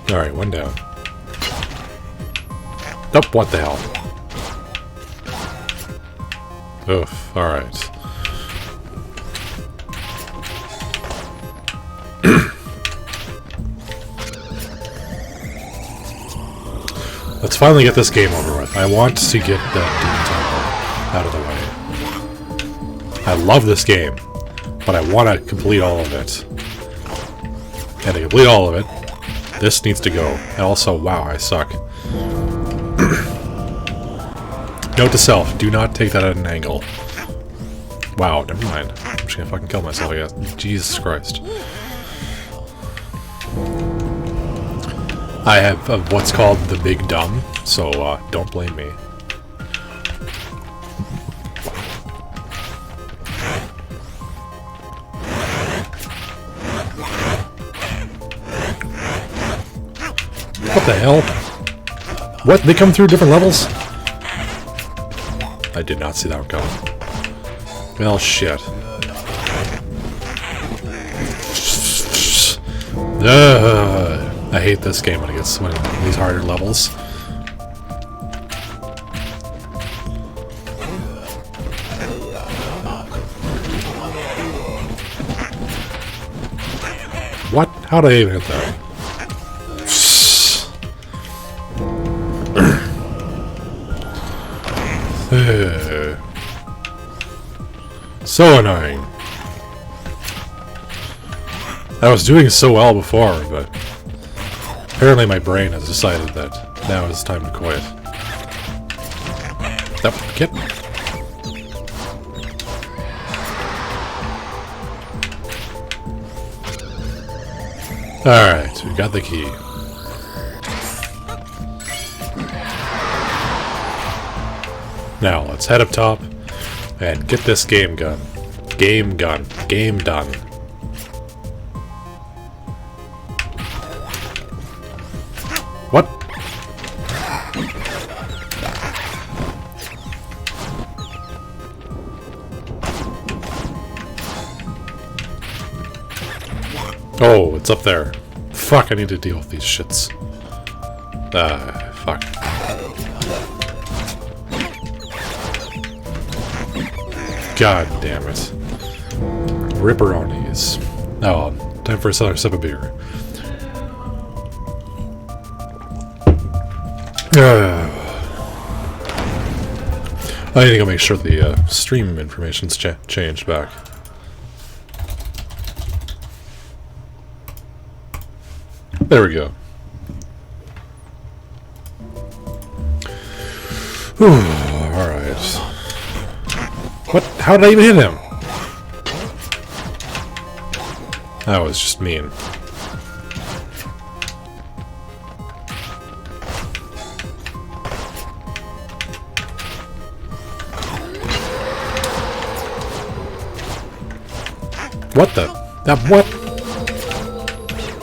Alright, one down. Nope, what the hell? Oof, alright. Let's finally get this game over with. I want to get that demon temple out of the way. I love this game, but I want to complete all of it. And to complete all of it, this needs to go. And also, wow, I suck. Note to self, do not take that at an angle. Wow, never mind. I'm just gonna fucking kill myself, I guess. Jesus Christ. I have what's called the big dumb, so don't blame me. What the hell? What? They come through different levels? I did not see that one coming. Well, shit. I hate this game when it gets when these harder levels. How'd I even hit that? So annoying. I was doing so well before, but apparently my brain has decided that now is time to quit. Get. Alright, we got the key. Now, let's head up top and get this game gun. Game done. What? Oh, it's up there. Fuck, I need to deal with these shits. Fuck. God damn it. Ripperonis. Oh, time for another sip of beer. I think I'll make sure the stream information's changed back. There we go. Alright. What? How did I even hit him? That was just mean. What the? That what?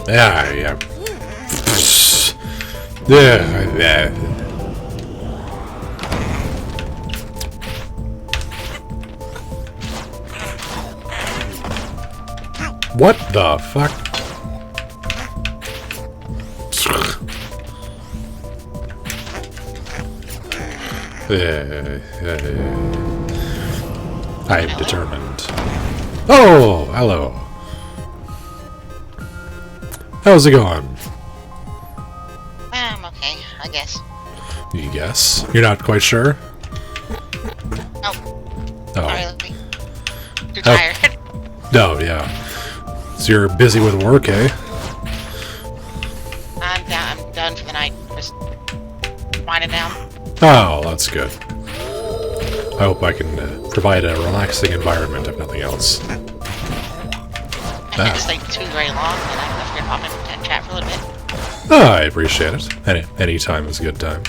Yeah. Yeah. What the fuck? I'm determined. Oh, hello. How's it going? Okay, I guess. You guess? You're not quite sure? Nope. Oh. Not really. Too tired. No, yeah. So you're busy with work, eh? I'm done for the night. Just winding down. Oh, that's good. I hope I can provide a relaxing environment, if nothing else. I didn't stay too very long, and I figured pop in and chat for a little bit. Oh, I appreciate it. Any time is a good time.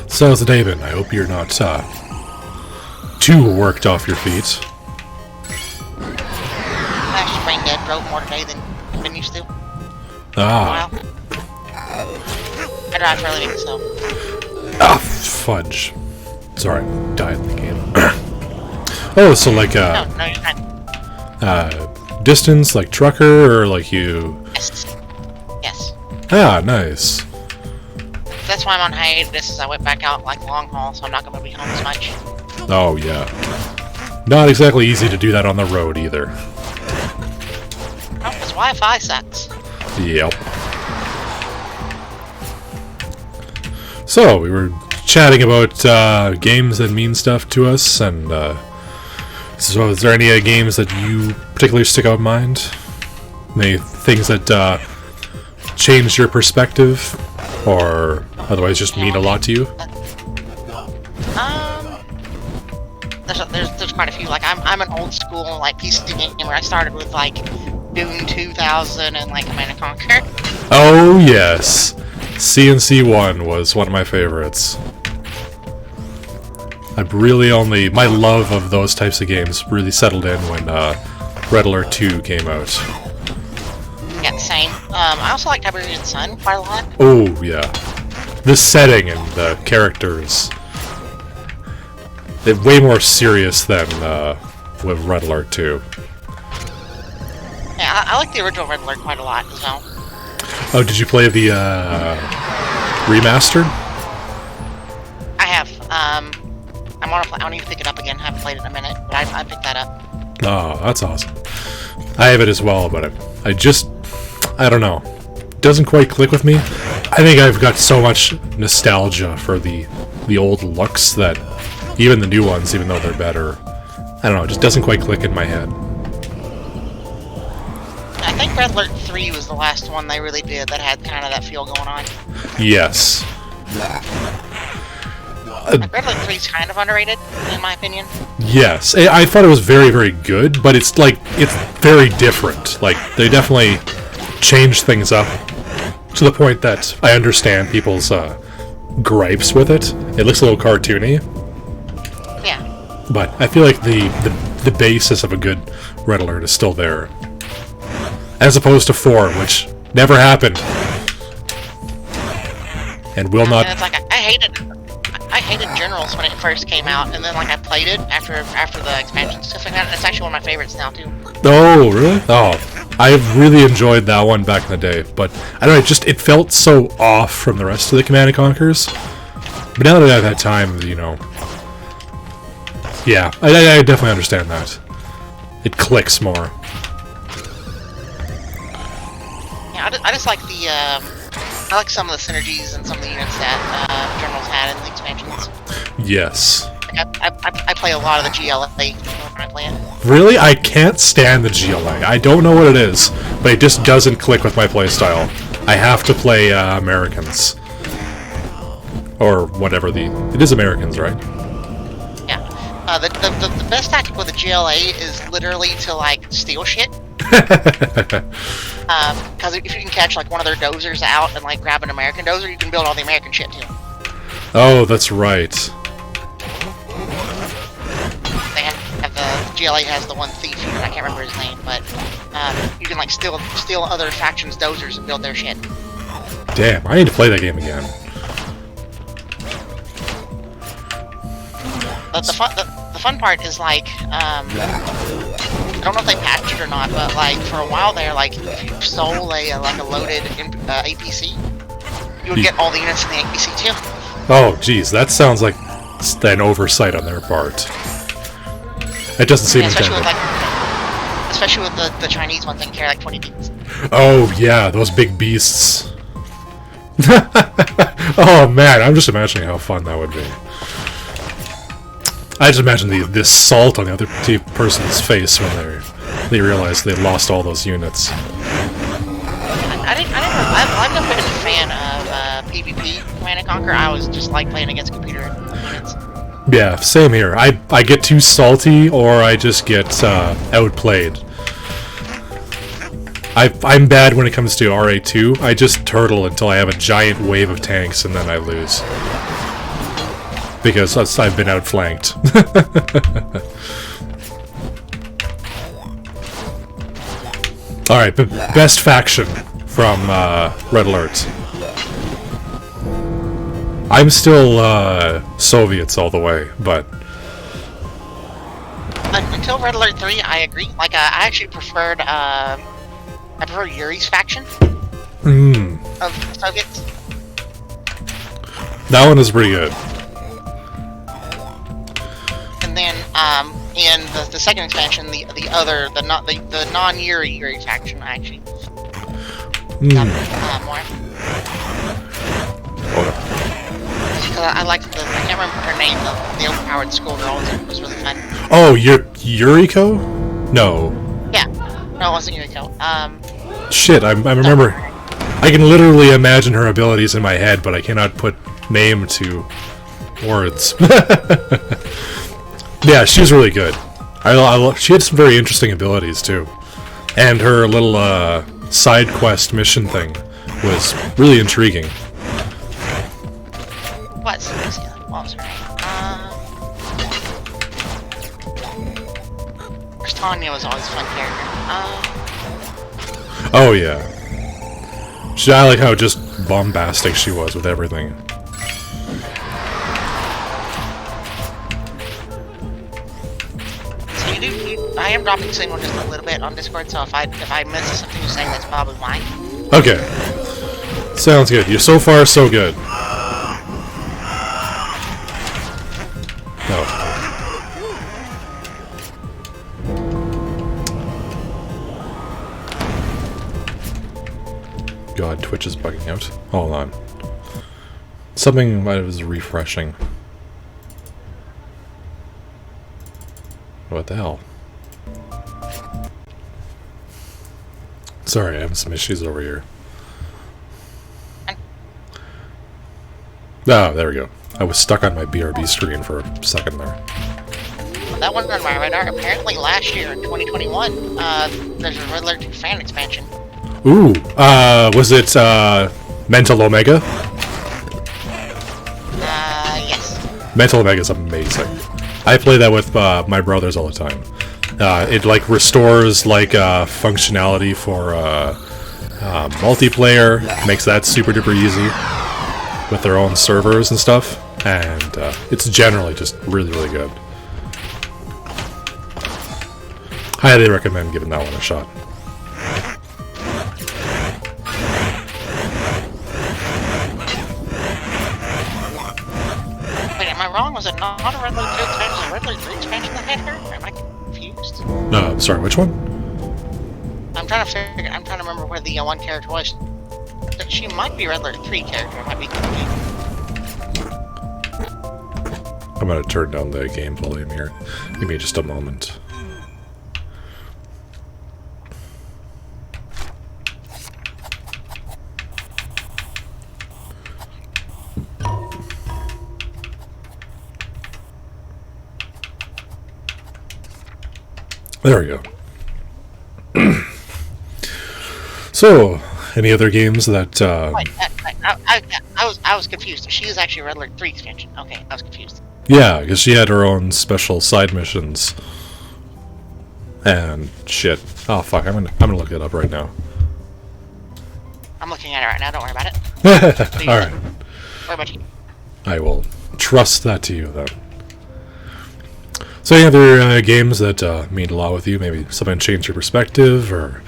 So how's the day been? I hope you're not too worked off your feet. I actually brain dead drove more today than I've been used to. Ah. I drive for a living, so. Ah, fudge. Sorry, died in the game. Oh, so like No, you're fine. distance, like trucker, or like you? Yes. Ah, nice. That's why I'm on hiatus, is I went back out like long haul, so I'm not gonna be home as much. Oh yeah. Not exactly easy to do that on the road either. No, because Wi-Fi sucks. Yep. So, we were chatting about games that mean stuff to us, and so is there any games that you particularly stick out in mind? Any things that changed your perspective, or otherwise just mean a lot to you? There's quite a few. Like I'm an old school like PC gamer. I started with like Doom 2000 and like Command & Conquer. Oh yes, CNC1 was one of my favorites. My love of those types of games really settled in when Red Alert 2 came out. Yeah, the same. I also like Tiberian Sun quite a lot. Oh yeah, the setting and the characters. They're way more serious than with Red Alert 2. Yeah, I like the original Red Alert quite a lot as well. Oh, did you play the remastered? I have. I need to pick it up again. I haven't played it in a minute, but I picked that up. Oh, that's awesome. I have it as well, but I don't know. It doesn't quite click with me. I think I've got so much nostalgia for the old looks that even the new ones, even though they're better, I don't know, it just doesn't quite click in my head. I think Red Alert 3 was the last one they really did that had kind of that feel going on. Yes. Red Alert 3 is kind of underrated, in my opinion. Yes, I thought it was very, very good, but it's very different. Like, they definitely changed things up to the point that I understand people's gripes with it. It looks a little cartoony. Yeah. But I feel like the basis of a good Red Alert is still there. As opposed to 4, which never happened. And will not... And it's like, I hated Generals when it first came out, and then like I played it after the expansion stuff like that, and it's actually one of my favorites now too. Oh, really? Oh, I really enjoyed that one back in the day, but I don't know, it felt so off from the rest of the Command & Conquers. But now that I've had time, you know... Yeah, I definitely understand that. It clicks more. Yeah, I just like the, I like some of the synergies and some of the units that Generals had in the expansions. Yes. Like I play a lot of the GLA when I play it. Really? I can't stand the GLA. I don't know what it is, but it just doesn't click with my playstyle. I have to play Americans. Or whatever it is Americans, right? Yeah. The best tactic with the GLA is literally to, like, steal shit. Because if you can catch like one of their dozers out and like grab an American dozer, you can build all the American shit too. Oh, that's right. They have the GLA has the one thief. I can't remember his name, but you can like steal other factions' dozers and build their shit. Damn, I need to play that game again. The fun part is like I don't know if they patched it or not, but like for a while there, like if you stole a loaded APC, you would get all the units in the APC too. Oh, geez, that sounds like an oversight on their part. It doesn't seem intended. Especially with the Chinese ones that can carry like 20 beats. Oh yeah, those big beasts. Oh man, I'm just imagining how fun that would be. I just imagine the salt on the other person's face when they realize they lost all those units. I've never been a fan of PvP Command & Conquer. I always just like playing against computer units. Yeah, same here. I get too salty or I just get outplayed. I'm bad when it comes to RA2. I just turtle until I have a giant wave of tanks and then I lose. Because I've been outflanked. Alright, best faction from Red Alert. I'm still Soviets all the way, but... Until Red Alert 3, I agree. Like, I actually preferred, I prefer Yuri's faction of Soviets. That one is pretty good. And then, in the second expansion, the non-Yuri faction, I actually more. Because I liked I can't remember her name, the overpowered schoolgirl was really fun. Oh, Yuriko? No. Yeah. No, it wasn't Yuriko. Shit, I remember. I can literally imagine her abilities in my head, but I cannot put name to words. Yeah, she was really good. She had some very interesting abilities, too. And her little side quest mission thing was really intriguing. What was her name? Tanya was always a fun character. Oh, yeah. I like how just bombastic she was with everything. So I am dropping signal just a little bit on Discord, so if I miss something you say, that's probably why. Okay. Sounds good. You're so far so good. No. God, Twitch is bugging out. Hold on. Something was refreshing. What the hell? Sorry, I have some issues over here. Ah, there we go. I was stuck on my BRB screen for a second there. Well, that wasn't on my radar. Apparently last year in 2021, there's a Riddler 2 fan expansion. Ooh, was it, Mental Omega? Yes. Mental Omega is amazing. I play that with, my brothers all the time. It, like, restores, like, functionality for, multiplayer, makes that super duper easy with their own servers and stuff, and, it's generally just really, really good. Highly recommend giving that one a shot. Wait, am I wrong? Was it not a Riddler 2 expansion? Was it a Riddler 3 expansion that had her? Or am I confused? Sorry, which one? I'm trying to remember where the one character was. She might be a Riddler 3 character. I might be confused. I'm gonna turn down the game volume here. Give me just a moment. There we go. So, any other games that, Wait, I was confused. She is actually a Riddler 3 expansion. Okay, I was confused. yeah, because she had her own special side missions. And shit. Oh fuck, I'm gonna look it up right now. I'm looking at it right now. Don't worry about it. Alright. What about you? I will trust that to you then. So any other games that mean a lot with you? Maybe something changed your perspective or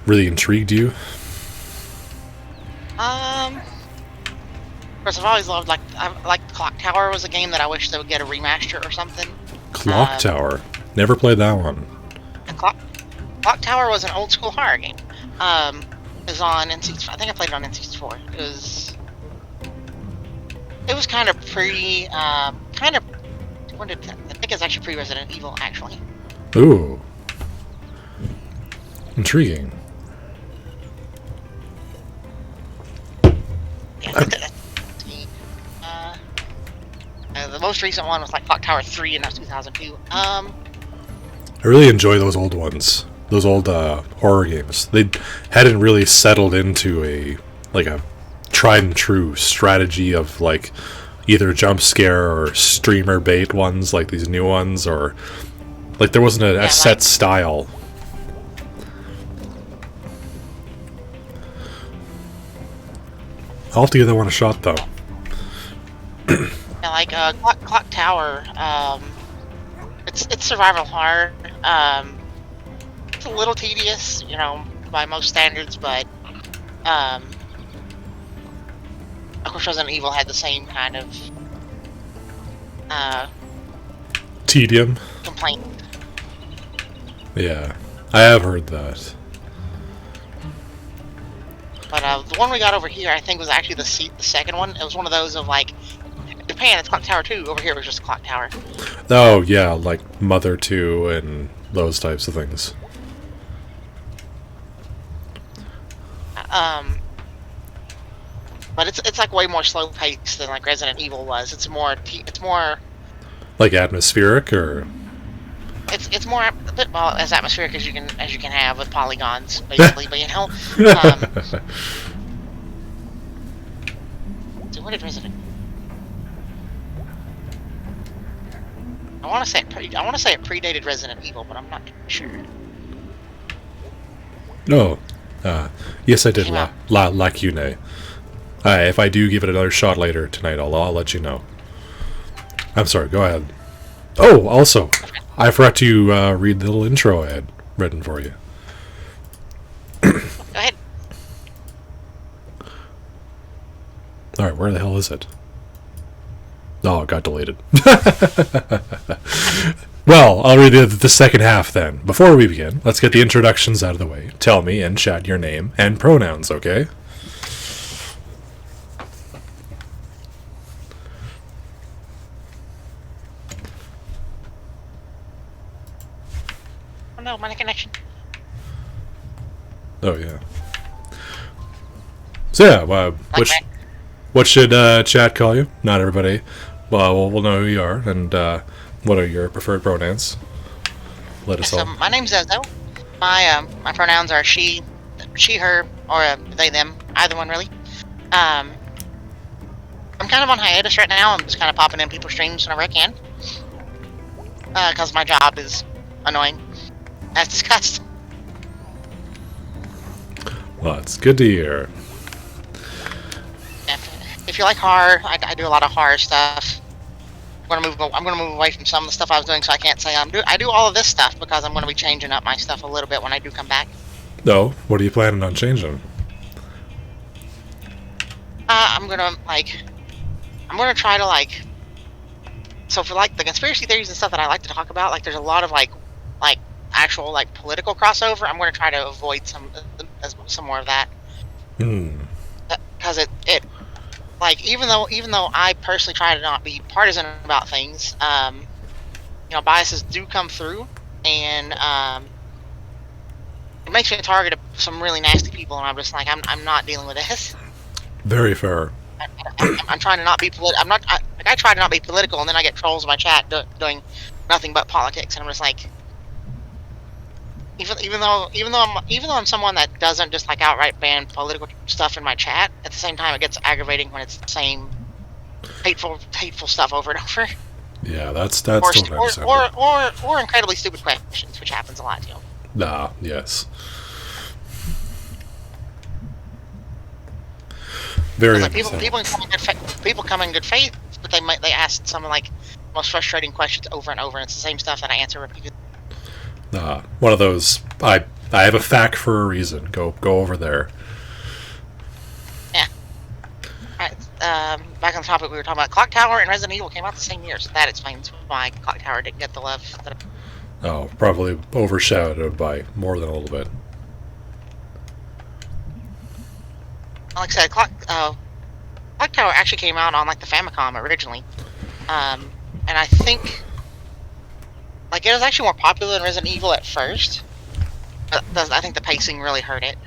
really intrigued you? First, I've always loved Clock Tower was a game that I wish they would get a remaster or something. Clock Tower. Never played that one. And Clock Tower was an old school horror game. It was on N64. I think I played it on N64. It was kind of I think it's actually pre-Resident Evil, actually. Ooh. Intriguing. Yeah, the most recent one was like Clock Tower 3, and that was 2002. I really enjoy those old ones. Those old horror games. They hadn't really settled into a tried and true strategy of like either jump scare or streamer bait ones like these new ones, or like there wasn't a set style. I'll have to give that one a shot though. Yeah, like Clock Tower, it's survival horror. It's a little tedious, you know, by most standards, but of course Resident Evil had the same kind of tedium complaint. Yeah, I have heard that. But the one we got over here, I think, was actually the second one. It was one of those of like, in Japan it's Clock Tower 2. Over here it was just Clock Tower. Oh yeah, like Mother 2 and those types of things. But it's like way more slow paced than like Resident Evil was. It's more like atmospheric, or it's more a bit, well, as atmospheric as you can have with polygons, basically. But you know, so what did Resident? I want to say it predated Resident Evil, but I'm not sure. No, yes, I did. Like you know. If I do give it another shot later tonight, I'll let you know. I'm sorry. Go ahead. Oh, also, I forgot to read the little intro I had written for you. Go ahead. All right, where the hell is it? Oh, it got deleted. Well, I'll read the second half then. Before we begin, let's get the introductions out of the way. Tell me in chat your name and pronouns, okay? Oh no, my connection. Oh, yeah. So, yeah, what should chat call you? Not everybody. Well, we'll know who you are, and what are your preferred pronouns? Let us all. My name's Ezo. My pronouns are she, her, or they, them. Either one, really. I'm kind of on hiatus right now. I'm just kind of popping in people's streams whenever I can. Because my job is annoying, as discussed. Well, it's good to hear. If you like horror, I do a lot of horror stuff. I'm gonna move away from some of the stuff I was doing, so I can't say I do all of this stuff because I'm gonna be changing up my stuff a little bit when I do come back. No, what are you planning on changing? I'm gonna try to so for the conspiracy theories and stuff that I like to talk about, there's a lot of actual political crossover. I'm gonna try to avoid some more of that. Because it even though I personally try to not be partisan about things, biases do come through, and it makes me a target of some really nasty people, and I'm just like, I'm not dealing with this. Very fair. I'm trying to not be I try to not be political, and then I get trolls in my chat doing nothing but politics, and I'm just like, even though I'm someone that doesn't just outright ban political stuff in my chat, at the same time it gets aggravating when it's the same hateful stuff over and over. Yeah, that's or incredibly stupid questions, which happens a lot too. Yes. Very people come in good faith, but they ask some of most frustrating questions over and over, and it's the same stuff that I answer repeatedly. One of those. I have a fact for a reason. Go over there. Yeah. Alright, back on the topic we were talking about. Clock Tower and Resident Evil came out the same year, so that explains why Clock Tower didn't get the love. Probably overshadowed by more than a little bit. Like I said, Clock Tower actually came out on the Famicom originally, and I think it was actually more popular than Resident Evil at first, but I think the pacing really hurt it.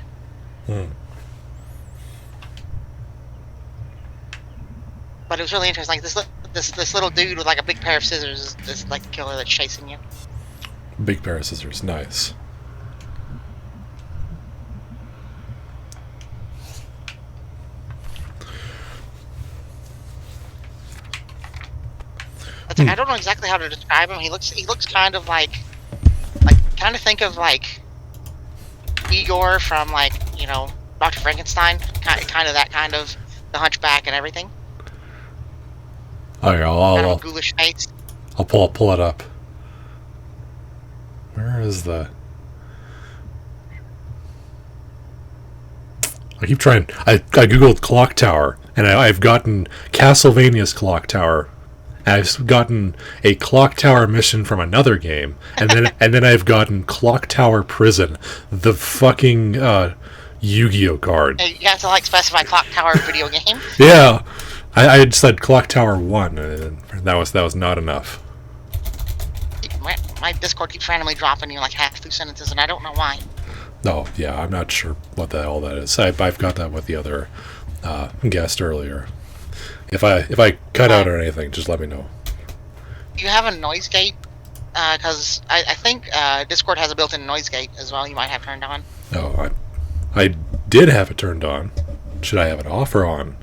But it was really interesting. This little dude with a big pair of scissors is the killer that's chasing you. Big pair of scissors, nice. I don't know exactly how to describe him. He looks kind of think of Igor from Dr. Frankenstein, kind of that kind of the Hunchback and everything. Okay, I'll ghoulish face. I'll pull it up. Where is the? I keep trying. I googled Clock Tower, and I've gotten Castlevania's Clock Tower. I've gotten a Clock Tower mission from another game, and then I've gotten Clock Tower Prison, the fucking Yu-Gi-Oh card. You have to specify Clock Tower video game. Yeah, I had said Clock Tower 1, and that was not enough. My Discord keeps randomly dropping you half through sentences, and I don't know why. Oh yeah, I'm not sure what the hell that is. I've got that with the other guest earlier. If I cut out or anything, just let me know. Do you have a noise gate? Because I think Discord has a built-in noise gate as well. You might have turned on. Oh, I did have it turned on. Should I have it off or on?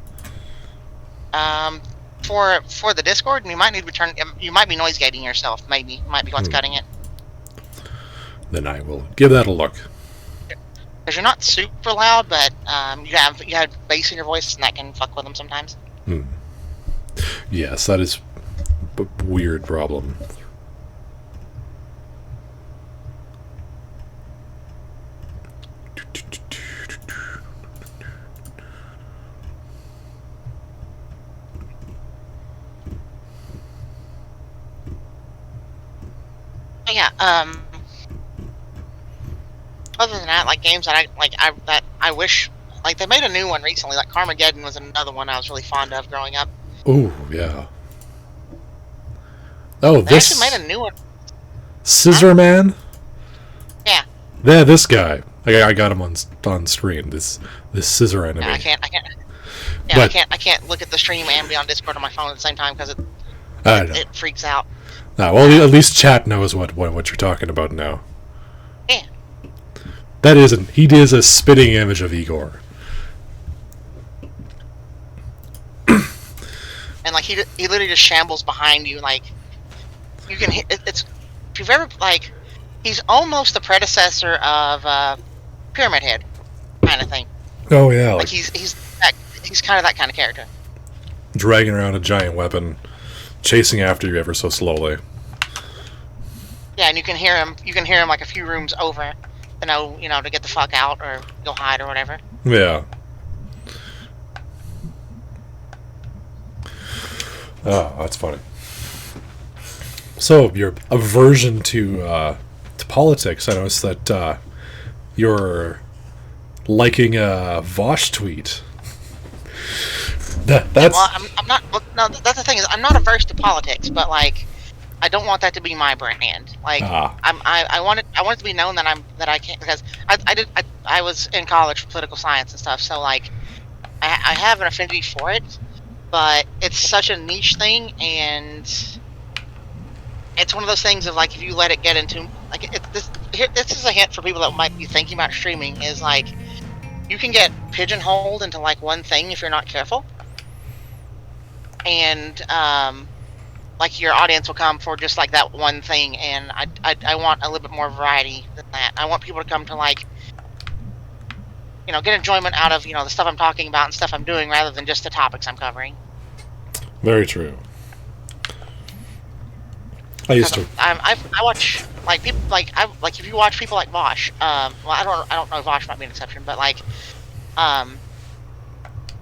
For the Discord, you might need to turn. You might be noise gating yourself. Maybe might be what's cutting it. Then I will give that a look. Because you're not super loud, but you have bass in your voice, and that can fuck with them sometimes. Yes, that is a weird problem. Yeah. Other than that, like games that I wish, like they made a new one recently. Like Carmageddon was another one I was really fond of growing up. Ooh, yeah. Oh, They this actually made a new one. Scissor Man. Yeah. Yeah, this guy. I got him on screen. This scissor enemy. Yeah, I can't. Yeah, But- I can't look at the stream and be on Discord on my phone at the same time because I know. it freaks out. Well, at least chat knows what you're talking about now. Yeah. That isn't. He is a spitting image of Igor. And like he literally just shambles behind you. Like you can hit. It's if you've ever like, he's almost the predecessor of Pyramid Head, kind of thing. Oh yeah, Like he's kind of that kind of character. dragging around a giant weapon, chasing after you ever so slowly. Yeah, and you can hear him. You can hear him like a few rooms over, to get the fuck out or go hide or whatever. Yeah. Oh, that's funny. So your aversion to politics. I noticed that you're liking a Vosh tweet. That's Well, I'm not. No, that's the thing is, I'm not averse to politics, but like, I don't want that to be my brand. Like, I want it to be known that I can't, because I was in college for political science and stuff. So like, I have an affinity for it, but it's such a niche thing, and it's one of those things of like, if you let it get into like this is a hint for people that might be thinking about streaming, is like, you can get pigeonholed into like one thing if you're not careful, and like your audience will come for just like that one thing, and I want a little bit more variety than that. I want people to come to like, get enjoyment out of the stuff I'm talking about and stuff I'm doing, rather than just the topics I'm covering. very true. I used to. I watch like people like if you watch people like Vosh, well, I don't know, Vosh might be an exception, but like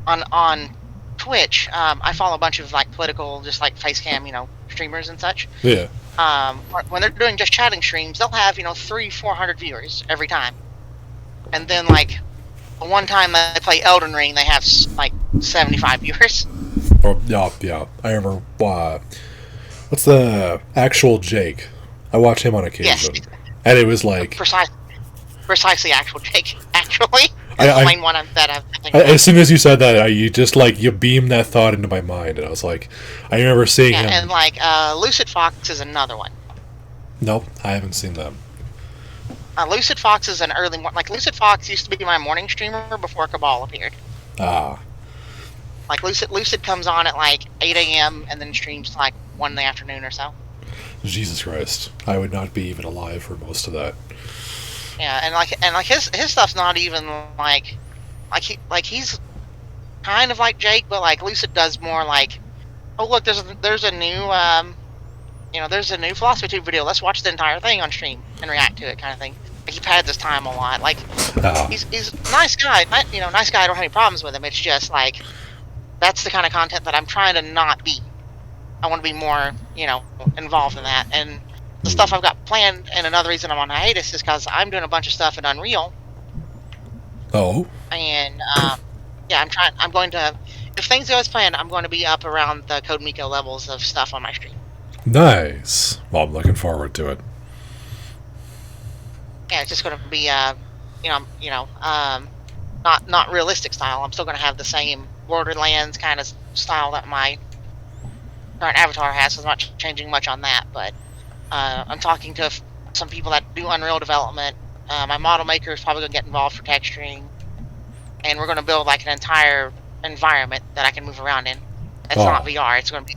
on Twitch, I follow a bunch of like political, just like face cam, streamers and such. Yeah. When they're doing just chatting streams, they'll have 300-400 viewers every time, and then like the one time they play Elden Ring, they have like 75 viewers. Or yeah. I remember. What's the actual Jake? I watch him on occasion, and it was like precisely actual Jake. Actually, I- that's the main one that I'm thinking of. as soon as you said that, you beamed that thought into my mind, and I was like, I remember seeing him. And like Lucid Fox is another one. Nope, I haven't seen them. Lucid Fox is an early one. Like Lucid Fox used to be my morning streamer before Cabal appeared. Ah, Like Lucid comes on at like 8 a.m. and then streams to like 1 in the afternoon or so. Jesus Christ! I would not be even alive for most of that. Yeah, and like his stuff's not even he's kind of like Jake, but like Lucid does more like, oh look, there's a new there's a new Philosophy Tube video. Let's watch the entire thing on stream and react to it, kind of thing. Like, he pads his time a lot. Like he's a nice guy. Nice guy. I don't have any problems with him. It's just like, that's the kind of content that I'm trying to not be. I want to be more, involved in that. And the stuff I've got planned, and another reason I'm on hiatus, is because I'm doing a bunch of stuff in Unreal. Oh. And, yeah, I'm going to, if things go as planned, I'm going to be up around the Code Miko levels of stuff on my stream. Nice. Well, I'm looking forward to it. Yeah, it's just going to be, not realistic style. I'm still going to have the same Borderlands kind of style that my current avatar has, so I'm not changing much on that, but I'm talking to some people that do Unreal development. My model maker is probably going to get involved for texturing, and we're going to build like an entire environment that I can move around in. It's not VR. It's going to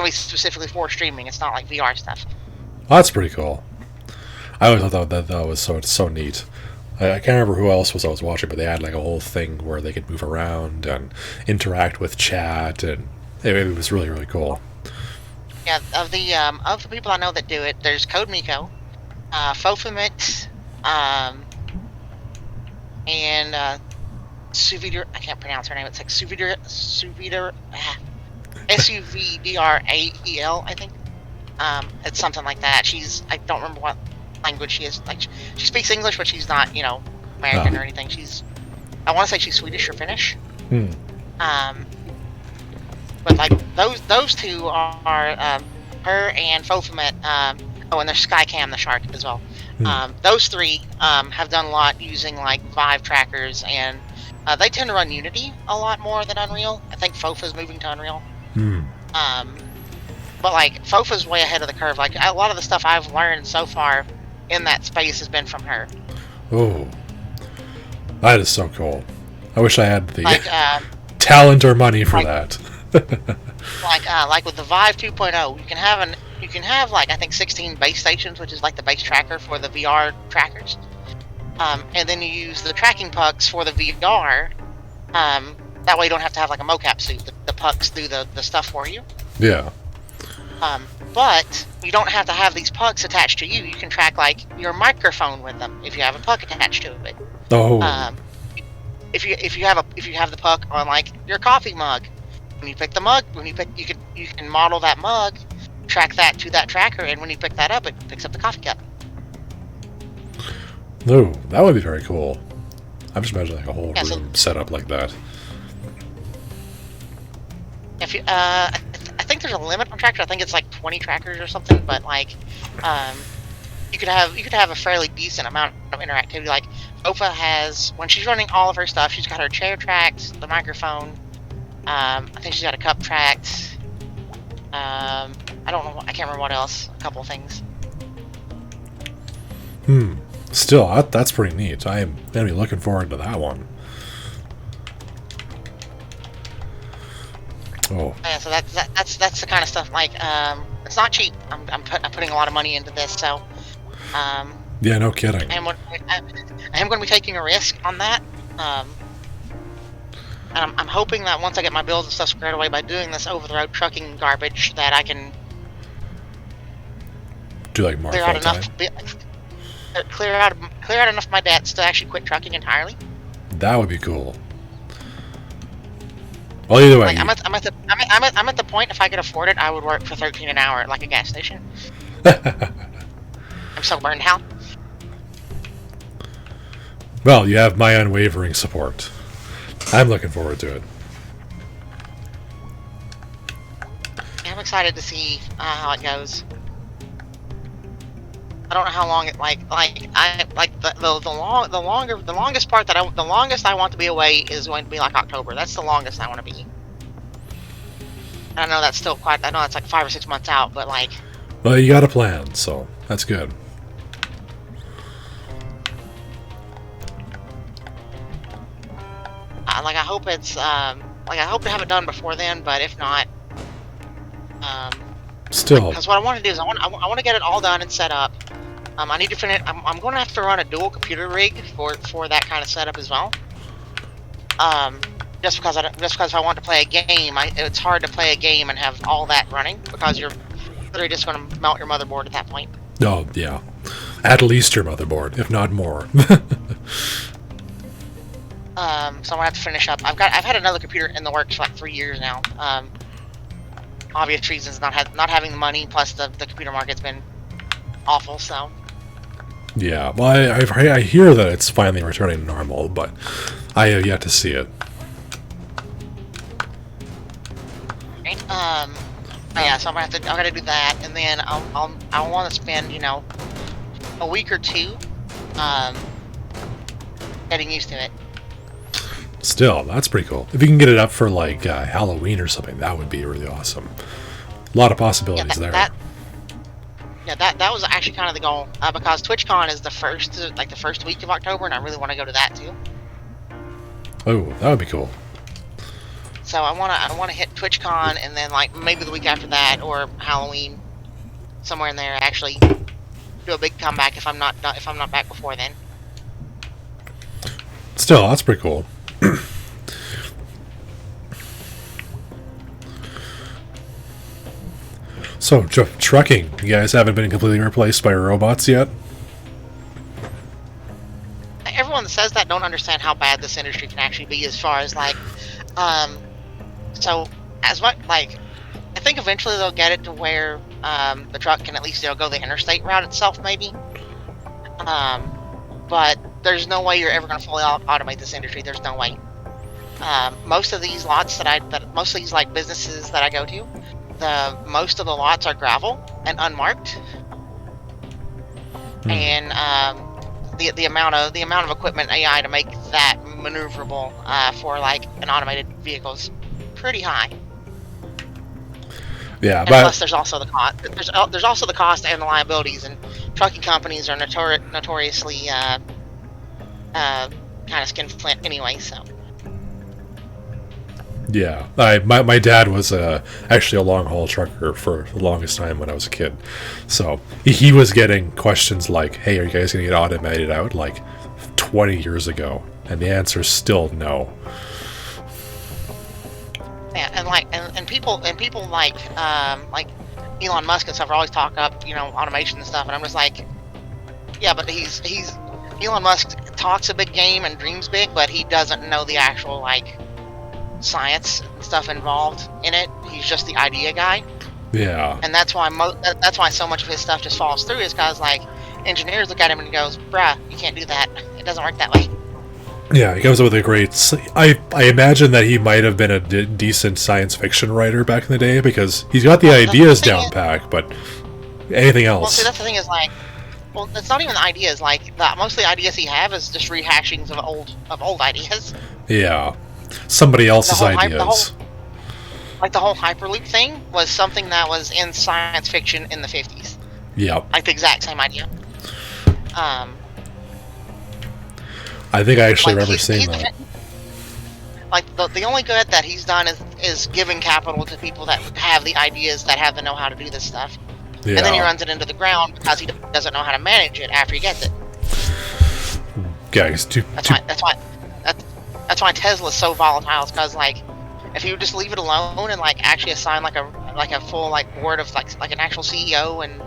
be specifically for streaming. It's not like VR stuff. That's pretty cool. I always thought that was so neat. I can't remember who else I was watching, but they had like a whole thing where they could move around and interact with chat, and it was really, really cool. Yeah, of the people I know that do it, there's Code Miko, Fofamit, and Suvdr. I can't pronounce her name. It's like Suvdr, Suvdrael, I think. It's something like that. I don't remember what language she is. Like, she speaks English, but she's not, American or anything. I want to say she's Swedish or Finnish. But like those two are her and Fofamet. And there's Skycam the shark as well. Those three have done a lot using like Vive trackers, and they tend to run Unity a lot more than Unreal. I think Fofa's moving to Unreal. But like Fofa's way ahead of the curve. Like a lot of the stuff I've learned so far in that space has been from her. Oh, that is so cool. I wish I had the talent or money for that. like with the Vive 2.0, you can have like I think 16 base stations, which is like the base tracker for the VR trackers. And then you use the tracking pucks for the VR. That way you don't have to have like a mocap suit. The pucks do the stuff for you. Yeah. But you don't have to have these pucks attached to you. You can track like your microphone with them if you have a puck attached to it. Oh. If you have the puck on like your coffee mug, when you pick the mug, you can model that mug, track that to that tracker, and when you pick that up, it picks up the coffee cup. No, that would be very cool. I'm just imagining like a whole room set up like that. If you, I think there's a limit on trackers. I think it's like 20 trackers or something. But like, you could have a fairly decent amount of interactivity. Like, Ofa has, when she's running all of her stuff, she's got her chair tracked, the microphone. I think she's got a cup tracked. I don't know. I can't remember what else. A couple of things. Still, that's pretty neat. I am gonna be looking forward to that one. Oh. Yeah, so that's the kind of stuff. Like, it's not cheap. I'm putting a lot of money into this, so. Yeah, no kidding. I am going to be taking a risk on that. And I'm hoping that once I get my bills and stuff squared away by doing this over-the-road trucking garbage, that I can do like more clear out enough of my debts to actually quit trucking entirely. That would be cool. Well, either way, like, I'm at the point, if I could afford it, I would work for $13 an hour at like a gas station. I'm so burned out. Well, you have my unwavering support. I'm looking forward to it. I'm excited to see how it goes. I don't know how long it the longest part the longest I want to be away is going to be like October. That's the longest I want to be. I know that's still quite. I know it's like 5 or 6 months out, but like. Well, you got a plan, so that's good. Like I hope it's I hope to have it done before then, but if not, still. Because what I want to do is I want to get it all done and set up. I need to finish. I'm going to have to run a dual computer rig for that kind of setup as well. Just because if I want to play a game, it's hard to play a game and have all that running because you're literally just going to melt your motherboard at that point. Oh yeah, at least your motherboard, if not more. So I'm gonna have to finish up. I've had another computer in the works for like 3 years now. Obvious reasons, not having the money, plus the computer market's been awful. So. Yeah, well, I hear that it's finally returning to normal, but I have yet to see it. Yeah, so I'm gonna do that, and then I want to spend a week or two getting used to it. Still, that's pretty cool. If you can get it up for like Halloween or something, that would be really awesome. A lot of possibilities there. That was actually kind of the goal because TwitchCon is the first week of October, and I really want to go to that too. Oh, that would be cool. So I want to hit TwitchCon, and then like maybe the week after that or Halloween, somewhere in there. Actually, do a big comeback if I'm not back before then. Still, that's pretty cool. So, trucking, you guys haven't been completely replaced by robots yet? Everyone that says that don't understand how bad this industry can actually be as far as like, so as much like, I think eventually they'll get it to where the truck can at least go the interstate route itself, maybe. But there's no way you're ever going to fully automate this industry. There's no way. Most of these lots most of these like businesses that I go to, most of the lots are gravel and unmarked, and the amount of equipment AI to make that maneuverable for like an automated vehicle is pretty high. Yeah, and but plus there's also the cost. There's also the cost and the liabilities, and trucking companies are notoriously kind of skinflint anyway. So. yeah, my dad was actually a long haul trucker for the longest time when I was a kid, so he was getting questions like, "Hey, are you guys gonna get automated out?" like 20 years ago, and the answer's still no. Yeah, and people like Elon Musk and stuff are always talking up automation and stuff, and I'm just like, yeah, but he's Elon Musk talks a big game and dreams big, but he doesn't know the actual like science and stuff involved in it. He's just the idea guy. Yeah. And that's why so much of his stuff just falls through, is because like engineers look at him and goes, "Bruh, you can't do that. It doesn't work that way." Yeah, he comes up with a great... I imagine that he might have been a decent science fiction writer back in the day, because he's got the ideas down pat, but anything else... Well, see, that's the thing is, like... Well, it's not even the ideas. Like, most of the ideas he have is just rehashings of old ideas. Yeah. Somebody else's ideas. The whole Hyperloop thing was something that was in science fiction in the 50s. Yeah. Like, the exact same idea. I think I actually remember seeing that. Like, the only good that he's done is giving capital to people that have the ideas, that have the know-how to do this stuff. Yeah. And then he runs it into the ground because he doesn't know how to manage it after he gets it. Guys, that's why Tesla's so volatile. It's because, like, if you just leave it alone and like actually assign like a full like board of like an actual CEO and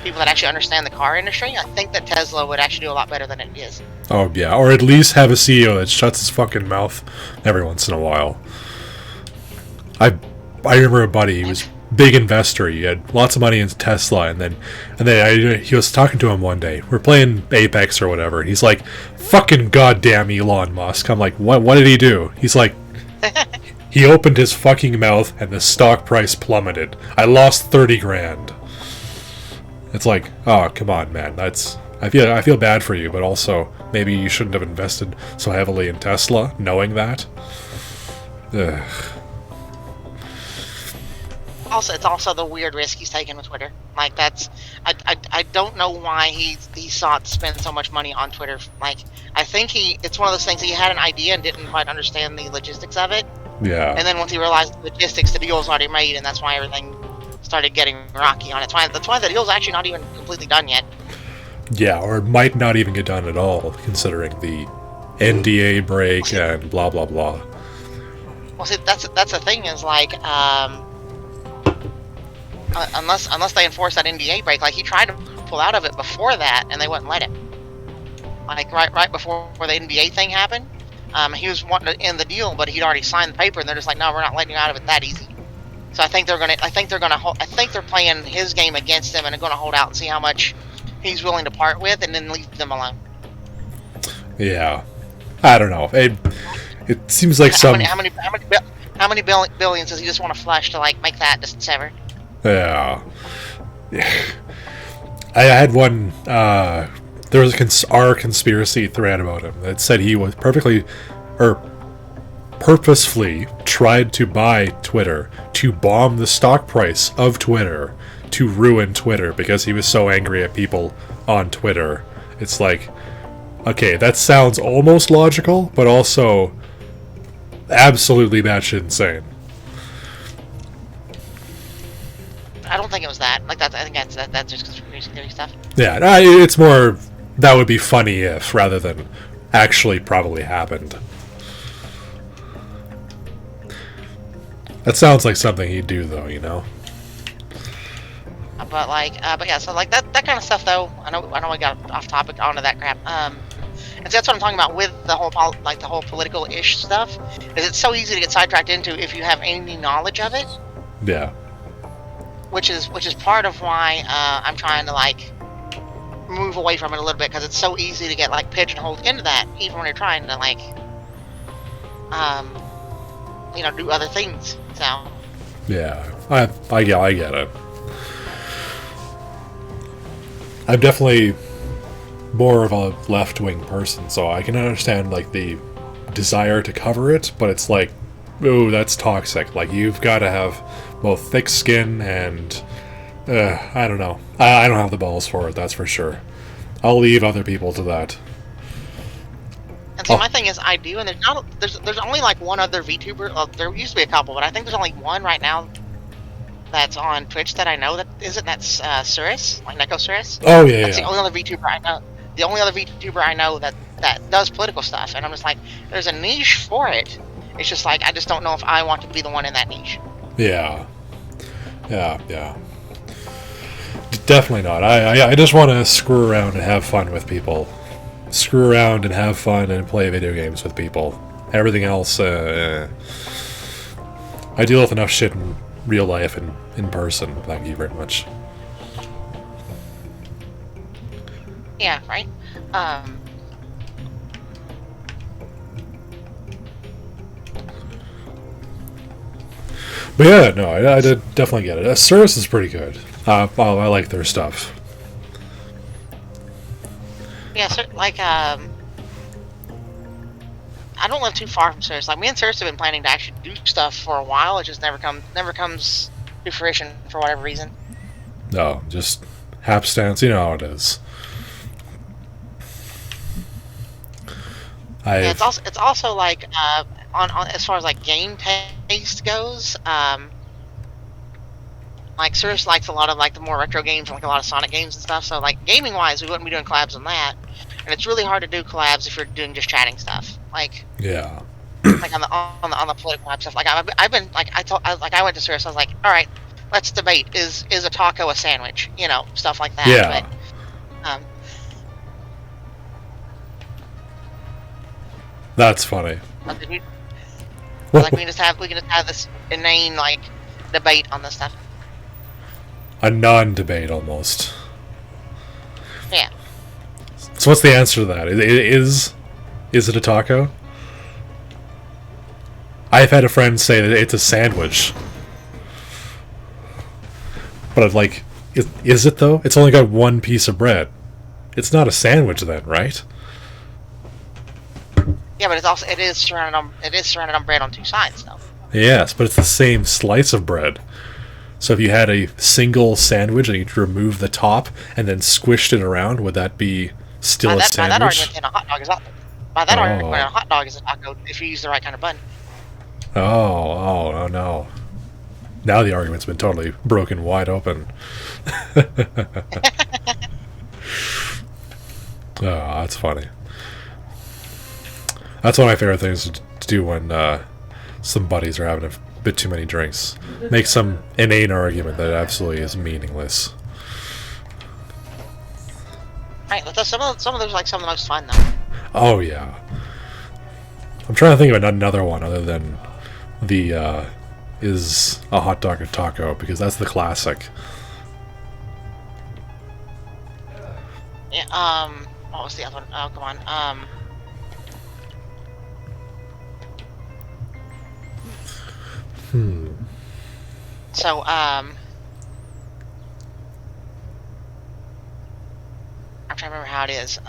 people that actually understand the car industry, I think that Tesla would actually do a lot better than it is. Oh yeah, or at least have a CEO that shuts his fucking mouth every once in a while. I remember a buddy, he was a big investor, he had lots of money in Tesla, and then he was talking to him one day. We're playing Apex or whatever, and he's like, "Fucking goddamn Elon Musk." I'm like, what did he do? He's like, he opened his fucking mouth and the stock price plummeted. I lost 30 grand. It's like, oh, come on, man. I feel bad for you, but also maybe you shouldn't have invested so heavily in Tesla, knowing that. Ugh. Also, it's also the weird risk he's taking with Twitter. Like, I don't know why he sought to spend so much money on Twitter. Like, I think it's one of those things that he had an idea and didn't quite understand the logistics of it. Yeah. And then once he realized the logistics, the deal was already made, and that's why everything started getting rocky on it. That's why the deal's actually not even completely done yet. Yeah, or it might not even get done at all, considering the NDA break and blah blah blah. Well, see, that's the thing is like, unless they enforce that NDA break, like he tried to pull out of it before that, and they wouldn't let him. Like right before the NDA thing happened, he was wanting to end the deal, but he'd already signed the paper, and they're just like, "No, we're not letting you out of it that easy." So I think they're playing his game against him, and they're gonna hold out and see how much he's willing to part with, and then leave them alone. Yeah, I don't know. It seems like how many billions does he just want to flush to like make that just sever? Yeah. I had one. There was our conspiracy thread about him that said he was purposefully tried to buy Twitter to bomb the stock price of Twitter to ruin Twitter because he was so angry at people on Twitter. It's like, okay, that sounds almost logical, but also absolutely batshit insane. I don't think it was that. Like I think that's just conspiracy theory stuff. Yeah, it's more that would be funny if rather than actually probably happened. That sounds like something he'd do, though, you know. But yeah, so like that kind of stuff, though. I know we got off topic onto that crap. And so that's what I'm talking about with the whole the whole political-ish stuff. Is it's so easy to get sidetracked into if you have any knowledge of it. Yeah. which is part of why I'm trying to like move away from it a little bit, because it's so easy to get like pigeonholed into that, even when you're trying to like do other things. So Yeah, I get it. I'm definitely more of a left-wing person, so I can understand like the desire to cover it, but it's like, ooh, that's toxic. Like, you've got to have both thick skin and I don't know. I don't have the balls for it, that's for sure. I'll leave other people to that. And see, my thing is, I do, and there's only like one other VTuber. There used to be a couple, but I think there's only one right now that's on Twitch that I know that isn't. That's Surus, like Neko Surus. Oh yeah, that's the only other VTuber I know. The only other VTuber I know that does political stuff, and I'm just like, there's a niche for it. It's just like I just don't know if I want to be the one in that niche. Yeah. Definitely not. I just want to screw around and have fun with people. Screw around and have fun and play video games with people. Everything else, I deal with enough shit in real life and in person. Thank you very much. Yeah, right. But yeah, no, I did definitely get it. Service is pretty good. I like their stuff. Yeah, so, like I don't live too far from Cirrus. Like me and Cirrus have been planning to actually do stuff for a while. It just never comes to fruition for whatever reason. No, just hapstance. You know how it is. Yeah, it's also like on as far as like game taste goes. Like Cirrus likes a lot of like the more retro games, like a lot of Sonic games and stuff. So like gaming wise, we wouldn't be doing collabs on that. And it's really hard to do collabs if you're doing just chatting stuff. Like yeah, like on the political type stuff. Like I've been like I went to Cirrus. I was like, all right, let's debate. Is a taco a sandwich? You know, stuff like that. Yeah. But, that's funny. we can just have this inane like debate on this stuff. A non-debate almost. Yeah. So what's the answer to that? Is it a taco? I've had a friend say that it's a sandwich. But I'm like, is it though? It's only got one piece of bread. It's not a sandwich then, right? Yeah, but it is surrounded on bread on two sides though. Yes, but it's the same slice of bread. So if you had a single sandwich and you remove the top and then squished it around, would that be still a sandwich? By that argument, then a hot dog is not. By that argument, a hot dog is a taco if you use the right kind of bun. Oh no. Now the argument's been totally broken wide open. Oh, that's funny. That's one of my favorite things to do when some buddies are having a bit too many drinks. Make some inane argument that absolutely is meaningless. Right, but some of those are like some of the most fun though. Oh yeah. I'm trying to think of another one other than the is a hot dog a taco, because that's the classic. Yeah, what was the other one? Oh, come on. So, I'm trying to remember how it is.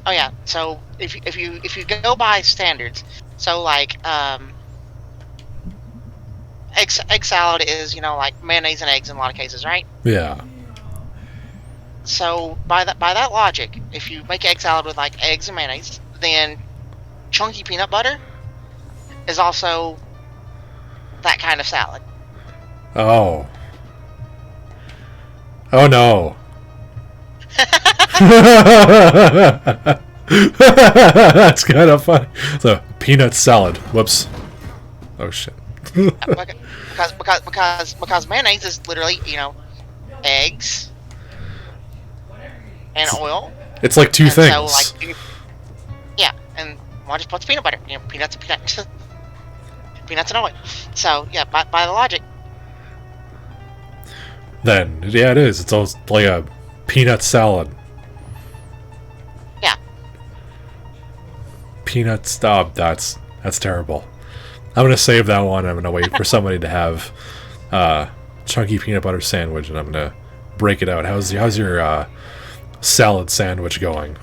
Oh yeah. So if you go by standards, so like egg salad is, you know, like mayonnaise and eggs in a lot of cases, right? Yeah. So by that logic, if you make egg salad with like eggs and mayonnaise, then chunky peanut butter is also that kind of salad. Oh. Oh no. That's kind of funny. So, peanut salad. Whoops. Oh shit. because mayonnaise is literally, you know, eggs and oil. It's like two things. So, like, yeah, and why just put the peanut butter? You know, peanuts and peanuts. peanuts and oil. So yeah, by the logic. Then, yeah, it is. It's almost like a peanut salad. Yeah. Peanut stop. That's terrible. I'm gonna save that one. I'm gonna wait for somebody to have chunky peanut butter sandwich, and I'm gonna break it out. How's your salad sandwich going?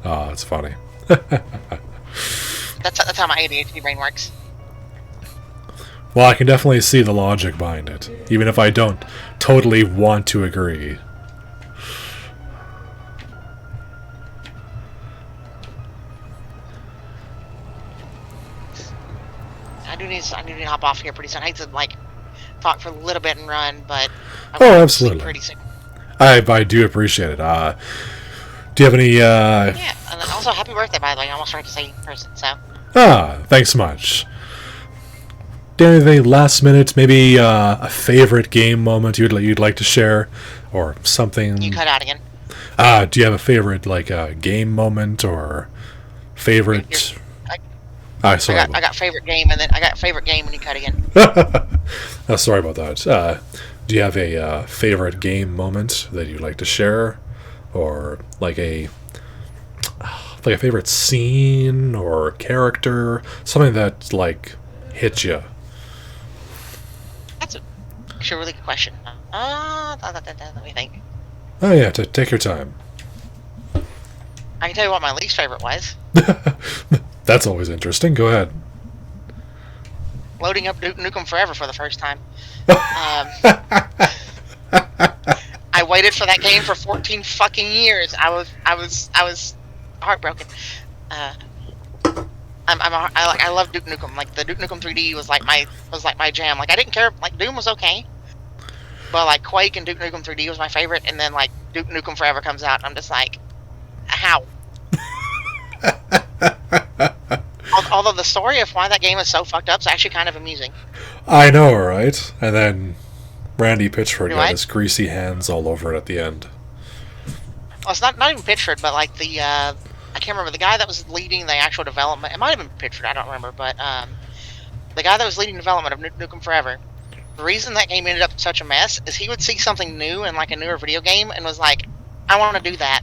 Oh, that's funny. That's how my ADHD brain works. Well, I can definitely see the logic behind it, even if I don't totally want to agree. I do need to hop off here pretty soon. I hate to like talk for a little bit and run, but Oh, absolutely. pretty soon. I do appreciate it. Do you have any? Yeah, and then also happy birthday, by the way. I almost tried to say in person, so. Thanks so much. Do you have anything last minute? Maybe a favorite game moment you'd like to share, or something? You cut out again. Do you have a favorite game moment or favorite? Sorry. I got favorite game, and then I got favorite game, and you cut again. Sorry about that. Do you have a favorite game moment that you'd like to share, or like a favorite scene or character, something that like hit you? That's actually a really good question. Let me think. Oh yeah, take your time. I can tell you what my least favorite was. That's always interesting. Go ahead. Loading up Duke Nukem Forever for the first time. I waited for that game for 14 fucking years. I was heartbroken. I love Duke Nukem. Like the Duke Nukem 3D was like my jam. Like I didn't care. Like Doom was okay, but like Quake and Duke Nukem 3D was my favorite. And then like Duke Nukem Forever comes out, and I'm just like, how? Although the story of why that game is so fucked up is actually kind of amusing. I know, right? And then Randy Pitchford got What? his greasy hands all over it at the end. Well, it's not even Pitchford, but like the I can't remember the guy that was leading the actual development. It might have been Pitchford, I don't remember, but the guy that was leading development of Nukem Forever. The reason that game ended up such a mess is he would see something new in like a newer video game and was like, I want to do that.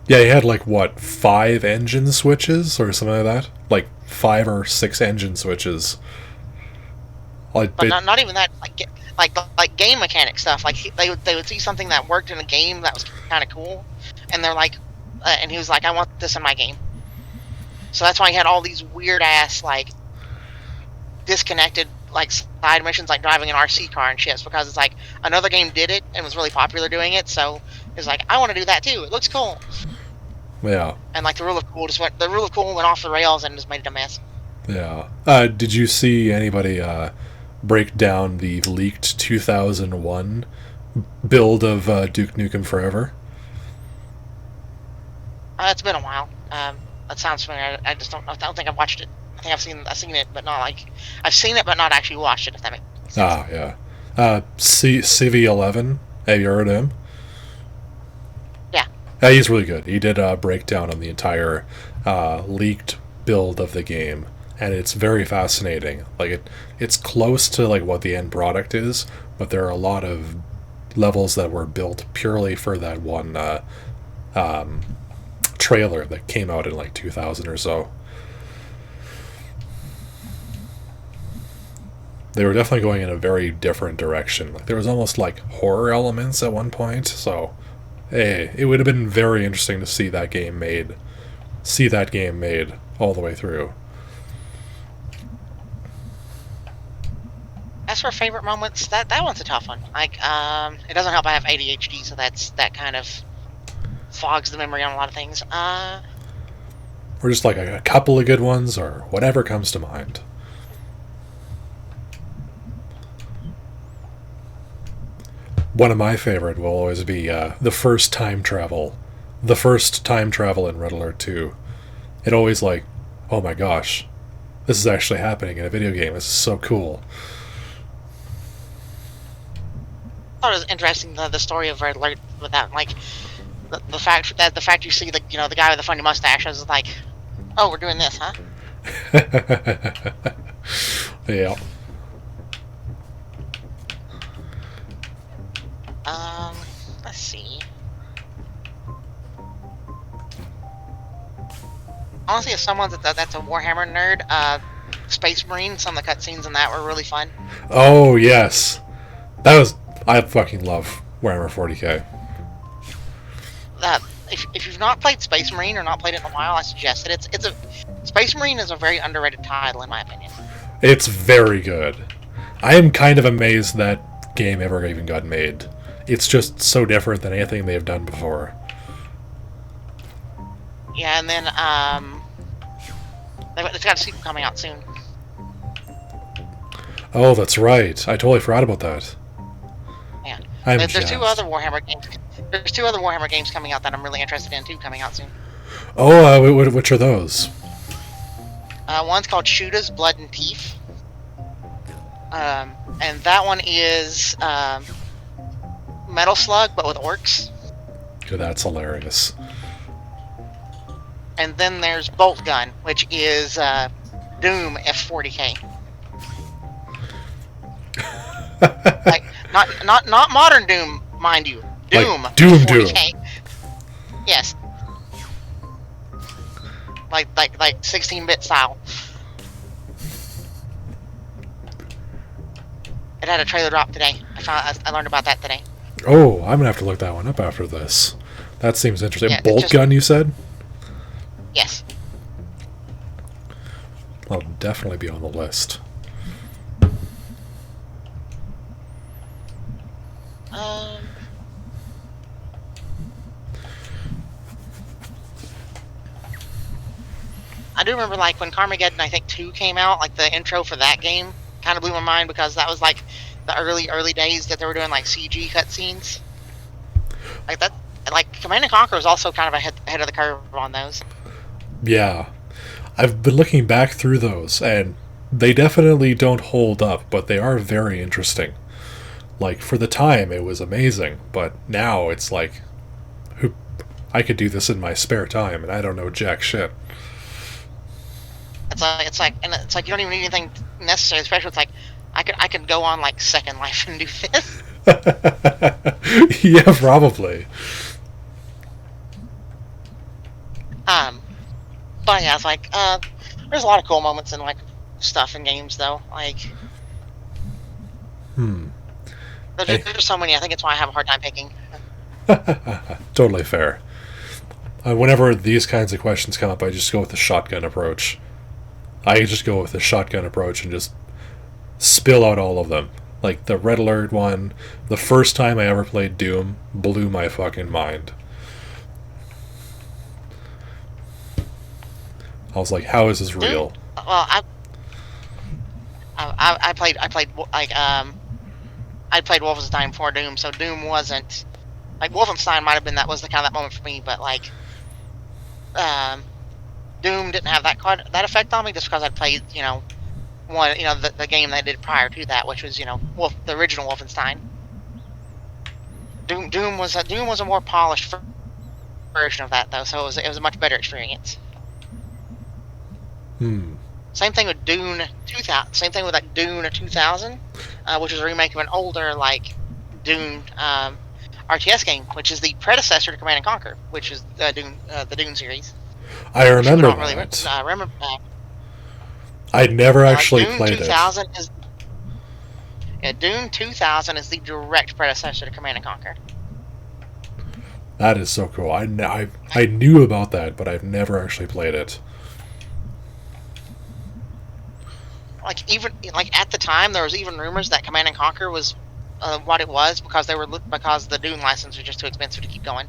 Yeah, he had like what, 5 engine switches or something like that? Like 5 or 6 engine switches. Like, But not even that. Like game mechanic stuff. Like they would see something that worked in a game that was kind of cool, and they're like, and he was like, I want this in my game. So that's why he had all these weird ass like disconnected like side missions, like driving an RC car and shit. It's because it's like another game did it and was really popular doing it, so it's like I want to do that too. It looks cool. Yeah. And like the rule of cool went off the rails and just made it a mess. Yeah. Did you see anybody break down the leaked 2001 build of Duke Nukem Forever? It's been a while. That sounds familiar. I don't think I've watched it. I think I've seen it, but not like I've seen it, but not actually watched it. If that makes sense. Yeah. CV11. Have you heard of him? Yeah. He's really good. He did a breakdown on the entire leaked build of the game, and it's very fascinating. Like it's close to like what the end product is, but there are a lot of levels that were built purely for that one trailer that came out in like 2000 or so. They were definitely going in a very different direction. Like there was almost like horror elements at one point, so hey, it would have been very interesting to see that game made all the way through. As for favorite moments, that one's a tough one. Like, it doesn't help I have ADHD, so that kind of fogs the memory on a lot of things. Or just like a couple of good ones, or whatever comes to mind. One of my favorite will always be the first time travel in Red Alert 2. It always like, oh my gosh, this is actually happening in a video game. This is so cool. I thought it was interesting the story of Red Alert with that, like the fact you see the guy with the funny mustache is like Oh, we're doing this, huh? Yeah. Let's see. Honestly, if someone's that's a Warhammer nerd, Space Marine, some of the cutscenes in that were really fun. Oh, yes. I fucking love Warhammer 40k. If you've not played Space Marine or not played it in a while, I suggest it. Space Marine is a very underrated title, in my opinion. It's very good. I am kind of amazed that game ever even got made. It's just so different than anything they've done before. Yeah, and then it's got a sequel coming out soon. Oh, that's right. I totally forgot about that. Yeah. There's There's two other Warhammer games. There's two other Warhammer games coming out that I'm really interested in too, coming out soon. Oh, which are those? One's called Shooters, Blood and Teeth. And that one is Metal Slug, but with orcs. Yeah, that's hilarious. And then there's Bolt Gun, which is Doom F40K. Like not modern Doom, mind you. Doom. Like Doom F40K. Doom. Yes. Like 16-bit style. It had a trailer drop today. I learned about that today. Oh, I'm gonna have to look that one up after this. That seems interesting. Yeah, Bolt Gun, you said? Yes. I'll definitely be on the list. I do remember, like, when Carmageddon, I think 2 came out, like, the intro for that game kind of blew my mind because that was, like, the early days that they were doing, like, CG cutscenes. Like, that, like, Command & Conquer was also kind of ahead of the curve on those. Yeah. I've been looking back through those, and they definitely don't hold up, but they are very interesting. Like, for the time, it was amazing, but now it's like, I could do this in my spare time, and I don't know jack shit. It's like you don't even need anything necessary. Especially, it's like I could go on like Second Life and do this. Yeah, probably. But yeah, it's like there's a lot of cool moments in like stuff in games though. Like, there's so many. I think it's why I have a hard time picking. Totally fair. Whenever these kinds of questions come up, I just go with the shotgun approach. I just go with the shotgun approach and just spill out all of them. Like the Red Alert one, the first time I ever played Doom blew my fucking mind. I was like, how is this real? Well, I played like I played Wolfenstein before Doom, so Doom wasn't like Wolfenstein might have been that moment for me, but like Doom didn't have that effect on me just because I played the game they did prior to that, which was the original Wolfenstein. Doom was a more polished version of that though, so it was a much better experience. Same thing with Dune 2000. Same thing with like Dune 2000, which is a remake of an older like Dune RTS game, which is the predecessor to Command & Conquer, which is the Dune series. I remember that. Really, I'd never actually played 2000 it. Dune 2000 is the direct predecessor to Command & Conquer. That is so cool. I knew about that, but I've never actually played it. Like even like at the time, there was even rumors that Command & Conquer was what it was because the Dune license was just too expensive to keep going.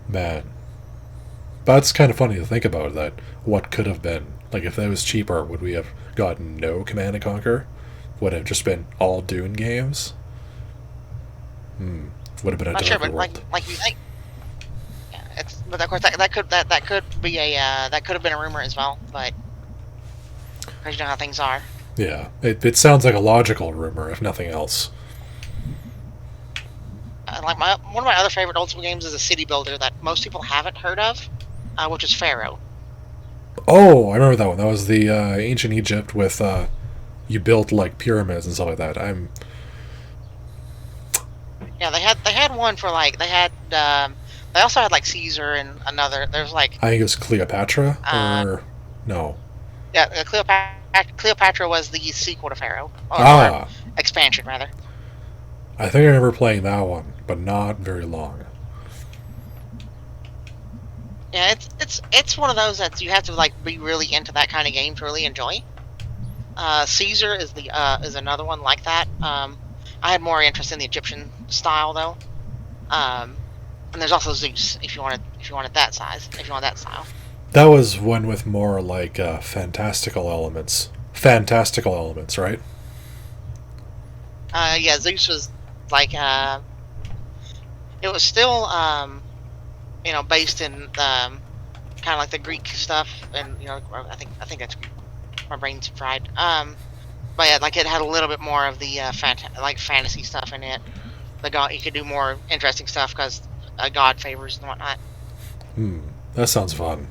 Man, that's kind of funny to think about. That what could have been like if that was cheaper, would we have gotten no Command & Conquer? Would it have just been all Dune games? Would have been a Not darker sure, but world. like you think. Yeah, but of course that could be that could have been a rumor as well, but. Because you know how things are. Yeah, it sounds like a logical rumor, if nothing else. Like one of my other favorite old school games is a City Builder that most people haven't heard of. which is Pharaoh. Oh, I remember that one. That was the ancient Egypt with you built like pyramids and stuff like that. Yeah, they had one for like they also had like Caesar and another. There's like I think it was Cleopatra or no. yeah, Cleopatra was the sequel to Pharaoh or expansion rather. I think I remember playing that one, but not very long. Yeah, it's one of those that you have to like be really into that kind of game to really enjoy. Caesar is the is another one like that. I had more interest in the Egyptian style though. And there's also Zeus if you wanted that size, if you want that style. That was one with more like fantastical elements. Fantastical elements, right? Yeah, Zeus was like it was still based in kind of like the Greek stuff, and I think that's my brain's fried. But yeah, like it had a little bit more of the fantasy stuff in it. The god, you could do more interesting stuff because god favors and whatnot. That sounds fun.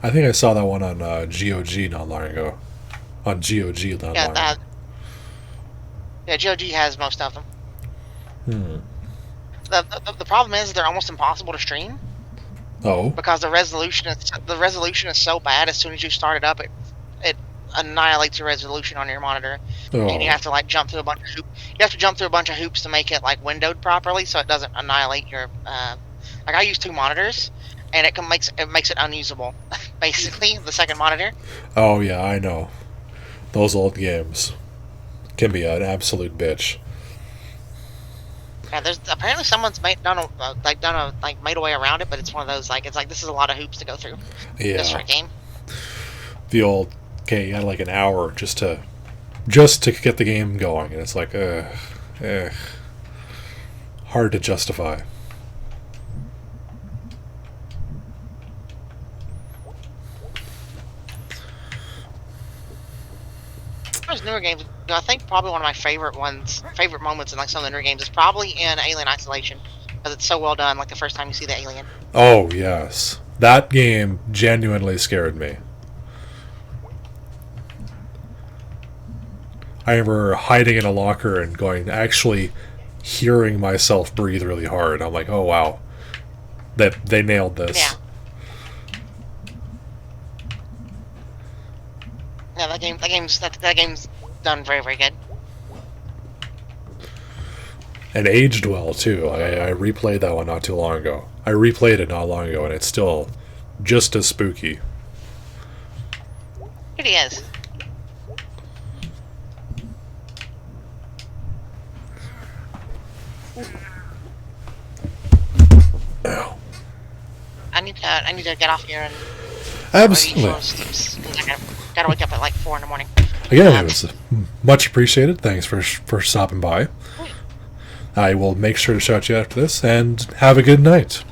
I think I saw that one on GOG not long ago. On GOG not long ago. Yeah, GOG has most of them. The problem is they're almost impossible to stream. Oh. Because the resolution is so bad. As soon as you start it up, it annihilates your resolution on your monitor, and you have to like jump through a bunch of hoops. You have to jump through a bunch of hoops to make it like windowed properly, so it doesn't annihilate your. Like I use 2 monitors, and it makes it unusable. Basically, the second monitor. Oh yeah, I know. Those old games can be an absolute bitch. Yeah, there's apparently someone's made a way around it, but it's one of those like this is a lot of hoops to go through. Yeah. Just for a game. The old you had like an hour just to get the game going, and it's like hard to justify. There's newer games. I think probably one of my favorite moments in like some of the newer games is probably in Alien Isolation, because it's so well done. Like the first time you see the alien. Oh yes, that game genuinely scared me. I remember hiding in a locker and actually hearing myself breathe really hard. I'm like, oh wow, that they nailed this. Yeah. Yeah, that game's done very, very good. And aged well too. I replayed that one not too long ago. I replayed it not long ago, and it's still just as spooky. It is. Ow. I need to get off here and. Absolutely. Gotta wake up at like 4 in the morning. Again, it was much appreciated. Thanks for stopping by. I will make sure to shout you after this, and have a good night.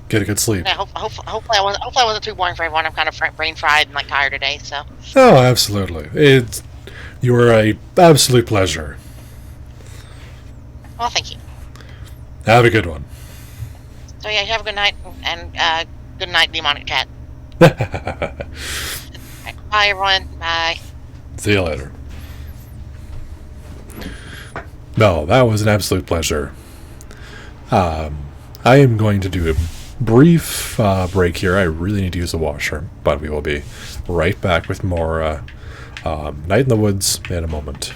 Get a good sleep. Yeah, hopefully I wasn't too boring for everyone. I'm kind of brain fried and like tired today, so. Oh, absolutely. You were a absolute pleasure. Well, thank you. Have a good one. So yeah, have a good night, and good night, Demonic Cat. Bye, everyone. Bye. See you later. No, that was an absolute pleasure. I am going to do a brief break here. I really need to use the washer, but we will be right back with more Night in the Woods in a moment.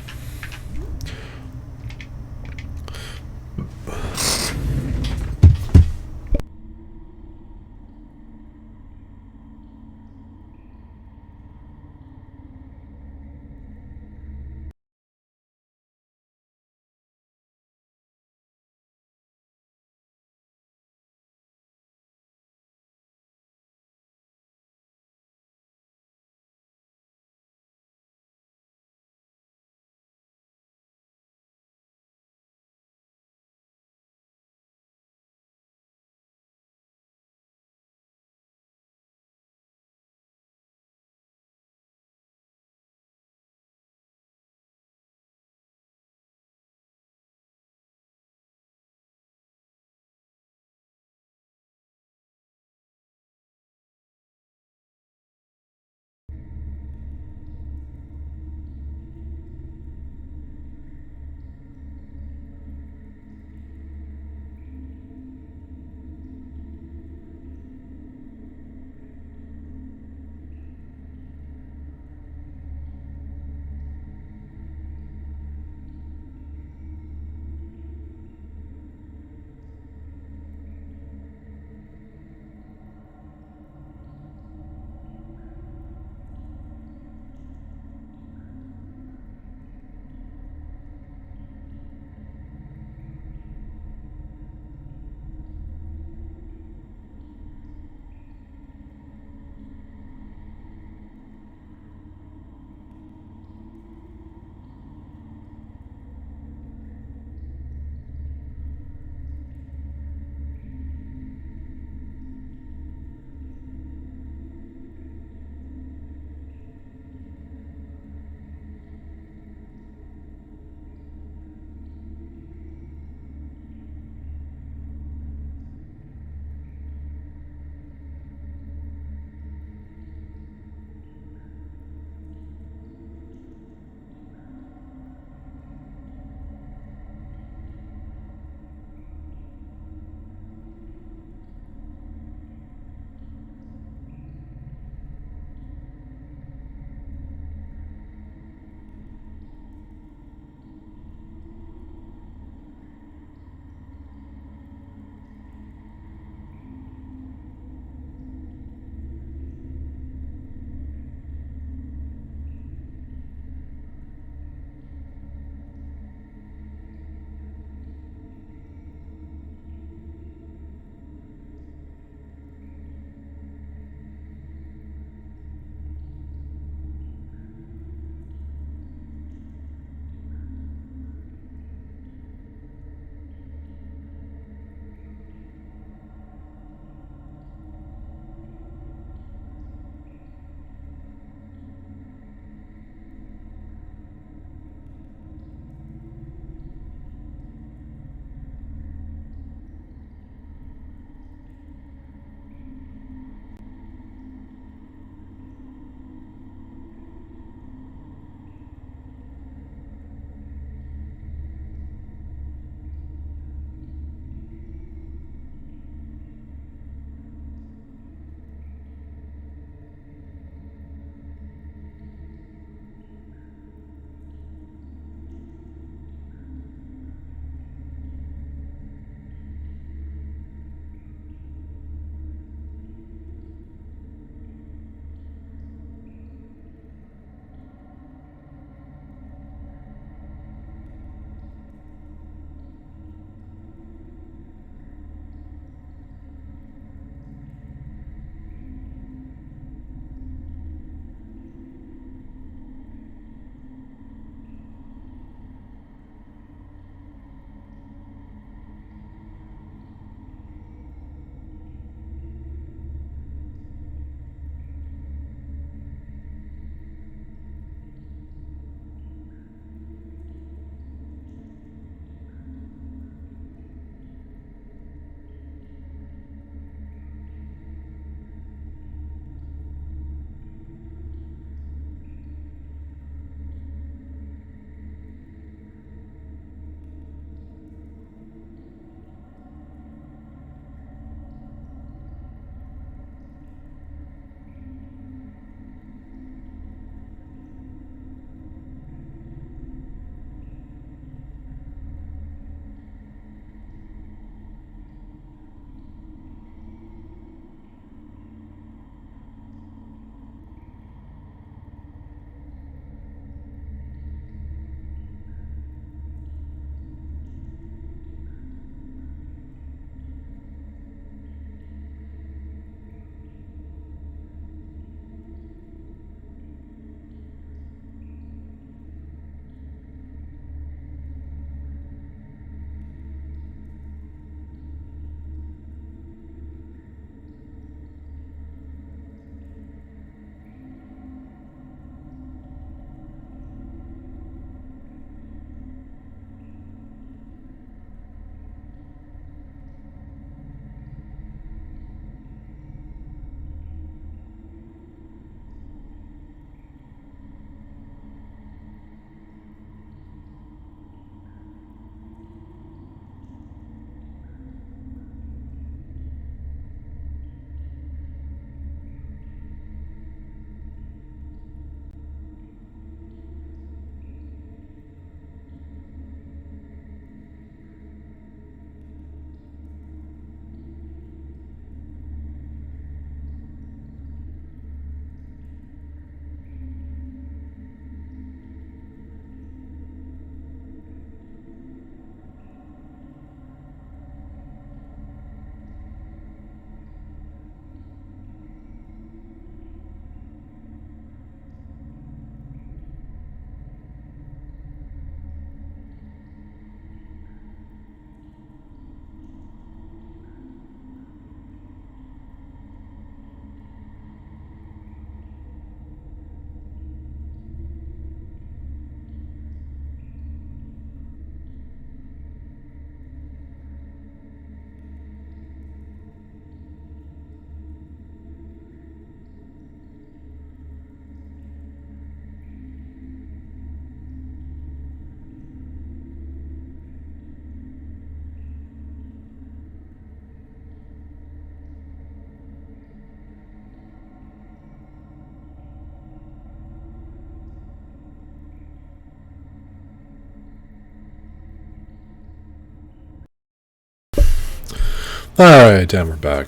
Alright, and we're back.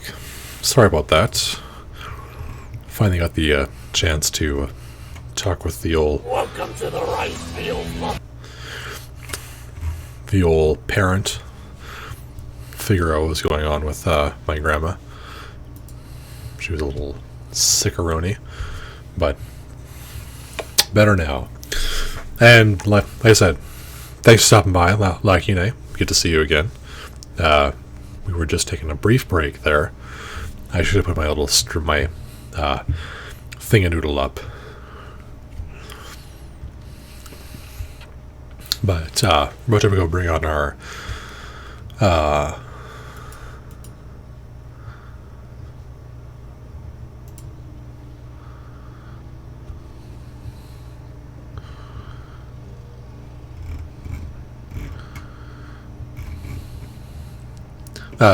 Sorry about that. Finally got the chance to talk with the old... Welcome to the rice field. The old parent. Figure out what was going on with my grandma. She was a little sickeroni, but better now. And like I said, thanks for stopping by, Lakine. Good to see you again. We were just taking a brief break there. I should have put my little thinganoodle up. But we're about to go bring on our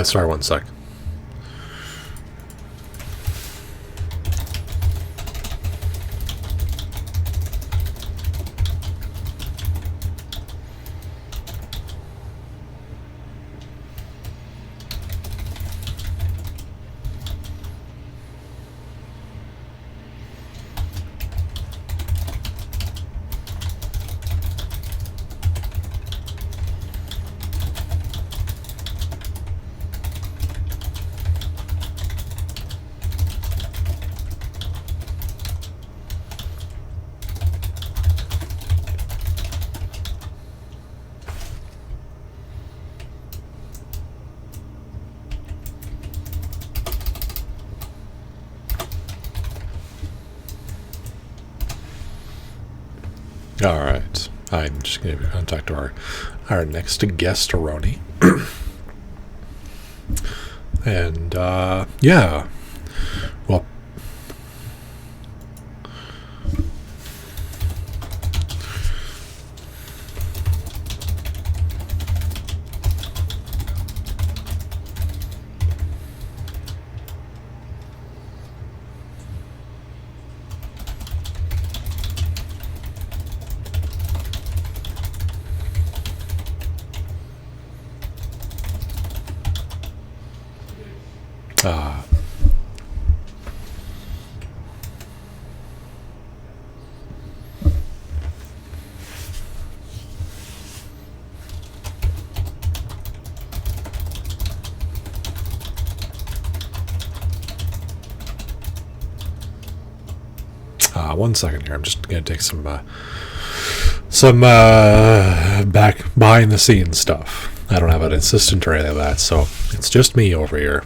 sorry, one sec. Alright, I'm just going to contact our next guest, Aroni. And, yeah. Well, one second here. I'm just going to take some back behind the scenes stuff. I don't have an assistant or anything like that, so it's just me over here.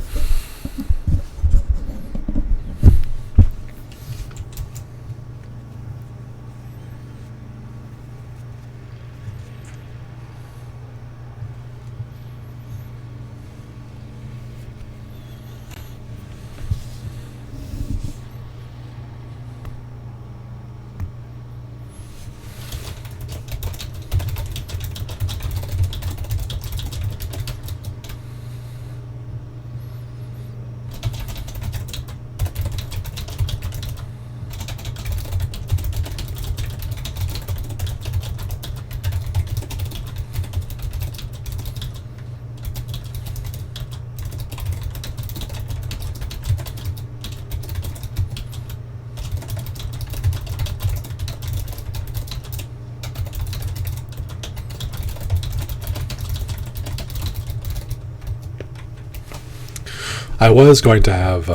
I was going to have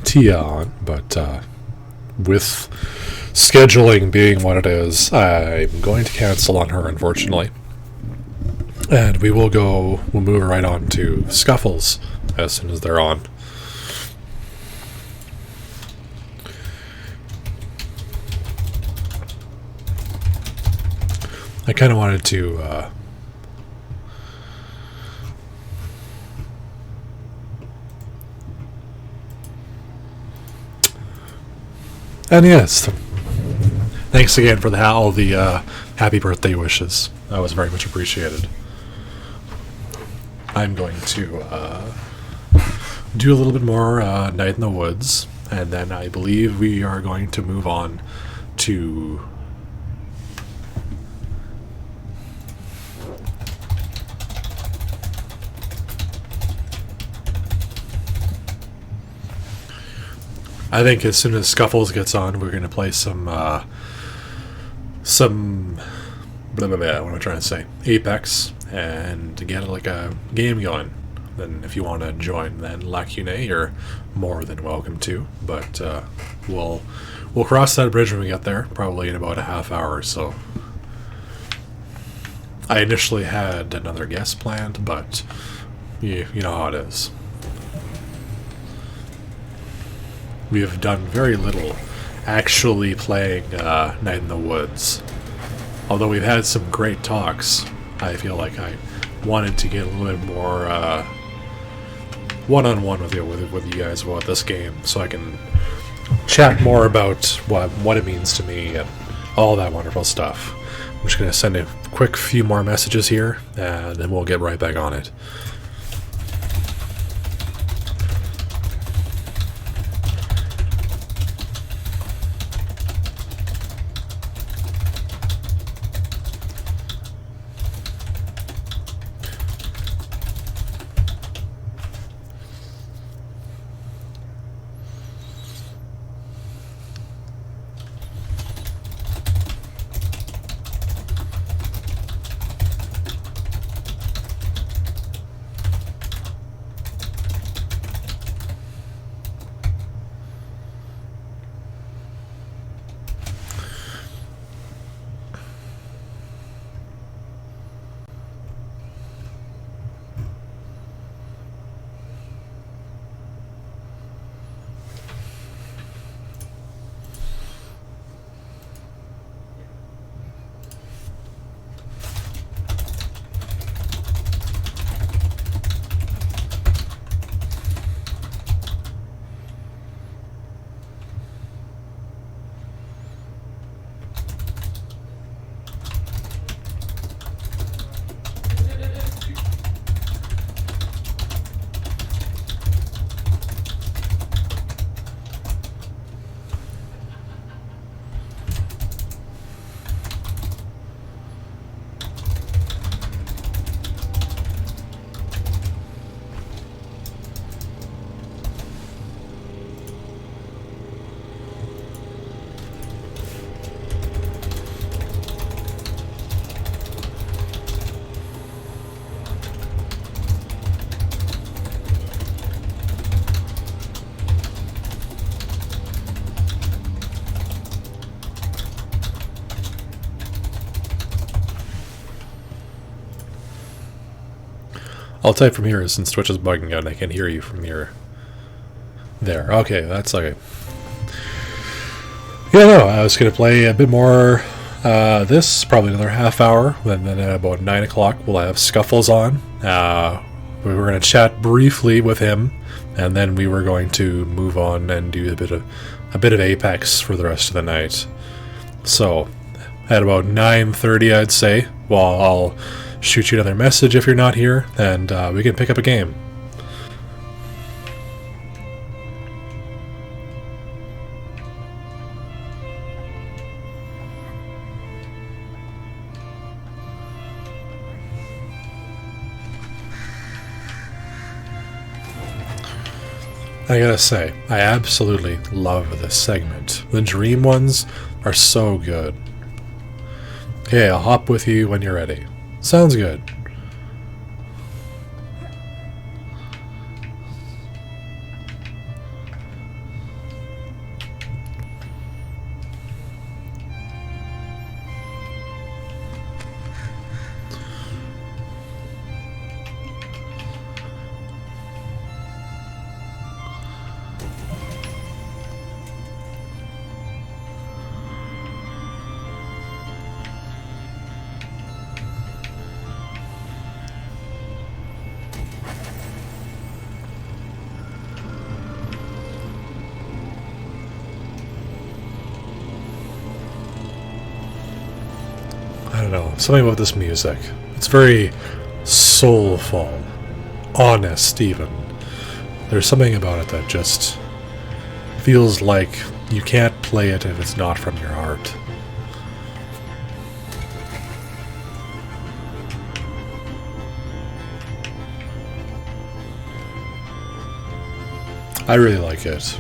Tia on, but with scheduling being what it is, I'm going to cancel on her, unfortunately. And we'll move right on to Scuffles as soon as they're on. I kind of wanted to and yes, thanks again for all the happy birthday wishes. That was very much appreciated. I'm going to do a little bit more Night in the Woods, and then I believe we are going to move on to I think as soon as Scuffles gets on, we're gonna play some blah, blah, blah, what am I trying to say? Apex, and to get like a game going. Then if you want to join, then Lacune, you're more than welcome to. But we'll cross that bridge when we get there, probably in about a half hour or so. I initially had another guest planned, but you know how it is. We have done very little actually playing Night in the Woods. Although we've had some great talks, I feel like I wanted to get a little bit more one-on-one with you guys about this game, so I can chat more about what it means to me and all that wonderful stuff. I'm just going to send a quick few more messages here, and then we'll get right back on it. I'll type from here since Twitch is bugging out and I can hear you from here. There. Okay, that's okay. Yeah, no, I was going to play a bit more this, probably another half hour, and then at about 9 o'clock we'll have Scuffles on. We were going to chat briefly with him, and then we were going to move on and do a bit of Apex for the rest of the night. So, at about 9:30 I'd say, well, I'll shoot you another message if you're not here, and we can pick up a game. I gotta say, I absolutely love this segment. The dream ones are so good. Okay, I'll hop with you when you're ready. Sounds good. I don't know, something about this music. It's very soulful, honest even. There's something about it that just feels like you can't play it if it's not from your heart. I really like it.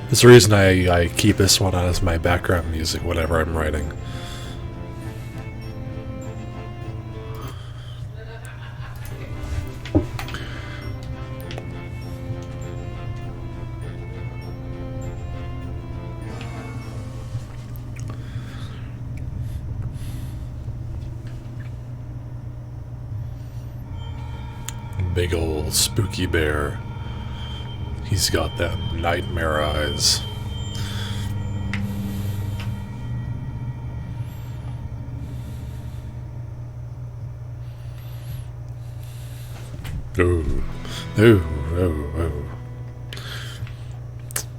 There's a reason I keep this one on as my background music whenever I'm writing. Big old spooky bear. He's got them nightmare eyes. Ooh. Ooh, ooh, ooh.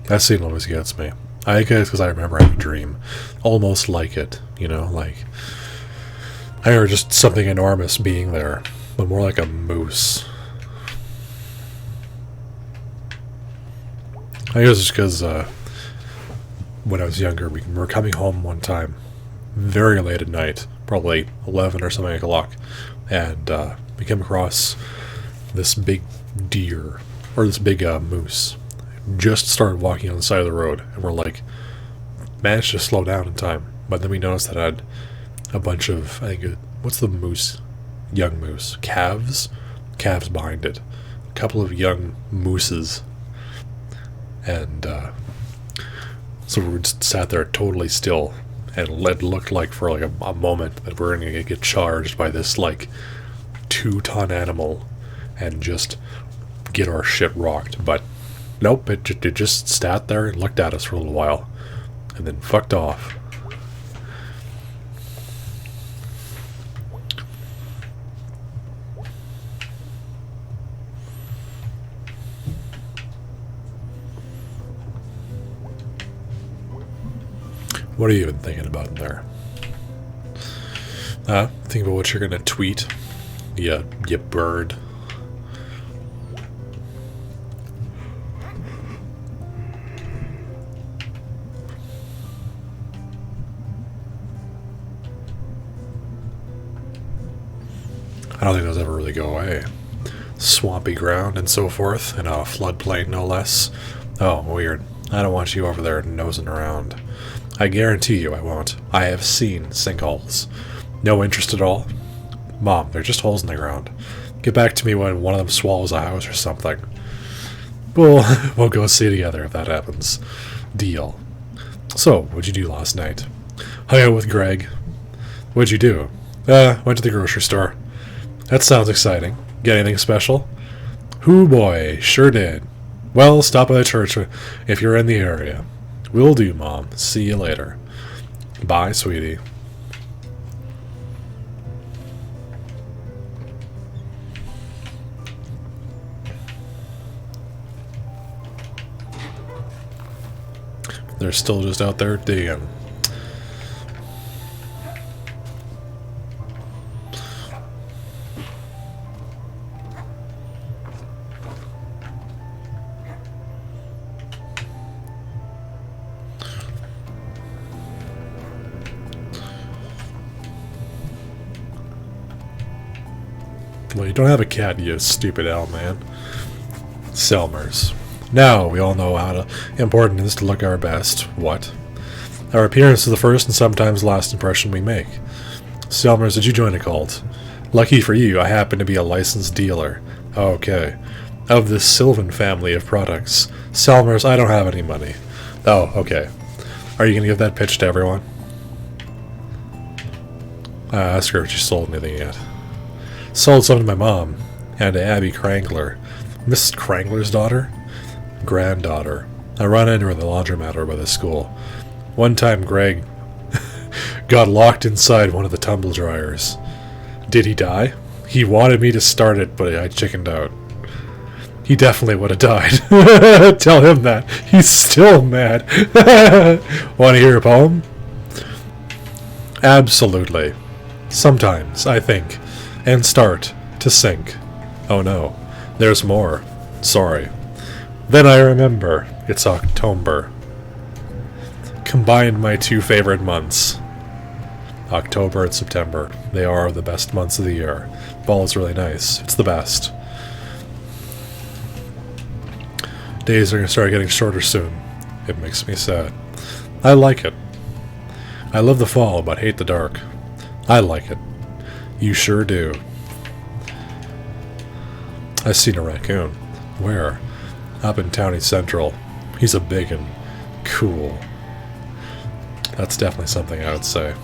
That scene always gets me. I guess because I remember having a dream almost like it, you know, like I remember just something enormous being there, but more like a moose. I guess it's because when I was younger, we were coming home one time, very late at night, probably 11 or something o'clock, and we came across this big deer, or this big moose, just started walking on the side of the road, and we're like, managed to slow down in time, but then we noticed that it had a bunch of, I think, what's the moose? Young moose. Calves? Calves behind it. A couple of young mooses. And so we just sat there totally still, and it looked like for like a moment that we're going to get charged by this like 2-ton animal and just get our shit rocked. But nope, it just sat there and looked at us for a little while and then fucked off. What are you even thinking about in there? Think about what you're gonna tweet. You bird. I don't think those ever really go away. Swampy ground and so forth, and a floodplain no less. Oh, weird. I don't want you over there nosing around. I guarantee you I won't. I have seen sinkholes. No interest at all? Mom, they're just holes in the ground. Get back to me when one of them swallows a house or something. We'll go see together if that happens. Deal. So, what'd you do last night? Hung out with Greg. What'd you do? Went to the grocery store. That sounds exciting. Get anything special? Hoo boy, sure did. Well, stop by the church if you're in the area. Will do, Mom. See you later. Bye, sweetie. They're still just out there digging. Well, you don't have a cat, you stupid owl man. Selmers. Now, we all know how important it is to look our best. What? Our appearance is the first and sometimes last impression we make. Selmers, did you join a cult? Lucky for you, I happen to be a licensed dealer. Okay. Of this Sylvan family of products. Selmers, I don't have any money. Oh, okay. Are you going to give that pitch to everyone? Ask her if she sold anything yet. Sold some to my mom, and to Abby Krangler. Mrs. Krangler's daughter? Granddaughter. I run into her in the laundromat over by the school. One time Greg got locked inside one of the tumble dryers. Did he die? He wanted me to start it, but I chickened out. He definitely would have died. Tell him that. He's still mad. Want to hear a poem? Absolutely. Sometimes, I think, and start to sink. Oh no, there's more. Sorry. Then I remember, it's October. Combined my two favorite months. October and September. They are the best months of the year. Fall is really nice. It's the best. Days are going to start getting shorter soon. It makes me sad. I like it. I love the fall, but hate the dark. I like it. You sure do. I seen a raccoon. Where? Up in Townie Central. He's a biggin. Cool. That's definitely something I would say.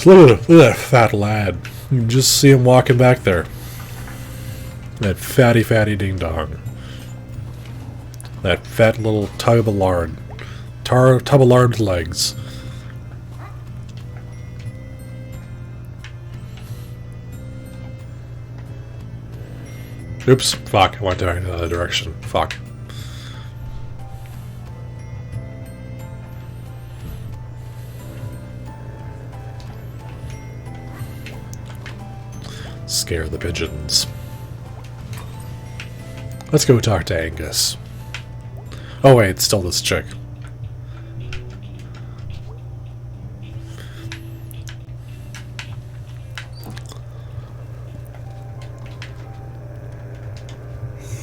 Look at that fat lad. You can just see him walking back there. That fatty ding dong. That fat little tub of lard. Tub of lard legs. Oops, fuck, I went in the other direction. Fuck. Scare the pigeons. Let's go talk to Angus. Oh wait, it's still this chick.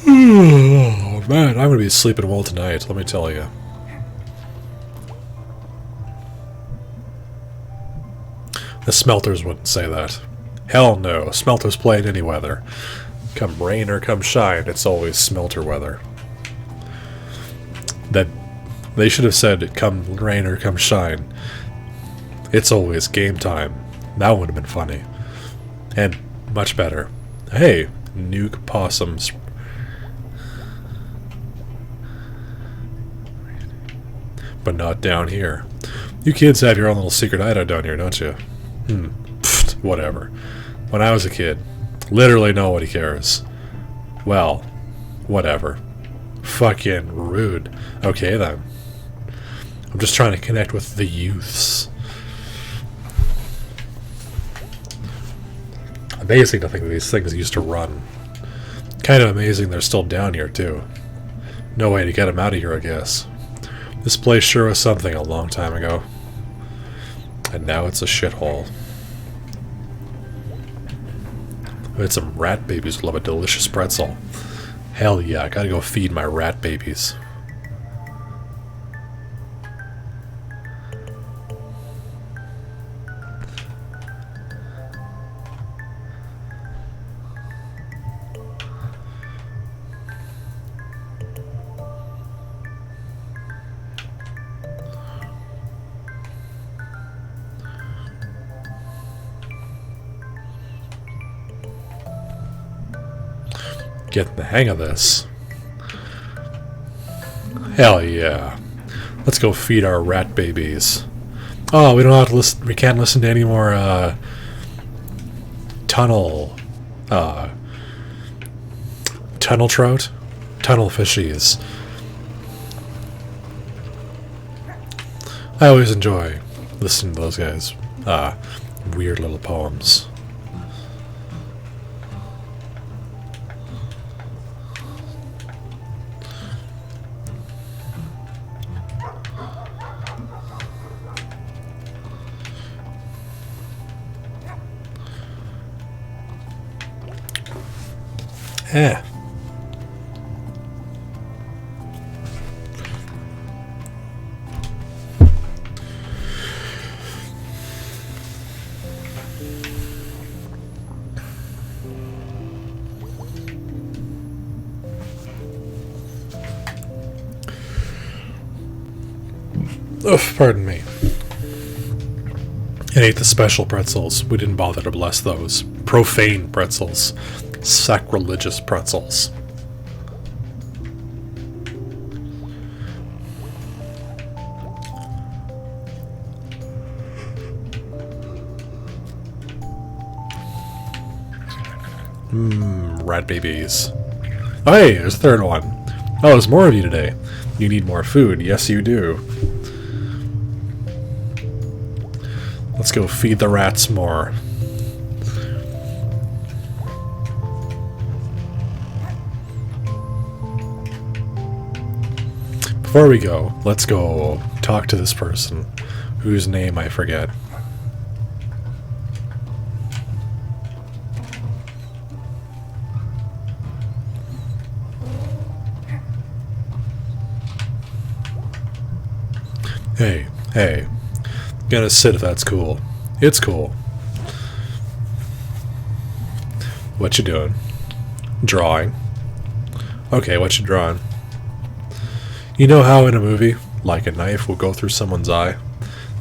Oh man, I'm gonna be sleeping well tonight, let me tell you. The Smelters wouldn't say that. Hell no, Smelters play in any weather. Come rain or come shine, it's always Smelter weather. That they should have said, come rain or come shine, it's always game time. That would have been funny. And much better. Hey, nuke possums. But not down here. You kids have your own little secret hideout down here, don't you? Pfft, whatever. When I was a kid, literally nobody cares. Well, whatever. Fucking rude. Okay then. I'm just trying to connect with the youths. Amazing to think that these things used to run. Kind of amazing they're still down here too. No way to get them out of here, I guess. This place sure was something a long time ago. And now it's a shithole. I had some rat babies who love a delicious pretzel. Hell yeah, I gotta go feed my rat babies. Getting the hang of this. Hell yeah. Let's go feed our rat babies. Oh, we don't have to listen. We can't listen to any more tunnel trout? Tunnel fishies. I always enjoy listening to those guys. Weird little poems. Yeah. Oh, pardon me. And ate the special pretzels. We didn't bother to bless those. Profane pretzels. Sacrilegious pretzels. Rat babies. Oh hey, there's a third one. Oh, there's more of you today. You need more food. Yes, you do. Let's go feed the rats more. Before we go, let's go talk to this person whose name I forget. Hey. Gonna sit if that's cool. It's cool. What you doing? Drawing. Okay, what you drawing? You know how in a movie, like a knife will go through someone's eye?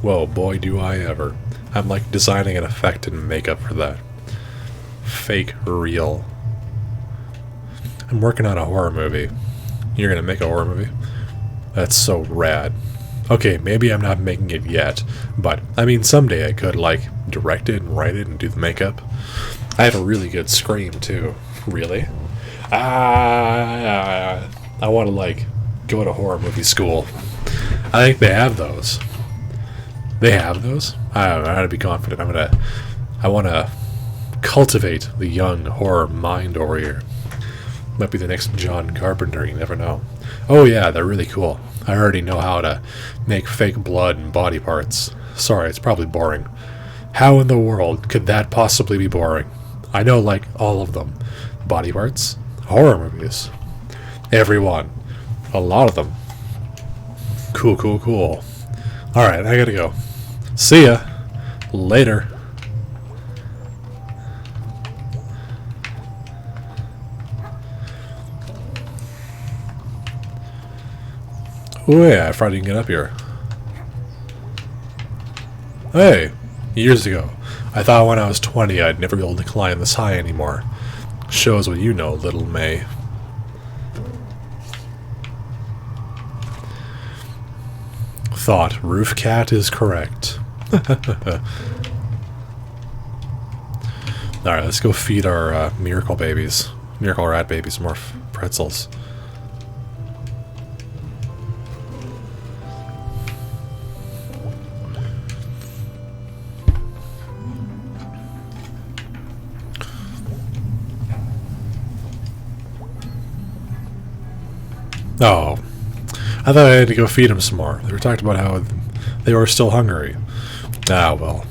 Well, boy do I ever. I'm like designing an effect and makeup for that. Fake real. I'm working on a horror movie. You're gonna make a horror movie? That's so rad. Okay, maybe I'm not making it yet, but I mean someday I could like direct it and write it and do the makeup. I have a really good scream too. Really? I want to like go to horror movie school. I think they have those. They have those? I don't know how to be confident. I want to cultivate the young horror mind over here. Might be the next John Carpenter, you never know. Oh yeah, they're really cool. I already know how to make fake blood and body parts. Sorry, it's probably boring. How in the world could that possibly be boring? I know like all of them. Body parts, horror movies. Every one. A lot of them. Cool. Alright, I gotta go. See ya. Later. Oh yeah, I forgot you can get up here. Hey, years ago, I thought when I was 20 I'd never be able to climb this high anymore. Shows what you know, little May. Thought Roof Cat is correct. Alright, let's go feed our Miracle babies. Miracle Rat babies more pretzels. Oh, I thought I had to go feed them some more. They were talking about how they were still hungry. Ah, well.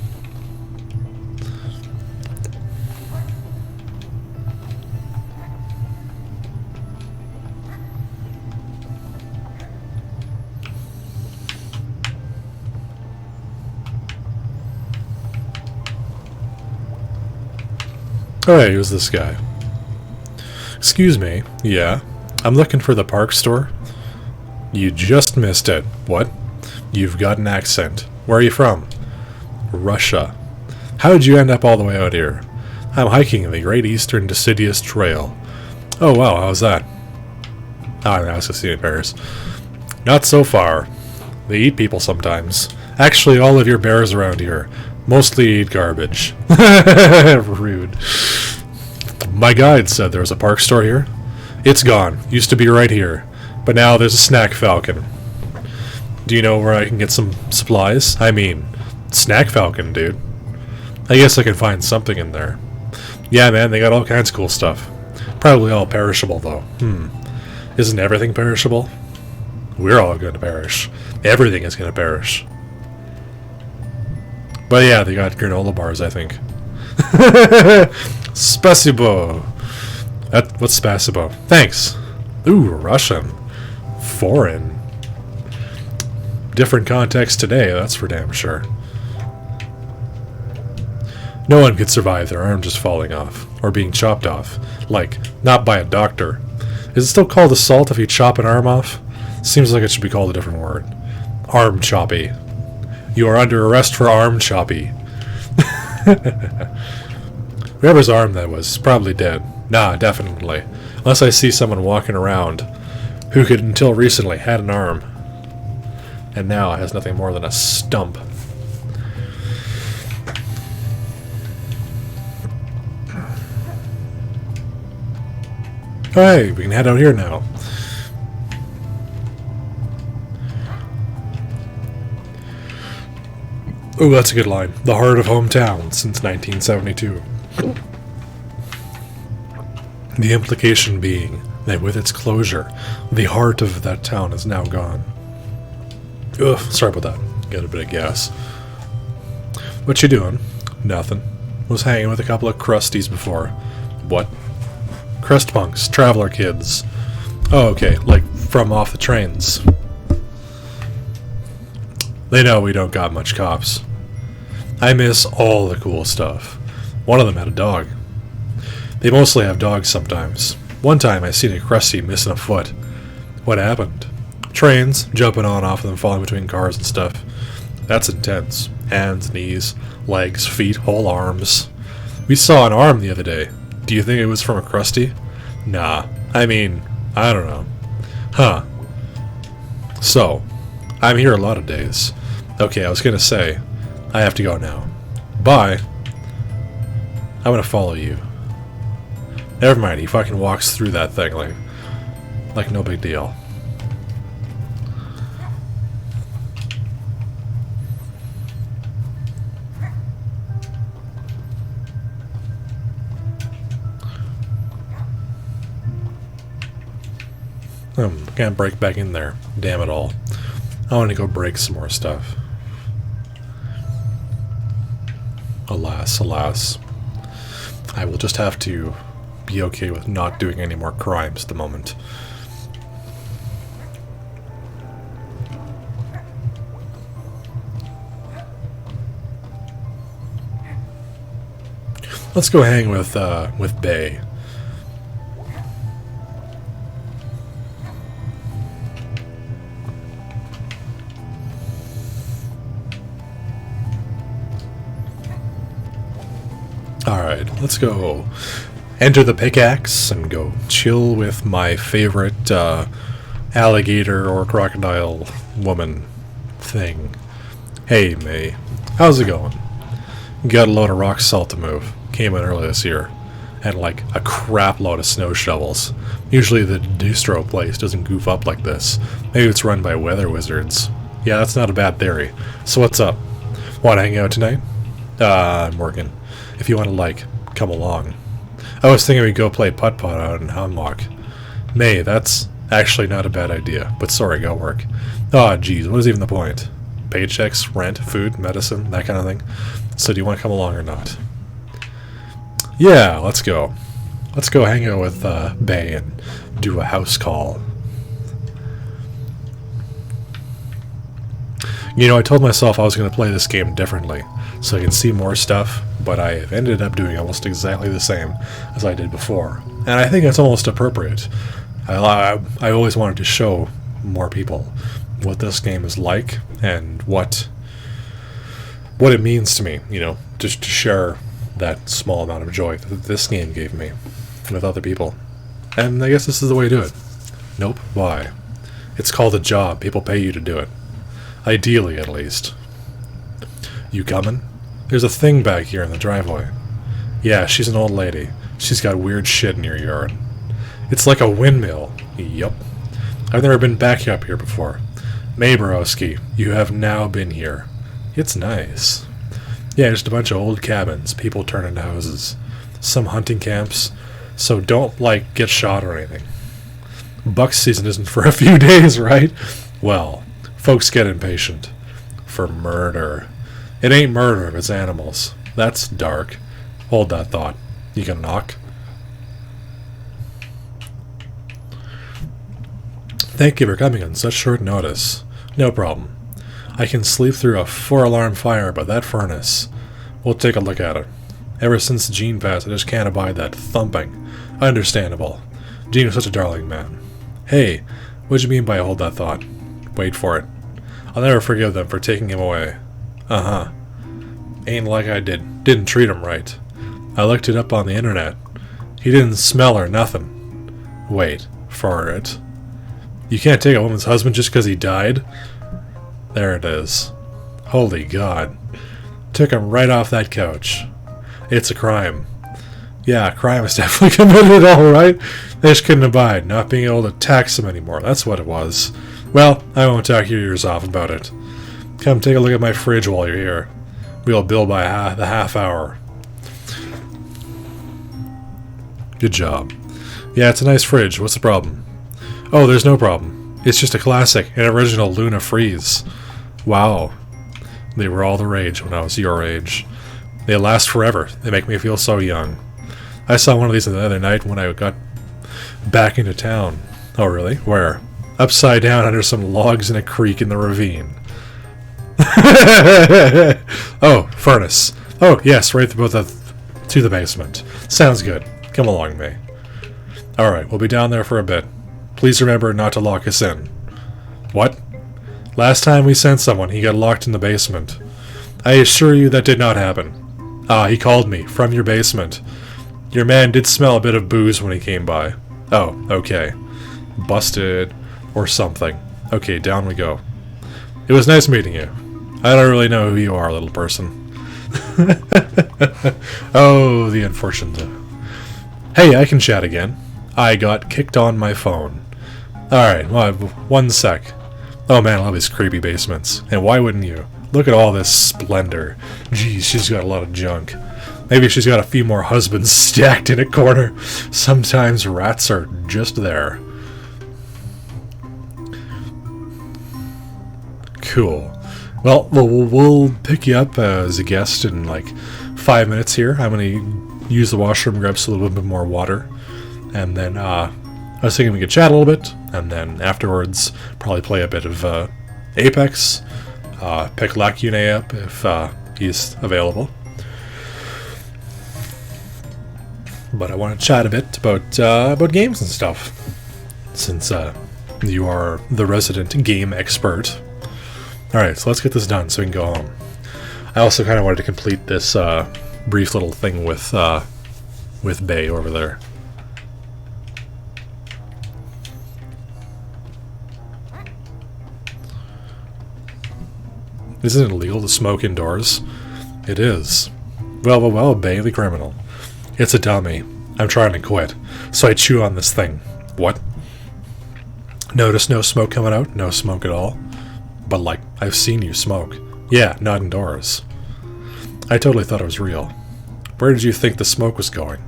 Oh, hey, who's this guy? Excuse me, yeah? I'm looking for the park store. You just missed it. What? You've got an accent. Where are you from? Russia. How did you end up all the way out here? I'm hiking the Great Eastern Deciduous Trail. Oh wow, how's that? Ah, I was just in Paris. Not so far. They eat people sometimes. Actually, all of your bears around here mostly eat garbage. Rude. My guide said there was a park store here. It's gone. Used to be right here. But now there's a Snack Falcon. Do you know where I can get some supplies? I mean, Snack Falcon, dude. I guess I can find something in there. Yeah, man, they got all kinds of cool stuff. Probably all perishable, though. Isn't everything perishable? We're all going to perish. Everything is going to perish. But yeah, they got granola bars, I think. Spasibo. What's spasibo? Thanks. Ooh, Russian. Foreign. Different context today, that's for damn sure. No one could survive their arm just falling off, or being chopped off. Like, not by a doctor. Is it still called assault if you chop an arm off? Seems like it should be called a different word. Arm choppy. You are under arrest for arm choppy. Whoever's arm that was, probably dead. Nah, definitely. Unless I see someone walking around who could until recently had an arm and now has nothing more than a stump. Hey, we can head out here now. Oh, that's a good line. The heart of hometown since 1972. The implication being And with its closure, the heart of that town is now gone. Ugh, sorry about that. Got a bit of gas. What you doing? Nothing. Was hanging with a couple of crusties before. What? Crust punks, traveler kids. Oh, okay, like from off the trains. They know we don't got much cops. I miss all the cool stuff. One of them had a dog. They mostly have dogs sometimes. One time I seen a crusty missing a foot. What happened? Trains, jumping on off of them, falling between cars and stuff. That's intense. Hands, knees, legs, feet, whole arms. We saw an arm the other day. Do you think it was from a crusty? Nah. I mean, I don't know. Huh. So, I'm here a lot of days. Okay, I was gonna say, I have to go now. Bye. I'm gonna follow you. Never mind, he fucking walks through that thing like no big deal. Can't break back in there. Damn it all. I want to go break some more stuff. Alas, alas. I will just have to be okay with not doing any more crimes at the moment. Let's go hang with Bay. Alright, let's go enter the pickaxe and go chill with my favorite alligator or crocodile woman thing. Hey, May. How's it going? Got a load of rock salt to move. Came in early this year. And like a crap load of snow shovels. Usually the distro place doesn't goof up like this. Maybe it's run by weather wizards. Yeah, that's not a bad theory. So what's up? Want to hang out tonight? I'm working. If you want to, like, come along. I was thinking we'd go play putt-putt out in Hemlock. May, that's actually not a bad idea, but sorry, got work. Aw, geez, what is even the point? Paychecks, rent, food, medicine, that kind of thing. So do you want to come along or not? Yeah, let's go. Let's go hang out with Bay and do a house call. You know, I told myself I was going to play this game differently, so I can see more stuff, but I have ended up doing almost exactly the same as I did before. And I think it's almost appropriate. I always wanted to show more people what this game is like and what it means to me, you know, just to share that small amount of joy that this game gave me with other people. And I guess this is the way to do it. Nope, why? It's called a job. People pay you to do it. Ideally, at least. You coming? There's a thing back here in the driveway. Yeah, she's an old lady. She's got weird shit in your yard. It's like a windmill. Yup. I've never been back up here before. May Borowski, you have now been here. It's nice. Yeah, just a bunch of old cabins, people turn into houses. Some hunting camps, so don't, like, get shot or anything. Buck season isn't for a few days, right? Well, folks get impatient. For murder. It ain't murder if it's animals. That's dark. Hold that thought. You can knock? Thank you for coming on such short notice. No problem. I can sleep through a 4-alarm fire, but that furnace... We'll take a look at it. Ever since Gene passed, I just can't abide that thumping. Understandable. Gene was such a darling man. Hey, what'd you mean by hold that thought? Wait for it. I'll never forgive them for taking him away. Uh-huh. Ain't like I didn't treat him right. I looked it up on the internet. He didn't smell or nothing. Wait, for it. You can't take a woman's husband just because he died? There it is. Holy God. Took him right off that couch. It's a crime. Yeah, crime is definitely committed, alright. They just couldn't abide not being able to tax him anymore. That's what it was. Well, I won't talk your ears off about it. Come take a look at my fridge while you're here. We'll bill by the half hour. Good job. Yeah, it's a nice fridge. What's the problem? Oh, there's no problem. It's just a classic, an original Luna Freeze. Wow. They were all the rage when I was your age. They last forever. They make me feel so young. I saw one of these the other night when I got back into town. Oh, really? Where? Upside down under some logs in a creek in the ravine. Oh, furnace. Oh, yes, right to the basement. Sounds good. Come along, May. Alright, we'll be down there for a bit. Please remember not to lock us in. What? Last time we sent someone, he got locked in the basement. I assure you that did not happen. Ah, he called me, from your basement. Your man did smell a bit of booze when he came by. Oh, okay. Busted. Or something. Okay, down we go. It was nice meeting you. I don't really know who you are, little person. Oh, the unfortunate. Hey, I can chat again. I got kicked on my phone. Alright, well, 1 sec. Oh man, I love these creepy basements. And why wouldn't you? Look at all this splendor. Geez, she's got a lot of junk. Maybe she's got a few more husbands stacked in a corner. Sometimes rats are just there. Cool. Well, we'll pick you up as a guest in like 5 minutes here. I'm going to use the washroom, grab a little bit more water. And then I was thinking we could chat a little bit. And then afterwards, probably play a bit of Apex. Pick Lacune up if he's available. But I want to chat a bit about games and stuff, since you are the resident game expert. Alright, so let's get this done so we can go home. I also kind of wanted to complete this brief little thing with Bay over there. Isn't it illegal to smoke indoors? It is. Well, Bay the criminal. It's a dummy. I'm trying to quit, so I chew on this thing. What? Notice no smoke coming out? No smoke at all? But like, I've seen you smoke. Yeah, not indoors. I totally thought it was real. Where did you think the smoke was going?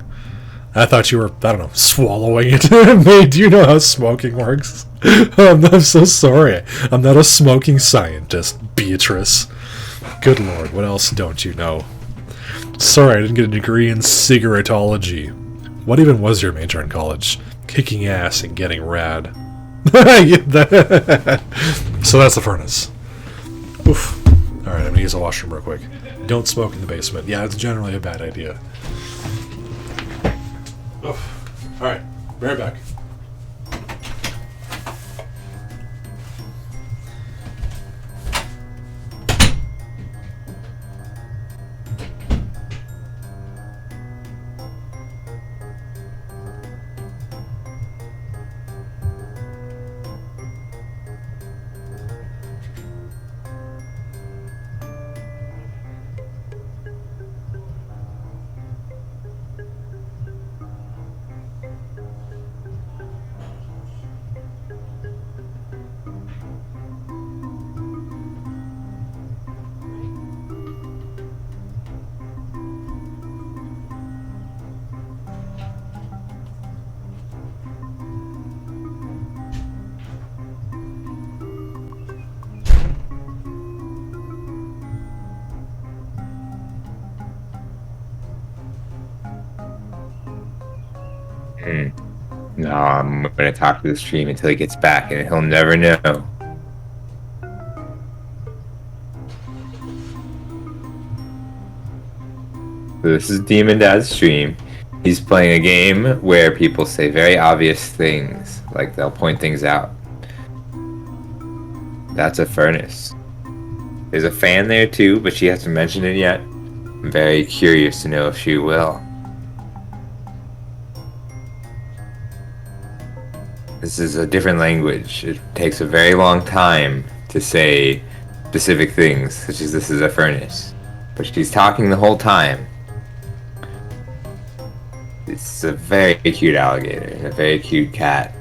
I thought you were, I don't know, swallowing it. May, do you know how smoking works? I'm so sorry. I'm not a smoking scientist, Beatrice. Good lord, what else don't you know? Sorry, I didn't get a degree in cigarettology. What even was your major in college? Kicking ass and getting rad. So that's the furnace. Oof. Alright, I'm gonna use the washroom real quick. Don't smoke in the basement. Yeah, it's generally a bad idea. Oof. Alright, be right back. No, I'm gonna talk to the stream until he gets back, and he'll never know. So this is Demon Dad's stream. He's playing a game where people say very obvious things, like they'll point things out. That's a furnace. There's a fan there too, but she hasn't mentioned it yet. I'm very curious to know if she will. This is a different language. It takes a very long time to say specific things, such as this is a furnace. But she's talking the whole time. It's a very cute alligator, a very cute cat.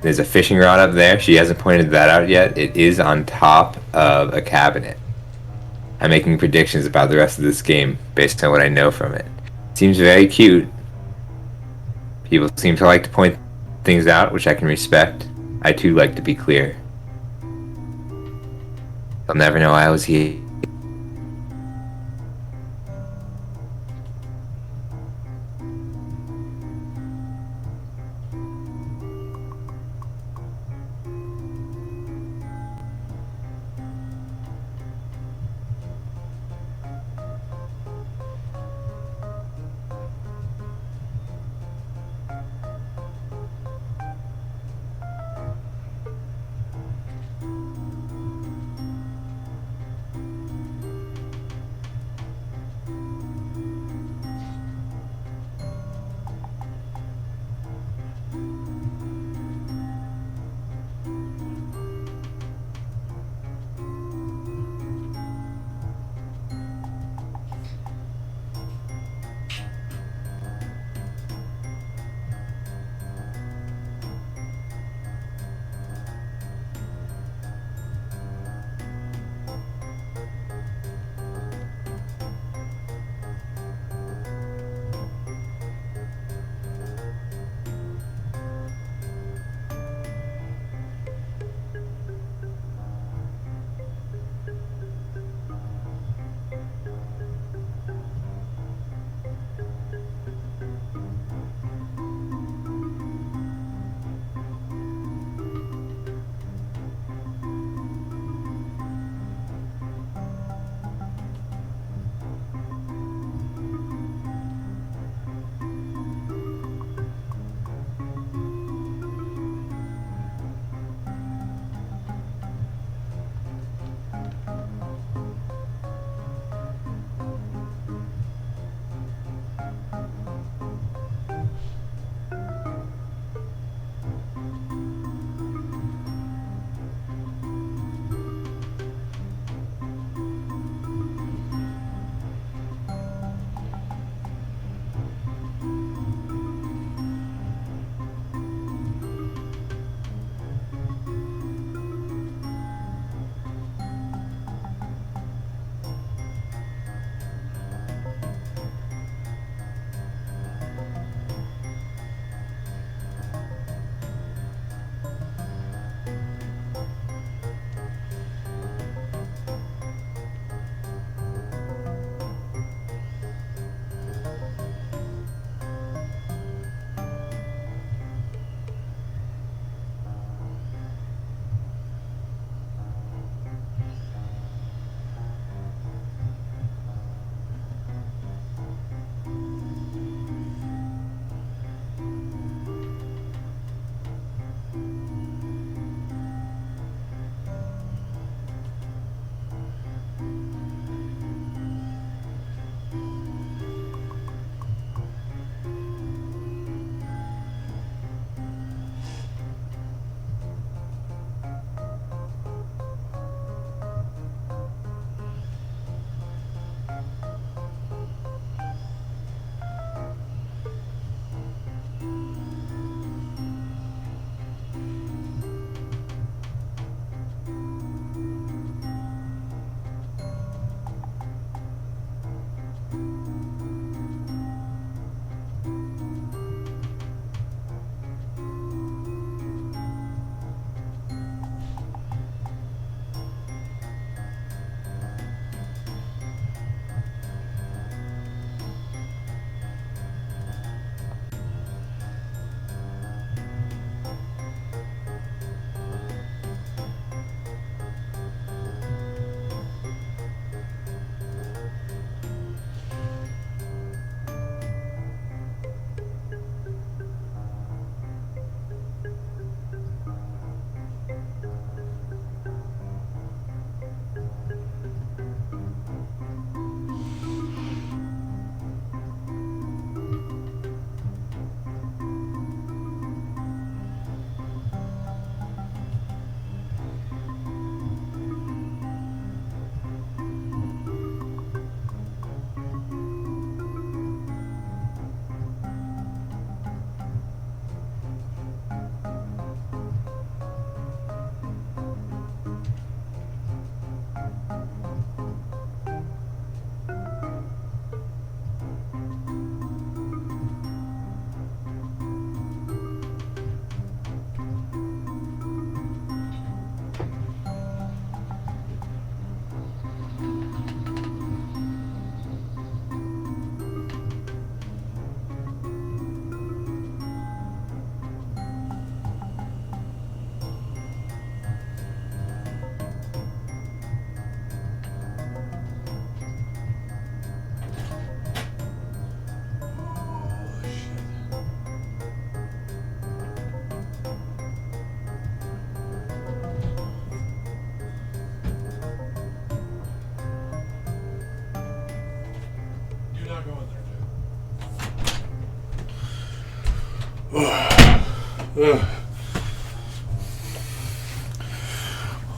There's a fishing rod up there. She hasn't pointed that out yet. It is on top of a cabinet. I'm making predictions about the rest of this game based on what I know from it. Seems very cute. People seem to like to point things out, which I can respect. I too like to be clear. They'll never know I was here.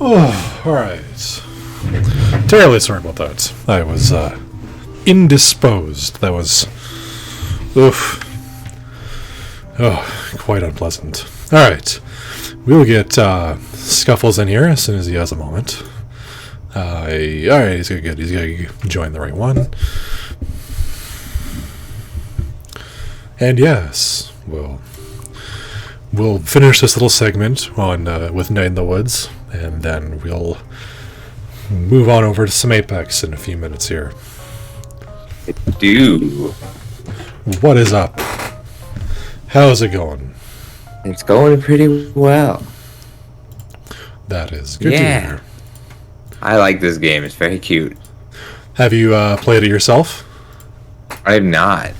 Oh, alright. Terribly sorry about that. I was indisposed. That was oof. Oh, quite unpleasant. Alright. We'll get Scuffles in here as soon as he has a moment. Alright, he's good. He's gonna join the right one. And yes, we'll finish this little segment on with Night in the Woods, and then we'll move on over to some Apex in a few minutes here. Dude, what is up? How's it going? It's going pretty well. That is good to hear. I like this game. It's very cute. Have you played it yourself? I have not.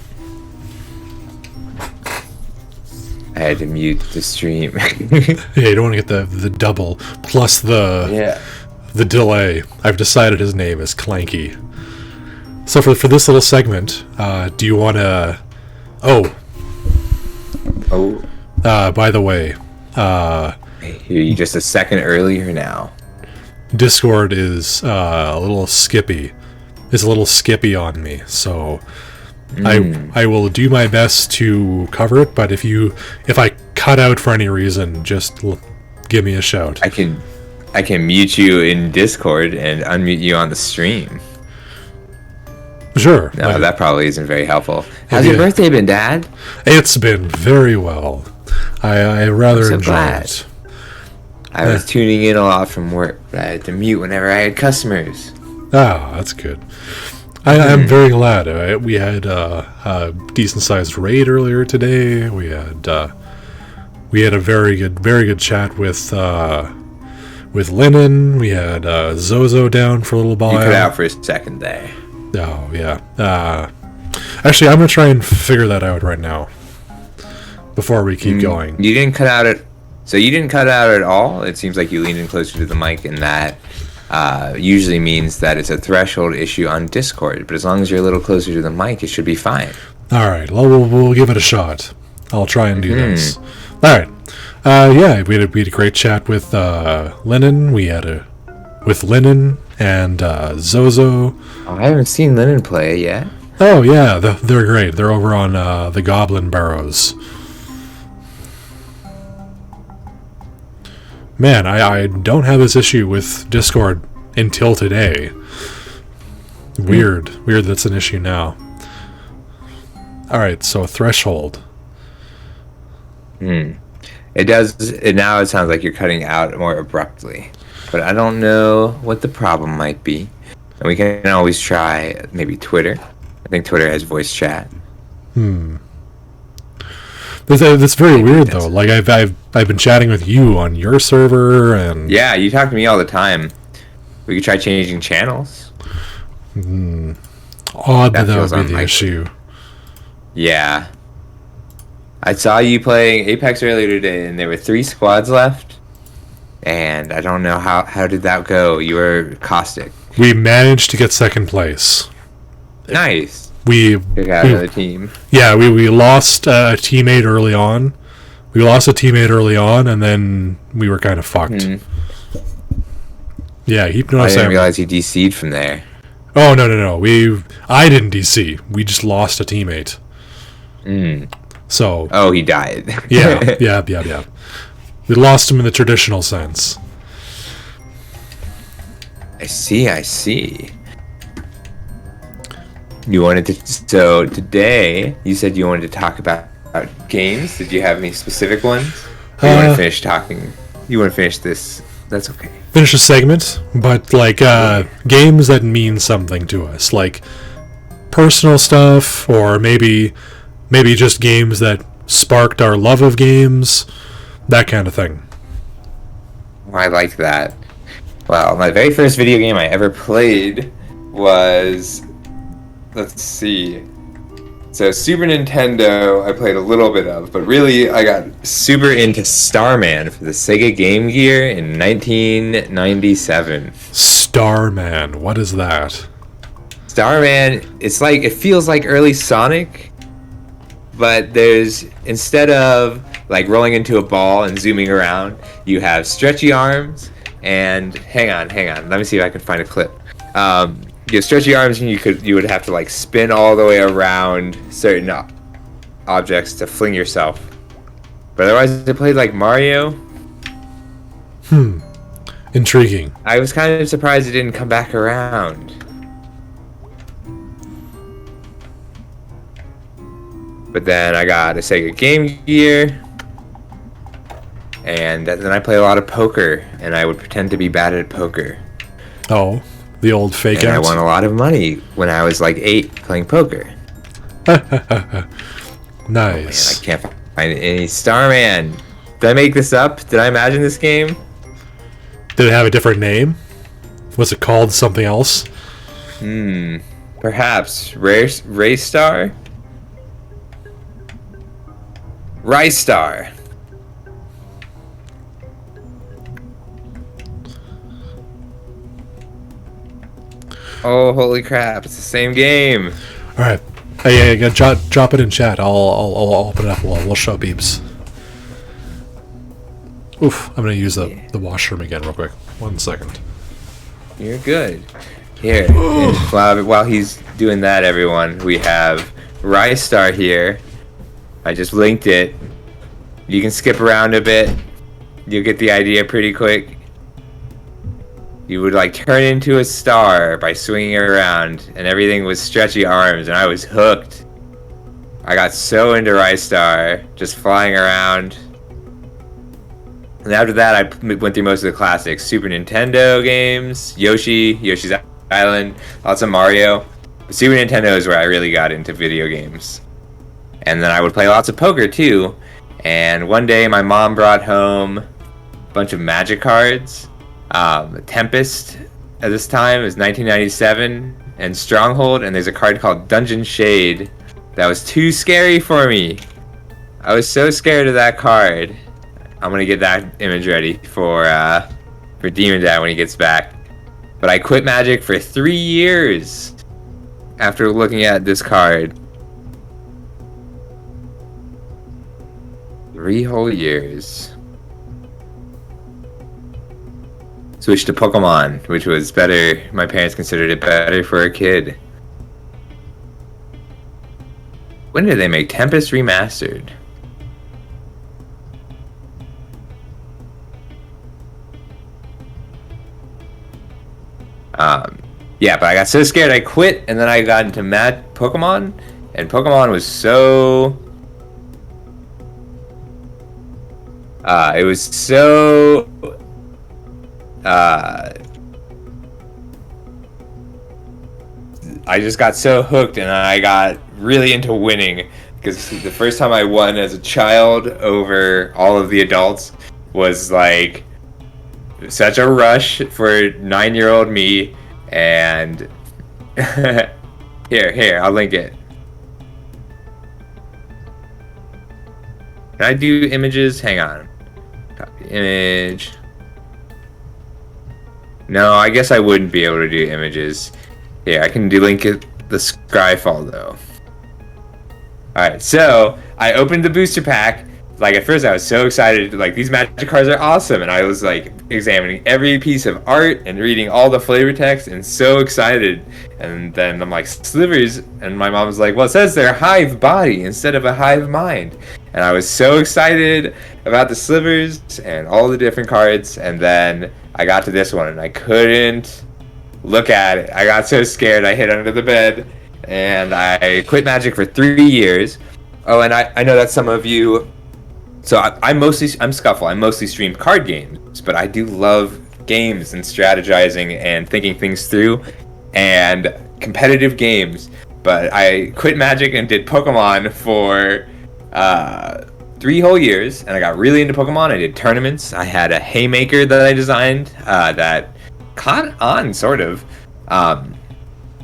I had to mute the stream. Yeah, you don't want to get the double plus the delay. I've decided his name is Clanky. So for this little segment, do you want to? By the way, hear you just a second earlier now. Discord is a little skippy. It's a little skippy on me, so I will do my best to cover it. But if I cut out for any reason, just give me a shout. I can mute you in Discord and unmute you on the stream. Sure. No, that probably isn't very helpful. How's your birthday been, Dad? It's been very well. I rather enjoy it. I was tuning in a lot from work, but I had to mute whenever I had customers. Ah, that's good. I'm very glad. We had a decent-sized raid earlier today. We had a very good chat with Lennon. We had Zozo down for a little while. You cut out for a second there. Oh yeah. Actually, I'm gonna try and figure that out right now before we keep going. You didn't cut out it. So you didn't cut out at all. It seems like you leaned in closer to the mic, and that usually means that it's a threshold issue on Discord. But as long as you're a little closer to the mic, it should be fine. All right. Well, we'll give it a shot. I'll try and do this. All right. Yeah, we had a great chat with Lennon. With Lennon and Zozo. Oh, I haven't seen Lennon play yet. Oh yeah, they're great. They're over on the Goblin Barrows. Man, I don't have this issue with Discord until today. Weird that's an issue now. Alright, so Threshold. It does. Now it sounds like you're cutting out more abruptly. But I don't know what the problem might be. And we can always try maybe Twitter. I think Twitter has voice chat. That's very weird though. Like I've been chatting with you on your server, and yeah, you talk to me all the time. We could try changing channels. Odd that would be the issue. Yeah. I saw you playing Apex earlier today, and there were 3 squads left. And I don't know how did that go. You were caustic. We managed to get second place. Nice. We got another team. Yeah, we lost a teammate early on. And then we were kind of fucked. Yeah, I didn't realize he DC'd from there. Oh no. I didn't DC. We just lost a teammate. So. Oh, he died. Yeah. We lost him in the traditional sense. I see. You wanted to. So today, you said you wanted to talk about games. Did you have any specific ones? Or you want to finish talking? You want to finish this? That's okay. Finish a segment, but like games that mean something to us, like personal stuff, or maybe just games that sparked our love of games, that kind of thing. I like that. Well, my very first video game I ever played was. Let's see. So Super Nintendo I played a little bit of, but really I got super into Starman for the Sega Game Gear in 1997. Starman, what is that? Starman, it's like, it feels like early Sonic, but there's, instead of like rolling into a ball and zooming around, you have stretchy arms and hang on, let me see if I can find a clip. You have stretchy arms and you would have to like spin all the way around certain objects to fling yourself. But otherwise, it played like Mario. Intriguing. I was kind of surprised it didn't come back around. But then I got a Sega Game Gear. And then I play a lot of poker. And I would pretend to be bad at poker. Oh, the old fake And I out. won a lot of money when I was like 8 playing poker. Nice. I can't find any Starman. Did I make this up? Did I imagine this game? Did it have a different name? Was it called something else? Perhaps. Raystar? Rystar. Oh, holy crap. It's the same game. Alright. Hey, yeah, drop it in chat. I'll open it up. We'll show beeps. Oof, I'm gonna use the washroom again real quick. 1 second. You're good. Here, while he's doing that, everyone, we have Rystar here. I just linked it. You can skip around a bit. You'll get the idea pretty quick. You would like turn into a star by swinging around, and everything was stretchy arms, and I was hooked. I got so into Rystar, just flying around. And after that, I went through most of the classics. Super Nintendo games, Yoshi's Island, lots of Mario. But Super Nintendo is where I really got into video games. And then I would play lots of poker too. And one day my mom brought home a bunch of Magic cards. Tempest at this time is 1997, and Stronghold, and there's a card called Dungeon Shade that was too scary for me. I was so scared of that card. I'm gonna get that image ready for Demon Dad when he gets back. But I quit Magic for 3 years after looking at this card. 3 whole years. Switched to Pokemon, which was better. My parents considered it better for a kid. When did they make Tempest Remastered? Yeah, but I got so scared I quit, and then I got into Pokemon, and Pokemon was so... it was so... I just got so hooked, and I got really into winning, because the first time I won as a child over all of the adults was like such a rush for 9-year-old me. And here, I'll link it. Can I do images? Hang on. Copy image. No, I guess I wouldn't be able to do images. Here, I can link it, the Scryfall though. Alright, so I opened the booster pack. Like at first I was so excited, like these Magic cards are awesome, and I was like examining every piece of art and reading all the flavor text and so excited. And then I'm like, slivers, and my mom was like, well, it says they're hive body instead of a hive mind. And I was so excited about the slivers and all the different cards, and then I got to this one and I couldn't look at it. I got so scared I hid under the bed, and I quit Magic for 3 years. Oh, and I know that some of you... So I'm Scuffle. I mostly stream card games, but I do love games and strategizing and thinking things through and competitive games. But I quit Magic and did Pokemon for 3 whole years, and I got really into Pokemon. I did tournaments. I had a Haymaker that I designed that caught on, sort of.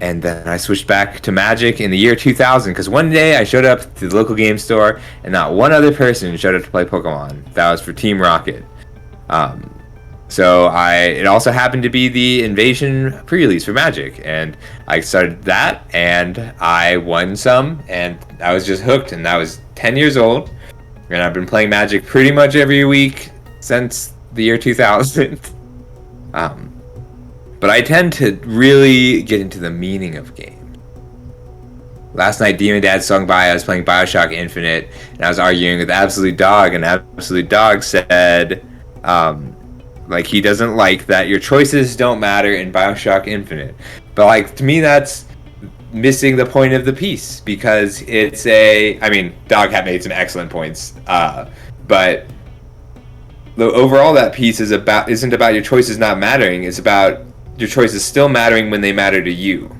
And then I switched back to Magic in the year 2000, because one day I showed up to the local game store, and not one other person showed up to play Pokemon. That was for Team Rocket. So it also happened to be the Invasion pre-release for Magic, and I started that, and I won some, and I was just hooked, and I was 10 years old, and I've been playing Magic pretty much every week since the year 2000. But I tend to really get into the meaning of games. Last night, Demon Dad swung by. I was playing Bioshock Infinite, and I was arguing with Absolute Dog, and Absolute Dog said, like, he doesn't like that your choices don't matter in Bioshock Infinite. But, like, to me, that's missing the point of the piece, because it's I mean, Dog had made some excellent points, but overall, that piece isn't about your choices not mattering. It's about your choices still mattering when they matter to you.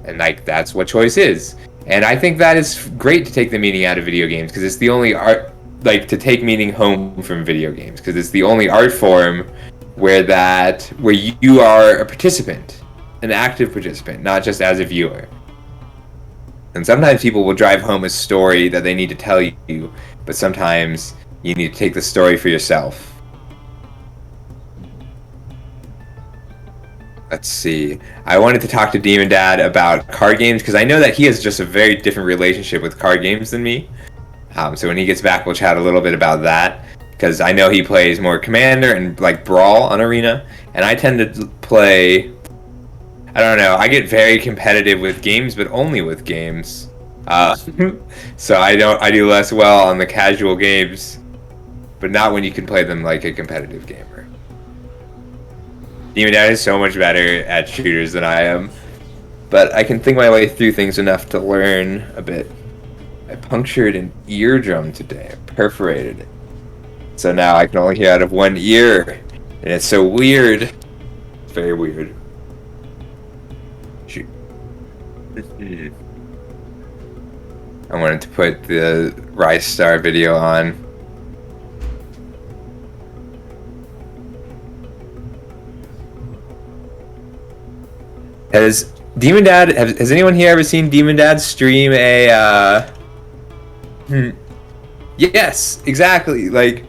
And, like, that's what choice is. And I think that is great to take the meaning out of video games, because it's the only art, like, to take meaning home from video games, because it's the only art form where you are a participant, an active participant, not just as a viewer. And sometimes people will drive home a story that they need to tell you, but sometimes you need to take the story for yourself. Let's see. I wanted to talk to Demon Dad about card games, because I know that he has just a very different relationship with card games than me. So when he gets back, we'll chat a little bit about that, because I know he plays more Commander and, like, Brawl on Arena, and I tend to play, I don't know, I get very competitive with games, but only with games. So I do less well on the casual games, but not when you can play them like a competitive gamer. Demon Dad is so much better at shooters than I am, but I can think my way through things enough to learn a bit. I punctured an eardrum today. I perforated it. So now I can only hear out of one ear, and it's so weird. It's very weird. Shoot. I wanted to put the Rise Star video on. Has Demon Dad, has anyone here ever seen Demon Dad stream Yes, exactly. Like,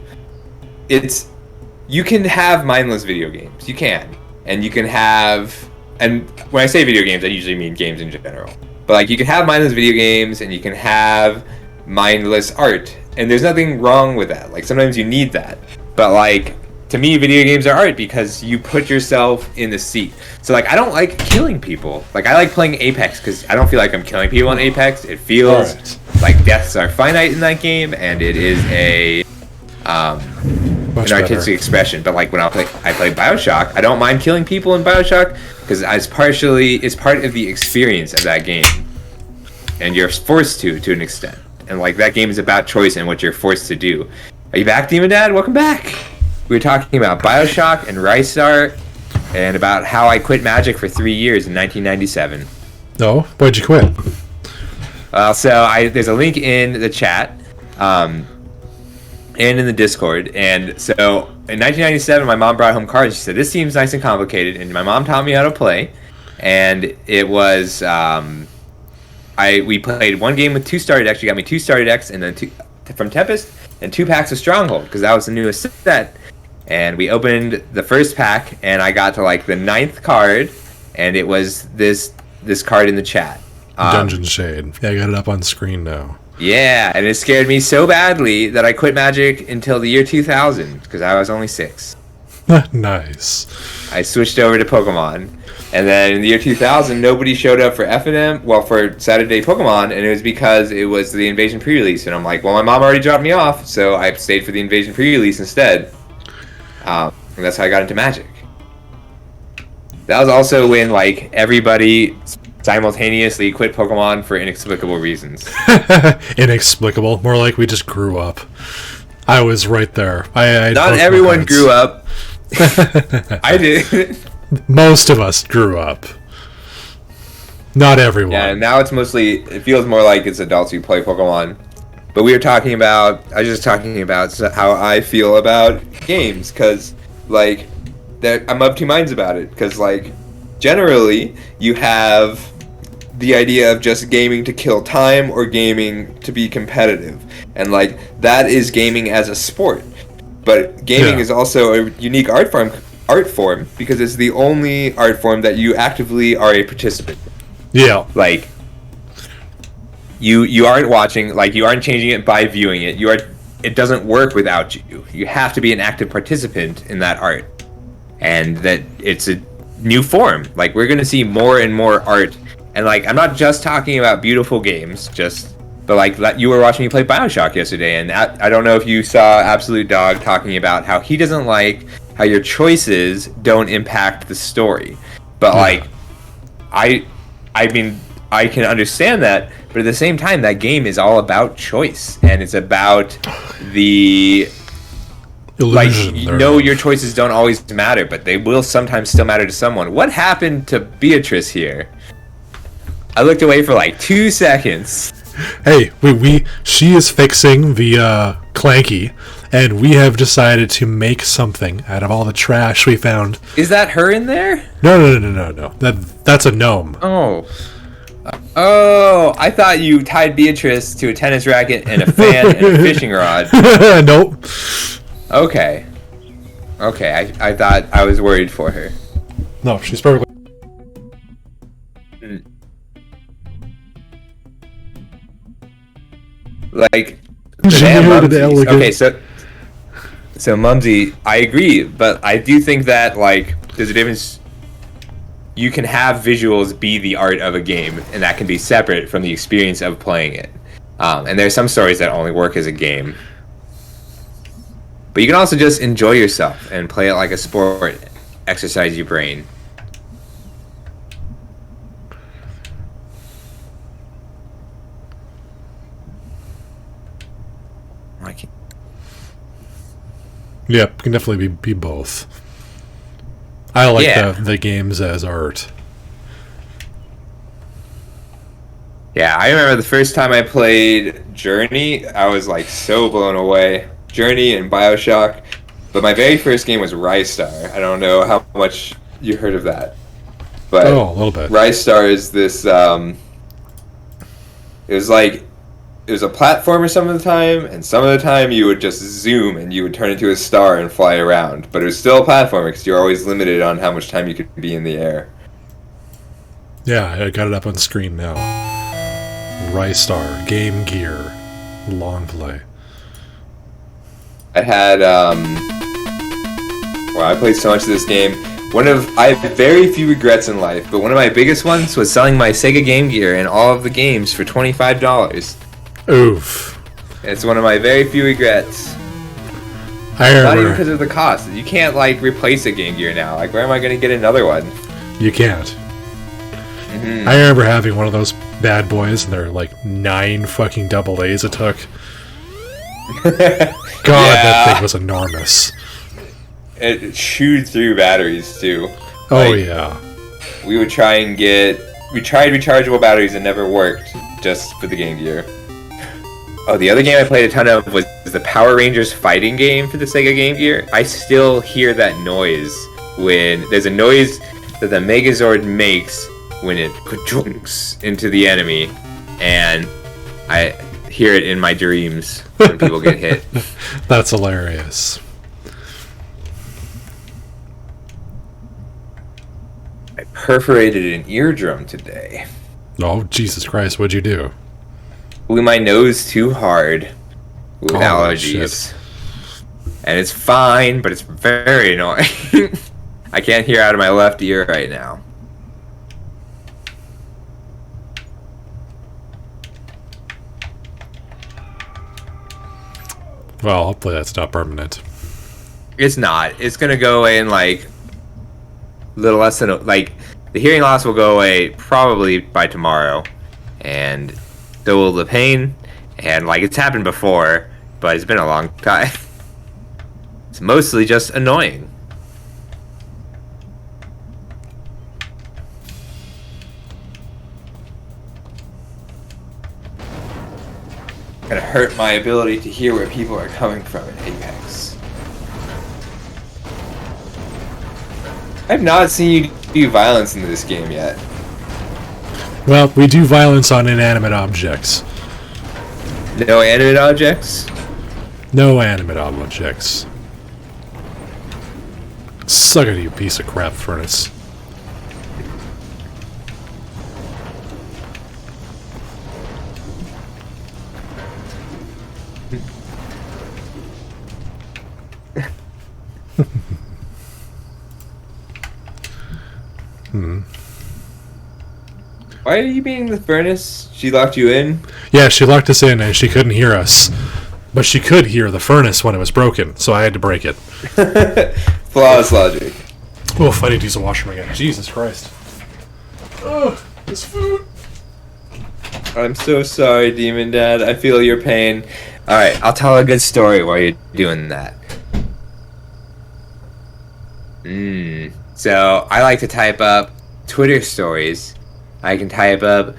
you can have mindless video games. You can. And you can have, and when I say video games, I usually mean games in general. But, like, you can have mindless video games, and you can have mindless art. And there's nothing wrong with that. Like, sometimes you need that. But, like, to me, video games are art because you put yourself in the seat. So, like, I don't like killing people. Like, I like playing Apex because I don't feel like I'm killing people in Apex. It feels like deaths are finite in that game, and it is an artistic expression. But, like, when I play Bioshock, I don't mind killing people in Bioshock because it's part of the experience of that game. And you're forced to an extent. And, like, that game is about choice and what you're forced to do. Are you back, Demon Dad? Welcome back. We were talking about Bioshock and Rise Star, and about how I quit Magic for 3 years in 1997. No? Why'd you quit? There's a link in the chat, and in the Discord. And so, in 1997, my mom brought home cards. She said, "This seems nice and complicated." And my mom taught me how to play. And it was, we played one game with 2 starter decks. She got me 2 starter decks, and then 2 from Tempest, and 2 packs of Stronghold, because that was the newest set. And we opened the first pack, and I got to, like, the 9th card, and it was this card in the chat. Dungeon Shade. Yeah, I got it up on screen now. Yeah, and it scared me so badly that I quit Magic until the year 2000, because I was only 6. Nice. I switched over to Pokemon, and then in the year 2000, nobody showed up for FNM, well, for Saturday Pokemon, and it was because it was the Invasion pre-release, and I'm like, well, my mom already dropped me off, so I stayed for the Invasion pre-release instead. And that's how I got into Magic. That was also when, like, everybody simultaneously quit Pokemon for inexplicable reasons. Inexplicable? More like we just grew up. I was right there. Not everyone grew up. I did. Most of us grew up. Not everyone. Yeah, now it feels more like it's adults who play Pokemon. But I was just talking about how I feel about games, because, like, I'm of two minds about it, because, like, generally, you have the idea of just gaming to kill time or gaming to be competitive, and, like, that is gaming as a sport. But gaming Yeah. is also a unique art form because it's the only art form that you actively are a participant. Yeah. Like you aren't watching, like you aren't changing it by viewing it. It doesn't work without you. You have to be an active participant in that art. And that it's a new form. Like we're gonna see more and more art. And like I'm not just talking about beautiful games, but like you were watching me play BioShock yesterday, and I don't know if you saw Absolute Dog talking about how he doesn't like how your choices don't impact the story. But like I mean I can understand that, but at the same time that game is all about choice, and it's about the illusion. Your choices don't always matter, but they will sometimes still matter to someone. What happened to Beatrice here? I looked away for like 2 seconds. Hey, she is fixing the Clanky, and we have decided to make something out of all the trash we found. Is that her in there? No. That's a gnome. Oh, I thought you tied Beatrice to a tennis racket and a fan and a fishing rod. Nope. Okay, I thought I was worried for her. No, she's perfectly... Like, damn, Mumsy. Okay, so Mumsy, I agree, but I do think that, like, there's a difference. You can have visuals be the art of a game, and that can be separate from the experience of playing it. And there's some stories that only work as a game. But you can also just enjoy yourself and play it like a sport, exercise your brain. Yeah, it can definitely be both. I like the games as art. Yeah, I remember the first time I played Journey, I was like so blown away. Journey and BioShock. But my very first game was Rystar. I don't know how much you heard of that. But a little bit. Rystar is this it was a platformer some of the time, and some of the time you would just zoom and you would turn into a star and fly around. But it was still a platformer because you're always limited on how much time you could be in the air. Yeah, I got it up on screen now. Rystar, Game Gear, long play. I had I played so much of this game. I have very few regrets in life, but one of my biggest ones was selling my Sega Game Gear and all of the games for $25. Oof. It's one of my very few regrets. Not even because of the cost. You can't like replace a Game Gear now. Like, where am I going to get another one? You can't. Mm-hmm. I remember having one of those bad boys, and they're like 9 fucking double A's it took. God, that thing was enormous. It chewed through batteries too. Oh yeah. We tried rechargeable batteries and never worked just for the Game Gear. Oh, the other game I played a ton of was the Power Rangers fighting game for the Sega Game Gear. I still hear that noise when there's a noise that the Megazord makes when it ka-chunks into the enemy, and I hear it in my dreams when people get hit. That's hilarious. I perforated an eardrum today. Oh, Jesus Christ, what'd you do? Blew my nose too hard with allergies. Shit. And it's fine, but it's very annoying. I can't hear out of my left ear right now. Well, hopefully that's not permanent. It's not. It's gonna go away in like a little less than like the hearing loss will go away probably by tomorrow, and so will the pain. And like it's happened before, but it's been a long time. It's mostly just annoying. Gonna hurt my ability to hear where people are coming from in Apex. I've not seen you do violence in this game yet. Well, we do violence on inanimate objects. No animate objects? No animate objects. Suck it, you piece of crap, furnace. Why are you being the furnace? She locked you in? Yeah, she locked us in and she couldn't hear us. But she could hear the furnace when it was broken, so I had to break it. Flawless logic. Oof, I need to use the washroom again. Jesus Christ. Ugh, this food. I'm so sorry, Demon Dad. I feel your pain. Alright, I'll tell a good story while you're doing that. So, I like to type up Twitter stories. I can type up,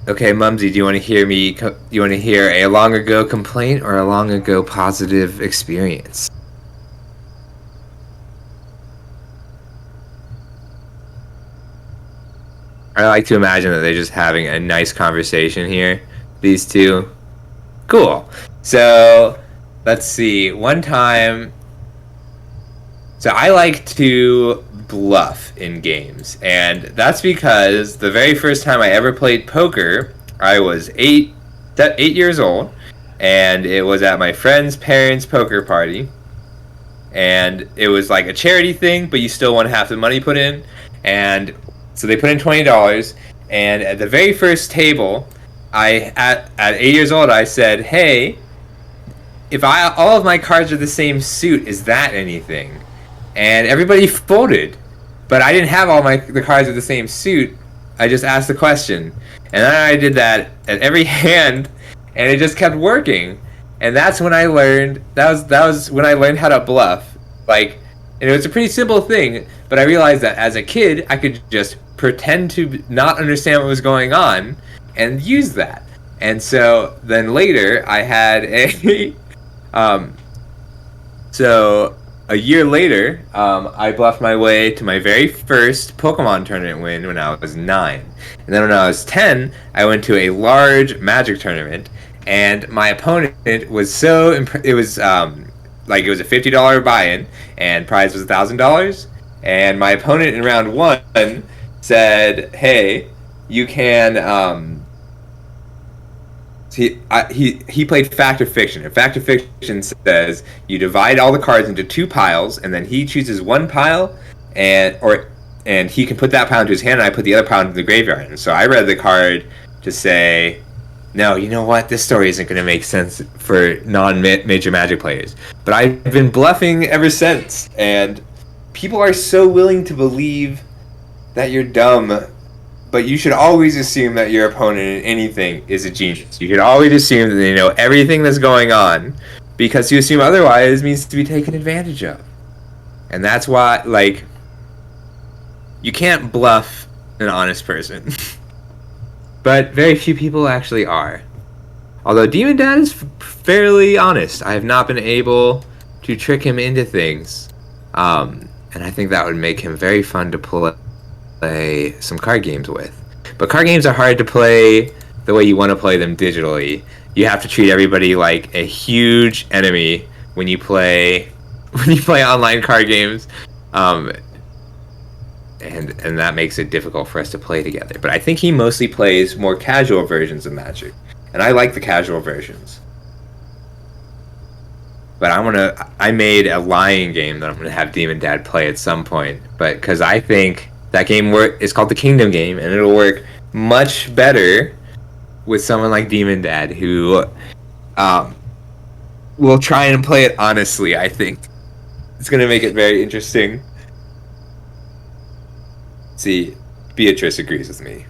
okay, Mumsy, do you want to hear me? You want to hear a long ago complaint or a long ago positive experience? I like to imagine that they're just having a nice conversation here, these two. Cool. So, let's see. One time, so I like to bluff in games, and that's because the very first time I ever played poker, I was 8 years old, and it was at my friend's parents' poker party, and it was like a charity thing, but you still want half the money put in, and so they put in $20, and at the very first table, at 8 years old, I said, hey, if all of my cards are the same suit, is that anything? And everybody folded. But I didn't have all the cards with the same suit. I just asked the question. And then I did that at every hand, and it just kept working. And that's when I learned, that was when I learned how to bluff. Like, and it was a pretty simple thing, but I realized that as a kid, I could just pretend to not understand what was going on and use that. And so then later, I had a, so a year later, I bluffed my way to my very first Pokemon tournament win when I was 9. And then when I was 10, I went to a large Magic tournament, and my opponent was so it was like it was a $50 buy-in, and prize was $1,000. And my opponent in round 1 said, "Hey, you can." He played Fact or Fiction, and Fact or Fiction says you divide all the cards into 2 piles, and then he chooses one pile, and he can put that pile into his hand, and I put the other pile into the graveyard. And so I read the card to say, no, you know what? This story isn't going to make sense for non-major Magic players. But I've been bluffing ever since, and people are so willing to believe that you're dumb. But you should always assume that your opponent in anything is a genius. You should always assume that they know everything that's going on, because to assume otherwise means to be taken advantage of. And that's why, like, you can't bluff an honest person. But very few people actually are. Although Demon Dad is fairly honest. I have not been able to trick him into things. And I think that would make him very fun to play some card games with. But card games are hard to play the way you want to play them digitally. You have to treat everybody like a huge enemy when you play online card games. And that makes it difficult for us to play together. But I think he mostly plays more casual versions of Magic, and I like the casual versions. But I made a lying game that I'm gonna have Demon Dad play at some point. But because I think that game is called the Kingdom game, and it'll work much better with someone like Demon Dad, who will try and play it honestly. I think it's gonna make it very interesting. See, Beatrice agrees with me.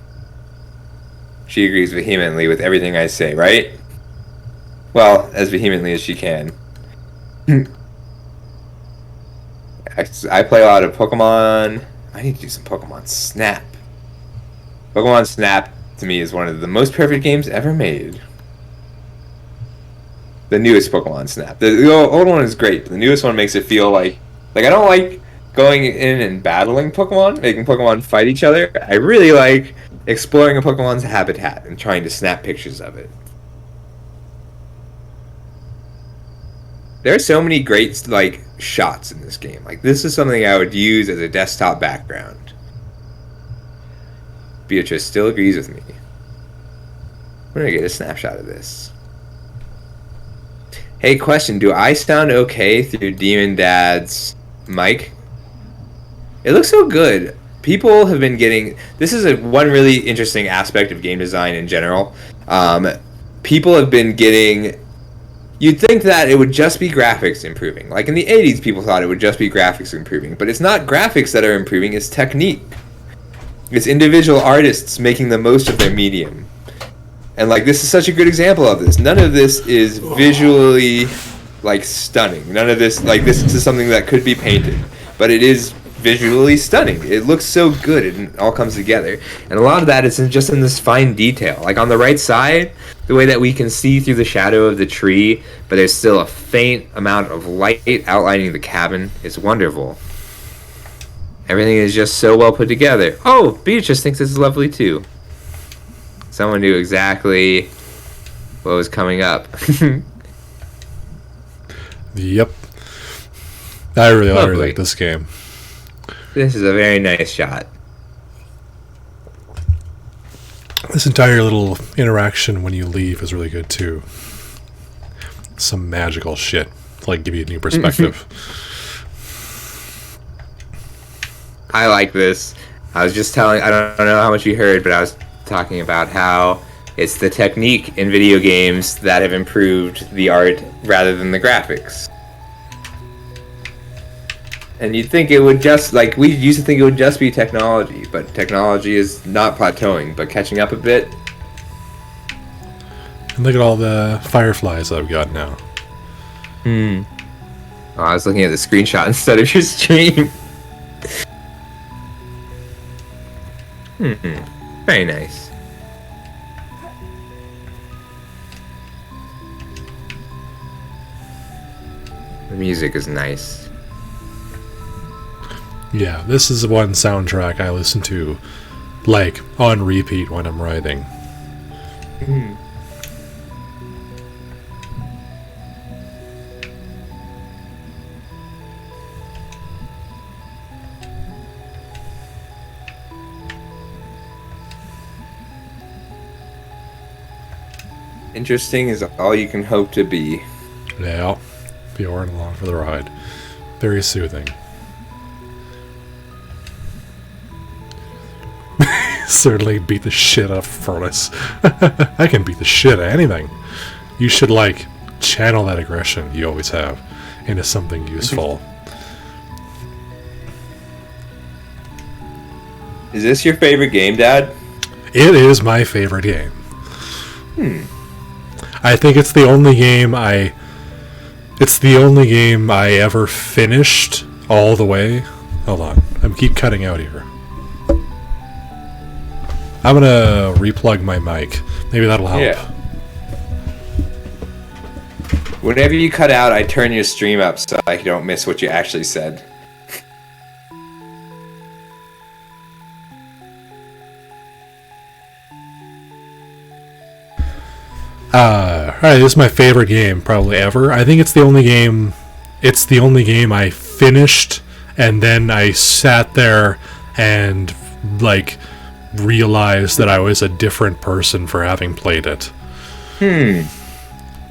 She agrees vehemently with everything I say, right? Well, as vehemently as she can. I play a lot of Pokemon. I need to do some Pokemon Snap. Pokemon Snap, to me, is one of the most perfect games ever made. The newest Pokemon Snap. The old one is great, but the newest one makes it feel like I don't like going in and battling Pokemon, making Pokemon fight each other. I really like exploring a Pokemon's habitat and trying to snap pictures of it. There are so many great like shots in this game. Like this is something I would use as a desktop background. Beatrice still agrees with me. We're gonna get a snapshot of this. Hey, question: do I sound okay through Demon Dad's mic? It looks so good. People have been getting. This is one really interesting aspect of game design in general. People have been getting. You'd think that it would just be graphics improving. Like in the 80s, people thought it would just be graphics improving. But it's not graphics that are improving, it's technique. It's individual artists making the most of their medium. And like this is such a good example of this. None of this is visually like stunning. None of this, like this is something that could be painted. But it is visually stunning. It looks so good. It all comes together. And a lot of that is just in this fine detail. Like on the right side, the way that we can see through the shadow of the tree, but there's still a faint amount of light outlining the cabin. It's wonderful. Everything is just so well put together. Oh, Beatrice thinks this is lovely too. Someone knew exactly what was coming up. Yep. I really like this game. This is a very nice shot. This entire little interaction when you leave is really good too. Some magical shit, like give you a new perspective. I like this. I was just telling, I don't know how much you heard, but I was talking about how it's the technique in video games that have improved the art rather than the graphics. And you'd think it would just, like, we used to think it would just be technology, but technology is not plateauing, but catching up a bit. And look at all the fireflies I've got now. Oh, I was looking at the screenshot instead of your stream. Very nice. The music is nice. Yeah, this is one soundtrack I listen to, like, on repeat when I'm writing. Interesting is all you can hope to be. Yeah, Bjorn along for the ride. Very soothing. Certainly beat the shit out of Furnace. I can beat the shit out of anything. You should, like, channel that aggression you always have into something useful. Is this your favorite game, Dad? It is my favorite game. I think it's the only game I ever finished all the way. Hold on. I keep cutting out here. I'm gonna replug my mic. Maybe that'll help. Yeah. Whenever you cut out, I turn your stream up so I don't miss what you actually said. Alright, this is my favorite game probably ever. I think it's the only game I finished and then I sat there and like realized that I was a different person for having played it.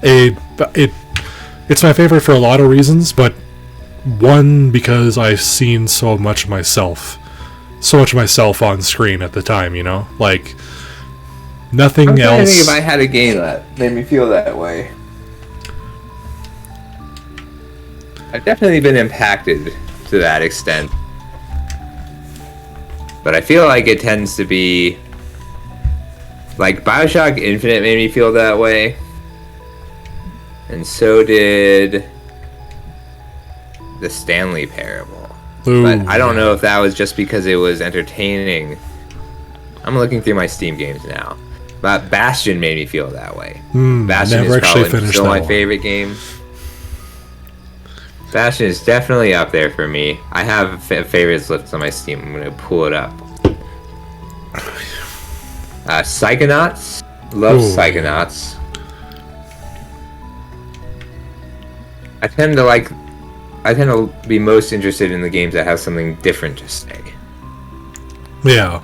It's my favorite for a lot of reasons, but one, because I've seen so much of myself on screen at the time, you know? Like, nothing I'm trying else. to think if I had a game that made me feel that way. I've definitely been impacted to that extent. But I feel like it tends to be... Like, Bioshock Infinite made me feel that way. And so did... the Stanley Parable. Ooh, but I don't know if that was just because it was entertaining. I'm looking through my Steam games now. But Bastion made me feel that way. Bastion never is actually probably finished still that my one. favorite game. Bastion is definitely up there for me. I have favorites list on my Steam. I'm going to pull it up. Psychonauts. Love Ooh. Psychonauts. I tend to be most interested in the games that have something different to say. Yeah.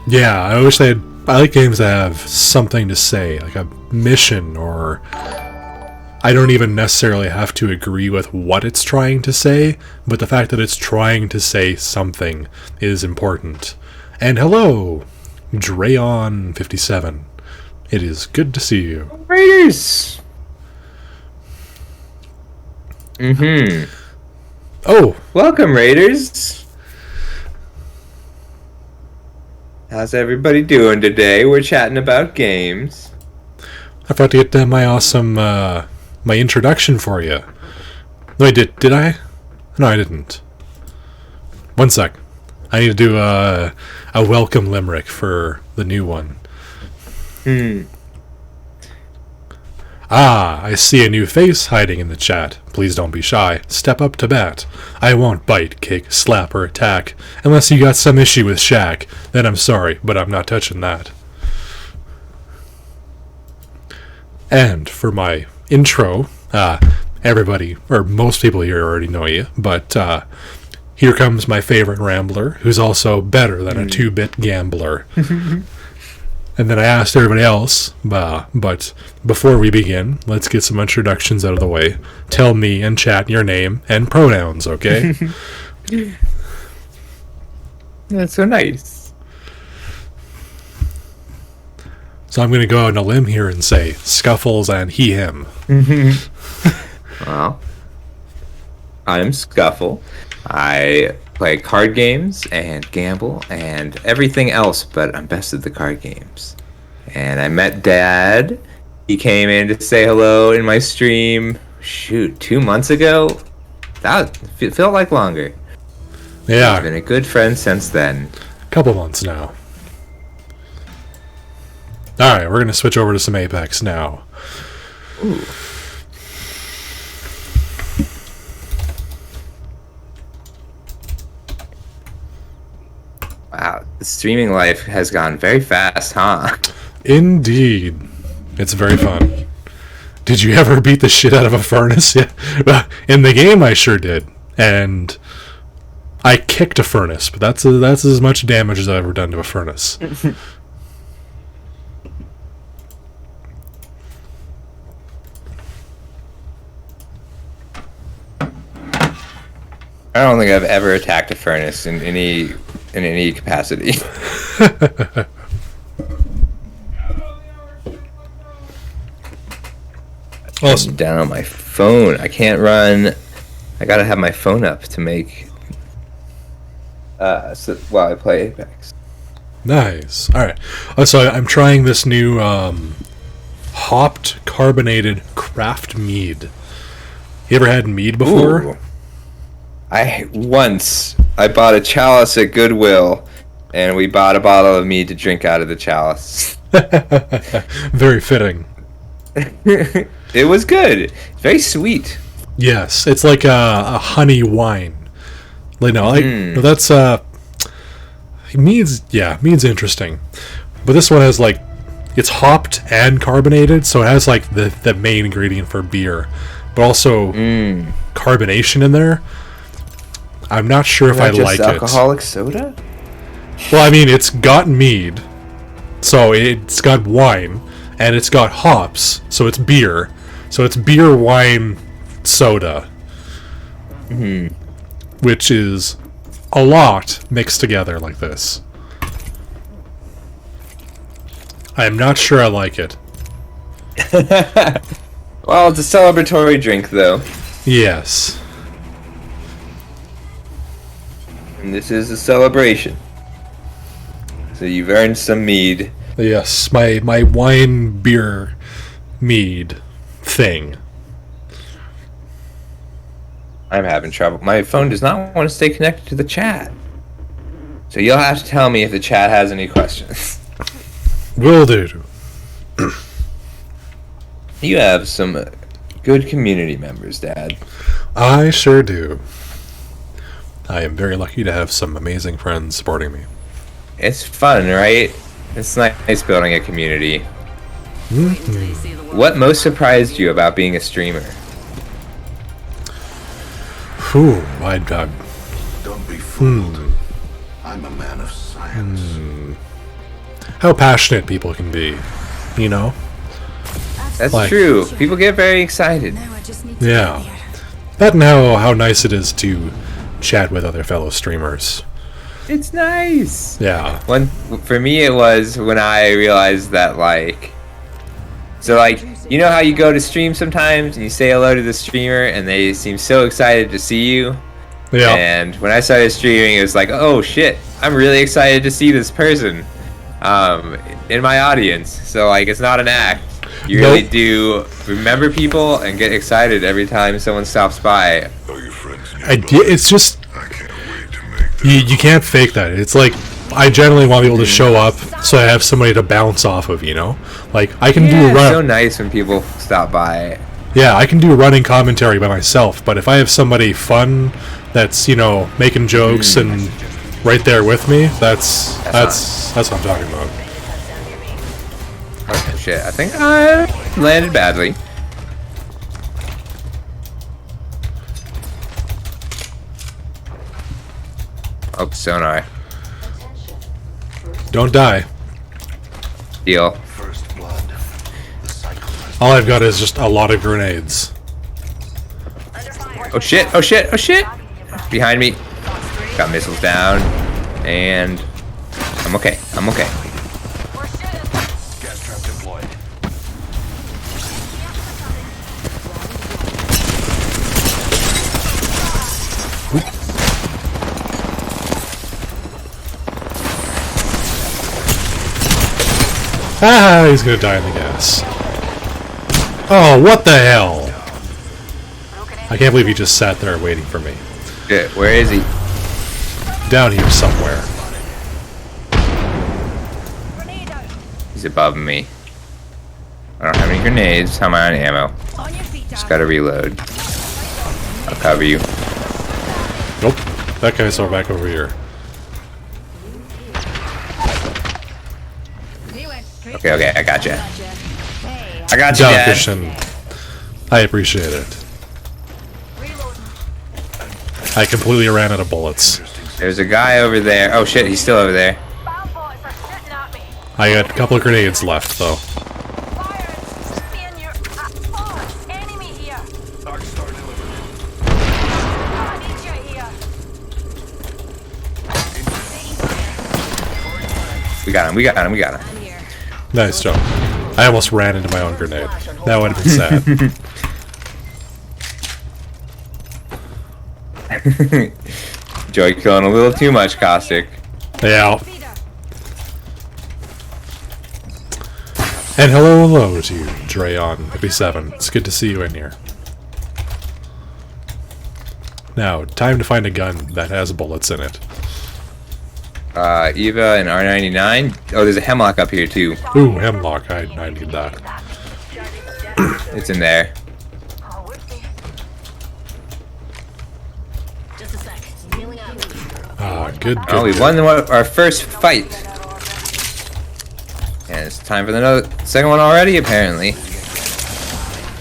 Yeah, I wish I like games that have something to say, like a mission, or I don't even necessarily have to agree with what it's trying to say, but the fact that it's trying to say something is important. And hello, Drayon57. It is good to see you. Raiders! Oh! Welcome, Raiders! How's everybody doing today? We're chatting about games. I forgot to get my awesome, my introduction for you. No, I did. Did I? No, I didn't. One sec. I need to do a welcome limerick for the new one. Ah, I see a new face hiding in the chat. Please don't be shy. Step up to bat. I won't bite, kick, slap, or attack. Unless you got some issue with Shaq. Then I'm sorry, but I'm not touching that. And for my intro, everybody, or most people here already know you, but here comes my favorite rambler, who's also better than a 2-bit gambler. And then I asked everybody else, but before we begin, let's get some introductions out of the way. Tell me and chat your name and pronouns, okay? That's so nice. So I'm going to go out on a limb here and say Scuffles and he, him. Well, I'm Scuffle. I play card games and gamble and everything else, but I'm best at the card games. And I met Dad. He came in to say hello in my stream, 2 months ago? That felt like longer. Yeah. He's been a good friend since then. Couple months now. Alright, we're going to switch over to some Apex now. Ooh. Wow, the streaming life has gone very fast, huh? Indeed. It's very fun. Did you ever beat the shit out of a furnace? Yeah. In the game, I sure did. And I kicked a furnace, but that's as much damage as I've ever done to a furnace. I don't think I've ever attacked a furnace in any capacity. Awesome. Down on my phone. I can't run. I gotta have my phone up to make. While I play Apex. Nice. All right. So I'm trying this new hopped carbonated craft mead. You ever had mead before? Ooh. I bought a chalice at Goodwill, and we bought a bottle of mead to drink out of the chalice. Very fitting. It was good. It's very sweet. Yes, it's like a honey wine. Like no, that's mead's interesting, but this one has it's hopped and carbonated, so it has the main ingredient for beer, but also carbonation in there. I'm not sure if I like it. Alcoholic soda? Well, I mean, it's got mead, so it's got wine, and it's got hops, so it's beer. So it's beer, wine, soda. Which is a lot mixed together like this. I'm not sure I like it. Well, it's a celebratory drink, though. Yes. And this is a celebration. So you've earned some mead. Yes, my wine, beer, mead thing. I'm having trouble. My phone does not want to stay connected to the chat. So you'll have to tell me if the chat has any questions. Will do. You have some good community members, Dad. I sure do. I am very lucky to have some amazing friends supporting me. It's fun, right? It's nice building a community. What most surprised you about being a streamer? Whew, Don't be fooled. I'm a man of science. how passionate people can be, you know? That's Like- true. People get very excited. Yeah. That and how nice it is to chat with other fellow streamers. It's nice. Yeah. For me, it was when I realized that, like, so, like, you know how you go to stream sometimes and you say hello to the streamer and they seem so excited to see you? Yeah. And when I started streaming, it was like, oh shit, I'm really excited to see this person in my audience. So, like, it's not an act. You really do remember people and get excited every time someone stops by. It's just you can't fake that. It's like I generally want people to show up so I have somebody to bounce off of, you know? Like I can do a It's run. so nice when people stop by. Yeah, I can do running commentary by myself, but if I have somebody fun that's, you know, making jokes and right there with me, that's what I'm talking about. Oh shit, I think I landed badly. Oh, sonar. Don't die. Deal. All I've got is just a lot of grenades. Oh shit, oh shit, oh shit! Behind me. Got missiles down. And I'm okay, I'm okay. Gas trap deployed. Ah, he's gonna die in the gas. Oh, what the hell? I can't believe he just sat there waiting for me. Shit, where is he? Down here somewhere. He's above me. I don't have any grenades. How am I on ammo? Just gotta reload. I'll cover you. Nope. That guy's all back over here. Okay, okay, I got you. I got you, Down, Dad. Christian. I appreciate it. I completely ran out of bullets. There's a guy over there. Oh shit, he's still over there. I got a couple of grenades left, though. We got him, we got him, we got him. Nice job. I almost ran into my own grenade. That would have been sad. Joy killing a little too much, Caustic. Yeah. And hello to you, Dreon57. It's good to see you in here. Now, time to find a gun that has bullets in it. Eva and R99. Oh, there's a hemlock up here too. Ooh, hemlock. I need that. It's in there. Ah, good. Oh, we won our first fight. And it's time for the second one already, apparently.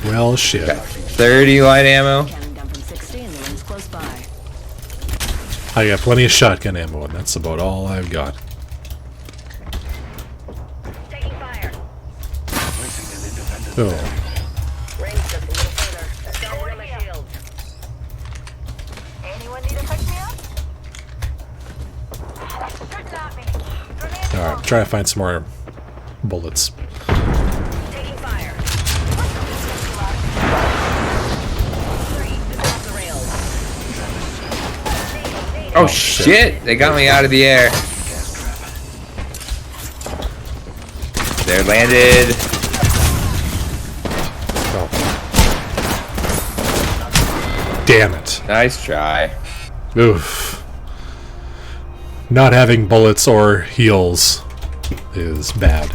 Well, shit. Got 30 light ammo. I got plenty of shotgun ammo, and that's about all I've got. Oh. Alright, try to find some more bullets. Oh shit! They got me out of the air. They're landed. Damn it. Nice try. Oof. Not having bullets or heals is bad.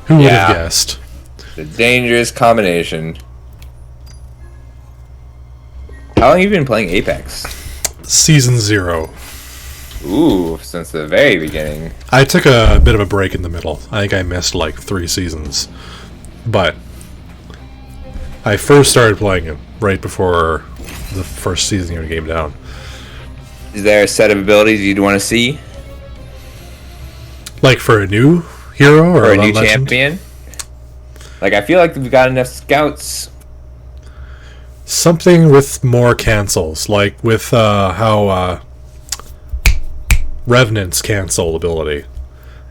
Who would have guessed? The dangerous combination. How long have you been playing Apex? Season 0. Ooh, since the very beginning. I took a bit of a break in the middle. I think I missed like 3 seasons. but I first started playing it right before the first season of the game down. Is there a set of abilities you'd want to see? Like for a new hero or a new legend? champion? Like, I feel like we've got enough scouts. Something with more cancels, like with how Revenant's cancel ability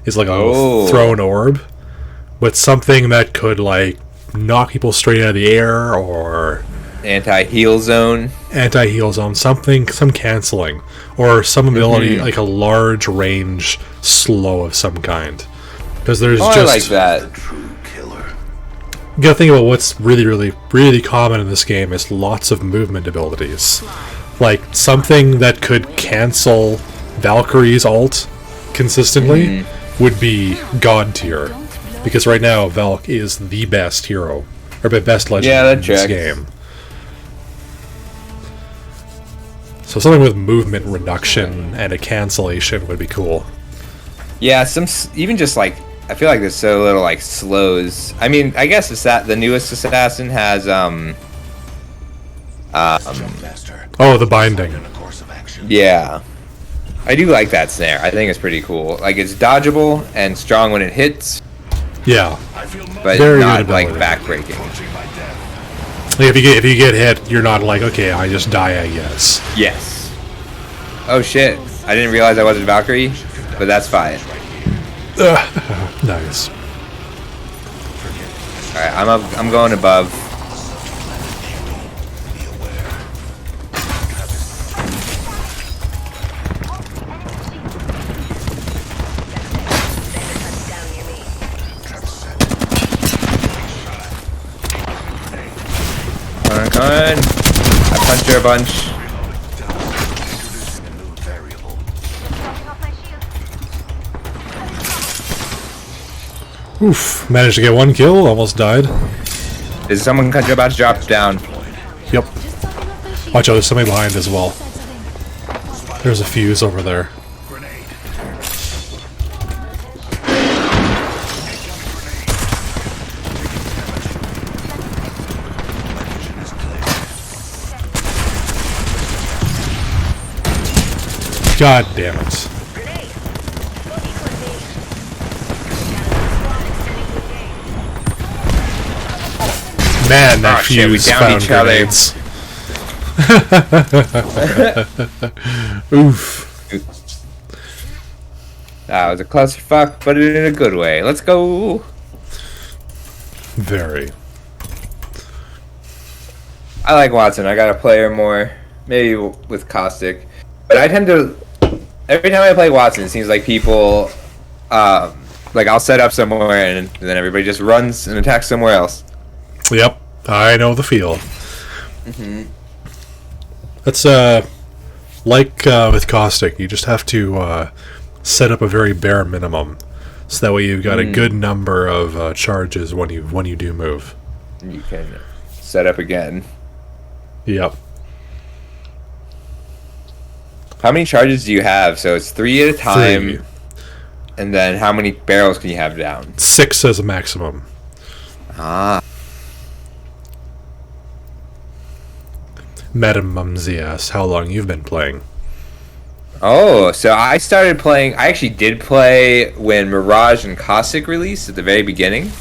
is like a thrown orb, with something that could like knock people straight out of the air or anti-heal zone, some canceling, or some ability like a large range slow of some kind. Because there's just I like that. You gotta think about what's really common in this game is lots of movement abilities. Like something that could cancel Valkyrie's ult consistently would be god tier. Because right now Valk is the best hero, or the best legend in this game. So something with movement reduction and a cancellation would be cool. Yeah, even just like, I feel like there's so little like slows. I mean, I guess the newest assassin has oh, the binding. Yeah, I do like that snare. I think it's pretty cool. Like, it's dodgeable and strong when it hits. Yeah, but very not like backbreaking. Like if you get hit, you're not like, okay, I just die, I guess. Yes. Oh shit! I didn't realize I wasn't Valkyrie, but that's fine. Nice. All right, I'm going above. Come on. I punched her a bunch. Oof, managed to get one kill, almost died. Is someone about to drop down? Yep. Watch out, there's somebody behind as well. There's a fuse over there. God damn it. Man, that fuse we downed each other. Oof. That was a clusterfuck, but in a good way. Let's go. Very. I like Wattson. I gotta play her more. Maybe with Caustic. But I tend to... Every time I play Wattson, it seems like people... like, I'll set up somewhere and then everybody just runs and attacks somewhere else. Yep, I know the feel. That's like with Caustic, you just have to set up a very bare minimum, so that way you've got a good number of charges when you do move. You can set up again. Yep. How many charges do you have? So it's 3 at a time. 3. And then how many barrels can you have down? 6 as a maximum. Ah. Madam Mumsy asks how long you've been playing. Oh, so I started playing... I actually did play when Mirage and Caustic released at the very beginning.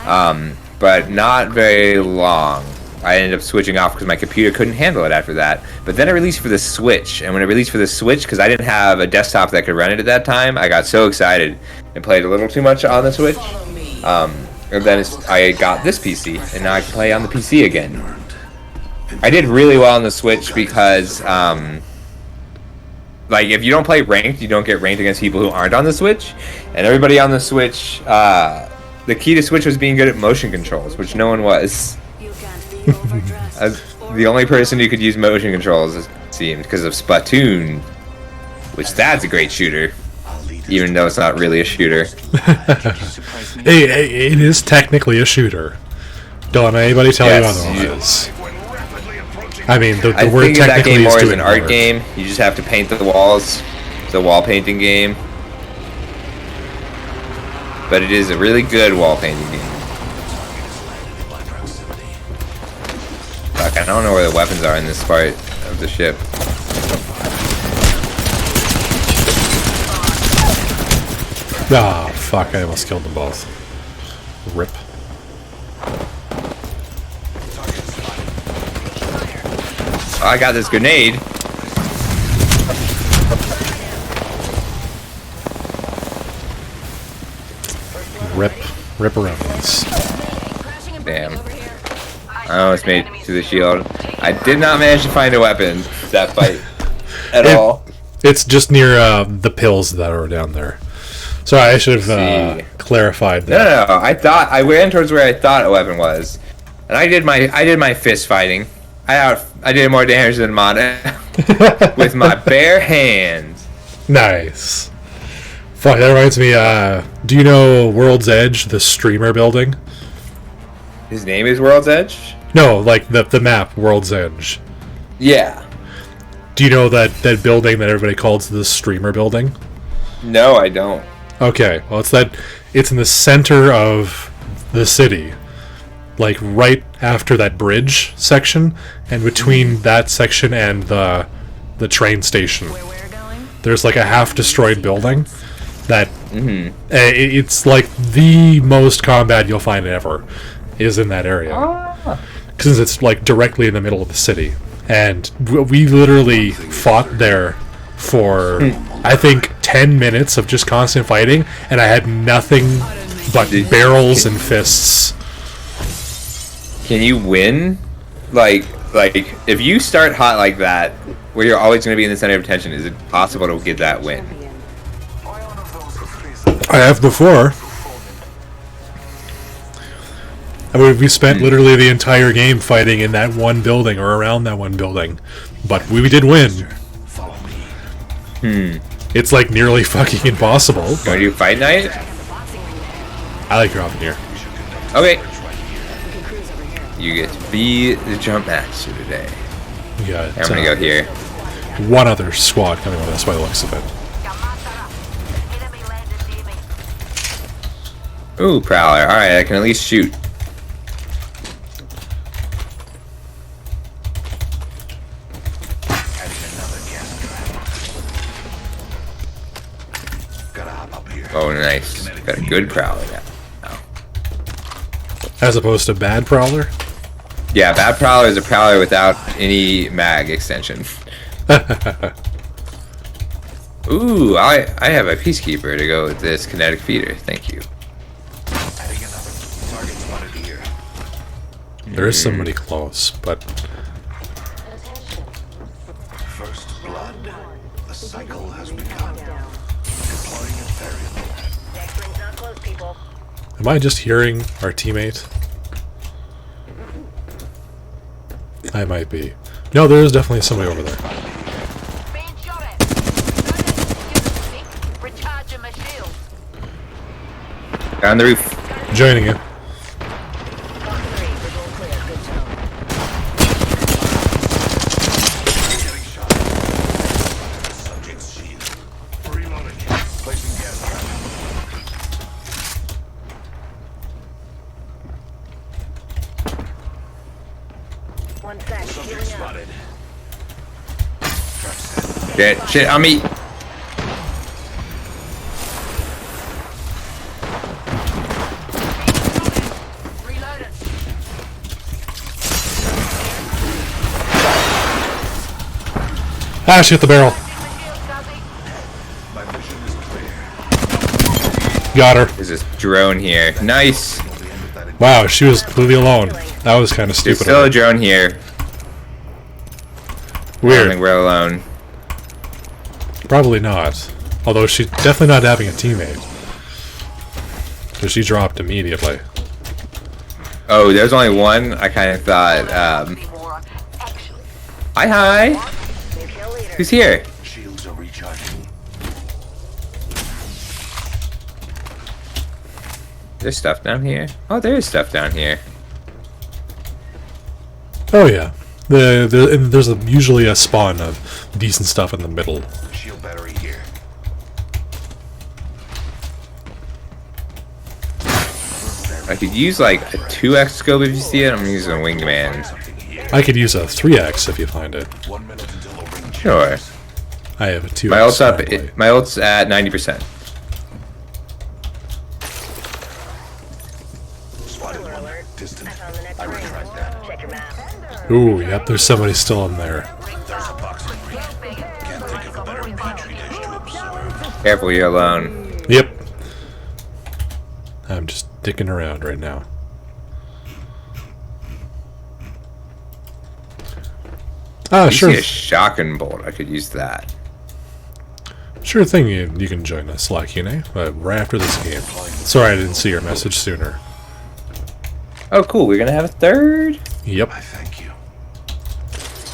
But not very long. I ended up switching off because my computer couldn't handle it after that. But then it released for the Switch. And when it released for the Switch, because I didn't have a desktop that could run it at that time, I got so excited and played a little too much on the Switch. And then I got this PC, and now I can play on the PC again. I did really well on the Switch because, like, if you don't play ranked, you don't get ranked against people who aren't on the Switch. And everybody on the Switch, the key to Switch was being good at motion controls, which no one was. The only person who could use motion controls, it seemed, because of Splatoon, which that's a great shooter, even though it's not really a shooter. It is technically a shooter. Don't let anybody tell you otherwise. I mean, the word technically is that game more as doing an art more. game. You just have to paint the walls. It's a wall painting game. But it is a really good wall painting game. don't know where the weapons are in this part of the ship. Ah, fuck, I almost killed them both. Rip. Oh, I got this grenade. Rip. Ripperounds. Damn. I almost made it to the shield. I did not manage to find a weapon that fight at all. It's just near the pills that are down there. Sorry, I should have clarified that. No, I ran towards where I thought a weapon was, and I did my fist fighting. I did more damage than Mana with my bare hands. Nice. Fuck, that reminds me. Do you know World's Edge, the streamer building? His name is World's Edge? No, like the map, World's Edge. Yeah. Do you know that building that everybody calls the streamer building? No, I don't. Okay, well it's in the center of the city. Like right after that bridge section, and between that section and the train station. There's like a half destroyed building that it's like the most combat you'll find ever is in that area. Since it's like directly in the middle of the city. And we literally fought there for I think 10 minutes of just constant fighting, and I had nothing but barrels and fists. Can you win? Like if you start hot like that, where you're always going to be in the center of attention, is it possible to get that win? I have before. I mean, we spent literally the entire game fighting in that one building or around that one building, but we did win. It's like nearly fucking impossible. Want to do Fight Night? I like dropping here. Okay. You get to be the jump master today. Yeah, I'm gonna go here. One other squad coming with us by the looks of it. Ooh, Prowler. Alright, I can at least shoot. Oh, nice. Got a good Prowler now. As opposed to bad Prowler? Yeah, bad Prowler is a Prowler without any mag extension. Ooh, I have a Peacekeeper to go with this kinetic feeder. Thank you. There is somebody close, but... First blood. The cycle has begun. Deploying a variable. Next ring's not close, people. Am I just hearing our teammate? I might be. No, there is definitely somebody over there. Being shot at. Recharging my shield. On the roof. Joining you. Shit on me. Ah, she hit the barrel. Got her. There's this drone here. Nice. Wow, she was completely alone. That was kind of There's stupid. still a drone here. Weird. I don't think we're alone. Probably not. Although she's definitely not having a teammate. Because she dropped immediately. Oh, there's only one? I kind of thought, Hi. Who's here? Shields are recharging. There's stuff down here. Oh, there is stuff down here. Oh yeah. There's usually a spawn of decent stuff in the middle. Shield battery here. I could use like a 2x scope if you see it. I'm using a wingman. I could use a 3x if you find it. Sure. I have a 2x. My ult's up. currently. My ult's at 90%. Ooh, yep, there's somebody still in there. Careful, you're alone. Yep. I'm just dicking around right now. Ah, You sure. see a shotgun bolt. I could use that. Sure thing, you can join us, Lakune, right after this game. Sorry I didn't see your message sooner. Oh, cool. We're gonna have a third. Yep.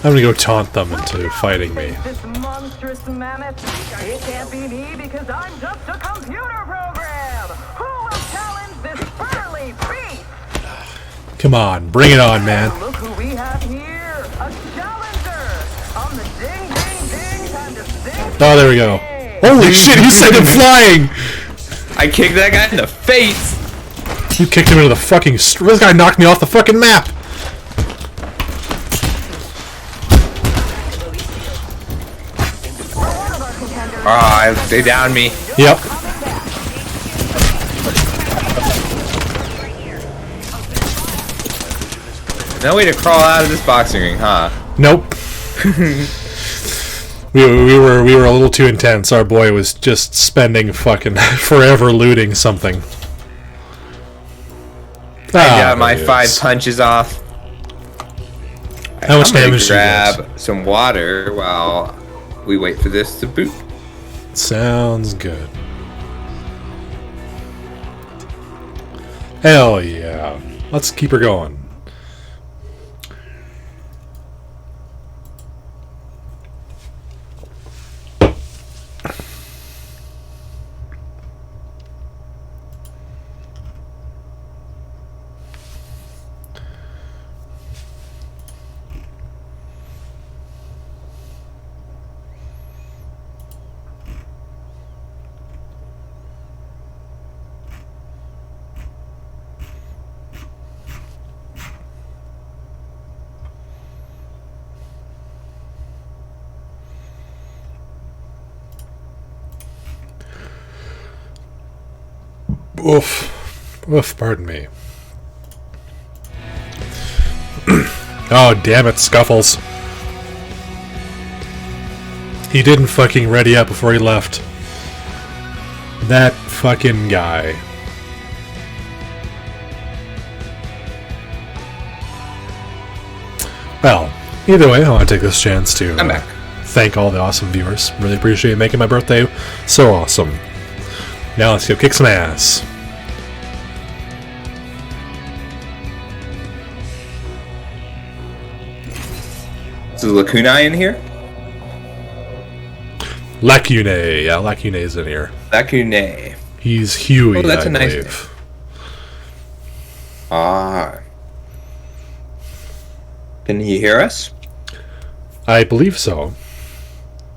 I'm gonna go taunt them into fighting me. This monstrous mammoth. It can't be me because I'm just a computer program. Who will challenge this burly beast? Come on, bring it on, man. Look who we have here. A challenger. On the ding, ding, ding. Time to sing. Oh, there we go. Holy shit, he sent him flying! I kicked that guy in the face. You kicked him into the fucking... This guy knocked me off the fucking map! Oh, they downed me. Yep. No way to crawl out of this boxing ring, huh? Nope. we were a little too intense. Our boy was just spending fucking forever looting something. I got my 5 punches off. How much I'm gonna damage do you get? grab some water while we wait for this to boot. Sounds good. Hell yeah. Let's keep her going. Oof. Oof, pardon me. Oh, damn it, Scuffles. He didn't fucking ready up before he left. That fucking guy. Well, either way, I want to take this chance to thank all the awesome viewers. Really appreciate making my birthday so awesome. Now let's go kick some ass. Is Lacuna in here? Lacune, yeah, Lacune's in here. Lacune. He's Huey, Oh, that's I a nice believe. Ah. Can he hear us? I believe so.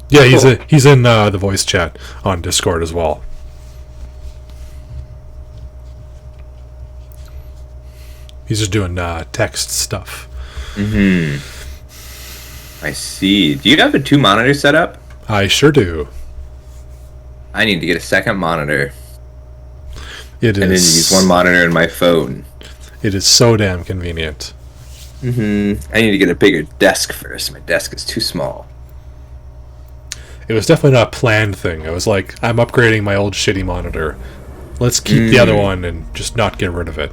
Yeah, he's in the voice chat on Discord as well. He's just doing text stuff. Mm-hmm. I see. Do you have a 2-monitor setup? I sure do. I need to get a second monitor. It and then use one monitor in my phone. It is so damn convenient. Mm-hmm. I need to get a bigger desk first. My desk is too small. It was definitely not a planned thing. I was like, I'm upgrading my old shitty monitor. Let's keep the other one and just not get rid of it.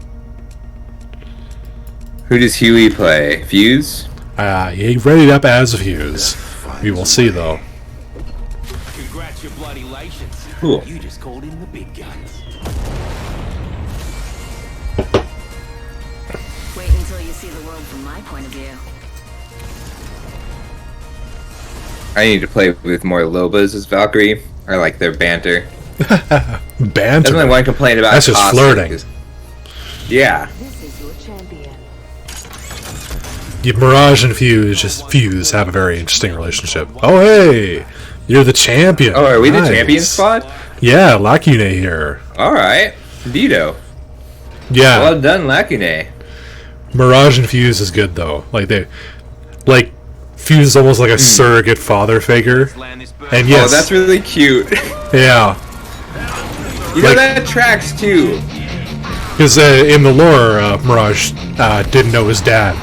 Who does Huey play? Fuse? He readied up as Fuse. We will see, though. Congratulations. Cool. You just called in the big guns. Wait until you see the world from my point of view. I need to play with more Lobas as Valkyrie. I like their banter. Banter? That's my one complaint about That's just Cosmic flirting. is- Yeah. Yeah, Mirage and Fuse have a very interesting relationship. Oh, hey! You're the champion. Oh, are we the Nice. champion squad? Yeah, Lacune here. Alright. Dito. Yeah. Well done, Lacune. Mirage and Fuse is good, though. Like, Like, Fuse is almost like a surrogate father figure. And yes, Oh, that's really cute. yeah. You know, that tracks too. Because in the lore, Mirage didn't know his dad,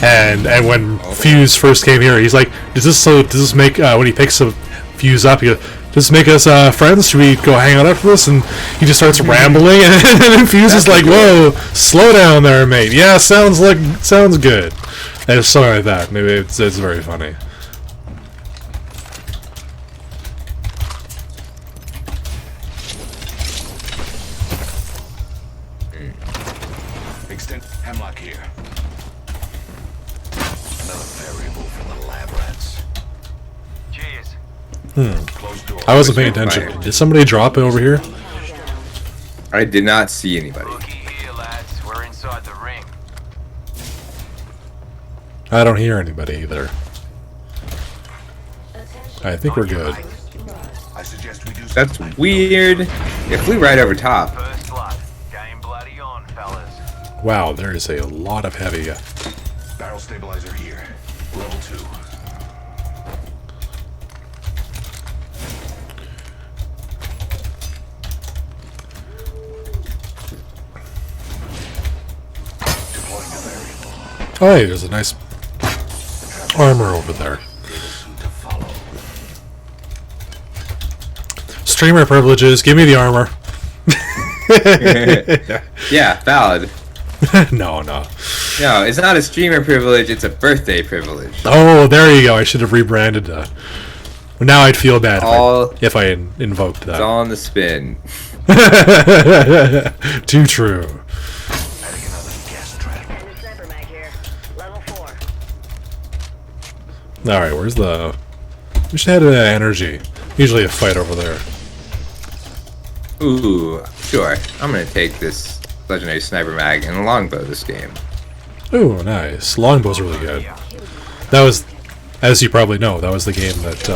and when Fuse first came here, he's like, does this make when he picks a Fuse up, he goes, does this make us friends? Should we go hang out after this? And he just starts rambling, and then Fuse is like, whoa, slow down there, mate. Yeah, sounds good. And something like that. Maybe it's very funny. Extend Hemlock here. Another variable from the lab rats. Cheers. I wasn't paying attention. Did somebody drop it over here? I did not see anybody. Looky here, lads. We're inside the ring. I don't hear anybody either. I think we're good. I suggest we do That's weird. It flew right over top. First blood. Game bloody on, fellas. Wow, there is a lot of heavy. barrel stabilizer here. Level 2. Deploying a variable. Oh, hey, there's a nice armor over there. Streamer privileges. Give me the armor. Yeah, valid. No. No, it's not a streamer privilege, it's a birthday privilege. Oh, there you go. I should have rebranded that. Now I'd feel bad if I invoked It's that. all in the spin. Too true. Alright, where's the... We should head to energy. Usually a fight over there. Ooh, sure. I'm gonna take this legendary sniper mag and a longbow this game. Ooh, nice. Longbow's really good. That was, as you probably know, that was the game that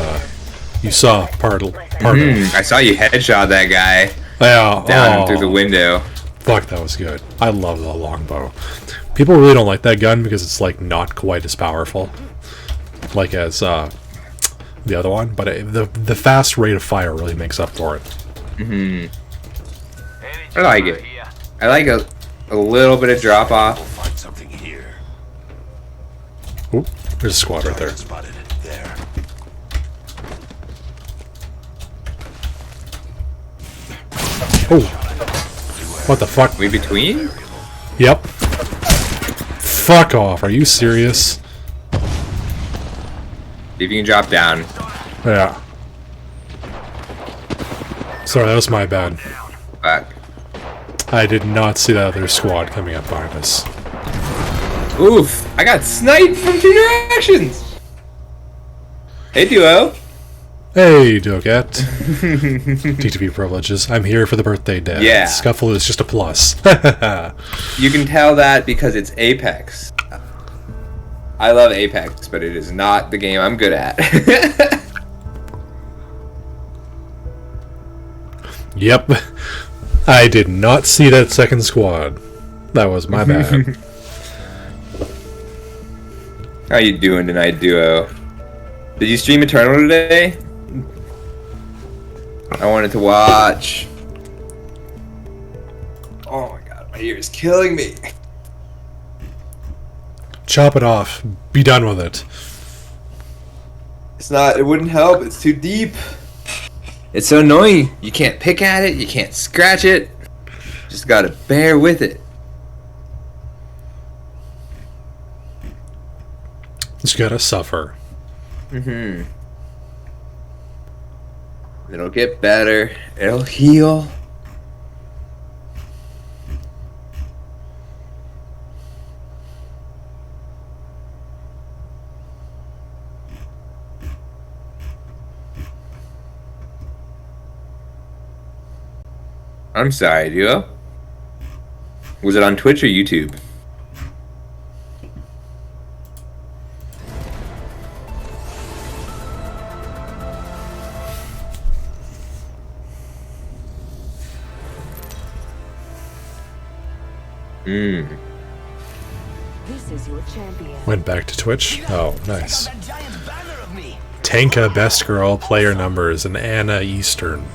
you saw part of. I saw you headshot that guy Yeah, down through the window. Fuck, that was good. I love the longbow. People really don't like that gun because it's like not quite as powerful, like as the other one. But the fast rate of fire really makes up for it. I like it. I like a little bit of drop off. Find something here. Oop, there's a squad right there. Spotted there. Oh, what the fuck? We between? Yep. Fuck off. Are you serious? See if you can drop down. Yeah. Sorry, that was my bad. Back. I did not see that other squad coming up behind us. Oof! I got sniped from 2 directions! Hey, Duo! Hey, Dogat. TTP privileges. I'm here for the birthday dad. Yeah. Scuffle is just a plus. You can tell that because it's Apex. I love Apex, but it is not the game I'm good at. Yep. I did not see that second squad. That was my bad. How you doing tonight, Duo? Did you stream Eternal today? I wanted to watch. Oh my god, my ear is killing me. Chop it off. Be done with it. It's not, it wouldn't help, it's too deep. It's so annoying. You can't pick at it, you can't scratch it. Just gotta bear with it. Just gotta suffer. It'll get better. It'll heal. I'm sorry, Duo. Was it on Twitch or YouTube? This is your champion. Went back to Twitch. Oh, nice. Tanka Best Girl, player numbers, and Anna Eastern.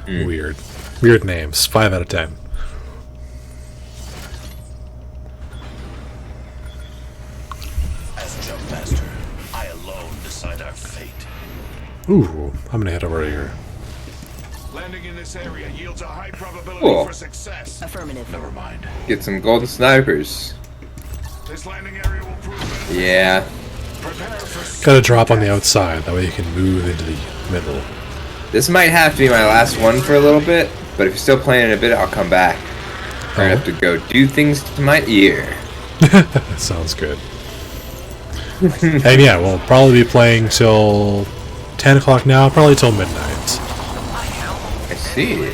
Weird. Weird names. 5 out of 10. As Jumpmaster, I alone decide our fate. Ooh, I'm gonna head over here. Landing in this area yields a high probability Cool. for success. Affirmative. Never mind. Get some golden snipers. This landing area will prove Yeah. Gotta drop on the outside, that way you can move into the middle. This might have to be my last one for a little bit, but if you're still playing in a bit, I'll come back. I'm gonna have to go do things to my ear. Sounds good. And yeah, we'll probably be playing till 10 o'clock now, probably till midnight. I see.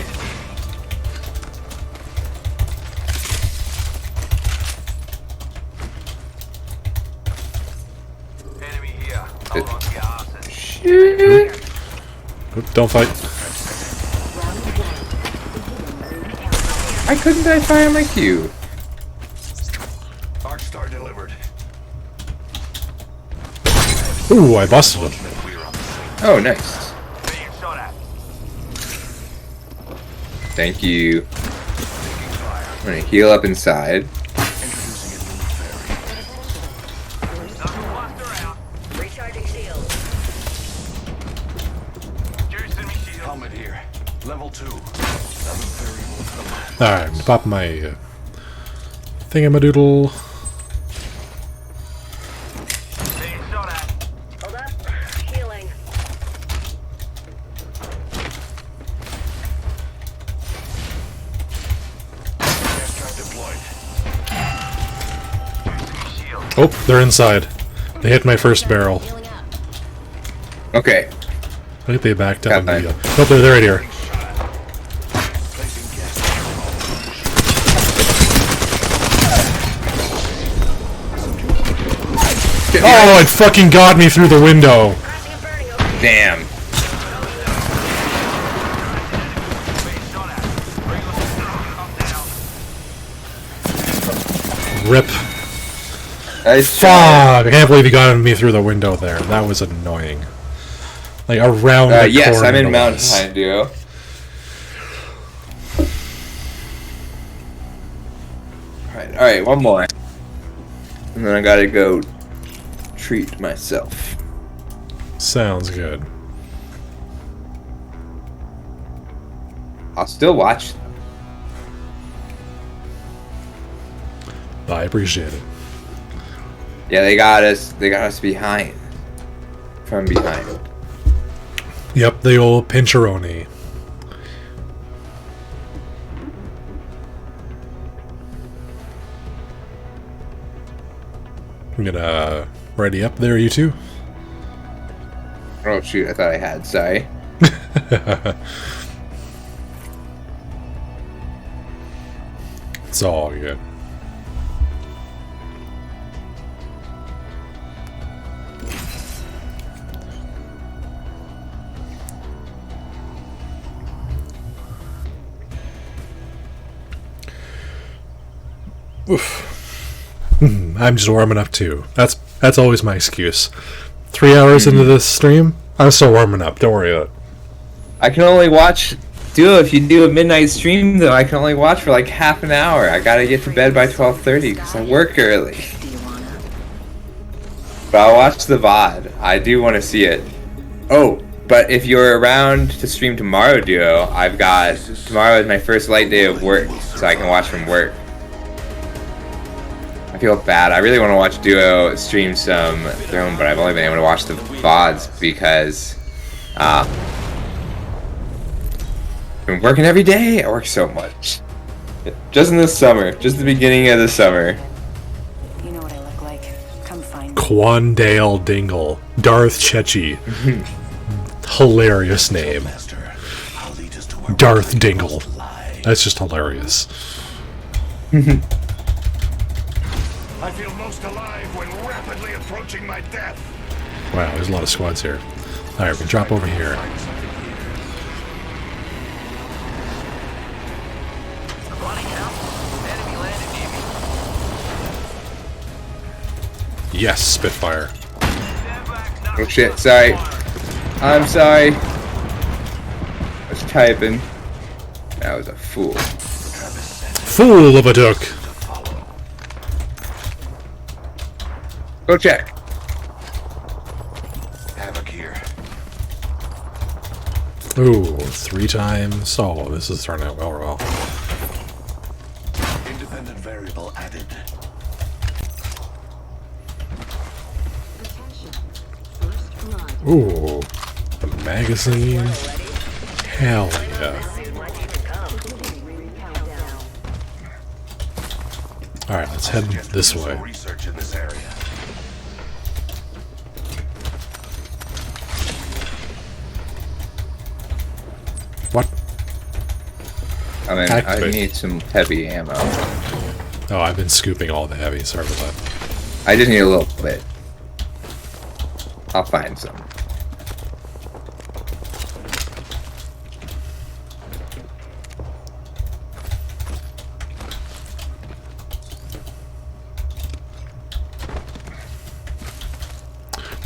Shoot. Don't fight. Why couldn't I fire my Q? Arcstar delivered. Ooh, I busted him. Oh, nice. Thank you. I'm gonna heal up inside. Recharging shield. Helmet here. Level 2. Alright, I'm gonna pop my thingamadoodle. Hold up. Healing. Oh, they're inside. They hit my first barrel. Okay. I think they backed up. Nope, they're right here. Oh, it fucking got me through the window. Damn. Rip. Nice Fuck! I can't believe he got me through the window there. That was annoying. Like around the yes, corner. I'm in Mountain was. High Duo. Alright, one more. And then I gotta go treat myself. Sounds good. I'll still watch. I appreciate it. Yeah, they got us behind. From behind. Yep, the old pincheroni. I'm gonna ready up there, you two. Oh shoot, I thought I had, sorry. It's all good. Oof. I'm just warming up too. That's always my excuse. 3 hours into this stream, I'm still warming up. Don't worry about it. I can only watch Duo if you do a midnight stream though. I can only watch for like half an hour. I gotta get to bed by 12:30 because I work early. But I'll watch the VOD. I do want to see it. Oh, but if you're around to stream tomorrow, Duo, tomorrow is my first light day of work, so I can watch from work. I feel bad. I really want to watch Duo stream some Throne, but I've only been able to watch the VODs because I've been working every day. I work so much. Just in the summer. Just the beginning of the summer. You know what I look like. Come find me. Quandale Dingle. Darth Chechi. Hilarious name. Darth Dingle. That's just hilarious. I feel most alive when rapidly approaching my death. Wow, there's a lot of squads here. Alright, we can drop over here. Yes, Spitfire. Oh shit, sorry. I'm sorry. I was typing. That was a fool. Fool of a duck. Go check. Havoc here. Ooh, 3 times. Oh, this is starting out well. Independent variable added. Ooh, a magazine. Hell yeah. Alright, let's head this way. Research in this area. What? I mean, Activate. I need some heavy ammo. Oh, I've been scooping all the heavy. Sorry about that. I just need a little bit. I'll find some.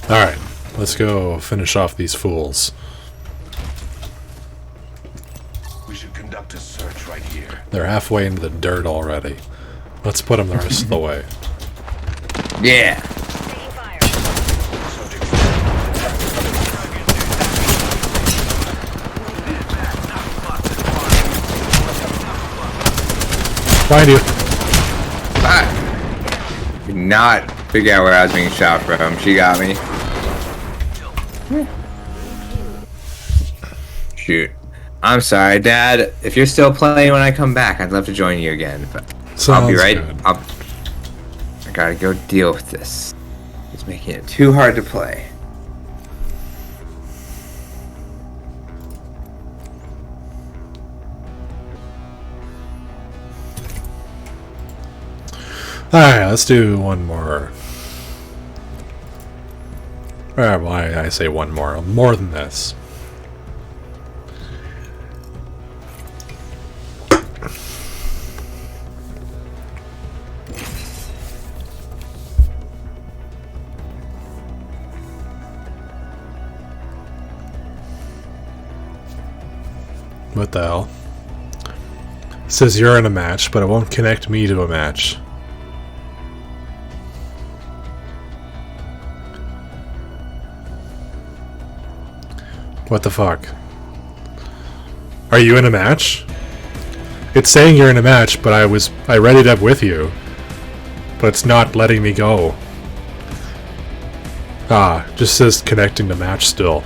Alright, let's go finish off these fools. We should conduct a search right here. They're halfway into the dirt already. Let's put them the rest of the way. Yeah. Find you. I could not figure out where I was being shot from. She got me. Shoot. I'm sorry, Dad. If you're still playing when I come back, I'd love to join you again. But I'll be Sounds right. good. I gotta go deal with this. It's making it too hard to play. Alright, let's do one more. Alright, well, I say one more. More than this. What the hell? It says you're in a match, but it won't connect me to a match. What the fuck? Are you in a match? It's saying you're in a match, but I read it up with you. But it's not letting me go. Ah, just says connecting to match still.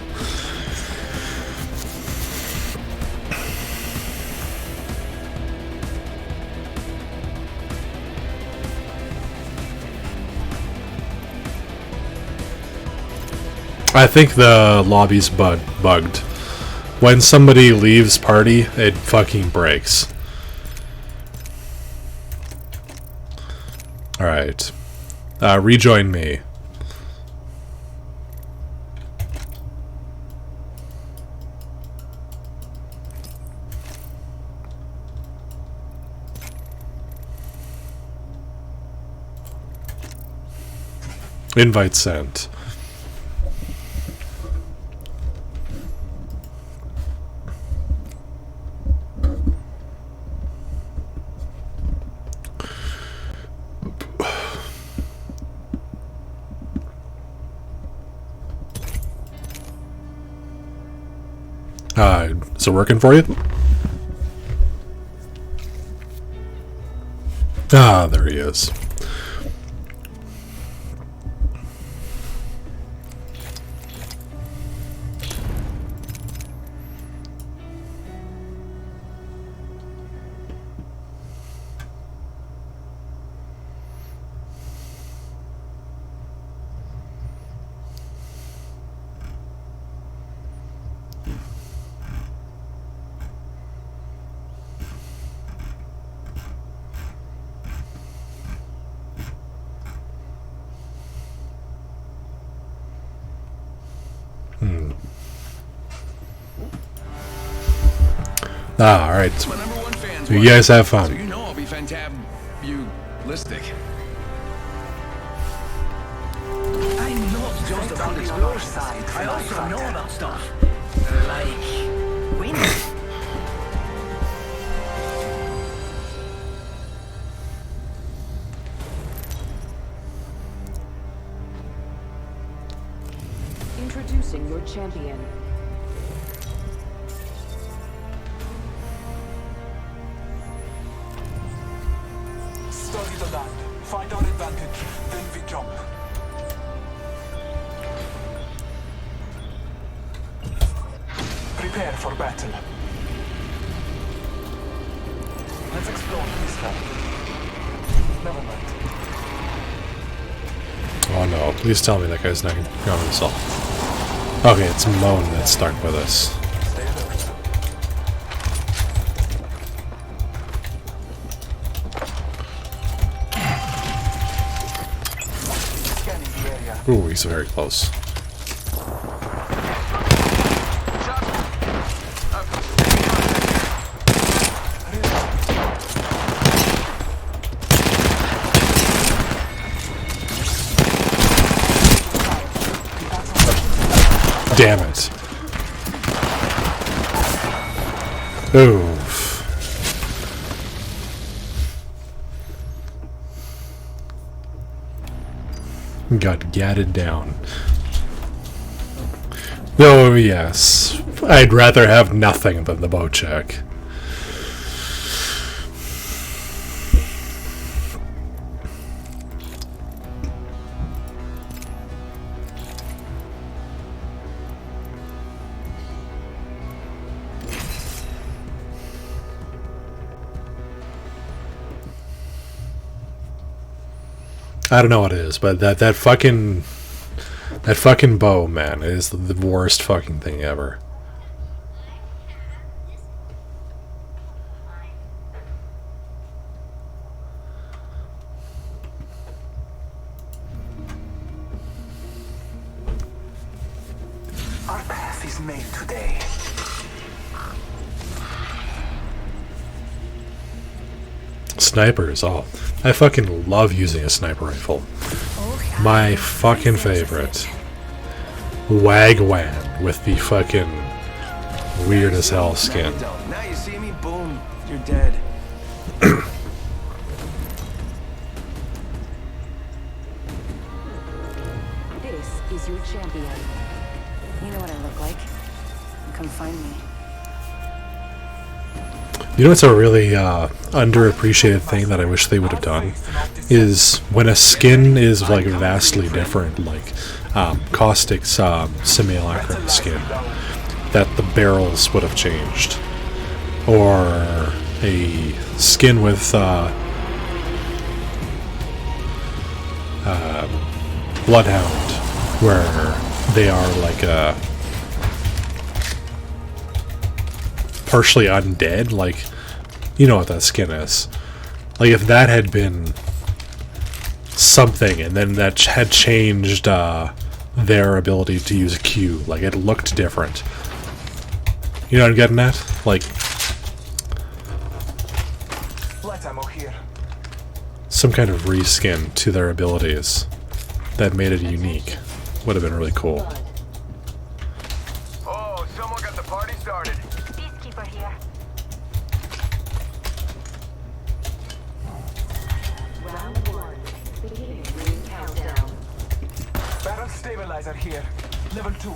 I think the lobby's bugged. When somebody leaves party, it fucking breaks. Alright. Rejoin me. Invite sent. Is it working for you? Ah, there he is. Ah, alright. So you guys have fun. So you know I'll be fantabulous. side. I also know about stuff. Like wind. Introducing your champion. Study the land. Find our advantage. Then we jump. Prepare for battle. Let's explore this land. Never mind. Oh no, please tell me that guy's not going to cover this all. Okay, it's Moan that's stuck with us. Ooh, he's very close. Damn it. Oof. Got gatted down. Oh yes. I'd rather have nothing than the bow check. I don't know what it is, but that fucking bow, man, is the worst fucking thing ever. Our path is made today. Snipers, oh. I fucking love using a sniper rifle. My fucking favorite. Wagwan with the fucking weird as hell skin. Now you see me, boom, you're dead. This is your champion. You know what I look like. Come find me. You know what's a really underappreciated thing that I wish they would have done? Is when a skin is like vastly different, like Caustic's simulacrum skin, that the barrels would have changed. Or a skin with Bloodhound, where they are like a partially undead, like, you know what that skin is. Like, if that had been something, and then that had changed their ability to use a Q, like, it looked different. You know what I'm getting at? Like, Light ammo here. some kind of reskin to their abilities that made it unique. Would have been really cool. Oh, someone got the party started. Peacekeeper here. Round 1. Beginning ring countdown. Barrel stabilizer here. Level 2.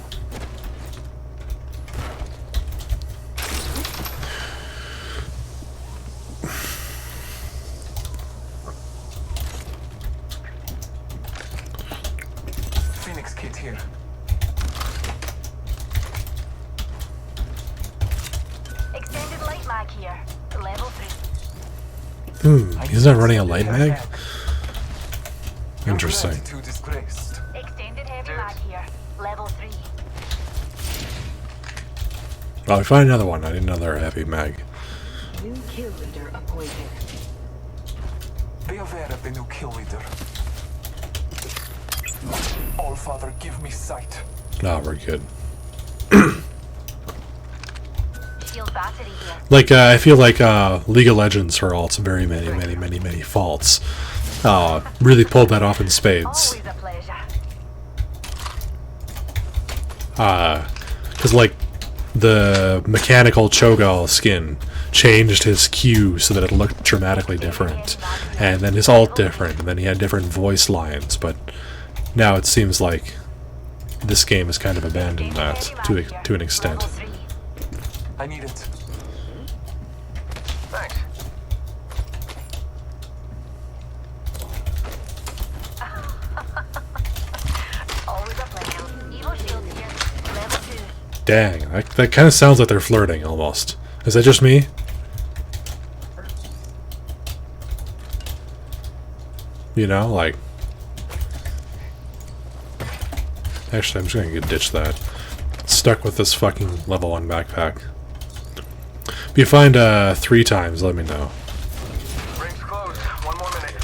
Phoenix kit here. Extended light mag here. Level 3. He's not running a light mag? Interesting. Extended heavy mag here. Level 3. Oh, we find another one. I need another heavy mag. New kill leader appointed. Be aware of the new kill leader. All Father, give me sight. No, we're good. Shield battery here. Like, I feel like League of Legends, for all its very many faults, really pulled that off in spades. Always a pleasure. because like the mechanical Cho'Gall skin changed his Q so that it looked dramatically different, and then his ult different, and then he had different voice lines. But now it seems like this game has kind of abandoned that to an extent. I need it. Thanks. Dang, that kind of sounds like they're flirting almost. Is that just me? You know, like... Actually, I'm just gonna ditch that. Stuck with this fucking level 1 backpack. If you find 3 times, let me know. Ring's close. 1 more minute.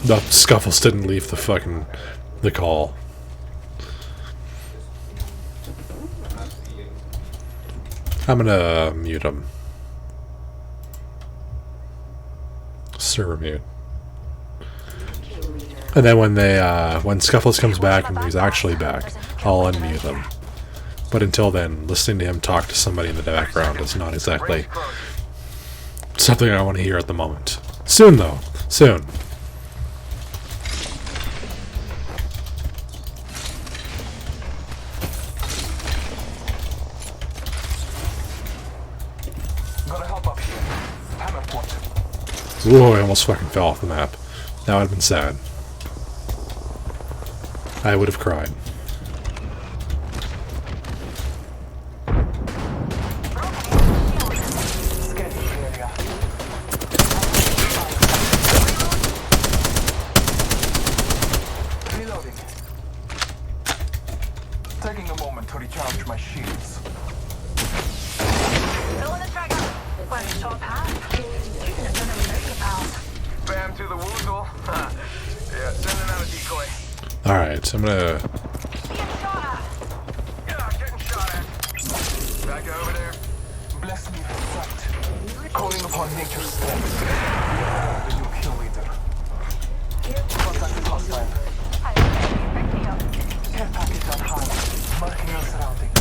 The Scuffles didn't leave the call. I'm gonna mute him. Server mute. And then when Scuffles comes back and he's actually back, I'll unmute him. But until then, listening to him talk to somebody in the background is not exactly something I want to hear at the moment. Soon though. Soon. Whoa, I almost fucking fell off the map. That would have been sad. I would have cried. Reloading. Taking a moment to recharge my shields. Bam to the woozle. Yeah, sending out a decoy. Alright, I'm gonna... Getting shot at. Back over there. Bless me with sight. Calling upon nature's strength. The new kill leader. Contact with hostile. Care package on hand. Marking our surroundings.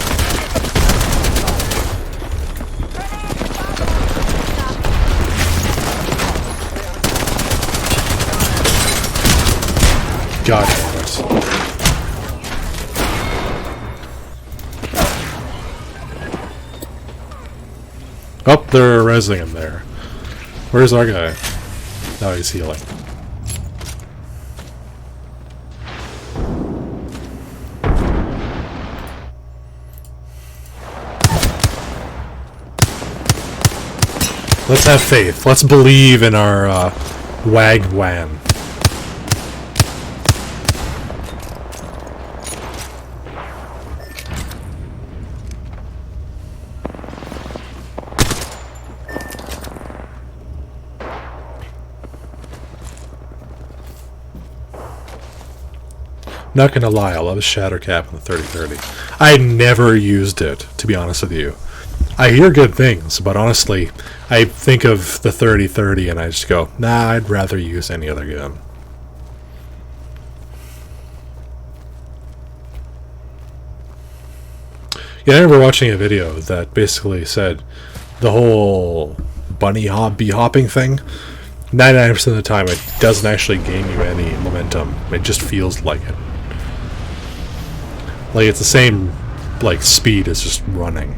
God damn it. Oh, they're rezzing him there. Where's our guy? Oh, he's healing. Let's have faith. Let's believe in our Wagwan. Not gonna lie, I love Shattercap on the 3030. I never used it, to be honest with you. I hear good things, but honestly, I think of the 3030 and I just go, nah, I'd rather use any other gun. Yeah, I remember watching a video that basically said the whole bunny hop, bee hopping thing, 99% of the time it doesn't actually gain you any momentum. It just feels like it. Like, it's the same, like, speed as just running.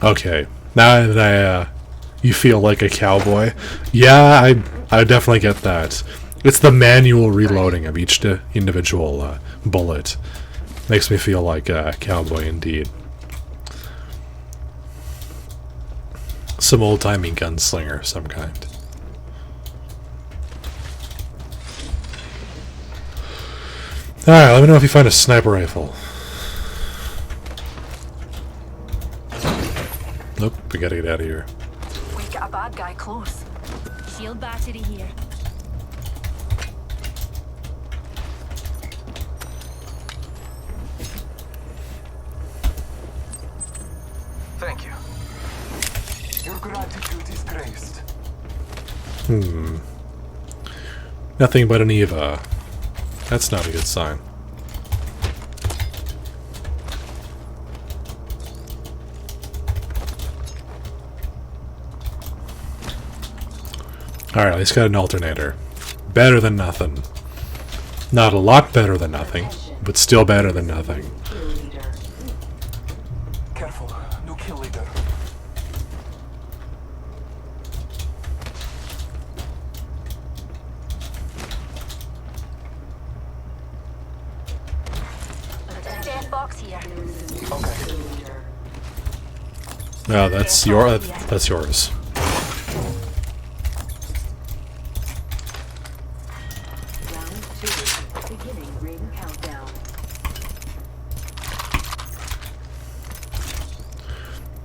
Okay, now that you feel like a cowboy, yeah, I definitely get that. It's the manual reloading of each individual bullet. Makes me feel like a cowboy indeed. Some old-timey gunslinger of some kind. Alright, let me know if you find a sniper rifle. Nope, we gotta get out of here. We've got a bad guy close. Shield battery here. Thank you. Your gratitude is graced. Nothing but an Eva. That's not a good sign. Alright, at least got an alternator. Better than nothing. Not a lot better than nothing, but still better than nothing. Careful, new kill leader. Death box here. Okay. No, that's yours. Round 2. Beginning ring countdown.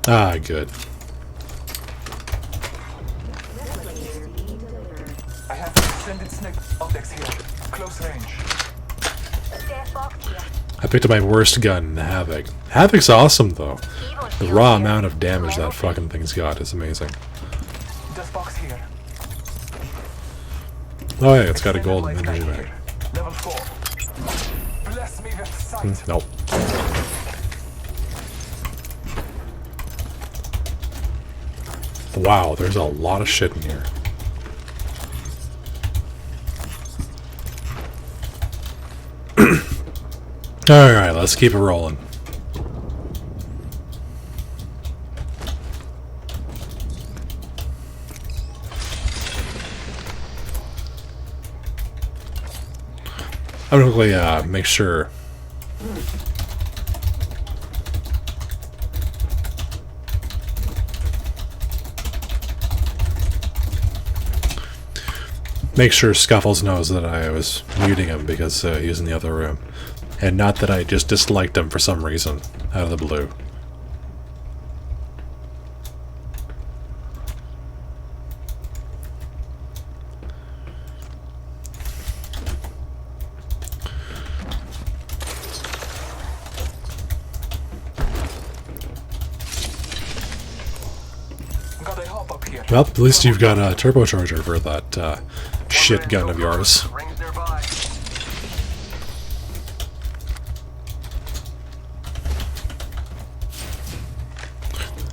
Ah, good. I have extended snake optics here. Close range. Death box here. I picked up my worst gun, the Havoc. Havoc's awesome, though. The raw amount of damage that fucking thing's got is amazing. Death box here. Oh yeah, it's got a golden energy bag. Level 4. Bless me with sight. Nope. Wow, there's a lot of shit in here. Alright, let's keep it rolling. I'm gonna quickly make sure. Make sure Scuffles knows that I was muting him because he was in the other room. And not that I just disliked him for some reason, out of the blue. Gotta hop up here. Well, at least you've got a turbocharger for that shit gun of yours. Rings nearby.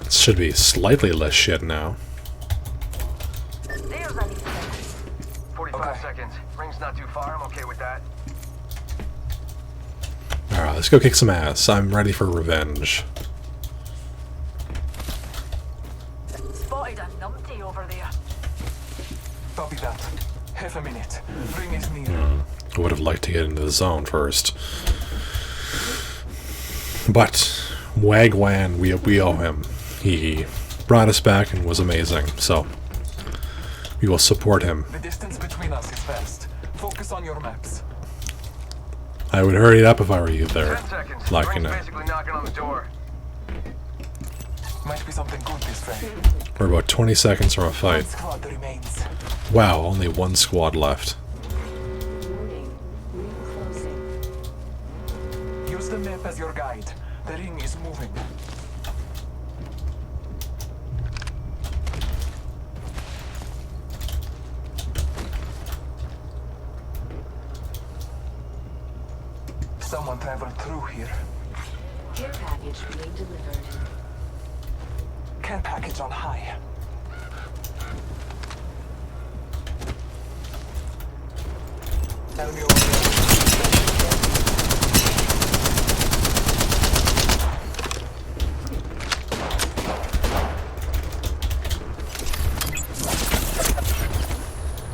It should be slightly less shit now. There's an easy 45 seconds. Ring's not too far. I'm okay with that. Alright, let's go kick some ass. I'm ready for revenge. spotted a numpty over there. Copy that. Half a minute. Ring is near. I would have liked to get into the zone first. But Wagwan, we owe him. He brought us back and was amazing, so we will support him. The distance between us is vast. Focus on your maps. I would hurry it up if I were you there. 10 seconds. Like, Ring's basically knocking on the door. Might be something good this way. We're about 20 seconds from a fight. Squad remains. Wow, only one squad left. Use the map as your guide. The ring is moving. Someone traveled through here. Care package being delivered. Care package on high. Enemy over there.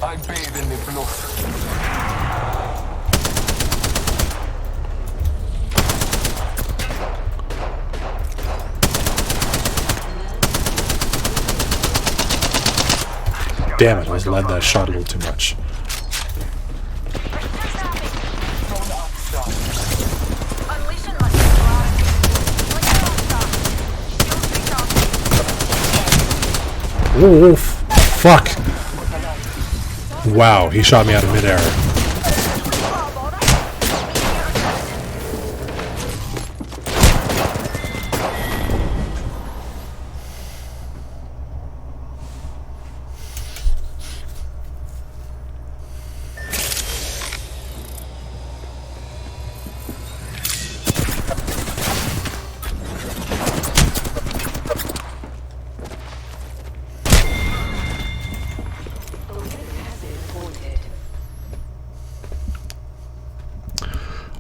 I bathe in the blood. Damn it, I was led that shot a little too much. Oh, fuck! Wow, he shot me out of midair.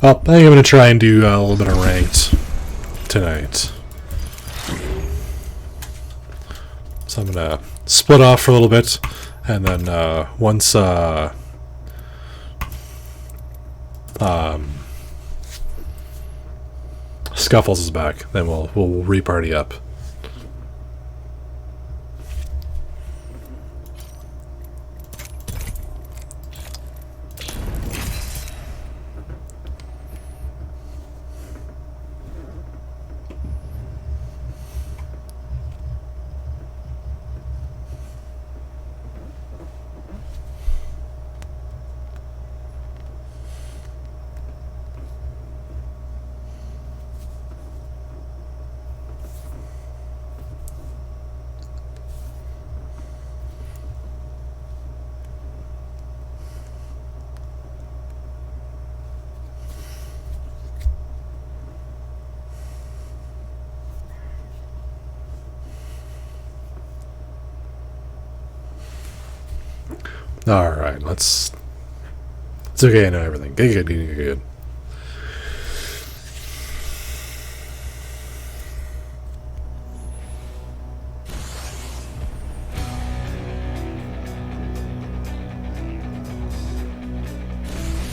Well, I think I'm going to try and do a little bit of ranked tonight. So I'm going to split off for a little bit, and then once Scuffles is back, then we'll re-party up. Alright, let's... It's okay, I know everything. Good.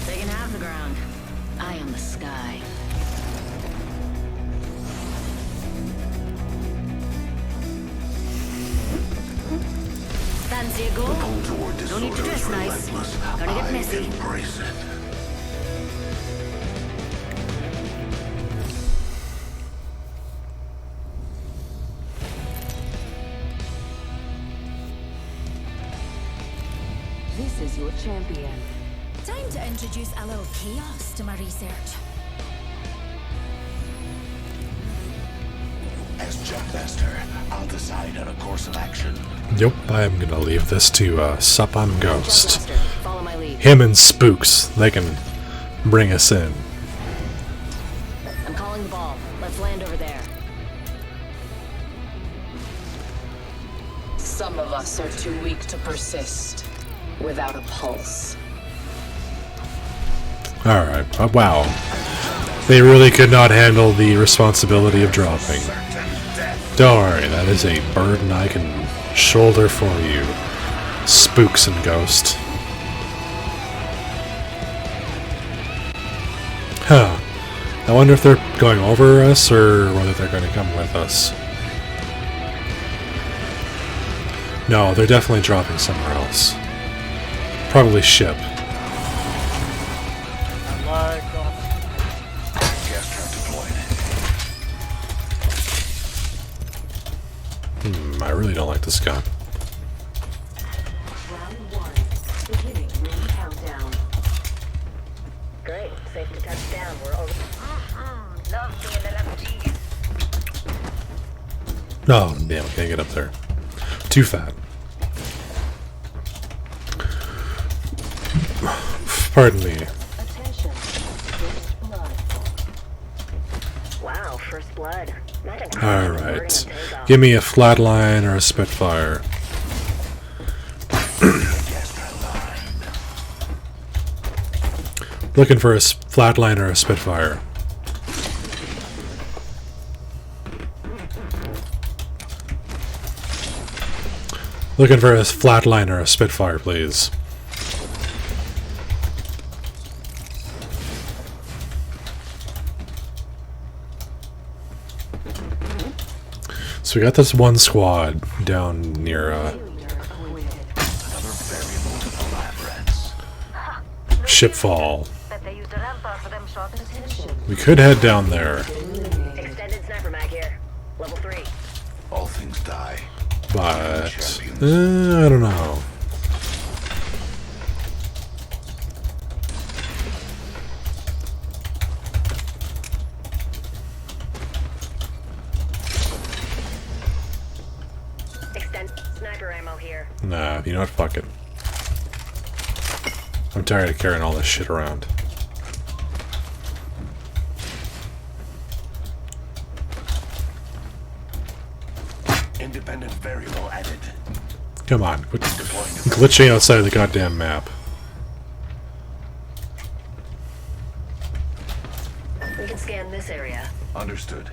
Taking half the ground. I am the sky. Fancy a goal? No need to dress nice. Gonna get messy. Embrace it. This is your champion. Time to introduce a little chaos to my research. As Jumpmaster, I'll decide on a course of action. Yep, I'm gonna leave this to Sup I'm Ghost. Follow my lead. Him and Spooks, they can bring us in. I'm calling the ball. Let's land over there. Some of us are too weak to persist without a pulse. Alright, wow. They really could not handle the responsibility of dropping. Don't worry, that is a burden I can shoulder for you, Spooks and Ghost. Huh. I wonder if they're going over us or whether they're going to come with us. No, they're definitely dropping somewhere else. Probably ship. I really don't like this gun. Round 1. Beginning ring countdown. Great. Safe to touch down. We're over. Love being an MG. Oh, damn, I can't get up there. Too fat. Pardon me. Attention. First blood. Wow, first blood. Alright. Give me a flatline or a Spitfire. Looking for a flatline or a Spitfire. Looking for a flatline or a Spitfire, please. So we got this one squad down near Shipfall. We could head down there. Extended sniper mag here. Level 3. All things die. But Champion I don't know. Extend sniper ammo here. Nah, you know what? Fuck it. I'm tired of carrying all this shit around. Independent variable added. Come on, quit glitching outside of the goddamn map. We can scan this area. Understood.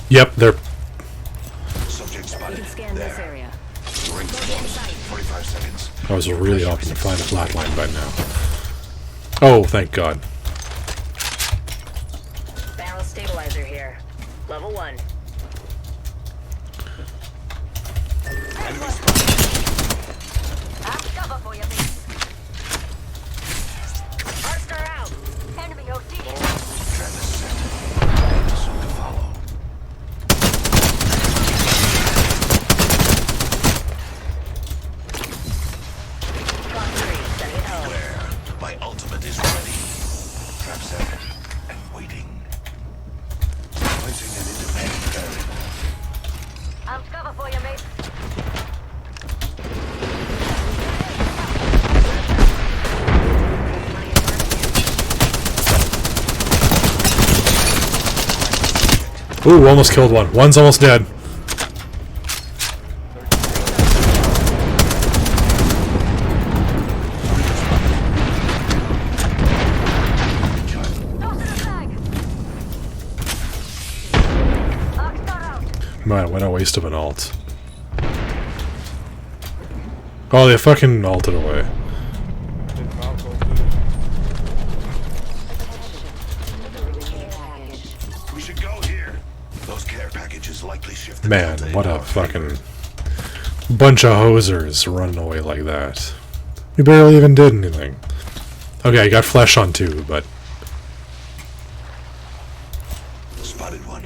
Yep, they're. Subject We spotted. can scan this area. Ring's close. 45 seconds. I was really hoping to find a flatline by now. Oh, thank God. Barrel stabilizer here. Level 1. Have cover for you, mate. Arster out. Enemy OT. Travis set. Data soon to follow. Clock 3. Setting it home. Where? My ultimate is ready. Trap set. And waiting. Placing an independent variable. Have cover for you, mate. Ooh, almost killed one. One's almost dead. Man, what a waste of an alt. Oh, they fucking alted away. We should go here. Those care packages likely shift the Man, delta what in a our fucking bunch of hosers running away like that. We barely even did anything. Okay, I got flesh on too, but Spotted one.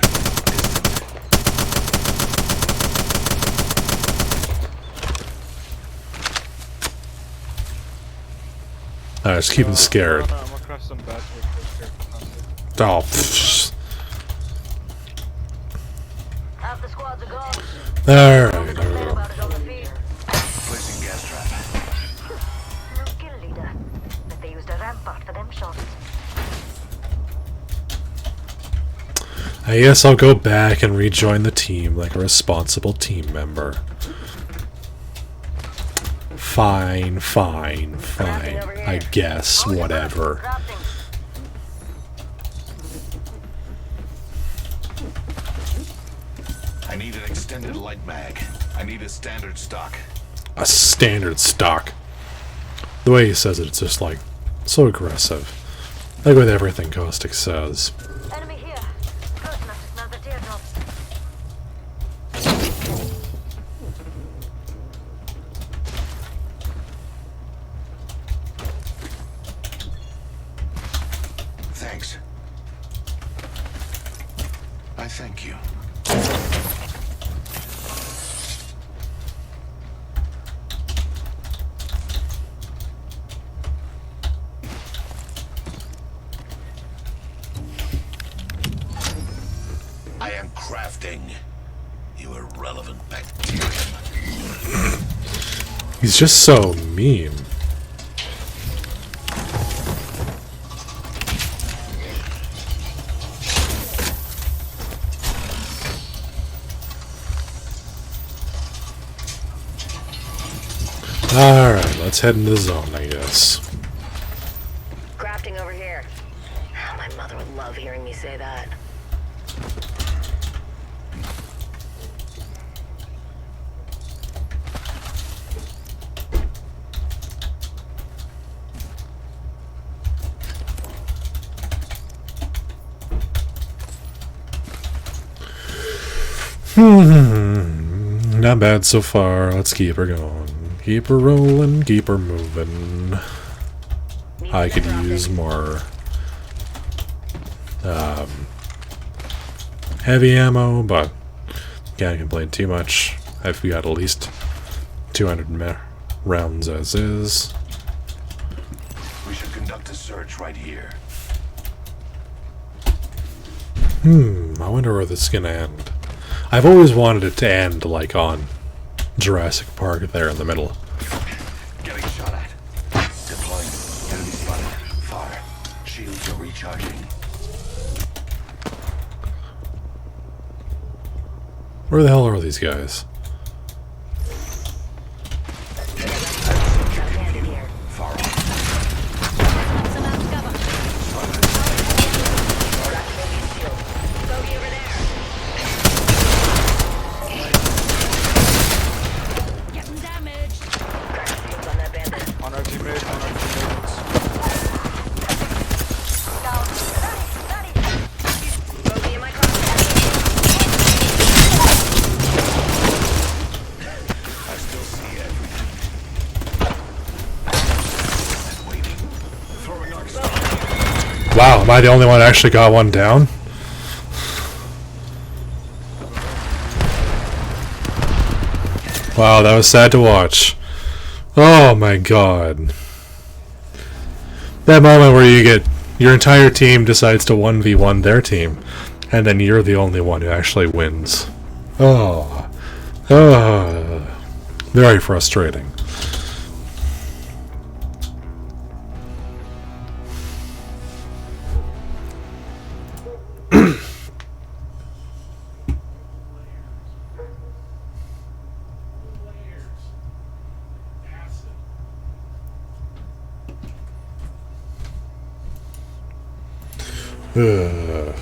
I was keeping scared. I'm across some bad Oh, pfft. Half the squads are gone. Alright, About it on the field. Placing gas trap. No kill leader. But they used a rampart for them shots. I guess I'll go back and rejoin the team like a responsible team member. Fine, fine, fine. I guess, whatever. I need an extended light mag. I need a standard stock. A standard stock. The way he says it, it's just like, so aggressive. Like with everything Caustic says. Enemy here. Close enough to smell the teardrops. Thanks. I thank you. I am crafting. You irrelevant bacterium. He's just so mean. Alright, let's head into the zone, I guess. Crafting over here. My mother would love hearing me say that. not bad so far. Let's keep her going. Keep her rolling, keep her moving. I could use more heavy ammo, but can't complain too much. I've got at least 200 rounds as is. We should conduct a search right here. I wonder where this is gonna end. I've always wanted it to end like on Jurassic Park there in the middle. Getting shot at. Deploying. Enemy spotted. Fire. Shields are recharging. Where the hell are these guys? On our teammates, on our teammates. I still see everything. Waiting. Throwing arc star. Wow, am I the only one that actually got one down? Wow, that was sad to watch. Oh my god. That moment where you get your entire team decides to 1v1 their team, and then you're the only one who actually wins. Oh. Oh. Very frustrating.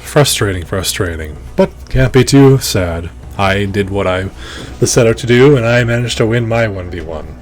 Frustrating, but can't be too sad. I did what I was set out to do, and I managed to win my 1v1.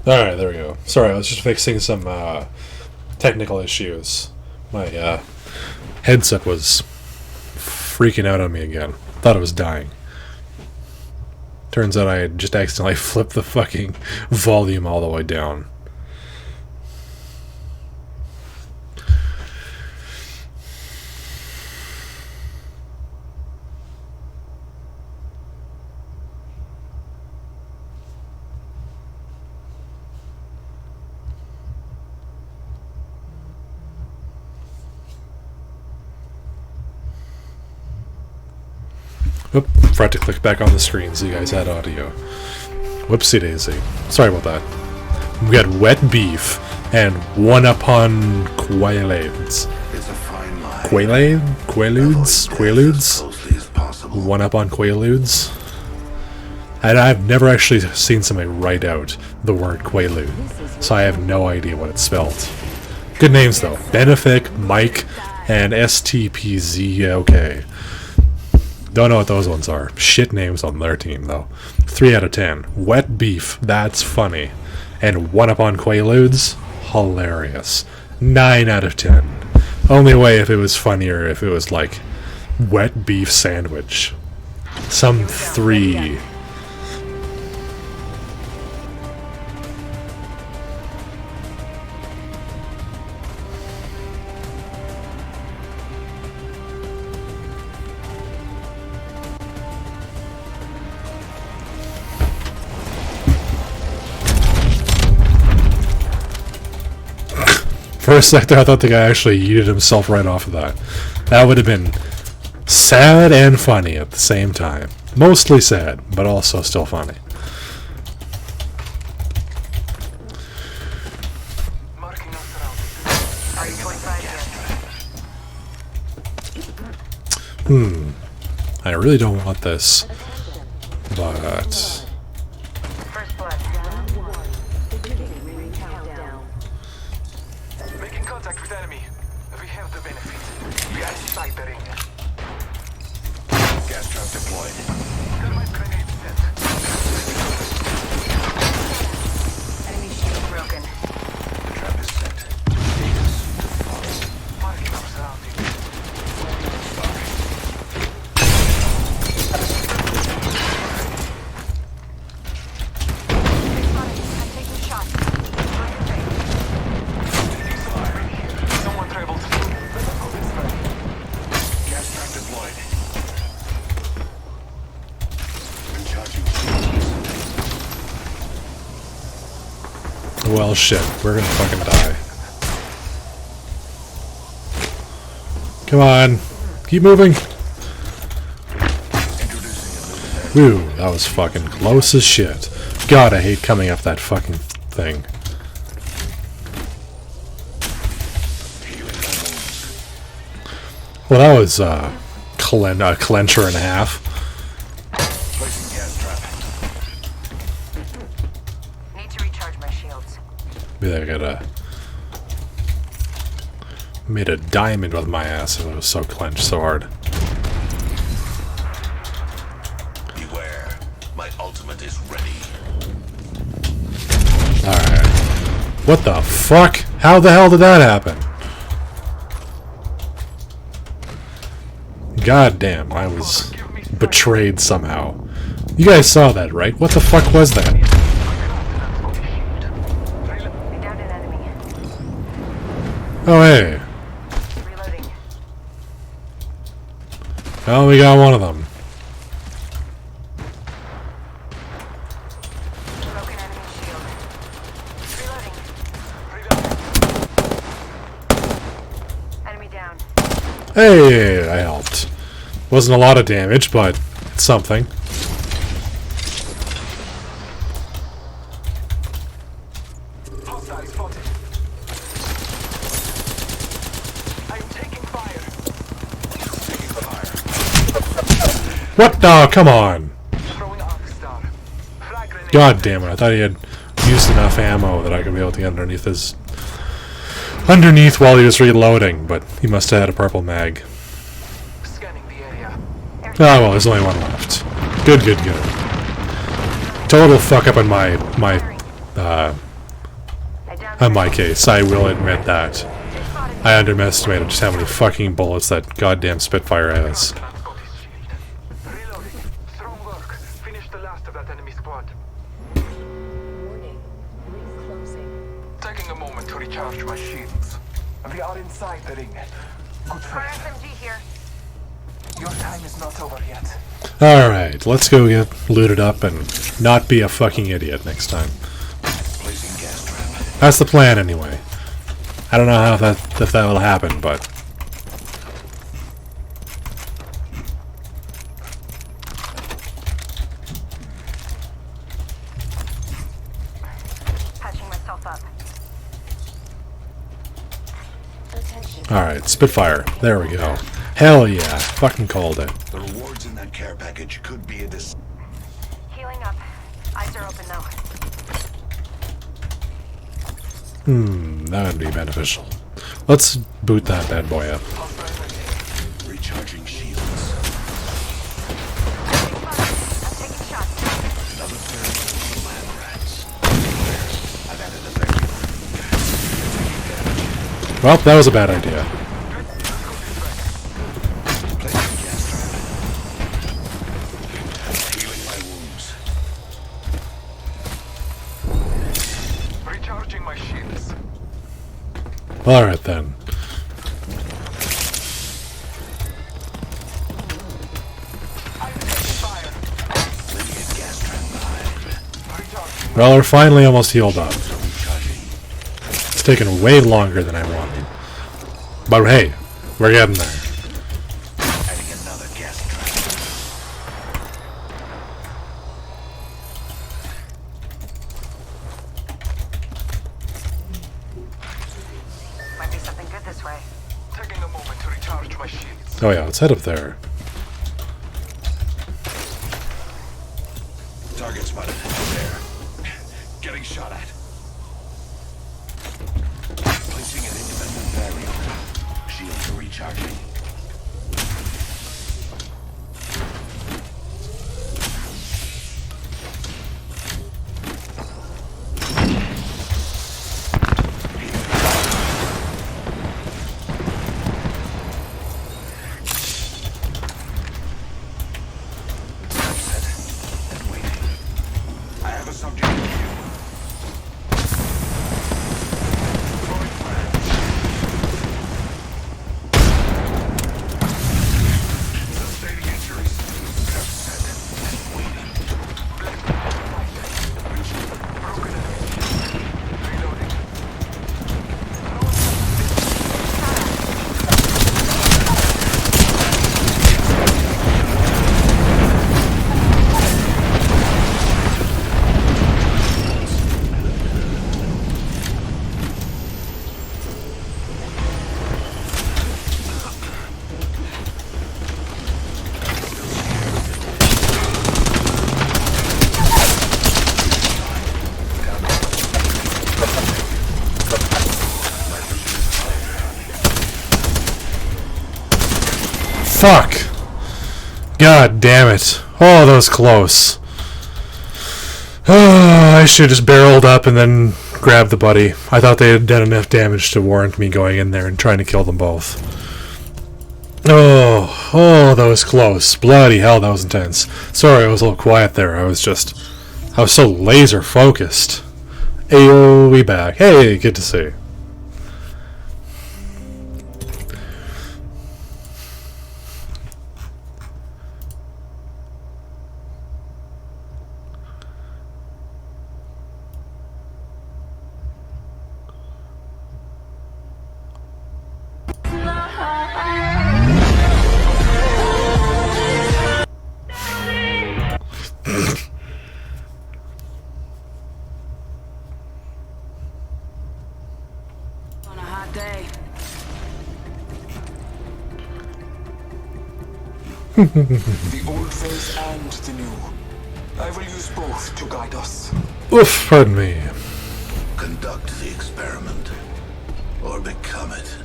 Alright, there we go. Sorry, I was just fixing some technical issues. My headset was freaking out on me again. Thought it was dying. Turns out I had just accidentally flipped the fucking volume all the way down. Oop, forgot to click back on the screen so you guys had audio. Whoopsie daisy. Sorry about that. We got wet beef and one upon Quaaludes. It's a fine line. Quaaludes? One up on Quaaludes. And I've never actually seen somebody write out the word Quaalude, so I have no idea what it's spelled. Good names though. Benefic, Mike, and STPZOK. Don't know what those ones are. Shit names on their team, though. 3 out of 10. Wet beef, that's funny. And one up on Quaaludes, hilarious. 9 out of 10. Only way if it was funnier if it was like wet beef sandwich. Some 3. For a sec there, I thought the guy actually yeeted himself right off of that. That would have been sad and funny at the same time. Mostly sad, but also still funny. I really don't want this, but... Making contact with enemy. We have the benefit. We are snipering. Gas trap deployed. Thermite grenade set. Enemy shield broken. The trap is set. Data soon to follow. Marking our surroundings. I'm taking shots. Someone traveled through. Let's go this way. Gas trap deployed. Recharging shields. Well, shit. We're gonna fucking die. Come on. Keep moving. Whew, that was fucking close as shit. God, I hate coming up that fucking thing. Well, that was a clencher and a half. Placing gas trap. Need to recharge my shields. Maybe I got made a diamond with my ass if it was so clenched so hard. Beware. My ultimate is ready. Alright. What the fuck? How the hell did that happen? God damn, I was betrayed somehow. You guys saw that, right? What the fuck was that? Oh, hey. Well, we got one of them. Hey, I helped. Wasn't a lot of damage, but it's something. What? No, come on. God damn it, I thought he had used enough ammo that I could be able to get underneath while he was reloading, but he must have had a purple mag. Oh well, there's only one left. Good, good, good. Total fuck up on my case, I will admit that. I underestimated just how many fucking bullets that goddamn Spitfire has. Taking a moment to recharge my shields. We are inside the ring. Good friend. SMG here. Your time is not over yet. Alright, let's go get looted up and not be a fucking idiot next time. That's the plan anyway. I don't know how if that will happen, but... Alright, Spitfire. There we go. Hell yeah. Fucking called it. The rewards in that care package could be a Healing up. Eyes are open now. That would be beneficial. Let's boot that bad boy up. recharging shields. Another pheromone for lab rats. I've added a vacuum. Well, that was a bad idea. Recharging my shields. Alright then. Well, we're finally almost healed up. taken way longer than I wanted. But hey, we're getting there. Adding another gas trap. Might be something good this way. Taking a moment to recharge my shields. Oh yeah, let's head up there. Target spotted. There. Getting shot at. Placing an independent barrier. Shields recharging. I have a subject in view. Sustaining injuries. Trap set and waiting. Broken enemy. Reloading. Fuck! God damn it. Oh, that was close. I should have just barreled up and then grabbed the buddy. I thought they had done enough damage to warrant me going in there and trying to kill them both. Oh, that was close. Bloody hell, that was intense. Sorry, I was a little quiet there. I was so laser focused. Ayo, we back. Hey, good to see you. On a hot day. The old face and the new. I will use both to guide us. Oof, pardon me. Conduct the experiment. Or become it.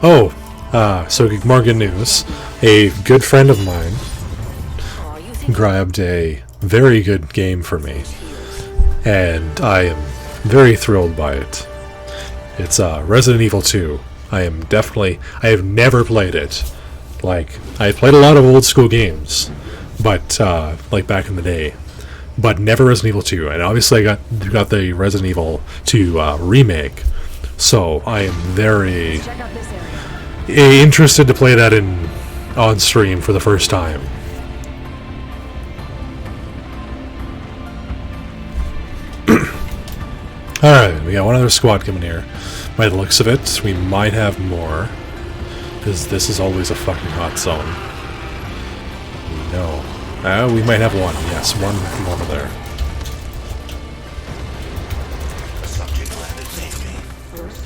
Oh, so more good news. A good friend of mine grabbed a very good game for me, and I am very thrilled by it. It's Resident Evil 2. I have never played it. Like, I played a lot of old school games, but like back in the day, but never Resident Evil 2. And obviously I got the Resident Evil 2 remake, so I am very interested to play that on stream for the first time. Alright, we got one other squad coming here. By the looks of it, we might have more, because this is always a fucking hot zone. No. We might have one. Yes, one from over there. A subject landed safely.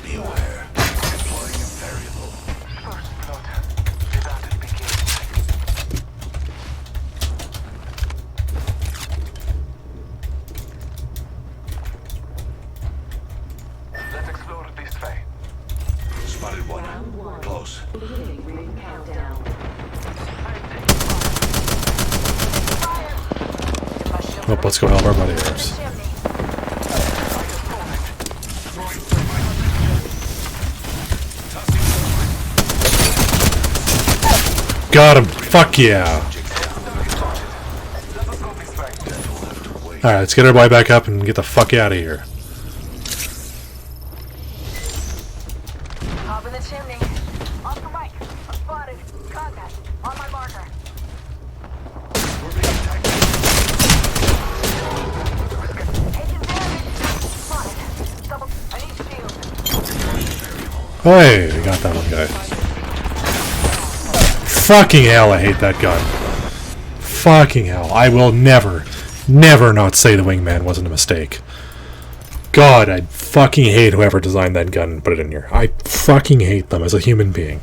Be aware. Deploying a variable. First blood. The battle begins. Let's explore this way. Spotted one. Close. Oh, let's go help our buddy first. Got him! Fuck yeah! Alright, let's get our boy back up and get the fuck out of here. Hop in the chimney. Off the mic. I'm spotted. Contact. On my marker. Hey, we got that one guy. Fucking hell, I hate that gun. Fucking hell. I will never, never not say the wingman wasn't a mistake. God, I fucking hate whoever designed that gun and put it in here. I fucking hate them as a human being.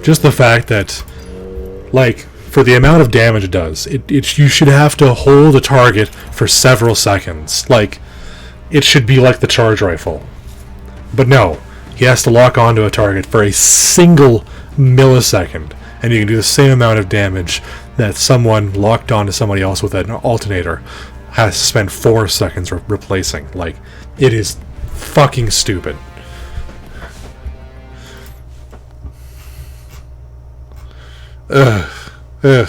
Just the fact that, like, for the amount of damage it does, you should have to hold a target for several seconds. Like, it should be like the charge rifle. But no, he has to lock onto a target for a single millisecond, and you can do the same amount of damage that someone locked onto somebody else with an alternator has to spend 4 seconds replacing. Like, it is fucking stupid. Ugh. Ugh.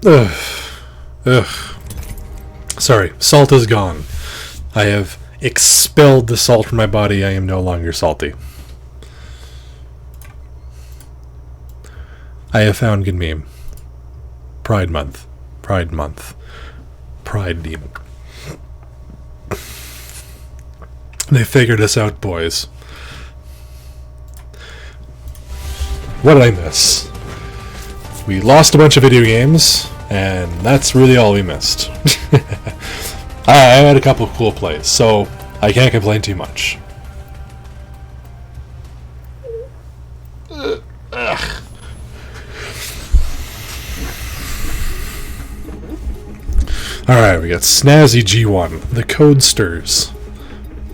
Ugh. Ugh. Sorry, salt is gone. I have expelled the salt from my body. I am no longer salty. I have found good meme. Pride Month. Pride Month. Pride Demon. They figured us out, boys. What did I miss? We lost a bunch of video games, and that's really all we missed. I had a couple of cool plays, so I can't complain too much. Ugh. Alright, we got Snazzy G1, the Codesters.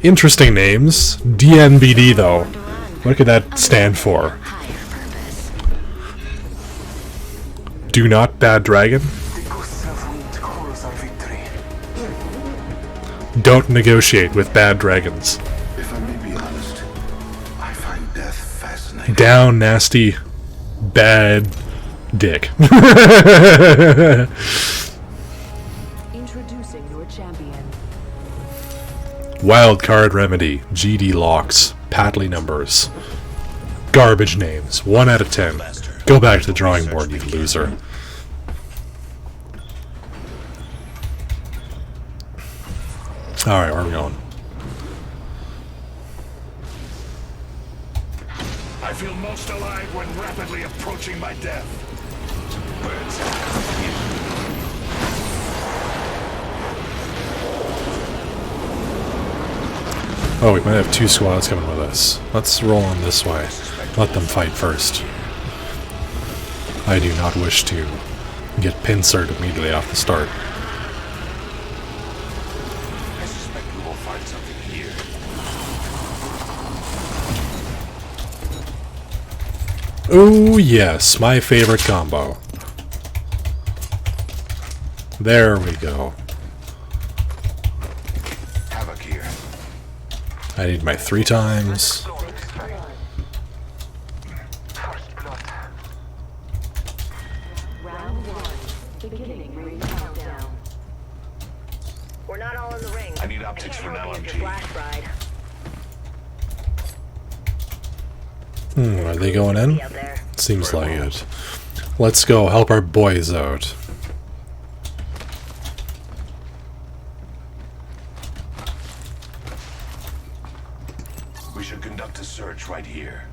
Interesting names. DNBD, though. What could that stand for? Do not Bad Dragon? Don't negotiate with bad dragons. If I may be honest, I find death fascinating. Down, nasty, bad dick. Introducing your champion. Wild Card Remedy, GD Locks, Padley numbers. Garbage names, 1 out of 10. Go back to the drawing board, you loser. Alright, where are we going? I feel most alive when rapidly approaching my death. Oh, we might have 2 squads coming with us. Let's roll on this way. Let them fight first. I do not wish to get pincered immediately off the start. I suspect we will find something here. Oh yes, my favorite combo. There we go. Havoc here. I need my 3 times. We're not all in the ring. I need optics for an LMG. Are they going in? Seems like it. Let's go help our boys out. We should conduct a search right here.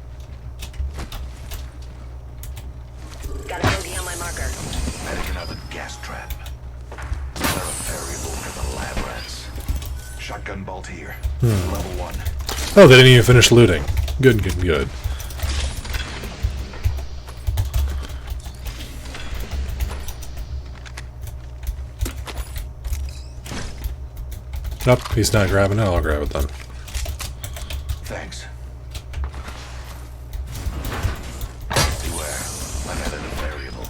Got a bogey on my marker. Heading another gas trap. Another variable for the lab rats. Shotgun bolt here. Level 1. Oh, they didn't even finish looting. Good, good, good. Nope, he's not grabbing it. I'll grab it then. Thanks. Beware. I'm headed a variable.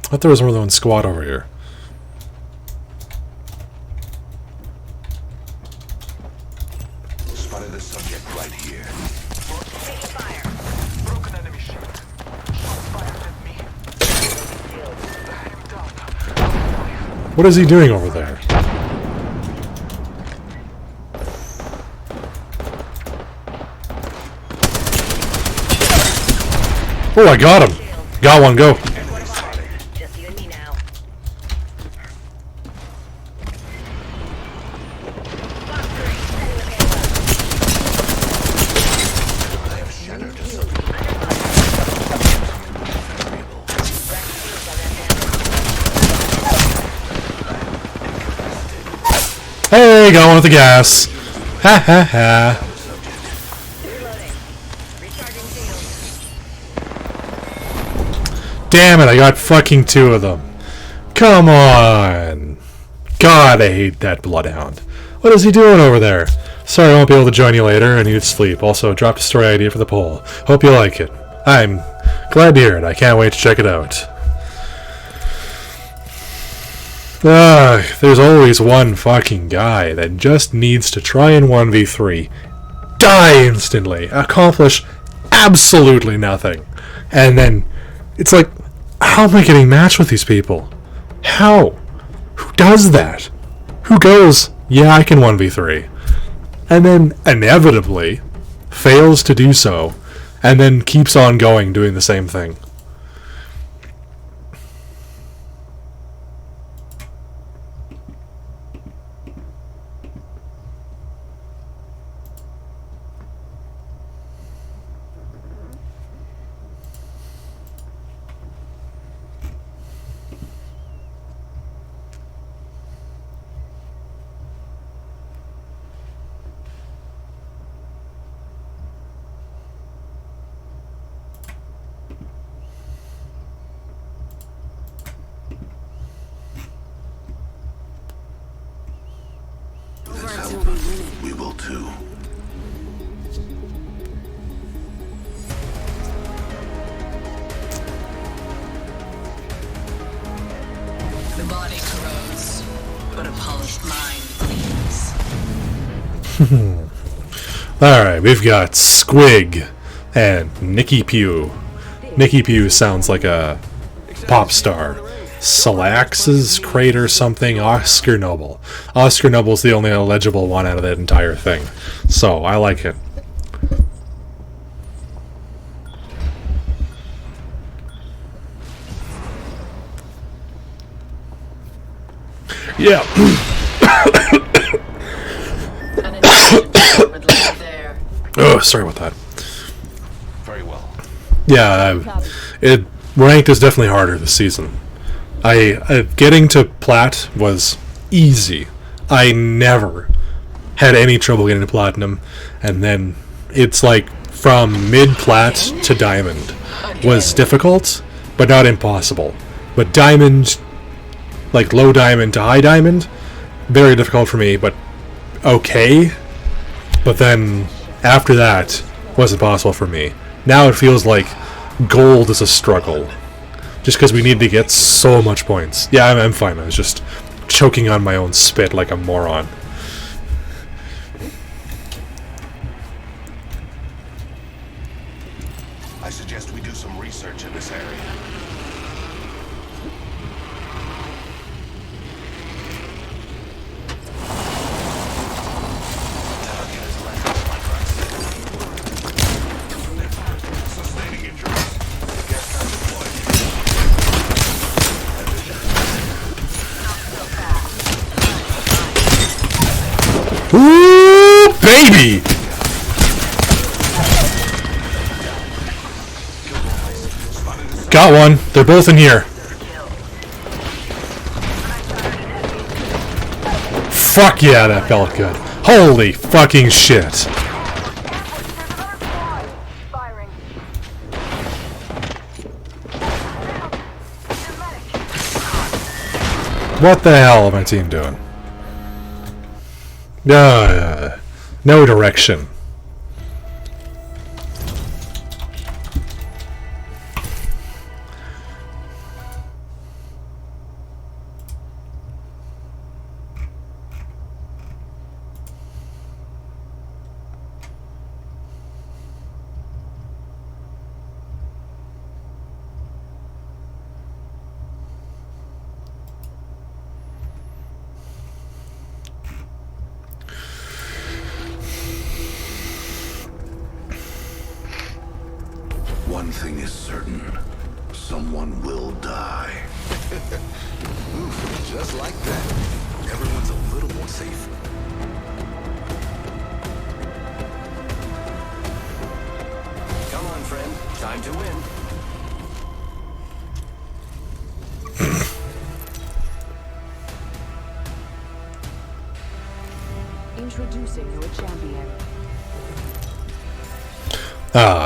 I thought there was more than one squad over here. Spotted the subject right here. Taking fire. Broken enemy shield. Shots fired at me. What is he doing over there? Oh, I got him. Got one, go. Just you and me now. Hey, got one with the gas. Ha ha ha. Damn it, I got fucking 2 of them. Come on. God, I hate that bloodhound. What is he doing over there? Sorry I won't be able to join you later. I need to sleep. Also, dropped a story idea for the poll. Hope you like it. I'm glad to hear it. I can't wait to check it out. There's always one fucking guy that just needs to try and 1v3. Die instantly. Accomplish absolutely nothing. And then it's like, how am I getting matched with these people? How? Who does that? Who goes, yeah, I can 1v3, and then inevitably fails to do so, and then keeps on going doing the same thing? We will too. The body corrodes, but a polished mind cleans. Alright, we've got Squig and Nikki Pugh. Nikki Pugh sounds like a pop star. Salax's Crater something, Oscar Noble. Oscar Noble's the only illegible one out of that entire thing. So, I like it. Yeah. Oh, sorry about that. Very well. Yeah, ranked is definitely harder this season. Getting to plat was easy. I never had any trouble getting to platinum, and then it's like from mid-plat to diamond was difficult, but not impossible. But diamond, like low diamond to high diamond, very difficult for me, but okay. But then after that, wasn't possible for me. Now it feels like gold is a struggle. Just because we need to get so much points. Yeah, I'm fine. I was just choking on my own spit like a moron. I suggest we do some research in this area. Ooh, baby! Got one. They're both in here. Fuck yeah, that felt good. Holy fucking shit. What the hell is my team doing? No direction. One thing is certain. Someone will die. Oof, just like that. Everyone's a little more safe. Come on, friend. Time to win. Introducing your champion.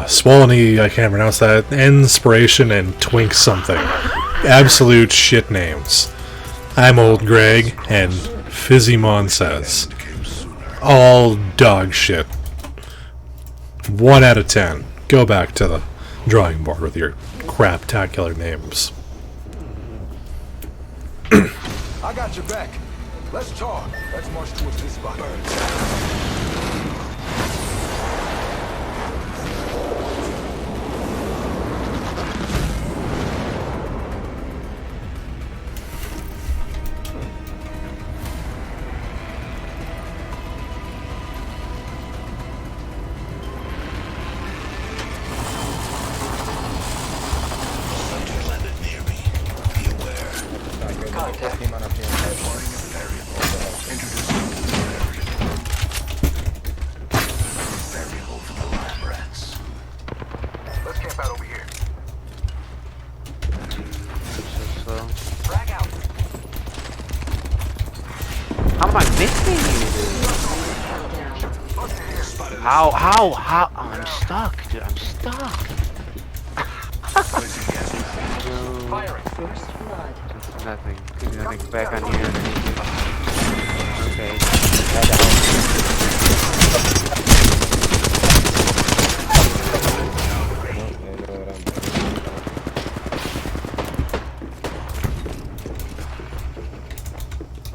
Swolny, I can't pronounce that. Inspiration and Twink something. Absolute shit names. I'm Old Greg, and Fizzymon says. All dog shit. 1 out of 10. Go back to the drawing board with your craptacular names. I got your back. Let's talk. Let's march towards this spot. Let's camp out over here. Frag out. How am I missing you, dude? How? Oh, I'm stuck, dude. I'm stuck. Firing. First blood. Nothing. Nothing back on here. Okay.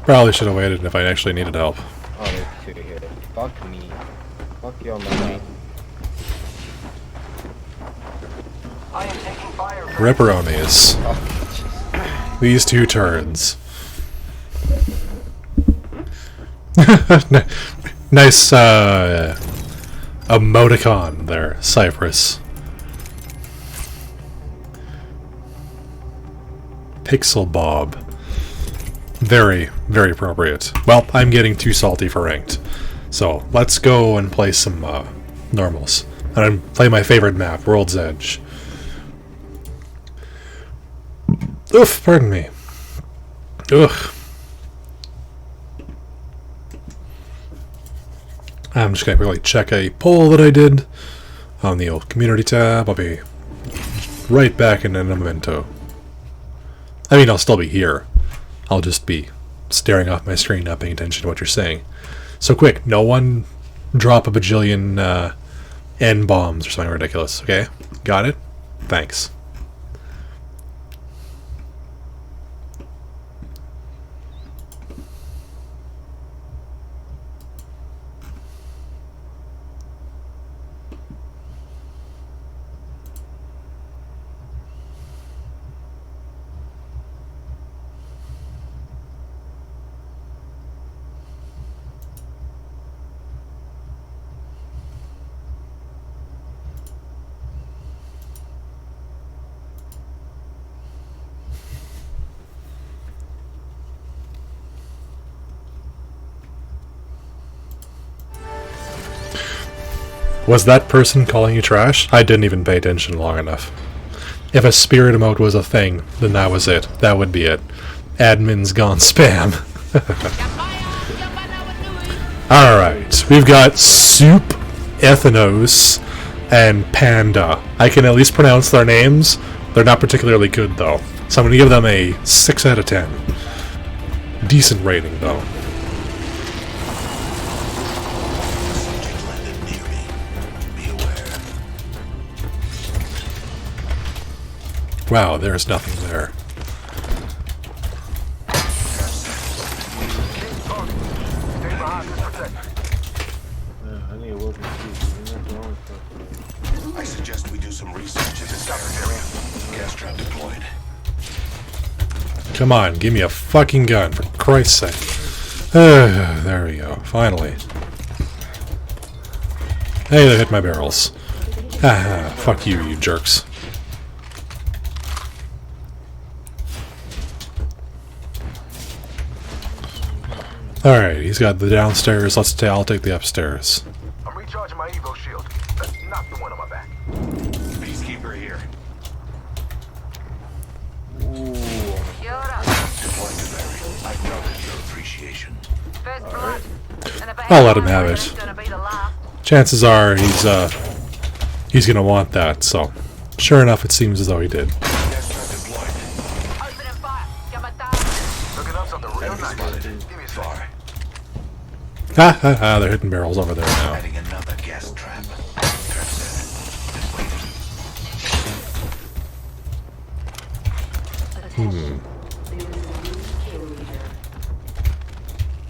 Probably should have waited if I actually needed help. Oh, there's 2 here. Fuck me. Fuck your money. I am taking fire. Ripperonis. These 2 turds. Nice emoticon there, Cypress. Pixel Bob. Very, very appropriate. Well, I'm getting too salty for ranked. So, let's go and play some normals. And play my favorite map, World's Edge. Oof, pardon me. Ugh. I'm just gonna quickly check a poll that I did on the old community tab. I'll be right back in a memento. I mean, I'll still be here. I'll just be staring off my screen, not paying attention to what you're saying. So quick, no one drop a bajillion N-bombs or something ridiculous, okay? Got it? Thanks. Was that person calling you trash? I didn't even pay attention long enough. If a spirit emote was a thing, then that was it. That would be it. Admin's gone spam. Alright, we've got Soup, Ethnos, and Panda. I can at least pronounce their names. They're not particularly good, though. So I'm going to give them a 6 out of 10. Decent rating, though. Wow, there's nothing there. I suggest we do some research in this area. Gas trap deployed. Come on, give me a fucking gun, for Christ's sake. There we go, finally. Hey, they hit my barrels. Ah, fuck you, you jerks. Alright, he's got the downstairs. I'll take the upstairs. I'm recharging my Evo shield. Let's knock the one on my back. Peacekeeper here. I noticed your appreciation. I'll let him have it. Chances are he's gonna want that, so sure enough it seems as though he did. Ha ha ha, they're hitting barrels over there now. Adding another gas trap.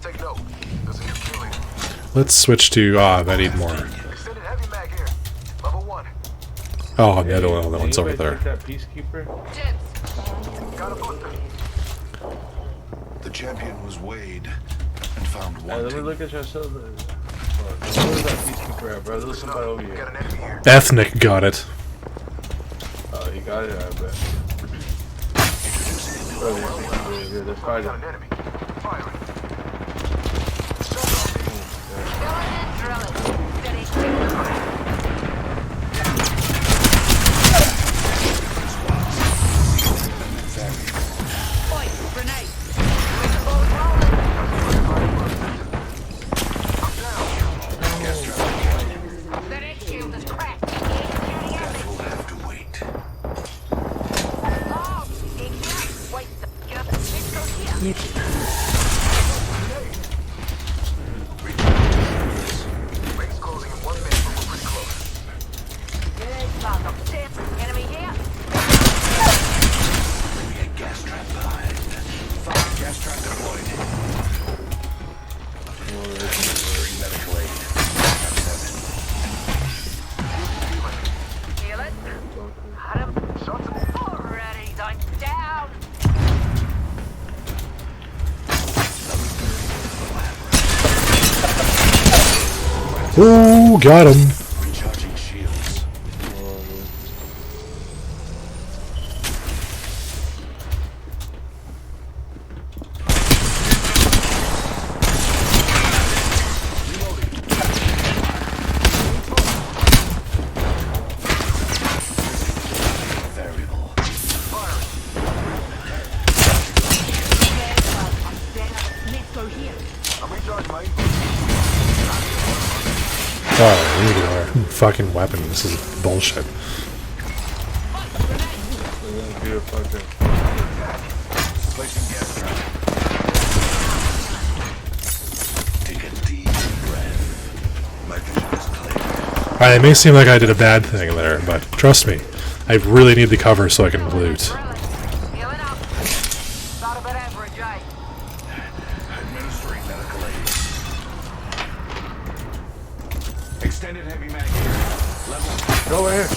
Take note. There's a new kill leader. Let's switch to I need more. Extended heavy mag here. Level 1. Oh, the other one's over there. That peacekeeper? Got a booster. The champion was weighed and found Hey, let me wanting. look at yourself. Where's that peacekeeper at, bro? There's somebody over here. Ethnic got it. Oh, he got it, I bet. Bro, they're fighting. Enemy here. Gas trap behind. Fire gas trap deployed. Medical aid. Heal it. Got him. Already, I'm down. Ooh, got him. Recharging shields. Variable. Let's go here. I'm recharging my Oh, we need our fucking weapon. This is bullshit. Placing gas trap. Take a deep breath. My vision is clear. Alright, it may seem like I did a bad thing there, but trust me, I really need the cover so I can loot. Healing up. Thought about average, eh? Administering medical aid. Extended heavy mag here. Level. Go over here.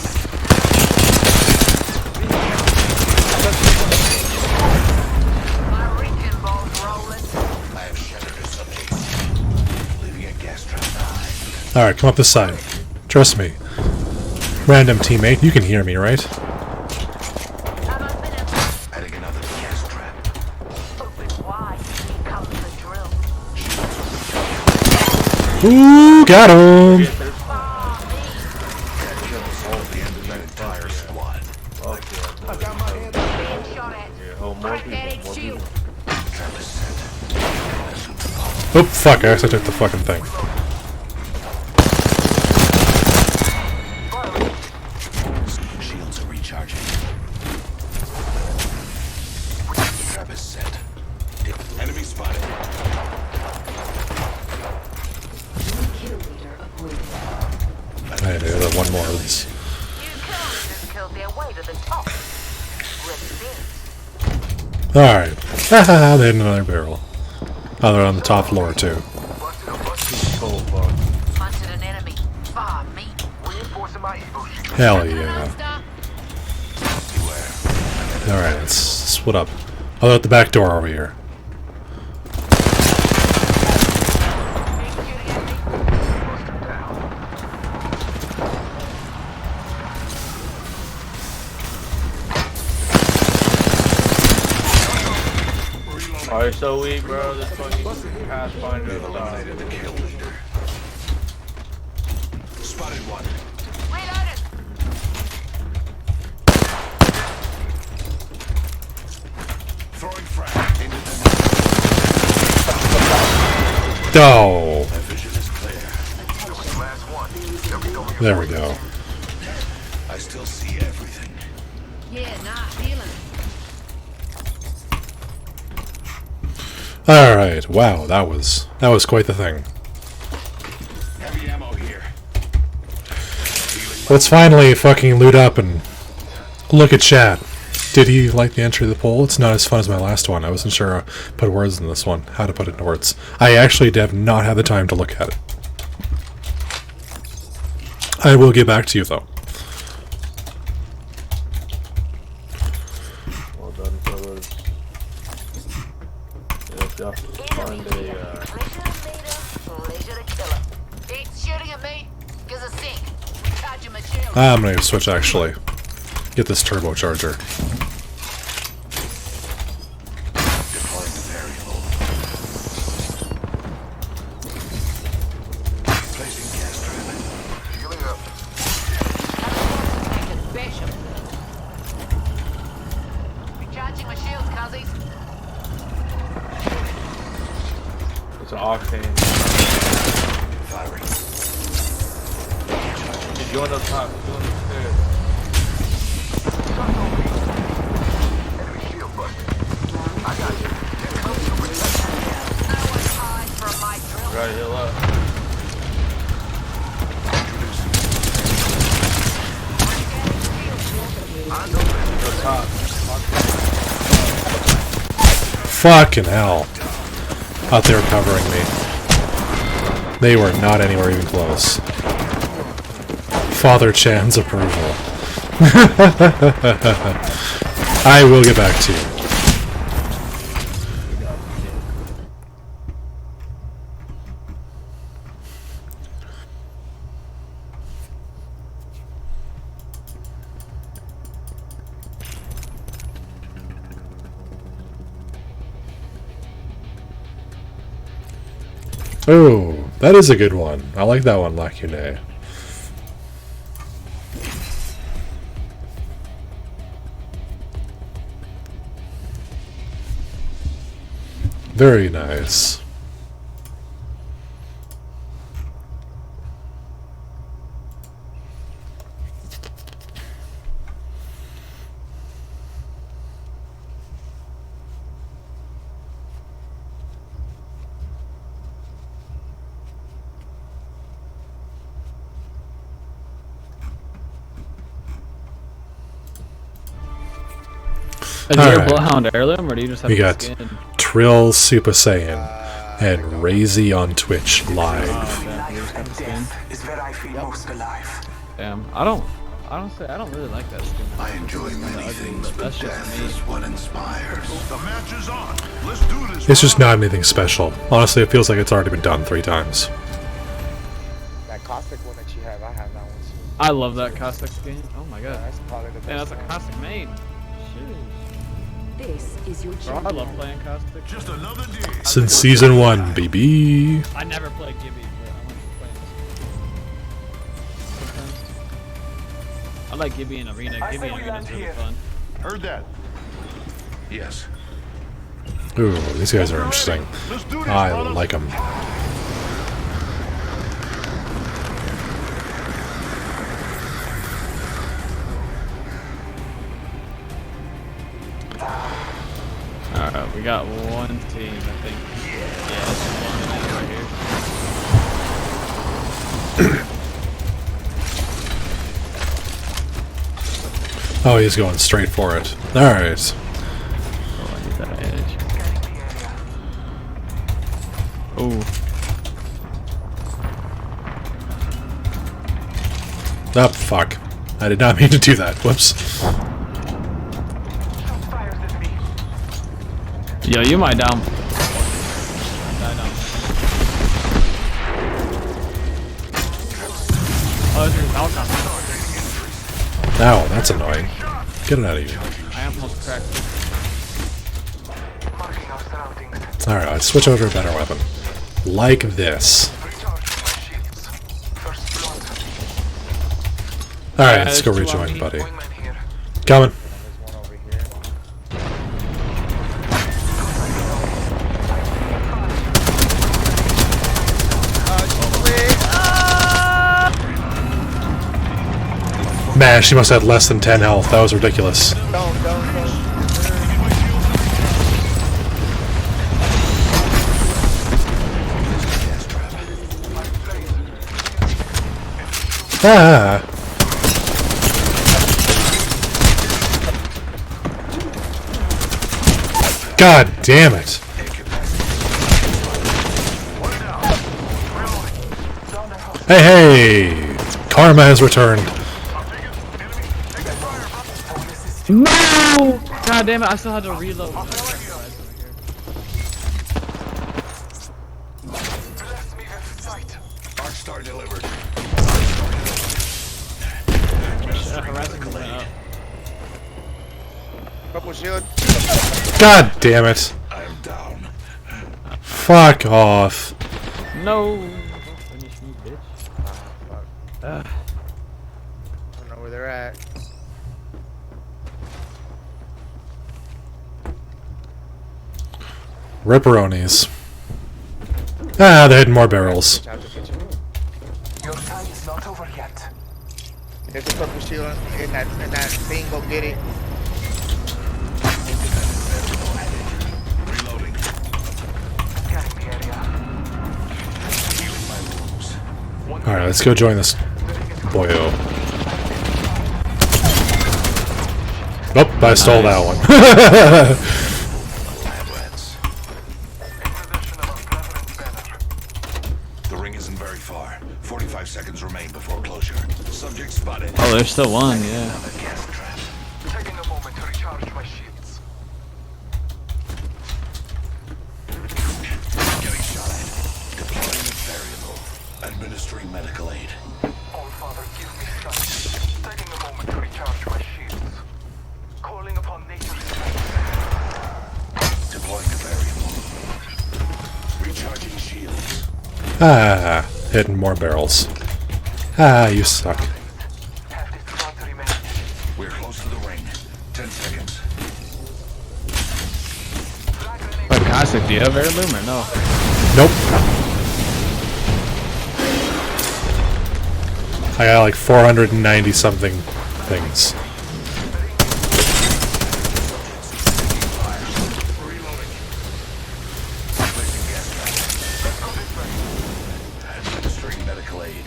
My region ball's rolling. I have shattered a subject. Leaving a gas trap behind. Alright, come up this side. Trust me. Random teammate, you can hear me, right? Adding another gas trap. Open wide. Here comes the drill. Ooh, got him! Entire squad. I got my hand Being shot at. Crack that H shield. Trap is set. Oh, fuck, I accidentally took the fucking thing. Shields are recharging. Trap is set. Enemy spotted. Kill leader appointed. I need one more of these. Just killed their way to the top. Alright. Haha, they had another barrel. Oh, they're on the top floor, too. Hunted an enemy. Far me. Reinforcing my Evo shield. Hell yeah. Alright, let's split up. Oh, they're at the back door over here. Nice. so weak, bro. This fucking Pathfinder is Eliminated the kill leader. Spotted one. Reloaded. Throwing frag. Oh, My vision is clear. Last one. there we go. I still see everything. Yeah, nah, feeling it. All right. Wow, that was quite the thing. Heavy ammo here. Let's finally fucking loot up and look at chat. Did he like the entry of the poll? It's not as fun as my last one. I wasn't sure how to put words in this one. How to put it in words. I actually have not had the time to look at it. I will get back to you though. Well done, fellas. Yeah, y'all find a, Ain't shooting at me. Gives a sink. Recharging my shield. I'm gonna switch actually. Get this turbocharger. Deploying the variable. Placing gas trap. Healing up. Bishop. Recharging my shields, cuzzies. it's an octane. Firing. He's going up top. He's going upstairs. Enemy shield busted. I got you. No one's hiding from my drill. Right, heal up. Go top. Fucking hell. Thought they were covering me. They were not anywhere even close. Father Chan's approval. I will get back to you. Oh, that is a good one. I like that one, Lacune. Very nice. Is your Alright. Bloodhound heirloom, or do you just have We the got skin? Trill Super Saiyan and Razy on Twitch live. Is where I feel most alive. Damn, I don't really like that skin. I enjoy many things, but that's just death me. is what inspires. The match is on. Let's do this. It's just not anything special. Honestly, it feels like it's already been done 3 times. That caustic one that you have, I have that one too. I love that caustic skin. Oh my god. That's probably the best. Yeah, that's a one. caustic main. Shit. This is your Bro, I love playing caustic. Just another day. Since season 1, baby. I never played Gibby, but I want to play this. I like Gibby in Arena. Gibby in Arena is really fun. Heard that. Yes. Ooh, these guys are interesting. I like them. Alright, we got one team, I think. Yeah, this is one right here. Oh, he's going straight for it. Alright. Oh, I need that edge. Ooh. Oh, fuck. I did not mean to do that. Whoops. Yo, you might down. Oh, there's your Falcon. Ow, that's annoying. Get it out of here. I almost cracked it. Marking our surroundings. Alright, let's switch over to a better weapon. Like this. Alright, let's go rejoin, buddy. Coming. Man, she must have had less than 10 health. That was ridiculous. Ah! God damn it! Hey, hey! Karma has returned. No! God damn it! I still had to reload. Arcstar delivered. Purple shield. God damn it! I'm down. Fuck off. No! Finish me, bitch. I don't know where they're at. Ripperonis. Ah, they're hitting more barrels. Your time is not over yet. There's a purple shield in that thing. Go get it. Reloading. Scanning the area. Healing my wounds. Alright, let's go join this boyo. Nope, I stole that one. The ring isn't very far. 45 seconds remain before closure. Subject spotted. Oh, there's still one, yeah. Taking a moment to recharge my shields. Getting shot at. Deploying a variable. Administering medical aid. All Father, give me strength. Taking a moment to recharge my shields. Calling upon nature's strength. Deploying a variable. Recharging shields. Ah, hitting more barrels. Ah, you suck. We're close to the ring. 10 seconds. But Cossack, do you have heirloom or no? Nope. I got like 490 something things. Administering medical aid.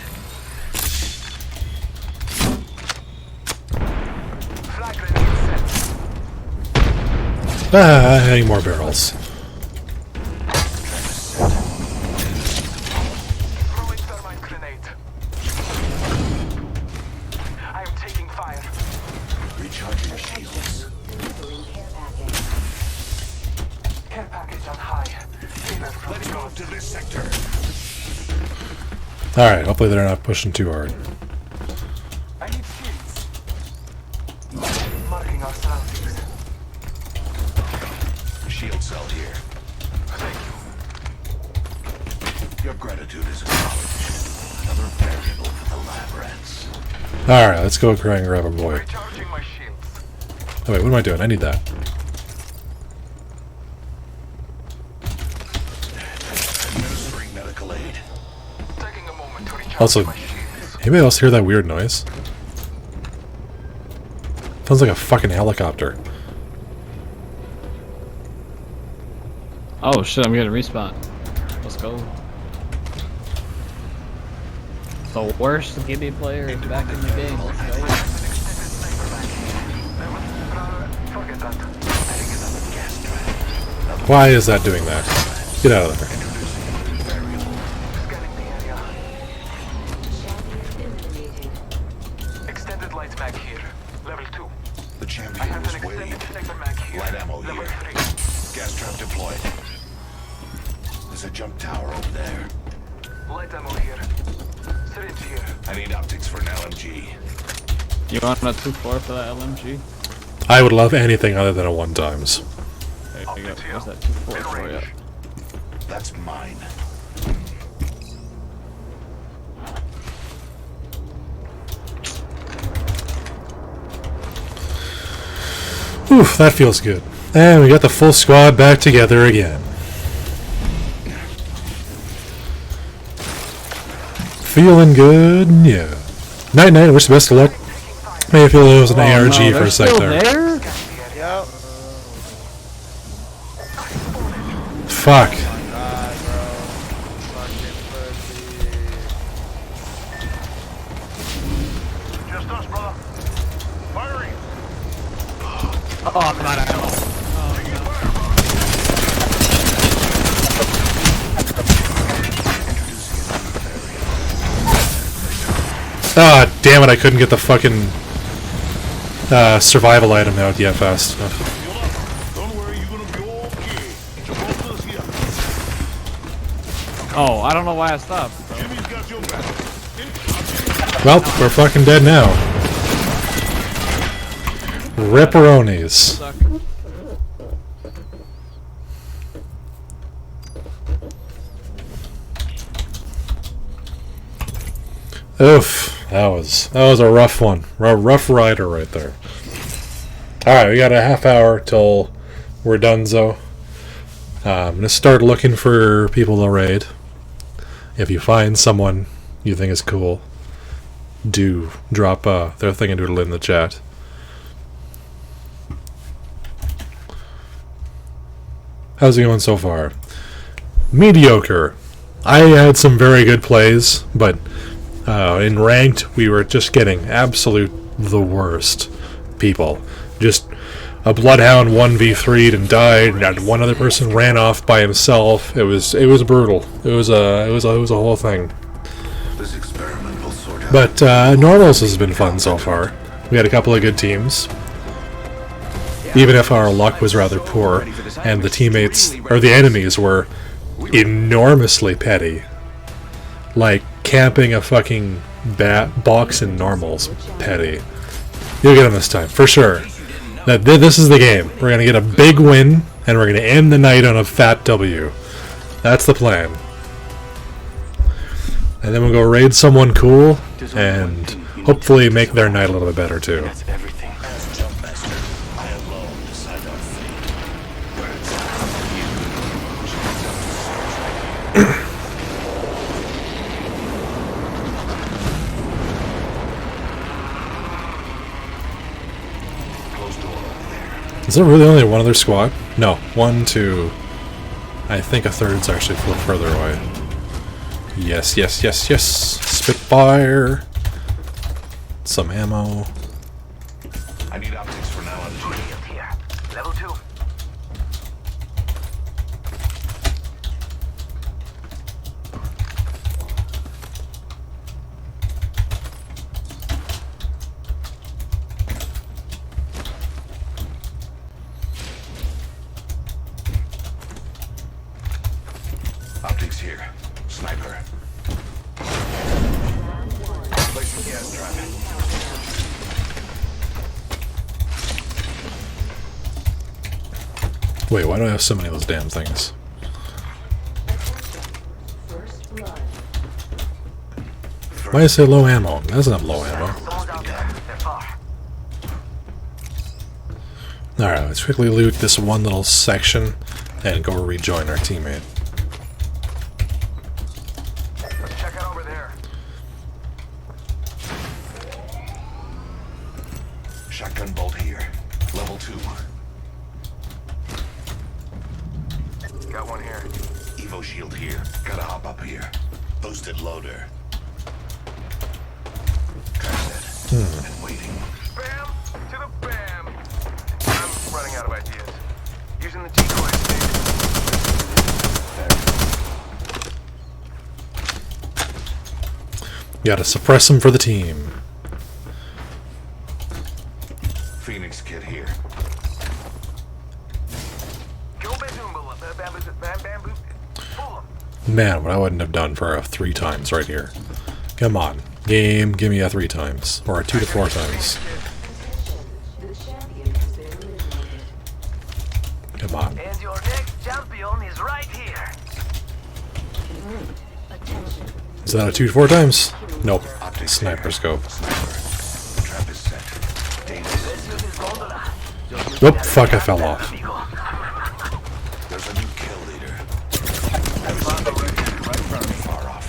Ah, hitting more barrels. Throwing thermite grenade. I am taking fire. Recharging shields. Care package on high. Let's move to this sector. Alright, hopefully they're not pushing too hard. I need shields. Marking our surroundings. Shield cell here. Thank you. Your gratitude is acknowledged. Another variable for the lab rats. Alright, let's go cry and grab a boy. Recharging my shields. Oh wait, what am I doing? I need that. Administering medical aid. Taking a moment to recharge Also, my shields. anybody else hear that weird noise? Sounds like a fucking helicopter. Oh shit, I'm getting respawn. Let's go. The worst Gibby player is back in the game. Let's go. Forget that. Why is that doing that? Get out of there. Scanning the area. Extended light mag here. Level 2. The I champion have was an Wade. extended sniper mag here. Light ammo Level here. 3. Gas trap deployed. There's a jump tower over there. Light ammo here. Syringe here. I need optics for an LMG. You want a 2-4 for that LMG? I would love anything other than a 1x. There you go. What's that 2-4 for you? That's mine. Oof, that feels good. And we got the full squad back together again. Feeling good? Yeah. Night night, wish the best of luck. Maybe feel it was an ARG for a sec there. Yep. Fuck. Just us, brother. Firing. Oh, I'm out of ammo. Ah, damn it, I couldn't get the fucking survival item out yet fast enough. Oh, I don't know why I stopped. Well, we're fucking dead now. Ripperonis. Oof, that was a rough one. Rough rider right there. Alright, we got a half hour till we're donezo. I'm gonna start looking for people to raid. If you find someone you think is cool, do drop their thing and doodle in the chat. How's it going so far? Mediocre. I had some very good plays, but in ranked we were just getting absolute the worst people. Just a bloodhound 1v3'd and died, and one other person ran off by himself. It was brutal. It was a whole thing. This experiment will sort out. But normals has been fun so far. We had a couple of good teams. Even if our luck was rather poor, and the teammates or the enemies were enormously petty. Like camping a fucking box in normals, petty. You'll get them this time, for sure. This is the game. We're gonna get a big win, and we're gonna end the night on a fat W. That's the plan. And then we'll go raid someone cool, and hopefully make their night a little bit better too. Is there really only one other squad? No, 1, 2. I think a third's actually further away. Yes, yes, yes, yes. Spitfire. Some ammo. I need optics for now on G. Here. Level 2. Optics here. Sniper. Placing gas trap. Wait, why do I have so many of those damn things? Why is it low ammo? That doesn't have low ammo. Alright, let's quickly loot this one little section and go rejoin our teammate. Let's check out over there. Shotgun bolt here. Level 2. Got one here. Evo shield here. Gotta hop up here. Boosted loader. And waiting. Bam to the bam. I'm running out of ideas. Using the decoy Gotta suppress them for the team. Phoenix kit here. Man, what I wouldn't have done for a 3 times right here. Come on. Game, give me a 3 times. Or a 2 to 4 times. Come on. And your next champion is right here. Is that a 2 to 4 times? Nope. Sniper scope. Trap is set. Danger. Nope, fuck, I fell off. There's a new kill leader. Far off.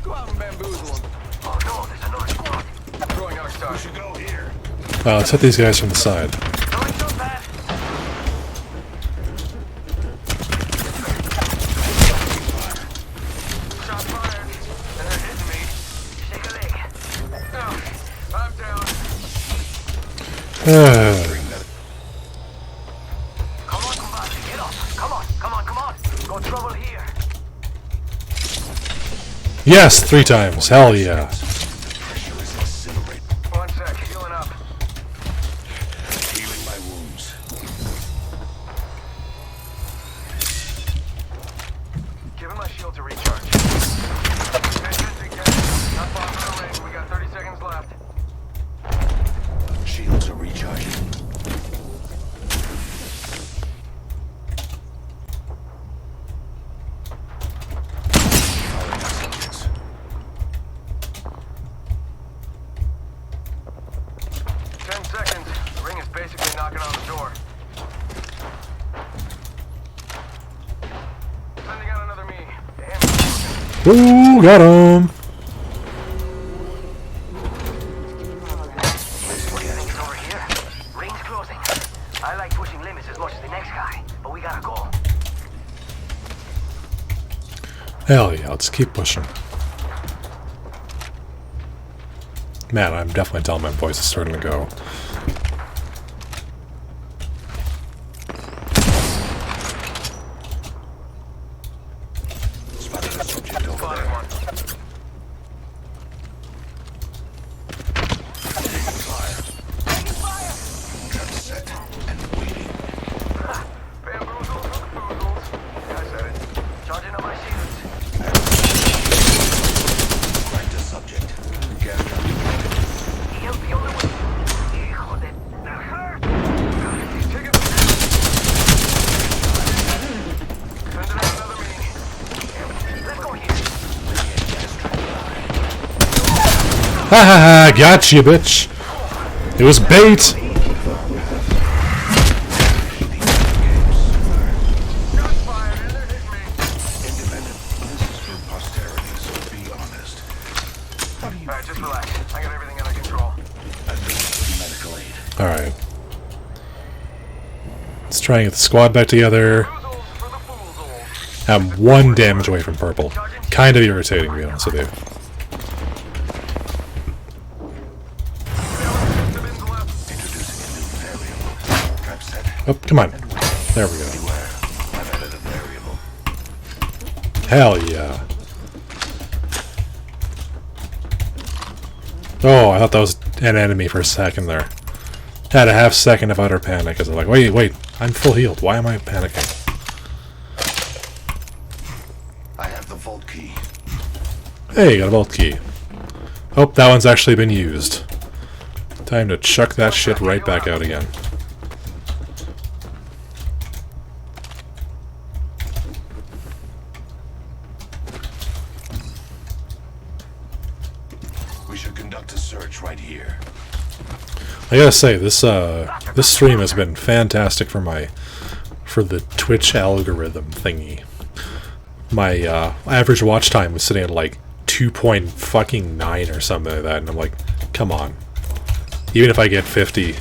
Go out and bamboozle him. Oh no, there's another squad. Throwing our star. We should go here. Let's hit these guys from the side. Yes, 3 times. Hell yeah. One sec, healing up. Healing my wounds. Giving my shield to recharge. Not far from the ring. We got 30 seconds left. Shields are recharging. Ooh, got him! Over here. Ring's closing. I like pushing limits as much as the next guy, but we gotta go. Hell yeah, let's keep pushing. Man, I'm definitely telling my voice is starting to go. Ha ha ha, gotcha, bitch! It was bait! Alright, just relax. I got everything under control. Medical aid. Alright. Let's try and get the squad back together. I'm 1 damage away from purple. Kind of irritating, to be honest with you. Oh, come on. There we go. Hell yeah. Oh, I thought that was an enemy for a second there. Had a half second of utter panic as I'm like, wait, I'm full healed. Why am I panicking? I have the vault key. Hey, got a vault key. Oh, that one's actually been used. Time to chuck that shit right back out again. We should conduct a search right here. I gotta say, this stream has been fantastic for the Twitch algorithm thingy. My average watch time was sitting at like 2.9 or something like that, and I'm like, come on. Even if I get 50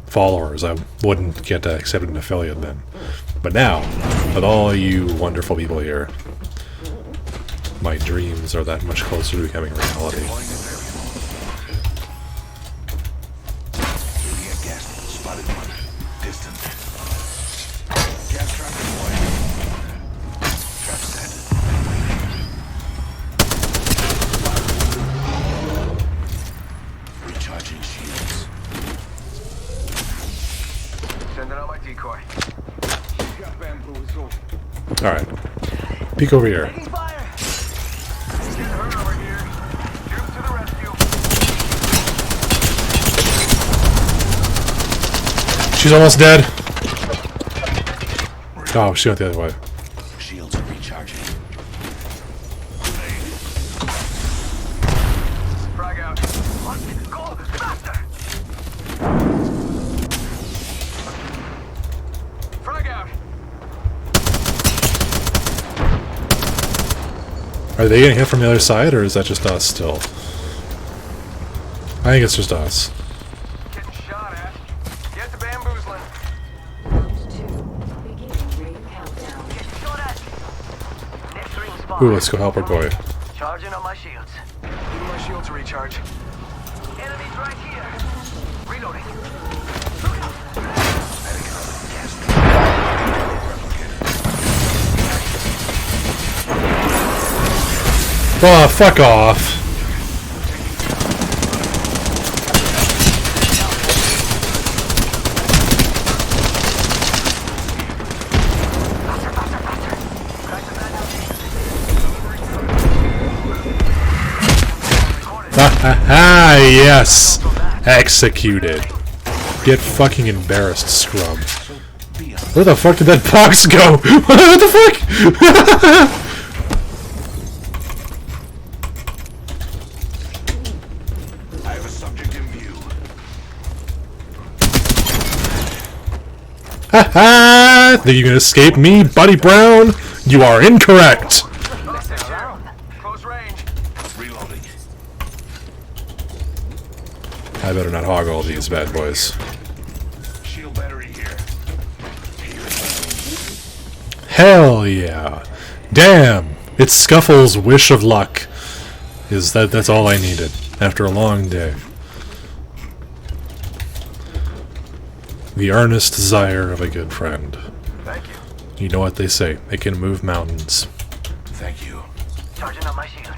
followers, I wouldn't get accepted an affiliate then. But now, with all you wonderful people here, my dreams are that much closer to becoming reality. Alright. Peek over here. She's almost dead. Oh, she went the other way. Shields are recharging. Are they getting hit from the other side, or is that just us still? I think it's just us. Getting shot at. Get the bamboozling. Getting shot at. Next ring spot. Ooh, let's go help our boy. Charging on my shields. Giving my shield to recharge. Enemies right here. Reloading. Look out. Oh, fuck off. Ah, yes! Executed. Get fucking embarrassed, scrub. Where the fuck did that box go? What the fuck? I have a subject in view. Ha ha! Think you can escape me, Buddy Brown? You are incorrect! Reloading. I better not hog all these bad boys. Shield battery here. Hell yeah! Damn! It's Scuffle's wish of luck. That's all I needed after a long day. The earnest desire of a good friend. Thank you. You know what they say, they can move mountains. Thank you. Charging on my shields.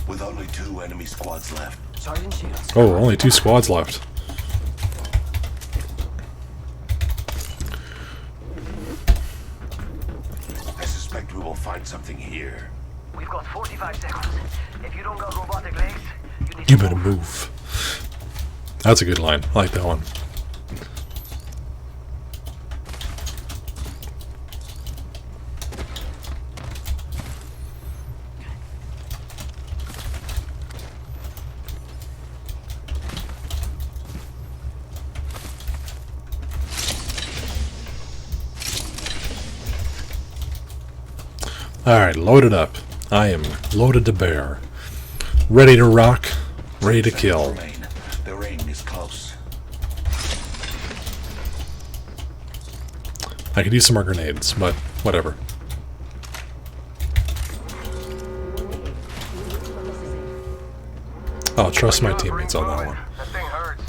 With only 2 enemy squads left. Charging shields. Oh, only 2 squads left. I suspect we will find something here. We've got 45 seconds. If you don't got robotic legs, you need You to better move. That's a good line. I like that one. Alright, loaded up. I am loaded to bear. Ready to rock, ready to kill. The ring is close. I could use some more grenades, but whatever. I'll trust my teammates on that one. That thing hurts.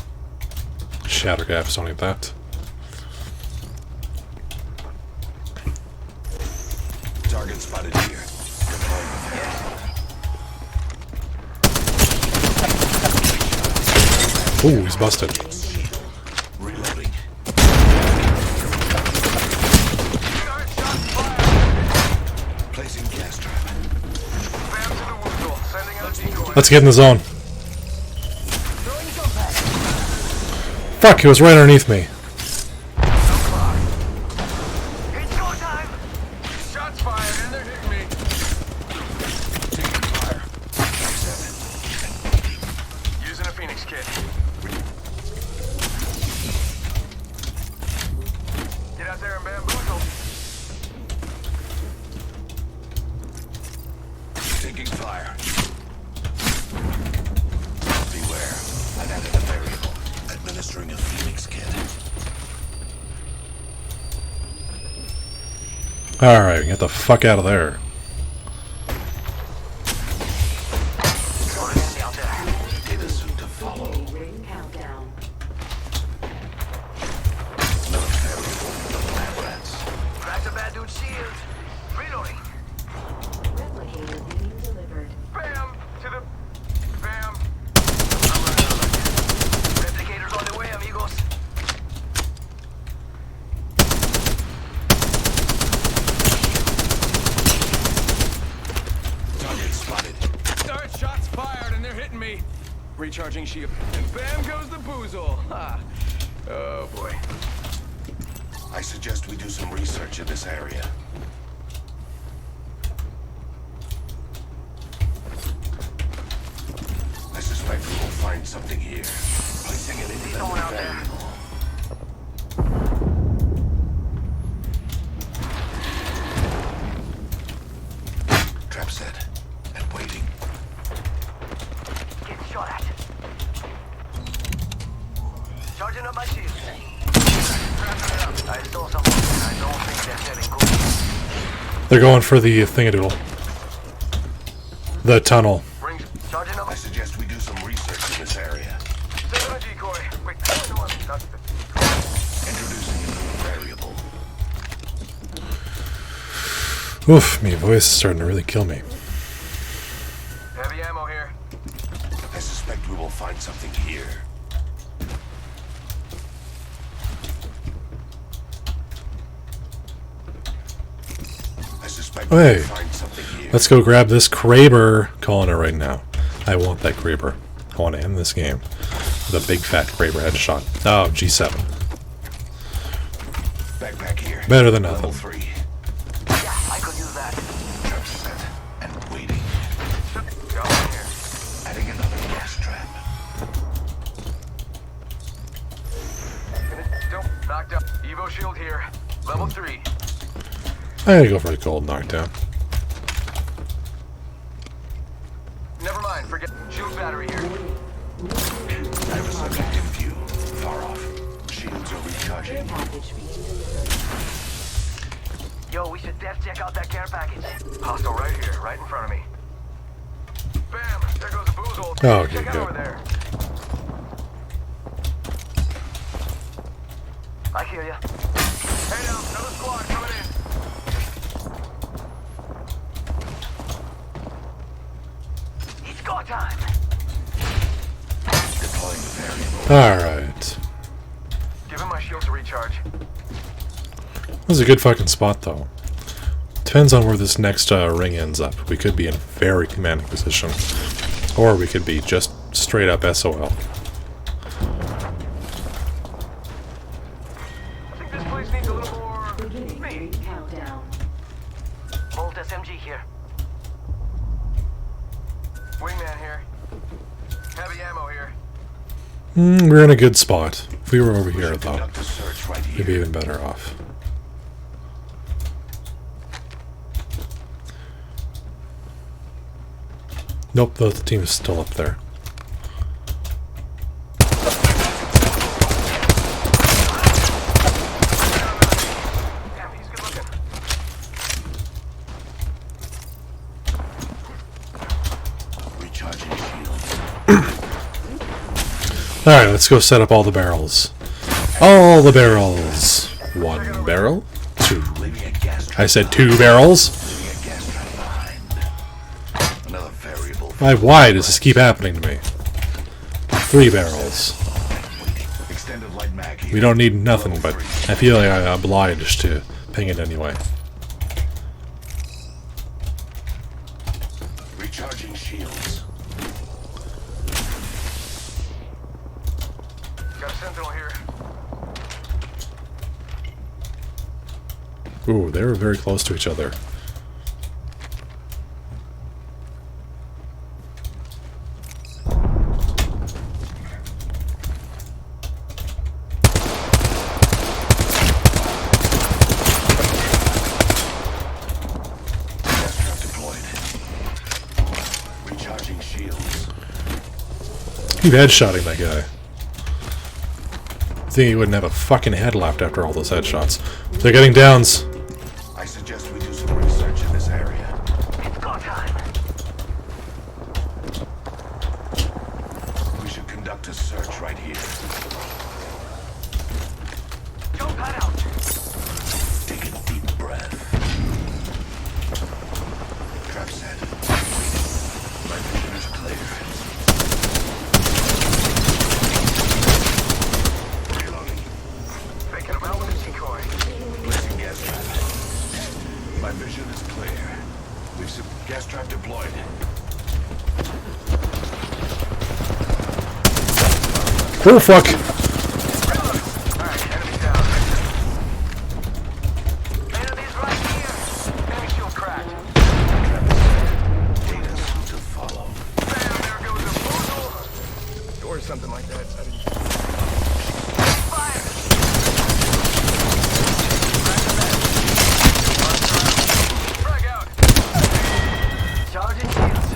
Shatter gaps, don't need that. Target spotted here. Ooh, he's busted. Reloading. Placing gas trap. Let's get in the zone. Fuck, he was right underneath me. Shots fired and they're hitting me. Taking fire. 7. Using a Phoenix kit. Get out there and bamboozle. Taking fire. Beware. I've added a variable. Administering a Phoenix kit. Alright, get the fuck out of there. Data suit to follow. Ring countdown. Another variable. The lab rats. Cracked a bad dude's shield. Reloading. Replicator being delivered. Bam! To the... Bam! Replicators on the way, amigos. Target spotted. Start shots fired and they're hitting me. Recharging shield. And bam goes the boozle. Ha. Oh boy. I suggest we do some research in this area. I suspect we will find something here. Placing an Indian Charging up my shields. I saw someone. I don't think they're heading good. They're going for the thingadoodle. The tunnel. Charging up. I suggest we do some research in this area. Set a decoy. Wait, no, that's the... Introducing a new variable. Oof, my voice is starting to really kill me. Heavy ammo here. I suspect we will find something here. I suspect we Hey, will find something here. let's go grab this Kraber. Calling it right now. I want that Kraber. I want to end this game with a big fat Kraber headshot. Oh, G7. Backpack here. Better than Level nothing. 3. Yeah, I could use that. Trap set and waiting. Go in here. Adding another gas trap. Nope, knocked out. Evo shield here. Level 3. I gotta go for a gold knockdown. Never mind, forget. Shield battery here. I have a subject in view. Far off. Shields are recharging. Yo, we should def check out that care package. Hostile right here, right in front of me. Bam! There goes a booze hole. Oh, okay, check out good. over there. I hear ya. Hey now, another squad coming in. It's go time. Deploying the variable. Alright. Give him my shield to recharge. This is a good fucking spot, though. Depends on where this next ring ends up. We could be in a very commanding position. Or we could be just straight up SOL. I think this place needs a little more meat. Countdown. Bolt SMG here. Wingman here. Heavy ammo here. We're in a good spot. If we were over here, though, Conduct a search right we'd here. be even better off. Nope, the team is still up there. Damn, he's good looking. Recharging shields. Alright, let's go set up all the barrels. All the barrels. One barrel. Two. Leaving a gas trap. I said two barrels. Leaving a gas trap behind. Another variable. Why does this keep happening to me? 3 barrels. Extended light mag here. We don't need nothing, but I feel like I'm obliged to ping it anyway. Recharging shields. Got a sentinel here. Ooh, they were very close to each other. Gas trap deployed. Recharging shields. Keep headshotting that guy. I think he wouldn't have a fucking head left after all those headshots. They're getting downs. I suggest we do some research in this area. It's go time. We should conduct a search right here. Jump pad out. Take a deep breath. Trap set. My vision is clear. Reloading. Faking him out with a decoy. Placing gas trap. My vision is clear. We've gas trap deployed. Oh fuck! Alright, enemy down. Enemies right here. Enemy shield cracked. Data soon to follow. Bam, there goes a boozle. Or something like that. I didn't... Fire! Frag out. Charging shields.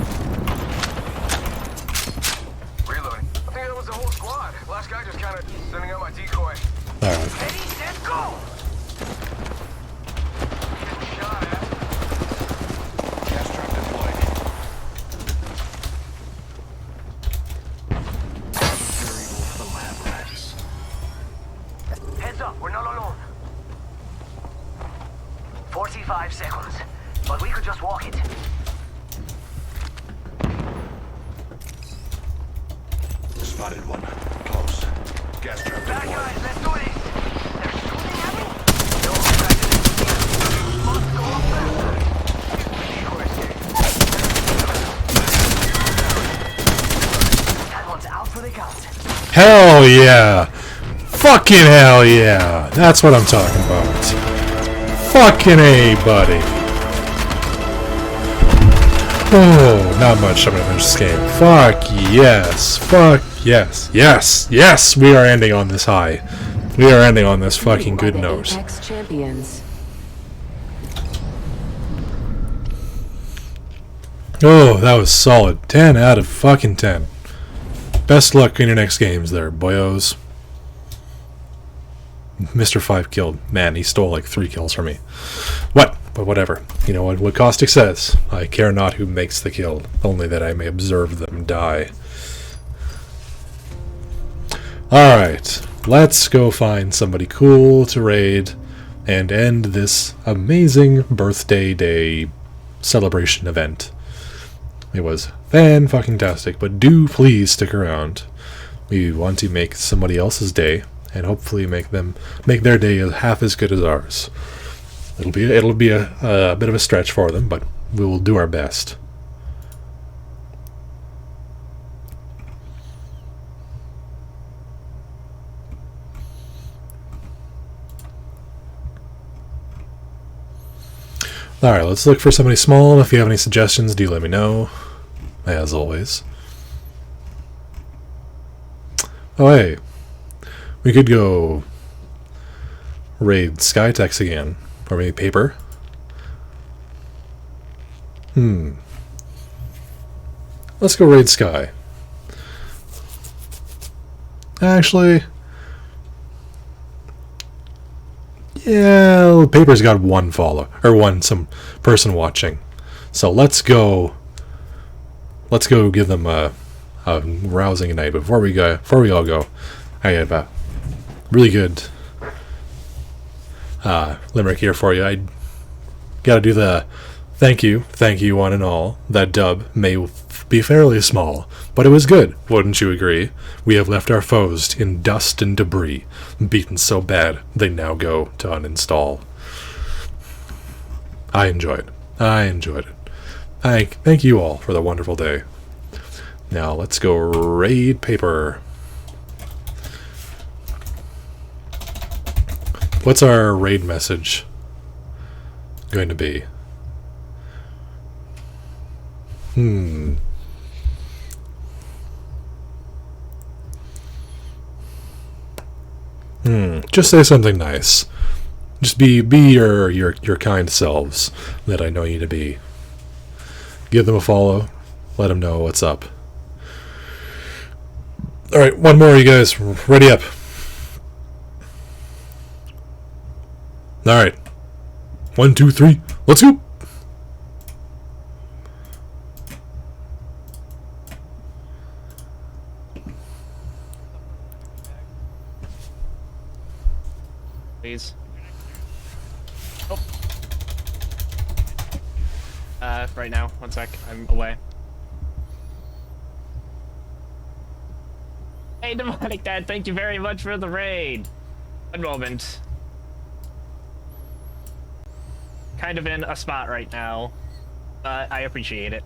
Reloading. I think that was the whole squad. Last guy just decoy. Alright. Ready, set, go! Gas trap deployed. The lab rats. Heads up, we're not alone. 45 seconds, but we could just walk it. Spotted one. Close. Gas trap Back deployed. guys, let's do this. They're shooting at me. No practice. Must go up faster. Decoy escape. That one's out for the count. Hell yeah! Fucking hell yeah! That's what I'm talking about. Fucking A, buddy. Oh, not much. I'm gonna finish this game. Fuck yes. Fuck yes. Yes. Yes! We are ending on this high. We are ending on this fucking good note. Apex champions. Oh, that was solid. 10 out of fucking 10. Best luck in your next games there, boyos. Mr. 5 killed. Man, he stole like 3 kills from me. What? But whatever. You know what Caustic says. I care not who makes the kill, only that I may observe them die. Alright. Let's go find somebody cool to raid and end this amazing birthday day celebration event. It was fan-fucking-tastic, but do please stick around. We want to make somebody else's day, and hopefully make their day half as good as ours. It'll be a bit of a stretch for them, but we will do our best. Alright, let's look for somebody small. If you have any suggestions, do let me know. As always. Oh hey. We could go raid Skytex again. Or maybe Paper. Let's go raid Sky. Actually... yeah, Paper's got one follow, or some person watching. So let's go give them a rousing night. Before we all go, I have a really good limerick here for you. I gotta do the thank you one and all. That dub may be fairly small, but it was good, wouldn't you agree? We have left our foes in dust and debris, beaten so bad they now go to uninstall. I enjoyed it. Thank you all for the wonderful day. Now let's go raid Paper. What's our raid message going to be? Just say something nice. Just be your kind selves that I know you to be. Give them a follow. Let them know what's up. Alright, one more, you guys. Ready up. Alright. 1, 2, 3. Let's go! Please. Right now. One sec. I'm away. Hey, Demonic Dad, thank you very much for the raid. One moment. Kind of in a spot right now, but I appreciate it.